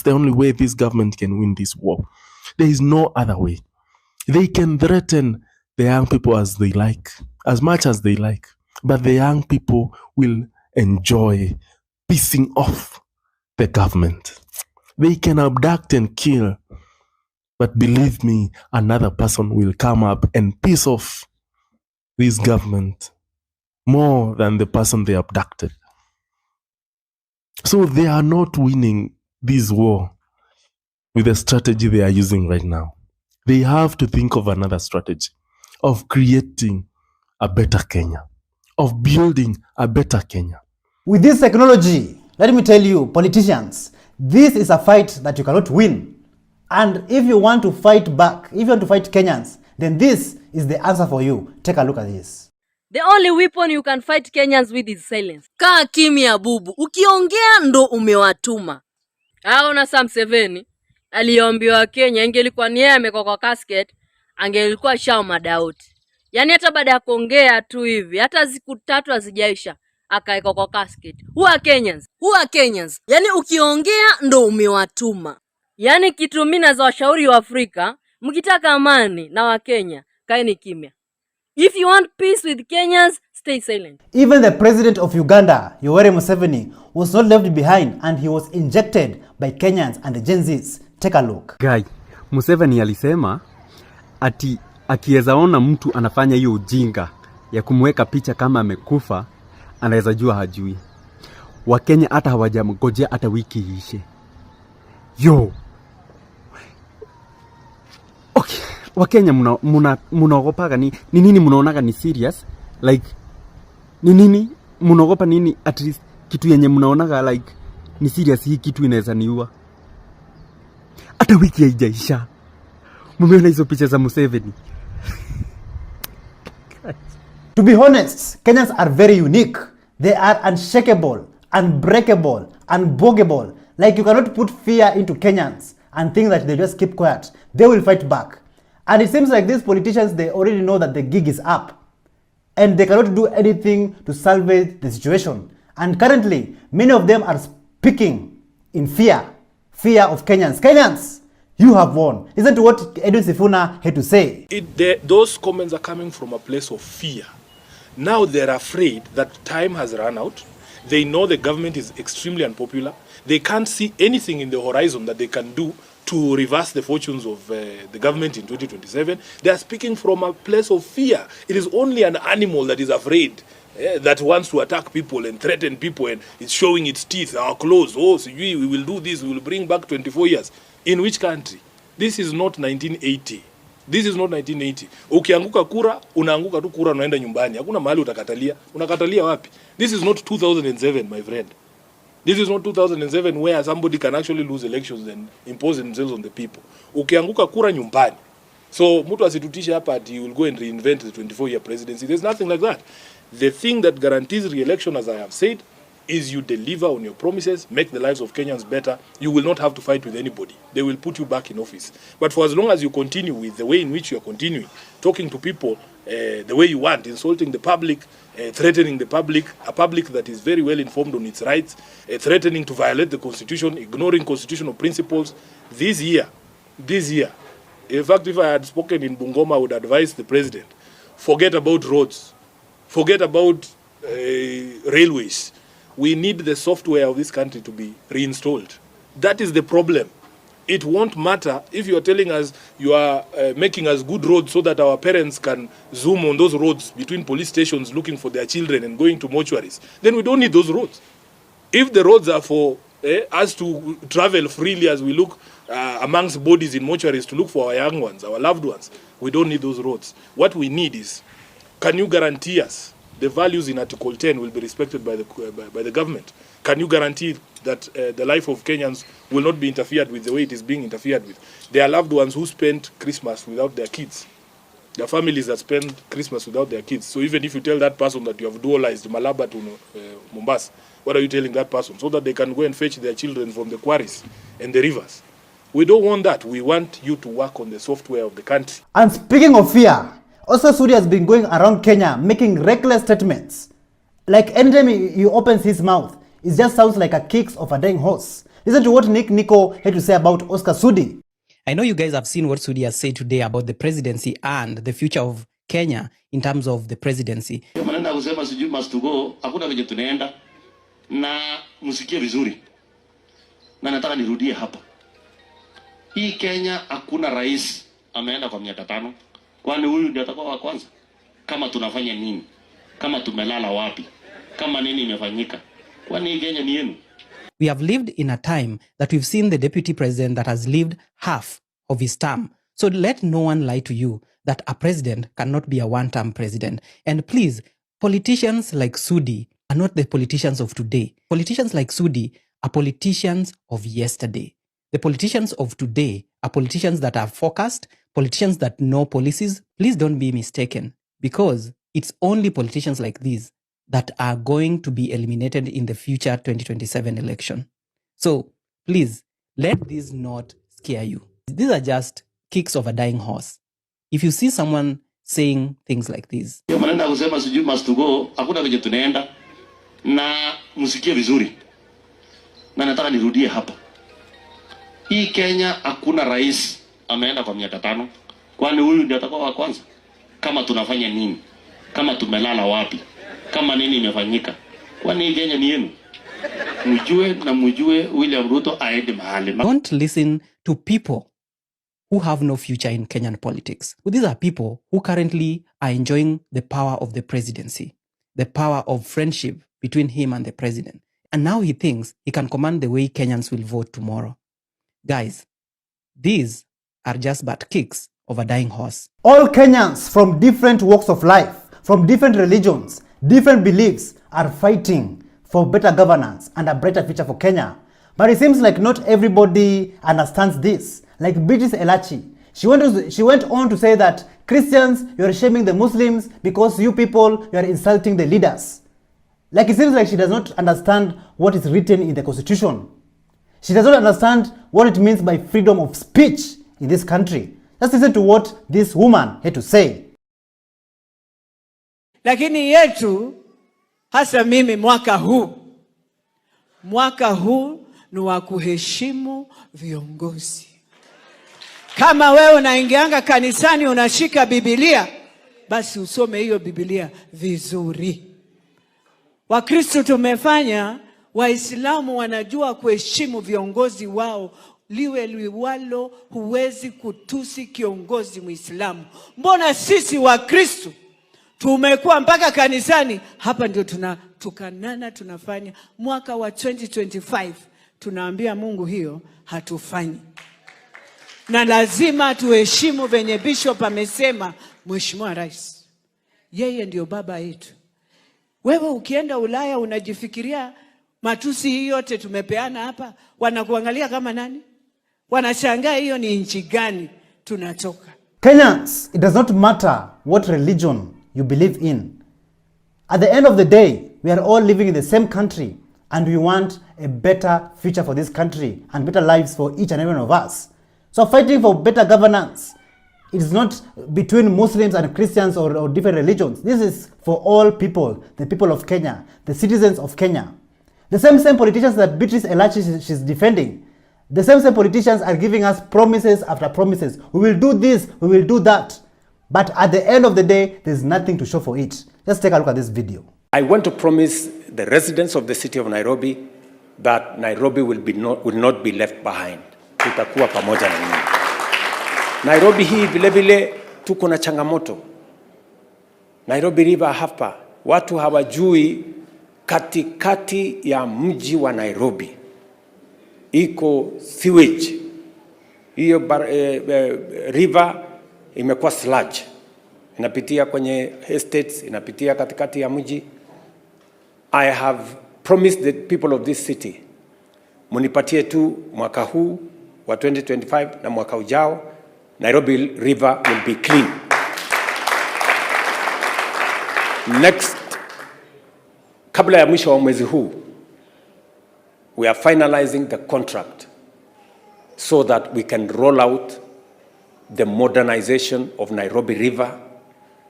S2: the only way this government can win this war. There is no other way. They can threaten the young people as they like, as much as they like, but the young people will enjoy pissing off the government. They can abduct and kill, but believe me, another person will come up and piss off this government more than the person they abducted. So they are not winning this war with the strategy they are using right now. They have to think of another strategy of creating a better Kenya, of building a better Kenya.
S1: With this technology, let me tell you, politicians, this is a fight that you cannot win. And if you want to fight back, if you want to fight Kenyans, then this is the answer for you. Take a look at this.
S12: The only weapon you can fight Kenyans with is silence. Kaa kimya bubu, ukiongea ndo umewatuma. Haona Sam Seveni aliambiwa Kenya ingelikuwa ni yeye amekuwa kwa casket, angelikuwa shao madauti. Yaani hata baada ya kuongea tu hivi, hata siku 3 hazijaisha akaeka kwa casket. Who are Kenyans? Who are Kenyans? Yaani ukiongea ndo umewatuma. Yaani kitu mimi nazo washauri wa Afrika, mkitaka amani na wa Kenya, kaeni kimya. If you want peace with Kenyans, stay silent.
S1: Even the president of Uganda, Yoweri Museveni, was not left behind and he was injected by Kenyans and the Gen Zs. Take a look.
S13: Guy, Museveni alisema ati akiweza ona mtu anafanya hiyo ujinga ya kumweka picha kama amekufa, anaweza jua hajui. Wakenya hata hawajamgojea hata wiki ishe. Yo. Okay. Wakenya munaogopaga ni nini munaonaga ni serious? Like, ni nini munaogopa nini? At least kitu yenye munaonaga like ni serious, hii kitu inaweza niua. Hata wiki haijaisha. Mumeona hizo picha za Museveni?
S1: To be honest, Kenyans are very unique. They are unshakable, unbreakable, unbogable. Like you cannot put fear into Kenyans and think that they just keep quiet. They will fight back. And it seems like these politicians, they already know that the gig is up. And they cannot do anything to salvage the situation. And currently, many of them are speaking in fear of Kenyans. Kenyans, you have won. Isn't what Edwin Sifuna had to say?
S14: Those comments are coming from a place of fear. Now they're afraid that time has run out. They know the government is extremely unpopular. They can't see anything in the horizon that they can do to reverse the fortunes of the government in 2027. They are speaking from a place of fear. It is only an animal that is afraid, that wants to attack people and threaten people, and it's showing its teeth, our claws. Oh, so we will do this, we will bring back 24 years. In which country? This is not 1980. This is not 1980. Ukianguka kura, unaanguka tu kura, unaenda nyumbani. Hakuna mahali utakatalia. Unakatalia wapi? This is not 2007, my friend. This is not 2007 where somebody can actually lose elections and impose themselves on the people. Ukianguka kura nyumbani. So mtu asitutisha hapa ati you will go and reinvent the 24-year presidency. There's nothing like that. The thing that guarantees re-election, as I have said, is you deliver on your promises, make the lives of Kenyans better. You will not have to fight with anybody. They will put you back in office. But for as long as you continue with the way in which you are continuing, talking to people the way you want, insulting the public, threatening the public, a public that is very well informed on its rights, threatening to violate the constitution, ignoring constitutional principles, this year, in fact, if I had spoken in Bungoma, I would advise the president, forget about roads, forget about railways. We need the software of this country to be reinstalled. That is the problem. it won't matter if you are telling us you are making us good roads so that our parents can zoom on those roads between police stations looking for their children and going to mortuaries. Then we don't need those roads. If the roads are for us to travel freely as we look amongst bodies in mortuaries to look for our young ones, our loved ones, we don't need those roads. What we need is, can you guarantee us the values in Article 10 will be respected by the government? Can you guarantee that the life of Kenyans will not be interfered with the way it is being interfered with? There are loved ones who spend Christmas without their kids. There are families that spend Christmas without their kids. So even if you tell that person that you have dualized Malaba to Mombasa, what are you telling that person? So that they can go and fetch their children from the quarries and the rivers. We don't want that. We want you to work on the software of the country.
S1: And speaking of fear, Oscar Sudi has been going around Kenya making reckless statements. Like anytime he opens his mouth, it just sounds like a kicks of a dying horse. Listen to what Nick Nico had to say about Oscar Sudi.
S10: I know you guys have seen what Sudi has said today about the presidency and the future of Kenya in terms of the presidency.
S7: Manenda kusema sijui must to go, hakuna venye tunaenda na msikie vizuri. Na nataka nirudie hapa. Hii Kenya hakuna rais ameenda kwa miaka 5. Kwani huyu ndiye atakuwa wa kwanza? Kama tunafanya nini? Kama tumelala wapi? Kama nini imefanyika? Kwani Kenya ni yenu?
S10: We have lived in a time that we've seen the deputy president that has lived half of his term. So let no one lie to you that a president cannot be a one-term president. And please, politicians like Sudi are not the politicians of today. Politicians like Sudi are politicians of yesterday. The politicians of today are politicians that are focused, politicians that know policies. Please don't be mistaken, because it's only politicians like these that are going to be eliminated in the future 2027 election. So please, let this not scare you. These are just kicks of a dying horse. If you see someone saying things like this,
S7: Manenda kusema sijui must to go, hakuna venye tunaenda na msikie vizuri. Na nataka nirudie hapa. Hii Kenya hakuna rais ameenda kwa miaka 5. Kwani huyu ndiye atakuwa wa kwanza? Kama tunafanya nini? Kama tumelala wapi? Kama nini imefanyika? Kwani Kenya ni yenu? Mjue William Ruto aende mahali.
S10: Don't listen to people who have no future in Kenyan politics. These are people who currently are enjoying the power of the presidency, the power of friendship between him and the president. And now he thinks he can command the way Kenyans will vote tomorrow. Guys, these are just but kicks of a dying horse.
S1: All Kenyans from different walks of life, from different religions, different beliefs are fighting for better governance and a brighter future for Kenya. But it seems like not everybody understands this. Like Beatrice Elachi, she went on to say that Christians, you are shaming the Muslims because you people, you are insulting the leaders. Like it seems like she does not understand what is written in the Constitution. She does not understand what it means by freedom of speech in this country. Let's listen to what this woman had to say.
S16: Lakini yetu hasa mimi mwaka huu ni wa kuheshimu viongozi. Kama wewe unaingianga kanisani unashika Biblia, basi usome hiyo Biblia vizuri. Wakristo tumefanya, Waislamu wanajua kuheshimu viongozi wao. Liwe liwalo, huwezi kutusi kiongozi Muislamu. Mbona sisi Wakristo tumekuwa mpaka kanisani hapa ndio tunatukanana tunafanya? Mwaka wa 2025 tunaambia Mungu hiyo hatufanyi. Na lazima tuheshimu venye Bishop amesema, Mheshimiwa Rais. Yeye ndio baba yetu. Wewe ukienda Ulaya unajifikiria matusi hii yote tumepeana hapa, wanakuangalia kama nani? Wanashangaa hiyo ni nchi gani tunatoka.
S1: Kenyans, it does not matter what religion you believe in. At the end of the day, we are all living in the same country and we want a better future for this country and better lives for each and every one of us. So fighting for better governance, it is not between Muslims and Christians or different religions. This is for all people, the people of Kenya, the citizens of Kenya. The same politicians that Beatrice Elachi she's defending, the same politicians are giving us promises after promises. We will do this, we will do that. But at the end of the day, there's nothing to show for it. Let's take a look at this video.
S5: I want to promise the residents of the city of Nairobi that Nairobi will not be left behind. tutakuwa pamoja na nyinyi. Nairobi hii vile vile tuko na changamoto. Nairobi River hapa, watu hawajui katikati ya mji wa Nairobi iko sewage. Hiyo river imekuwa sludge. Inapitia kwenye estates, inapitia katikati ya mji. I have promised the people of this city, munipatie tu mwaka huu wa 2025 na mwaka ujao, Nairobi River will be clean. Next, kabla ya mwisho wa mwezi huu, we are finalizing the contract so that we can roll out the modernization of Nairobi River,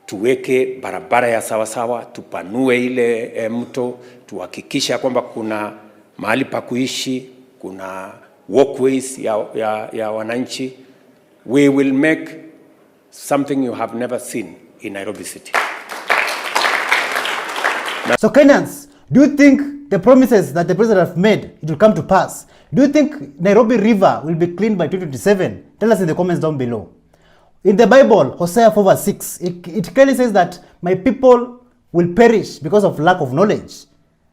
S5: tuweke barabara ya sawasawa, tupanue ile mto, tuhakikisha kwamba kuna mahali pa kuishi, kuna walkways ya wananchi. We will make something you have never seen in Nairobi City.
S1: So Kenyans, do you think the promises that the president have made, it will come to pass? Do you think Nairobi River will be cleaned by 2027? Tell us in the comments down below. In the Bible, Hosea 4:6, it clearly says that my people will perish because of lack of knowledge.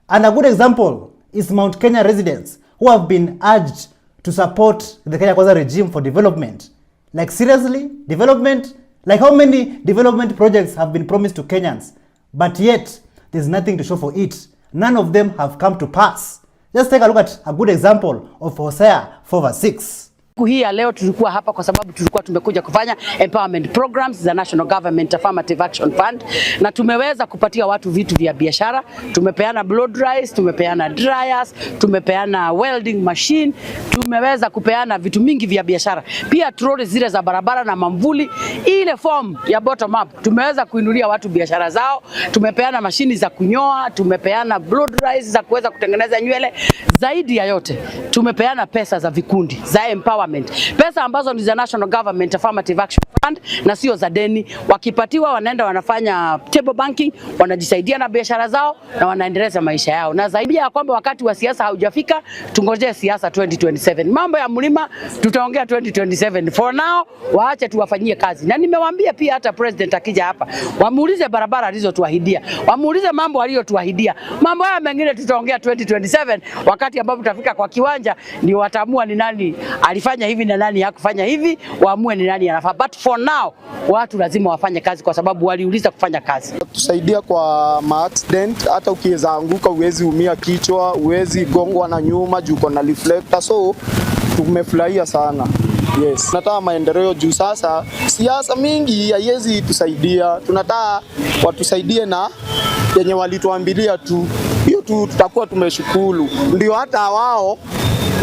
S1: And a good example is Mount Kenya residents who have been urged to support the Kenya Kwanza regime for development. Like seriously, development? Like how many development projects have been promised to Kenyans, but yet there's nothing to show for it. None of them have come to pass. Just take a look at a good example of Hosea 4:6.
S11: Hii ya leo tulikuwa hapa kwa sababu tulikuwa tumekuja kufanya empowerment programs za National Government Affirmative Action Fund, na tumeweza kupatia watu vitu vya biashara. Tumepeana blow dries, tumepeana dryers, tumepeana welding machine, tumeweza kupeana vitu mingi vya biashara. Pia troli zile za barabara na mamvuli, ile form ya bottom up tumeweza kuinulia watu biashara zao. Tumepeana mashini za kunyoa, tumepeana blow dries za kuweza kutengeneza nywele. Zaidi ya yote tumepeana pesa za vikundi za empowerment, pesa ambazo ni za National Government Affirmative Action Fund na sio za deni. Wakipatiwa wanaenda wanafanya table banking, wanajisaidia na biashara zao na wanaendeleza maisha yao. Na zaidi ya kwamba wakati wa siasa haujafika, tungojee siasa 2027. Mambo ya mlima tutaongea 2027. For now waache tuwafanyie kazi. Na nimewaambia pia hata president akija hapa, wamuulize barabara alizotuahidia, wamuulize mambo aliyotuahidia. Mambo haya mengine tutaongea 2027, wakati ambapo tutafika kwa kiwanja ni wataamua ni nani alifanya hivi na nani hakufanya hivi, waamue ni nani anafaa. But for now watu lazima wafanye kazi kwa sababu waliuliza kufanya kazi.
S21: Tusaidia kwa accident, hata ukiweza anguka uwezi umia kichwa, uwezi gongwa na nyuma juu uko na reflector, so tumefurahia sana. Yes. Tunataka maendeleo juu sasa siasa mingi haiwezi tusaidia. Tunataka watusaidie na yenye walituambilia tu. Hiyo tu tutakuwa tumeshukuru. Ndio hata wao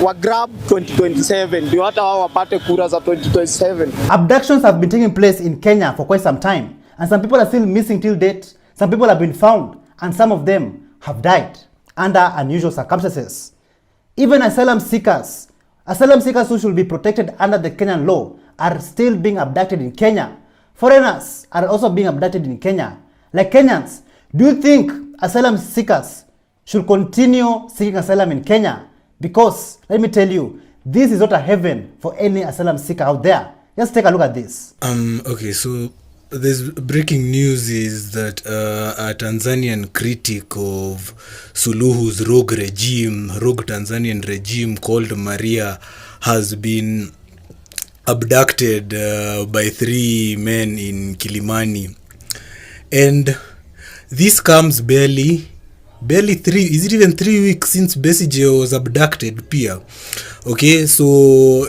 S21: wa grab 2027, ndio hata wao wapate kura za 2027.
S1: Abductions have been taking place in Kenya for quite some time, and some people are still missing till date. Some people have been found, and some of them have died under unusual circumstances. Even asylum seekers who should be protected under the Kenyan law are still being abducted in Kenya. Foreigners are also being abducted in Kenya. Like Kenyans, do you think asylum seekers should continue seeking asylum in Kenya? Because, let me tell you, this is not a heaven for any asylum seeker out there. Just take a look at this.
S17: Okay, so there's breaking news is that a Tanzanian critic of Suluhu's rogue Tanzanian regime called Maria has been abducted by 3 men in Kilimani. And this comes barely 3, is it even 3 weeks since Besigye was abducted pia. Okay, so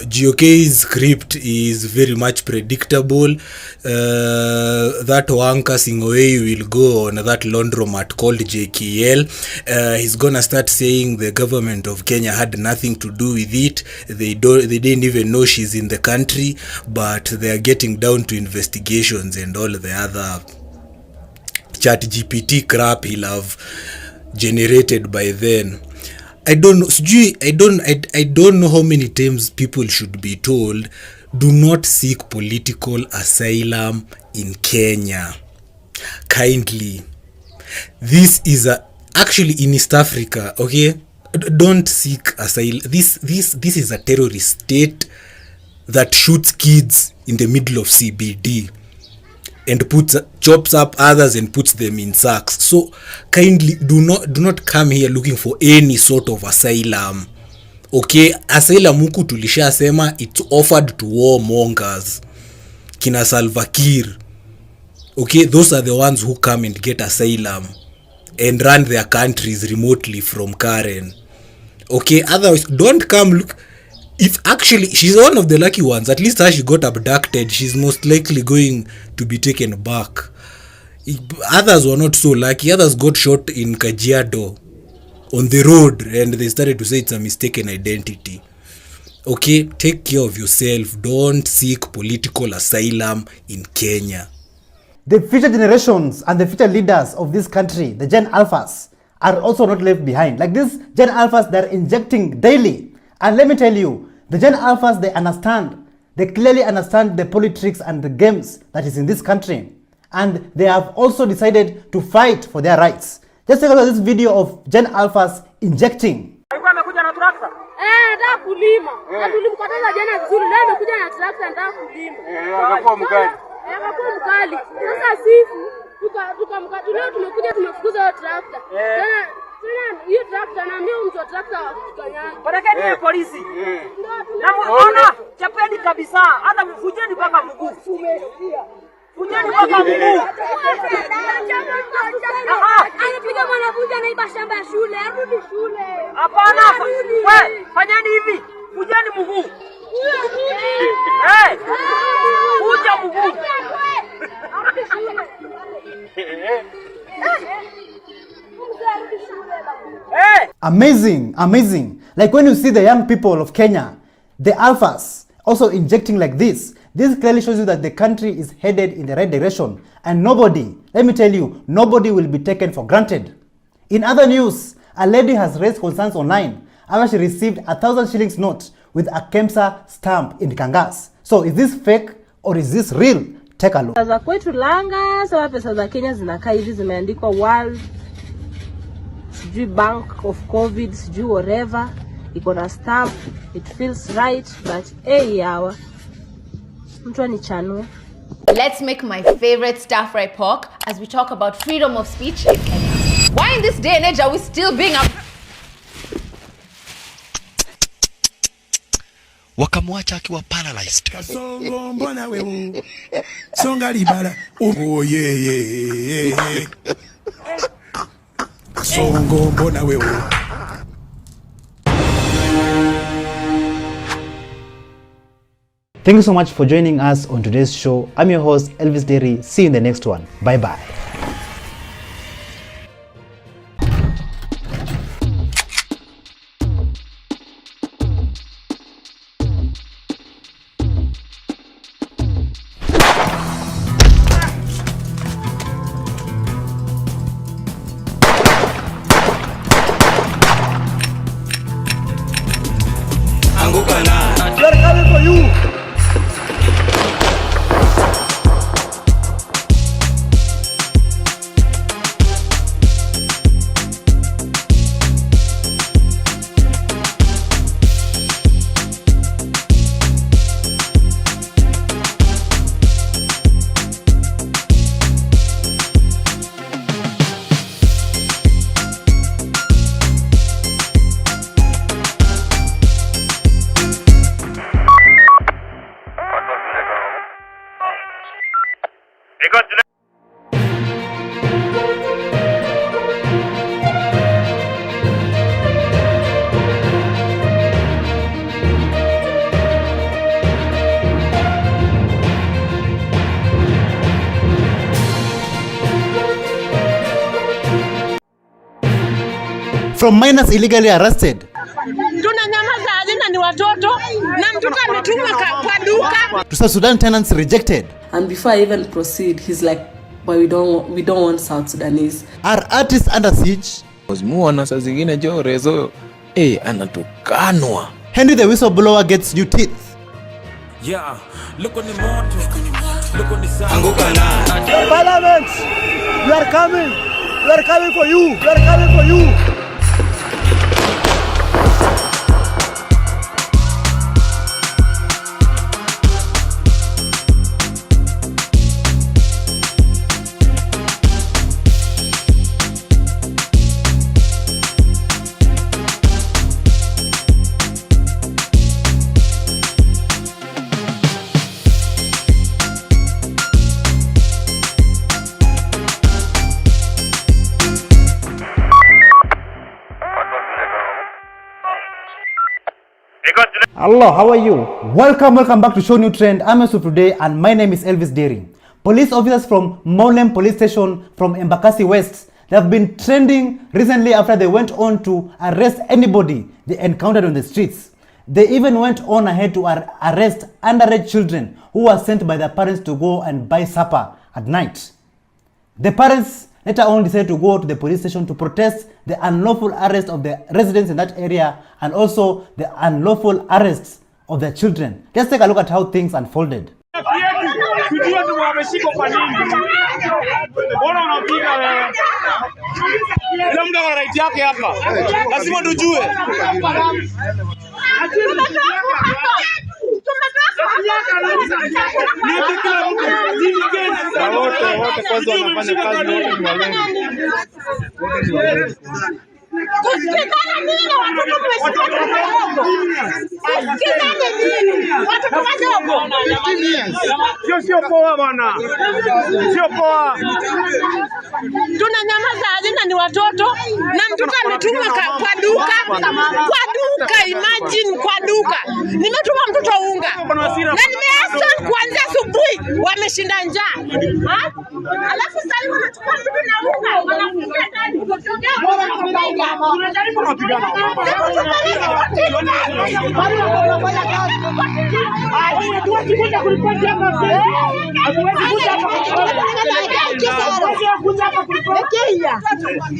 S17: GOK's script is very much predictable. That Wanka Sing'oei will go on that laundromat called JKL. He's gonna start saying the government of Kenya had nothing to do with it. They didn't even know she's in the country, but they are getting down to investigations and all the other ChatGPT crap he'll have generated by then. I don't know how many times people should be told, do not seek political asylum in Kenya. Kindly. This is actually in East Africa, okay? don't seek asylum. This is a terrorist state that shoots kids in the middle of CBD and chops up others and puts them in sacks. So kindly do not come here looking for any sort of asylum. Okay, asylum huku tulishasema it's offered to warmongers, kina Salva Kiir. Okay, those are the ones who come and get asylum and run their countries remotely from Karen. Okay, otherwise don't come look. If actually she's one of the lucky ones, at least as she got abducted, she's most likely going to be taken back. Others were not so lucky. Others got shot in Kajiado on the road and they started to say it's a mistaken identity. Okay, take care of yourself. Don't seek political asylum in Kenya.
S1: The future generations and the future leaders of this country, the Gen Alphas, are also not left behind. Like these Gen Alphas, they're injecting daily. And let me tell you, the Gen Alphas, they clearly understand the politics and the games that is in this country. And they have also decided to fight for their rights. Just take a look at this video of Gen Alphas injecting.
S9: Nataka kulima. Na tulimkataza jana vizuri, leo amekuja na tractor nataka kulima. Akakuwa mkali. Akakuwa mkali. Sasa sisi leo tumekuja tumefukuza hiyo tractor. Tena hiyo tractor naambia mtu wa tractor akanyanga.
S15: Patakeni ya polisi. Na muona chapeni kabisa, hata mfujeni mpaka mguu. Umesikia? Fujeni mpaka mguu.
S9: Anapiga mwanafunzi anaiba shamba ya shule, arudi shule.
S15: Hapana, wewe fanyeni hivi. Fujeni mguu. Fuja mguu.
S1: Amazing. Like when you see the young people of Kenya, the Alphas, also injecting like this clearly shows you that the country is headed in the right direction. And nobody, let me tell you, nobody will be taken for granted. In other news, a lady has raised concerns online after she received 1,000 shillings note with a KEMSA stamp in Kangas. So is this fake or is this real? Take a look.
S9: Za kwetu Langa, sawa pesa za Kenya zinakaa hivi zimeandikwa World sijui Bank of COVID sijui whatever, iko na stamp, it feels right, but yawa mtu ni chanu.
S18: Let's make my favorite stir fry pork as we talk about freedom of speech in Kenya. Why in this day and age are we still being
S19: wakamwacha akiwa paralyzed.
S6: Kasongo mbona wewe songa libala oh yeah Kasongo mbona wewe.
S1: Thank you so much for joining us on today's show. I'm your host Elvis Derry. See you in the next one. Bye bye.
S6: They're coming for you.
S1: From minors illegally arrested
S9: Tunanyamaza ajenda ni watoto na mtoto ametumwa kwa duka.
S1: to South Sudan tenants rejected.
S22: And before I even proceed, he's like, but we don't want South Sudanese.
S1: Are artists under siege?
S26: Muona saa zingine jo rezo anatukanwa.
S1: Henry the whistleblower gets new teeth.
S26: Yeah, look on the mountain. Look on the sun.
S6: Parliament, we are coming for you. We are coming for you.
S1: Hello, how are you? Welcome back to ShowNewTrend. I'm Yusuf today and my name is Elvis Dering. Police officers from Maulem Police Station from Embakasi West, they have been trending recently after they went on to arrest anybody they encountered on the streets. They even went on ahead to arrest underage children who were sent by their parents to go and buy supper at night. The parents later on decided to go to the police station to protest the unlawful arrest of the residents in that area and also the unlawful arrests of their children. Let's take a look at how things unfolded.
S6: Sio poa bwana. Sio poa.
S15: Tunanyamaza ajina ni watoto na mtoto ametuma kwa duka. Kwa duka, imagine kwa duka. Nimetuma mtoto unga. Na nimeasa kuanzia asubuhi wameshinda njaa. Alafu sasa hivi wanachukua mtoto na unga. Wanafungia ndani. Tunajaribu kupigana. Hatuwezi kuja kuripoti hapa. Hatuwezi kuja hapa kuripoti.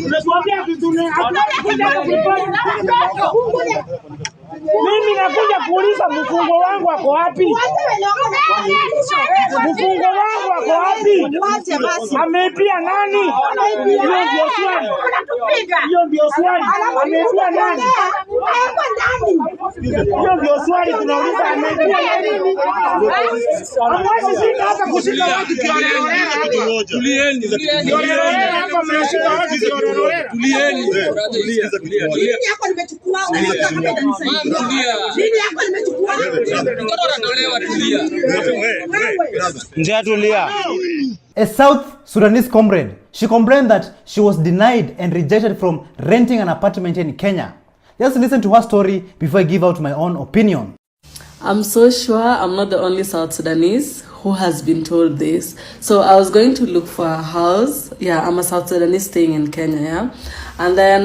S15: Tunatuambia vizuri. Hatuwezi kuja hapa kuripoti. Mimi nakuja kuuliza mfungo wangu wako wapi? Mfungo wangu wako wapi? Ameipia nani? Hiyo ndio swali. Hiyo ndio swali. Ameipia nani? Hiyo ndio swali tunauliza, ameipia nani? Hamwezi sita hata kushika watu kiororera. Tulieni. Kiororera hapa mnashika watu kiororera. Tulieni. Mimi hapa nimechukua. Mimi hapa nimechukua. Mtoto anatolewa, tulia.
S1: Njia tulia. A South Sudanese comrade, she complained that she was denied and rejected from renting an apartment in Kenya. Just listen to her story before I give out my own opinion.
S22: I'm so sure I'm not the only South Sudanese who has been told this. So I was going to look for a house. Yeah, I'm a South Sudanese staying in Kenya, yeah. And then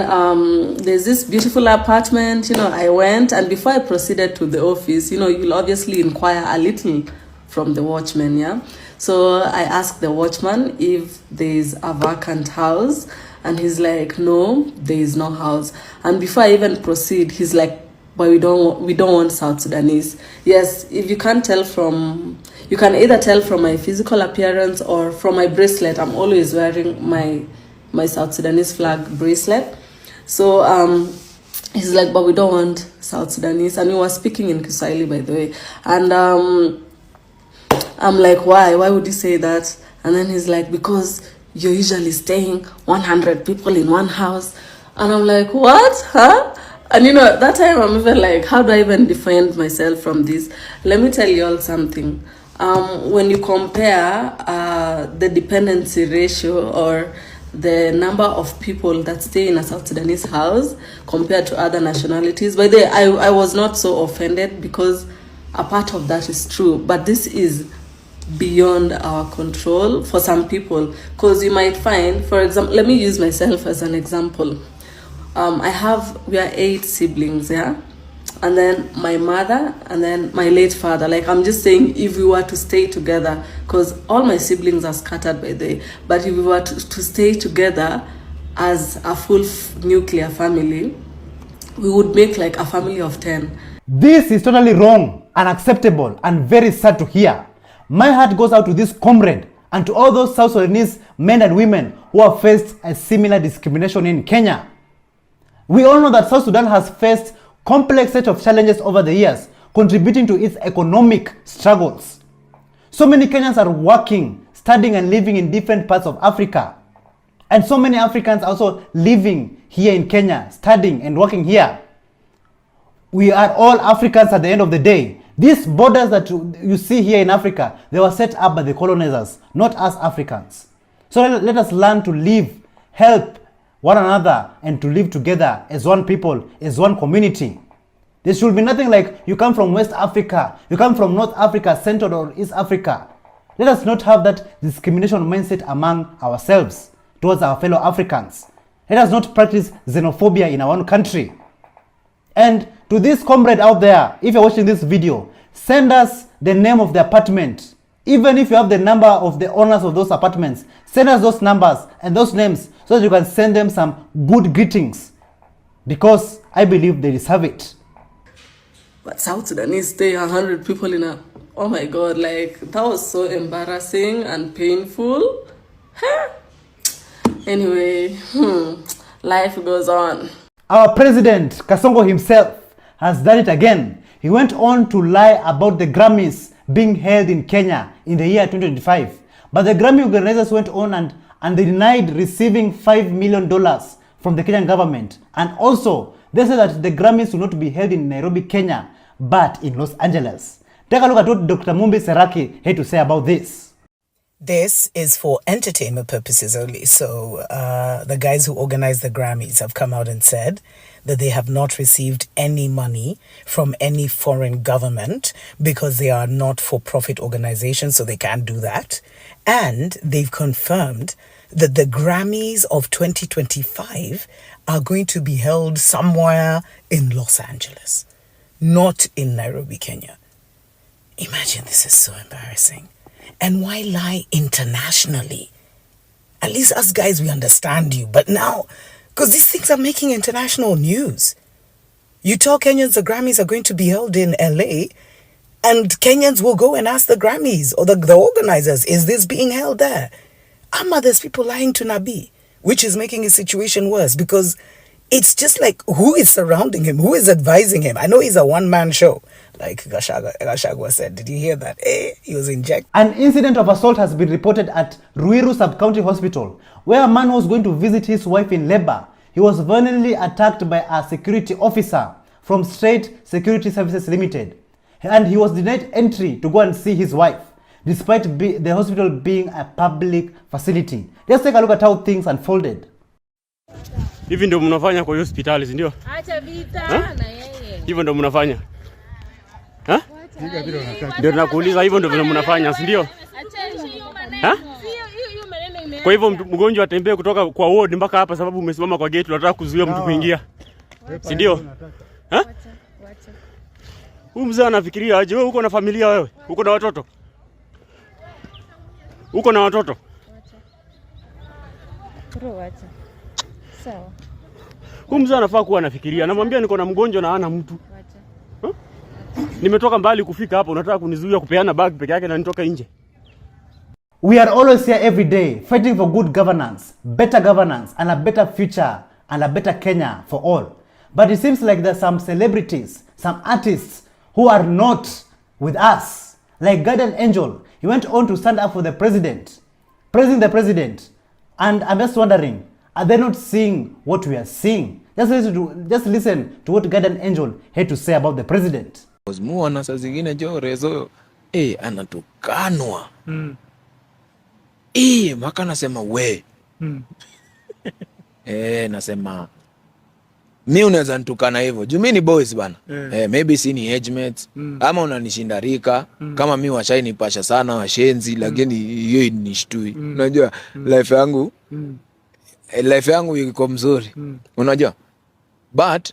S22: there's this beautiful apartment, I went, and before I proceeded to the office, you'll obviously inquire a little from the watchman, yeah. So I asked the watchman if there's a vacant house, and he's like, no, there is no house. And before I even proceed, he's like, but we don't want South Sudanese. Yes, if you can't tell you can either tell from my physical appearance or from my bracelet. I'm always wearing my South Sudanese flag bracelet. So he's like, but we don't want South Sudanese. And he was speaking in Kiswahili, by the way. And I'm like, why? Why would you say that? And then he's like, because you're usually staying 100 people in one house. And I'm like, what? Huh? And that time I'm even like, how do I even defend myself from this? Let me tell you all something. When you compare the dependency ratio or the number of people that stay in a South Sudanese house compared to other nationalities, by the way, I was not so offended because a part of that is true. But this is beyond our control for some people. Because you might find, for example, let me use myself as an example. We are 8 siblings, yeah? And then my mother, and then my late father. Like, I'm just saying, if we were to stay together, because all my siblings are scattered by the way, but if we were to stay together as a full nuclear family, we would make like a family of 10.
S1: This is totally wrong, unacceptable, and very sad to hear. My heart goes out to this comrade and to all those South Sudanese men and women who have faced a similar discrimination in Kenya. We all know that South Sudan has faced complex set of challenges over the years, contributing to its economic struggles. So many Kenyans are working, studying and living in different parts of Africa. And so many Africans also living here in Kenya, studying and working here. We are all Africans at the end of the day. These borders that you see here in Africa, they were set up by the colonizers, not us Africans. So let us learn to live, help one another, and to live together as one people, as one community. There should be nothing like you come from West Africa, you come from North Africa, Central or East Africa. Let us not have that discrimination mindset among ourselves towards our fellow Africans. Let us not practice xenophobia in our own country. And to this comrade out there, if you're watching this video, send us the name of the apartment. Even if you have the number of the owners of those apartments, send us those numbers and those names so that you can send them some good greetings. Because I believe they deserve it.
S22: But South Sudanese stay 100 people in a... Oh my God, like, that was so embarrassing and painful. Anyway, life goes on.
S1: Our president, Kasongo himself, has done it again. He went on to lie about the Grammys being held in Kenya in the year 2025. But the Grammy organizers went on and they denied receiving $5 million from the Kenyan government. And also, they said that the Grammys will not be held in Nairobi, Kenya, but in Los Angeles. Take a look at what Dr. Mumbi Seraki had to say about this.
S8: This is for entertainment purposes only. So the guys who organized the Grammys have come out and said that they have not received any money from any foreign government because they are not for-profit organizations, so they can't do that. And they've confirmed that the Grammys of 2025 are going to be held somewhere in Los Angeles, not in Nairobi, Kenya. Imagine, this is so embarrassing. And why lie internationally? At least us guys, we understand you. But now, because these things are making international news. You tell Kenyans the Grammys are going to be held in LA, and Kenyans will go and ask the Grammys or the organizers, is this being held there? There's people lying to Nabi, which is making his situation worse because it's just like, who is surrounding him? Who is advising him? I know he's a one-man show. Like Gashagwa said, did you hear that? He was injected.
S1: An incident of assault has been reported at Ruiru Sub-County Hospital, where a man was going to visit his wife in labor. He was violently attacked by a security officer from State Security Services Limited. And he was denied entry to go and see his wife, despite the hospital being a public facility. Let's take a look at how things unfolded.
S3: Hivi ndio mnafanya kwa hospitali, si ndio?
S9: Acha vita na yeye.
S3: Hivyo ndio mnafanya? Ha? Ndio tunakuuliza, hivyo ndio mnafanya, si ndio?
S9: Acha hiyo maneno.
S3: Ha?
S9: Hiyo maneno imeanza.
S3: Kwa hivyo mgonjwa atembee kutoka kwa ward mpaka hapa sababu umesimama kwa gate unataka kuzuia mtu kuingia. Si ndio? Ha?
S9: Wacha.
S3: Huyu mzee anafikiria aje? Wewe uko na familia wewe? Uko na watoto? Uko na watoto?
S9: Wacha. Sawa.
S3: Huyu mzee anafaa kuwa anafikiria. Namwambia niko na mgonjwa na hana mtu. Nimetoka mbali kufika hapa, unataka kunizuia kupeana bag peke yake na nitoka nje.
S1: We are always here every day fighting for good governance, better governance, and a better future, and a better Kenya for all. But it seems like there's some celebrities, some artists who are not with us. Like Guardian Angel, he went on to stand up for the president, praising the president. And I'm just wondering, are they not seeing what we are seeing? Just listen to what Guardian Angel had to say about the president.
S4: Muona saa zingine jo rezo anatukanwa. Maka nasema we. Nasema mi unaweza nitukana hivyo. Juu mi ni boys bana. Maybe si ni age mates. Ama unanishinda rika. Kama mi washai nipasha sana washenzi. Lakini hiyo inishtui. Unajua life yangu iko mzuri. Unajua. But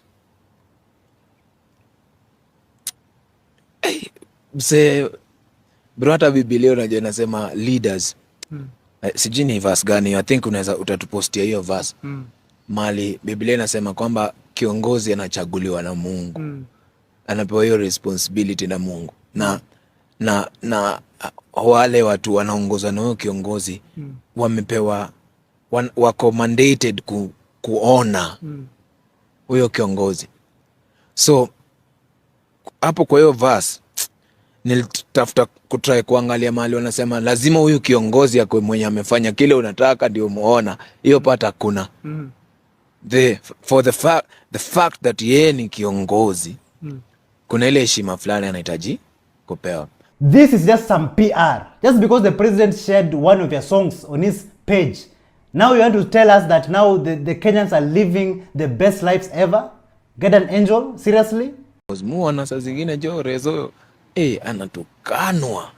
S4: bro, hata Biblia unajua inasema leaders. Sijui ni verse gani, I think utatupostia hiyo verse. Mali Biblia inasema kwamba kiongozi anachaguliwa na Mungu. Anapewa hiyo responsibility na Mungu. Na wale watu wanaongozwa na huyo kiongozi wamepewa wako mandated kuona huyo kiongozi. So hapo kwa hiyo verse nilitafuta kutry kuangalia mahali wanasema lazima huyu kiongozi akwe mwenye amefanya kile unataka ndio muona. Hiyo pata kuna the fact that yeye ni kiongozi, kuna ile heshima fulani anahitaji kupewa.
S1: This is just some PR. Just because the president shared one of your songs on his page, now you want to tell us that now the Kenyans are living the best lives ever? Guardian Angel, seriously?
S4: Muona saa zingine jo Rezo anatukanwa.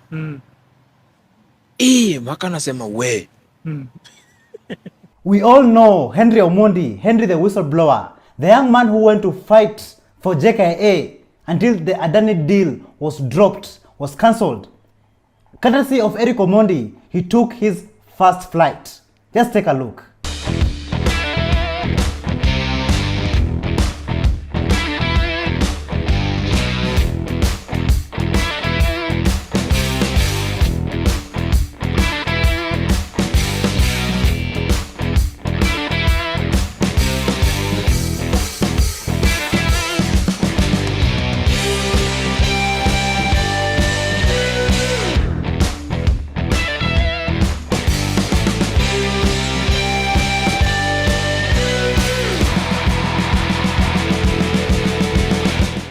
S4: Maka nasema we.
S1: We all know Henry Omondi, Henry the whistleblower, the young man who went to fight for JKIA until the Adani deal was dropped, was cancelled. Courtesy of Eric Omondi, he took his first flight. Just take a look.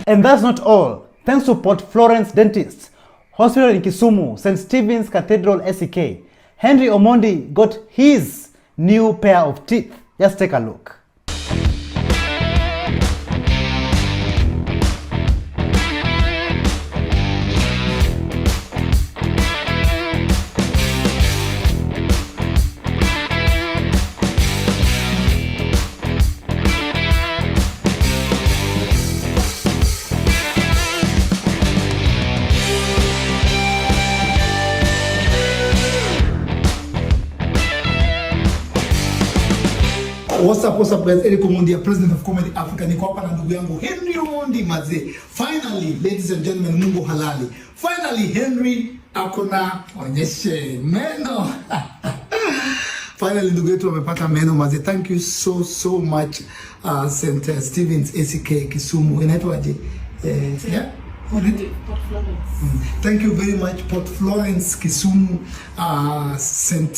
S1: And that's not all. Thanks to Port Florence Dentists, Hospital in Kisumu, St. Stephen's Cathedral SEK, Henry Omondi got his new pair of teeth. Just take a look.
S2: What's up guys, Eric Omondi, President of Comedy Africa. Niko hapa na ndugu yangu Henry Omondi mazee. Finally, ladies and gentlemen, Mungu halali. Finally, Henry akona onyeshe meno. Finally, ndugu yetu amepata meno mazee. Thank you so much St. Stephen's SEK Kisumu. Inaitwaje? Yeah? Port Florence. Thank you very much Port Florence Kisumu, St.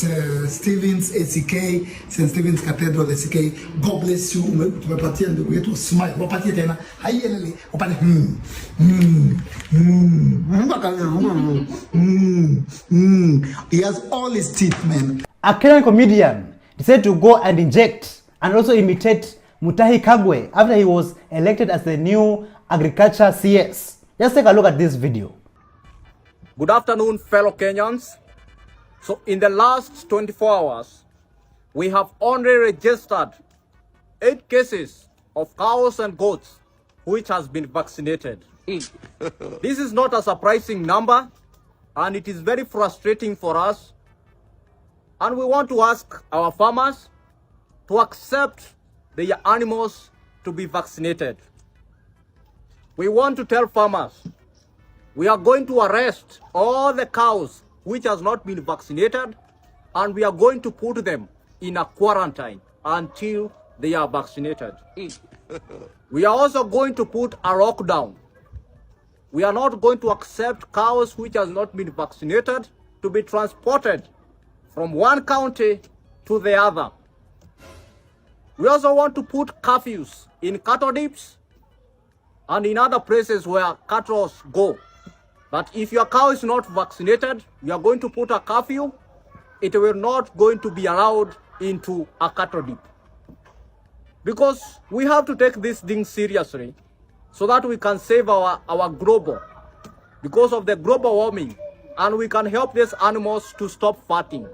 S2: Stephen's SEK, St. Stephen's Cathedral SEK. God bless you. Tumepatia ndugu yetu smile. Wapatie tena. Haiyelele. Wapate He has all his teeth, man.
S1: A Kenyan comedian decided to go and inject and also imitate Mutahi Kagwe after he was elected as the new agriculture CS. Just take a look at this video.
S12: Good afternoon, fellow Kenyans. So in the last 24 hours, we have only registered 8 cases of cows and goats which has been vaccinated. This is not a surprising number, and it is very frustrating for us. And we want to ask our farmers to accept their animals to be vaccinated. We want to tell farmers, we are going to arrest all the cows which has not been vaccinated, and we are going to put them in a quarantine until they are vaccinated. We are also going to put a lockdown. We are not going to accept cows which has not been vaccinated to be transported from one county to the other. We also want to put curfews in cattle dips and in other places where cattle go. But if your cow is not vaccinated, you are going to put a curfew. It will not going to be allowed into a cattle dip. Because we have to take this thing seriously so that we can save our global, because of the global warming, and we can help these animals to stop fatting.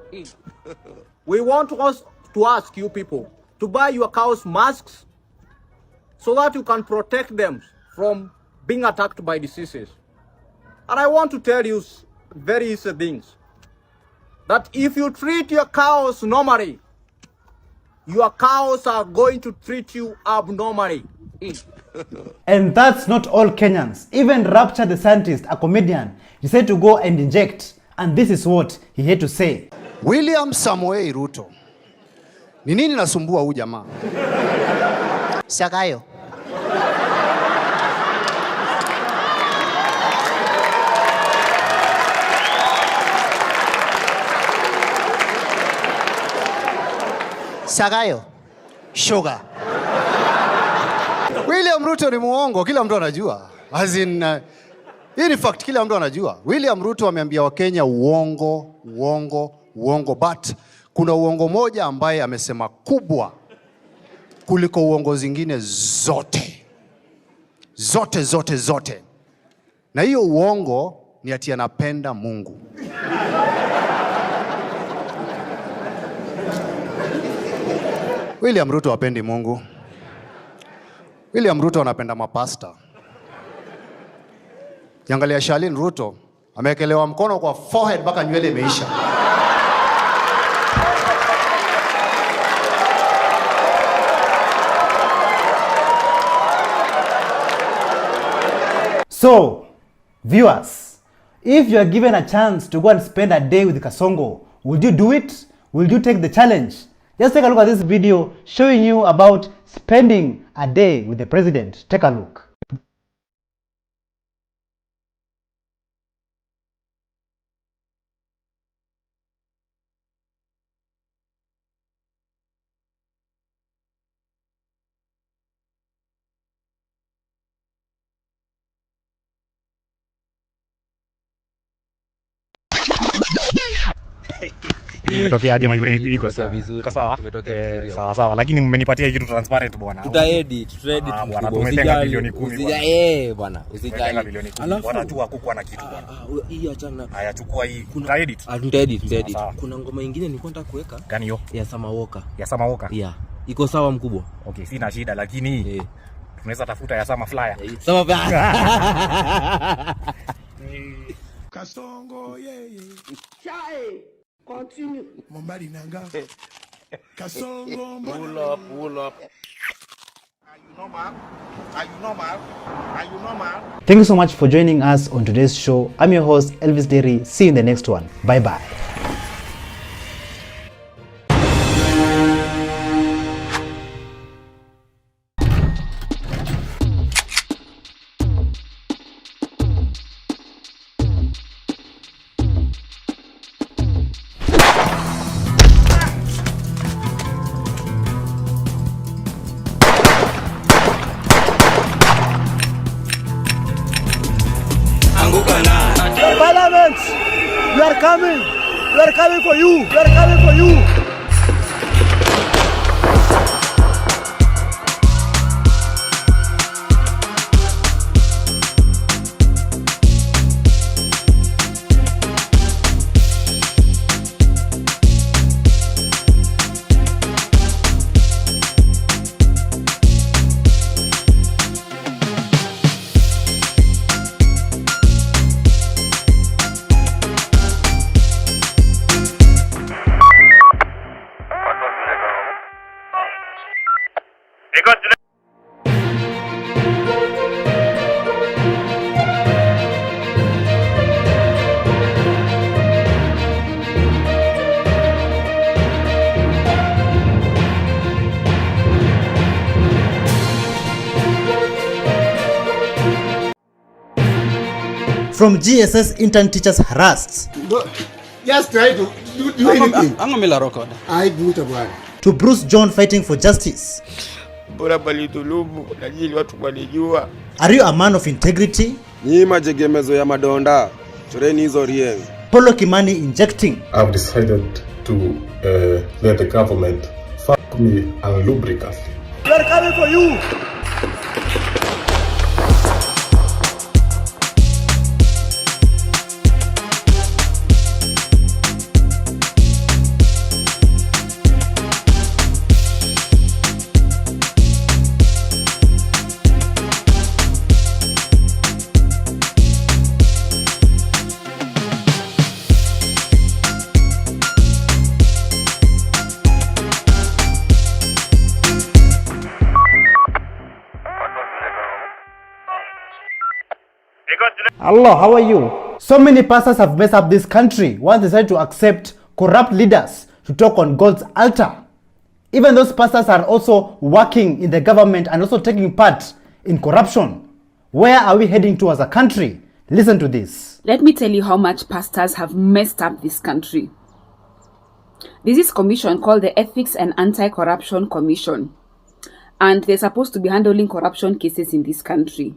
S12: We want us to ask you people to buy your cows masks so that you can protect them from being attacked by diseases. And I want to tell you very easy things, that if you treat your cows normally, your cows are going to treat you abnormally.
S1: And that's not all Kenyans. Even Rapture the scientist, a comedian, decided to go and inject, and this is what he had to say.
S20: William Samoei Ruto. Ni nini nasumbua huyu jamaa? Sakayo. Sakayo. Sugar. William Ruto ni muongo, kila mtu anajua. As in, hii ni fact, kila mtu anajua. William Ruto ameambia Wakenya uongo, but kuna uongo moja ambaye amesema kubwa kuliko uongo zingine zote. zote. Na hiyo uongo ni ati anapenda Mungu. William Ruto hapendi Mungu. William Ruto anapenda mapasta. Kiangalia Charlene Ruto, amekelewa mkono kwa forehead mpaka nywele imeisha.
S1: So, viewers, if you are given a chance to go and spend a day with Kasongo, would you do it? Will you take the challenge? Just take a look at this video showing you about spending a day with the president. Take a look.
S7: Imetokea aje iko sawa vizuri. Iko sawa? Sawa, lakini mmenipatia kitu transparent bwana.
S13: Tutaedit
S7: bwana, tumetenga bilioni 10
S13: bwana.
S7: Usijali. Bwana tu hakukuwa na kitu bwana.
S13: Hii achana.
S7: Haya chukua hii. Tutaedit.
S13: Tutaedit. Kuna ngoma nyingine nilikuwa nataka kuweka.
S7: Gani hiyo?
S13: Ya Samawoka.
S7: Ya Samawoka?
S13: Yeah. Iko sawa mkubwa.
S7: Okay, sina shida lakini tunaweza tafuta ya Sama Flyer.
S13: Sama Flyer.
S6: Kasongo Chai. Continue. Mombari nanga. Kasongo.
S13: Pull up.
S6: Are you normal?
S1: Thank you so much for joining us on today's show. I'm your host, Elvis Derry. See you in the next one. Bye-bye.
S6: Parliament, we are coming for you.
S1: From GSS intern teachers harassed.
S6: Just try to do anything.
S13: Angamela record.
S6: I buta bwana.
S1: To Bruce John fighting for justice.
S14: Bora balidhulumu najili watu walijua.
S1: Are you a man of integrity?
S14: Ni majegemezo ya madonda. Choreni hizo rieng.
S1: Polo Kimani injecting.
S23: I've decided to let the government fuck me unlubricantly.
S6: We are coming for you.
S1: Allah, how are you? So many pastors have messed up this country once they decided to accept corrupt leaders to talk on God's altar. Even those pastors are also working in the government and also taking part in corruption. Where are we heading to as a country? Listen to this.
S24: Let me tell you how much pastors have messed up this country. This is a commission called the Ethics and Anti-Corruption Commission. And they're supposed to be handling corruption cases in this country.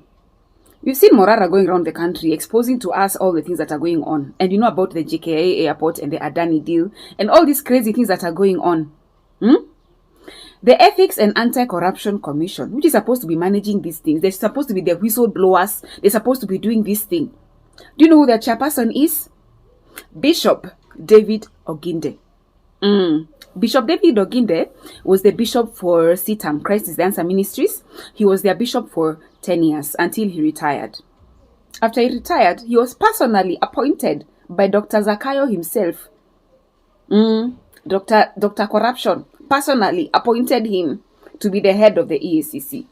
S24: We've seen Morara going around the country exposing to us all the things that are going on. And you know about the JKA airport and the Adani deal and all these crazy things that are going on. The Ethics and Anti-Corruption Commission, which is supposed to be managing these things, they're supposed to be the whistleblowers, they're supposed to be doing this thing. Do you know who their chairperson is? Bishop David Oginde. Bishop David Oginde was the bishop for CITAM, Christ is the Answer Ministries. He was their bishop for 10 years until he retired. After he retired, he was personally appointed by Dr. Zakayo himself. Dr. Corruption personally appointed him to be the head of the EACC.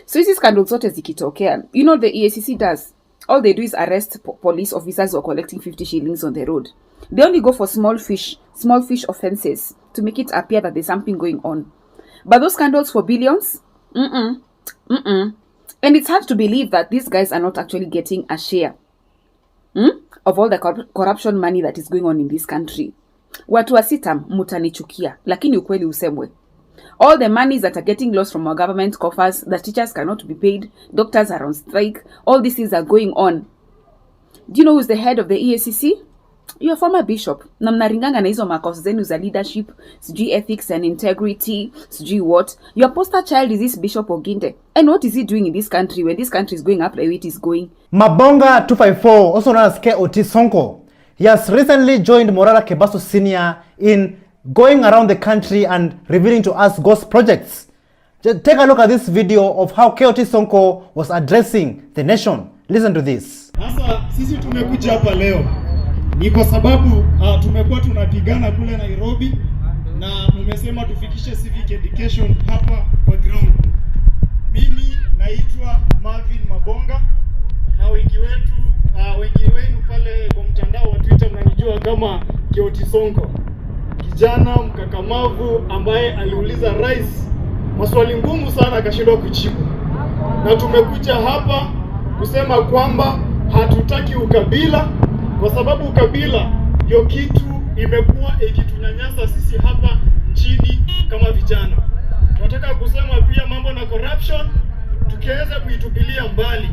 S24: So this scandal zote zikitokea, you know the EACC does? All they do is arrest police officers who are collecting 50 shillings on the road. They only go for small fish offenses to make it appear that there's something going on. But those scandals for billions? And it's hard to believe that these guys are not actually getting a share of all the corruption money that is going on in this country. Watu wa CITAM mutanichukia, lakini ukweli usemwe. All the monies that are getting lost from our government coffers, the teachers cannot be paid, doctors are on strike, all these things are going on. Do you know who's the head of the EACC? You're a former bishop. Na mnaringanga na hizo makosa zenu za leadership, sijui ethics and integrity, sijui what. Your poster child is this Bishop Oginde. And what is he doing in this country when this country is going up the way it is going?
S1: Mabonga 254, also known as KOT Sonko, he has recently joined Morara Kebaso Senior in going around the country and revealing to us ghost projects. Just take a look at this video of how KOT Sonko was addressing the nation. Listen to this.
S5: Sasa sisi tumekuja hapa leo ni kwa sababu tumekuwa tunapigana kule Nairobi na mmesema tufikishe civic education hapa kwa ground. Mimi naitwa Marvin Mabonga na wengi wenu pale kwa mtandao wa Twitter mnanijua kama KOT Sonko. Kijana mkakamavu ambaye aliuliza rais maswali ngumu sana akashindwa kujibu. Na tumekuja hapa kusema kwamba hatutaki ukabila kwa sababu ukabila ndio kitu imekuwa ikitunyanyasa sisi hapa nchini kama vijana. Tunataka kusema pia mambo na corruption tukiweza kuitupilia mbali.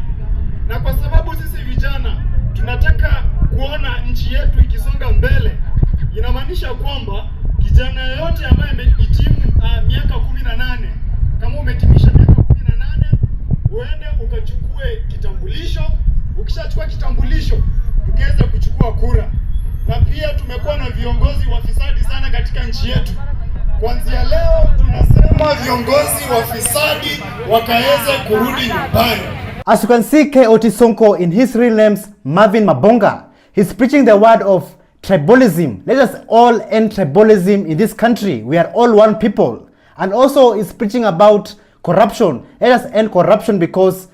S5: Na kwa sababu sisi vijana tunataka kuona nchi yetu ikisonga mbele, inamaanisha kwamba kijana yote ambaye amehitimu miaka 18, kama umetimisha miaka 18, uende ukachukue kitambulisho. Ukishachukua kitambulisho, tukiweza kuchukua kura. Na pia tumekuwa na viongozi wafisadi sana katika nchi yetu. Kuanzia leo tunasema viongozi wafisadi wakaweze kurudi nyumbani.
S1: As you can see, KOT Sonko in his real name's Marvin Mabonga, he's preaching the word of tribalism. Let us all end tribalism in this country. We are all one people. And also he's preaching about corruption. Let us end corruption because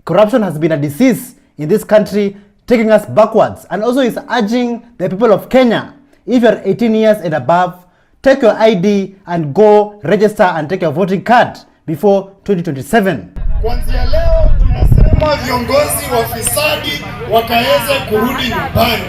S1: corruption has been a disease in this country, taking us backwards. And also he's urging the people of Kenya, if you're 18 years and above, take your ID and go register and take your voting card before 2027.
S5: Kuanzia leo tunasema viongozi wafisadi wakaweze kurudi nyumbani.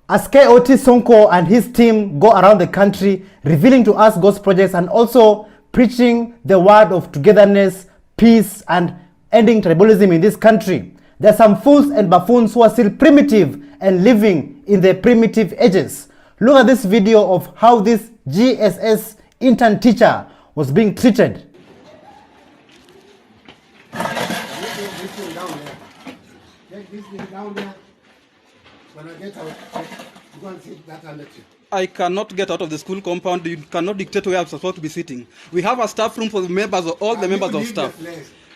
S1: As KOT Sonko and his team go around the country revealing to us God's projects and also preaching the word of togetherness, peace and ending tribalism in this country, there are some fools and buffoons who are still primitive and living in the primitive ages. Look at this video of how this GSS intern teacher was being treated.
S10: I cannot get out of the school compound. You cannot dictate where I'm supposed to be sitting. We have a staff room for the members of all the members of staff.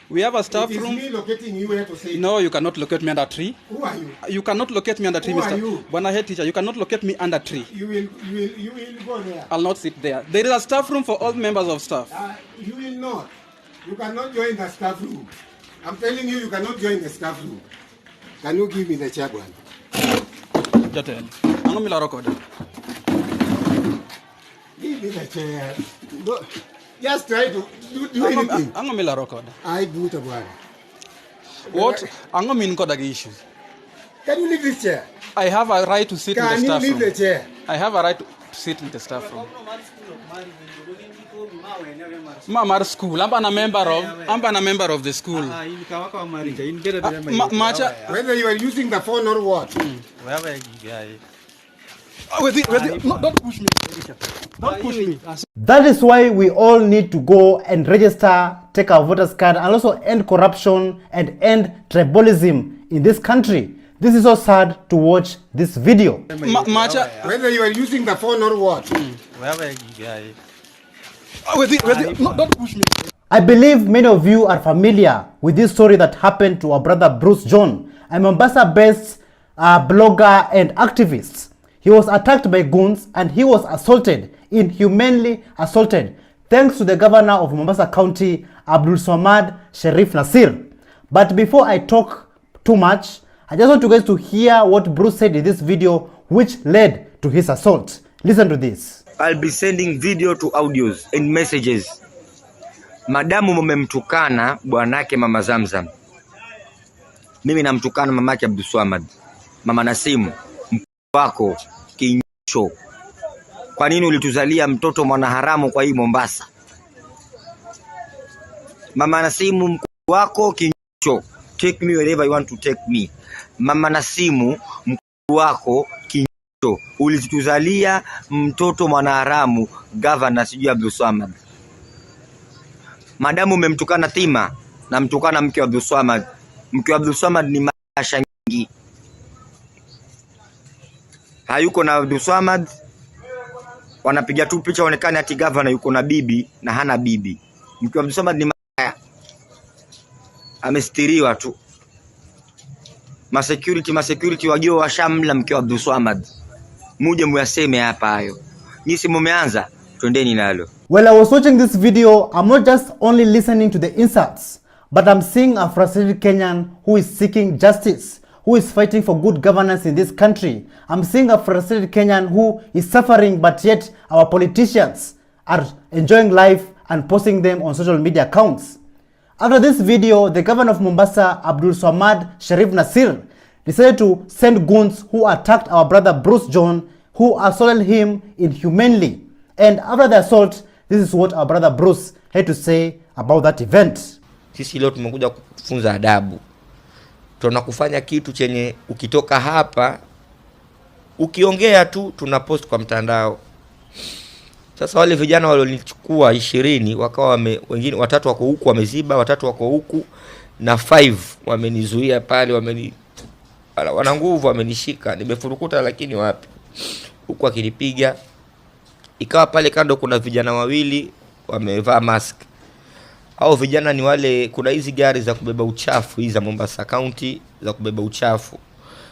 S10: We have a staff room.
S2: It is me locating you where to say.
S10: No, you cannot locate me under a tree.
S2: Who are you?
S10: You cannot locate me under a tree,
S2: Who
S10: Mr.
S2: are you?
S10: When I head teacher, you cannot locate me under a tree.
S2: You will go there.
S10: I'll not sit there. There is a staff room for all members of staff.
S2: You will not. You cannot join the staff room. I'm telling you, you cannot join the staff room. Can you give me the chair, one?
S10: Jatel. I'm going to record.
S2: Give me the chair. Go. Just try to do anything.
S10: I'm going to record.
S2: I do it, one.
S10: What? I'm going to make issues.
S2: Can you leave this chair?
S10: I have a right to sit in the staff room.
S2: Can you leave the chair?
S10: I have a right to sit in the staff room. Mamar school. I'm a member of the school.
S2: Whether you are using the phone or what. No, don't push me. Don't push me.
S1: That is why we all need to go and register, take our voters card, and also end corruption and end tribalism in this country. This is so sad to watch this video.
S2: Whether you are using the phone or what. No, don't push me.
S1: I believe many of you are familiar with this story that happened to our brother Bruce John, a Mombasa-based blogger and activist. He was attacked by goons and he was assaulted, inhumanely assaulted, thanks to the governor of Mombasa County, Abdul Swamad Sharif Nasir. But before I talk too much, I just want you guys to hear what Bruce said in this video, which led to his assault. Listen to this.
S11: I'll be sending video to audios and messages. Madamu mmemtukana bwanake Mama Zamzam. Mimi namtukana mamake Abdul Swamad. Mama Nasimu, wako kincho. Kwa nini ulituzalia mtoto mwanaharamu kwa hii Mombasa? Mama Nasimu, wako kincho. Take me wherever you want to take me. Mama Nasimu, wako kincho. Ulituzalia mtoto mwanaharamu governor sijui Abdul Swamad. Madamu mmemtukana Tima na mtukana mke wa Abdul Swamad. Mke wa Abdul Swamad ni masha nyingi. Hayuko na Abdul Swamad. Wanapiga tu picha onekane ati governor yuko na bibi na hana bibi. Mke wa Abdul Swamad ni maya. Amestiriwa tu. Security wagio washamla mke wa Abdul Swamad. Muje muyaseme hapa hayo. Nyisi mumeanza, twendeni nalo.
S1: While I was watching this video, I'm not just only listening to the insults, but I'm seeing a frustrated Kenyan who is seeking justice, who is fighting for good governance in this country. I'm seeing a frustrated Kenyan who is suffering, but yet our politicians are enjoying life and posting them on social media accounts. After this video, the governor of Mombasa, Abdul Swamad Sharif Nasir, decided to send goons who attacked our brother Bruce John, who assaulted him inhumanely. And after the assault, this is what our brother Bruce had to say about that event.
S16: Sisi leo tumekuja kufunza adabu. Tunakufanya kitu chenye ukitoka hapa ukiongea tu tunapost kwa mtandao. Sasa wale vijana walionichukua 20 wakawa wengine watatu wako huku wameziba, watatu wako huku na 5 wamenizuia pale, wana nguvu, wamenishika, nimefurukuta lakini wapi. Huku akinipiga. Ikawa pale kando kuna vijana wawili wamevaa mask. Hao vijana ni wale, kuna hizi gari za kubeba uchafu, hizi za Mombasa County za kubeba uchafu.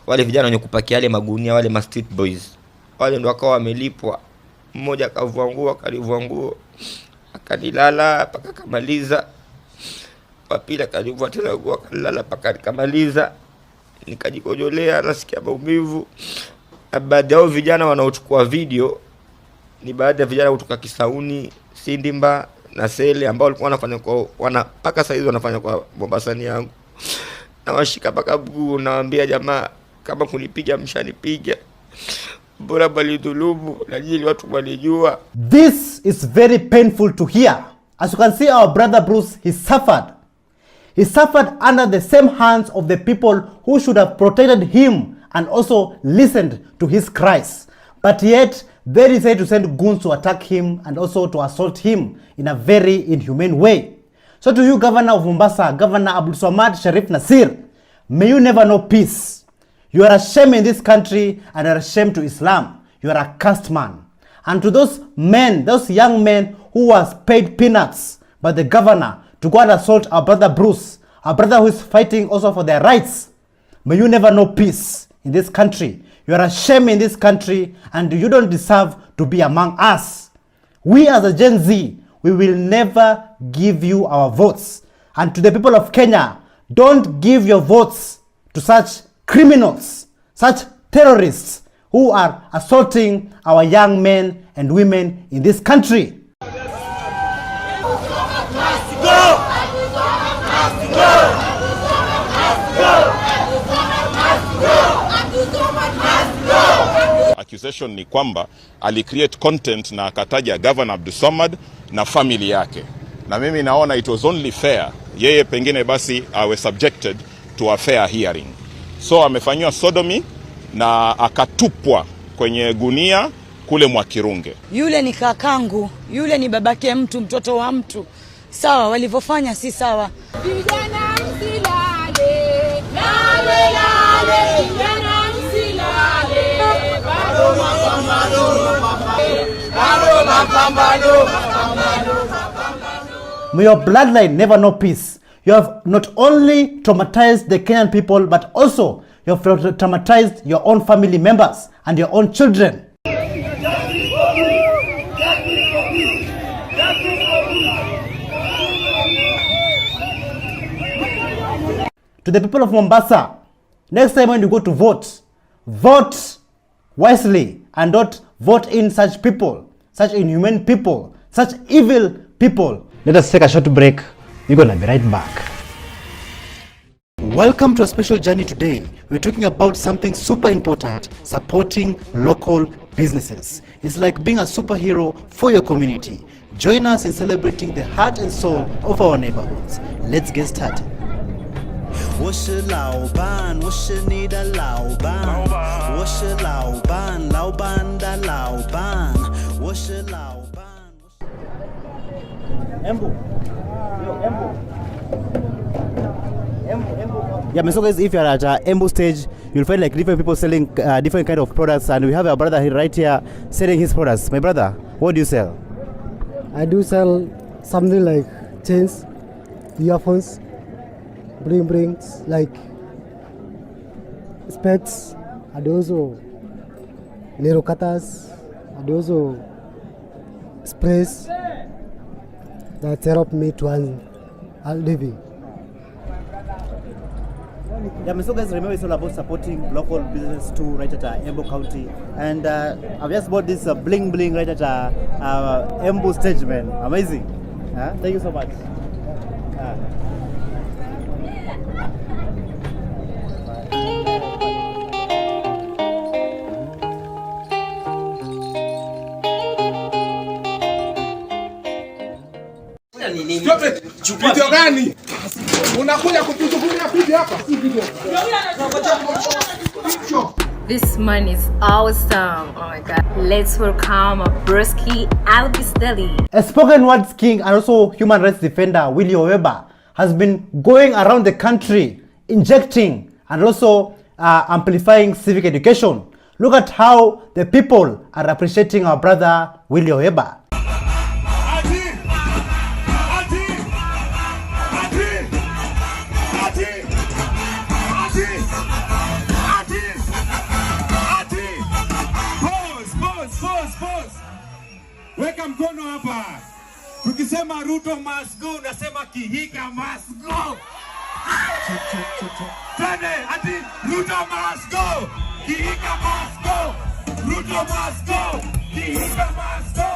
S16: Wale vijana wenye kupakia yale magunia, wale ma street boys. Wale ndio wakawa wamelipwa. Mmoja akavua nguo, akanilala mpaka kamaliza. Wa pili akalivua tena nguo, akalala mpaka kamaliza. Nikajikojolea, nasikia maumivu. Baadhi ya vijana wanaochukua video ni baadhi ya vijana kutoka Kisauni, Sindimba na Sele ambao walikuwa wanafanya paka saizi wanafanya kwa Mombasani yangu. Na washika paka mguu, nawaambia jamaa kama kunipiga mshanipiga. Bora bali dhulumu na jili watu walijua.
S1: This is very painful to hear. As you can see, our brother Bruce, he suffered. He suffered under the same hands of the people who should have protected him and also listened to his cries. But yet, they decided to send goons to attack him and also to assault him in a very inhumane way. So to you, Governor of Mombasa, Governor Abdul Swamad Sharif Nasir, may you never know peace. You are a shame in this country and are a shame to Islam. You are a cursed man. And to those men, those young men who was paid peanuts by the governor to go and assault our brother Bruce, our brother who is fighting also for their rights, may you never know peace in this country. You are a shame in this country and you don't deserve to be among us. We as a Gen Z, we will never give you our votes. And to the people of Kenya, don't give your votes to such criminals, such terrorists who are assaulting our young men and women in this country.
S23: Accusation ni kwamba alicreate content na akataja Governor Abdul Swamad na family yake. Na mimi naona it was only fair yeye pengine basi awe subjected to a fair hearing. So amefanywa sodomy na akatupwa kwenye gunia kule Mwakirunge.
S17: Yule ni kakangu, yule ni babake mtu, mtoto wa mtu. Sawa, walivyofanya si sawa.
S9: Vijana msilale, lale lale, vijana msilale, bado mapambano, bado mapambano.
S1: May your bloodline never know peace. You have not only traumatized the Kenyan people, but also you have traumatized your own family members and your own children. To the people of Mombasa, next time when you go to vote, vote wisely and don't vote in such people, such inhumane people, such evil people. Let us take a short break. We're gonna be right back. Welcome to a special journey today. We're talking about something super important, supporting local businesses. It's like being a superhero for your community. Join us in celebrating the heart and soul of our neighborhoods. Let's get started.
S18: 我是老板，我是你的老板，我是老板，老板的老板，我是老板。
S1: Embu. Yeah, so guys, if you're at Embu stage, you'll find like different people selling different kind of products, and we have our brother here right here selling his products. My brother, what do you sell?
S19: I do sell something like chains, earphones, rings, like specs, and also nail cutters, and also sprays that help me to earn a living.
S1: Yeah, so guys, remember it's all about supporting local business too, right at Embu County. And I've just bought this bling bling right at Embu stage, man. Amazing. Thank you so much.
S6: Video gani? Unakuja kutuchukulia video hapa? Si video.
S21: This man is awesome. Oh my god. Let's welcome Broski Albistelli.
S1: A spoken words king and also human rights defender Willie Weber has been going around the country injecting and also amplifying civic education. Look at how the people are appreciating our brother Willie Weber.
S6: Weka mkono hapa. Tukisema Ruto must go, unasema Kihika must go. Twende, ati Ruto must go. Kihika must go. Ruto must go. Kihika must go.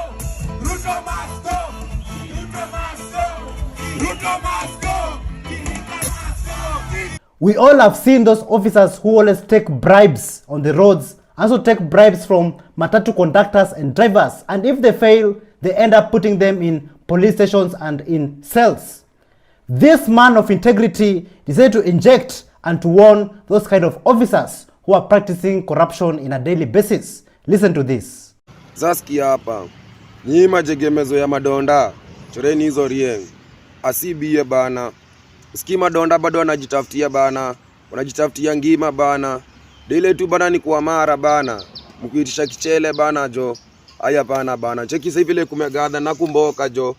S6: Ruto must go. Ruto must go. Ruto must go. Kihika must go.
S1: We all have seen those officers who always take bribes on the roads, also take bribes from matatu conductors and drivers, and if they fail, they end up putting them in police stations and in cells. This man of integrity decided to inject and to warn those kind of officers who are practicing corruption in a daily basis. Listen to this.
S14: Zaski hapa. Nyinyi majegemezo ya madonda. Choreni hizo rieng. Asibie bana. Siki madonda bado wanajitafutia bana. Wanajitafutia ngima bana. Dile tu bana ni kwa mara bana. Mkuitisha kichele bana jo. Aya bana. Cheki sasa vile kumegadha na kumboka jo.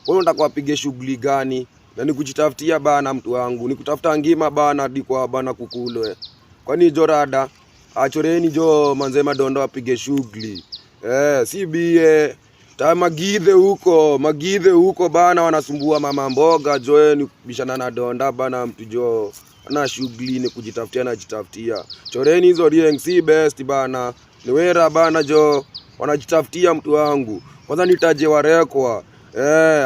S14: Wewe unataka kuwapige shughuli gani? Na ni kujitafutia bana mtu wangu. Ni kutafuta ngima bana hadi kwa bana kukulwe. Kwani jo rada achoreni jo manzema dondo apige shughuli. Si bie magidhe huko bana wanasumbua mama mboga jo ni bishana na donda bana mtu jo ana shughuli ni kujitafutia na jitafutia. Choreni hizo rieng si best bana. Ni wera bana jo wanajitafutia mtu wangu. Kwanza nitaje warekwa.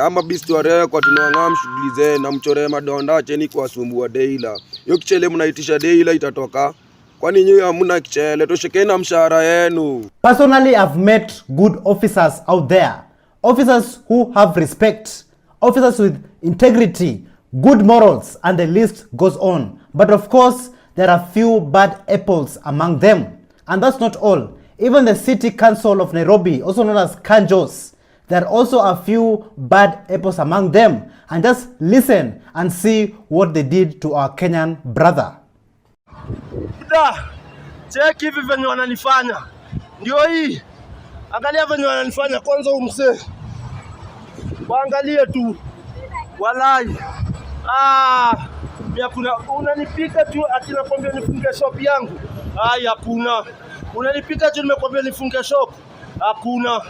S14: Ama bisti warekwa tunawangam shughuli zenu na mchore madonda cheni kwa sumbua deila. Yo kichele mnaitisha deila itatoka. Kwani nyinyi hamna kichele toshekeni na mshahara yenu.
S1: Personally, I've met good officers out there. Officers who have respect. Officers with integrity, good morals, and the list goes on. But of course, there are few bad apples among them. And that's not all. even the City Council of Nairobi, also known as Kanjos, there are also a few bad apples among them. And just listen and see what they did to our Kenyan brother.
S6: Check hivi venye wananifanya. Ndio hii. Angalia venye wananifanya kwanza umse. Waangalie tu. Walai. Ya kuna unanipika tu ati nakwambia nifunge shop yangu. Hakuna. Unanipika tu nimekwambia nifunge shop. Hakuna.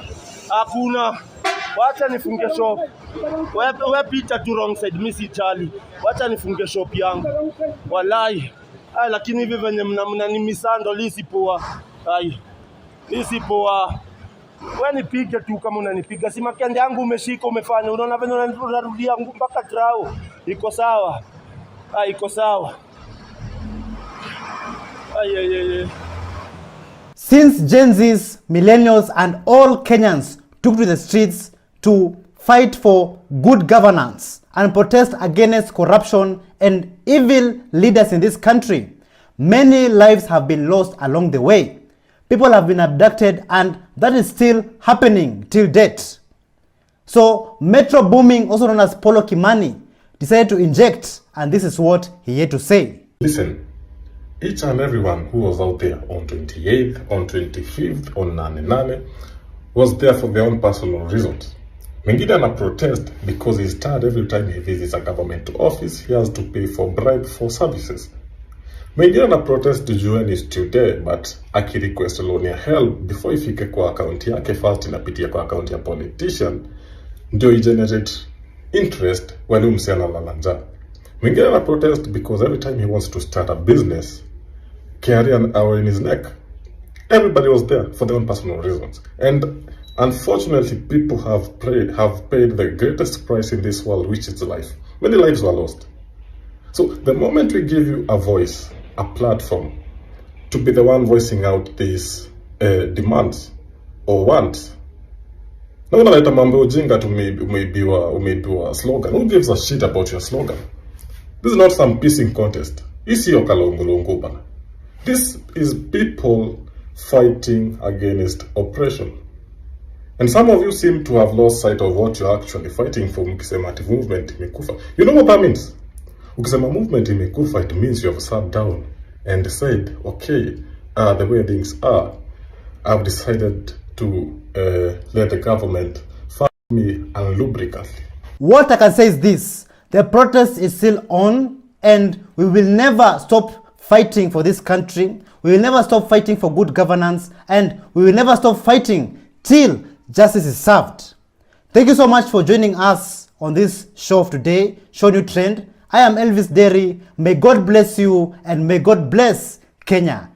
S6: Wacha nifunge shop. Wewe pita tu wrong side, mimi si Charlie. Wacha nifunge shop yangu. Walai. Lakini hivi venye mnanimisando lisipoa. Lisipoa. Wewe nipige tu kama unanipiga. Si makende yangu umeshika umefanya. Unaona venye unarudia mpaka trao. Iko sawa. Iko sawa.
S1: Since Gen Zs, millennials and all Kenyans took to the streets to fight for good governance and protest against corruption and evil leaders in this country, many lives have been lost along the way. People have been abducted, and that is still happening till date. So Metro Booming, also known as Polo Kimani, decided to inject, and this is what he had to say.
S3: Listen, each and everyone who was out there on 28th, on 25th, on 99 was there for their own personal reasons. Mwingine ana protest because he's tired every time he visits a government office, he has to pay for bribe for services. Mwingine ana protest juu ni student but akirequest loan ya help before ifike kwa account yake first inapitia kwa account ya politician ndio i-generate interest wale umsiana lalanja. Mwingine ana protest because every time he wants to start a business, carry an hour in his neck. Everybody was there for their own personal reasons. And unfortunately, people have paid the greatest price in this world, which is life. Many lives were lost. So the moment we give you a voice, a platform, to be the one voicing out these demands or wants, no one like mambo ujinga to umeibiwa slogan. Who gives a shit about your slogan? This is not some pissing contest. This is people fighting against oppression. And some of you seem to have lost sight of what you're actually fighting for. Mkisema ati movement imekufa. You know what that means? Ukisema movement imekufa, it means you have sat down and said, okay, the way things are, I've decided to let the government fight me unlubricantly.
S1: What I can say is this: the protest is still on, and we will never stop fighting for this country. We will never stop fighting for good governance, and we will never stop fighting till justice is served. Thank you so much for joining us on this show of today, Show New Trend. I am Elvis Derry. May God bless you, and may God bless Kenya.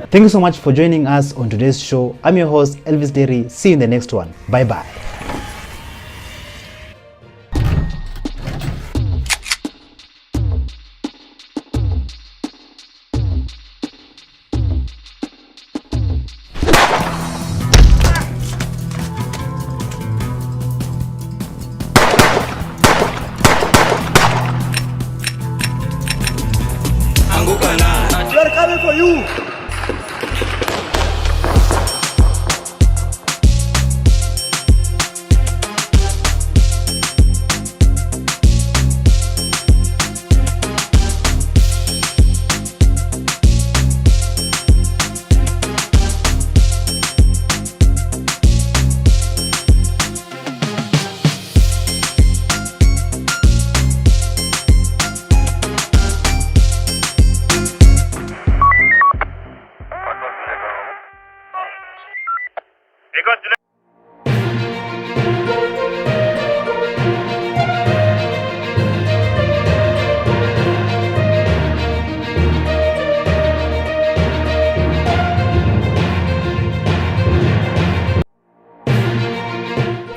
S1: Thank you so much for joining us on today's show. I'm your host, Elvis Derry. See you in the next one. Bye-bye.
S6: They're coming for you.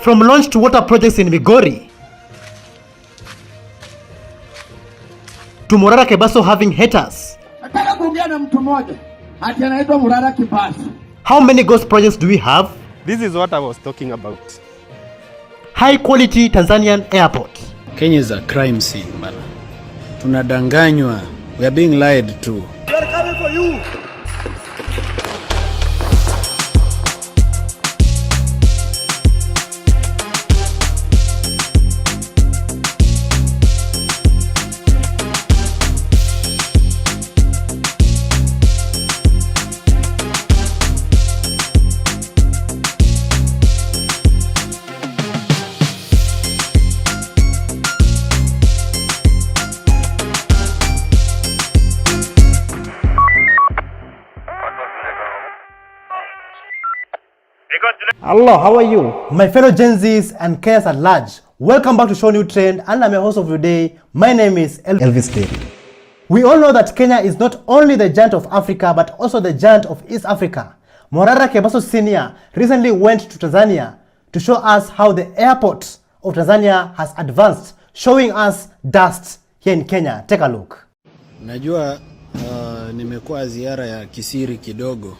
S1: From launch to water projects in Migori, to Morara Kebaso having haters,
S4: kuongea na mtu mmoja ati anaitwa Murara Kibasi.
S1: How many ghost projects do we have?
S8: This is what I was talking about.
S1: High quality Tanzanian airport.
S15: Kenya is a crime scene, bana. Tunadanganywa. We are being lied to.
S6: We are coming for you.
S1: Hello, how are you? My fellow Gen Zs and Kenyans at large. Welcome back to ShowNewTrend, and I'm your host of the day. My name is Elvis Day. We all know that Kenya is not only the giant of Africa, but also the giant of East Africa. Morara Kebaso Sr. recently went to Tanzania to show us how the airport of Tanzania has advanced, showing us dust here in Kenya. Take a look.
S15: Najua nimekuwa ziara ya kisiri kidogo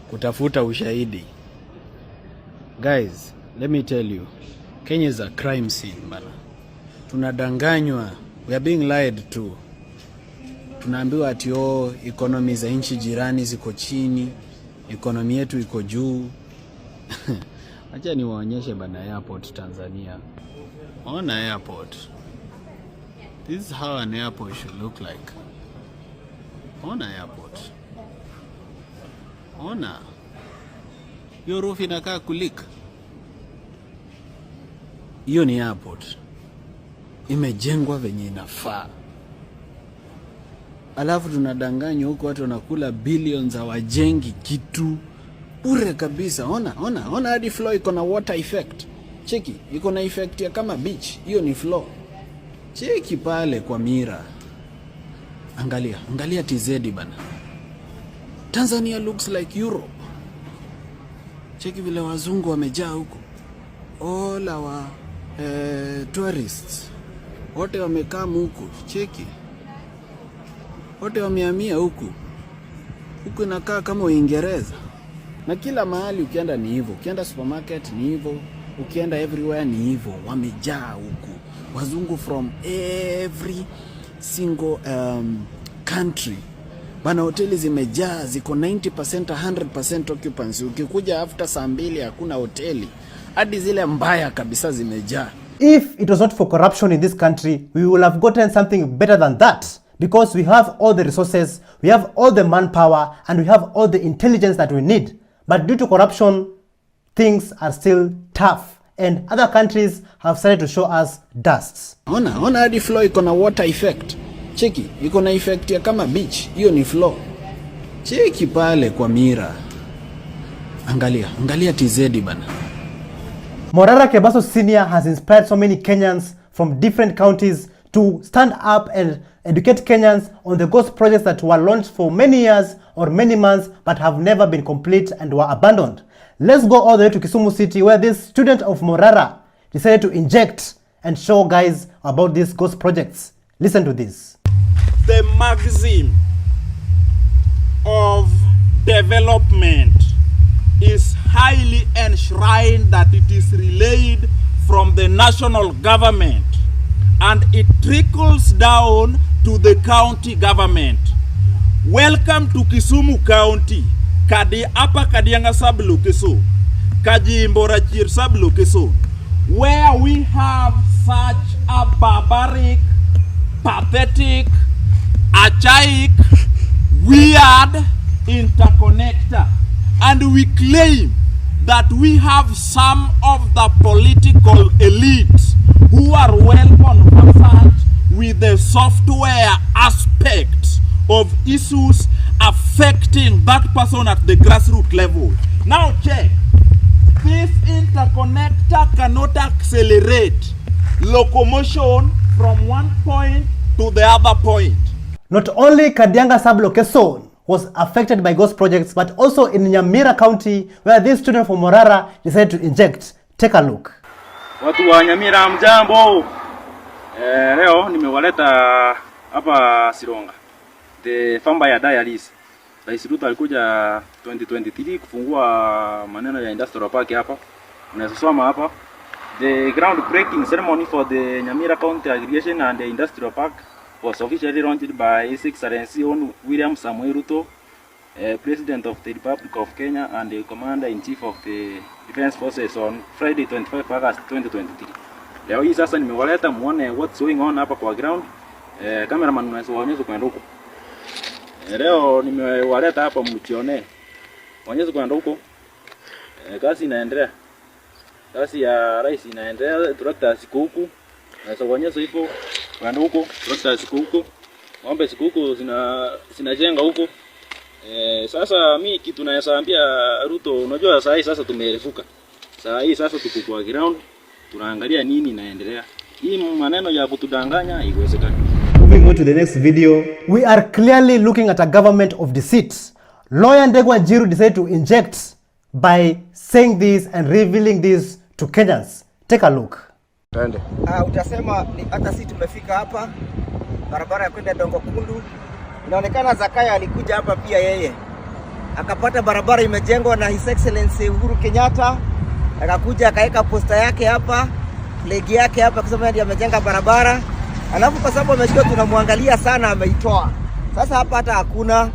S15: kutafuta ushahidi. Guys, let me tell you, Kenya is a crime scene, bana. Tunadanganywa, we are being lied to. Tunaambiwa ati economy za nchi jirani ziko chini, economy yetu iko juu. Acha niwaonyeshe bana airport Tanzania. On airport. This is how an airport should look like. On airport. Ona. Hiyo roof inakaa kulika. Hiyo ni airport. Imejengwa venye inafaa. Alafu tunadanganywa huko watu wanakula billions hawajengi kitu. Bure kabisa. Ona hadi floor iko na water effect. Cheki, iko na effect ya kama beach. Hiyo ni floor. Cheki pale kwa mira. Angalia TZ bana. Tanzania looks like Europe. Cheki vile wazungu wamejaa huko. All our tourists. Wote wamekaa huko. Cheki. Wote wamehamia huko. Huko inakaa kama Uingereza. Na kila mahali ukienda ni hivyo. Ukienda supermarket ni hivyo. Ukienda everywhere ni hivyo. Wamejaa huko. Wazungu from every single country. Bana hoteli zimejaa, ziko 90% 100% occupancy. Ukikuja after saa 2 hakuna hoteli. Hadi zile mbaya kabisa zimejaa.
S1: If it was not for corruption in this country, we would have gotten something better than that. Because we have all the resources, we have all the manpower, and we have all the intelligence that we need. But due to corruption, things are still tough. And other countries have started to show us dust.
S15: Ona hadi floor iko na water effect. Cheki, iko na effect ya kama beach. Hiyo ni floor. Cheki pale kwa mira. Angalia TZ bana.
S1: Morara Kebaso Sr. has inspired so many Kenyans from different counties to stand up and educate Kenyans on the ghost projects that were launched for many years or many months but have never been complete and were abandoned. Let's go all the way to Kisumu City, where this student of Morara decided to inject and show guys about these ghost projects. Listen to this.
S22: The maxim of development is highly enshrined that it is relayed from the national government and it trickles down to the county government. Welcome to Kisumu County, Kadianga sub-location, Kajimbo Rachir sub-location, where we have such a barbaric, pathetic, archaic, weird interconnector. And we claim that we have some of the political elites who are well conversant with the software aspects of issues affecting that person at the grassroots level. Now check. This interconnector cannot accelerate locomotion from one point to the other point.
S1: Not only Kadianga sub-location was affected by ghost projects, but also in Nyamira County, where this student from Morara decided to inject. Take a look.
S25: Watu wa Nyamira mjambo. Leo nimewaleta hapa Sironga. the farm ya dialysis. Rais Ruto alikuja 2023 kufungua maneno ya industrial park hapa. Unasoma hapa. The groundbreaking ceremony for the Nyamira County Aggregation and the Industrial Park was officially launched by His Excellency William Samuel Ruto, President of the Republic of Kenya and the Commander-in-Chief of the Defense Forces on Friday 25 August 2023. Leo hii sasa nimewaleta muone what's going on hapa kwa ground. Cameraman unaweza kwenda huko. Leo nimewaleta hapa mtione. Onyesha kwenda huko. Kazi inaendelea. Kazi ya rais inaendelea, trakta ziko huku. Sasa onyesha hivyo kwenda huko, trakta ziko huko. Ng'ombe ziko huko zinajenga huko. Sasa mimi kitu nayaambia Ruto, unajua saa hii sasa tumerefuka. Saa hii sasa tuko kwa ground, tunaangalia nini inaendelea. Hii maneno ya kutudanganya haiwezekani.
S1: Moving on to the next video, we are clearly looking at a government of deceit. Lawyer Ndegwa Njiru decided to inject by saying this and revealing this to Kenyans. Take a look.
S7: Utasema hata sisi tumefika hapa, barabara ya kwenda Dongo Kundu. Inaonekana Zakaya alikuja hapa pia yeye. Akapata barabara imejengwa na His Excellency Uhuru Kenyatta. Akakuja akaweka posta yake hapa, flag yake hapa kusema ndiye amejenga barabara. Alafu kwa sababu amejua tunamwangalia sana ameitoa. Sasa hapa hata hakuna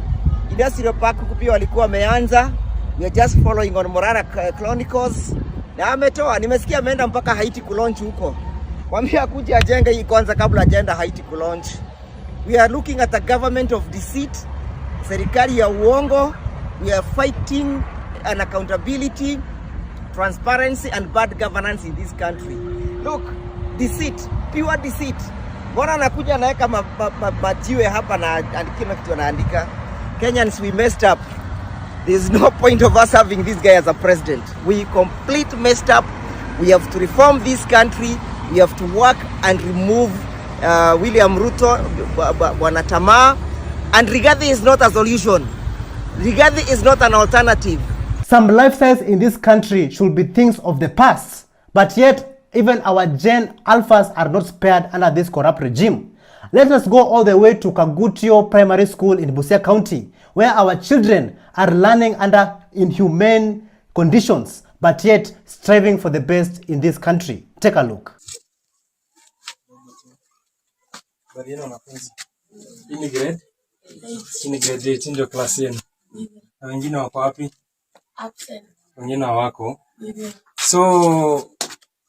S7: industrial park pia walikuwa wameanza. We are just following on Morara Chronicles. Na ametoa, nimesikia ameenda mpaka Haiti kulaunch huko. Kwambia kuja ajenge hii kwanza kabla ajenda Haiti kulaunch. We are looking at a government of deceit, serikali ya uongo. We are fighting unaccountability, transparency and bad governance in this country. Look, deceit, pure deceit. Mbona anakuja anaweka majiwe hapa na andikina kitu anaandika. Kenyans, we messed up. There's no point of us having this guy as a president. We complete messed up. We have to reform this country. We have to work and remove William Ruto, Wanatama. And Rigathi is not a solution. Rigathi is not an alternative.
S1: Some lifestyles in this country should be things of the past. But yet, even our Gen Alphas are not spared under this corrupt regime. Let us go all the way to Kagutio Primary School in Busia County, where our children are learning under inhumane conditions, but yet striving for the best in this country. Take a look.
S12: Ini grade 8 ndio class yenu. Na wengine wako wapi?
S13: Absent.
S12: Wengine hawako.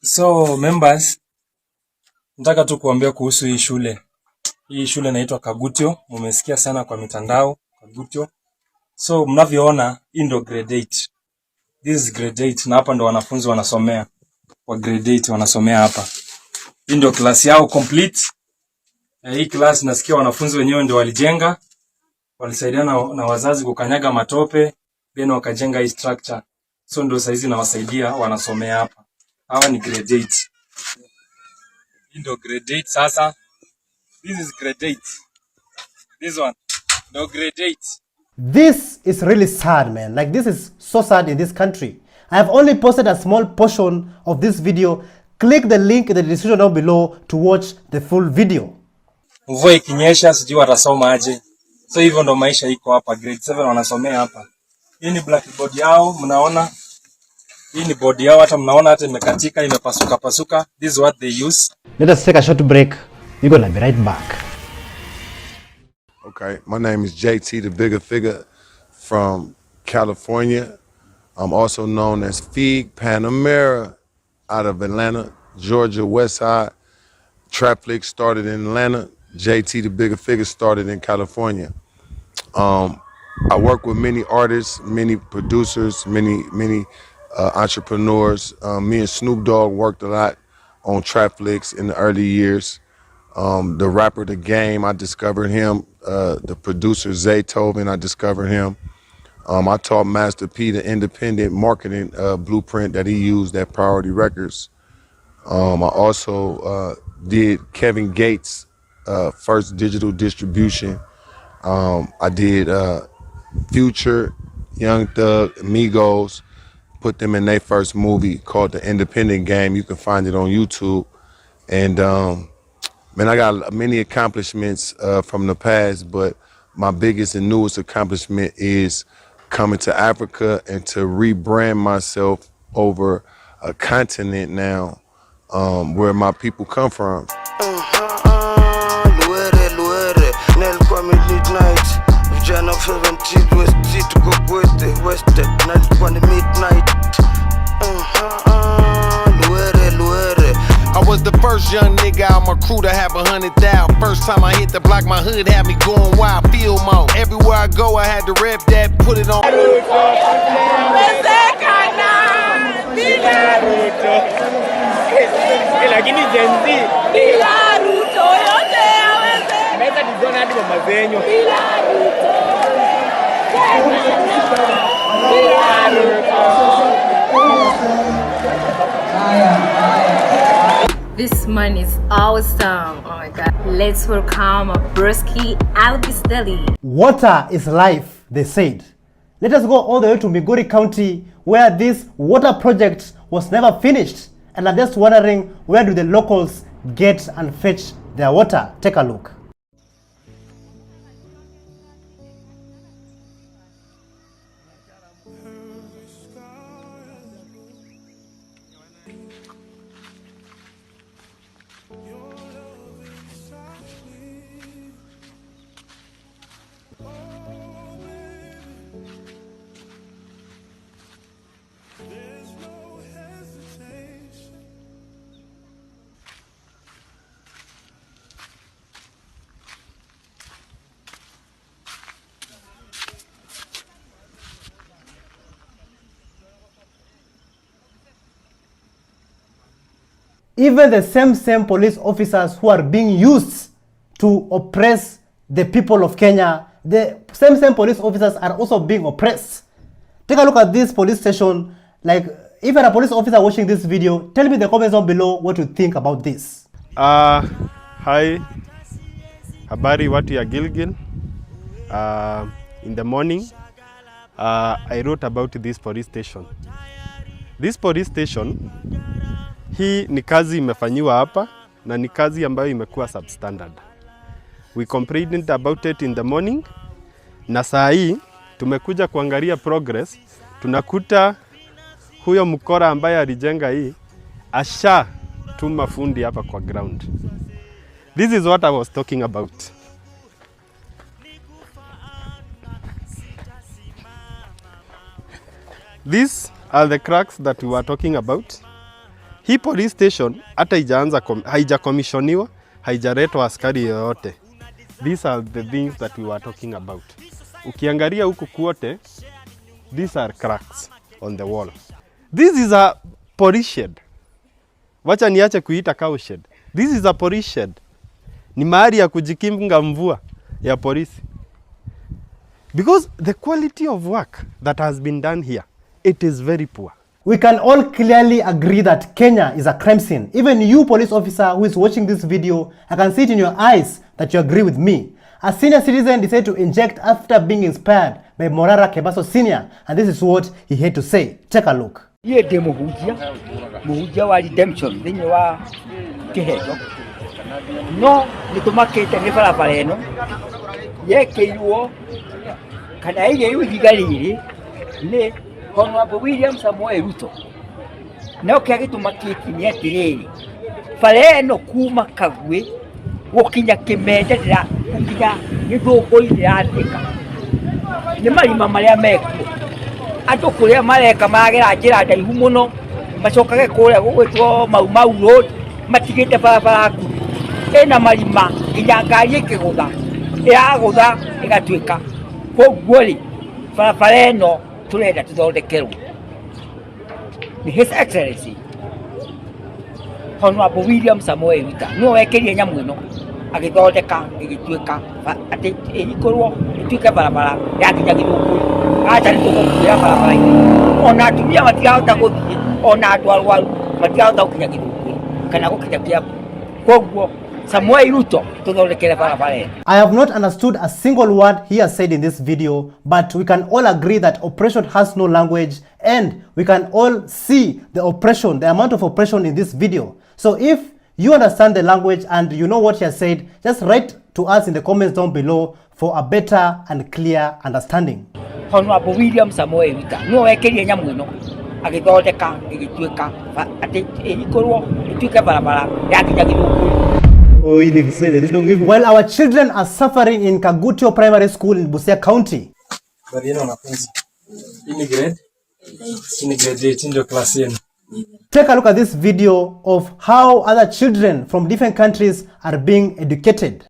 S12: So members, nataka tu kuambia kuhusu hii shule. Hii shule inaitwa Kagutio, mmesikia sana kwa mitandao, Kagutio. So mnavyoona hii ndio grade 8. This is grade 8 na hapa ndo wanafunzi wanasomea. Wa grade 8 wanasomea hapa. Hii ndio class yao complete. Hii class nasikia wanafunzi wenyewe ndio walijenga. Walisaidiana na wazazi kukanyaga matope, then wakajenga hii structure. So ndio saizi nawasaidia wanasomea hapa. Hawa ni grade 8. Hii ndio grade 8 sasa. This is grade 8. This one. No grade 8.
S1: This is really sad, man. Like, this is so sad in this country. I have only posted a small portion of this video. Click the link in the description down below to watch the full video.
S12: Mvua ikinyesha sijui watasoma aje. So hivyo ndo maisha iko hapa. Grade 7 wanasomea hapa. Hii ni blackboard yao, mnaona? Hii ni board yao, hata mnaona hata imekatika, imepasuka. This is what they use.
S1: Let us take a short break. We're gonna be right back.
S20: Okay, my name is JT, the bigger figure from California. I'm also known as Fig Panamera out of Atlanta, Georgia, West Side. Trapflix started in Atlanta. JT, the bigger figure, started in California. I work with many artists, many producers, many entrepreneurs. Me and Snoop Dogg worked a lot on Trapflix in the early years. The rapper The Game, I discovered him. The producer Zaytoven, I discovered him. I taught Master P the independent marketing blueprint that he used at Priority Records. I also did Kevin Gates' first digital distribution. I did Future, Young Thug, Migos, put them in their first movie called The Independent Game. You can find it on YouTube. And man, I got many accomplishments from the past, but my biggest and newest accomplishment is coming to Africa and to rebrand myself over a continent now, where my people come from.
S2: I was the first young nigga out my crew to have 100,000. First time I hit the block, my hood had me going wild. Feel mode. Everywhere I go, I had to rep that, put it on.
S5: Lakini Gen Z bila Ruto yote hawezi. Meza dizona hadi mama zenyu. Bila Ruto. Bila Ruto.
S21: This man is awesome. Oh my god. Let's welcome Broski Albis Deli.
S1: Water is life, they said. Let us go all the way to Migori County, where this water project was never finished. And I'm just wondering, where do the locals get and fetch their water? Take a look. Even the same police officers who are being used to oppress the people of Kenya, the same police officers are also being oppressed. Take a look at this police station. Like, if you're a police officer watching this video, tell me in the comments down below what you think about this.
S8: Hi, habari watu ya Gilgil. In the morning, I wrote about this police station. This police station, hii ni kazi imefanyiwa hapa na ni kazi ambayo imekuwa substandard. We complained about it in the morning, na saa hii tumekuja kuangalia progress. Tunakuta huyo mkora ambaye alijenga hii asha tuma fundi hapa kwa ground. This is what I was talking about. These are the cracks that we were talking about. Hii police station hata haijakomishoniwa, haijaletwa askari yoyote. These are the things that we were talking about. Ukiangalia huku kwote, these are cracks on the wall. This is a police shed. Wacha niache kuita cow shed. This is a police shed. Ni mahali ya kujikinga mvua ya polisi. Because the quality of work that has been done here, it is very poor.
S1: We can all clearly agree that Kenya is a crime scene. Even you, police officer who is watching this video, I can see it in your eyes that you agree with me. A senior citizen decided to inject after being inspired by Morara Kebaso Senior, and this is what he had to say. Take a look.
S10: Ye de muhujia wa redemption thini wa kihejo no nitumakite ni barabara eno yekeirwo kana ile igigariri ni Honorable William Samuel Ruto no kiagitumakiti ni atiriri bara eno kuma Kagwe gukinya Kimeja dira kukinya githuko irathika ni marima maria meko andu kuria mareka magera njira ndaihu muno macokage kuria gugwitwo Mau Road matigite barabara ku ena marima nginya ngari ikigutha iragutha igatuika koguo ri barabara eno turenda tuthondekerwo ni His Excellency Honorable William Samuel Ruto no wekirie nyamu ino agithondeka igituika ati ikorwo ituike barabara ya nginya githuku acha ni tukugira barabara ona atumia matigahota guthie ona andu arwaru matigahota gukinya githuku kana gukinya kiapo koguo Samuel Ruto tuthondekere barabara.
S1: I have not understood a single word he has said in this video, but we can all agree that oppression has no language, and we can all see the oppression, the amount of oppression in this video. So if you understand the language and you know what he has said, just write to us in the comments down below for a better and clear understanding.
S10: Honorable William Samoei Ruto no wekerie nyamu ino agithondeka igituika ati ikorwo ituike barabara ya kijagithuku.
S1: While our children are suffering in Kagutio Primary School in Busia County, take a look at this video of how other children from different countries are being educated.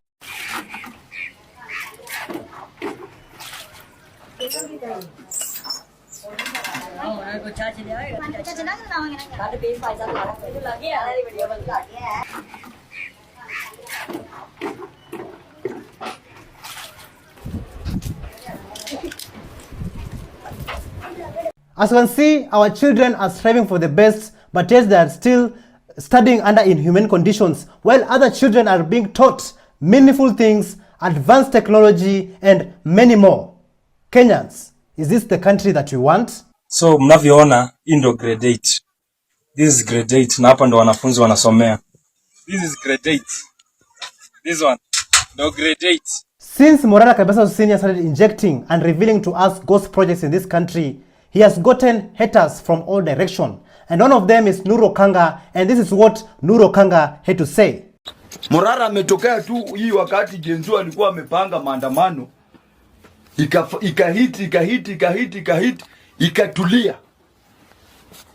S1: As you can see, our children are striving for the best, but yet they are still studying under inhumane conditions, while other children are being taught meaningful things, advanced technology, and many more. Kenyans, is this the country that you want?
S12: So mnavyoona, hii ndo grade 8. This is grade 8 na hapa ndo wanafunzi wanasomea. This is grade 8. This one, no grade 8.
S1: Since Morara Kabeso Senior started injecting and revealing to us ghost projects in this country, he has gotten haters from all directions. And one of them is Nuru Okanga, and this is what Nuru Okanga had to say.
S11: Morara ametokea tu hii wakati Genzo alikuwa amepanga maandamano, ikahiti ikatulia.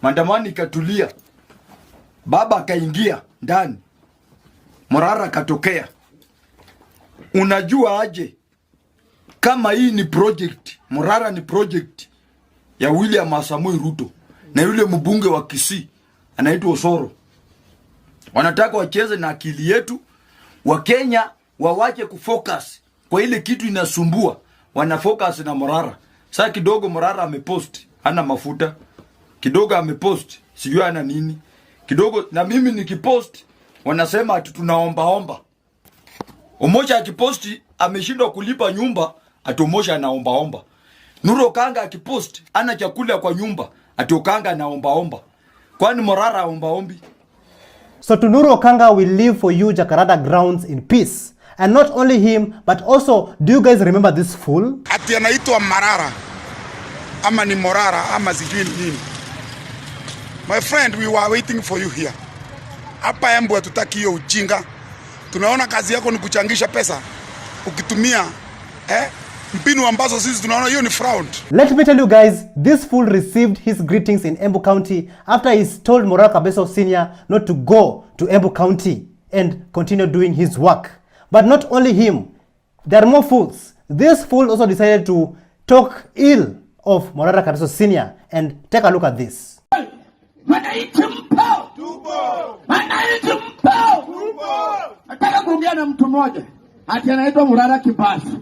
S11: Maandamano ikatulia. Baba akaingia ndani. Morara katokea. Unajua aje kama hii ni project, Morara ni project ya William Samoei Ruto na yule mbunge wa Kisii anaitwa Osoro. Wanataka wacheze na akili yetu. Wakenya wawache kufocus kwa ile kitu inasumbua. Wanafocus na Morara. Sasa kidogo Morara amepost hana mafuta. Kidogo amepost sijui ana nini. Kidogo na mimi nikipost wanasema ati tunaomba. Umoja akiposti ameshindwa kulipa nyumba, ati Umoja anaomba. Nuru Okanga akipost ana chakula kwa nyumba, ati Okanga anaomba. Kwani Morara aombaombi?
S1: So to Nuru Okanga will live for you Jacaranda grounds in peace. And not only him, but also, do you guys remember this fool?
S13: Ati anaitwa Marara, ama ni Morara, ama sijui nini. My friend, we were waiting for you here. Hapa Embu hatutaki hiyo ujinga. Tunaona kazi yako ni kuchangisha pesa. Ukitumia mpinu ambazo sisi tunaona hiyo ni fraud.
S1: Let me tell you guys, this fool received his greetings in Embu County after he told Morara Kabeso Senior not to go to Embu County and continue doing his work. But not only him, there are more fools. This fool also decided to talk ill of Morara Kabeso Senior, and take a look at this.
S4: Nataka kuongea na mtu mmoja ati anaitwa Morara Kibasu.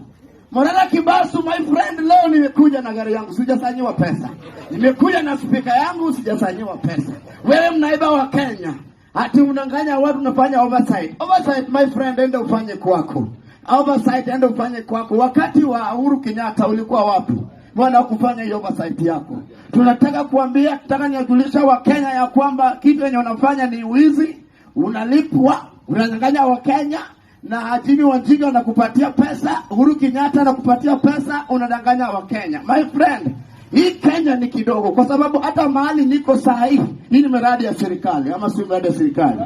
S4: Morara Kibasu, my friend, leo nimekuja na gari yangu, sijasanyiwa pesa. Nimekuja na speaker yangu, sijasanyiwa pesa. Wewe mnaiba wa Kenya, ati unanganya watu, unafanya oversight. Oversight, my friend, enda ufanye kwako. Oversight, enda ufanye kwako. Wakati wa Uhuru Kenyatta ulikuwa wapi? Mbona kufanya hiyo oversight yako? Tunataka kuambia, nataka niwajulisha wa Kenya ya kwamba kitu yenye unafanya ni wizi, unalipwa, unanyang'anya wa Kenya. Na Jimmy Wanjigi anakupatia pesa, Uhuru Kenyatta anakupatia pesa, unadanganya wa Kenya. My friend, hii Kenya ni kidogo kwa sababu hata mahali niko sahihi, hii ni miradi ya serikali ama si miradi ya serikali?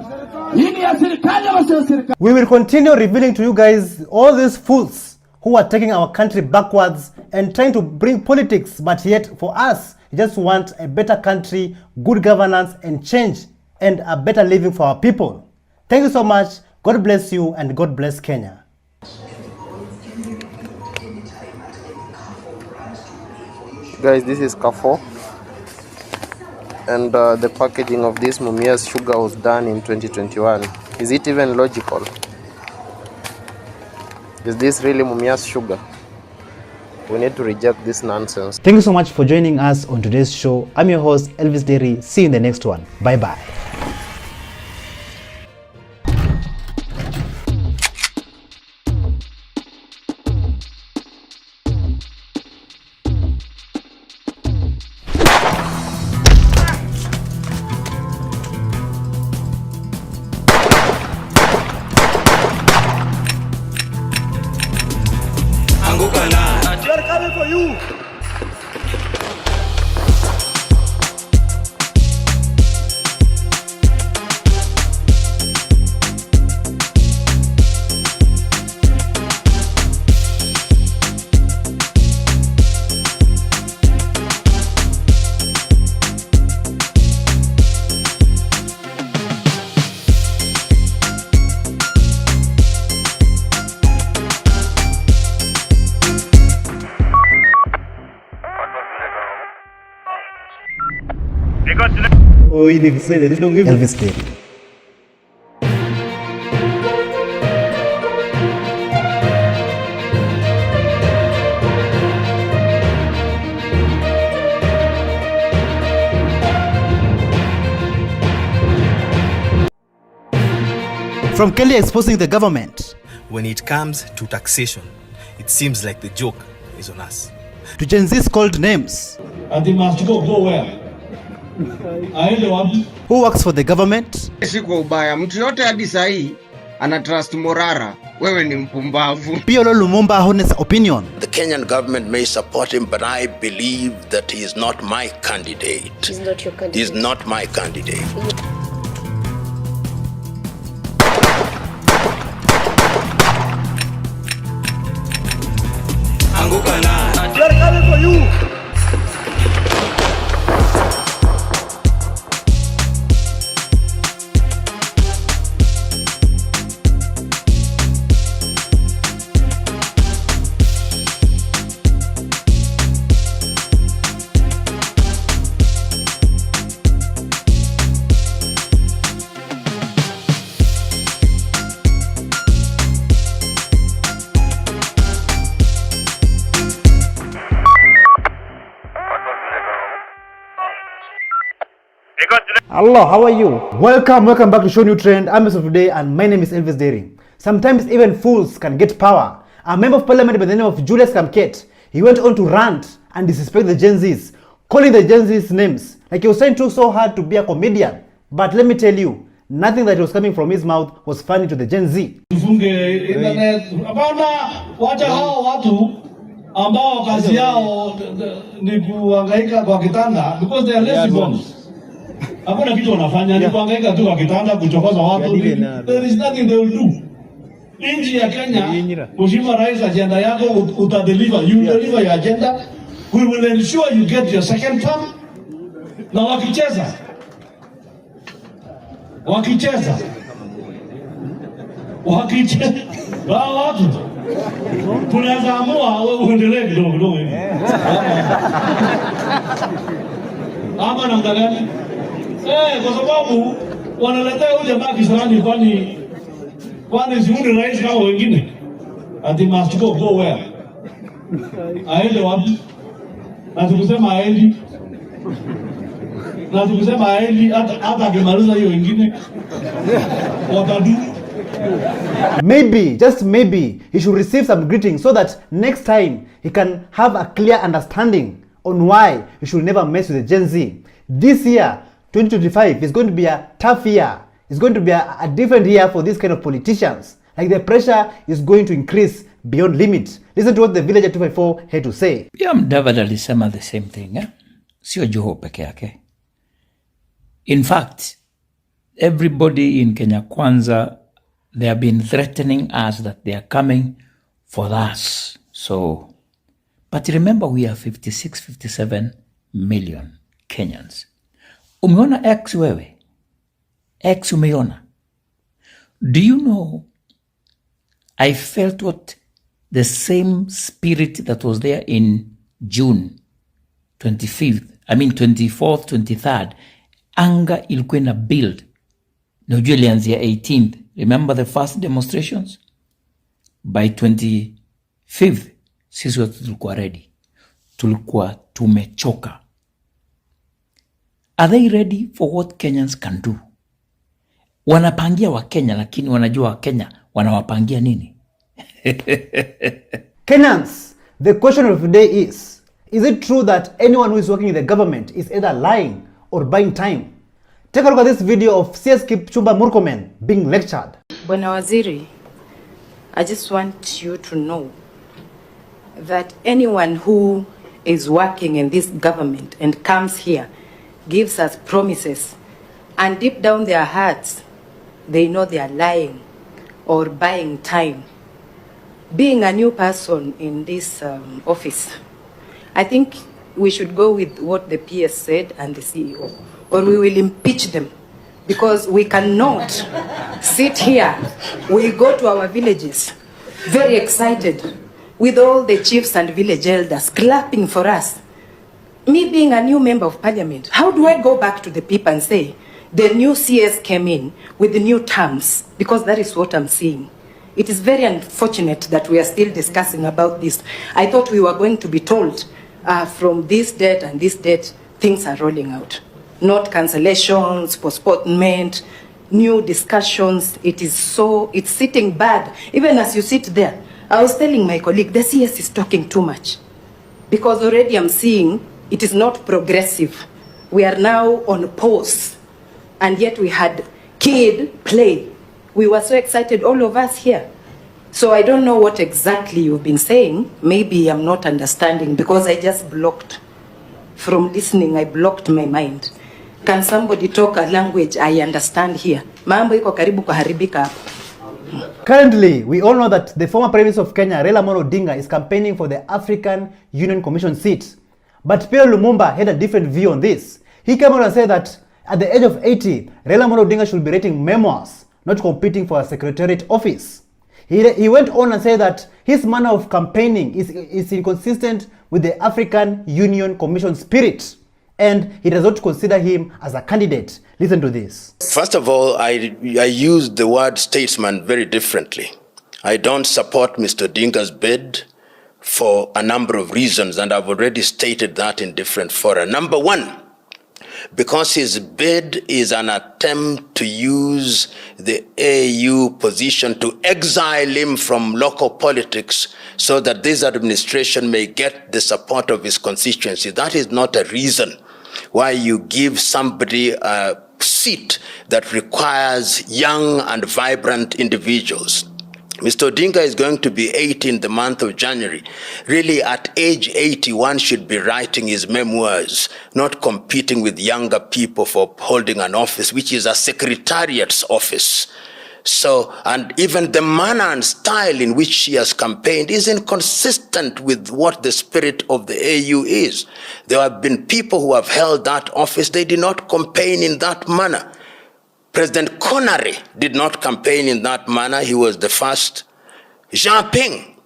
S4: Hii ni ya serikali ama sio serikali?
S1: We will continue revealing to you guys all these fools who are taking our country backwards and trying to bring politics, but yet for us, we just want a better country, good governance and change, and a better living for our people. Thank you so much. God bless you and God bless Kenya.
S16: Guys, this is Kafo, and the packaging of this Mumias sugar was done in 2021. Is it even logical? Is this really Mumias sugar? We need to reject this nonsense.
S1: Thank you so much for joining us on today's show. I'm your host, Elvis Derry. See you in the next one. Bye-bye. Oh, Elvis did. From Kelly exposing the government,
S9: when it comes to taxation, it seems like the joke is on us.
S1: To Gen Z's called names,
S6: And they must go where?
S1: Who works for the government?
S7: Si kwa ubaya, mtu yote hadi sahi ana trust Morara, wewe ni mpumbavu.
S1: Piolo Lumumba honest opinion.
S17: The Kenyan government may support him, but I believe that he is not my candidate.
S21: He's not your candidate.
S17: He's not my candidate.
S6: We are coming for you.
S1: Hello, how are you? Welcome back to ShowNewTrend. I'm Mr. Today and my name is Elvis Daring. Sometimes even fools can get power. A member of parliament by the name of Julius Kamket, he went on to rant and disrespect the Gen Zs, calling the Gen Zs names like he was trying so hard to be a comedian. But let me tell you, nothing that was coming from his mouth was funny to the Gen Z.
S6: Tufunge internet. Hapana, wacha hao watu ambao kazi yao ni kuhangaika kwa kitanda because they are lazy bones. Hakuna kitu wanafanya ni kuhangaika tu kwa kitanda kuchokoza watu. There is nothing they will do. Nchi ya Kenya, Mheshimiwa Rais, agenda yako utadeliver. You deliver your agenda. We will ensure you get your second term. Na wakicheza watu tunaweza amua uendelee kidogo hivi ama namna gani? Kwa sababu wanaletea huyu jamaa kisirani, kwani si huyu rais kama wengine? Ati must go where? Aende wapi? Na tukusema aendi, hata akimaliza hiyo wengine watadu.
S1: Maybe, just maybe, he should receive some greetings so that next time he can have a clear understanding on why he should never mess with the Gen Z. This year, 2025, is going to be a tough year. It's going to be a different year for these kind of politicians. Like the pressure is going to increase beyond limit. Listen to what the Villager 254 had to say.
S10: Pia Mudavadi alisema the same thing, eh? Sio Joho peke yake. In fact, everybody in Kenya Kwanza, they have been threatening us that they are coming for us. So, but remember we are 56, 57 million Kenyans. Umeona X wewe? X umeona? Do you know, I felt what the same spirit that was there in June 24th, 23rd, anga ilikuwa na build. Na ujue ilianzia 18th. Remember the first demonstrations? By 25th, sisi watu tulikuwa ready. Tulikuwa tumechoka. Are they ready for what Kenyans can do? Wanapangia wa Kenya, lakini wanajua wa Kenya wanawapangia nini?
S1: Kenyans, the question of the day is it true that anyone who is working in the government is either lying or buying time? Take a look at this video of CS Kipchumba Murkomen being lectured.
S21: Bwana Waziri, I just want you to know that anyone who is working in this government and comes here, gives us promises, and deep down their hearts, they know they are lying or buying time. Being a new person in this office, I think we should go with what the PS said and the CEO, or we will impeach them, because we cannot sit here. We go to our villages very excited with all the chiefs and village elders clapping for us. me being a new member of parliament, how do I go back to the people and say, the new CS came in with the new terms? Because that is what I'm seeing. It is very unfortunate that we are still discussing about this. I thought we were going to be told from this date and this date, things are rolling out. Not cancellations, postponement, new discussions. It's sitting bad. Even as you sit there, I was telling my colleague, the CS is talking too much. Because already I'm seeing it is not progressive. We are now on pause. And yet we had kid play. We were so excited, all of us here. So I don't know what exactly you've been saying. Maybe I'm not understanding because I just blocked. From listening, I blocked my mind. Can somebody talk a language I understand here? Mambo iko karibu kuharibika.
S1: Currently, we all know that the former Prime Minister of Kenya, Raila Amolo Odinga, is campaigning for the African Union Commission seat. But Pierre Lumumba had a different view on this. He came out and said that at the age of 80, Raila Amolo Odinga should be writing memoirs, not competing for a secretariat office. He went on and said that his manner of campaigning is inconsistent with the African Union Commission spirit, and he does not consider him as a candidate. Listen to this.
S17: First of all, I use the word statesman very differently. I don't support Mr. Odinga's bid for a number of reasons, and I've already stated that in different fora. Number one, because his bid is an attempt to use the AU position to exile him from local politics so that this administration may get the support of his constituency. That is not a reason why you give somebody a seat that requires young and vibrant individuals. Mr. Odinga is going to be 80 in the month of January. Really, at age 80, one should be writing his memoirs, not competing with younger people for holding an office, which is a secretariat's office. So, and even the manner and style in which she has campaigned is inconsistent with what the spirit of the AU is. There have been people who have held that office, they did not campaign in that manner. President Connery did not campaign in that manner. He was the first. Jean Ping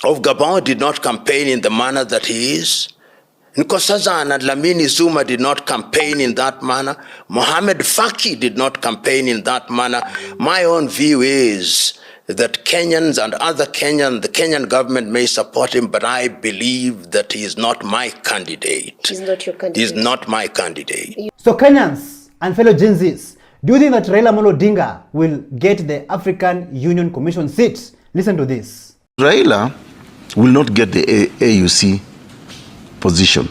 S17: of Gabon did not campaign in the manner that he is. Nkosazana and Lamini Zuma did not campaign in that manner. Mohamed Faki did not campaign in that manner. My own view is that Kenyans and other Kenyans, the Kenyan government may support him, but I believe that he is not my candidate.
S14: He's not your candidate.
S17: He's not my candidate.
S1: So Kenyans and fellow Gen Zs, do you think that Raila Amolo Odinga will get the African Union Commission seat? Listen to this.
S18: Raila will not get the AUC position.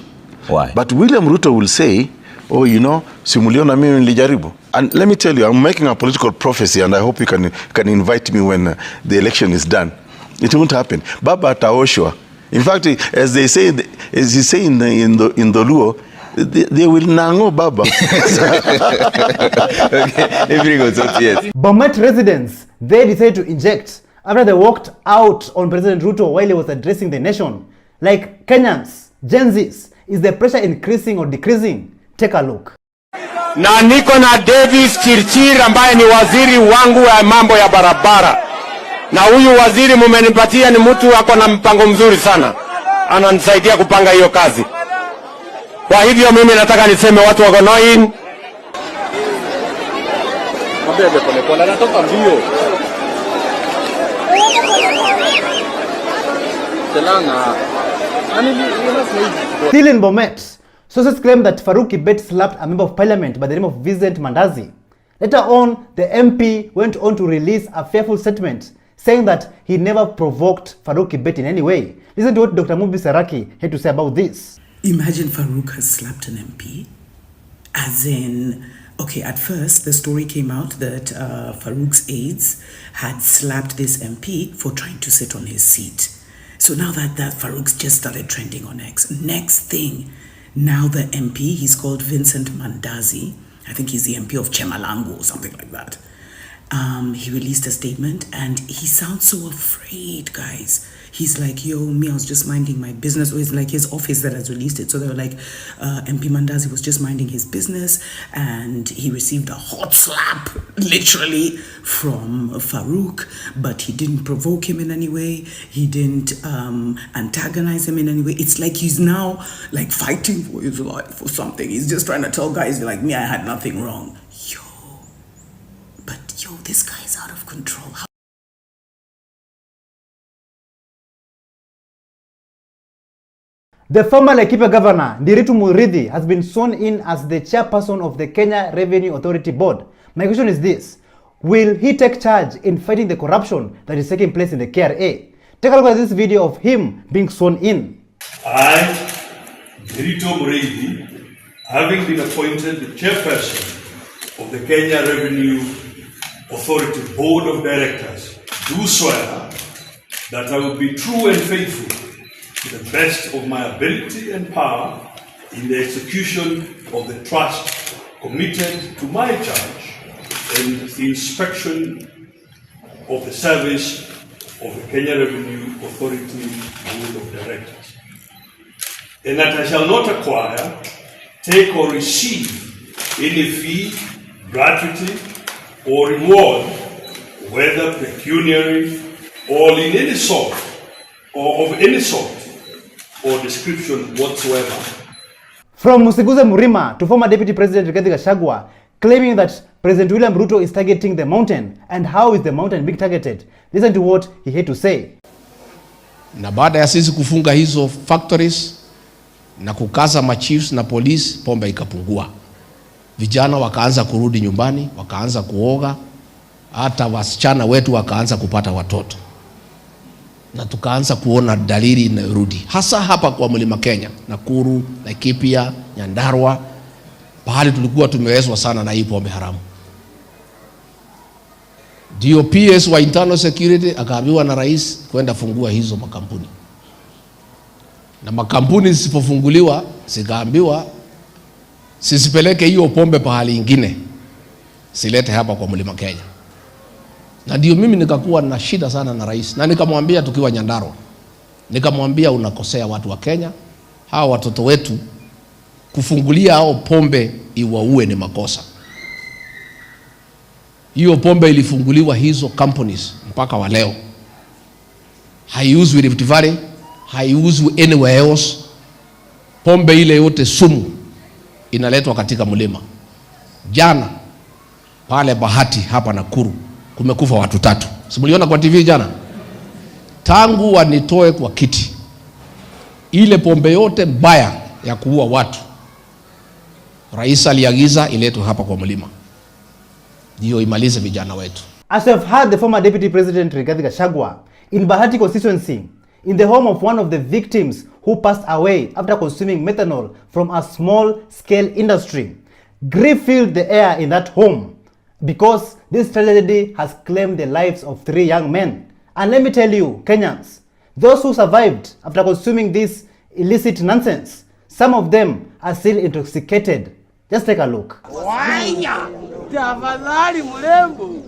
S19: Why?
S18: But William Ruto will say, oh, you know, simuliona mimi nilijaribu. And let me tell you, I'm making a political prophecy, and I hope you can invite me when the election is done. It won't happen. Baba ataoshwa. In fact, as they say, as he say in the Luo, they will nango Baba.
S1: Okay, Bomet residents, they decided to inject after they walked out on President Ruto while he was addressing the nation. Like Kenyans, Gen Zs, is the pressure increasing or decreasing? Take a look.
S23: Na niko na Davis Chirchir ambaye ni waziri wangu wa mambo ya barabara. Na huyu waziri mumenipatia ni mtu wako na mpango mzuri sana. Ananisaidia kupanga hiyo kazi. Kwa hivyo mimi nataka niseme watu wako noin. Mbebe pole anatoka mbio. Selanga.
S1: Still in Bomet, sources claim that Farouk Kibet slapped a member of parliament by the name of Vincent Mandazi. Later on, the MP went on to release a fearful statement saying that he never provoked Farouk Kibet in any way. Listen to what Dr. Mubi Saraki had to say about this.
S24: Imagine Farouk has slapped an MP. As in, okay, at first the story came out that Farouk's aides had slapped this MP for trying to sit on his seat. So now that Farouk's just started trending on X. Next thing, now the MP, he's called Vincent Mandazi. I think he's the MP of Chemalango or something like that. He released a statement and he sounds so afraid, guys. he's like, yo, me, I was just minding my business. Or it's like his office that has released it. So they were like, MP Mandazi was just minding his business and he received a hot slap, literally, from Farouk, but he didn't provoke him in any way. He didn't antagonize him in any way. It's like he's now like fighting for his life or something. He's just trying to tell guys like me, I had nothing wrong. Yo, this guy is out of control.
S1: The former Laikipia governor, Ndiritu Muridhi, has been sworn in as the chairperson of the Kenya Revenue Authority Board. My question is this: will he take charge in fighting the corruption that is taking place in the KRA? Take a look at this video of him being sworn in.
S3: I, Ndiritu Muridhi, having been appointed the chairperson of the Kenya Revenue Authority Board of Directors, do swear that I will be true and faithful to the best of my ability and power in the execution of the trust committed to my charge and the inspection of the service of the Kenya Revenue Authority Board of Directors, and that I shall not acquire, take or receive any fee, gratuity, or reward, whether pecuniary or in any sort, or of any sort, or description whatsoever.
S1: From Musiguze Murima to former Deputy President Rigathi Gachagua, claiming that President William Ruto is targeting the mountain, and how is the mountain being targeted? Listen to what he had to say.
S14: Na baada ya sisi kufunga hizo factories na kukaza machiefs na police, pombe ikapungua. Vijana wakaanza kurudi nyumbani, wakaanza kuoga, hata wasichana wetu wakaanza kupata watoto. Na tukaanza kuona dalili inarudi. Hasa hapa kwa Mlima Kenya, Nakuru, Laikipia, Nyandarua, pahali tulikuwa tumewezwa sana na hii pombe haramu. DOPS wa internal security akaambiwa na rais kwenda fungua hizo makampuni. Na makampuni zisipofunguliwa, zikaambiwa sisipeleke hiyo pombe pahali ingine, silete hapa kwa Mlima Kenya. Na ndio mimi nikakuwa na shida sana na rais, na nikamwambia tukiwa Nyandarua, nikamwambia unakosea watu wa Kenya, hawa watoto wetu kufungulia hao pombe iwaue ni makosa. Hiyo pombe ilifunguliwa hizo companies mpaka wa leo. Haiuzwi Rift Valley, haiuzwi anywhere else. Pombe ile yote sumu inaletwa katika mlima. Jana pale Bahati hapa Nakuru kumekufa watu 3. Simuliona kwa TV jana? Tangu wanitoe kwa kiti, ile pombe yote mbaya ya kuua watu, rais aliagiza iletwe hapa kwa mlima, ndio imalize vijana wetu.
S1: As you have heard the former Deputy President Rigathi Gachagua, in Bahati constituency, in the home of one of the victims who passed away after consuming methanol from a small-scale industry, grief filled the air in that home because this tragedy has claimed the lives of 3 young men. And let me tell you, Kenyans, those who survived after consuming this illicit nonsense, some of them are still intoxicated. Just take a look.
S5: Wanya! Tafadhali mlembo!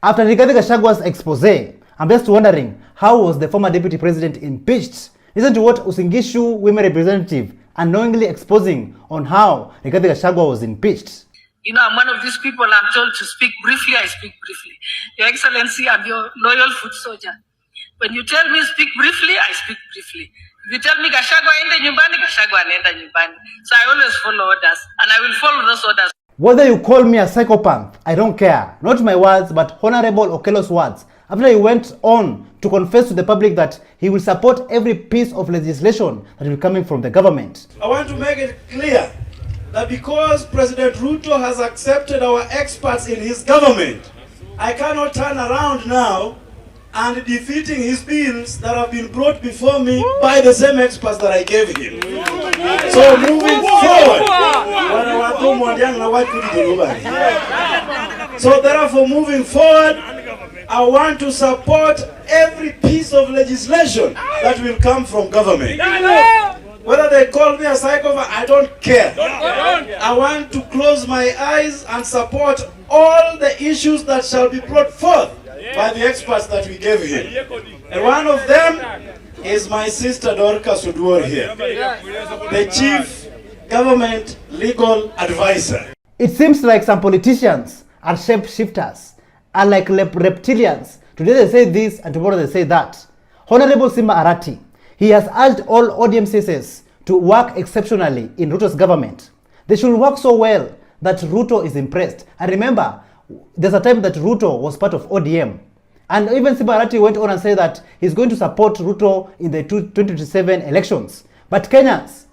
S1: After Rigathi Gachagua's expose, I'm just wondering, how was the former deputy president impeached? Listen to what Usingishu women representative unknowingly exposing on how Rigathi Gachagua was impeached.
S15: You know, I'm one of these people, I'm told to speak briefly, I speak briefly. Your Excellency, I'm your loyal foot soldier. When you tell me speak briefly, I speak briefly. If you tell me Gachagua ende nyumbani, Gachagua anaenda nyumbani. So I always follow orders, and I will follow those orders.
S1: Whether you call me a psychopath, I don't care. Not my words, but Honorable Okello's words. After he went on to confess to the public that he will support every piece of legislation that will be coming from the government.
S6: I want to make it clear that because President Ruto has accepted our experts in his government, I cannot turn around now and defeating his bills that have been brought before me by the same experts that I gave him. So moving forward, so therefore moving forward, I want to support every piece of legislation that will come from government. Whether they call me a psychopath, I don't care. I want to close my eyes and support all the issues that shall be brought forth by the experts that we gave here. And one of them is my sister Dorcas Oduor here, the Chief Government Legal Advisor.
S1: It seems like some politicians are shapeshifters, are like reptilians. Today they say this and tomorrow they say that. Honorable Simba Arati, he has urged all ODM CSs to work exceptionally in Ruto's government. They should work so well that Ruto is impressed. And remember, there's a time that Ruto was part of ODM. And even Simba Arati went on and said that he's going to support Ruto in the 2027 elections. But Kenyans,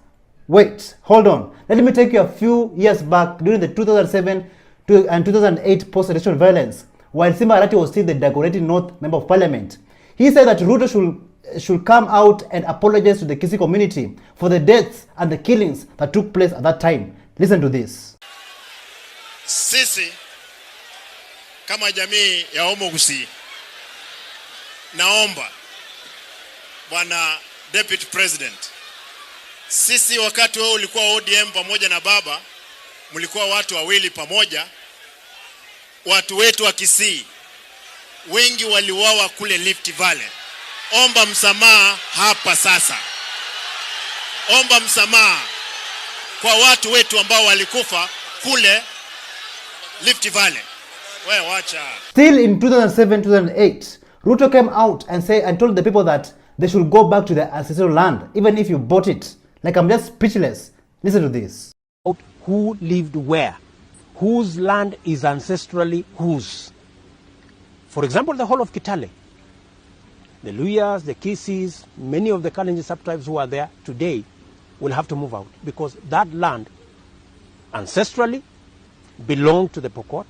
S1: wait, hold on. Let me take you a few years back during the 2007 and 2008 post-election violence, while Simba Arati was still the Dagoretti North Member of Parliament. He said that Ruto should come out and apologize to the Kisii community for the deaths and the killings that took place at that time. Listen to this.
S2: Sisi kama jamii ya Omo Gusii, naomba Bwana Deputy President, sisi wakati wewe ulikuwa ODM pamoja na baba, mlikuwa watu wawili pamoja, watu wetu wa Kisii wengi waliuawa kule Rift Valley. Omba msamaha hapa sasa. Omba msamaha kwa watu wetu ambao walikufa kule Rift Valley. Wewe wacha.
S1: Still in 2007-2008, Ruto came out and told the people that they should go back to their ancestral land, even if you bought it. Like, I'm just speechless. Listen to this.
S19: Who lived where? Whose land is ancestrally whose? For example, the whole of Kitale. The Luyas, the Kisiis, many of the Kalenjin subtribes who are there today will have to move out because that land ancestrally belonged to the Pokot,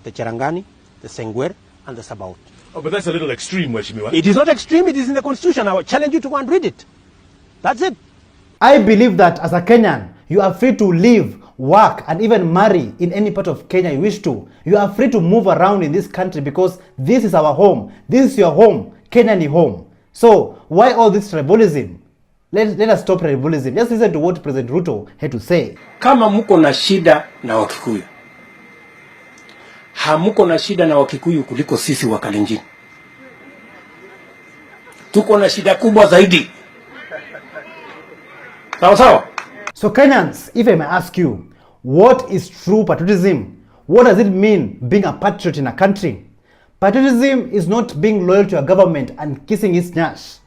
S19: the Cherangani, the Sengwer, and the Sabaot.
S6: Oh, but that's a little extreme, Mheshimiwa.
S19: It is not extreme, it is in the Constitution. I will challenge you to go and read it. That's it.
S1: I believe that as a Kenyan, you are free to live, work, and even marry in any part of Kenya you wish to. You are free to move around in this country because this is our home. This is your home. Kenya ni home. So why all this tribalism? Let us stop tribalism. Just listen to what President Ruto had to say.
S19: Kama muko na shida na Wakikuyu, hamuko na shida na Wakikuyu kuliko sisi wa Kalenjin. Tuko na shida kubwa zaidi. Sawa sawa?
S1: So Kenyans, if I may ask you, what is true patriotism? What does it mean being a patriot in a country? Patriotism is not being loyal to a government and kissing its nyash.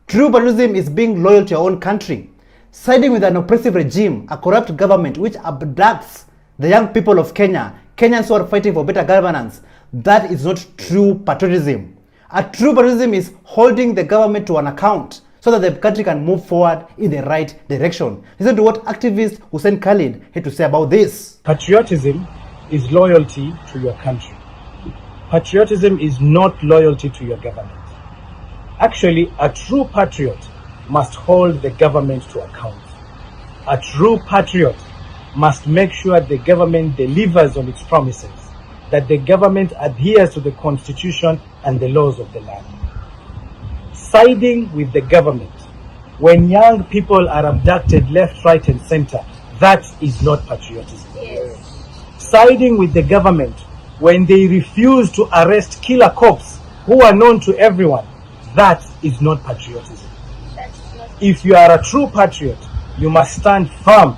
S1: True patriotism is being loyal to your own country. Siding with an oppressive regime, a corrupt government which abducts the young people of Kenya, Kenyans who are fighting for better governance, that is not true patriotism. A true patriotism is holding the government to an account so that the country can move forward in the right direction. Listen to what activist Hussein Khalid had to say about this.
S20: Patriotism is loyalty to your country. Patriotism is not loyalty to your government. Actually, a true patriot must hold the government to account. A true patriot must make sure the government delivers on its promises, that the government adheres to the constitution and the laws of the land. Siding with the government when young people are abducted left, right, and center, that is not patriotism. Yes. Siding with the government when they refuse to arrest killer cops who are known to everyone, that is not patriotism. If you are a true patriot, you must stand firm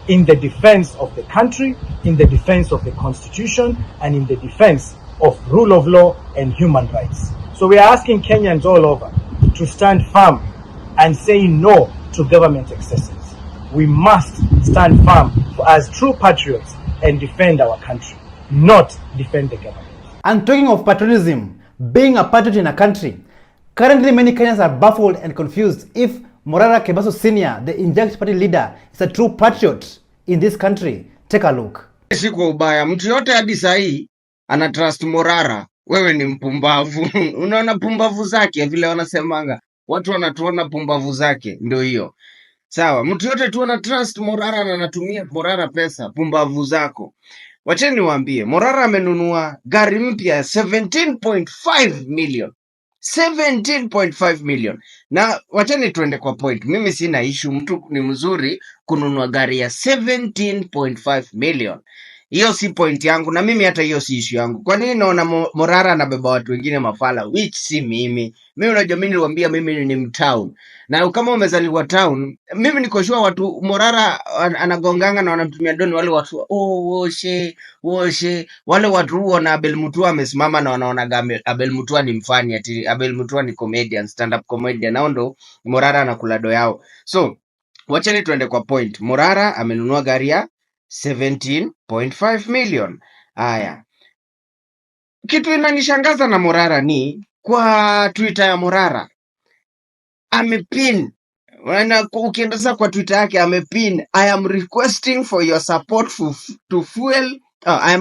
S20: in the defense of the country, in the defense of the constitution, and in the defense of rule of law and human rights. So we are asking Kenyans all over to stand firm and say no to government excesses. We must stand firm as true patriots and defend our country, not defend the government.
S1: And talking of patriotism, being a patriot in a country, currently many Kenyans are baffled and confused if Morara Kebaso Senior, the injured party leader, is a true patriot in this country. Take a look.
S22: Si kwa ubaya, mtu yote hadi sahi ana trust Morara, wewe ni mpumbavu. Unaona pumbavu zake vile wanasemanga. Watu wanatuona pumbavu zake, ndio hiyo. Sawa, mtu yote tu ana trust Morara na anatumia Morara pesa, pumbavu zako. Wacheni niwaambie, Morara amenunua gari mpya ya 17.5 million. 17.5 million. Na wacheni tuende kwa point. Mimi sina issue, mtu ni mzuri kununua gari ya 17.5 million. Hiyo si point yangu, na mimi hata hiyo si issue yangu. Kwa nini naona Morara anabeba watu wengine mafala, which si mimi. Mimi unajua mimi niliwaambia mimi ni mtown. Na kama umezaliwa town, mimi niko sure watu Morara anagonganga na wanamtumia doni wale watu woshe wale watu huo, na Abel Mutua amesimama na wanaona Abel Mutua ni mfani, ati Abel Mutua ni comedian, stand up comedian, nao ndo Morara anakula do yao. So wacheni tuende kwa point. Morara amenunua gari ya 17.5 million. Haya, kitu inanishangaza na Morara ni kwa Twitter ya Morara amepin, ukienda sasa kwa Twitter yake amepin, I am requesting for your support to fuel. I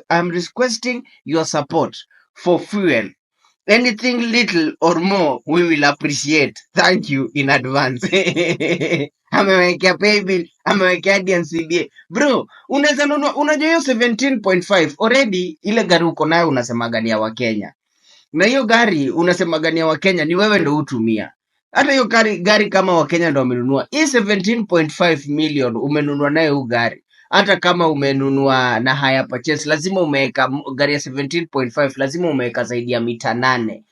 S22: am requesting your support for fuel. Anything little or more we will appreciate. Thank you in advance. Amewekea paybill, amewekea DNCBA. Bro, unaweza nunua, unajua hiyo 17.5 already ile gari uko nayo unasema gani ya Wakenya. Na hiyo gari unasema gani ya Wakenya ni wewe ndo utumia. Hata hiyo gari kama Wakenya ndo wamenunua. Hii 17.5 million umenunua nayo hiyo gari. Hata kama umenunua na haya purchase, lazima umeweka gari ya 17.5, lazima umeweka zaidi ya mita 8.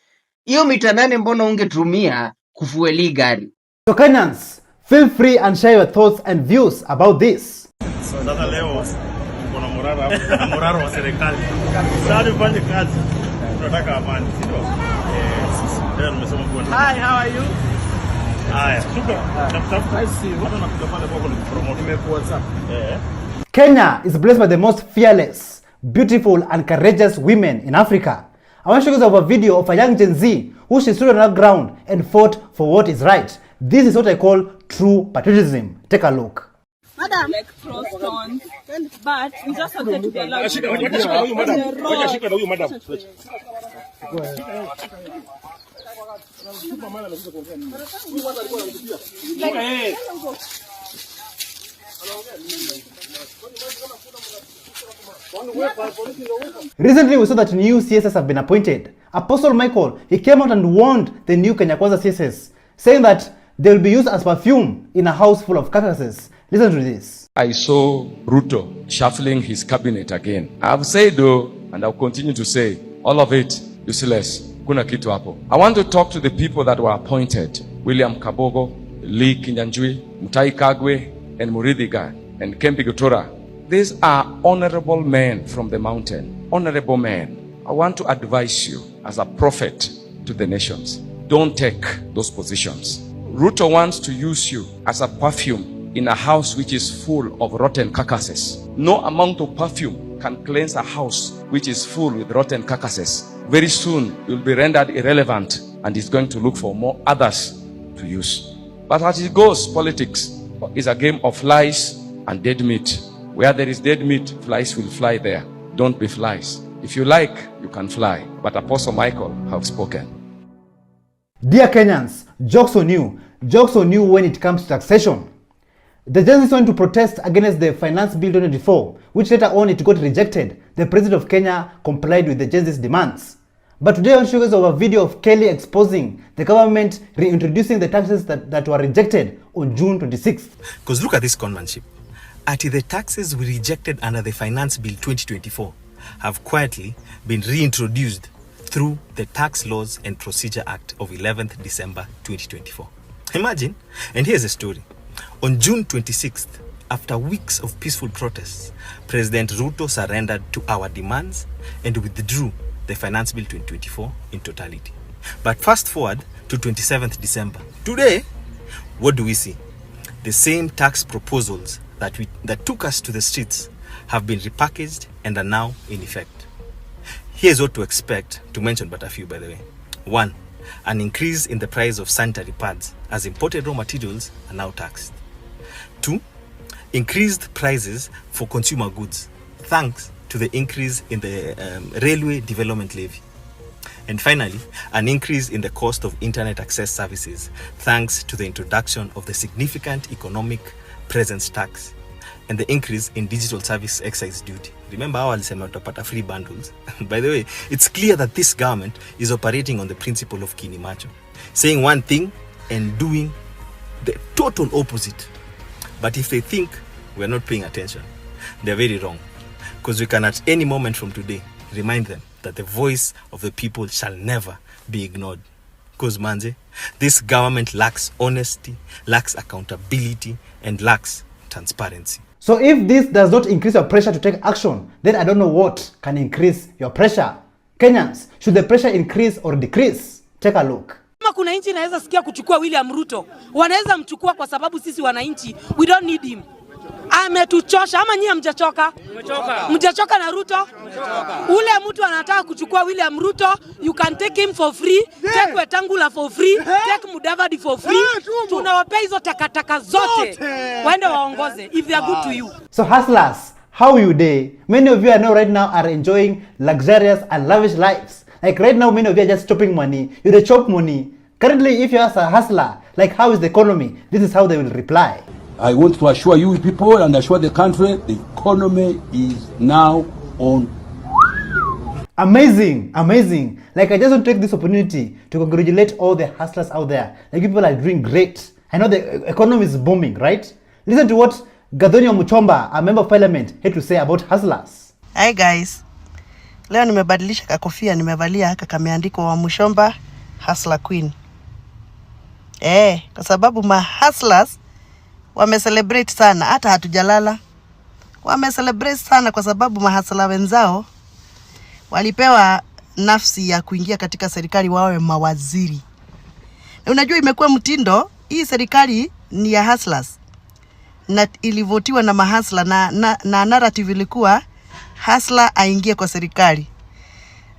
S22: Hiyo mita 8 mbona ungetumia kufueli gari?
S1: So Kenyans, feel free and share your thoughts and views about this.
S6: So sasa leo kuna Morara wa serikali. Sasa tufanye kazi. Tunataka amani, sio? Leo nimesema kwa. Hi, how are you? Haya, super. Hata nakuja pale kwa promote. Nimekuwa WhatsApp.
S1: Kenya is blessed by the most fearless, beautiful and courageous women in Africa. I want to show you a video of a young Gen Z who she stood on her ground and fought for what is right. This is what I call true patriotism. Take a look.
S8: Madam, like cross-tones, but we just wanted to be allowed to go
S1: Recently, we saw that new CSS have been appointed. Apostle Michael, he came out and warned the new Kenya Kwanza CSS, saying that they will be used as perfume in a house full of carcasses. Listen to this.
S11: I saw Ruto shuffling his cabinet again. I've said though, and I'll continue to say, all of it useless. Kuna kitu hapo. I want to talk to the people that were appointed. William Kabogo, Lee Kinyanjui, Mutai Kagwe, and Muridhiga, and Kempi Gutura. These are honorable men from the mountain. Honorable men. I want to advise you as a prophet to the nations. Don't take those positions. Ruto wants to use you as a perfume in a house which is full of rotten carcasses. No amount of perfume can cleanse a house which is full with rotten carcasses. Very soon, you'll be rendered irrelevant and he's going to look for more others to use. But as it goes, politics is a game of flies and dead meat. Where there is dead meat, flies will fly there. Don't be flies. If you like, you can fly. But Apostle Michael have spoken.
S1: Dear Kenyans, jokes on you. Jokes on you when it comes to taxation. The Gen Z went to protest against the Finance Bill 2024, which later on it got rejected. The President of Kenya complied with the Gen Z's demands. But today I want to show you guys a video of Kelly exposing the government reintroducing the taxes that were rejected on June 26th.
S9: Because look at this conmanship. The taxes we rejected under the Finance Bill 2024 have quietly been reintroduced through the Tax Laws and Procedure Act of 11th December 2024. Imagine, and here's a story. On June 26th, after weeks of peaceful protests, President Ruto surrendered to our demands and withdrew the Finance Bill 2024 in totality. But fast forward to 27th December. Today, what do we see? The same tax proposals that took us to the streets have been repackaged and are now in effect. Here's what to expect, to mention but a few by the way. 1. An increase in the price of sanitary pads as imported raw materials are now taxed. 2. Increased prices for consumer goods thanks to the increase in the railway development levy. And finally, an increase in the cost of internet access services thanks to the introduction of the significant economic presence tax. and the increase in digital service excise duty. Remember how alisema utapata free bundles? By the way, it's clear that this government is operating on the principle of kinimacho, saying one thing and doing the total opposite. But if they think we're not paying attention, they're very wrong. Because we can at any moment from today remind them that the voice of the people shall never be ignored. Because manze, this government lacks honesty, lacks accountability, and lacks transparency.
S1: So if this does not increase your pressure to take action, then I don't know what can increase your pressure. Kenyans, should the pressure increase or decrease? Take a look.
S4: Kama kuna nchi inaweza sikia kuchukua William Ruto, wanaweza mchukua kwa sababu sisi wananchi, we don't need him. Ametuchosha. Ama nyinyi mjachoka? Mjachoka na Ruto? Ule mtu anataka kuchukua William Ruto, you can take him for free, take Wetangula for free, take Mudavadi for free. Tunawapea hizo takataka zote. Waende waongoze if they are good to you.
S1: So hustlers, how you day? Many of you I know right now are enjoying luxurious and lavish lives. Like right now, many of you are just chopping money. You chop money. Currently, if you ask a hustler, like how is the economy? This is how they will reply.
S12: I want to assure you people and assure the country, the economy is now on.
S1: Amazing, amazing. Like I just want to take this opportunity to congratulate all the hustlers out there. Like people are doing great. I know the economy is booming, right? Listen to what Gathonio Muchomba, a member of parliament, had to say about hustlers.
S13: Hi guys. Leo nimebadilisha kakofia, nimevalia haka kameandiko wa Muchomba Hustler Queen. Kwa sababu hustlers wamecelebrate sana, hata hatujalala. Wamecelebrate sana kwa sababu mahasla wenzao walipewa nafsi ya kuingia katika serikali wawe mawaziri. Na unajua imekuwa mtindo, hii serikali ni ya hustlers. Na ilivotiwa na mahasla na narrative ilikuwa hustler aingie kwa serikali.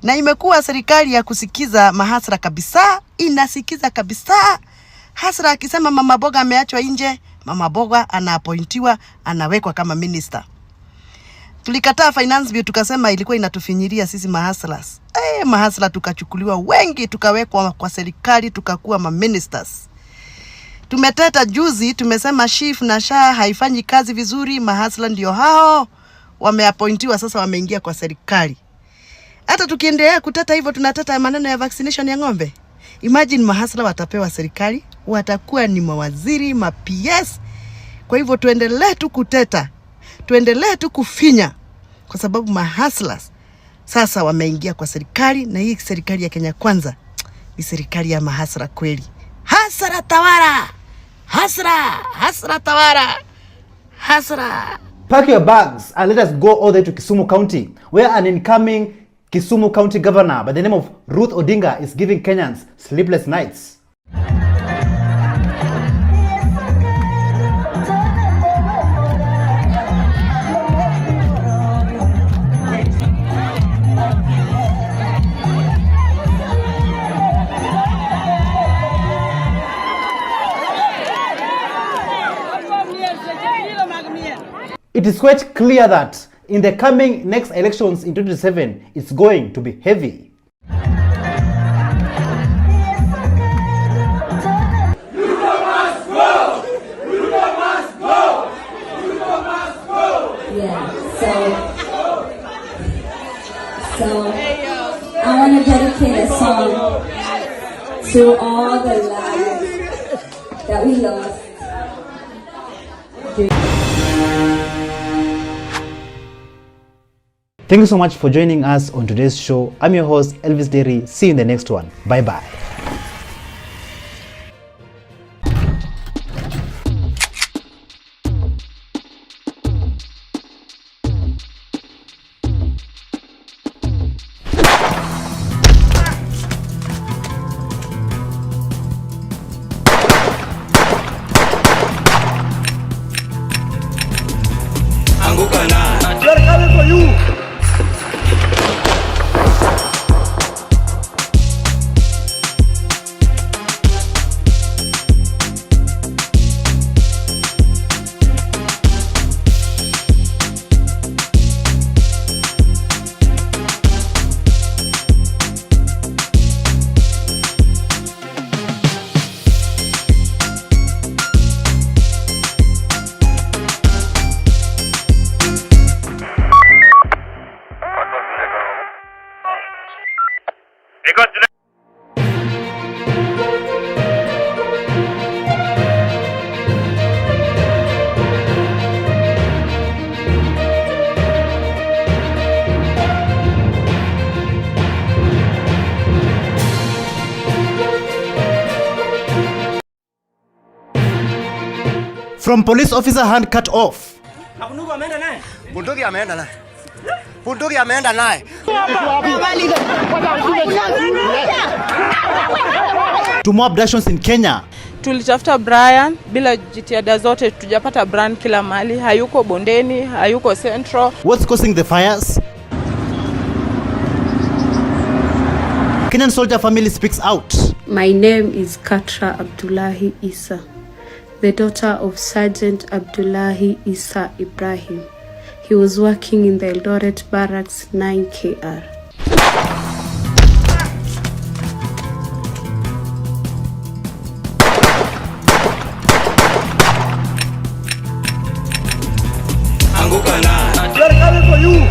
S13: Na imekuwa serikali ya kusikiza mahasla kabisa, inasikiza kabisa. Hustler akisema mama boga ameachwa nje, mama boga anaappointiwa, anawekwa kama minister. Tulikataa finance bill, tukasema ilikuwa inatufinyiria sisi mahustlers. Mahustlers tukachukuliwa wengi, tukawekwa kwa serikali, tukakuwa ministers. Tumeteta juzi, tumesema chief na SHA haifanyi kazi vizuri, mahustlers ndio hao wameappointiwa, sasa wameingia kwa serikali. Hata tukiendelea kuteta hivyo, tunateta maneno ya vaccination ya ng'ombe. Imagine mahasla watapewa serikali, watakuwa ni mawaziri, PS. Kwa hivyo tuendelee tu kuteta, tuendelee tu kufinya, kwa sababu mahaslas sasa wameingia kwa serikali, na hii serikali ya Kenya Kwanza ni serikali ya mahasla kweli. Hasra tawara, hasra tawara, hasra.
S1: Pack your bags and let us go all the way to Kisumu County, where an incoming Kisumu County Governor by the name of Ruth Odinga is giving Kenyans sleepless nights. It is quite clear that in the coming next elections in 2027, it's going to be heavy.
S16: So I want to dedicate a song to all the lives that we lost.
S1: Thank you so much for joining us on today's show. I'm your host, Elvis Derry. See you in the next one. Bye-bye.
S6: They're coming for you.
S1: from police officer hand cut off.
S7: Bunduki ameenda naye. Bunduki ameenda naye.
S1: To more abductions in Kenya.
S10: Tulitafuta Brian bila jitihada zote tujapata Brian kila mali, hayuko Bondeni, hayuko Central.
S1: What's causing the fires? Kenyan soldier family speaks out.
S17: My name is Katra Abdullahi Isa, the daughter of Sergeant Abdullahi Isa Ibrahim. He was working in the Eldoret Barracks 9KR.
S7: We are coming for you.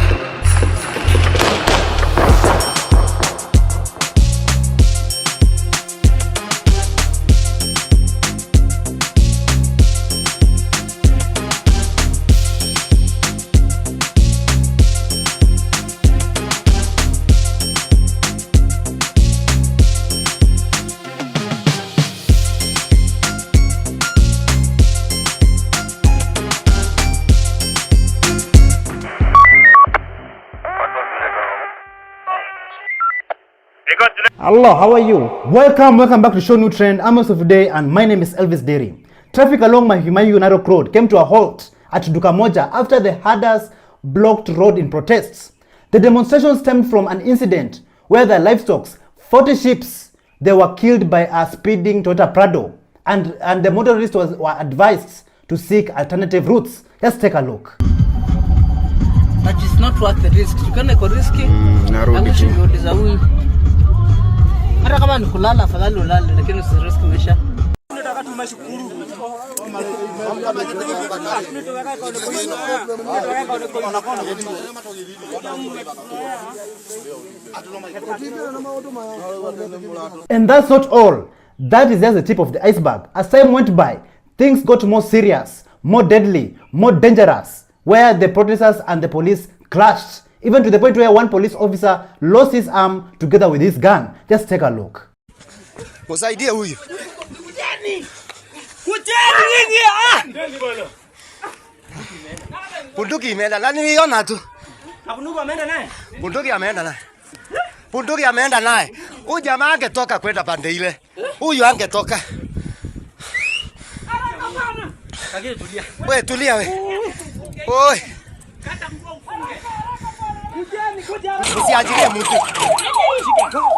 S1: Hello, how are you? Welcome back to ShowNewTrend. I'm host of today and my name is Elvis Deri. Traffic along Mahimayu Narok Road came to a halt at Duka Moja after the herders blocked road in protests. The demonstration stemmed from an incident where the livestock, 40 sheep, they were killed by a speeding Toyota Prado and the motorists were advised to seek alternative routes. Let's take a look.
S21: But it's not worth the risk. You can't take a risk. Hata kama ni kulala afadhali ulale lakini usirisk maisha. Tunataka tumshukuru.
S1: And that's not all. That is just the tip of the iceberg. As time went by, things got more serious, more deadly, more dangerous, where the protesters and the police clashed. Even to the point where one police officer lost his arm together with his gun. Just take a look.
S7: Msaidie huyu. Bunduki imeenda nani niona tu.
S21: Bunduki ameenda naye.
S7: Bunduki ameenda naye. Bunduki ameenda naye. Huyu jamaa angetoka kwenda pande ile. Huyu angetoka.
S21: Kagile tulia.
S7: Wewe tulia wewe. Oi. Usiajilie mtu.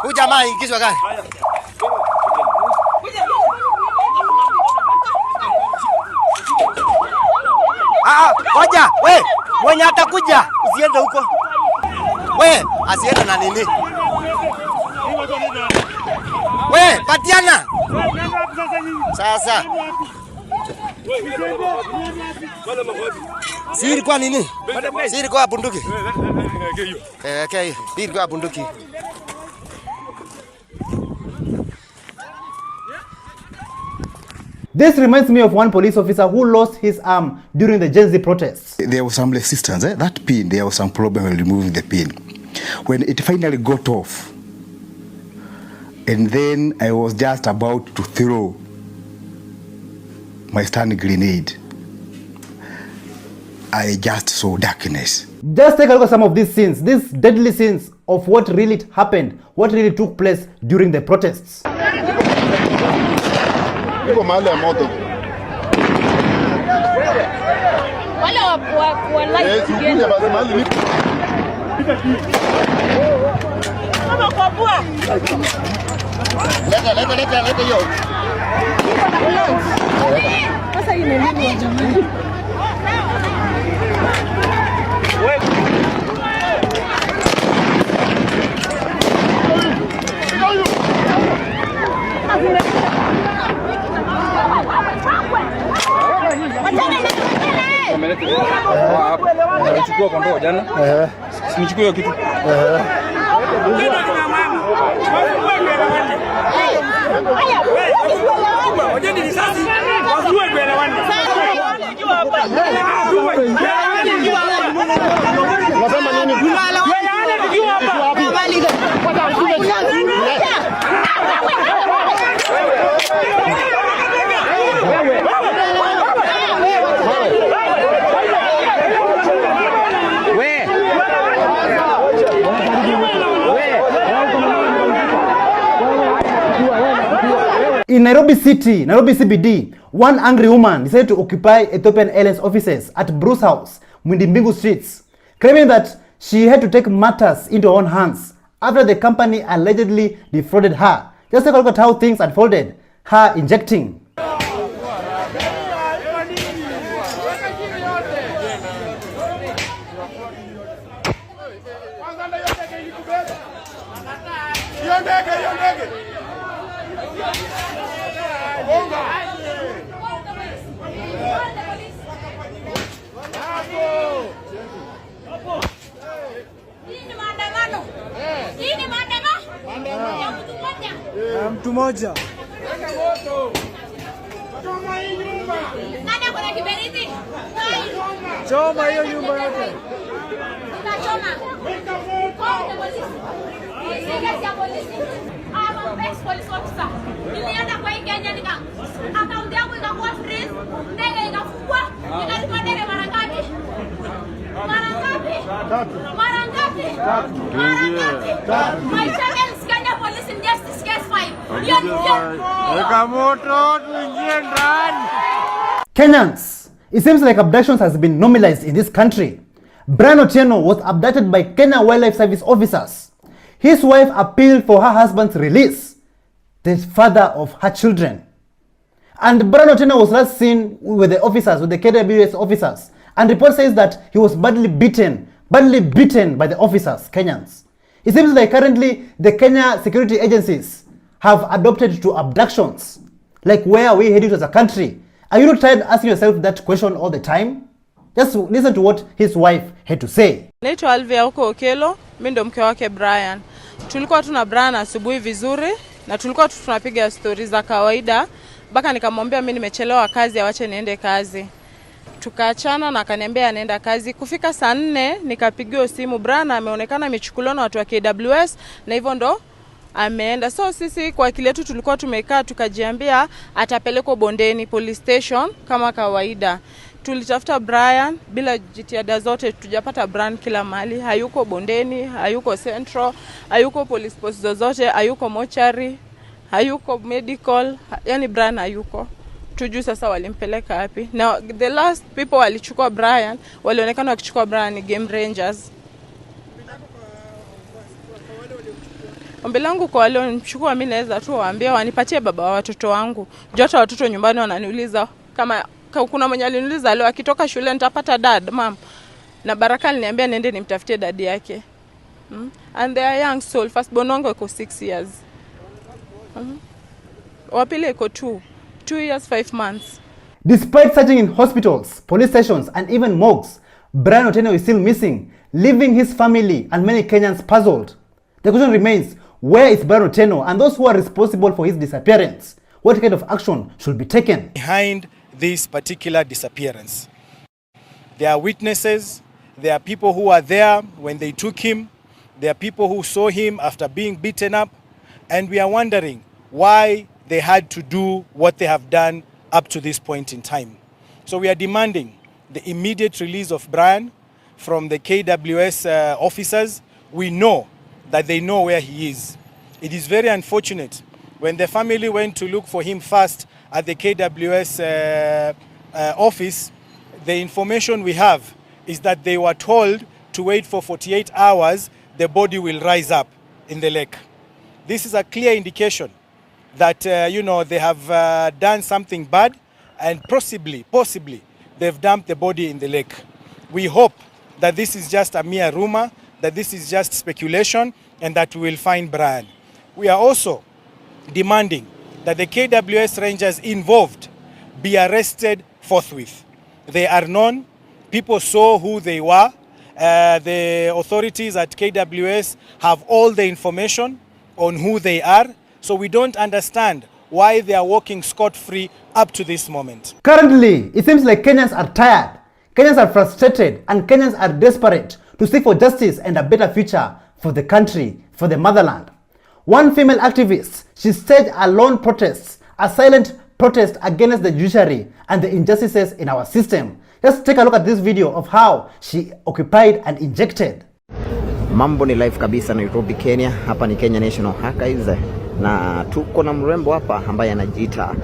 S7: Huyu jamaa ingizwa gani? Ngoja, we, mwenye atakuja, usiende huko. We, asiende na nini? We, patiana. Sasa. Siri kwa nini? Siri kwa bunduki. Okay, siri kwa bunduki.
S1: This reminds me of one police officer who lost his arm during the Gen Z protests.
S25: There was some resistance. That pin, there was some problem with removing the pin. When it finally got off, and then I was just about to throw my stun grenade, I just saw darkness.
S1: Just take a look at some of these scenes, these deadly scenes of what really happened, what really took place during the protests.
S26: Iko mahali ya moto.
S8: Wale wa light
S26: together. Basi mahali nipo.
S8: Mama kwa bua.
S26: Leta hiyo.
S8: Sasa ine nini jamani?
S27: Chukua kondoo jana. Sinichukue hiyo kitu.
S8: Wajeni risasi. Wazue kuelewana.
S26: Unasema nini?
S1: In Nairobi City, Nairobi CBD, one angry woman decided to occupy Ethiopian Airlines offices at Bruce House, Mwidimbingu Streets, claiming that she had to take matters into her own hands after the company allegedly defrauded her. Just take a look at how things unfolded. Her injecting.
S21: Mtu moja.
S3: Nani kuna kiberiti?
S21: Choma hiyo nyumba yote.
S3: Utachoma. I'm an ex-police officer. Nilienda kwa hii Kenya akaunti yangu ikakuwa freeze, ndege ikafungwa, nikalipa ndege mara ngapi? Mara ngapi? My channel is Kenya Police Injustice Case 5.
S1: Kenyans, it seems like abductions has been normalized in this country. Brian Otieno was abducted by Kenya Wildlife Service officers. His wife appealed for her husband's release, the father of her children. And Brian Otieno was last seen with the officers, with the KWS officers. And report says that he was badly beaten by the officers, Kenyans. It seems like currently the Kenya security agencies have adopted to abductions. Like, where are we heading as a country? Are you not tired asking yourself that question all the time? Just listen to what his wife had to say.
S10: Naitwa Alvia huko Okelo, mimi ndo mke wake Brian. Tulikuwa tuna Brian asubuhi vizuri na tulikuwa tunapiga stories za kawaida. Mpaka nikamwambia mimi nimechelewa kazi, awache niende kazi. Tukaachana na akaniambia anaenda kazi. Kufika saa 4 nikapigiwa simu, Brian ameonekana amechukuliwa na watu wa KWS na hivyo ndo ameenda. So sisi kwa akili yetu tulikuwa tumekaa tukajiambia atapelekwa Bondeni police station kama kawaida. Tulitafuta Brian bila jitihada zote, tujapata Brian kila mahali. Hayuko Bondeni, hayuko Central, hayuko police post zozote, hayuko mochari, hayuko medical, yani Brian hayuko. Tujui sasa walimpeleka wapi. Now the last people walichukua Brian, walionekana wakichukua Brian ni Game Rangers. Ombi langu kwa wale wanichukua, mimi naweza tu waambia wanipatie baba wa watoto wangu. Jota watoto nyumbani wananiuliza kama kuna mwenye aliniuliza leo akitoka shule nitapata dad, mom. Na Baraka aliniambia nende nimtafutie dad yake. And they are young soul. First born wangu iko 6 years. Wapili iko 2 years 5 months.
S1: Despite searching in hospitals, police stations and even morgues, Brian Otieno is still missing, leaving his family and many Kenyans puzzled. The question remains, where is Brian Otieno and those who are responsible for his disappearance? What kind of action should be taken?
S5: Behind this particular disappearance, there are witnesses, there are people who are there when they took him, there are people who saw him after being beaten up, and we are wondering why they had to do what they have done up to this point in time. So we are demanding the immediate release of Brian from the KWS officers. We know that they know where he is. It is very unfortunate when the family went to look for him first at the KWS office. The information we have is that they were told to wait for 48 hours, the body will rise up in the lake. This is a clear indication that they have done something bad, and possibly they've dumped the body in the lake. We hope that this is just a mere rumor, that this is just speculation, and that we will find Brian. We are also demanding that the KWS Rangers involved be arrested forthwith. They are known, people saw who they were. The authorities at KWS have all the information on who they are, so we don't understand why they are walking scot-free up to this moment.
S1: Currently, it seems like Kenyans are tired, Kenyans are frustrated, and Kenyans are desperate to seek for justice and a better future for the country, for the motherland. One female activist, she staged a lone protest, a silent protest against the judiciary and the injustices in our system. Just take a look at this video of how she occupied and injected.
S14: Mambo ni live kabisa Nairobi, Kenya. Hapa ni Kenya National Archives.
S2: na tuko na mrembo hapa ambaye anajiita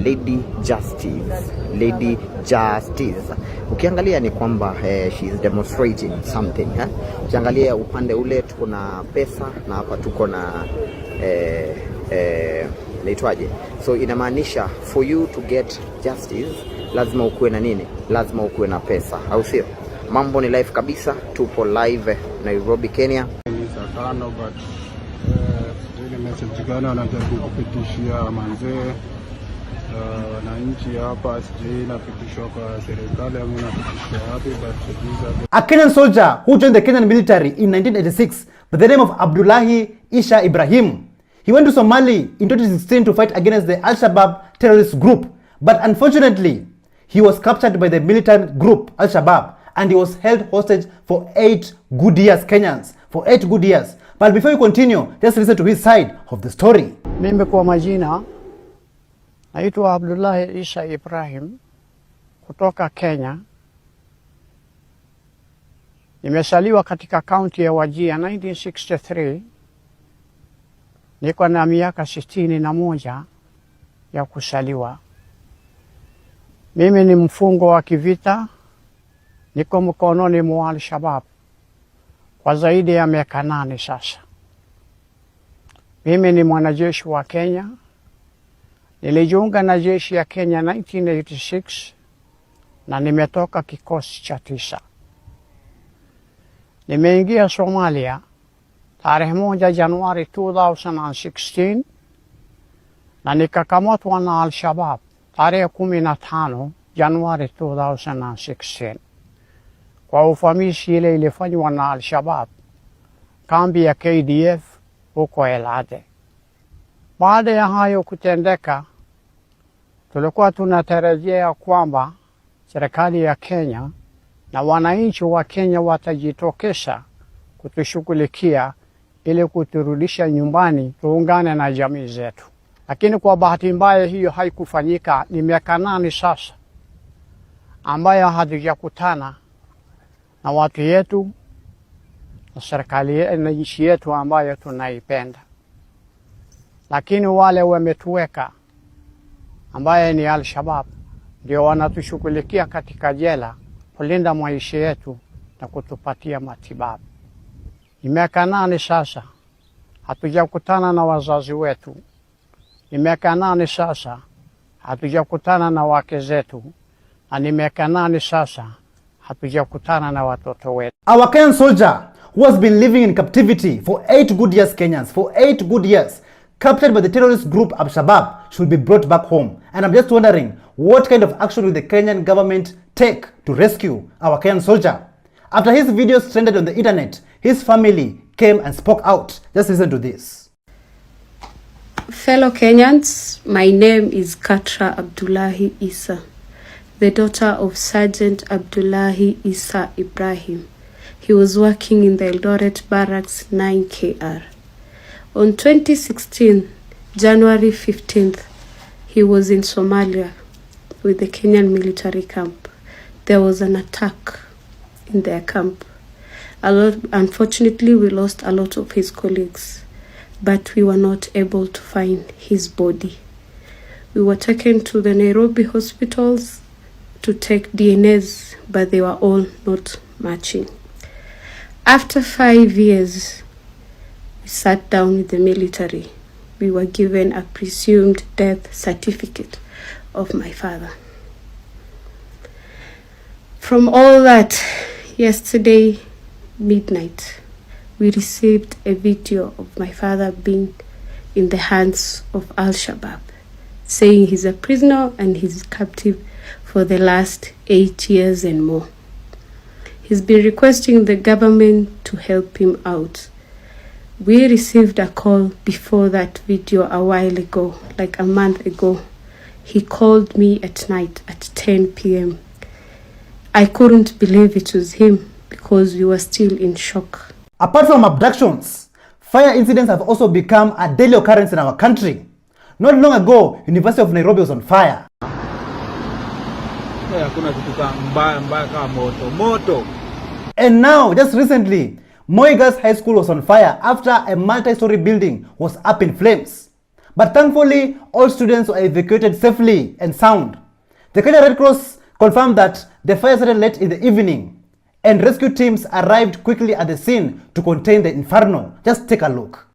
S2: Lady Justice. Lady Justice. Ukiangalia ni kwamba she is demonstrating something. Ukiangalia upande ule tuko na pesa na hapa tuko na naitwaje? So inamaanisha for you to get justice lazima ukuwe na nini? Lazima ukuwe na pesa, au sio? Mambo ni live kabisa, tupo live Nairobi, Kenya.
S26: Ile message gani wanajaribu kupitishia manzee wananchi hapa, sijui inapitishwa kwa serikali au inapitishwa wapi, but
S1: a Kenyan soldier who joined the Kenyan military in 1986 by the name of Abdullahi Isa Ibrahim. He went to Somalia in 2016 to fight against the Al-Shabaab terrorist group, but unfortunately he was captured by the militant group Al-Shabaab and he was held hostage for 8 good years, Kenyans, for 8 good years. But before we continue, just listen to his side of the story.
S14: Mimi kwa majina naitwa Abdullahi Isa Ibrahim kutoka Kenya. Nimesaliwa katika kaunti ya Wajir 1963. Niko na miaka 61 ya kusaliwa. Mimi ni mfungo wa kivita. Niko mkononi mwa Al-Shabaab kwa zaidi ya miaka 8 sasa. Mimi ni mwanajeshi wa Kenya. Nilijiunga na jeshi ya Kenya 1986 na nimetoka kikosi cha 9. Nimeingia Somalia tarehe 1 Januari 2016 na nikakamatwa na Al-Shabaab tarehe 15 Januari 2016. Kwa ufamisi ile ilifanywa na Al-Shabaab kambi ya KDF huko Elade. Baada ya hayo kutendeka, tulikuwa tunatarajia kwamba serikali ya Kenya na wananchi wa Kenya watajitokeza kutushughulikia ili kuturudisha nyumbani tuungane na jamii zetu. Lakini kwa bahati mbaya hiyo haikufanyika. Ni miaka 8 sasa ambayo hatujakutana na watu yetu na serikali na nchi yetu ambayo tunaipenda. Lakini wale wametuweka ambaye ni Al-Shabaab ndio wanatushughulikia katika jela kulinda maisha yetu na kutupatia matibabu. Ni miaka 8 sasa hatujakutana na wazazi wetu. Ni miaka 8 sasa hatujakutana na wake zetu. Na ni miaka 8 sasa hatujakutana na watoto wetu.
S1: Our Kenyan soldier who has been living in captivity for 8 good years, Kenyans, for 8 good years, captured by the terrorist group Al-Shabaab, should be brought back home. And I'm just wondering, what kind of action will the Kenyan government take to rescue our Kenyan soldier? After his videos trended on the internet, his family came and spoke out. Just listen to this.
S17: Fellow Kenyans, my name is Katra Abdullahi Isa, the daughter of Sergeant Abdullahi Isa Ibrahim. He was working in the Eldoret Barracks 9KR. On 2016, January 15th, he was in Somalia with the Kenyan military camp. There was an attack in their camp. Unfortunately, we lost a lot of his colleagues, but we were not able to find his body. We were taken to the Nairobi hospitals to take DNAs, but they were all not matching. After 5 years, we sat down with the military. We were given a presumed death certificate of my father. From all that, yesterday midnight, we received a video of my father being in the hands of Al-Shabaab, saying he's a prisoner and he's captive for the last 8 years and more. He's been requesting the government to help him out. We received a call before that video a while ago, like a month ago. He called me at night at 10 p.m. I couldn't believe it was him because we were still in shock.
S1: Apart from abductions, fire incidents have also become a daily occurrence in our country. Not long ago, University of Nairobi was on fire. And now, just recently, Moi Girls High School was on fire after a multi-story building was up in flames. But thankfully, all students were evacuated safely and sound. The Kenya Red Cross confirmed that the fire started late in the evening and rescue teams arrived quickly at the scene to contain the inferno. Just take a look.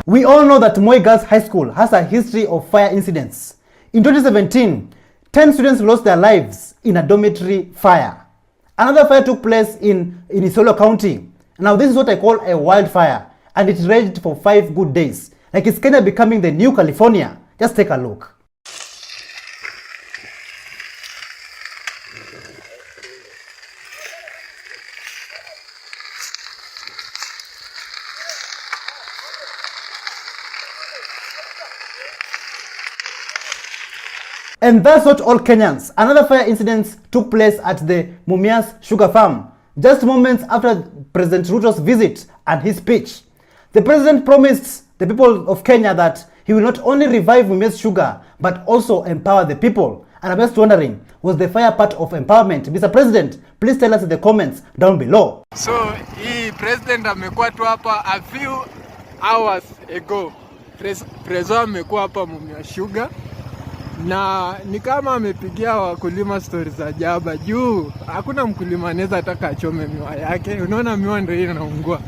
S1: We all know that Moi Girls High School has a history of fire incidents. In 2017, 10 students lost their lives in a dormitory fire. Another fire took place in Isiolo County. Now this is what I call a wildfire, and it raged for 5 good days. Like it's Kenya becoming the new California. Just take a look. And that's not all Kenyans. Another fire incident took place at the Mumias Sugar Farm, just moments after President Ruto's visit and his speech. The president promised the people of Kenya that he will not only revive Mumias Sugar, but also empower the people. And I'm just wondering, was the fire part of empowerment? Mr. President, please tell us in the comments down below.
S15: So, hii president amekuwa tu hapa a few hours ago. Prezo amekuwa hapa Mumias Sugar. Na ni kama amepigia wakulima stories za jaba juu hakuna mkulima anaweza ataka achome miwa yake. Unaona miwa ndio inaungua.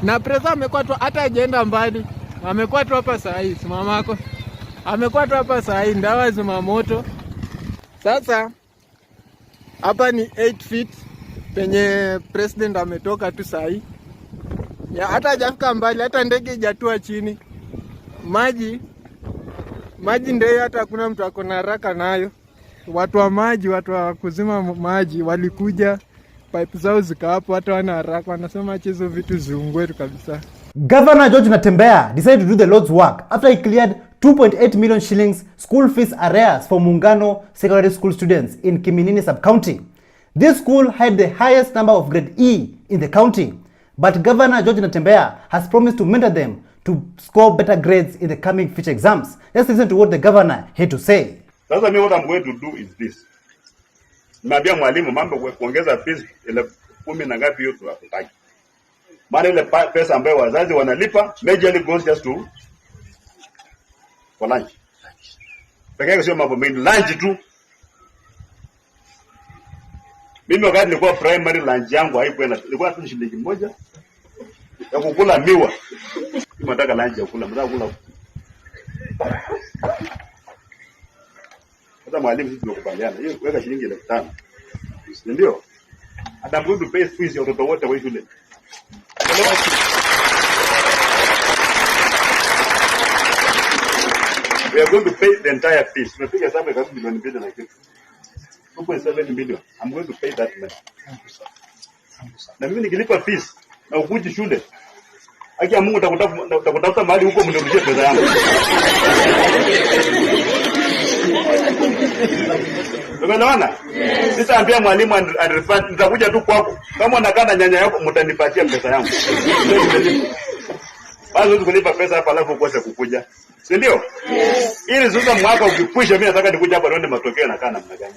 S15: Na Preza amekuwa tu hata hajaenda mbali. Amekuwa tu hapa saa hii, mamako. Amekuwa tu hapa saa hii ndawa zima moto. Sasa hapa ni 8 feet penye president ametoka tu saa hii. Ya hata hajafika mbali, hata ndege hajatua chini. Maji ndio hata hakuna mtu akona haraka nayo. Watu wa maji, watu wa kuzima maji walikuja, pipe zao zika hapo, hata wana haraka, wanasema hizo vitu ziungwe tu kabisa.
S1: Governor George Natembeya decided to do the Lord's work after he cleared 2.8 million shillings school fees arrears for Mungano secondary school students in Kiminini sub-county. This school had the highest number of grade E in the county, but Governor George Natembeya has promised to mentor them to score better grades in the coming future exams. Let's listen to what the governor had to say.
S18: Sasa mimi what I'm going to do is this. Niambia mwalimu mambo kuongeza fees ile 10 na ngapi hiyo tunataka. Maana ile pesa ambayo wazazi wanalipa majorly goes just to for lunch. Pekee sio mambo mengi, lunch tu. Mimi wakati nilikuwa primary lunch yangu haikuenda. Ilikuwa tu shilingi moja ya kukula miwa. Nataka lunch ya kula, nataka kula. Hata mwalimu sisi tunakubaliana. Hiyo weka shilingi 5,000. Ndio? Hata mtu pay fees ya watoto wote wa shule. We are going to pay the entire fees. Tunapiga hesabu karibu milioni 2 na kitu. 2.7 million. I'm going to pay that money. Na mimi nikilipa fees na ukuji shule. Haki ya Mungu utakutafuta mahali huko mnirudishie pesa yangu. Umeelewana? Sitaambia mwalimu and nitakuja tu kwako. Kama unakaa na nyanya yako mtanipatia pesa yangu. Basi kulipa pesa hapa alafu ukose kukuja. Si ndio? Ili sasa mwaka ukikwisha mimi nataka nikuje hapa nione matokeo yanakaa namna gani.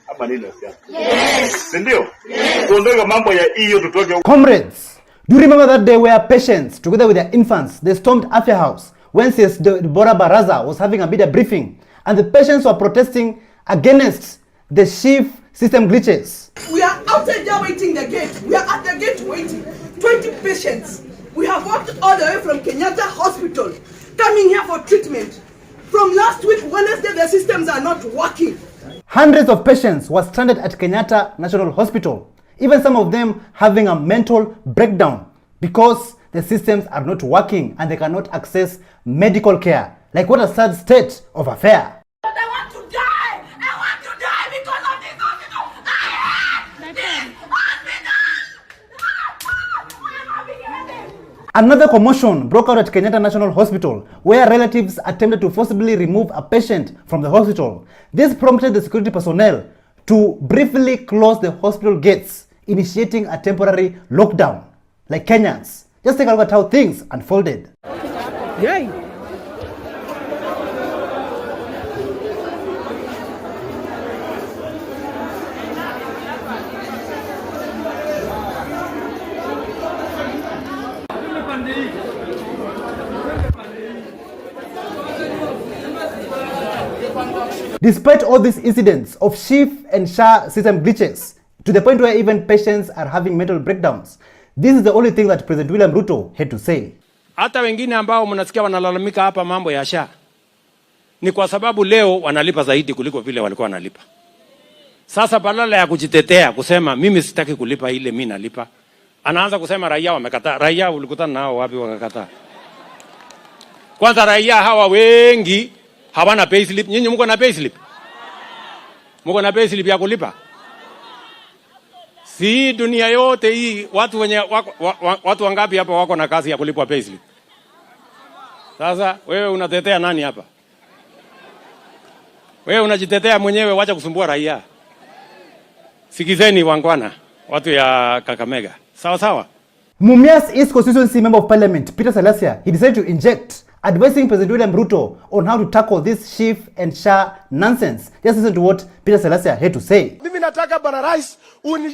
S18: Hapa nini nasikia? Yes. Si ndio? Kuondoka mambo ya hiyo tutoke.
S1: Comrades, do you remember that day where patients, together with their infants, they stormed Afya House when CS Deborah Baraza was having a media briefing, and the patients were protesting against the chief system glitches?
S19: We are outside there waiting the gate. We are at the gate waiting. 20 patients. We have walked all the way from Kenyatta Hospital, coming here for treatment. From last week, Wednesday, the systems are not working.
S1: Hundreds of patients were stranded at Kenyatta National Hospital, even some of them having a mental breakdown because the systems are not working and they cannot access medical care. Like, what a sad state of affair. Another commotion broke out at Kenyatta National Hospital, where relatives attempted to forcibly remove a patient from the hospital. This prompted the security personnel to briefly close the hospital gates, initiating a temporary lockdown. Like Kenyans, just take a look at how things unfolded.
S19: Yay!
S1: Despite all these incidents of SHIF and SHA system glitches, to the point where even patients are having mental breakdowns, this is the only thing that President William Ruto had to say.
S4: Hata wengine ambao mnasikia wanalalamika hapa mambo ya SHA ni kwa sababu leo wanalipa zaidi kuliko vile walikuwa wanalipa. Sasa badala ya kujitetea kusema mimi sitaki kulipa ile mimi nalipa, anaanza kusema raia wamekataa. Raia ulikutana nao wapi wakakataa? Kwanza raia hawa wengi hawana payslip. Nyinyi mko na payslip? Mko na payslip ya kulipa? Si dunia yote hii watu wenye watu wangapi hapa wako na kazi ya kulipwa payslip? Sasa wewe unatetea nani hapa? Wewe unajitetea mwenyewe, wacha kusumbua raia. Sikizeni wangwana, watu ya Kakamega. Sawa sawa.
S1: Mumias East Constituency Member of Parliament Peter Salasia, he decided to inject, advising President William Ruto on how to tackle this SHIF and SHA nonsense. Just listen to what Peter Salasia had to say.
S6: Mimi nataka Bwana Rais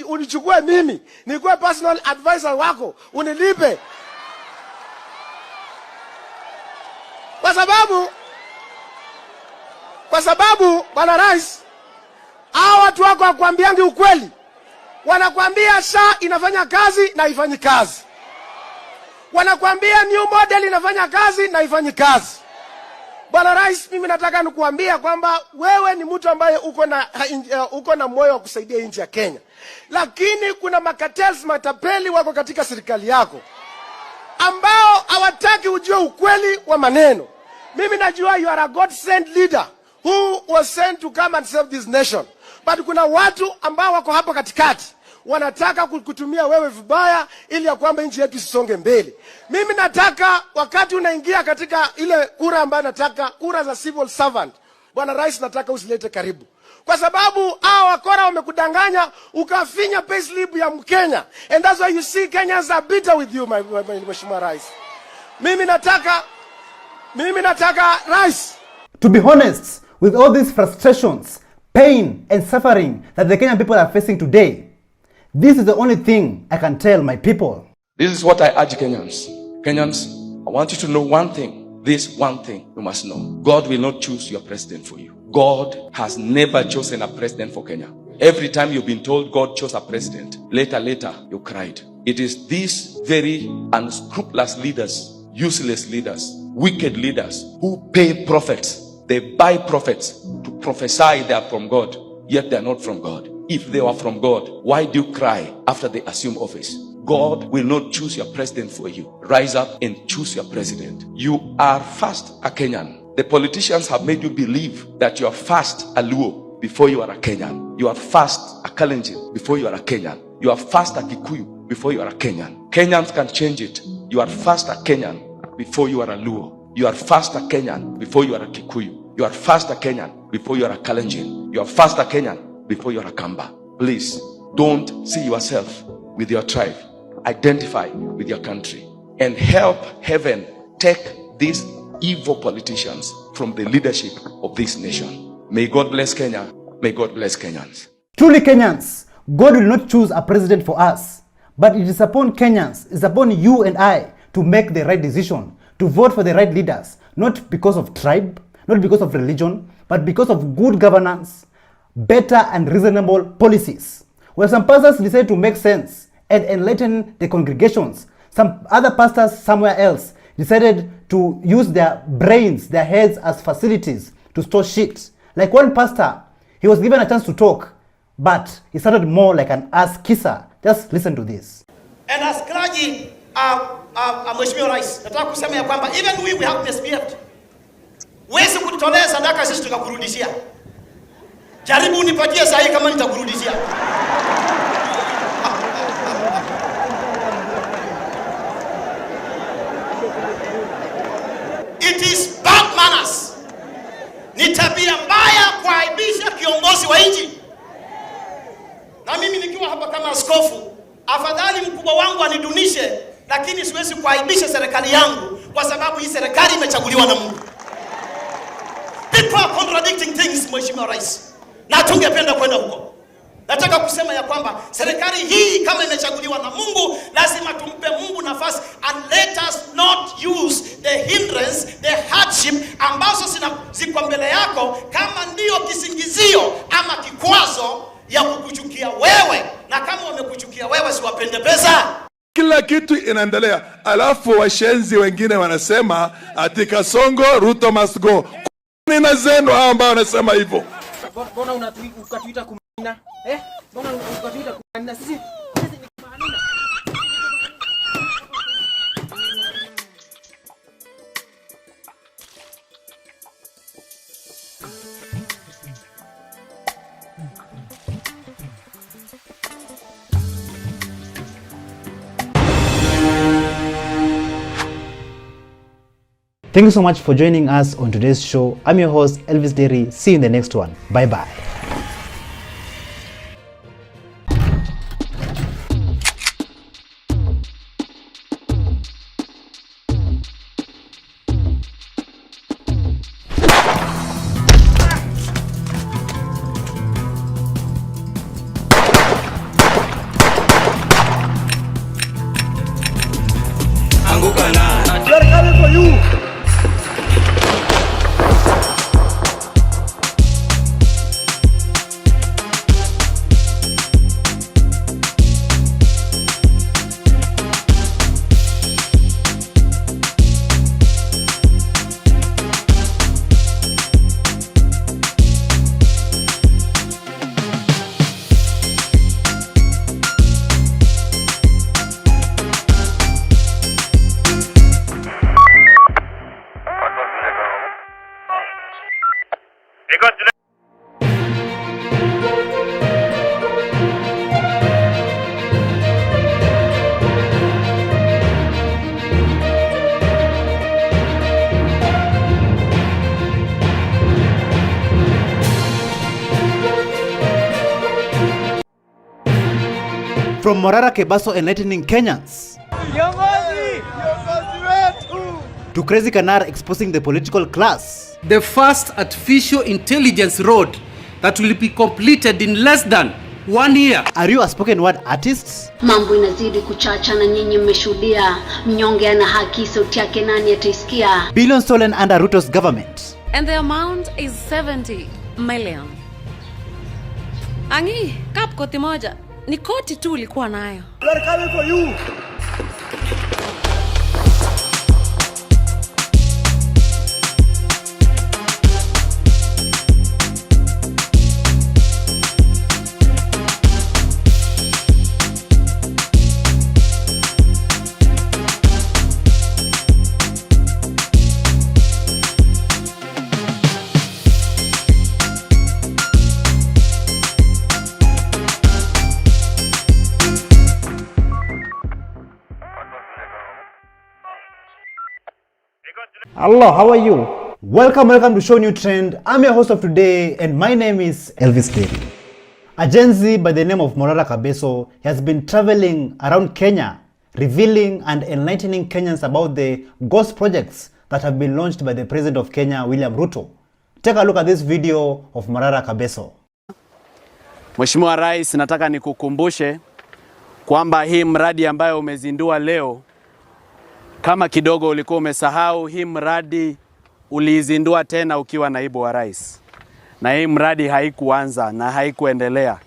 S6: unichukue mimi, nikuwe personal advisor wako, unilipe. Kwa sababu Bwana Rais, hao watu wako hawakuambiangi ukweli. Wanakuambia SHA inafanya kazi na haifanyi kazi. Wanakuambia new model inafanya kazi na haifanyi kazi. Bwana Rais, mimi nataka nikuambia kwamba wewe ni mtu ambaye uko na moyo wa kusaidia nchi ya Kenya. Lakini kuna makatels matapeli wako katika serikali yako ambao hawataki ujue ukweli wa maneno. Mimi najua you are a God sent leader who was sent to come and save this nation. But kuna watu ambao wako hapo katikati wanataka kukutumia wewe vibaya ili ya kwamba nchi yetu isisonge mbele. Mimi nataka wakati unaingia katika ile kura ambayo nataka, kura za civil servant, Bwana Rais, nataka usilete karibu. Kwa sababu hao wakora wamekudanganya ukafinya payslip ya Mkenya. And that's why you see Kenyans are bitter with you, Mheshimiwa Rais. Mimi nataka Rais.
S1: To be honest, with all these frustrations, pain and suffering that the Kenyan people are facing today, this is the only thing I can tell my people.
S12: This is what I urge Kenyans. Kenyans, I want you to know one thing. This one thing you must know. God will not choose your president for you. God has never chosen a president for Kenya. Every time you've been told God chose a president, later you cried. It is these very unscrupulous leaders, useless leaders, wicked leaders who pay prophets. They buy prophets to prophesy they are from God, yet they are not from God. If they were from God, why do you cry after they assume office? God will not choose your president for you. Rise up and choose your president. You are first a Kenyan. The politicians have made you believe that you are first a Luo before you are a Kenyan. You are first a Kalenjin before you are a Kenyan. You are first a Kikuyu before you are a Kenyan. Kenyans can change it. You are first a Kenyan before you are a Luo. You are first a Kenyan before you are a Kikuyu. You are first a Kenyan before you are a Kalenjin. You are first a Kenyan before you are a Kamba. Please, don't see yourself with your tribe. Identify with your country and help heaven take these evil politicians from the leadership of this nation. May God bless Kenya. May God bless Kenyans.
S1: Truly Kenyans, God will not choose a president for us, but it is upon Kenyans, it is upon you and I to make the right decision, to vote for the right leaders, not because of tribe, not because of religion, but because of good governance, better and reasonable policies. Where some pastors decide to make sense and enlighten the congregations, some other pastors somewhere else decided to use their brains, their heads as facilities to store shit. Like one pastor, he was given a chance to talk, but he sounded more like an ass kisser. Just listen to this.
S9: And as clergy, Mheshimiwa Rais, nataka kusema ya kwamba even we have misbehaved. Wezi kutolea sadaka sisi tukakurudishia. Jaribu unipatie sahi kama nitakurudishia. It is bad manners. Ni tabia mbaya kuaibisha kiongozi wa nchi. Na mimi nikiwa hapa kama askofu, afadhali mkubwa wangu anidunishe, lakini siwezi kuaibisha serikali yangu kwa sababu hii serikali imechaguliwa na Mungu. People are contradicting things, Mheshimiwa Rais. Na tungependa kwenda huko. Nataka kusema ya kwamba serikali hii kama imechaguliwa na Mungu, lazima tumpe Mungu nafasi, and let us not use the hindrance, the hardship ambazo ziko mbele yako kama ndio kisingizio ama kikwazo ya kukuchukia wewe, na kama wamekuchukia wewe siwapende pesa.
S11: Kila kitu inaendelea, alafu washenzi wengine wanasema ati Kasongo Ruto must go. Nina zenu hao ambao wanasema hivyo.
S21: Mbona ukatuita kumina? Mbona ukatuita kumina? Sisi ni kumanina.
S1: Thank you so much for joining us on today's show. I'm your host, Elvis Derry. See you in the next one. Bye-bye.
S6: They're coming for you.
S1: From Morara Kebaso enlightening Kenyans to Crazy Kanar exposing the political class.
S13: The first artificial intelligence road that will be completed in less than 1 year.
S1: Are you a spoken word artist?
S16: Mambo inazidi kuchacha na nyinyi mmeshuhudia. Mnyonge ana haki, sauti yake nani ataisikia?
S1: Billions stolen under Ruto's government.
S20: And the amount is 70 million. Angi, kap koti moja. Ni koti tu ulikuwa nayo.
S6: They're coming for you.
S1: Hello, how are you? Welcome to ShowNewTrend. I'm your host of today and my name is Elvis Derry. A Gen Z by the name of Morara Kabeso has been traveling around Kenya, revealing and enlightening Kenyans about the ghost projects that have been launched by the President of Kenya, William Ruto. Take a look at this video of Morara Kabeso.
S22: Mheshimiwa Rais, nataka nikukumbushe kwamba hii mradi ambayo umezindua leo, kama kidogo ulikuwa umesahau, hii mradi uliizindua tena ukiwa naibu wa rais. Na hii mradi haikuanza na haikuendelea.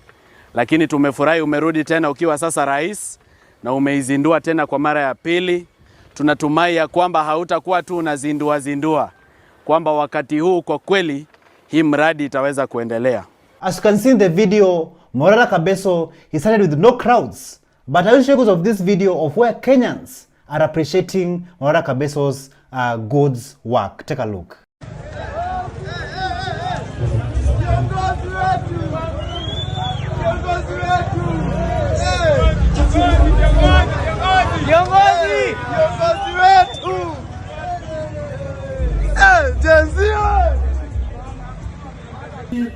S22: Lakini tumefurahi umerudi tena ukiwa sasa rais na umeizindua tena kwa mara ya pili. Tunatumai ya kwamba hautakuwa tu unazindua, kwamba wakati huu kwa kweli hii mradi itaweza kuendelea.
S1: As you can see in the video, Morara Kabeso, he started with no crowds. But I will show you of this video of where Kenyans are appreciating Morara Kabeso's God's work. Take a look.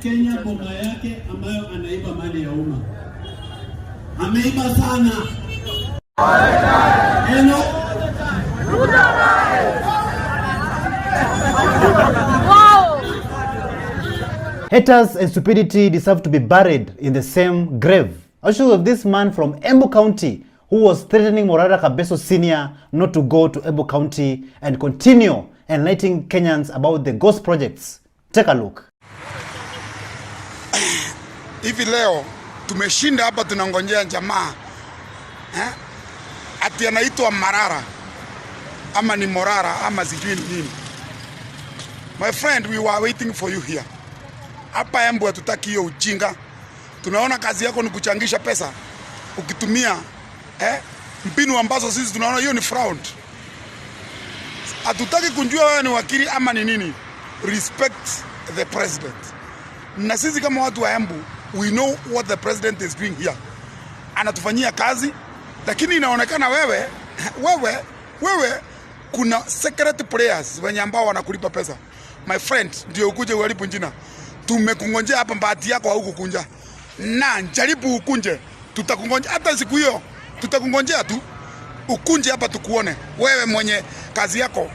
S23: Kenya bomba yake ambayo anaiba mali ya umma. Ameiba sana.
S1: Haters and stupidity deserve to be buried in the same grave. I'll show you of this man from Embu County who was threatening Morara Kabeso Sr. not to go to Embu County and continue enlightening Kenyans about the ghost projects. Take a look.
S3: Hivi leo tumeshinda hapa tunangojea jamaa ati anaitwa Marara ama ni Morara ama sijui ni nini. My friend, we were waiting for you here. Hapa Embu hatutaki hiyo ujinga. Tunaona kazi yako ni kuchangisha pesa ukitumia mbinu ambazo sisi tunaona hiyo ni fraud. Hatutaki kunjua wewe ni wakili ama ni nini. Respect the president. Na sisi kama watu wa Embu, we know what the president is doing here. Anatufanyia kazi, lakini inaonekana wewe kuna secret players wenye ambao wanakulipa pesa. My friend, ndio ukuje uharibu jina. Tumekungojea hapa, bahati yako haukukunja. Na jaribu ukunje, tutakungonjea hata siku hiyo. Tutakungojea tu ukunje hapa tukuone. Wewe mwenye kazi yako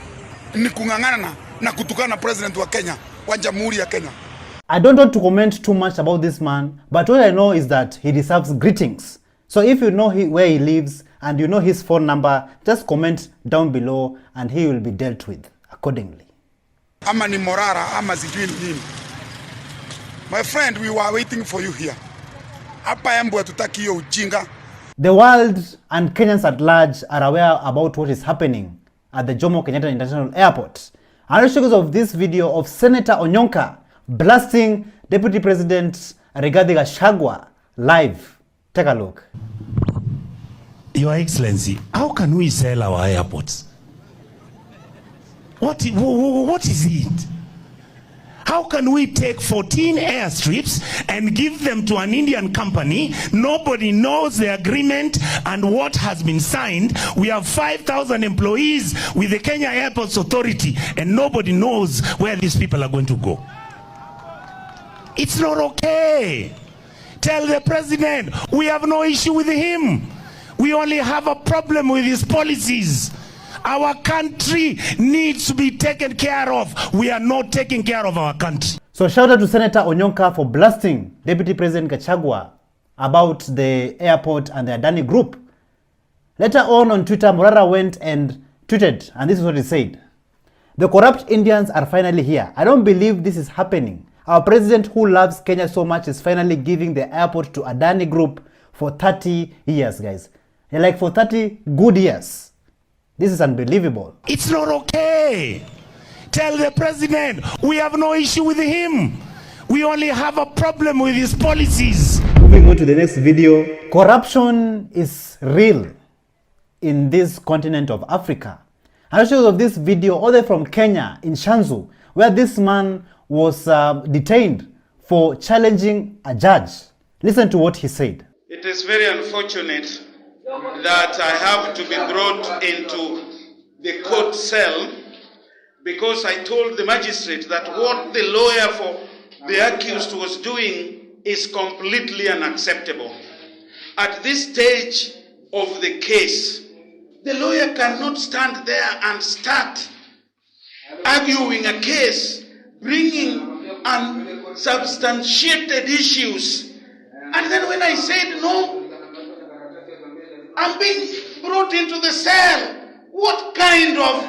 S3: ni kungangana na kutukana president wa Kenya, wa Jamhuri ya Kenya.
S1: I don't want to comment too much about this man, but all I know is that he deserves greetings. So if you know where he lives and you know his phone number, just comment down below and he will be dealt with accordingly.
S3: Ama ni Morara ama sijui nini. My friend, we were waiting for you here. Hapa Embu hatutaki hiyo ujinga.
S1: The world and Kenyans at large are aware about what is happening at the Jomo Kenyatta International Airport. I'll show you of this video of Senator Onyonka blasting Deputy President Rigathi Gachagua live. Take a look.
S7: Your Excellency, how can we sell our airports? What is it? How can we take 14 airstrips and give them to an Indian company? Nobody knows the agreement and what has been signed. We have 5,000 employees with the Kenya Airports Authority and nobody knows where these people are going to go. It's not okay. Tell the president we have no issue with him. We only have a problem with his policies. Our country needs to be taken care of. We are not taking care of our country.
S1: So shout out to Senator Onyonka for blasting Deputy President Gachagua about the airport and the Adani group. Later on Twitter, Morara went and tweeted, and this is what he said. The corrupt Indians are finally here. I don't believe this is happening. Our president who loves Kenya so much is finally giving the airport to Adani group for 30 years, guys. Like for 30 good years. This is unbelievable.
S7: It's not okay. Tell the president we have no issue with him. We only have a problem with his policies.
S1: Moving on to the next video. Corruption is real in this continent of Africa. I'll show you of this video all the way from Kenya in Shanzu, where this man was detained for challenging a judge. Listen to what he said.
S8: It is very unfortunate that I have to be brought into the court cell because I told the magistrate that what the lawyer for the accused was doing is completely unacceptable. At this stage of the case, the lawyer cannot stand there and start arguing a case, bringing unsubstantiated issues. And then when I said no, I'm being brought into the cell. What kind of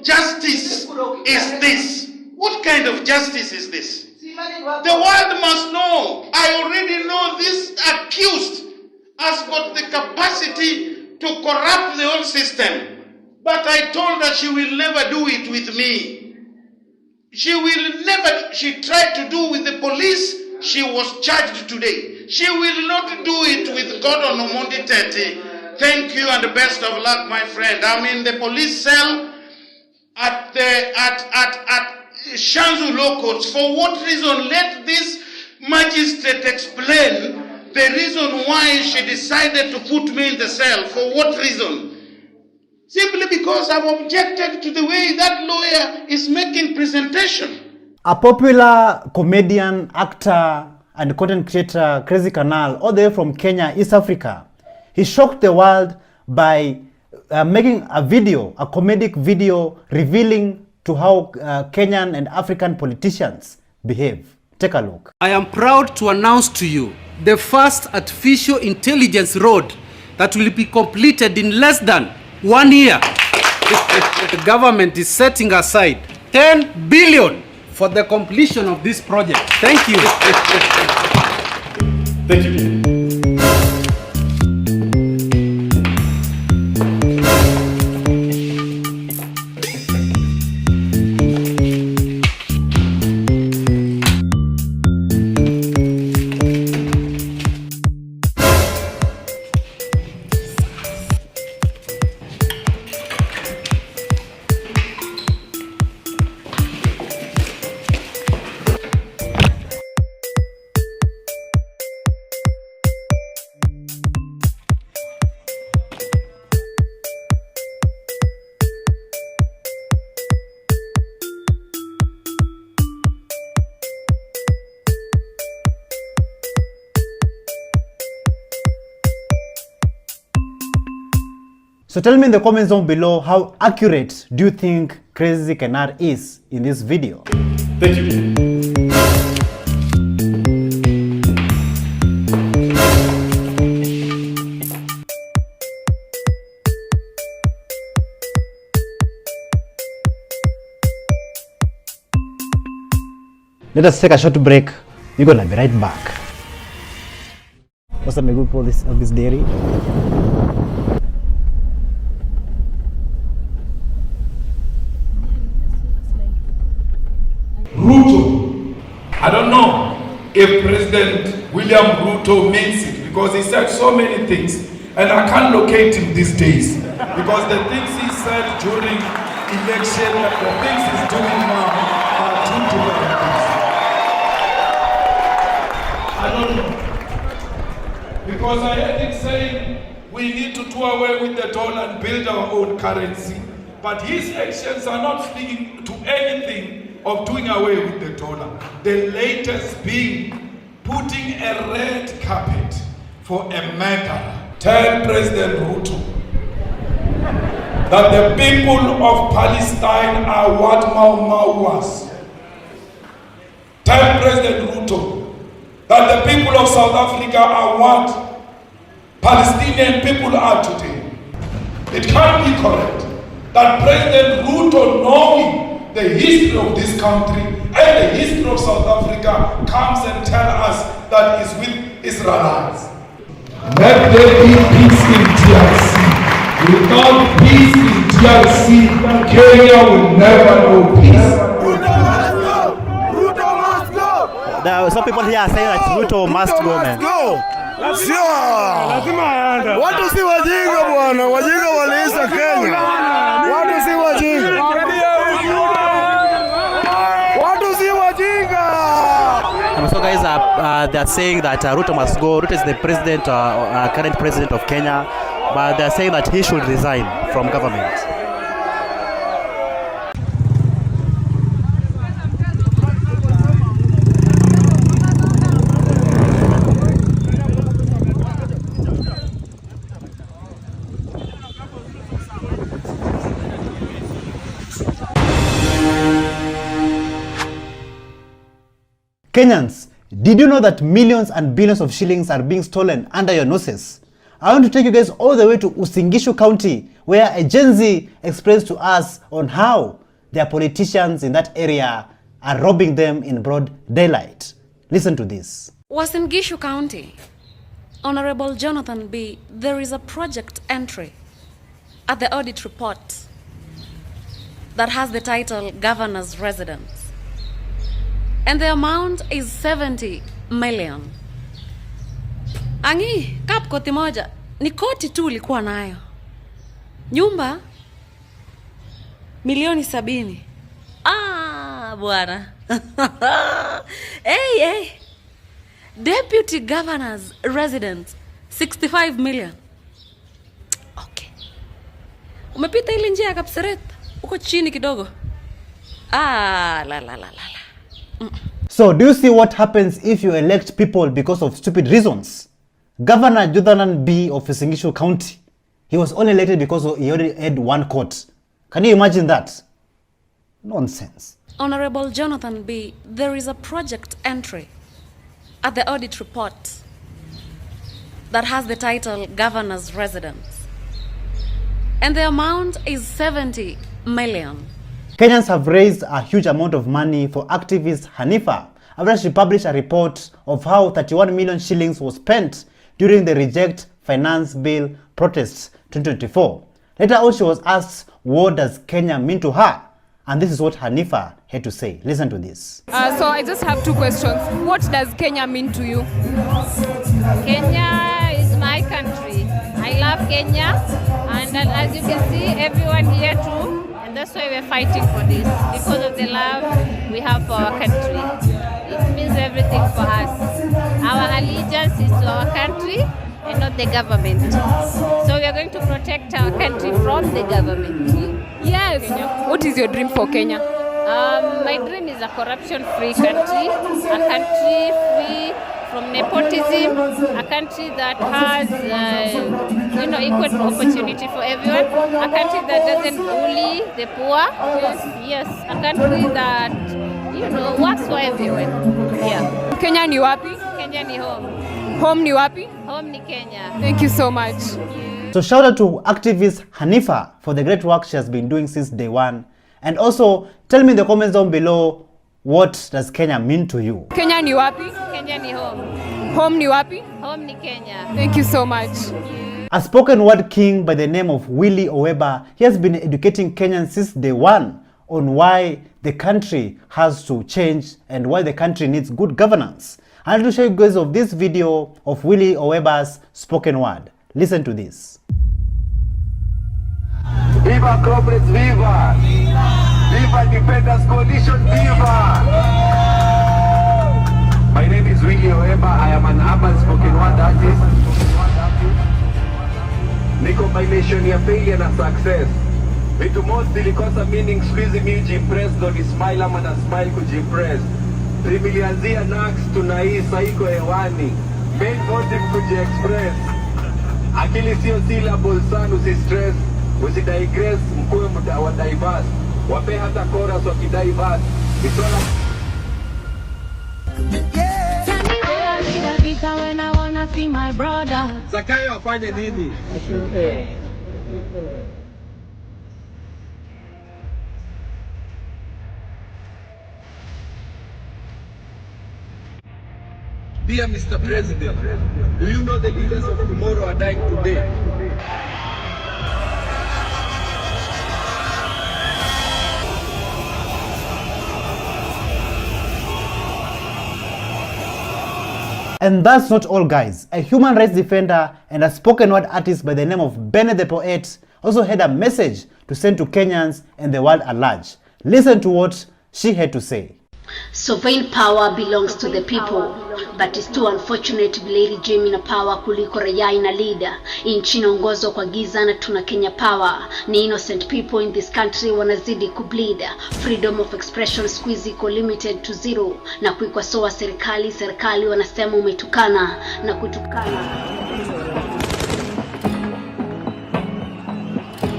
S8: justice is this? What kind of justice is this? The world must know. I already know this accused has got the capacity to corrupt the whole system. But I told her she will never do it with me. She tried to do with the police. She was charged today. She will not do it with Gordon Omondi Tete. Thank you and the best of luck, my friend. I'm in the police cell at Shanzu Law Courts. For what reason? Let this magistrate explain the reason why she decided to put me in the cell. For what reason? Simply because I've objected to the way that lawyer is making presentation.
S1: A popular comedian, actor, and content creator, Crazy Canal, all the way from Kenya, East Africa, he shocked the world by making a video, a comedic video, revealing to how Kenyan and African politicians behave. Take a look.
S13: I am proud to announce to you the first artificial intelligence road that will be completed in less than 1 year. The government is setting aside 10 billion for the completion of this project. Thank you.
S2: Thank you.
S1: So tell me in the comments down below, how accurate do you think Crazy Kenar is in this video?
S2: Thank you.
S1: Let us take a short break. We're gonna be right back. What's up, my good people of this dairy?
S11: Ruto. I don't know if President William Ruto means it, because he said so many things and I can't locate him these days, because the things he said during election and the things he's doing now are two different things. I don't know, because I heard him saying we need to do away with the dollar and build our own currency, but his actions are not speaking to anything of doing away with the dollar. The latest being putting a red carpet for a murderer. Tell President Ruto that the people of Palestine are what Mau Mau was. Tell President Ruto that the people of South Africa are what Palestinian people are today. It can't be correct that President Ruto, knowing the history of this country and the history of South Africa, comes and tells us that it's with Israelites. Let there be peace in DRC. Without peace in DRC, Kenya will never know peace.
S1: There are some people here are saying that Ruto must go, man.
S6: Watu si wajinga bwana, wajinga waliisha Kenya. Watu si wajinga. Watu si wajinga.
S1: And so guys, they are saying that Ruto must go. Ruto is the president, current president of Kenya, but they are saying that he should resign from government. Kenyans, did you know that millions and billions of shillings are being stolen under your noses? I want to take you guys all the way to Uasin Gishu County, where a Gen Z explains to us on how their politicians in that area are robbing them in broad daylight. Listen to this.
S20: Uasin Gishu County, Honorable Jonathan B., there is a project entry at the audit report that has the title Governor's Residence. And the amount is 70 million. Angi, kap koti moja, ni koti tu ulikuwa nayo. Nyumba, milioni 70. Bwana. Hey. Deputy Governor's Residence, 65 million. Okay. Umepita ile njia ya Kapseret, uko chini kidogo. La.
S1: So, do you see what happens if you elect people because of stupid reasons? Governor Jonathan B. of Uasin Gishu County, he was only elected because he already had one court. Can you imagine that? Nonsense.
S20: Honorable Jonathan B., there is a project entry at the audit report that has the title Governor's Residence. And the amount is 70 million.
S1: Kenyans have raised a huge amount of money for activist Hanifa after she published a report of how 31 million shillings was spent during the Reject Finance Bill protests 2024. Later on, she was asked, what does Kenya mean to her? And this is what Hanifa had to say. Listen to this.
S2: So I just have two questions. What does Kenya mean to you?
S5: Kenya is my country. I love Kenya, and as you can see, everyone here too. And that's why we're fighting for this, because of the love we have for our country. It means everything for us. Our allegiance is to our country and not the government. So we are going to protect our country from the government.
S2: Yes. Kenya. What is your dream for Kenya?
S5: My dream is a corruption-free country, a country free from nepotism, a country that has, equal opportunity for everyone, a country that doesn't bully the poor. Yes, a country that, works for everyone. Yeah.
S2: Kenya ni wapi?
S5: Kenya ni home.
S2: Home ni wapi?
S5: Home ni Kenya.
S2: Thank you so much.
S1: So shout out to activist Hanifa for the great work she has been doing since day one. And also, tell me in the comments down below, what does Kenya mean to you?
S2: Kenya ni wapi?
S5: Kenya ni home.
S2: Home ni wapi?
S5: Home ni Kenya.
S2: Thank you so much.
S1: A spoken word king by the name of Willie Oweba, he has been educating Kenyans since day one on why the country has to change and why the country needs good governance. I'd like to show you guys of this video of Willie Oweba's spoken word. Listen to this.
S10: Viva corporates, viva! Viva Independence Coalition, viva! My name is Willie Oweba. I am an urban spoken word artist. Ni combination ya failure na success. Vitu most zilikosa meaning, squeeze me impress, ndo ni smile ama na smile kujimpress. Tulianzia nax tunai saiko hewani. Main motive kujiexpress. Akili sio syllable sana, usistress. Usidigress, mkuwe muda wa diverse. Wape hata chorus wakidiverse. Isola
S5: when I wanna see my brother.
S10: Zakayo afanye nini? Dear Mr. President, do you know the leaders of tomorrow are dying today?
S1: And that's not all, guys. A human rights defender and a spoken word artist by the name of Bene the Poet also had a message to send to Kenyans and the world at large. Listen to what she had to say.
S16: Sovereign power belongs to the people, but it's too unfortunate vile regime ina power kuliko raia ina leader. Nchi inaongozwa kwa giza na tuna Kenya power. Ni innocent people in this country wanazidi kubleed. Freedom of expression squeeze iko limited to zero. Na kuikosoa serikali wanasema umetukana na kutukana.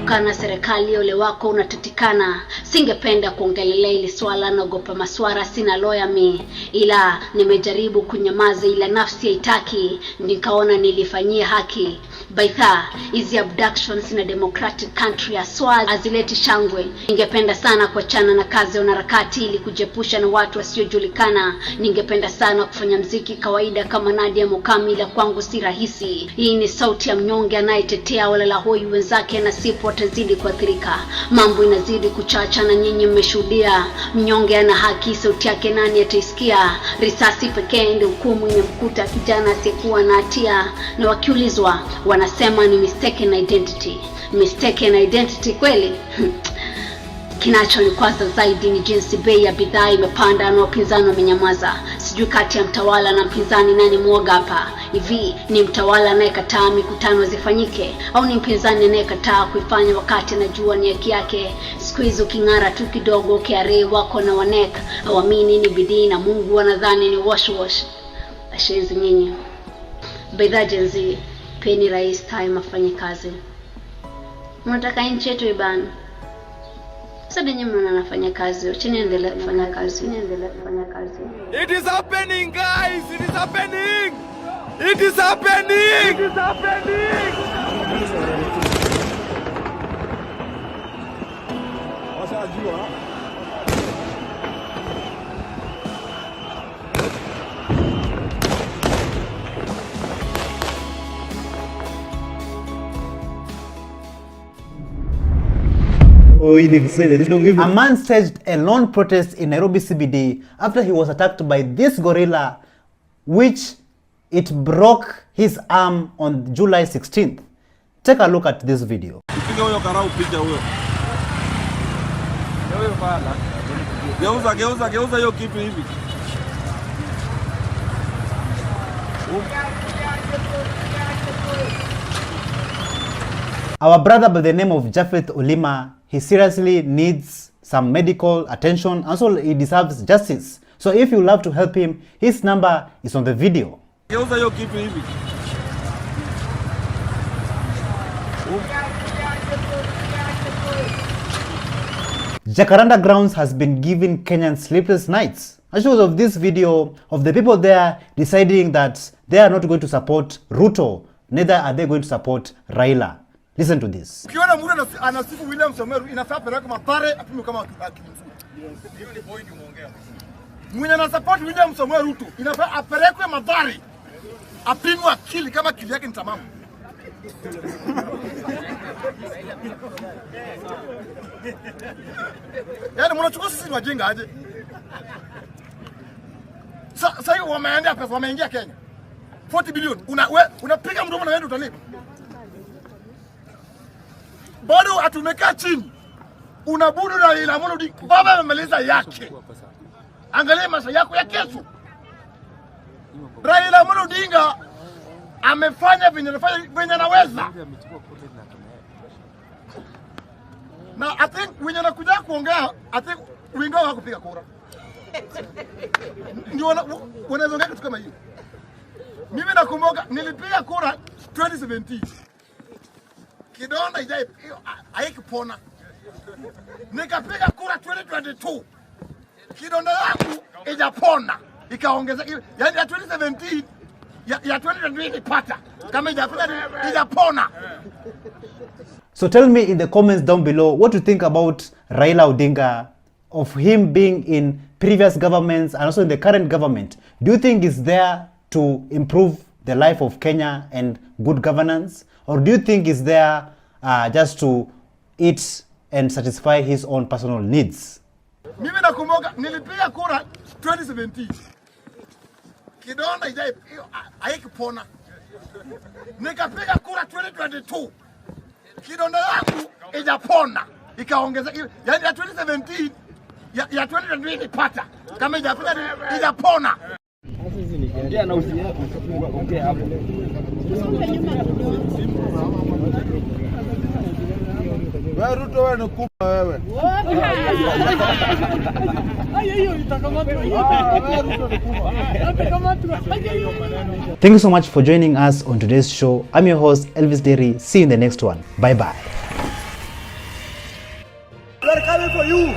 S16: Kana serikali ole wako unatatikana. Singependa kuongelelea ili swala, naogopa maswara, sina lawyer mi, ila nimejaribu kunyamaza ila nafsi haitaki, nikaona nilifanyia haki. Baitha, hizi abductions in a democratic country aswa azileti shangwe. Ningependa sana kuachana na kazi ya unaharakati ili kujepusha na watu wasiojulikana. Ningependa sana kufanya mziki kawaida kama Nadia Mukami, ila kwangu si rahisi. Hii ni sauti ya mnyonge anayetetea wala hoi wenzake na sipo watazidi kuathirika. Mambo inazidi kuchacha na nyinyi mmeshuhudia. Mnyonge ana haki, sauti yake nani ataisikia? Risasi pekee ndio hukumu inamkuta kijana asiyekuwa na hatia, na wakiulizwa wanasema ni mistaken identity. Mistaken identity kweli? Kinachonikwaza zaidi ni jinsi bei ya bidhaa imepanda na wapinzani wamenyamaza. Sijui kati ya mtawala na mpinzani nani mwoga hapa. Hivi ni mtawala anayekataa mikutano zifanyike, au ni mpinzani anayekataa kuifanya wakati anajua ni haki yake? Siku hizo king'ara tu kidogo KRA wako na wanek, hawamini ni bidii na Mungu wanadhani ni wash. Ashenzi nyinyi. Bidhaa jenzi, peni rais time afanye kazi. Unataka nchi yetu ibana. Sasa nyinyi mnaona nafanya kazi, chini endelea kufanya kazi.
S14: It is happening, guys. It is happening. It is happening. It is happening.
S1: A man staged a lone protest in Nairobi CBD after he was attacked by this gorilla, which it broke his arm on July 16th. Take a look at this video.
S14: Geuza hiyo kitu hivi.
S1: Our brother by the name of Japheth Olima, he seriously needs some medical attention. Also, he deserves justice. So if you love to help him, his number is on the video.
S14: Geuza hiyo kitu hivi.
S1: Jacaranda Grounds has been giving Kenyans sleepless nights as because of this video of the people there deciding that they are not going to support Ruto, neither are they going to support Raila. Listen to this.
S14: Ukiona mtu anasifu William Samoei inafaa peleka mapare apime kama akimfuta. Hiyo ni point umeongea. Mwenye ana support William Samoei Ruto inafaa apelekwe mapare apimwe akili kama akili yake ni tamamu. Yaani mnachukua sisi wajinga aje? Sasa hiyo wameendea pesa, wameingia Kenya 40 bilioni. Unapiga mdomo na wewe utalipa. Bado atumekaa chini. Unabudu na ila mrudi. Baba amemaliza yake. Angalia maisha yako ya kesho. Raila Amolo Odinga amefanya venye anaweza. Na I think wenye nakuja kuongea, I think wengi wao kupiga kura. Ndio wanaongea kitu kama hiyo. Mimi nakumbuka nilipiga kura 2017. Kidonda ijai haikupona. Nikapiga kura 2022. Kidonda yangu ijapona. Ikaongeza yani ya 2017 ya 2022 ipata. Kama ijapona.
S1: So tell me in the comments down below what you think about Raila Odinga, of him being in previous governments and also in the current government. Do you think he's there to improve the life of Kenya and good governance? Or do you think he's there just to eat and satisfy his own personal needs?
S14: Mimi nakumbuka nilipiga kura 2017. Kidonda ijai haikupona. Nikapiga kura 2022. Kidonda yangu ijapona. Ikaongeza yani ya 2017 ya 2022 ipata. Kama ijapona. Wewe Ruto wewe nikupa wewe.
S1: Thank you so much for joining us on today's show. I'm your host Elvis Derry. See you in the next one. Bye bye.
S14: We're coming for you.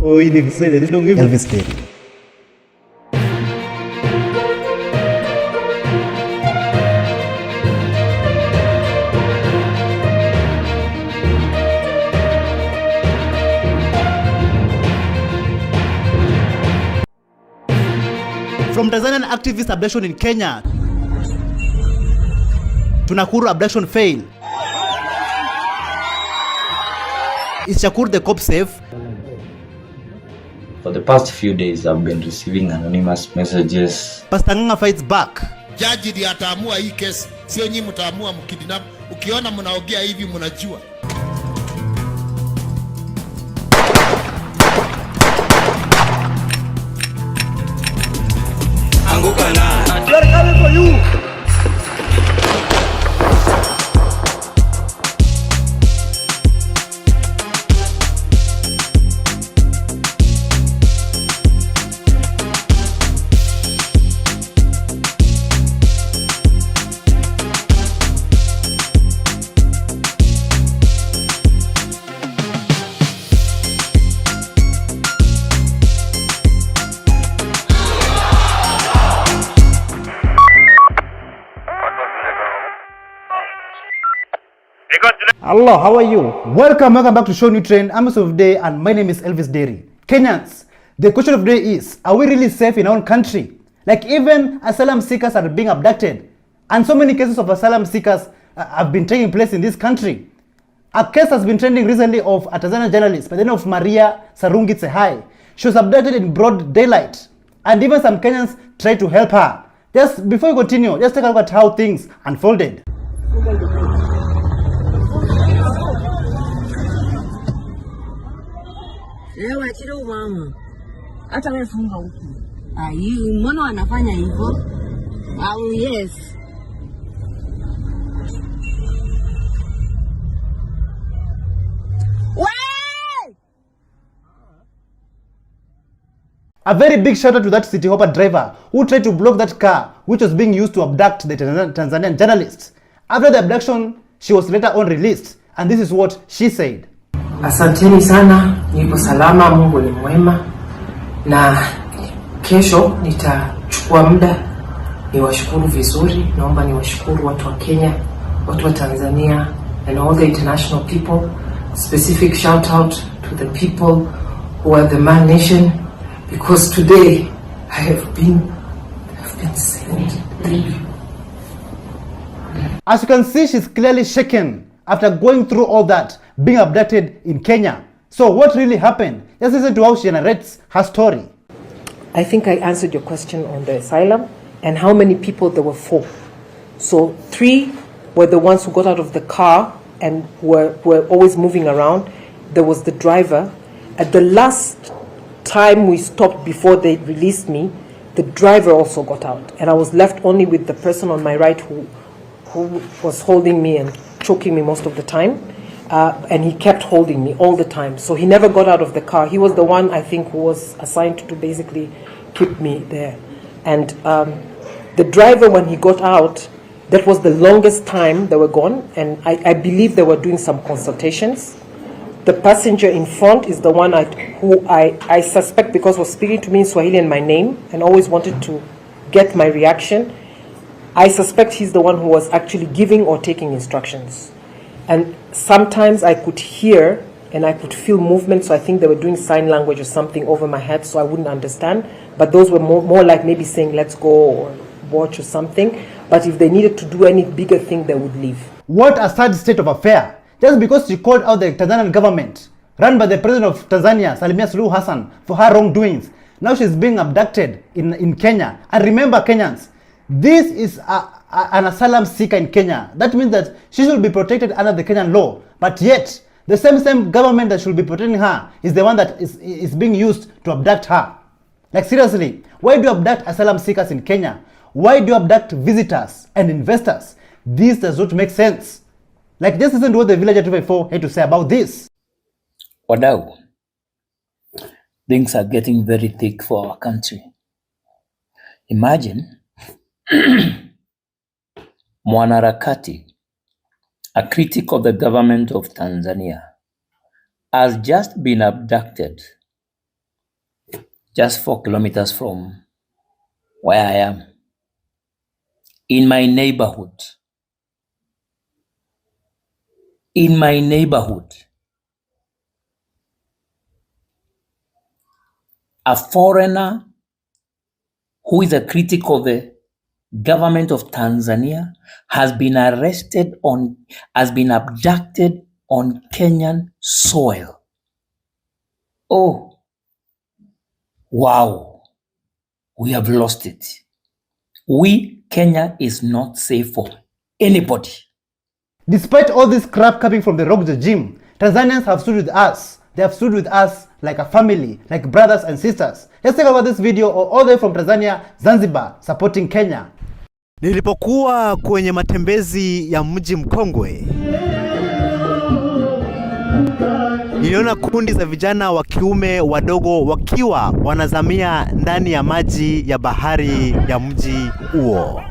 S1: Oh, you didn't say that. Don't give Elvis Derry. From Tanzanian activist abduction in Kenya to Nakuru abduction fail. Is Shakur the cop safe?
S15: For the past few days, I've been receiving anonymous messages.
S1: Pastor Nganga fights back.
S15: Jaji ndiye ataamua hii kesi, sio nyinyi mtaamua mkidinap. Ukiona mnaongea hivi mnajua.
S17: Anguka na.
S14: We are coming for you.
S1: Hello, how are you? Welcome back to ShowNewTrend. I'm of Day and my name is Elvis Derry. Kenyans, the question of the day is, are we really safe in our own country? Like even asylum seekers are being abducted. And so many cases of asylum seekers have been taking place in this country. A case has been trending recently of a Tanzanian journalist by the name of Maria Sarungi Tsehai. She was abducted in broad daylight. And even some Kenyans tried to help her. Just before we continue, just take a look at how things unfolded.
S18: Leo achiro mama. Hata wewe funga huko. Ai, mbona wanafanya hivyo? Au yes.
S1: A very big shout out to that city hopper driver who tried to block that car which was being used to abduct the Tanzanian journalist. After the abduction, she was later on released, and this is what she said.
S24: Asanteni sana, nipo salama, Mungu ni mwema. Na kesho nitachukua muda niwashukuru vizuri. Naomba niwashukuru watu wa Kenya, watu wa Tanzania and all the international people. Specific shout out to the people who are the man nation, because today I have been saved. Thank you.
S1: As you can see, she's clearly shaken after going through all that, being abducted in Kenya. So what really happened? Let's listen to how she narrates her story.
S24: I think I answered your question on the asylum and how many people there were. 4. So 3 were the ones who got out of the car and were always moving around. There was the driver. At the last time we stopped before they released me, the driver also got out, and I was left only with the person on my right who was holding me and choking me most of the time, and he kept holding me all the time. So he never got out of the car. He was the one, I think, who was assigned to basically keep me there. And the driver, when he got out, that was the longest time they were gone, and I believe they were doing some consultations. The passenger in front is the one who I suspect, because was speaking to me in Swahili and my name and always wanted to get my reaction. I suspect he's the one who was actually giving or taking instructions. And sometimes I could hear and I could feel movement, so I think they were doing sign language or something over my head, so I wouldn't understand. But those were more like maybe saying, let's go or watch or something. But if they needed to do any bigger thing, they would leave.
S1: What a sad state of affair. Just because she called out the Tanzanian government, run by the president of Tanzania, Samia Suluhu Hassan, for her wrongdoings, now she's being abducted in Kenya. And remember, Kenyans, this is an asylum seeker in Kenya. That means that she should be protected under the Kenyan law. But yet, the same government that should be protecting her is the one that is being used to abduct her. Like seriously, why do you abduct asylum seekers in Kenya? Why do you abduct visitors and investors? This does not make sense. Like, just listen to what the villager 254 had to say about this.
S25: Wadau, things are getting very thick for our country. Imagine mwanaharakati, a critic of the government of Tanzania, has just been abducted just 4 kilometers from where I am, in my neighborhood. In my neighborhood, a foreigner who is a critic of the government of Tanzania has been abducted on Kenyan soil. Oh, wow, we have lost it. Kenya is not safe for anybody.
S1: Despite all this crap coming from the rogue regime, Tanzanians have stood with us. They have stood with us like a family, like brothers and sisters. Let's take a look at this video all the way from Tanzania, Zanzibar, supporting Kenya.
S4: Nilipokuwa kwenye matembezi ya mji mkongwe, niliona kundi za vijana wa kiume wadogo wakiwa wanazamia ndani ya maji ya bahari ya mji huo.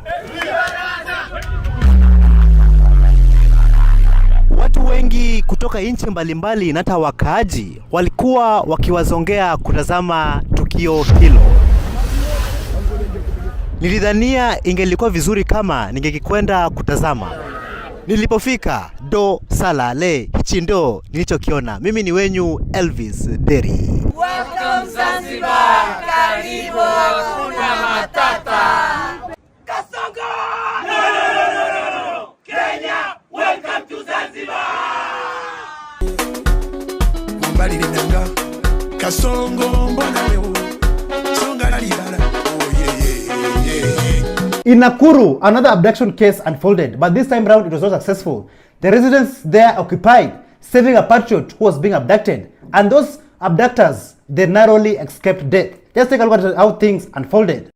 S4: Watu wengi kutoka nchi mbalimbali na hata wakaaji walikuwa wakiwazongea kutazama tukio hilo. Nilidhania ingelikuwa vizuri kama ningekwenda kutazama. Nilipofika do salale, hichi ndo nilichokiona. Mimi ni wenyu Elvis Deri.
S9: Welcome Zanzibar, karibu hakuna matata. Kasongo! No. Kenya, welcome to Zanzibar.
S12: Mbali lidanga, kasongo mbona leo, songa la libala.
S1: In Nakuru, another abduction case unfolded, but this time round it was not successful. The residents there occupied, saving a patriot who was being abducted, and those abductors, they narrowly escaped death. Let's take a look at how things unfolded.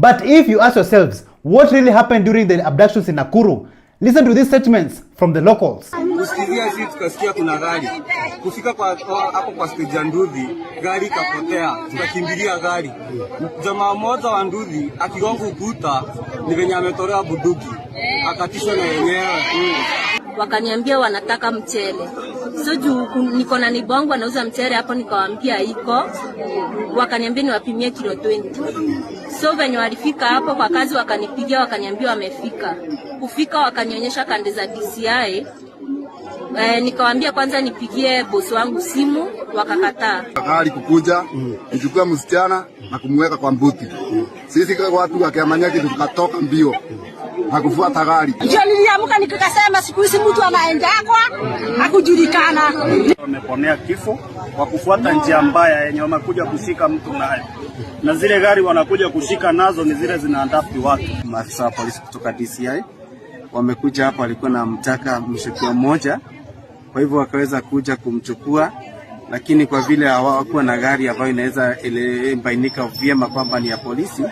S1: But if you ask yourselves, what really happened during the abductions in Nakuru? Listen to these statements from the locals.
S17: Kusikia sisi tukasikia kuna gari. Kufika kwa hapo kwa stage ya Nduthi, gari kapotea. Tukakimbilia gari. Jamaa mmoja wa Nduthi akigonga ukuta ni venye ametolewa bunduki. Akatishwa na yenyewe.
S19: Wakaniambia wanataka mchele. So juu niko na nibongo anauza mchele hapo, nikawaambia iko. Wakaniambia niwapimie kilo 20. So venye walifika hapo kwa kazi wakanipigia, wakaniambia wamefika. Kufika wakanionyesha kande za DCI. Nikawaambia kwanza nipigie bosi wangu simu, wakakataa.
S26: Gari kukuja, nichukua msichana na kumweka kwa mbuti. Sisi kwa watu wakiamanya kitu tukatoka mbio. Hakufuata gari.
S18: Ndio niliamka nikasema siku hizi mtu anaenda kwa hakujulikana.
S27: Wameponea kifo kwa kufuata njia mbaya yenye wamekuja kushika mtu nayo. Na zile gari wanakuja kushika nazo ni zile zinaandapi watu.
S28: Maafisa wa polisi kutoka DCI wamekuja hapa, walikuwa na mtaka mshukiwa mmoja. Kwa hivyo wakaweza kuja kumchukua, lakini kwa vile hawakuwa na gari ambayo inaweza ilebainika vyema kwamba ni ya polisi,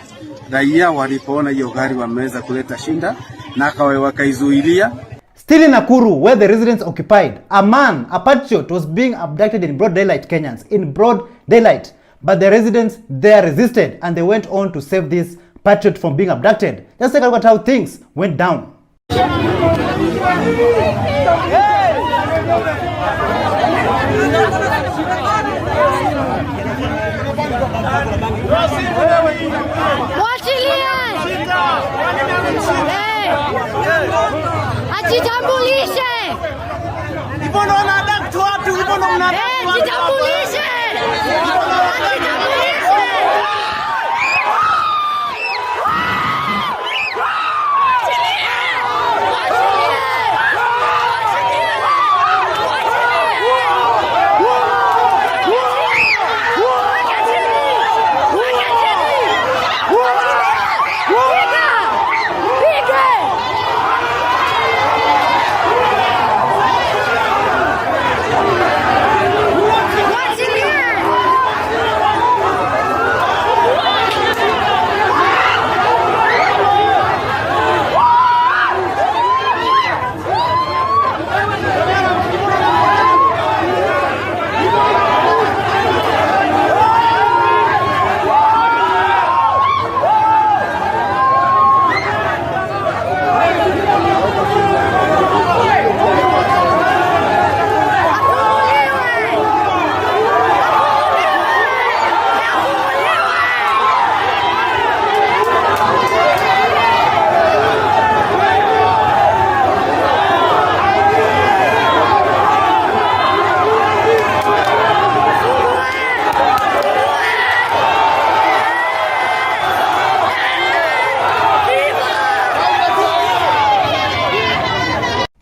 S28: raia walipoona hiyo gari wameweza kuleta shinda na wakaizuilia.
S1: Still in Nakuru, where the residents occupied, a patriot was being abducted in broad daylight, Kenyans, in broad daylight. But the residents there resisted and they went on to save this patriot from being abducted. Let's take a look at how things went down.
S9: Ajitambulishe. Ipo ndo unadact watu, ipo ndo unadact watu. Ajitambulishe.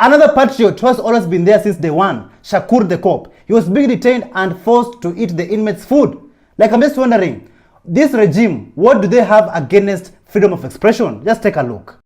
S1: Another patriot who has always been there since day one, Shakur the cop. He was being detained and forced to eat the inmates' food. Like, I'm just wondering, this regime, what do they have against freedom of expression? Just take a look.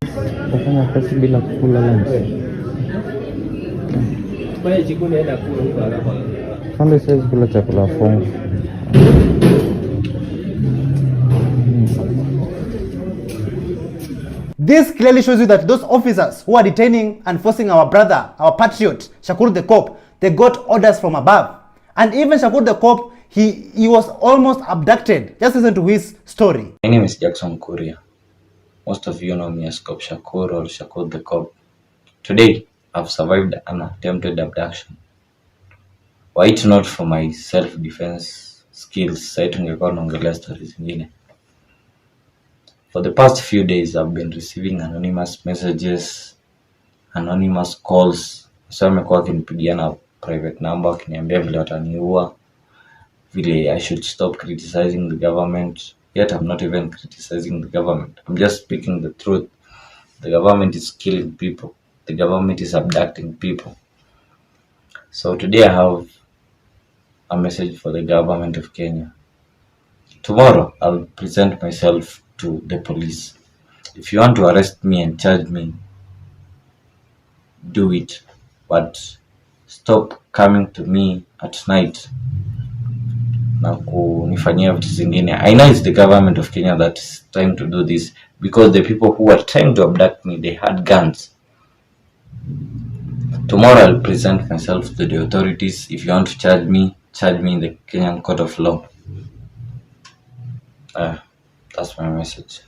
S1: This clearly shows you that those officers who are detaining and forcing our brother, our patriot, Shakur the cop, they got orders from above. And even Shakur the cop, he was almost abducted. Just listen to his story.
S3: My name is Jackson Kuria. Most of you know me as Cop Shakur or Shakur the cop. Today, I've survived an attempted abduction. Were it not for my self-defense skills, stories. For the past few days, I've been receiving anonymous messages, anonymous calls. So amekuwa akinipigiana private number akiniambia vile wataniua, vile I should stop criticizing the government. Yet I'm not even criticizing the government. I'm just speaking the truth. The government is killing people. The government is abducting people. So today I have a message for the government of Kenya. Tomorrow I'll present myself to the police. If you want to arrest me and charge me, do it. But stop coming to me at night na kunifanyia vitu zingine. I know it's the government of Kenya that's trying to do this because the people who are trying to abduct me, they had guns. Tomorrow I'll present myself to the authorities. If you want to charge me in the Kenyan court of law. That's my message.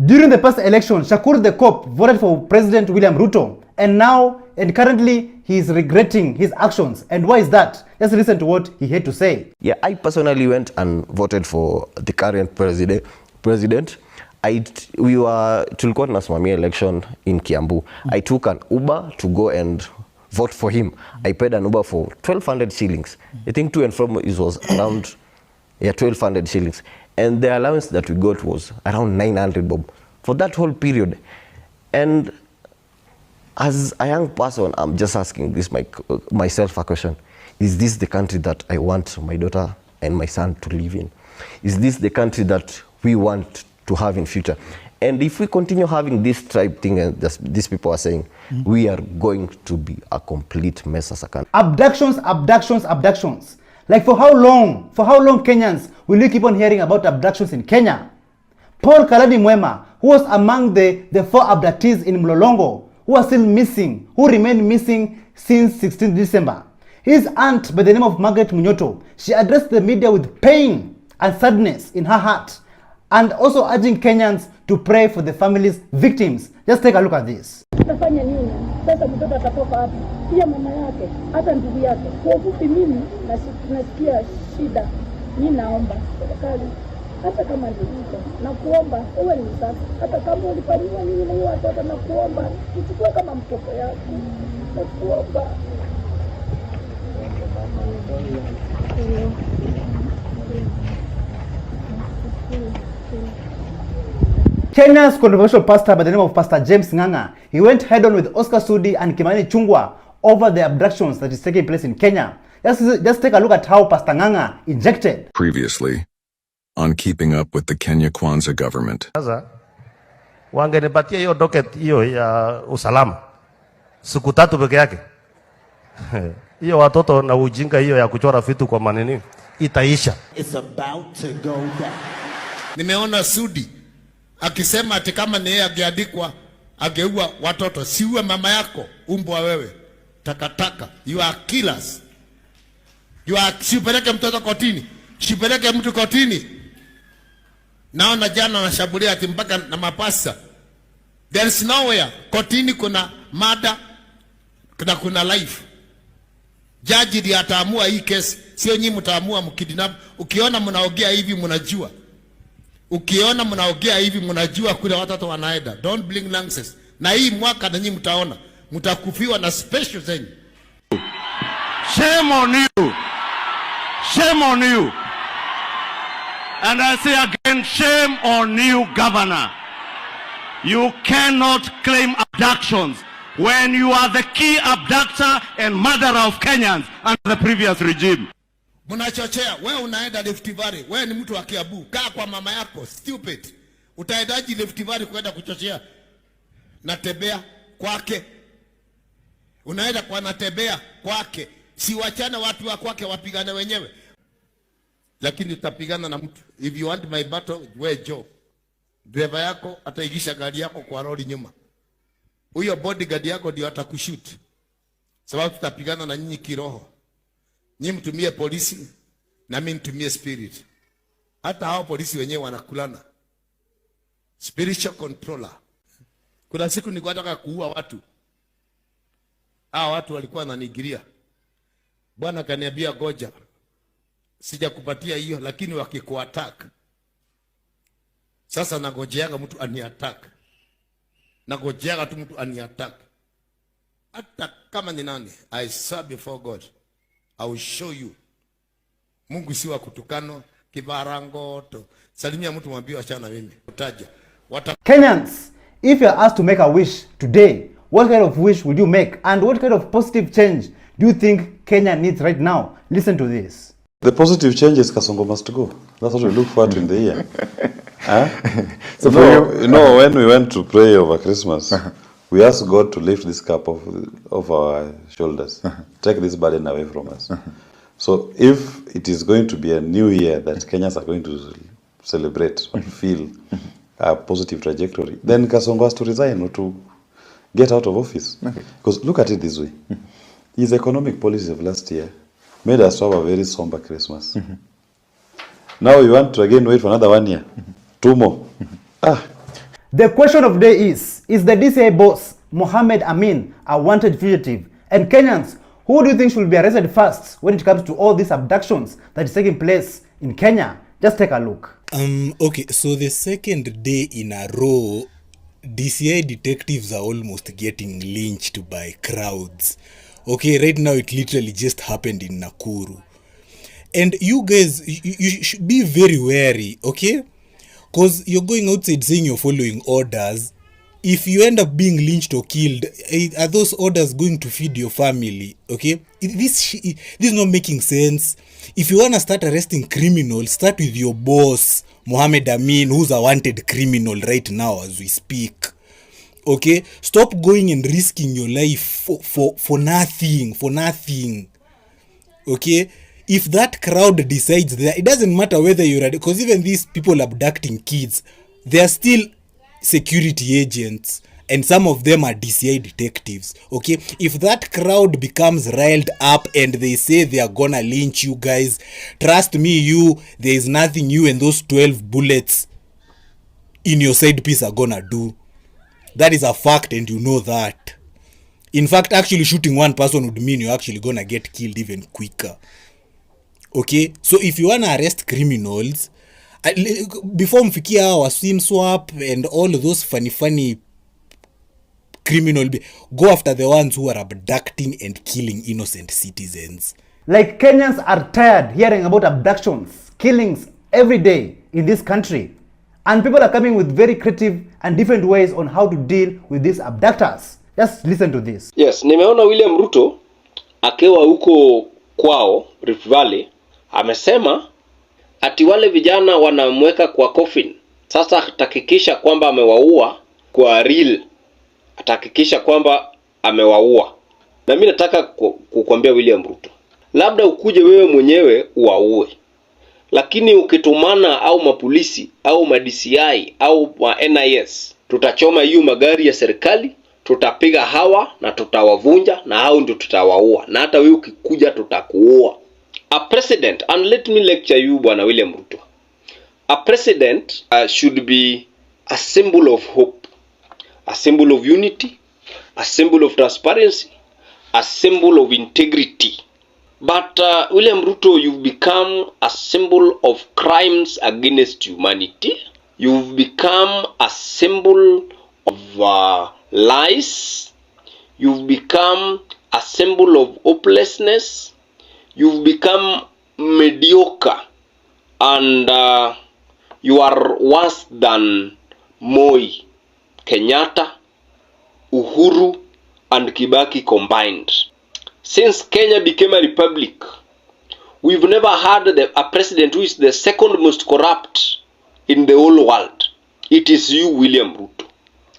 S1: During the past election, Shakur the cop voted for President William Ruto, and currently he is regretting his actions. And why is that? Let's listen to what he had to say.
S7: Yeah, I personally went and voted for the current president. We were tulikuwa tunasimamia election in Kiambu. I took an Uber to go and vote for him. I paid an Uber for 1,200 shillings. I think to and from it was around 1,200 shillings. And the allowance that we got was around 900 bob for that whole period. And as a young person, I'm just asking this myself a question. Is this the country that I want my daughter and my son to live in? Is this the country that we want to have in future? And if we continue having this tribe thing, and these people are saying, we are going to be a complete mess as a country.
S1: Abductions. Like for how long Kenyans will you keep on hearing about abductions in Kenya? Paul Kaladi Mwema, who was among the 4 abductees in Mlolongo, who are still missing, who remained missing since 16th December. His aunt by the name of Margaret Munyoto, she addressed the media with pain and sadness in her heart, and also urging Kenyans to pray for the families victims. Just take a look at this.
S8: Tafanya nini? Sasa mtoto atatoka wapi? Pia mama yake, hata ndugu yake. Kwa ufupi mimi nasikia shida. Mimi naomba serikali hata kama ndivyo na kuomba uwe ni safi. Hata kama ulifanywa nini na hiyo watoto na kuomba usichukue kama mtoto yako. Na kuomba.
S1: Kenya's controversial pastor by the name of Pastor James Ng'ang'a, he went head-on with Oscar Sudi and Kimani Chungwa over the abductions that is taking place in Kenya. Just take a look at how Pastor Ng'ang'a injected.
S11: Previously, on Keeping Up with the Kenya Kwanza government.
S13: Sasa wangenipatia hiyo docket hiyo ya usalama siku 3 peke yake. Hiyo watoto na ujinga hiyo ya kuchora vitu kwa maneno itaisha.
S15: It's about to go down. Nimeona Sudi akisema ati kama ni yeye angeandikwa angeua watoto, siue mama yako, umbwa wewe, takataka, you are killers. You are, sipeleke mtoto kotini, sipeleke mtu kotini. Naona jana wanashambulia ati mpaka na mapasa. There is nowhere. Kotini kuna mada, kuna life. Jaji ndiye ataamua hii kesi, sio nyinyi mtaamua mkidinap. Ukiona mnaongea hivi mnajua. Ukiona mnaongea hivi mnajua kule watoto wanaenda. Don't bring nonsense. Na hii mwaka na nyinyi mtaona mtakufiwa na special zenyu.
S21: Shame on you. Shame on you. And I say again,
S2: And shame on you, Governor. You cannot claim abductions when you are the key abductor and murderer of Kenyans under the previous regime.
S15: Mnachochea, wewe unaenda Rift Valley, wewe ni mtu wa Kiambu, kaa kwa mama yako, stupid. Utaendaje Rift Valley kwenda kuchochea? Natembea kwake. Unaenda kwa natembea kwake. Si wachana watu wa kwake wapigane wenyewe. Lakini utapigana na mtu. If you want my battle, wewe Joe. Driver yako ataigisha gari yako kwa lori nyuma. Huyo bodyguard yako ndio atakushoot. Sababu tutapigana na nyinyi kiroho. Nyinyi mtumie polisi na mimi nitumie spirit. Hata hao polisi wenyewe wanakulana. Spiritual controller. Kuna siku nilikuwa nataka kuua watu. Hao watu walikuwa wananigiria. Bwana kaniambia goja. Sijakupatia hiyo lakini wakikuattack. Sasa nagojeaga mtu aniattack. Nagojeaga tu mtu aniattack. Hata kama ni nani, I swear before God, I will show you. Mungu si wa kutukano, kibarangoto. Salimia mtu mwambie achana mimi. Utaja.
S1: Kenyans, if you are asked to make a wish today, what kind of wish would you make? And what kind of positive change do you think Kenya needs right now? Listen to this.
S5: The positive change is Kasongo must go. That's what we look forward to in the year. Huh? So you know, when we went to pray over Christmas, we asked God to lift this cup off our shoulders, take this burden away from us. So if it is going to be a new year that Kenyans are going to celebrate or feel a positive trajectory, then Kasongo has to resign or to get out of office. Because look at it this way. His economic policies of last year made us have a very somber Christmas. Now you want to again wait for another 1 year? 2 more.
S1: The question of the day is the DCI boss, Mohamed Amin, a wanted fugitive? And Kenyans, who do you think should be arrested first when it comes to all these abductions that is taking place in Kenya? Just take a look.
S6: Okay, so the second day in a row, DCI detectives are almost getting lynched by crowds. Okay, right now it literally just happened in Nakuru. And you guys, you should be very wary, okay? Because you're going outside saying you're following orders. If you end up being lynched or killed, are those orders going to feed your family, okay? This is not making sense. If you want to start arresting criminals, start with your boss, Mohamed Amin, who's a wanted criminal right now as we speak. Okay, stop going and risking your life for nothing. Okay, if that crowd decides that, it doesn't matter whether you're ready, because even these people abducting kids, they are still security agents, and some of them are DCI detectives. Okay, if that crowd becomes riled up and they say they are gonna lynch you guys, trust me, there is nothing you and those 12 bullets in your side piece are gonna do. That is a fact, and you know that. In fact, actually shooting one person would mean you're actually gonna get killed even quicker. Okay, so if you wanna arrest criminals, before mfikia our swim swap and all of those funny criminal, go after the ones who are abducting and killing innocent citizens.
S1: Like, Kenyans are tired hearing about abductions, killings every day in this country. And people are coming with very creative and different ways on how to deal with these abductors. Just listen to this.
S10: Yes, nimeona William Ruto akiwa huko kwao Rift Valley amesema ati wale vijana wanamweka kwa coffin. Sasa atahakikisha kwamba amewaua kwa real. Atahakikisha kwamba amewaua. Na mimi nataka kukuambia William Ruto, labda ukuje wewe mwenyewe uwaue. Lakini ukitumana au mapolisi au ma-DCI au NIS, tutachoma hiyo magari ya serikali, tutapiga hawa na tutawavunja na hao ndio tutawaua. Na hata wewe ukikuja tutakuua. A president, and let me lecture you bwana William Ruto. A president should be a symbol of hope, a symbol of unity, a symbol of transparency, a symbol of integrity. But William Ruto, you've become a symbol of crimes against humanity. You've become a symbol of lies. You've become a symbol of hopelessness. You've become mediocre. And you are worse than Moi, Kenyatta, Uhuru, and Kibaki combined. Since Kenya became a republic, we've never had a president who is the second most corrupt in the whole world. It is you, William Ruto.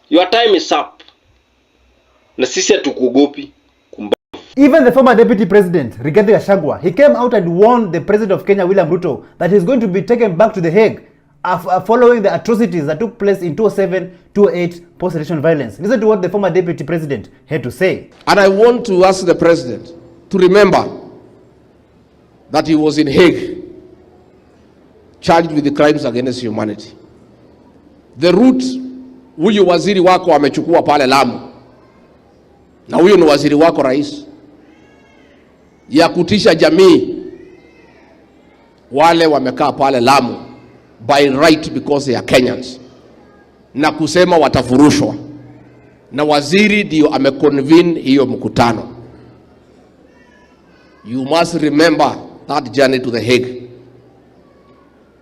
S10: Your time is up. Na sisi hatukuogopi.
S1: Even the former deputy president, Rigathi Gachagua, he came out and warned the president of Kenya, William Ruto, that he's going to be taken back to The Hague following the atrocities that took place in 2007-2008 post-election violence. Listen to what the former deputy president had to say.
S14: And I want to ask the president to remember that he was in Hague, charged with the crimes against humanity. The route huyu waziri wako amechukua pale Lamu, na huyo ni waziri wako rais, ya kutisha jamii wale wamekaa pale Lamu by right because they are Kenyans, na kusema watafurushwa, na waziri ndio ameconvene hiyo mkutano. You must remember that journey to The Hague.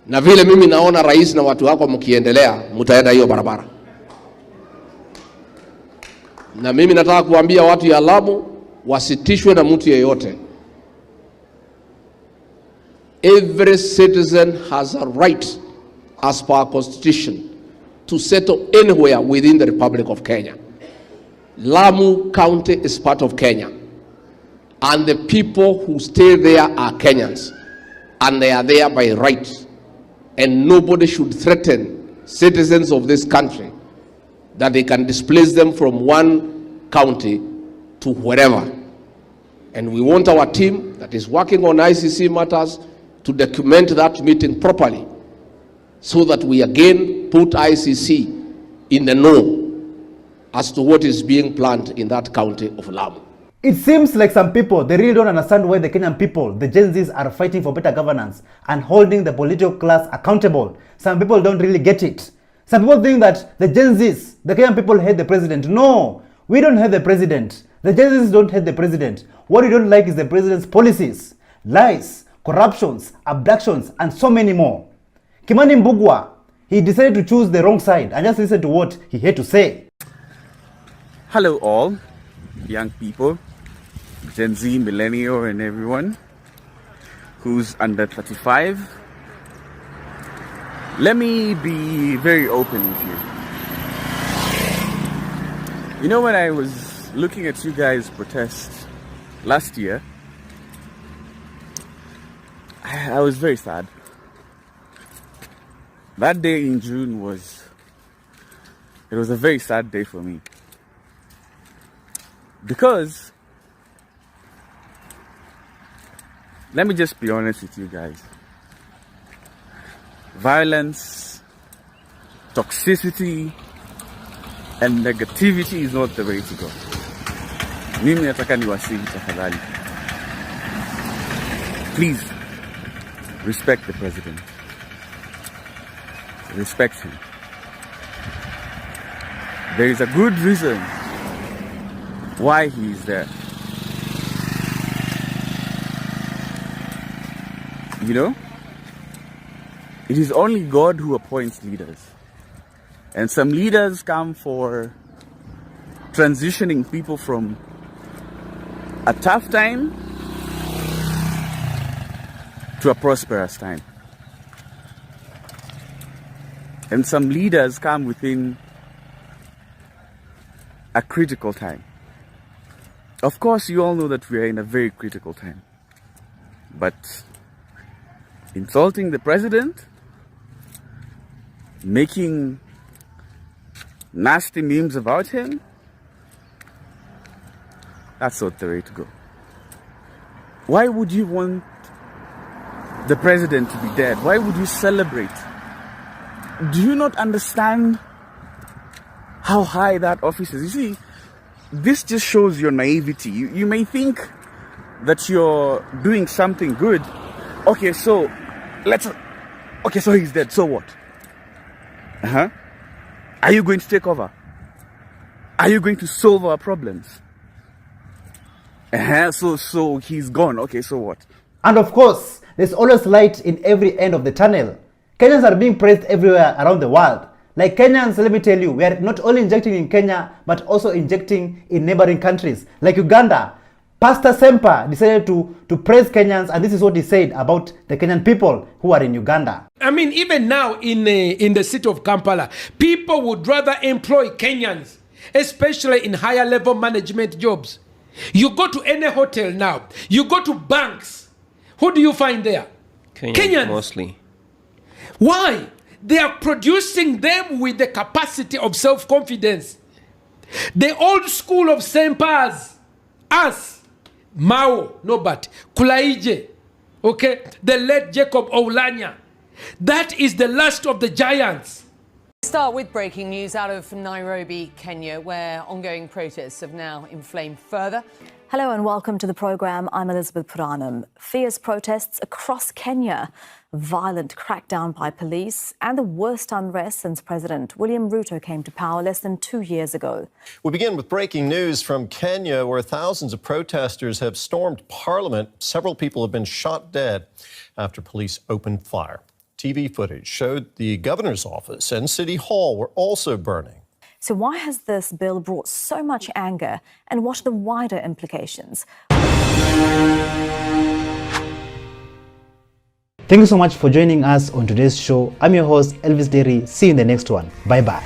S14: Na vile mimi naona rais na watu wako mkiendelea, mtaenda hiyo barabara. Na mimi nataka kuambia watu ya Lamu wasitishwe na mtu yeyote. Every citizen has a right as per our constitution to settle anywhere within the Republic of Kenya. Lamu County is part of Kenya, and the people who stay there are Kenyans, and they are there by right, and nobody should threaten citizens of this country that they can displace them from one county to wherever. And we want our team that is working on ICC matters to document that meeting properly, so that we again put ICC in the know as to what is being planned in that county of Lamu.
S1: It seems like some people, they really don't understand why the Kenyan people, the Gen Zs, are fighting for better governance and holding the political class accountable. Some people don't really get it. Some people think that the Gen Zs, the Kenyan people, hate the president. No, we don't hate the president. The Gen Zs don't hate the president. What we don't like is the president's policies, lies, corruptions, abductions, and so many more. Kimani Mbugua, he decided to choose the wrong side, and just listen to what he had to say.
S16: Hello all, young people, Gen Z, millennial, and everyone who's under 35. Let me be very open with you. You know, when I was looking at you guys protest last year, I was very sad. That day in June was a very sad day for me. Because, let me just be honest with you guys. Violence, toxicity, and negativity is not the way to go. Mimi nataka niwasihi tafadhali. Please, respect the president. Respect him. There is a good reason why he is there. You know, it is only God who appoints leaders. And some leaders come for transitioning people from a tough time to a prosperous time. And some leaders come within a critical time. Of course, you all know that we are in a very critical time. But insulting the president, making nasty memes about him, that's not the way to go. Why would you want the president to be dead? Why would you celebrate? Do you not understand how high that office is? You see, this just shows your naivety. You may think that you're doing something good. Okay, so so he's dead. So what? Are you going to take over? Are you going to solve our problems? So he's gone. Okay, so what?
S1: And of course, there's always light in every end of the tunnel. Kenyans are being praised everywhere around the world. Like Kenyans, let me tell you, we are not only injecting in Kenya, but also injecting in neighboring countries. Like Uganda, Pastor Semper decided to praise Kenyans, and this is what he said about the Kenyan people who are in Uganda.
S4: I mean, even now in the city of Kampala, people would rather employ Kenyans, especially in higher level management jobs. You go to any hotel now, you go to banks, who do you find there? Kenyans.
S12: Mostly.
S4: Why? They are producing them with the capacity of self-confidence. The old school of Sempers, us, Mao, Nobat, Kulaije, okay, the late Jacob Oulanya. That is the last of the giants.
S20: Start with breaking news out of Nairobi, Kenya, where ongoing protests have now inflamed further.
S21: Hello and welcome to the programme. I'm Elizabeth Puranam. Fierce protests across Kenya, violent crackdown by police, and the worst unrest since President William Ruto came to power less than 2 years ago.
S22: We begin with breaking news from Kenya, where thousands of protesters have stormed Parliament. Several people have been shot dead after police opened fire. TV footage showed the governor's office and City Hall were also burning.
S21: So why has this bill brought so much anger, and what are the wider implications?
S1: Thank you so much for joining us on today's show. I'm your host, Elvis Derry. See you in the next one. Bye-bye.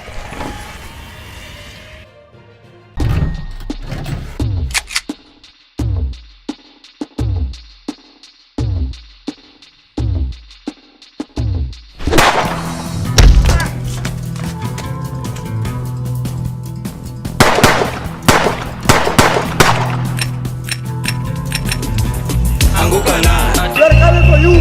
S9: They're coming for you.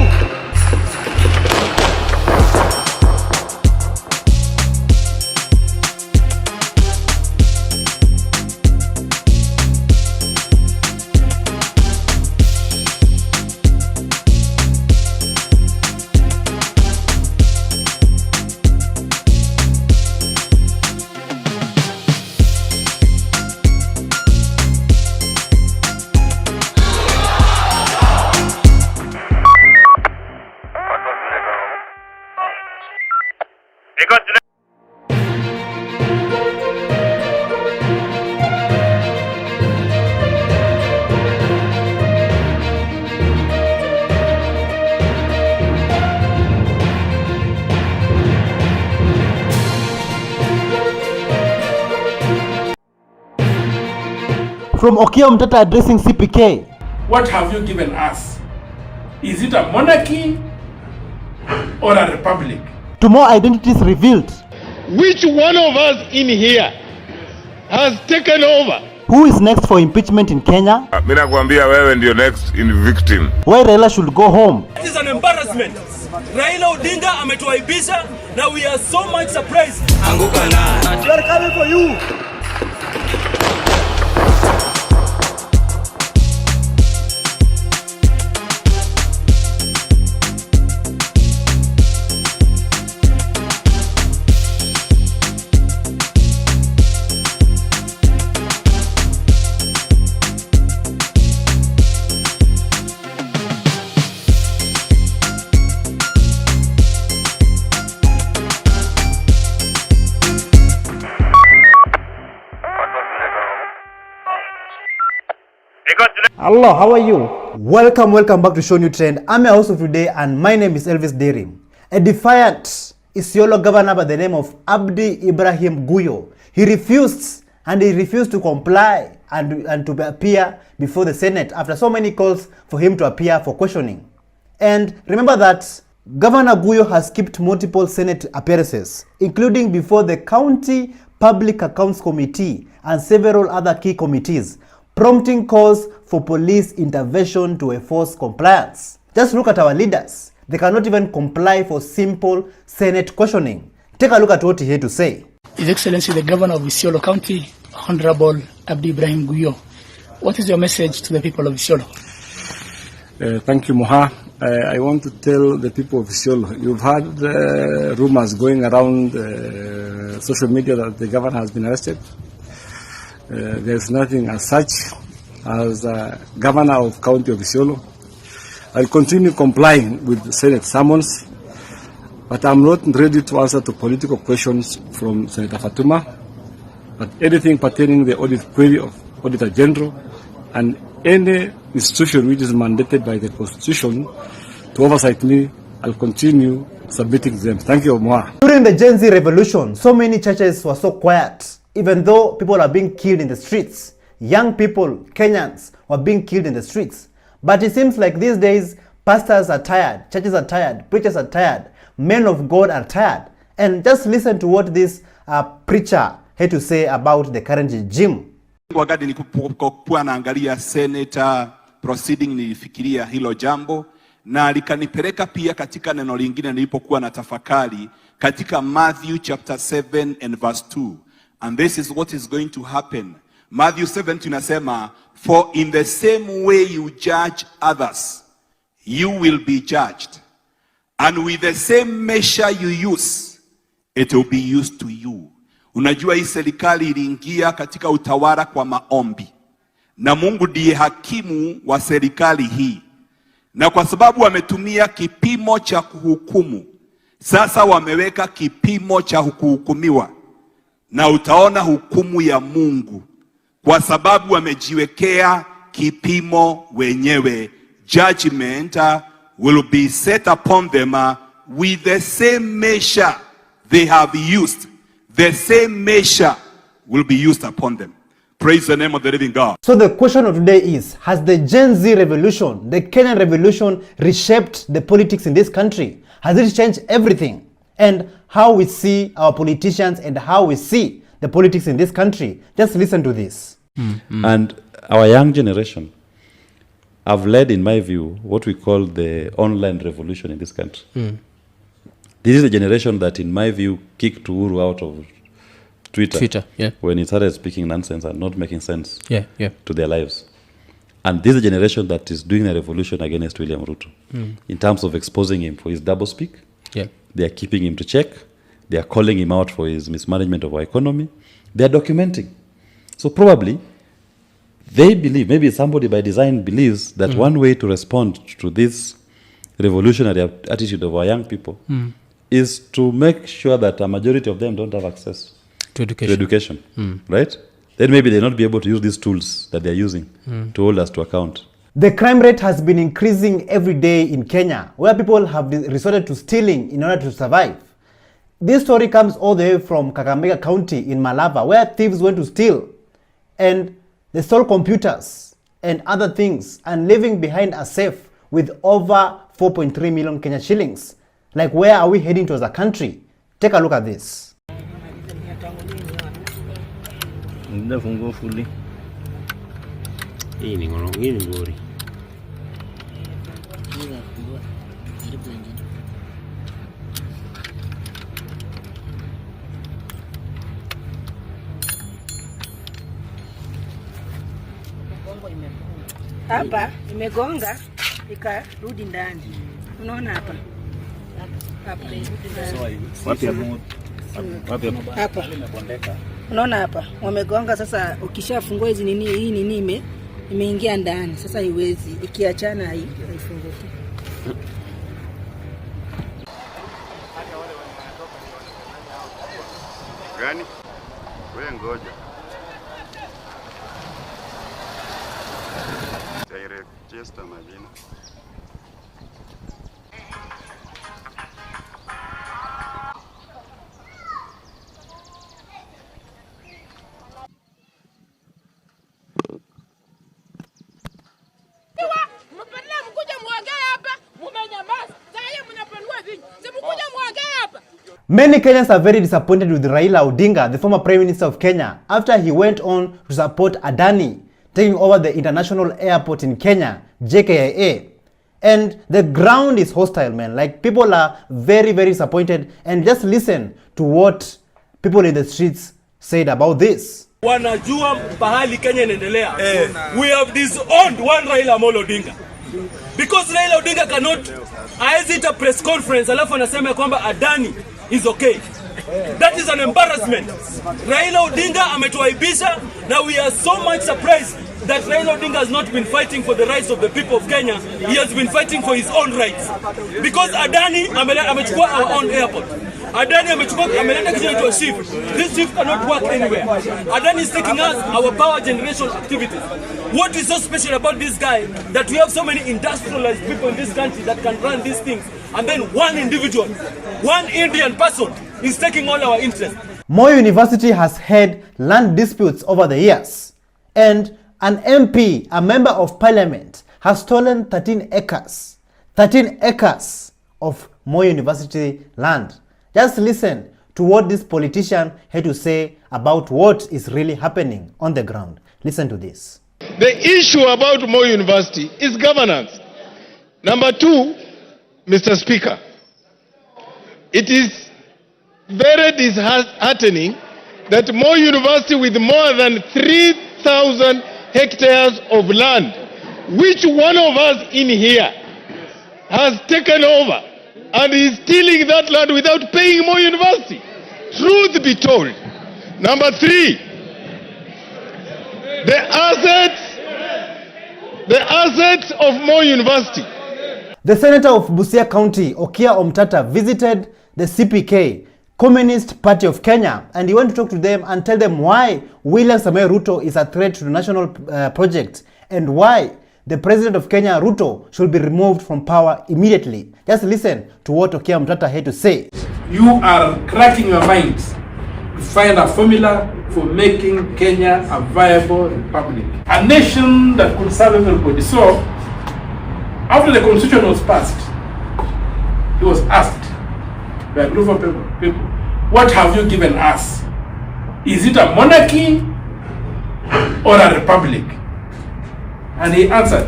S1: From Okia Mtata addressing CPK.
S4: What have you given us? Is it a monarchy or a republic?
S1: To more identities revealed.
S9: Which one of us in here has taken over?
S1: Who is next for impeachment in Kenya?
S23: Mimi nakwambia wewe ndio next in victim.
S1: Why Raila should go home?
S24: It is an embarrassment. Raila Odinga ametuaibisha na we are so much surprised.
S9: Anguka na. They are coming for you.
S1: Hello, how are you? Welcome back to ShowNewTrend. I'm your host of today and my name is Elvis Derry. A defiant Isiolo governor by the name of Abdi Ibrahim Guyo. He refused to comply and to appear before the Senate after so many calls for him to appear for questioning. And remember that Governor Guyo has skipped multiple Senate appearances, including before the County Public Accounts Committee and several other key committees, prompting calls for police intervention to enforce compliance. Just look at our leaders. They cannot even comply for simple Senate questioning. Take a look at what he had to say.
S25: His Excellency, the Governor of Isiolo County, Honorable Abdi Ibrahim Guyo. What is your message to the people of Isiolo?
S28: Thank you, Moha. I want to tell the people of Isiolo, you've had rumors going around social media that the governor has been arrested. There's nothing as such. As governor of County of Isiolo, I'll continue complying with the Senate summons.
S3: But I'm not ready to answer to political questions from Senator Fatuma. But anything pertaining the audit query of Auditor General and any institution which is mandated by the Constitution to oversight me, I'll continue submitting them. Thank you, Omar.
S1: During the Gen Z revolution, so many churches were so quiet, even though people are being killed in the streets. Young people, Kenyans, were being killed in the streets. But it seems like these days, pastors are tired, churches are tired, preachers are tired, men of God are tired. And just listen to what this preacher had to say about the current regime.
S7: Wakati nilipokuwa naangalia Senator proceeding, nilifikiria hilo jambo na likanipeleka pia katika neno lingine nilipokuwa na tafakari katika Matthew chapter 7 and verse 2. And this is what is going to happen. Matthew 7 tunasema, for in the same way you judge others, you will be judged. And with the same measure you use, it will be used to you. Unajua hii serikali iliingia katika utawala kwa maombi. Na Mungu ndiye hakimu wa serikali hii. Na kwa sababu wametumia kipimo cha kuhukumu, sasa wameweka kipimo cha kuhukumiwa. Na utaona hukumu ya Mungu. Kwa sababu wamejiwekea kipimo wenyewe. Judgment will be set upon them with the same measure they have used. The same measure will be used upon them. Praise the name of the living God.
S1: So the question of today is, has the Gen Z revolution, the Kenyan revolution, reshaped the politics in this country? Has it changed everything? And how we see our politicians and how we see the politics in this country? Just listen to this.
S5: And our young generation have led, in my view, what we call the online revolution in this country. This is the generation that, in my view, kicked Uhuru out of Twitter when he started speaking nonsense and not making sense to their lives. And this is the generation that is doing a revolution against William Ruto in terms of exposing him for his doublespeak. They are keeping him to check. They are calling him out for his mismanagement of our economy. They are documenting. So probably they believe, maybe somebody by design believes that one way to respond to this revolutionary attitude of our young people is to make sure that a majority of them don't have access to education. Right? Then maybe they'll not be able to use these tools that they're using to hold us to account.
S1: The crime rate has been increasing every day in Kenya, where people have resorted to stealing in order to survive. This story comes all the way from Kakamega County in Malava, where thieves went to steal. And they stole computers and other things and leaving behind a safe with over 4.3 million Kenya shillings. Like, where are we heading to as a country? Take a look at this.
S12: Hapa imegonga ikarudi ndani. Unaona hapa? Hapa. Hapa. Unaona hapa? Wamegonga sasa, ukishafungua hizi nini, hii nini imeingia ndani. Sasa haiwezi, ikiachana haifunguki.
S17: Gani? Wewe ngoja. Register majina.
S1: Many Kenyans are very disappointed with Raila Odinga, the former Prime Minister of Kenya, after he went on to support Adani taking over the international airport in Kenya, JKIA. And the ground is hostile, man. Like, people are very, very disappointed. And just listen to what people in the streets said about this.
S24: Wanajua pahali Kenya inaendelea. We have disowned one Raila Amolo Odinga. Because Raila Odinga cannot hesitate a press conference alafu anasema kwamba Adani is okay. That is an embarrassment. Raila Odinga ametuaibisha na we are so much surprised that Raila Odinga has not been fighting for the rights of the people of Kenya. He has been fighting for his own rights. Because Adani amechukua our own airport. Adani ameleta kitu to a ship. This ship cannot work anywhere. Adani is taking us our power generation activities. What is so special about this guy that we have so many industrialized people in this country that can run these things, and then one individual, one Indian person is taking all our interest?
S1: Moi University has had land disputes over the years, and an MP, a member of parliament, has stolen 13 acres of Moi University land. Just listen to what this politician had to say about what is really happening on the ground. Listen to this.
S2: The issue about Moi University is governance. Number two, Mr. Speaker, it is very disheartening that Moi University, with more than 3,000 hectares of land, which one of us in here has taken over, and is stealing that land without paying Moi University. Truth be told. Number three, the assets of Moi University.
S1: The senator of Busia County, Okia Omtata, visited the CPK, Communist Party of Kenya, and he went to talk to them and tell them why William Samoei Ruto is a threat to the national project, and why the president of Kenya, Ruto, should be removed from power immediately. Just listen to what Okia Omtata had to say.
S4: You are cracking your minds to find a formula for making Kenya a viable republic, a nation that could serve everybody. So, after the constitution was passed, he was asked by a group of people, what have you given us? Is it a monarchy or a republic? And he answered,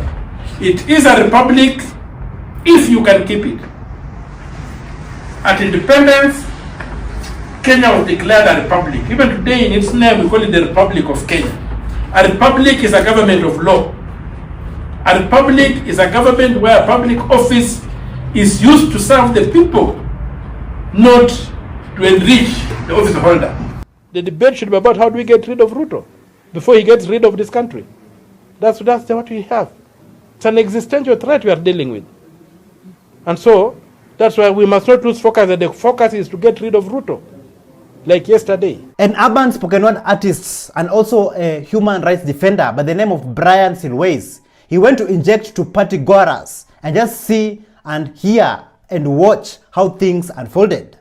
S4: it is a republic if you can keep it. At independence, Kenya was declared a republic. Even today in its name, we call it the Republic of Kenya. A republic is a government of law. A republic is a government where a public office is used to serve the people, not to enrich the office holder. The debate should be about how do we get rid of Ruto before he gets rid of this country. That's what we have. It's an existential threat we are dealing with. And so, that's why we must not lose focus, and the focus is to get rid of Ruto, like yesterday.
S1: An urban spoken word artist and also a human rights defender by the name of Brian Silways, he went to inject to party goers and just see and hear and watch how things unfolded.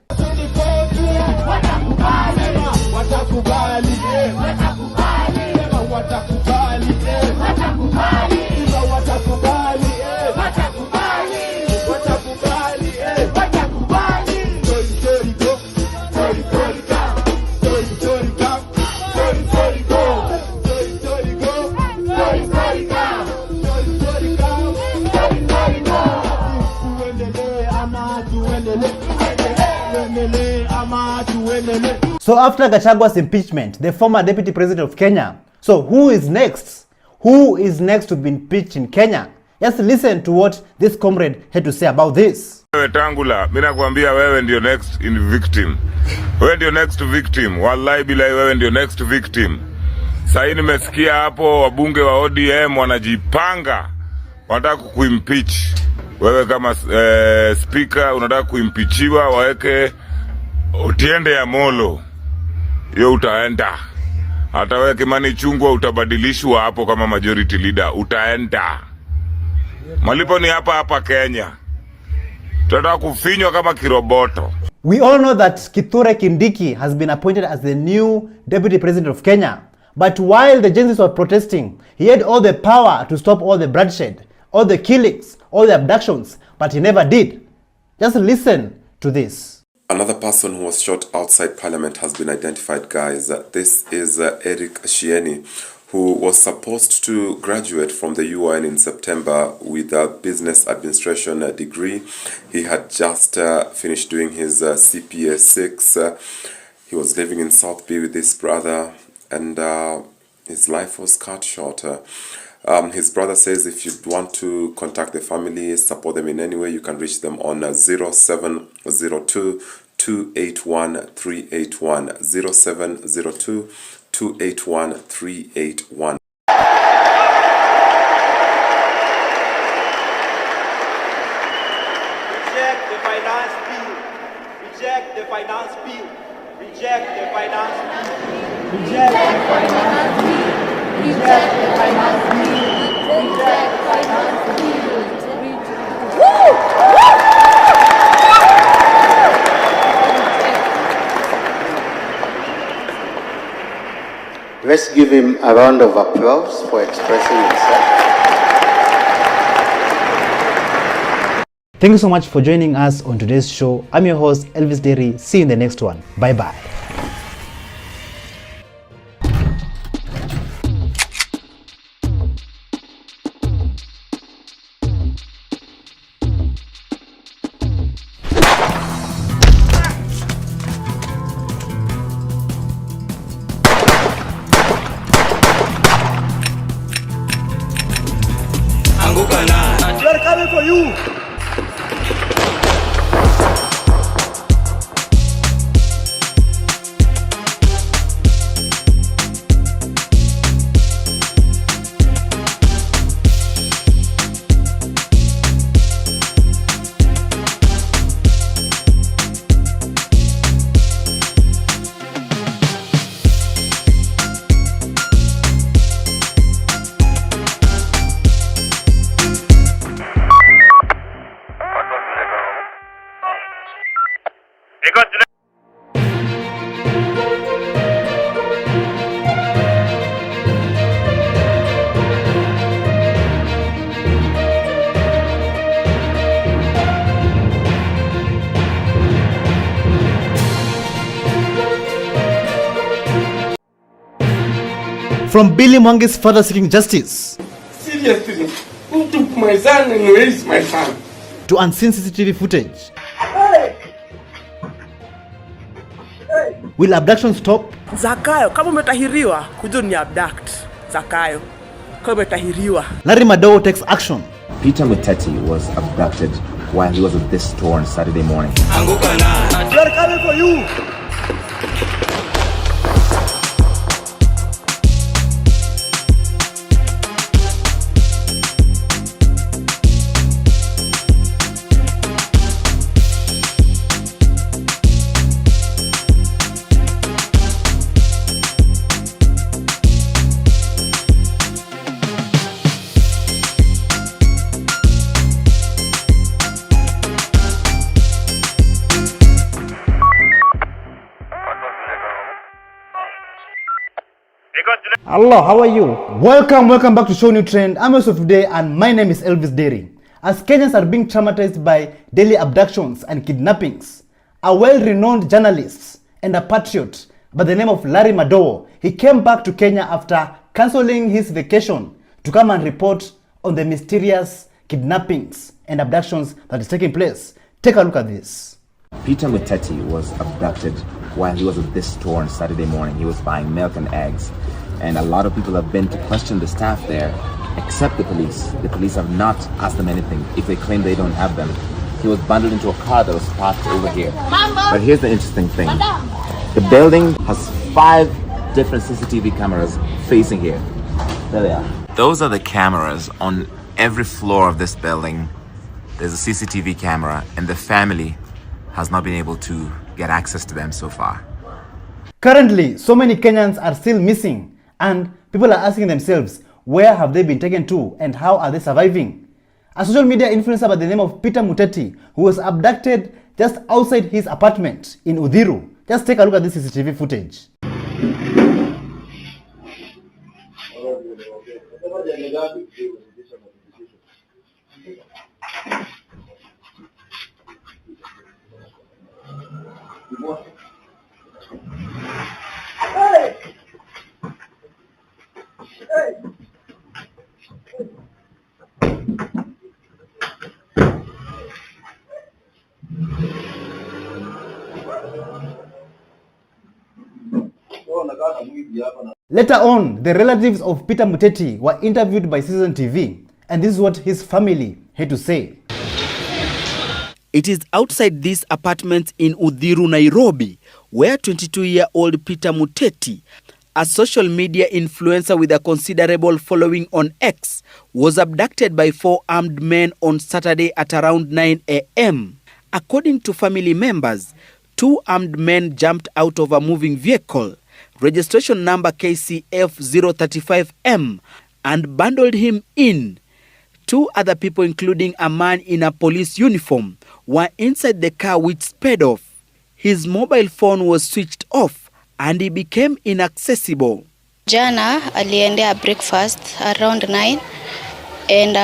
S1: So after Gachagwa's impeachment, the former deputy president of Kenya, so who is next? Who is next to be impeached in Kenya? Just listen to what this comrade had to say about this.
S23: Tangula, mimi nakwambia wewe ndio next in victim. Wewe ndio next victim. Wallahi bila wewe ndio next victim. Sasa nimesikia hapo wabunge wa ODM wanajipanga wanataka kuimpeach. Wewe kama speaker unataka kuimpeachiwa waweke Otiende ya Molo. Yo utaenda. Hata wewe Kimani Chungwa utabadilishwa hapo kama majority leader. Utaenda. Malipo ni hapa Kenya. Tunataka kufinywa kama kiroboto.
S1: We all know that Kithure Kindiki has been appointed as the new deputy president of Kenya. But while the Gen Zs were protesting, he had all the power to stop all the bloodshed, all the killings, all the abductions, but he never did. Just listen to this.
S8: Another person who was shot outside Parliament has been identified, guys. This is Eric Shieni, who was supposed to graduate from the UN in September with a business administration degree. He had just finished doing his CPA 6. He was living in South Bay with his brother, and his life was cut short. His brother says if you want to contact the family, support them in any way, you can reach them on 0702 281 381 0702 281 381.
S6: Reject the finance bill. Reject the finance bill. Reject the finance bill. Reject the finance bill. Woo!
S11: Let's give him a round of applause for expressing himself.
S1: Thank you so much for joining us on today's show. I'm your host, Elvis Derry. See you in the next one. Bye-bye.
S6: We are coming for you.
S1: From Billy Mwangi's father seeking justice,
S6: Seriously, who took my son and where is my son?
S1: to unseen CCTV footage. Will abduction stop?
S13: Zakayo, kama umetahiriwa, kuja ni abduct. Zakayo, kama umetahiriwa.
S1: Larry Madowo takes action.
S15: Peter Muteti was abducted while he was at this store on Saturday morning.
S6: We are coming for you.
S1: Hello, how are you? Welcome back to ShowNewTrend. I'm your host today and my name is Elvis Derry. As Kenyans are being traumatized by daily abductions and kidnappings, a well-renowned journalist and a patriot by the name of Larry Madowo, he came back to Kenya after cancelling his vacation to come and report on the mysterious kidnappings and abductions that is taking place. Take a look at this.
S15: Peter Muteti was abducted while he was at this store on Saturday morning. He was buying milk and eggs. And a lot of people have been to question the staff there, except the police. The police have not asked them anything if they claim they don't have them. He was bundled into a car that was parked over here. But here's the interesting thing. The building has 5 different CCTV cameras facing here. There they are. Those are the cameras on every floor of this building. There's a CCTV camera, and the family has not been able to get access to them so far.
S1: Currently, so many Kenyans are still missing, and people are asking themselves, where have they been taken to and how are they surviving? A social media influencer by the name of Peter Muteti, who was abducted just outside his apartment in Udhiru. Just take a look at this CCTV footage. Later on, the relatives of Peter Muteti were interviewed by Citizen TV, and this is what his family had to say.
S18: It is outside this apartment in Udhiru, Nairobi, where 22-year-old Peter Muteti, a social media influencer with a considerable following on X, was abducted by 4 armed men on Saturday at around 9 a.m. According to family members, 2 armed men jumped out of a moving vehicle, registration number KCF 035M, and bundled him in. 2 other people, including a man in a police uniform, were inside the car, which sped off. His mobile phone was switched off and he became inaccessible.
S10: Jana aliendea breakfast around 9 and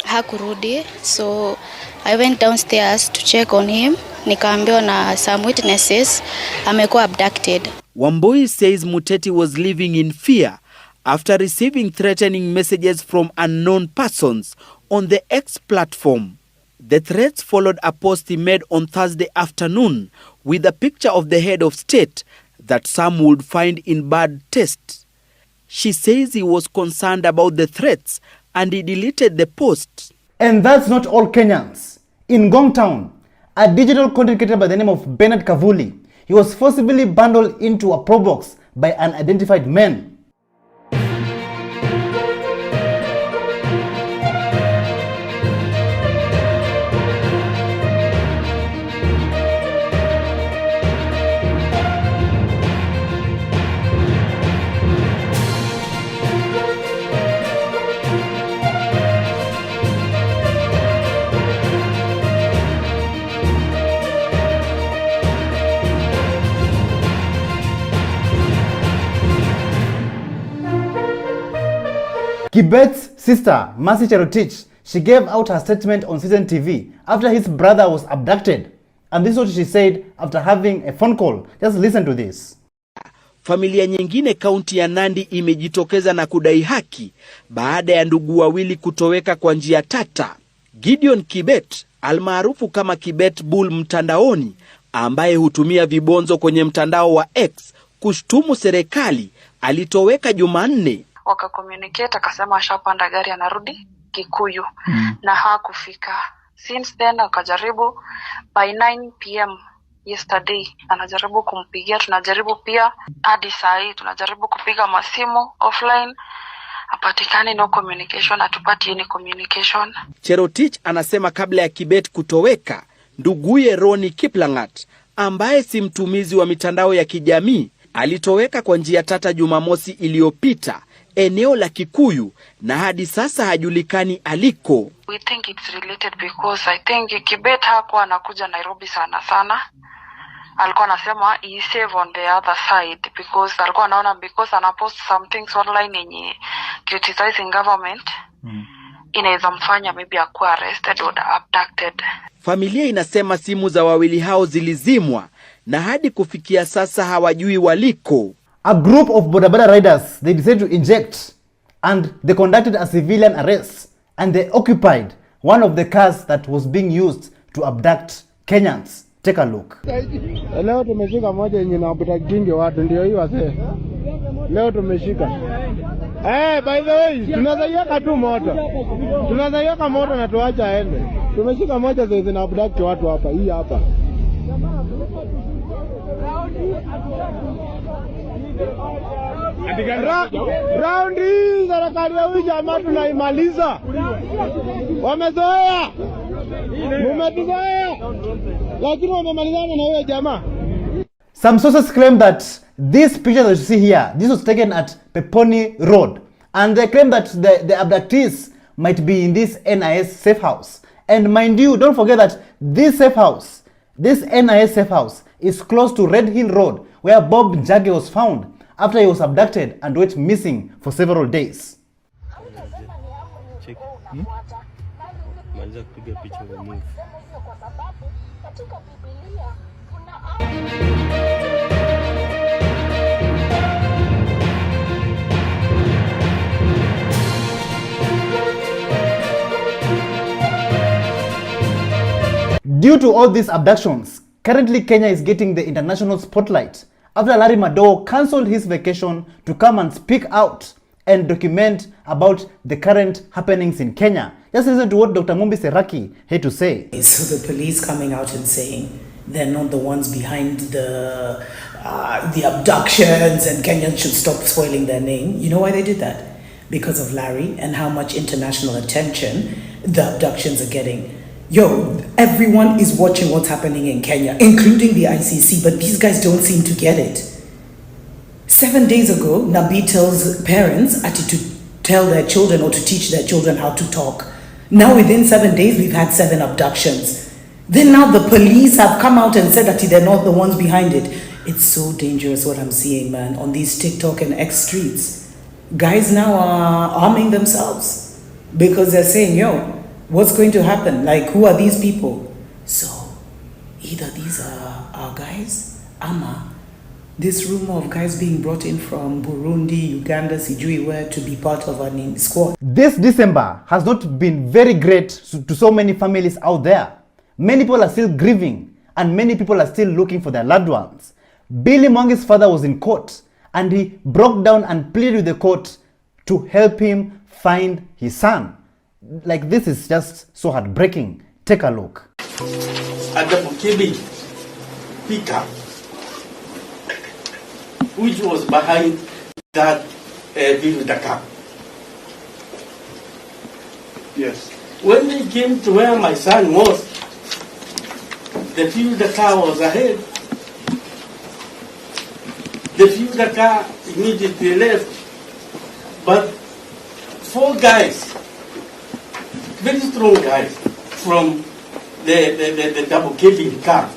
S10: hakurudi, so I went downstairs to check on him. Nikaambiwa na some witnesses amekuwa abducted.
S18: Wambui says Muteti was living in fear after receiving threatening messages from unknown persons on the X platform. The threats followed a post he made on Thursday afternoon with a picture of the head of state that some would find in bad taste. She says he was concerned about the threats and he deleted the post.
S1: And that's not all Kenyans. In Ngong Town, a digital content creator by the name of Bernard Kavuli, he was forcibly bundled into a probox by unidentified men. Kibet's sister, Mercy Cherotich, she gave out her statement on Citizen TV after his brother was abducted. And this is what she said after having a phone call. Just listen to this.
S18: Familia nyingine kaunti ya Nandi imejitokeza na kudai haki baada ya ndugu wawili kutoweka kwa njia tata. Gideon Kibet, almaarufu kama Kibet Bull mtandaoni, ambaye hutumia vibonzo kwenye mtandao wa X kushtumu serikali, alitoweka Jumanne.
S14: Wakakommunicate akasema ashapanda gari anarudi Kikuyu na hakufika. Since then akajaribu by 9 PM yesterday anajaribu kumpigia, tunajaribu pia hadi saa hii tunajaribu kupiga masimu offline, hapatikani, no communication, hatupati any communication.
S18: Cherotich anasema kabla ya Kibet kutoweka, nduguye Roni Kiplangat, ambaye si mtumizi wa mitandao ya kijamii, alitoweka kwa njia tata Jumamosi iliyopita eneo la Kikuyu na hadi sasa hajulikani aliko.
S14: We think it's related because I think Kibet hakuwa anakuja Nairobi sana. Alikuwa anasema he save on the other side because alikuwa anaona because anapost some things online yenye criticizing government inaweza mfanya maybe akuwa arrested or abducted.
S18: Familia inasema simu za wawili hao zilizimwa na hadi kufikia sasa hawajui waliko.
S1: A group of bodaboda riders, they decided to inject and they conducted a civilian arrest and they occupied one of the cars that was being used to abduct Kenyans. Take a look.
S16: Leo tumeshika moja yenye inabuta kingi watu, ndio hiyo wase. Leo tumeshika. By the way, tunazaiweka tu moto. Tunazaiweka moto na tuacha aende. Tumeshika moja zenye inabuta watu hapa, hii hapa. Round hii serikali ya huyu jamaa tunaimaliza. Wamezoea. Mumetuzoea. Lakini wamemalizana na huyo jamaa.
S1: Some sources claim that this picture that you see here, this was taken at Peponi Road. And they claim that the abductees might be in this NIS safe house. And mind you, don't forget that this safe house, this NIS safe house, is close to Red Hill Road, where Bob Njagi was found after he was abducted and went missing for several days. Due to all these abductions, currently Kenya is getting the international spotlight after Larry Madowo cancelled his vacation to come and speak out and document about the current happenings in Kenya. Just listen to what Dr. Mumbi Seraki had to say.
S19: So the police coming out and saying they're not the ones behind the abductions and Kenyans should stop spoiling their name. You know why they did that? Because of Larry and how much international attention the abductions are getting. Yo, everyone is watching what's happening in Kenya, including the ICC, but these guys don't seem to get it. 7 days ago, Nabi tells parents to tell their children or to teach their children how to talk. Now within 7 days, we've had 7 abductions. Then now the police have come out and said that they're not the ones behind it. It's so dangerous what I'm seeing, man, on these TikTok and X streets. Guys now are arming themselves because they're saying, yo, what's going to happen? Like, who are these people? So either these are our guys, ama this rumor of guys being brought in from Burundi, Uganda, Sijui, where to be part of a squad.
S1: This December has not been very great to so many families out there. Many people are still grieving and many people are still looking for their loved ones. Billy Mwangi's father was in court and he broke down and pleaded with the court to help him find his son. Like, this is just so heartbreaking. Take a look.
S9: Pickup, which was behind that Bill Dakar.
S16: Yes.
S9: When they came to where my son was, the Bill Dakar was ahead. The Bill Dakar immediately left, but 4 guys, very strong guys, from the double cabin car,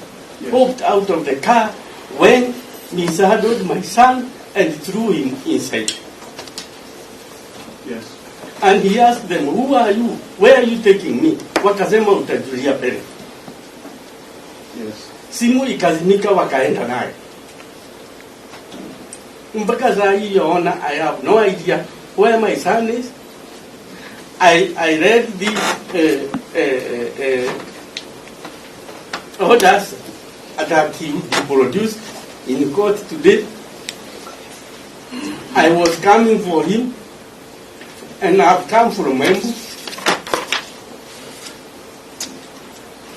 S9: popped out of the car when mishandled my son and threw him inside.
S16: Yes.
S9: And he asked them, who are you? Where are you taking me? Wakasema utajulia pele.
S16: Yes.
S9: Simu ikazimika wakaenda naye. Mpaka saa hii yaona, I have no idea where my son is. I read these orders that he would be produced in court today. I was coming for him, and I've come from Embu.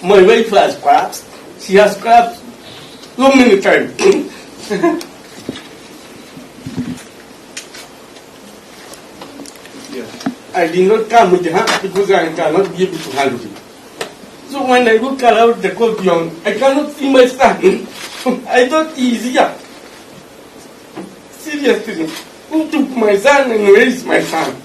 S9: My wife has collapsed. She has collapsed so many times.
S16: Yes.
S9: I did not come with her because I cannot be able to handle him. So when I look around the courtyard, I cannot see my son. I thought he is here. Seriously, who took my son and where is my son?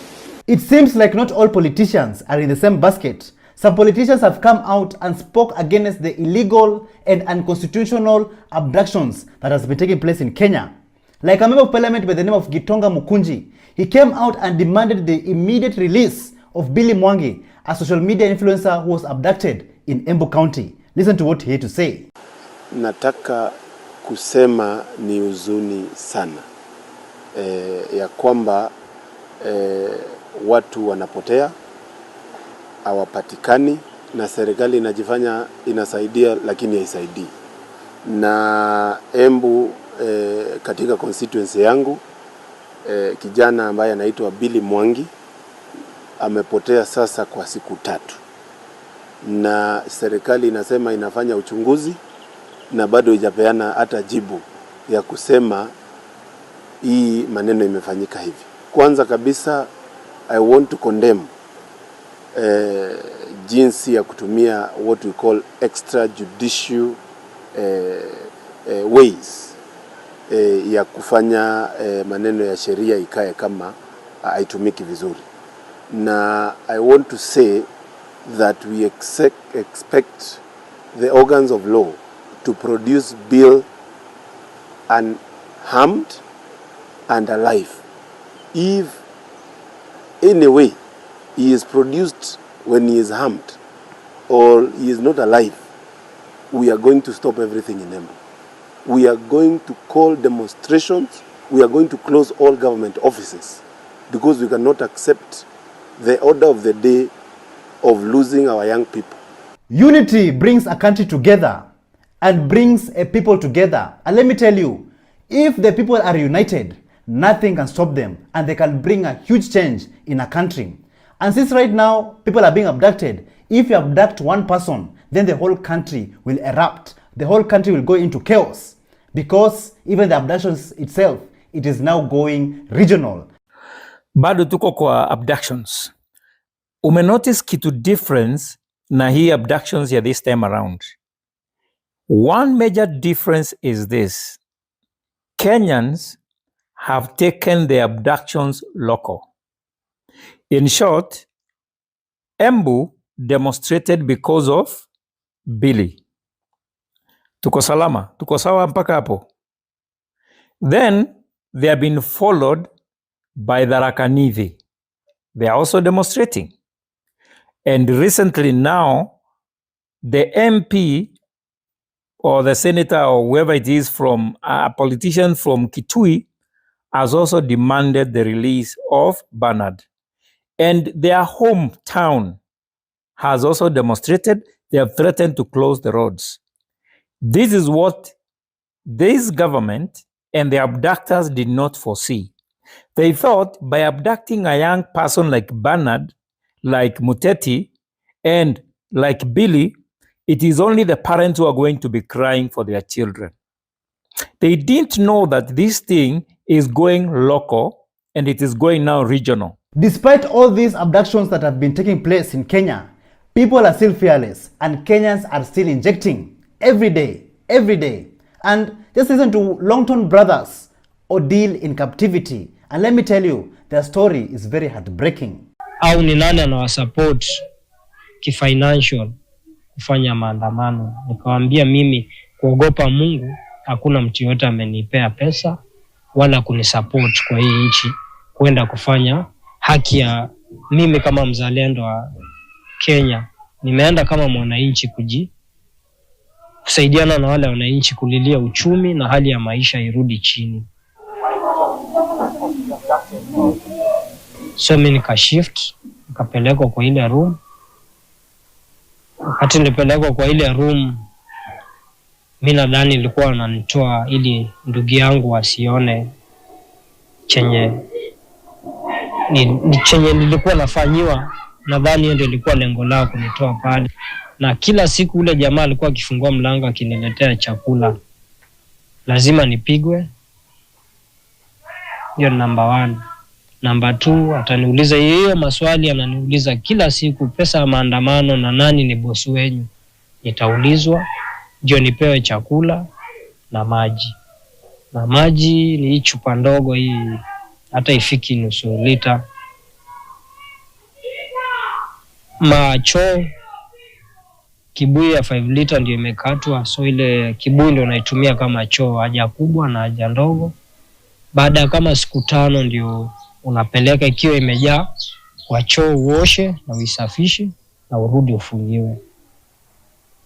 S1: It seems like not all politicians are in the same basket. Some politicians have come out and spoke against the illegal and unconstitutional abductions that has been taking place in Kenya. Like a member of parliament by the name of Gitonga Mukunji, he came out and demanded the immediate release of Billy Mwangi, a social media influencer who was abducted in Embu County. Listen to what he had to say.
S20: Nataka kusema ni huzuni sana ya kwamba watu wanapotea, hawapatikani, na serikali inajifanya inasaidia lakini haisaidii. Na Embu katika constituency yangu kijana ambaye anaitwa Billy Mwangi amepotea sasa kwa siku 3. Na serikali inasema inafanya uchunguzi na bado haijapeana hata jibu ya kusema hii maneno imefanyika hivi. Kwanza kabisa, I want to condemn jinsi ya kutumia what we call extrajudicial ways ya kufanya maneno ya sheria ikae kama haitumiki vizuri. Na I want to say that we expect the organs of law to produce Bill unharmed and alive. If in a way he is produced when he is harmed or he is not alive, we are going to stop everything in Embu. We are going to call demonstrations. We are going to close all government offices because we cannot accept the order of the day of losing our young people.
S1: Unity brings a country together and brings a people together. And let me tell you, if the people are united, nothing can stop them and they can bring a huge change in a country. And since right now people are being abducted, if you abduct one person, then the whole country will erupt. The whole country will go into chaos because even the abductions itself, it is now going regional.
S4: Bado tuko kwa abductions. Umenotice kitu difference na hii abductions ya this time around. One major difference is this: Kenyans have taken the abductions local. In short, Embu demonstrated because of Billy. Tuko salama, tuko sawa mpaka hapo. Then they have been followed by the Rakanithi. They are also demonstrating. And recently now, the MP or the senator or whoever it is from a politician from Kitui has also demanded the release of Bernard. And their hometown has also demonstrated. They have threatened to close the roads. This is what this government and the abductors did not foresee. They thought by abducting a young person like Bernard, like Muteti, and like Billy, it is only the parents who are going to be crying for their children. They didn't know that this thing is going local and it is going now regional.
S1: Despite all these abductions that have been taking place in Kenya, people are still fearless and Kenyans are still injecting every day. And just listen to Longton Brothers ordeal in captivity. And let me tell you, their story is very heartbreaking.
S3: Au ni nani anawasupport kifinancial kufanya maandamano? Nikawaambia mimi kuogopa Mungu, hakuna mtu yote amenipea pesa wala kunisupport kwa hii nchi kwenda kufanya haki ya mimi kama mzalendo wa Kenya. Nimeenda kama mwananchi kusaidiana na wale wananchi kulilia uchumi na hali ya maisha irudi chini. So mimi nikashift, nikapelekwa kwa ile room. Wakati nilipelekwa kwa ile room, mimi nadhani nilikuwa wananitoa ili ndugu yangu asione chenye nilikuwa nafanyiwa. Nadhani ndio ilikuwa lengo lao kunitoa pale. Na kila siku ule jamaa alikuwa akifungua mlango akiniletea chakula. Lazima nipigwe. Hiyo number 1. Number 2, ataniuliza hiyo maswali ananiuliza kila siku, pesa ya maandamano na nani ni boss wenu. Nitaulizwa, ndio nipewe chakula na maji. Na maji ni hii chupa ndogo hii, hata ifiki nusu lita. Macho kibuyu ya 5 lita ndio imekatwa, so ile kibuyu ndio naitumia kama choo, haja kubwa na haja ndogo. Baada kama siku 5 ndio unapeleka ikiwa imejaa kwa choo, uoshe na uisafishe na urudi ufungiwe.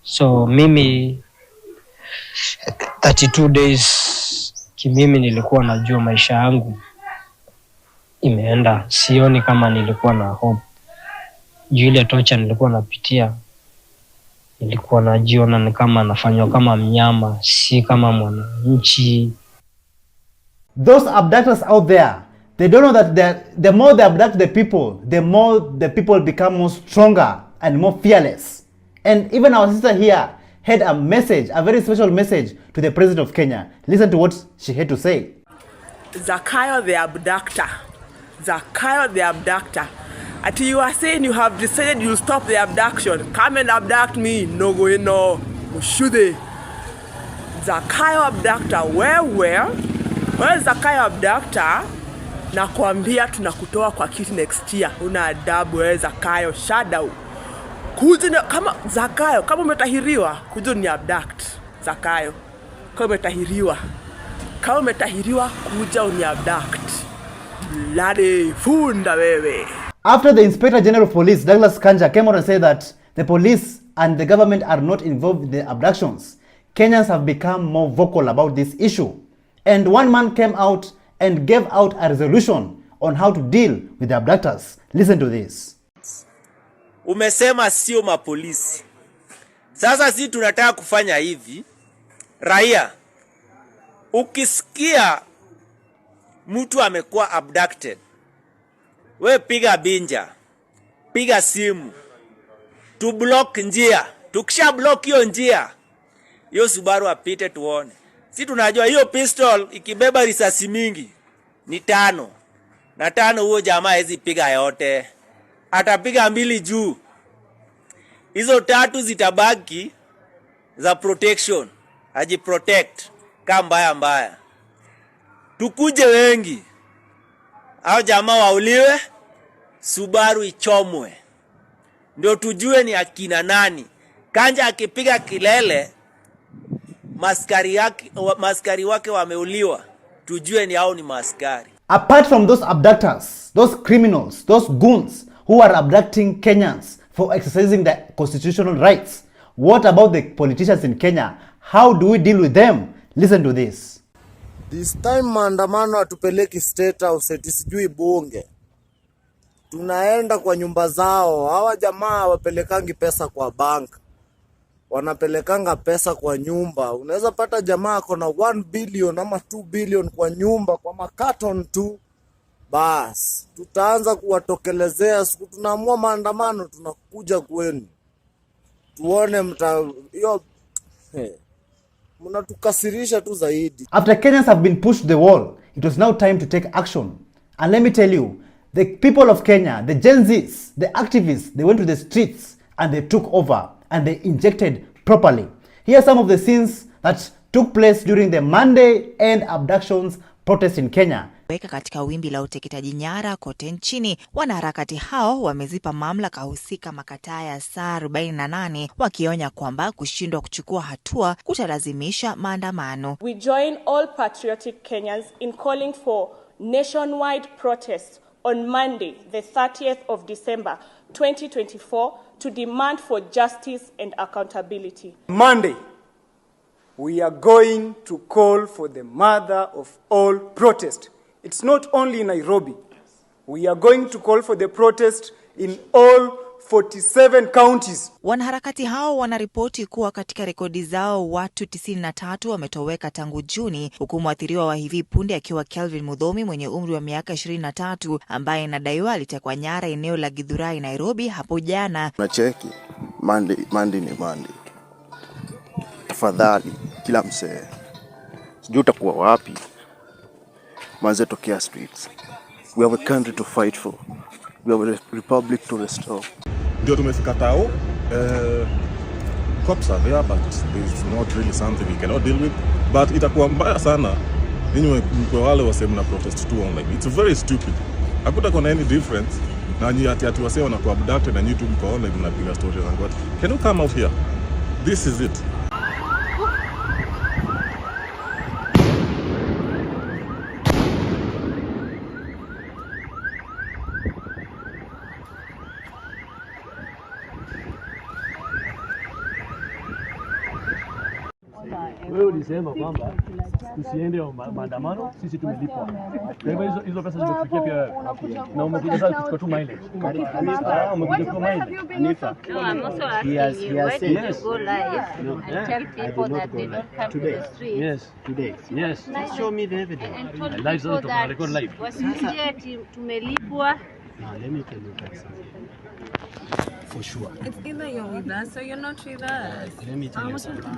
S3: So mimi 32 days kimimi nilikuwa najua maisha yangu imeenda. Sioni kama nilikuwa na hope. Juu ile tocha nilikuwa napitia, nilikuwa najiona ni kama nafanywa kama mnyama, si kama mwananchi.
S1: Those abductors out there, they don't know that the more they abduct the people, the more the people become more stronger and more fearless. And even our sister here had a message, a very special message to the President of Kenya. Listen to what she had to say.
S13: Zakayo the abductor. Zakayo the abductor. Until you are saying you have decided you'll stop the abduction. Come and abduct me. No go in, no. Mushude. Zakayo abductor. Where is Zakayo abductor? Na kuambia tunakutoa kwa kiti next year. Una adabu wewe Zakayo, shadow. Kuja kama Zakayo, kama umetahiriwa, kuja ni abduct. Zakayo. Kama umetahiriwa, kuja ni abduct. Lade funda wewe.
S1: After the Inspector General of Police, Douglas Kanja, came out and said that the police and the government are not involved in the abductions, Kenyans have become more vocal about this issue. And one man came out and gave out a resolution on how to deal with the abductors. Listen to this.
S7: Umesema sio mapolisi. Sasa si tunataka kufanya hivi. Raia, ukisikia mtu amekuwa abducted, we piga binja, piga simu, tu block njia. Tukisha block hiyo njia, hiyo Subaru apite tuone. Si tunajua hiyo pistol ikibeba risasi mingi ni 5. Na 5 huo jamaa hizi piga yote. Atapiga 2 juu. Hizo 3 zitabaki za protection. Ajiprotect kama mbaya. Tukuje wengi. Hao jamaa wauliwe, Subaru ichomwe. Ndio tujue ni akina nani. Kanja akipiga kilele, maskari wake wameuliwa. Tujue ni hao ni maskari.
S1: Apart from those abductors, those criminals, those goons who are abducting Kenyans for exercising their constitutional rights, what about the politicians in Kenya? How do we deal with them? Listen to this.
S16: This time maandamano atupeleki State House, sijui bunge. Tunaenda kwa nyumba zao. Hawa jamaa wapelekangi pesa kwa bank. Wanapelekanga pesa kwa nyumba. Unaweza pata jamaa kona 1 billion ama 2 billion kwa nyumba kwa makaton tu. Bas, tutaanza kuwatokelezea. Siku tunaamua maandamano tunakuja kwenu. Tuone mnatukasirisha tu zaidi.
S1: After Kenyans have been pushed the wall, it was now time to take action. And let me tell you, the people of Kenya, the Gen Zs, the activists, they went to the streets and they took over and they injected properly. Here are some of the scenes that took place during the Monday End Abductions protest in Kenya.
S5: Katika wimbi la uteketaji nyara kote nchini, wanaharakati hao wamezipa mamlaka husika makataa ya saa 48 wakionya kwamba kushindwa kuchukua hatua kutalazimisha maandamano.
S12: We join all patriotic Kenyans in calling for nationwide protests on Monday, the 30th of December 2024 to demand for justice and accountability.
S21: Monday, we are going to call for the mother of all protest. It's not only in Nairobi. We are going to call for the protest in all 47 counties.
S5: Wanaharakati hao wanaripoti kuwa katika rekodi zao watu 93 wametoweka tangu Juni, huku mwathiriwa wa hivi punde akiwa Kelvin Mudhomi mwenye umri wa miaka 23 ambaye inadaiwa alitekwa nyara eneo la Githurai, Nairobi hapo jana.
S22: Nacheki Monday ni Monday. Tafadhali kila msee. Sijui utakuwa wapi. Manze tokea streets. We have a country to fight for. We have a republic to restore.
S25: Ndio tumefika tao. Cops are there, but it's not really something we cannot deal with. But itakuwa mbaya sana. Ninyi mko wale wase mna protest tu online. It's very stupid. Hakuna any difference. Na nyinyi ati wase wanakuwa abducted na nyinyi tu mko online mnapiga stories and what. Can you come out here? This is it.
S24: Wewe ulisema kwamba tusiende maandamano, sisi tumelipwa. Kwa hivyo hizo pesa zimefikia pia wewe. Na umekuja sasa kuchukua tu mileage. Umekuja kwa mileage. Anifa.
S26: He has said yes. Go live and tell people that they don't come to the street.
S24: Yes, today. Yes.
S26: Show me the evidence. And told
S24: people that
S26: wasije tumelipwa.
S24: Now let me tell you guys something. For sure.
S27: It's either you're with us or you're not with us.
S24: Let me tell you something.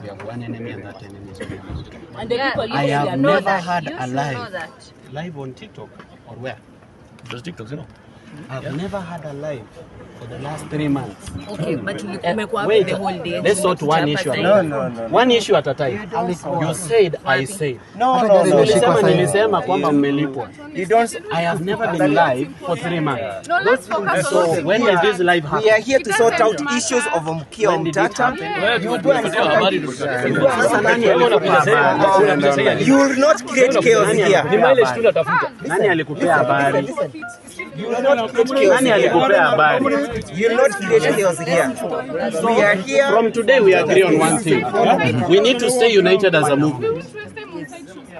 S24: We have one enemy and that enemy is me.
S27: And the people
S24: I have never had a
S27: live.
S24: Live on TikTok or where? Just TikTok, you know. I've never had a live for the last 3 months.
S27: Okay, but umekuwa
S24: wait,
S27: the whole day.
S24: let's sort one issue at a time. No. One issue at a time. You said, I said.
S27: No.
S24: Nilisema kwamba mmelipwa. You don't. I have never been live for 3 months.
S27: No, let's focus
S24: so
S27: on
S24: when did this live happen?
S28: We are here to sort out issues of Mkia Mtata. You will not create chaos here.
S24: Nani alikupea habari?
S28: You will not create chaos here. We are here.
S24: From today we agree on one thing. We need to stay united as a movement.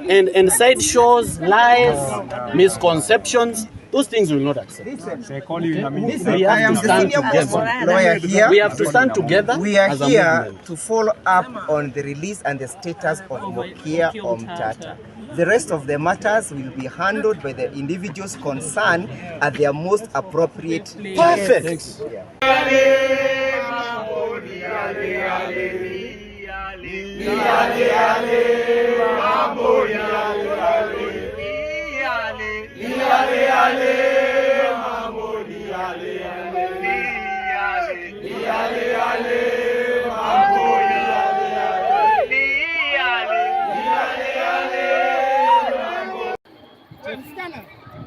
S24: And side shows, lies, misconceptions, those things we will not accept. We have to stand together. We have to stand together.
S28: We are here to follow up on the release and the status of Mkia Mtata. The rest of the matters will be handled by the individuals concerned at their most appropriate.
S24: Perfect.
S6: Yeah.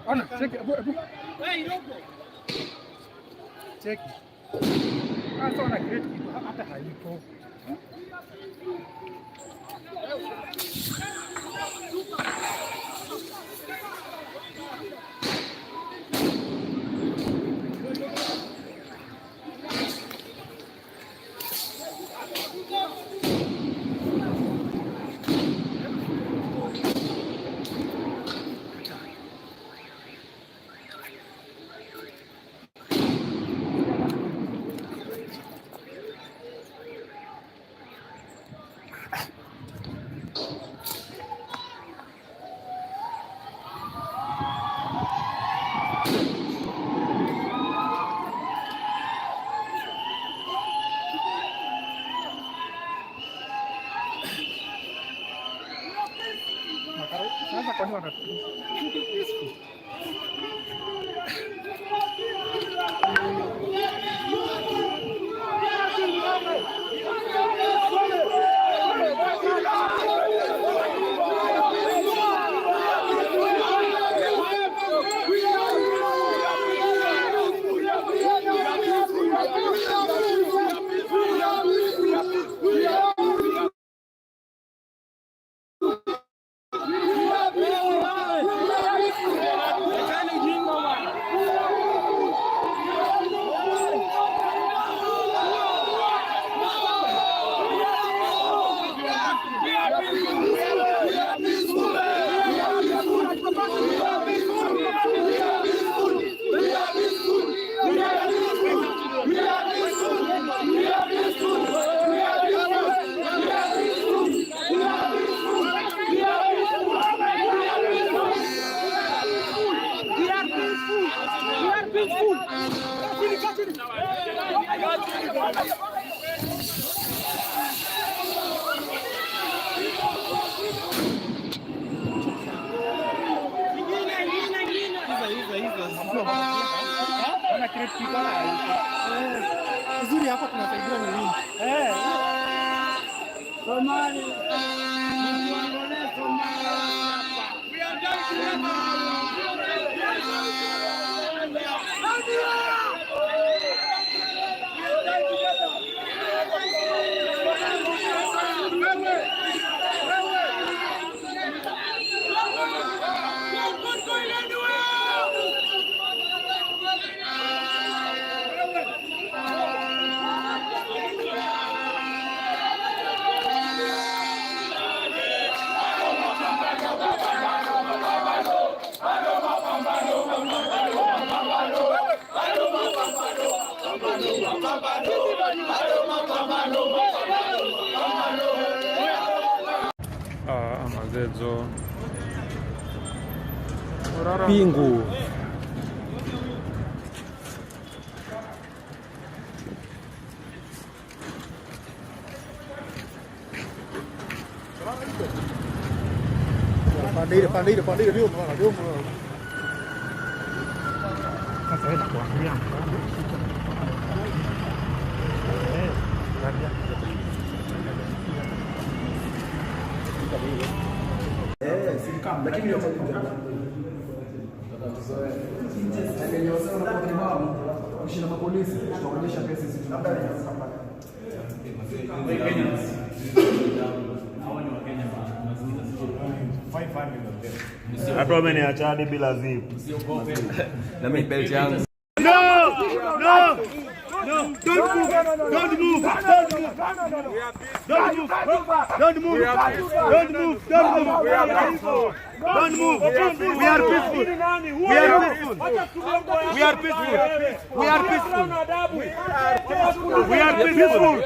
S2: Ona, cheki. Cheki. Sasa ona create kitu hata haipo. Sasa kwa nini wanatupisha? Uzuri hapa tunasaidia ni nini? Somali.
S8: Magezo
S10: Pingu Pandai dia mana dia mau. Sasa ina kuangalia mkono. Lakini yote kushinda mapolisi tutaonyesha pesa sisi tunadai hapa.
S11: Hata wameniacha hadi bila zip.
S10: Na mimi belt yangu.
S11: No! Don't move! Don't move! Don't move! Don't move! Don't move! Don't move! Don't move! We are peaceful. We are peaceful. We are peaceful. We are peaceful. We are peaceful.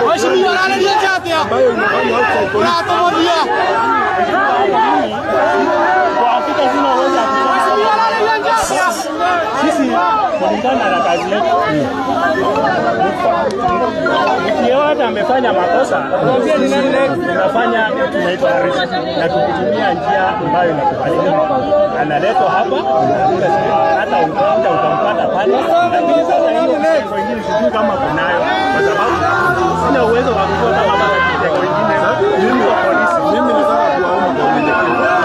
S16: Mheshimiwa analia chati ambayo inafanya outside police. Kwa Afrika zina uwezo sisi kulingana na kazi yetu. Mkiona amefanya makosa, tuambie ni nani tunafanya tunaitwa arrest na tukitumia njia ambayo inakubalika. Analetwa hapa hata utampata pale. Lakini sasa hiyo kwa wengine sijui kama kunayo kwa sababu sina uwezo wa kujua kama kuna wengine. Mimi wa polisi, mimi nataka kuwaomba kwa mwenyewe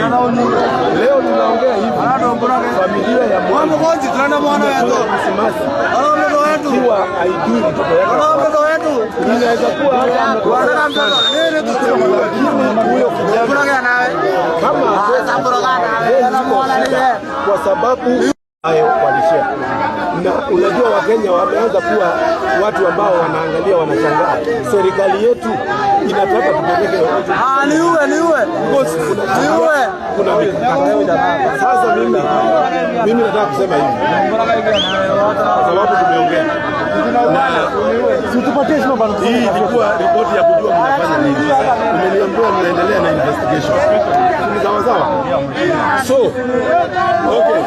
S22: Leo tunaongea hivi. Familia ya mwana Krismasi ikiwa haijui mtoto yake. Inaweza kuwa huyo kijana kwa sababu walishia. Na unajua Wakenya wameanza kuwa watu ambao wanaangalia wanashangaa. Serikali yetu inataka tupeleke kuna sasa mimi nataka kusema hivi kwa sababu tumeongea hii ilikuwa ripoti ya kujua mnafanya nini. Umeniambia mnaendelea na investigation. Ni sawa sawa? So okay.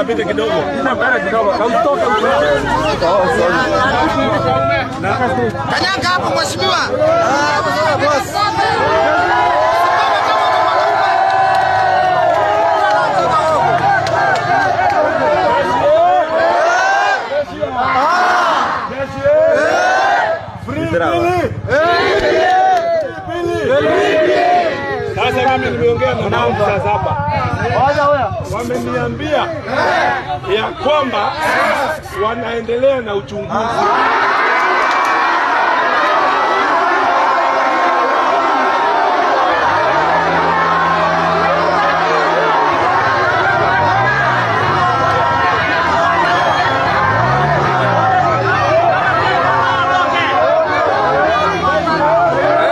S22: Pita kidogo.
S11: Kanyaga hapo mheshimiwa. Boss.
S22: Sasa mimi nimeongea na nao sasa hapa. Wameniambia ya kwamba wanaendelea na uchunguzi.